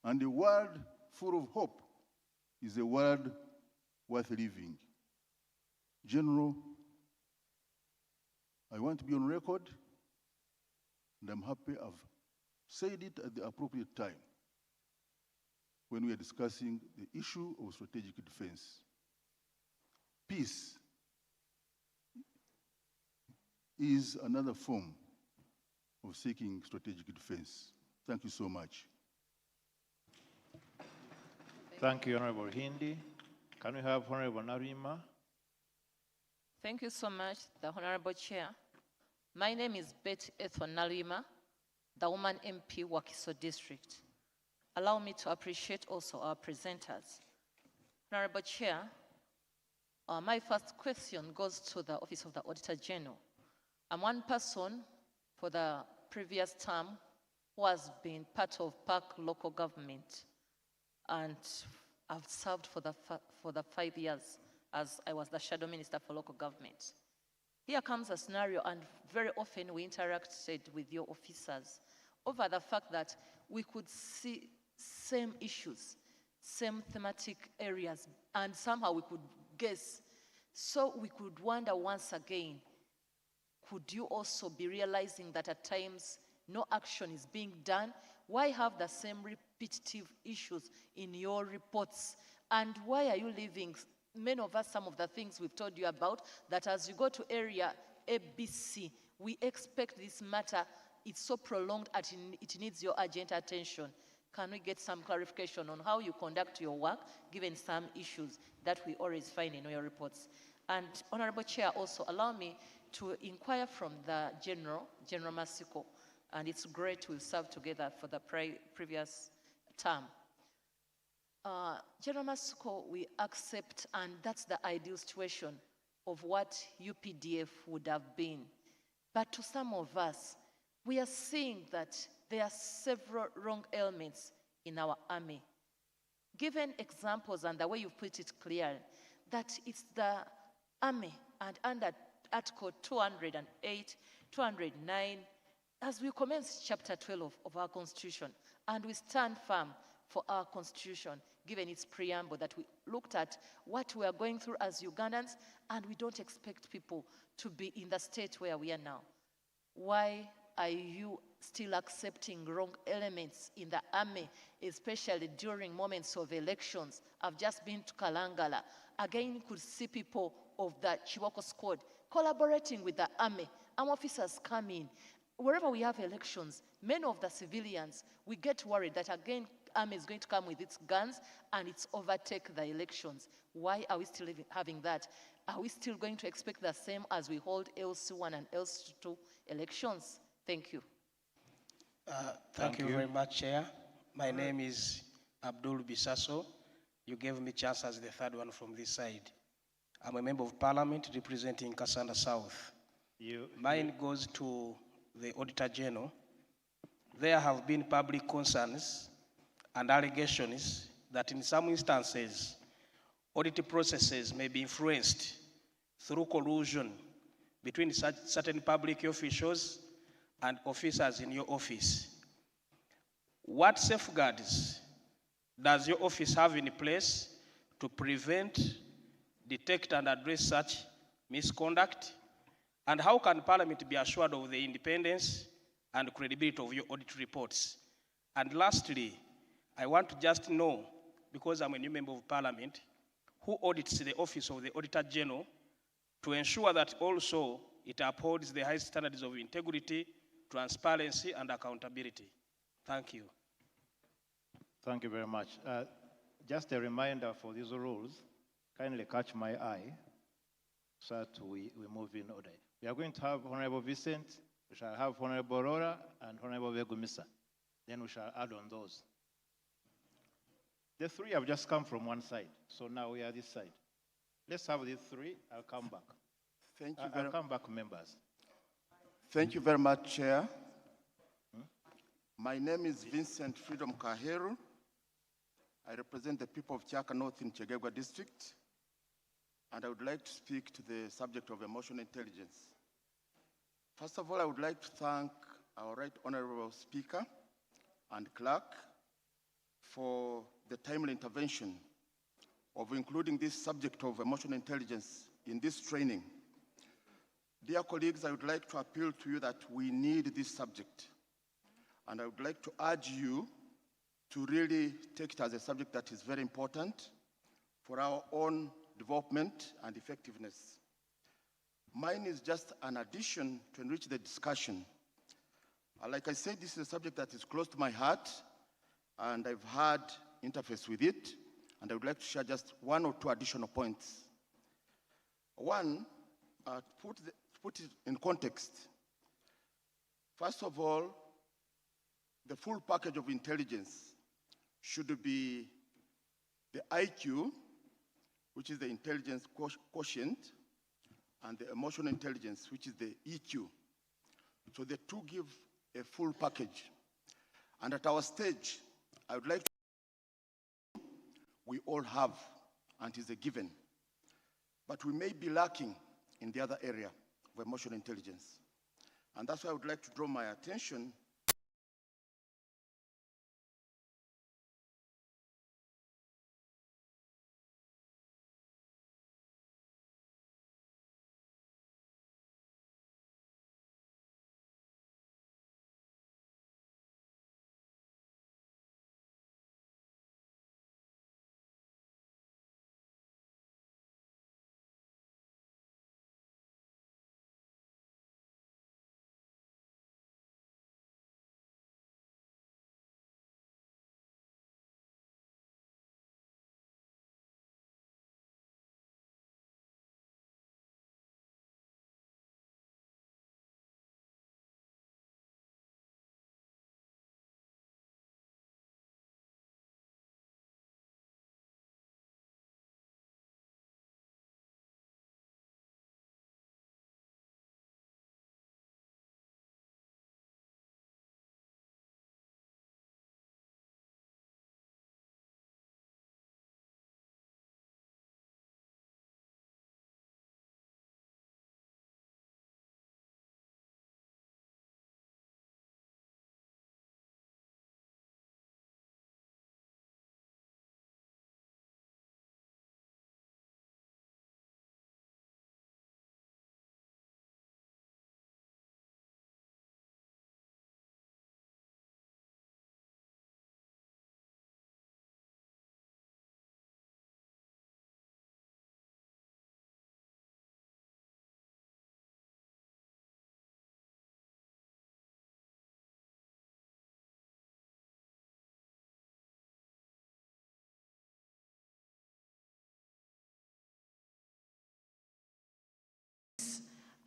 And a world full of hope is a world worth living. General, I want to be on record, and I'm happy I've said it at the appropriate time when we are discussing the issue of strategic defense. Peace is another form of seeking strategic defense. Thank you so much. Thank you, Honorable Hindi. Can we have Honorable Narima? Thank you so much, the Honorable Chair. My name is Betty Ethon Narima, the Woman MP, Wakiso District. Allow me to appreciate also our presenters. Honorable Chair, my first question goes to the Office of the Auditor General. I'm one person for the previous term who has been part of PAC local government, and I've served for the 5 years as I was the Shadow Minister for Local Government. Here comes a scenario, and very often we interacted with your officers over the fact that we could see same issues, same thematic areas, and somehow we could guess. So we could wonder once again, could you also be realizing that at times no action is being done? Why have the same repetitive issues in your reports? And why are you leaving many of us some of the things we've told you about, that as you go to area ABC, we expect this matter, it's so prolonged that it needs your urgent attention. Can we get some clarification on how you conduct your work, given some issues that we always find in your reports? And Honorable Chair, also allow me to inquire from the General Masiko, and it's great we've served together for the previous term. General Masiko, we accept, and that's the ideal situation of what UPDF would have been. But to some of us, we are seeing that there are several wrong elements in our army. Given examples and the way you put it clearly, that it's the army, and under Article 208, 209, as we commence Chapter 12 of our Constitution, and we stand firm for our Constitution, given its preamble, that we looked at what we are going through as Ugandans, and we don't expect people to be in the state where we are now. Why are you still accepting wrong elements in the army, especially during moments of elections? I've just been to Kalangala. Again, you could see people of the Chiboko squad collaborating with the army, and officers come in. Wherever we have elections, many of the civilians, we get worried that again, army is going to come with its guns and it's overtake the elections. Why are we still having that? Are we still going to expect the same as we hold LC1 and LC2 elections? Thank you. Thank you very much, Chair. My name is Abdul Bisaso. You gave me chance as the third one from this side. I'm a member of Parliament representing Kasanda South. Mine goes to the Auditor General. There have been public concerns and allegations that in some instances, audit processes may be influenced through collusion between certain public officials and officers in your office. What safeguards does your office have in place to prevent, detect, and address such misconduct? And how can Parliament be assured of the independence and credibility of your audit reports? And lastly, I want to just know because I'm a new member of Parliament, who audits the Office of the Auditor General to ensure that also it upholds the highest standards of integrity, transparency, and accountability. Thank you. Thank you very much. Just a reminder for these rules, kindly catch my eye so that we move in order. We are going to have Honorable Vincent, we shall have Honorable Aurora, and Honorable Vegumisa. Then we shall add on those. The three have just come from one side, so now we are this side. Let's have these three, I'll come back. Thank you I'll come back, members. Thank you very much, Chair. My name is Vincent Freedom Kaheru. I represent the people of Chaka North in Chegegwa District, and I would like to speak to the subject of emotional intelligence. First of all, I would like to thank our Right Honorable Speaker and Clerk for the timely intervention of including this subject of emotional intelligence in this training. Dear colleagues, I would like to appeal to you that we need this subject, and I would like to urge you to really take it as a subject that is very important for our own development and effectiveness. Mine is just an addition to enrich the discussion. Like I said, this is a subject that is close to my heart, and I've had interface with it, and I would like to share just one or two additional points. One, put it in context. First of all, the full package of intelligence should be the IQ, which is the intelligence quotient, and the emotional intelligence, which is the EQ. So the two give a full package. And at our stage, I would like to we all have, and it is a given. But we may be lacking in the other area of emotional intelligence. And that's why I would like to draw my attention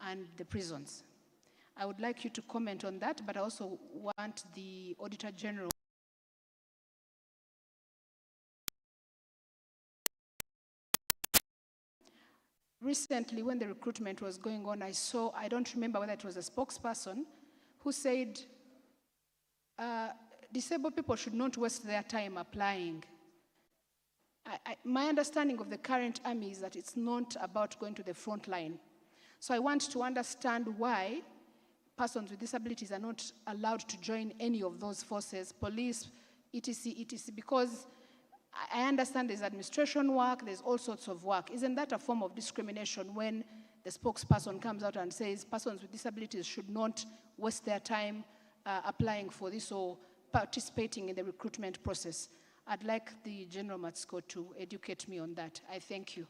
and the prisons. I would like you to comment on that, but I also want the Auditor General recently when the recruitment was going on, I don't remember whether it was a spokesperson who said disabled people should not waste their time applying. My understanding of the current army is that it's not about going to the front line. So I want to understand why persons with disabilities are not allowed to join any of those forces, police, etc., etc., because I understand there's administration work, there's all sorts of work. Isn't that a form of discrimination when the spokesperson comes out and says persons with disabilities should not waste their time applying for this or participating in the recruitment process? I'd like the General Matsko to educate me on that. I thank you.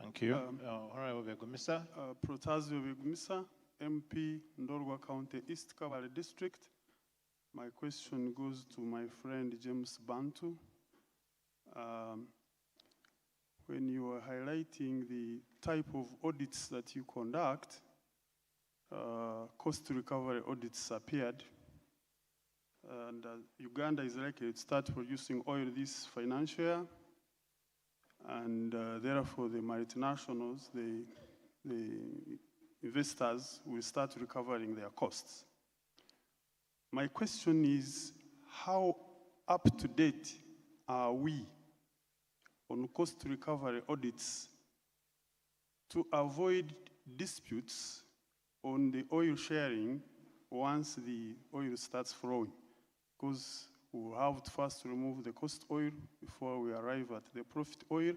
Thank you. Honorable Begumisa. Protazio Begumisa, MP, Ndorwa County, East Kabale District. My question goes to my friend James Bantu. When you were highlighting the type of audits that you conduct, cost recovery audits appeared. And Uganda is likely to start producing oil this financial year. And therefore, the multinationals, the investors will start recovering their costs. My question is, how up to date are we on cost recovery audits to avoid disputes on the oil sharing once the oil starts flowing? Because we'll have to first remove the cost oil before we arrive at the profit oil,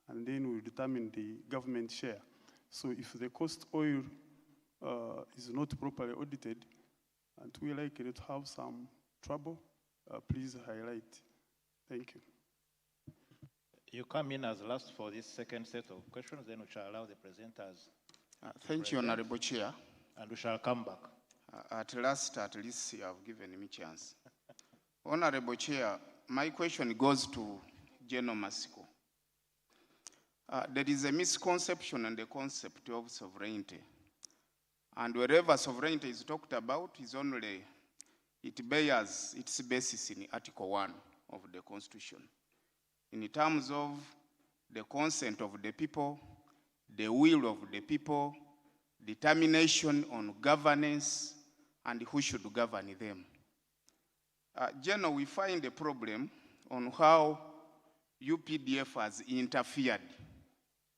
and then we'll determine the government share. So if the cost oil is not properly audited, and we're likely to have some trouble, please highlight. Thank you. You come in as last for this second set of questions, then we shall allow the presenters. Thank you, Honorable Chair. And we shall come back. At least you have given me a chance. Honorable Chair, my question goes to General Matsko. There is a misconception on the concept of sovereignty. And wherever sovereignty is talked about, it bears its basis in Article 1 of the Constitution. In terms of the consent of the people, the will of the people, determination on governance, and who should govern them. General, we find a problem on how UPDF has interfered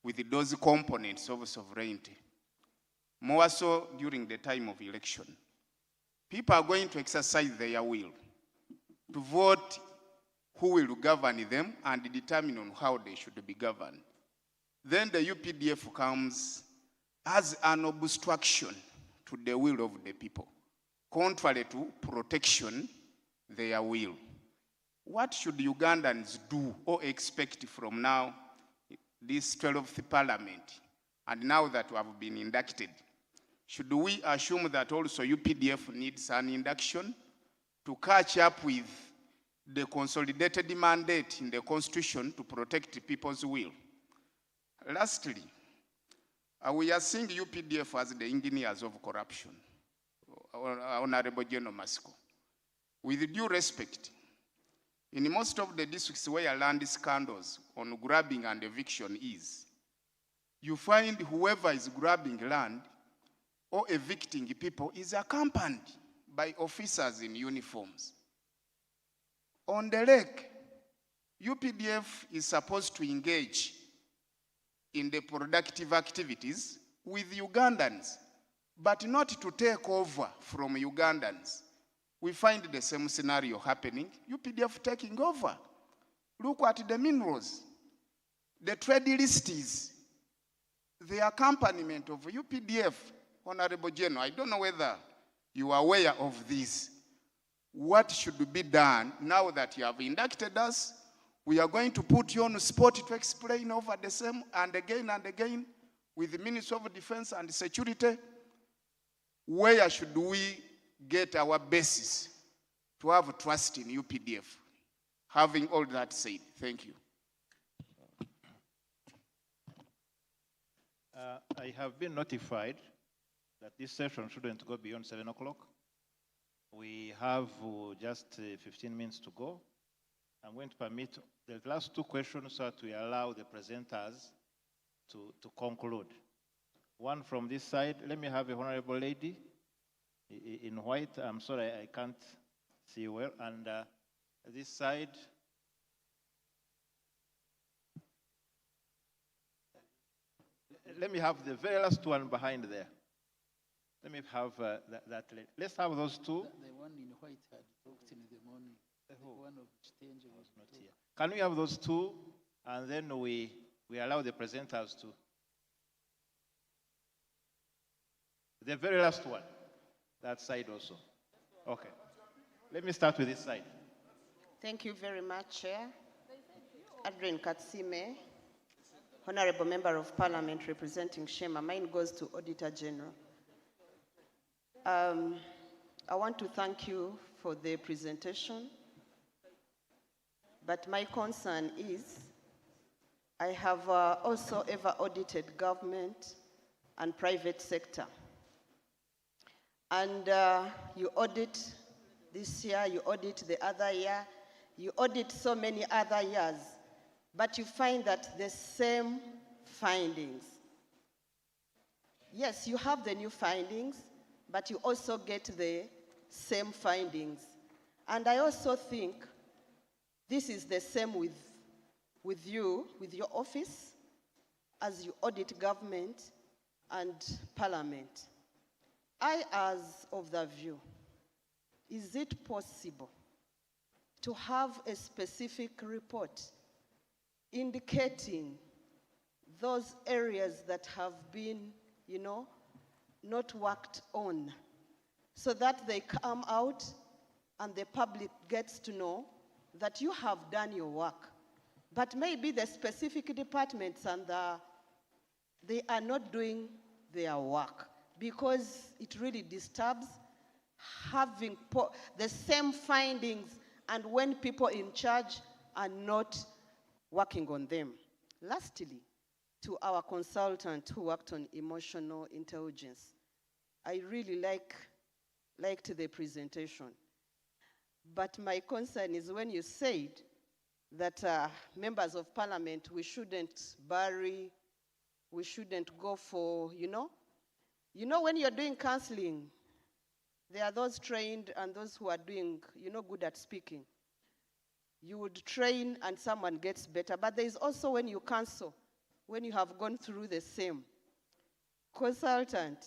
with those components of sovereignty, more so during the time of election. People are going to exercise their will to vote who will govern them and determine on how they should be governed. Then the UPDF comes as an obstruction to the will of the people, contrary to protection their will. What should Ugandans do or expect from now, this 12th Parliament, and now that we have been inducted? Should we assume that also UPDF needs an induction to catch up with the consolidated mandate in the Constitution to protect people's will? Lastly, we are seeing UPDF as the engineers of corruption. Honorable General Matsko, with due respect, in most of the districts where land scandals on grabbing and eviction is, you find whoever is grabbing land or evicting people is accompanied by officers in uniforms. On the lake, UPDF is supposed to engage in the productive activities with Ugandans, but not to take over from Ugandans. We find the same scenario happening, UPDF taking over. Look at the minerals, the trade lists, the accompaniment of UPDF. Honorable General, I don't know whether you are aware of this. What should be done now that you have inducted us? We are going to put you on the spot to explain over the same and again with the Ministry of Defense and Security. Where should we get our basis to have trust in UPDF? Having all that said, thank you. I have been notified that this session shouldn't go beyond 7 o'clock. We have just 15 minutes to go. I'm going to permit the last two questions so that we allow the presenters to conclude. One from this side. Let me have a honorable lady in white. I'm sorry, I can't see well. And this side. Let me have the very last one behind there. Let me have that lady. Let's have those two. The one in white had talked in the morning. The one of Chitenje was not here. Can we have those two? And then we allow the presenters to. The very last one. That side also. Okay. Let me start with this side. Thank you very much, Chair. Adrian Katsime, Honorable Member of Parliament representing Shema. Mine goes to Auditor General. I want to thank you for the presentation, but my concern is I have also ever audited government and private sector. And you audit this year, you audit the other year, you audit so many other years, but you find that the same findings. Yes, you have the new findings, but you also get the same findings. And I also think this is the same with you, with your office, as you audit government and parliament. I, as of the view, is it possible to have a specific report indicating those areas that have been, not worked on, so that they come out and the public gets to know that you have done your work? But maybe the specific departments and they are not doing their work, because it really disturbs having the same findings and when people in charge are not working on them. Lastly, to our consultant who worked on emotional intelligence, I really liked the presentation. But my concern is when you said that members of parliament, we shouldn't bury, we shouldn't go for, when you're doing counseling, there are those trained and those who are doing, good at speaking. You would train and someone gets better, but there is also when you counsel, when you have gone through the same. Consultant,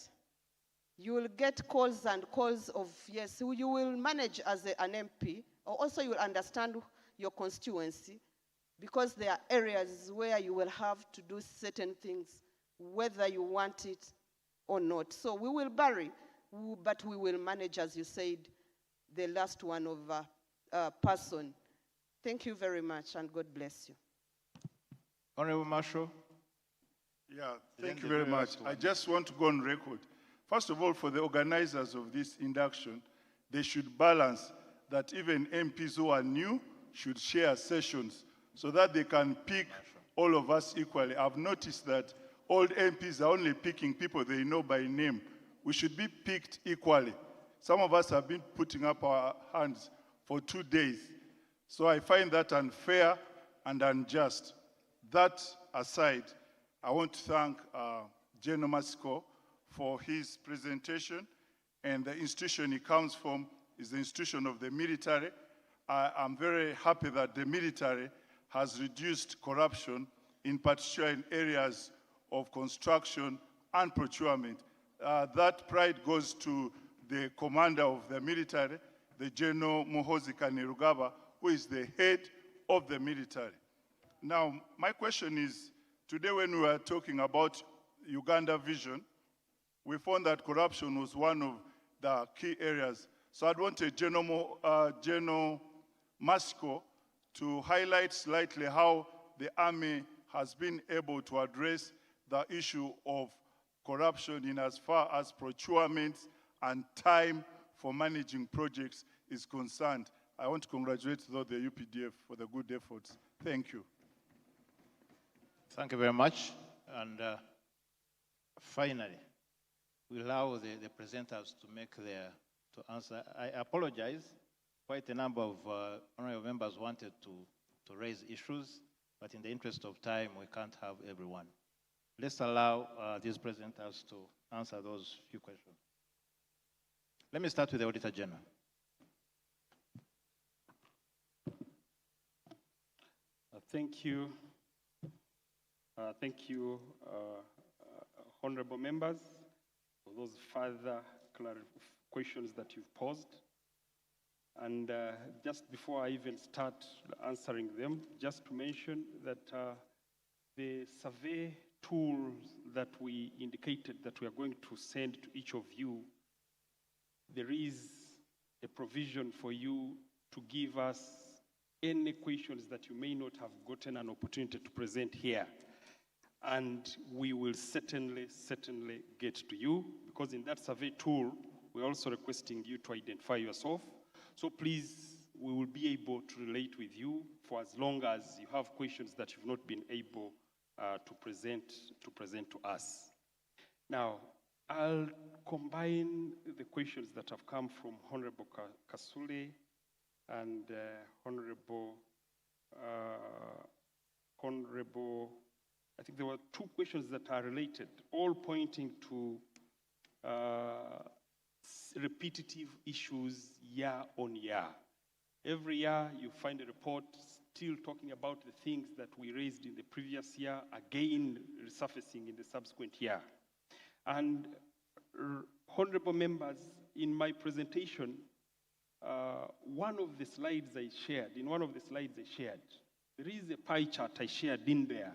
you will get calls and calls of, yes, you will manage as an MP, or also you will understand your constituency, because there are areas where you will have to do certain things, whether you want it or not. So we will bury, but we will manage, as you said, the last one of person. Thank you very much, and God bless you. Honorable Marshall. Yeah, thank you very much. I just want to go on record. First of all, for the organizers of this induction, they should balance that even MPs who are new should share sessions so that they can pick all of us equally. I've noticed that old MPs are only picking people they know by name. We should be picked equally. Some of us have been putting up our hands for 2 days. So I find that unfair and unjust. That aside, I want to thank General Masiko for his presentation, and the institution he comes from is the institution of the military. I'm very happy that the military has reduced corruption, in particular in areas of construction and procurement. That pride goes to the commander of the military, the General Muhoozi Kainerugaba, who is the head of the military. Now, my question is, today when we were talking about Uganda Vision, we found that corruption was one of the key areas. So I'd want General Masiko to highlight slightly how the Army has been able to address the issue of corruption in as far as procurement and time for managing projects is concerned. I want to congratulate the UPDF for the good efforts. Thank you. Thank you very much. And finally, we allow the presenters to make to answer. I apologize. Quite a number of honorable members wanted to raise issues, but in the interest of time, we can't have everyone. Let's allow these presenters to answer those few questions. Let me start with the Auditor General. Thank you. Thank you, honorable members, for those further questions that you've posed. And just before I even start answering them, just to mention that the survey tools that we indicated that we are going to send to each of you, there is a provision for you to give us any questions that you may not have gotten an opportunity to present here. And we will certainly get to you, because in that survey tool, we're also requesting you to identify yourself. So please, we will be able to relate with you for as long as you have questions that you've not been able to present to us. Now, I'll combine the questions that have come from Honorable Kasule and Honorable, I think there were two questions that are related, all pointing to repetitive issues year on year. Every year you find a report still talking about the things that we raised in the previous year, again resurfacing in the subsequent year. And honorable members, in my presentation, one of the slides I shared, there is a pie chart I shared in there,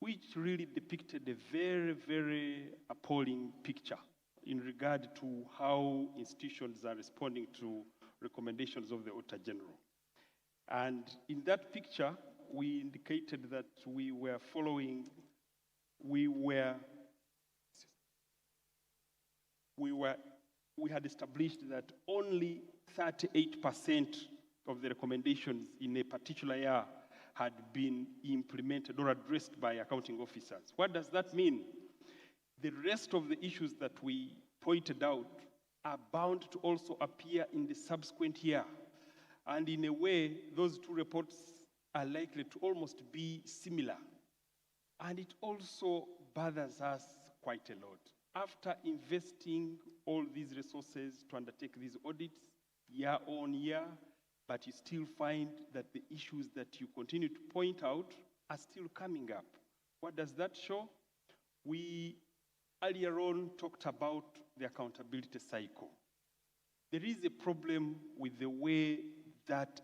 which really depicted a very, very appalling picture in regard to how institutions are responding to recommendations of the Auditor General. And in that picture, we indicated that we had established that only 38% of the recommendations in a particular year had been implemented or addressed by accounting officers. What does that mean? The rest of the issues that we pointed out are bound to also appear in the subsequent year. And in a way, those two reports are likely to almost be similar. And it also bothers us quite a lot. After investing all these resources to undertake these audits year on year, but you still find that the issues that you continue to point out are still coming up. What does that show? We earlier on talked about the accountability cycle. There is a problem with the way that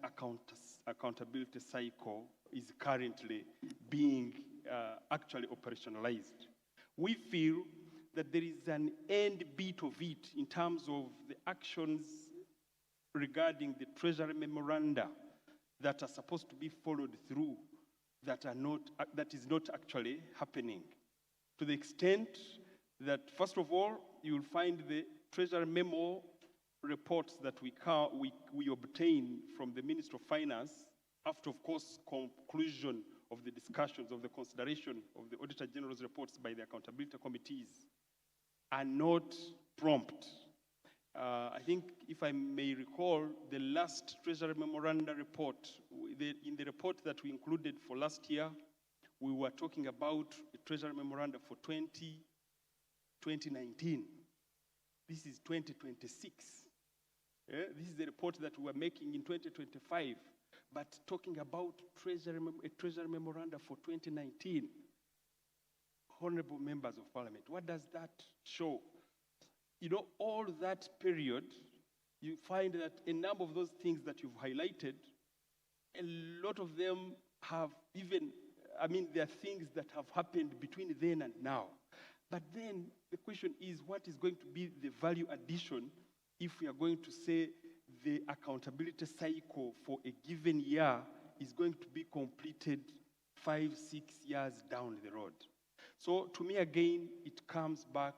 accountability cycle is currently being actually operationalized. We feel that there is an end bit of it in terms of the actions regarding the Treasury memoranda that are supposed to be followed through that is not actually happening. To the extent that, first of all, you will find the Treasury memo reports that we obtain from the Minister of Finance after, of course, conclusion of the discussions of the consideration of the Auditor General's reports by the accountability committees are not prompt. I think, if I may recall, the last Treasury Memoranda report, in the report that we included for last year, we were talking about a Treasury Memoranda for 2019. This is 2026. This is the report that we were making in 2025, but talking about a Treasury Memoranda for 2019. Honorable members of Parliament, what does that show? You know, all that period, you find that a number of those things that you've highlighted, a lot of them have there are things that have happened between then and now. But then the question is, what is going to be the value addition if we are going to say the accountability cycle for a given year is going to be completed 5-6 years down the road? So to me, again, it comes back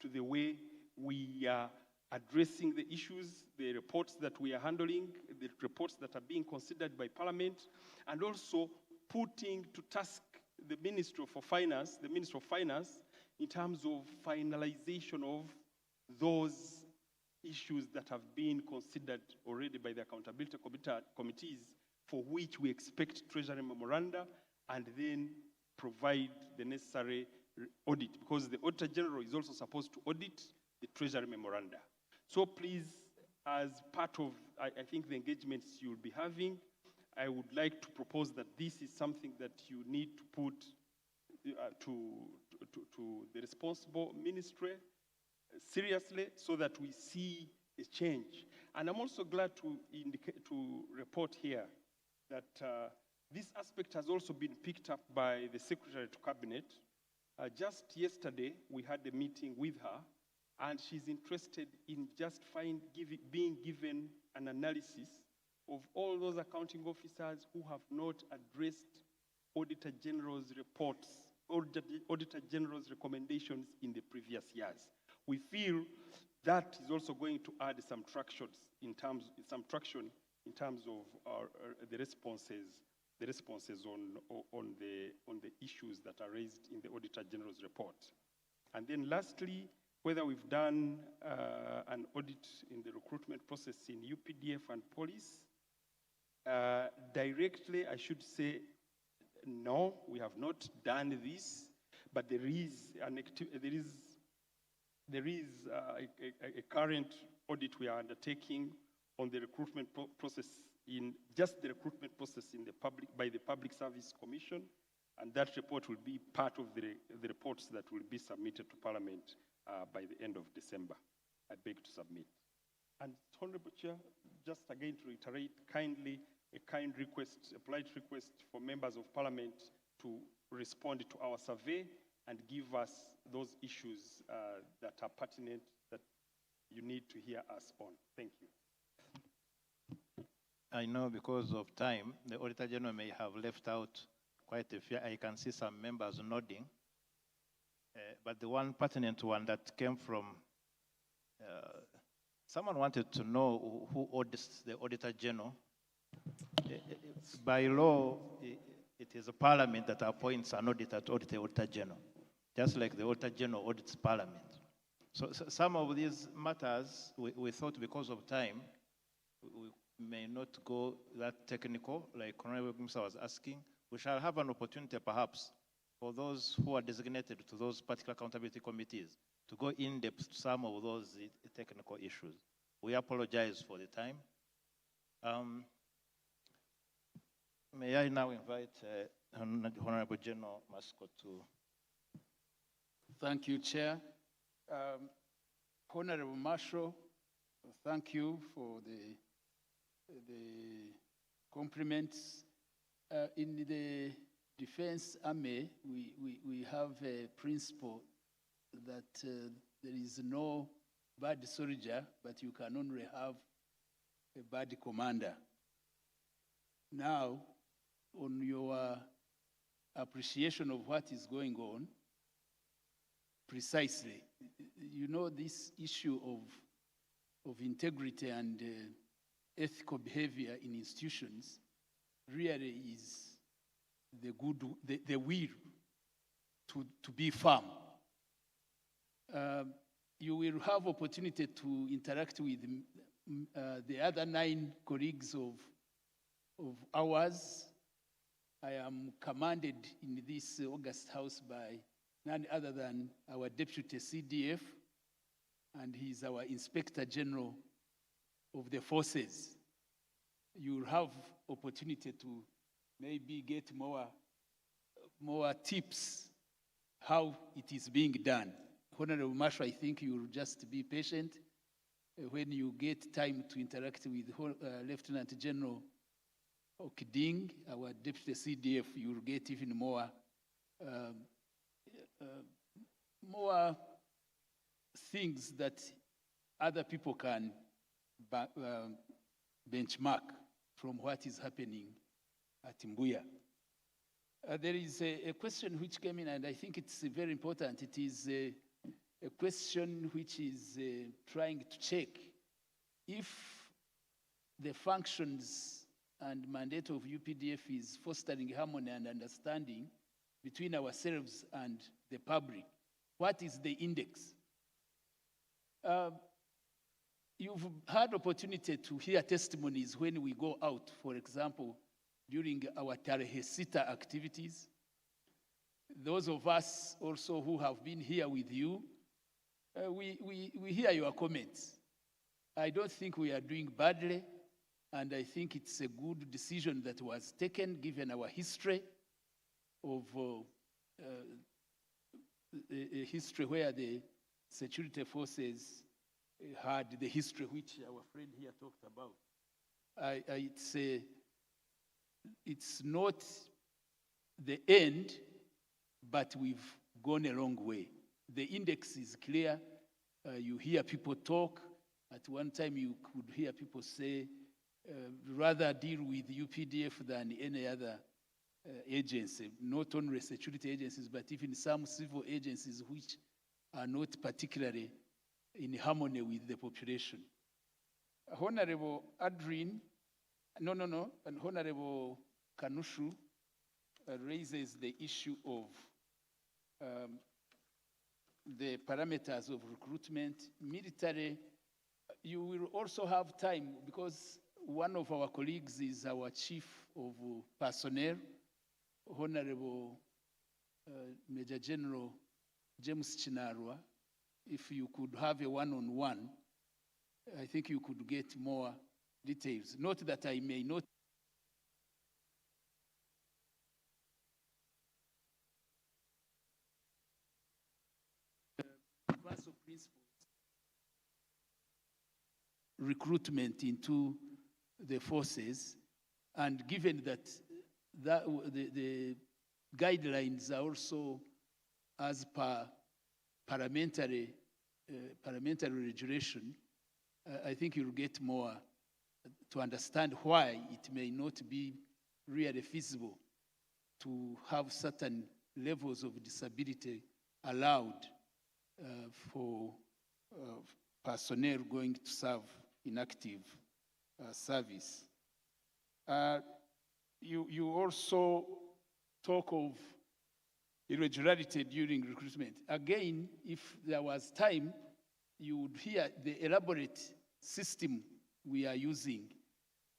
to the way we are addressing the issues, the reports that we are handling, the reports that are being considered by Parliament, and also putting to task the Minister of Finance in terms of finalization of those issues that have been considered already by the accountability committees, for which we expect Treasury memoranda and then provide the necessary audit, because the Auditor General is also supposed to audit the Treasury memoranda. So please, as part of, I think, the engagements you'll be having, I would like to propose that this is something that you need to put to the responsible ministry seriously, so that we see a change. And I'm also glad to report here that this aspect has also been picked up by the Secretary to Cabinet. Just yesterday, we had a meeting with her, and she's interested in just being given an analysis of all those accounting officers who have not addressed Auditor General's reports, Auditor General's recommendations in the previous years. We feel that is also going to add some traction in terms of the responses on the issues that are raised in the Auditor General's report. And then lastly, whether we've done an audit in the recruitment process in UPDF and police. Directly, I should say, no, we have not done this, but there is a current audit we are undertaking on the recruitment process in just the recruitment process in by the Public Service Commission, and that report will be part of the reports that will be submitted to Parliament by the end of December. I beg to submit. And Honorable Chair, just again to reiterate kindly, a kind request, a polite request for members of Parliament to respond to our survey and give us those issues that are pertinent, that you need to hear us on. Thank you. I know because of time, the Auditor General may have left out quite a few. I can see some members nodding. But the one pertinent one that came from, someone wanted to know who audits the Auditor General. By law, it is a Parliament that appoints an auditor to audit the Auditor General, just like the Auditor General audits Parliament. So some of these matters, we thought because of time, we may not go that technical, like Honorable Minister was asking. We shall have an opportunity perhaps for those who are designated to those particular accountability committees to go in depth to some of those technical issues. We apologize for the time. May I now invite Honorable General Mascot to. Thank you, Chair. Honorable Marshal, thank you for the compliments. In the Defense Army, we have a principle that there is no bad soldier, but you can only have a bad commander. Now, on your appreciation of what is going on, precisely, you know, this issue of integrity and ethical behavior in institutions really is the will to be firm. You will have opportunity to interact with the other 9 colleagues of ours. I am commanded in this August House by none other than our Deputy CDF, and he's our Inspector General of the Forces. You'll have opportunity to maybe get more tips how it is being done. Honorable Marshal, I think you'll just be patient. When you get time to interact with Lieutenant General Okiding, our Deputy CDF, you'll get even more things that other people can benchmark from what is happening at Mbuya. There is a question which came in, and I think it's very important. It is a question which is trying to check if the functions and mandate of UPDF is fostering harmony and understanding between ourselves and the public. What is the index? You've had opportunity to hear testimonies when we go out, for example, during our Tarehesita activities. Those of us also who have been here with you, we hear your comments. I don't think we are doing badly, and I think it's a good decision that was taken given our history of a history where the security forces had the history which our friend here talked about. It's not the end, but we've gone a long way. The index is clear. You hear people talk. At one time, you could hear people say, rather deal with UPDF than any other agency, not only security agencies, but even some civil agencies which are not particularly in harmony with the population. Honorable Adrien, and Honorable Kanushu raises the issue of the parameters of recruitment. Military, you will also have time, because one of our colleagues is our chief of personnel, Honorable Major General James Chinarwa. If you could have a one-on-one, I think you could get more details. Not that I may not. Universal principles. Recruitment into the forces, and given that the guidelines are also as per parliamentary regulation, I think you'll get more to understand why it may not be really feasible to have certain levels of disability allowed for personnel going to serve in active service. You also talk of irregularity during recruitment. Again, if there was time, you would hear the elaborate system we are using.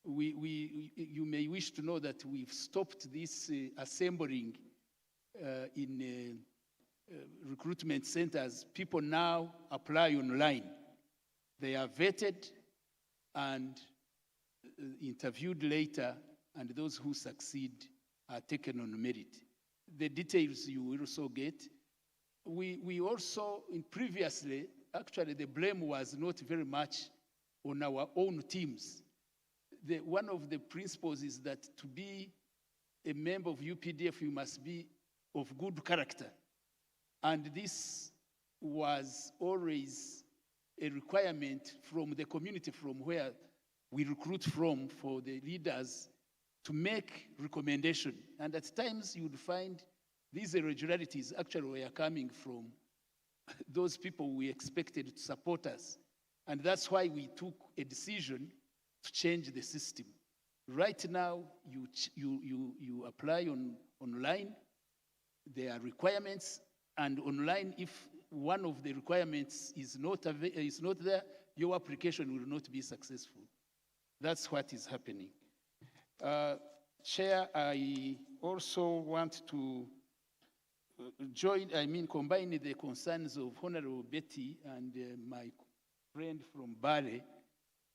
You may wish to know that we've stopped this assembling in recruitment centers. People now apply online. They are vetted and interviewed later, and those who succeed are taken on merit. The details you will also get. We also, previously, actually the blame was not very much on our own teams. One of the principles is that to be a member of UPDF, you must be of good character. And this was always a requirement from the community from where we recruit from, for the leaders to make recommendation. And at times you would find these irregularities actually were coming from those people we expected to support us. And that's why we took a decision to change the system. Right now, you apply online. There are requirements, and online, if one of the requirements is not there, your application will not be successful. That's what is happening. Chair, I also want to combine the concerns of Honorable Betty and my friend from Bale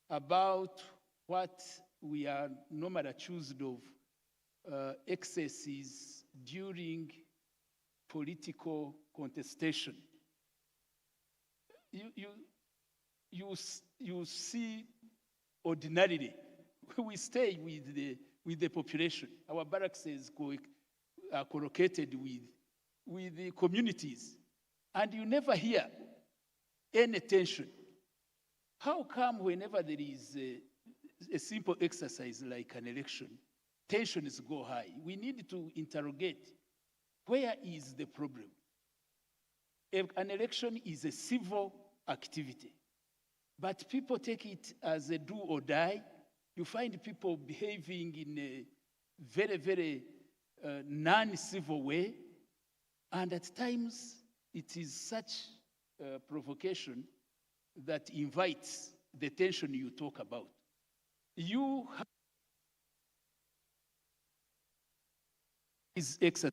about what we are normally accused of excesses during political contestation. You see, ordinarily, we stay with the population. Our barracks are collocated with the communities, and you never hear any tension. How come whenever there is a simple exercise like an election, tensions go high? We need to interrogate, where is the problem? If an election is a civil activity, but people take it as a do or die. You find people behaving in a very, very non-civil way, and at times it is such provocation that invites the tension you talk about. You have is exercise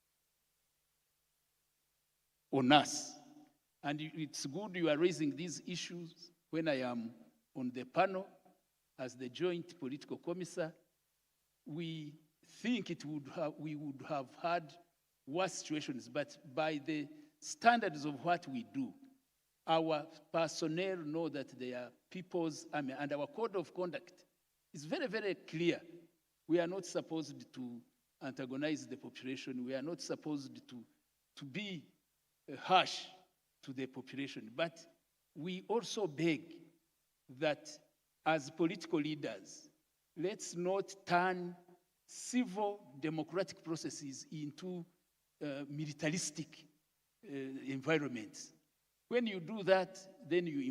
on us, and it's good you are raising these issues when I am on the panel as the joint political commissar. We think we would have had worse situations, but by the standards of what we do, our personnel know that they are people's army, and our code of conduct is very, very clear. We are not supposed to antagonize the population. We are not supposed to be harsh to the population. But we also beg that as political leaders, let's not turn civil democratic processes into militaristic environments. When you do that, then you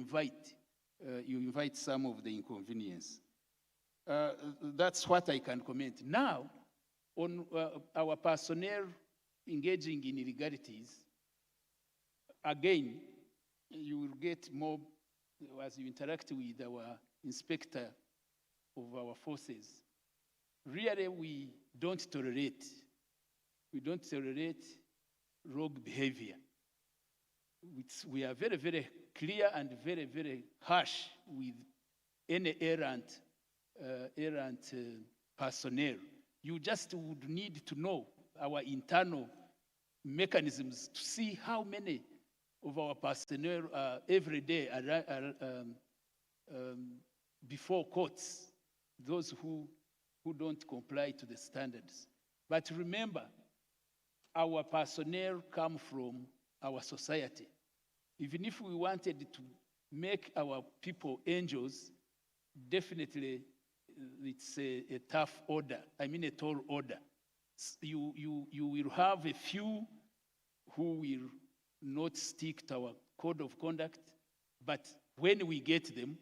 invite some of the inconvenience. That's what I can comment. Now, on our personnel engaging in illegalities, again, you will get more as you interact with our inspector of our forces. Really, we don't tolerate rogue behavior. We are very, very clear and very, very harsh with any errant personnel. You just would need to know our internal mechanisms to see how many of our personnel every day are before courts, those who don't comply to the standards. But remember, our personnel come from our society. Even if we wanted to make our people angels, definitely it's a tough order. I mean a tall order. You will have a few who will not stick to our code of conduct, but when we get them,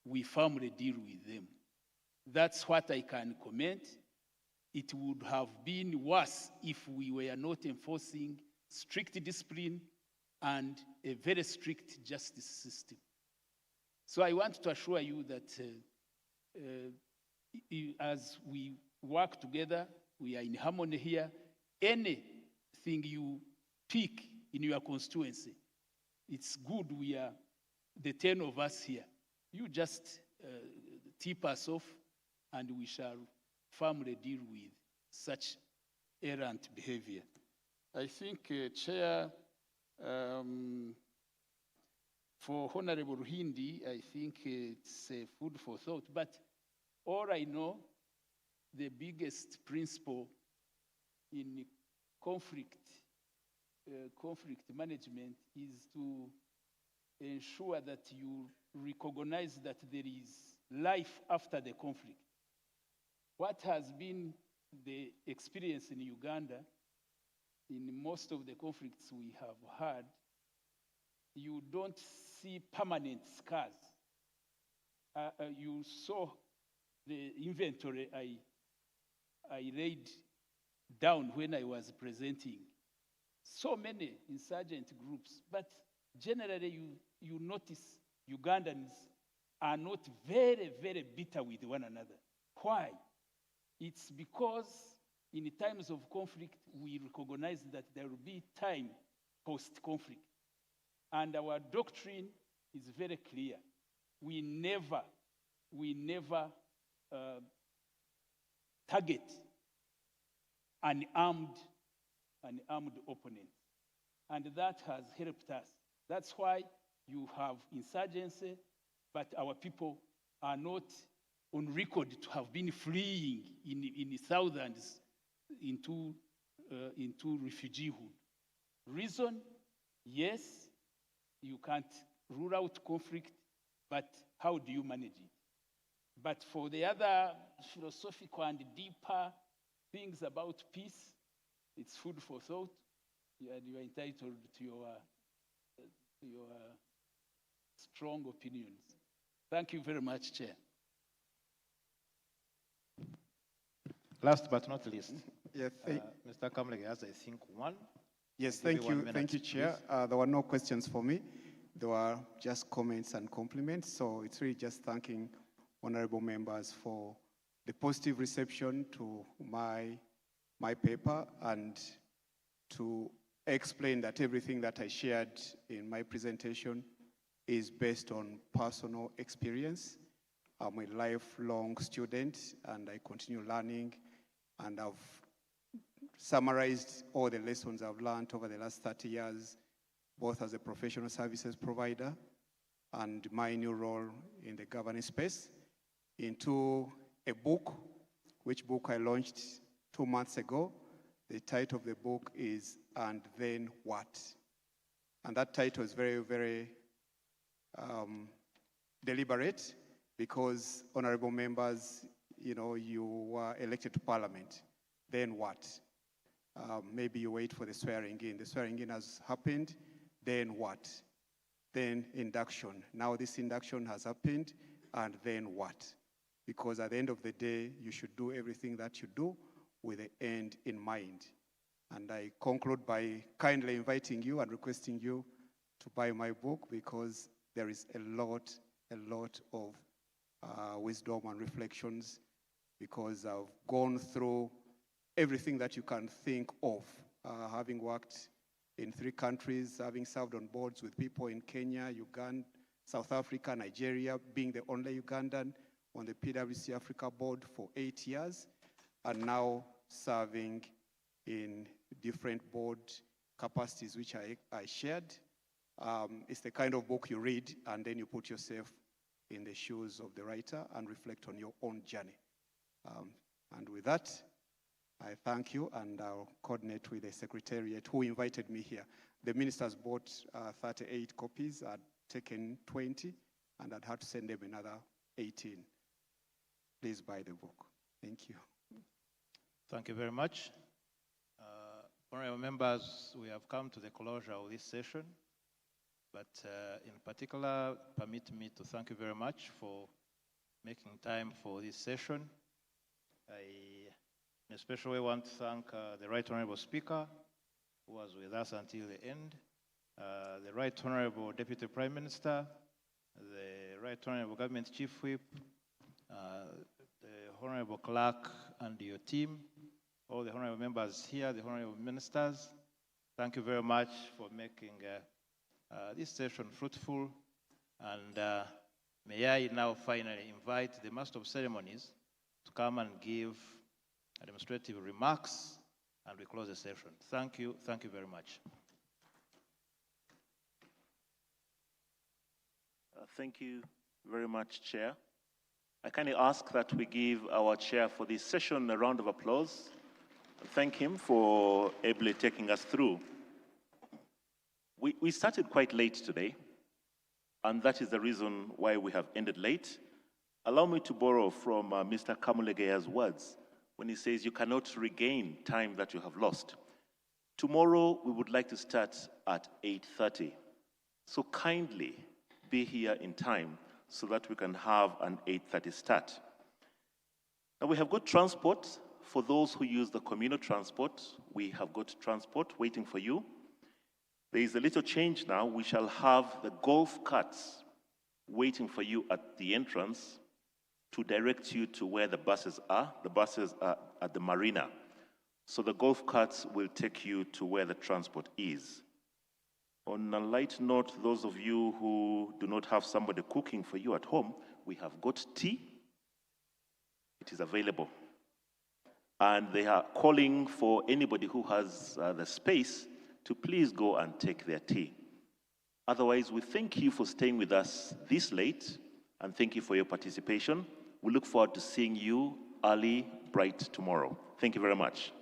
we firmly deal with them. That's what I can comment. It would have been worse if we were not enforcing strict discipline and a very strict justice system. So I want to assure you that as we work together, we are in harmony here. Anything you pick in your constituency, it's good we are the 10 of us here. You just tip us off and we shall firmly deal with such errant behavior. I think, Chair, for Honorable Hindi, I think it's food for thought. But all I know, the biggest principle in conflict management is to ensure that you recognize that there is life after the conflict. What has been the experience in Uganda, in most of the conflicts we have had, you don't see permanent scars. You saw the inventory I laid down when I was presenting. So many insurgent groups, but generally you notice Ugandans are not very, very bitter with one another. Why? It's because in times of conflict, we recognize that there will be time post-conflict. And our doctrine is very clear. We never target an armed opponent. And that has helped us. That's why you have insurgency, but our people are not on record to have been fleeing in thousands into refugeehood. Reason, yes, you can't rule out conflict, but how do you manage it? But for the other philosophical and deeper things about peace, it's food for thought. You are entitled to your strong opinions. Thank you very much, Chair. Last but not least, yes, Mr. Kamlege has, I think, one. Yes, thank you, Chair. There were no questions for me. There were just comments and compliments. So it's really just thanking honorable members for the positive reception to my paper and to explain that everything that I shared in my presentation is based on personal experience. I'm a lifelong student and I continue learning, and I've summarized all the lessons I've learned over the last 30 years, both as a professional services provider and my new role in the governance space, into a book, which book I launched 2 months ago. The title of the book is And Then What? And that title is very, very deliberate, because honorable members, you were elected to Parliament. Then what? Maybe you wait for the swearing in. The swearing in has happened. Then what? Then induction. Now this induction has happened, and then what? Because at the end of the day, you should do everything that you do with the end in mind. And I conclude by kindly inviting you and requesting you to buy my book, because there is a lot of wisdom and reflections, because I've gone through everything that you can think of, having worked in 3 countries, having served on boards with people in Kenya, Uganda, South Africa, Nigeria, being the only Ugandan on the PwC Africa board for 8 years, and now serving in different board capacities which I shared. It's the kind of book you read and then you put yourself in the shoes of the writer and reflect on your own journey. And with that, I thank you, and I'll coordinate with the Secretariat who invited me here. The ministers bought 38 copies, I'd taken 20, and I'd had to send them another 18. Please buy the book. Thank you. Thank you very much. Honorable members, we have come to the closure of this session, but in particular, permit me to thank you very much for making time for this session. I in a special way want to thank the Right Honorable Speaker, who was with us until the end, the Right Honorable Deputy Prime Minister, the Right Honorable Government Chief Whip, the Honorable Clerk and your team, all the honorable members here, the honorable ministers. Thank you very much for making this session fruitful. And may I now finally invite the Master of Ceremonies to come and give administrative remarks, and we close the session. Thank you very much. Thank you very much, Chair. I kindly ask that we give our chair for this session a round of applause. Thank him for ably taking us through. We started quite late today, and that is the reason why we have ended late. Allow me to borrow from Mr. Kamulegeya's words when he says you cannot regain time that you have lost. Tomorrow, we would like to start at 8:30. So kindly be here in time so that we can have an 8:30 start. Now, we have got transport. For those who use the communal transport, we have got transport waiting for you. There is a little change now. We shall have the golf carts waiting for you at the entrance to direct you to where the buses are. The buses are at the marina. So the golf carts will take you to where the transport is. On a light note, those of you who do not have somebody cooking for you at home, we have got tea. It is available. And they are calling for anybody who has the space to please go and take their tea. Otherwise, we thank you for staying with us this late, and thank you for your participation. We look forward to seeing you early, bright tomorrow. Thank you very much.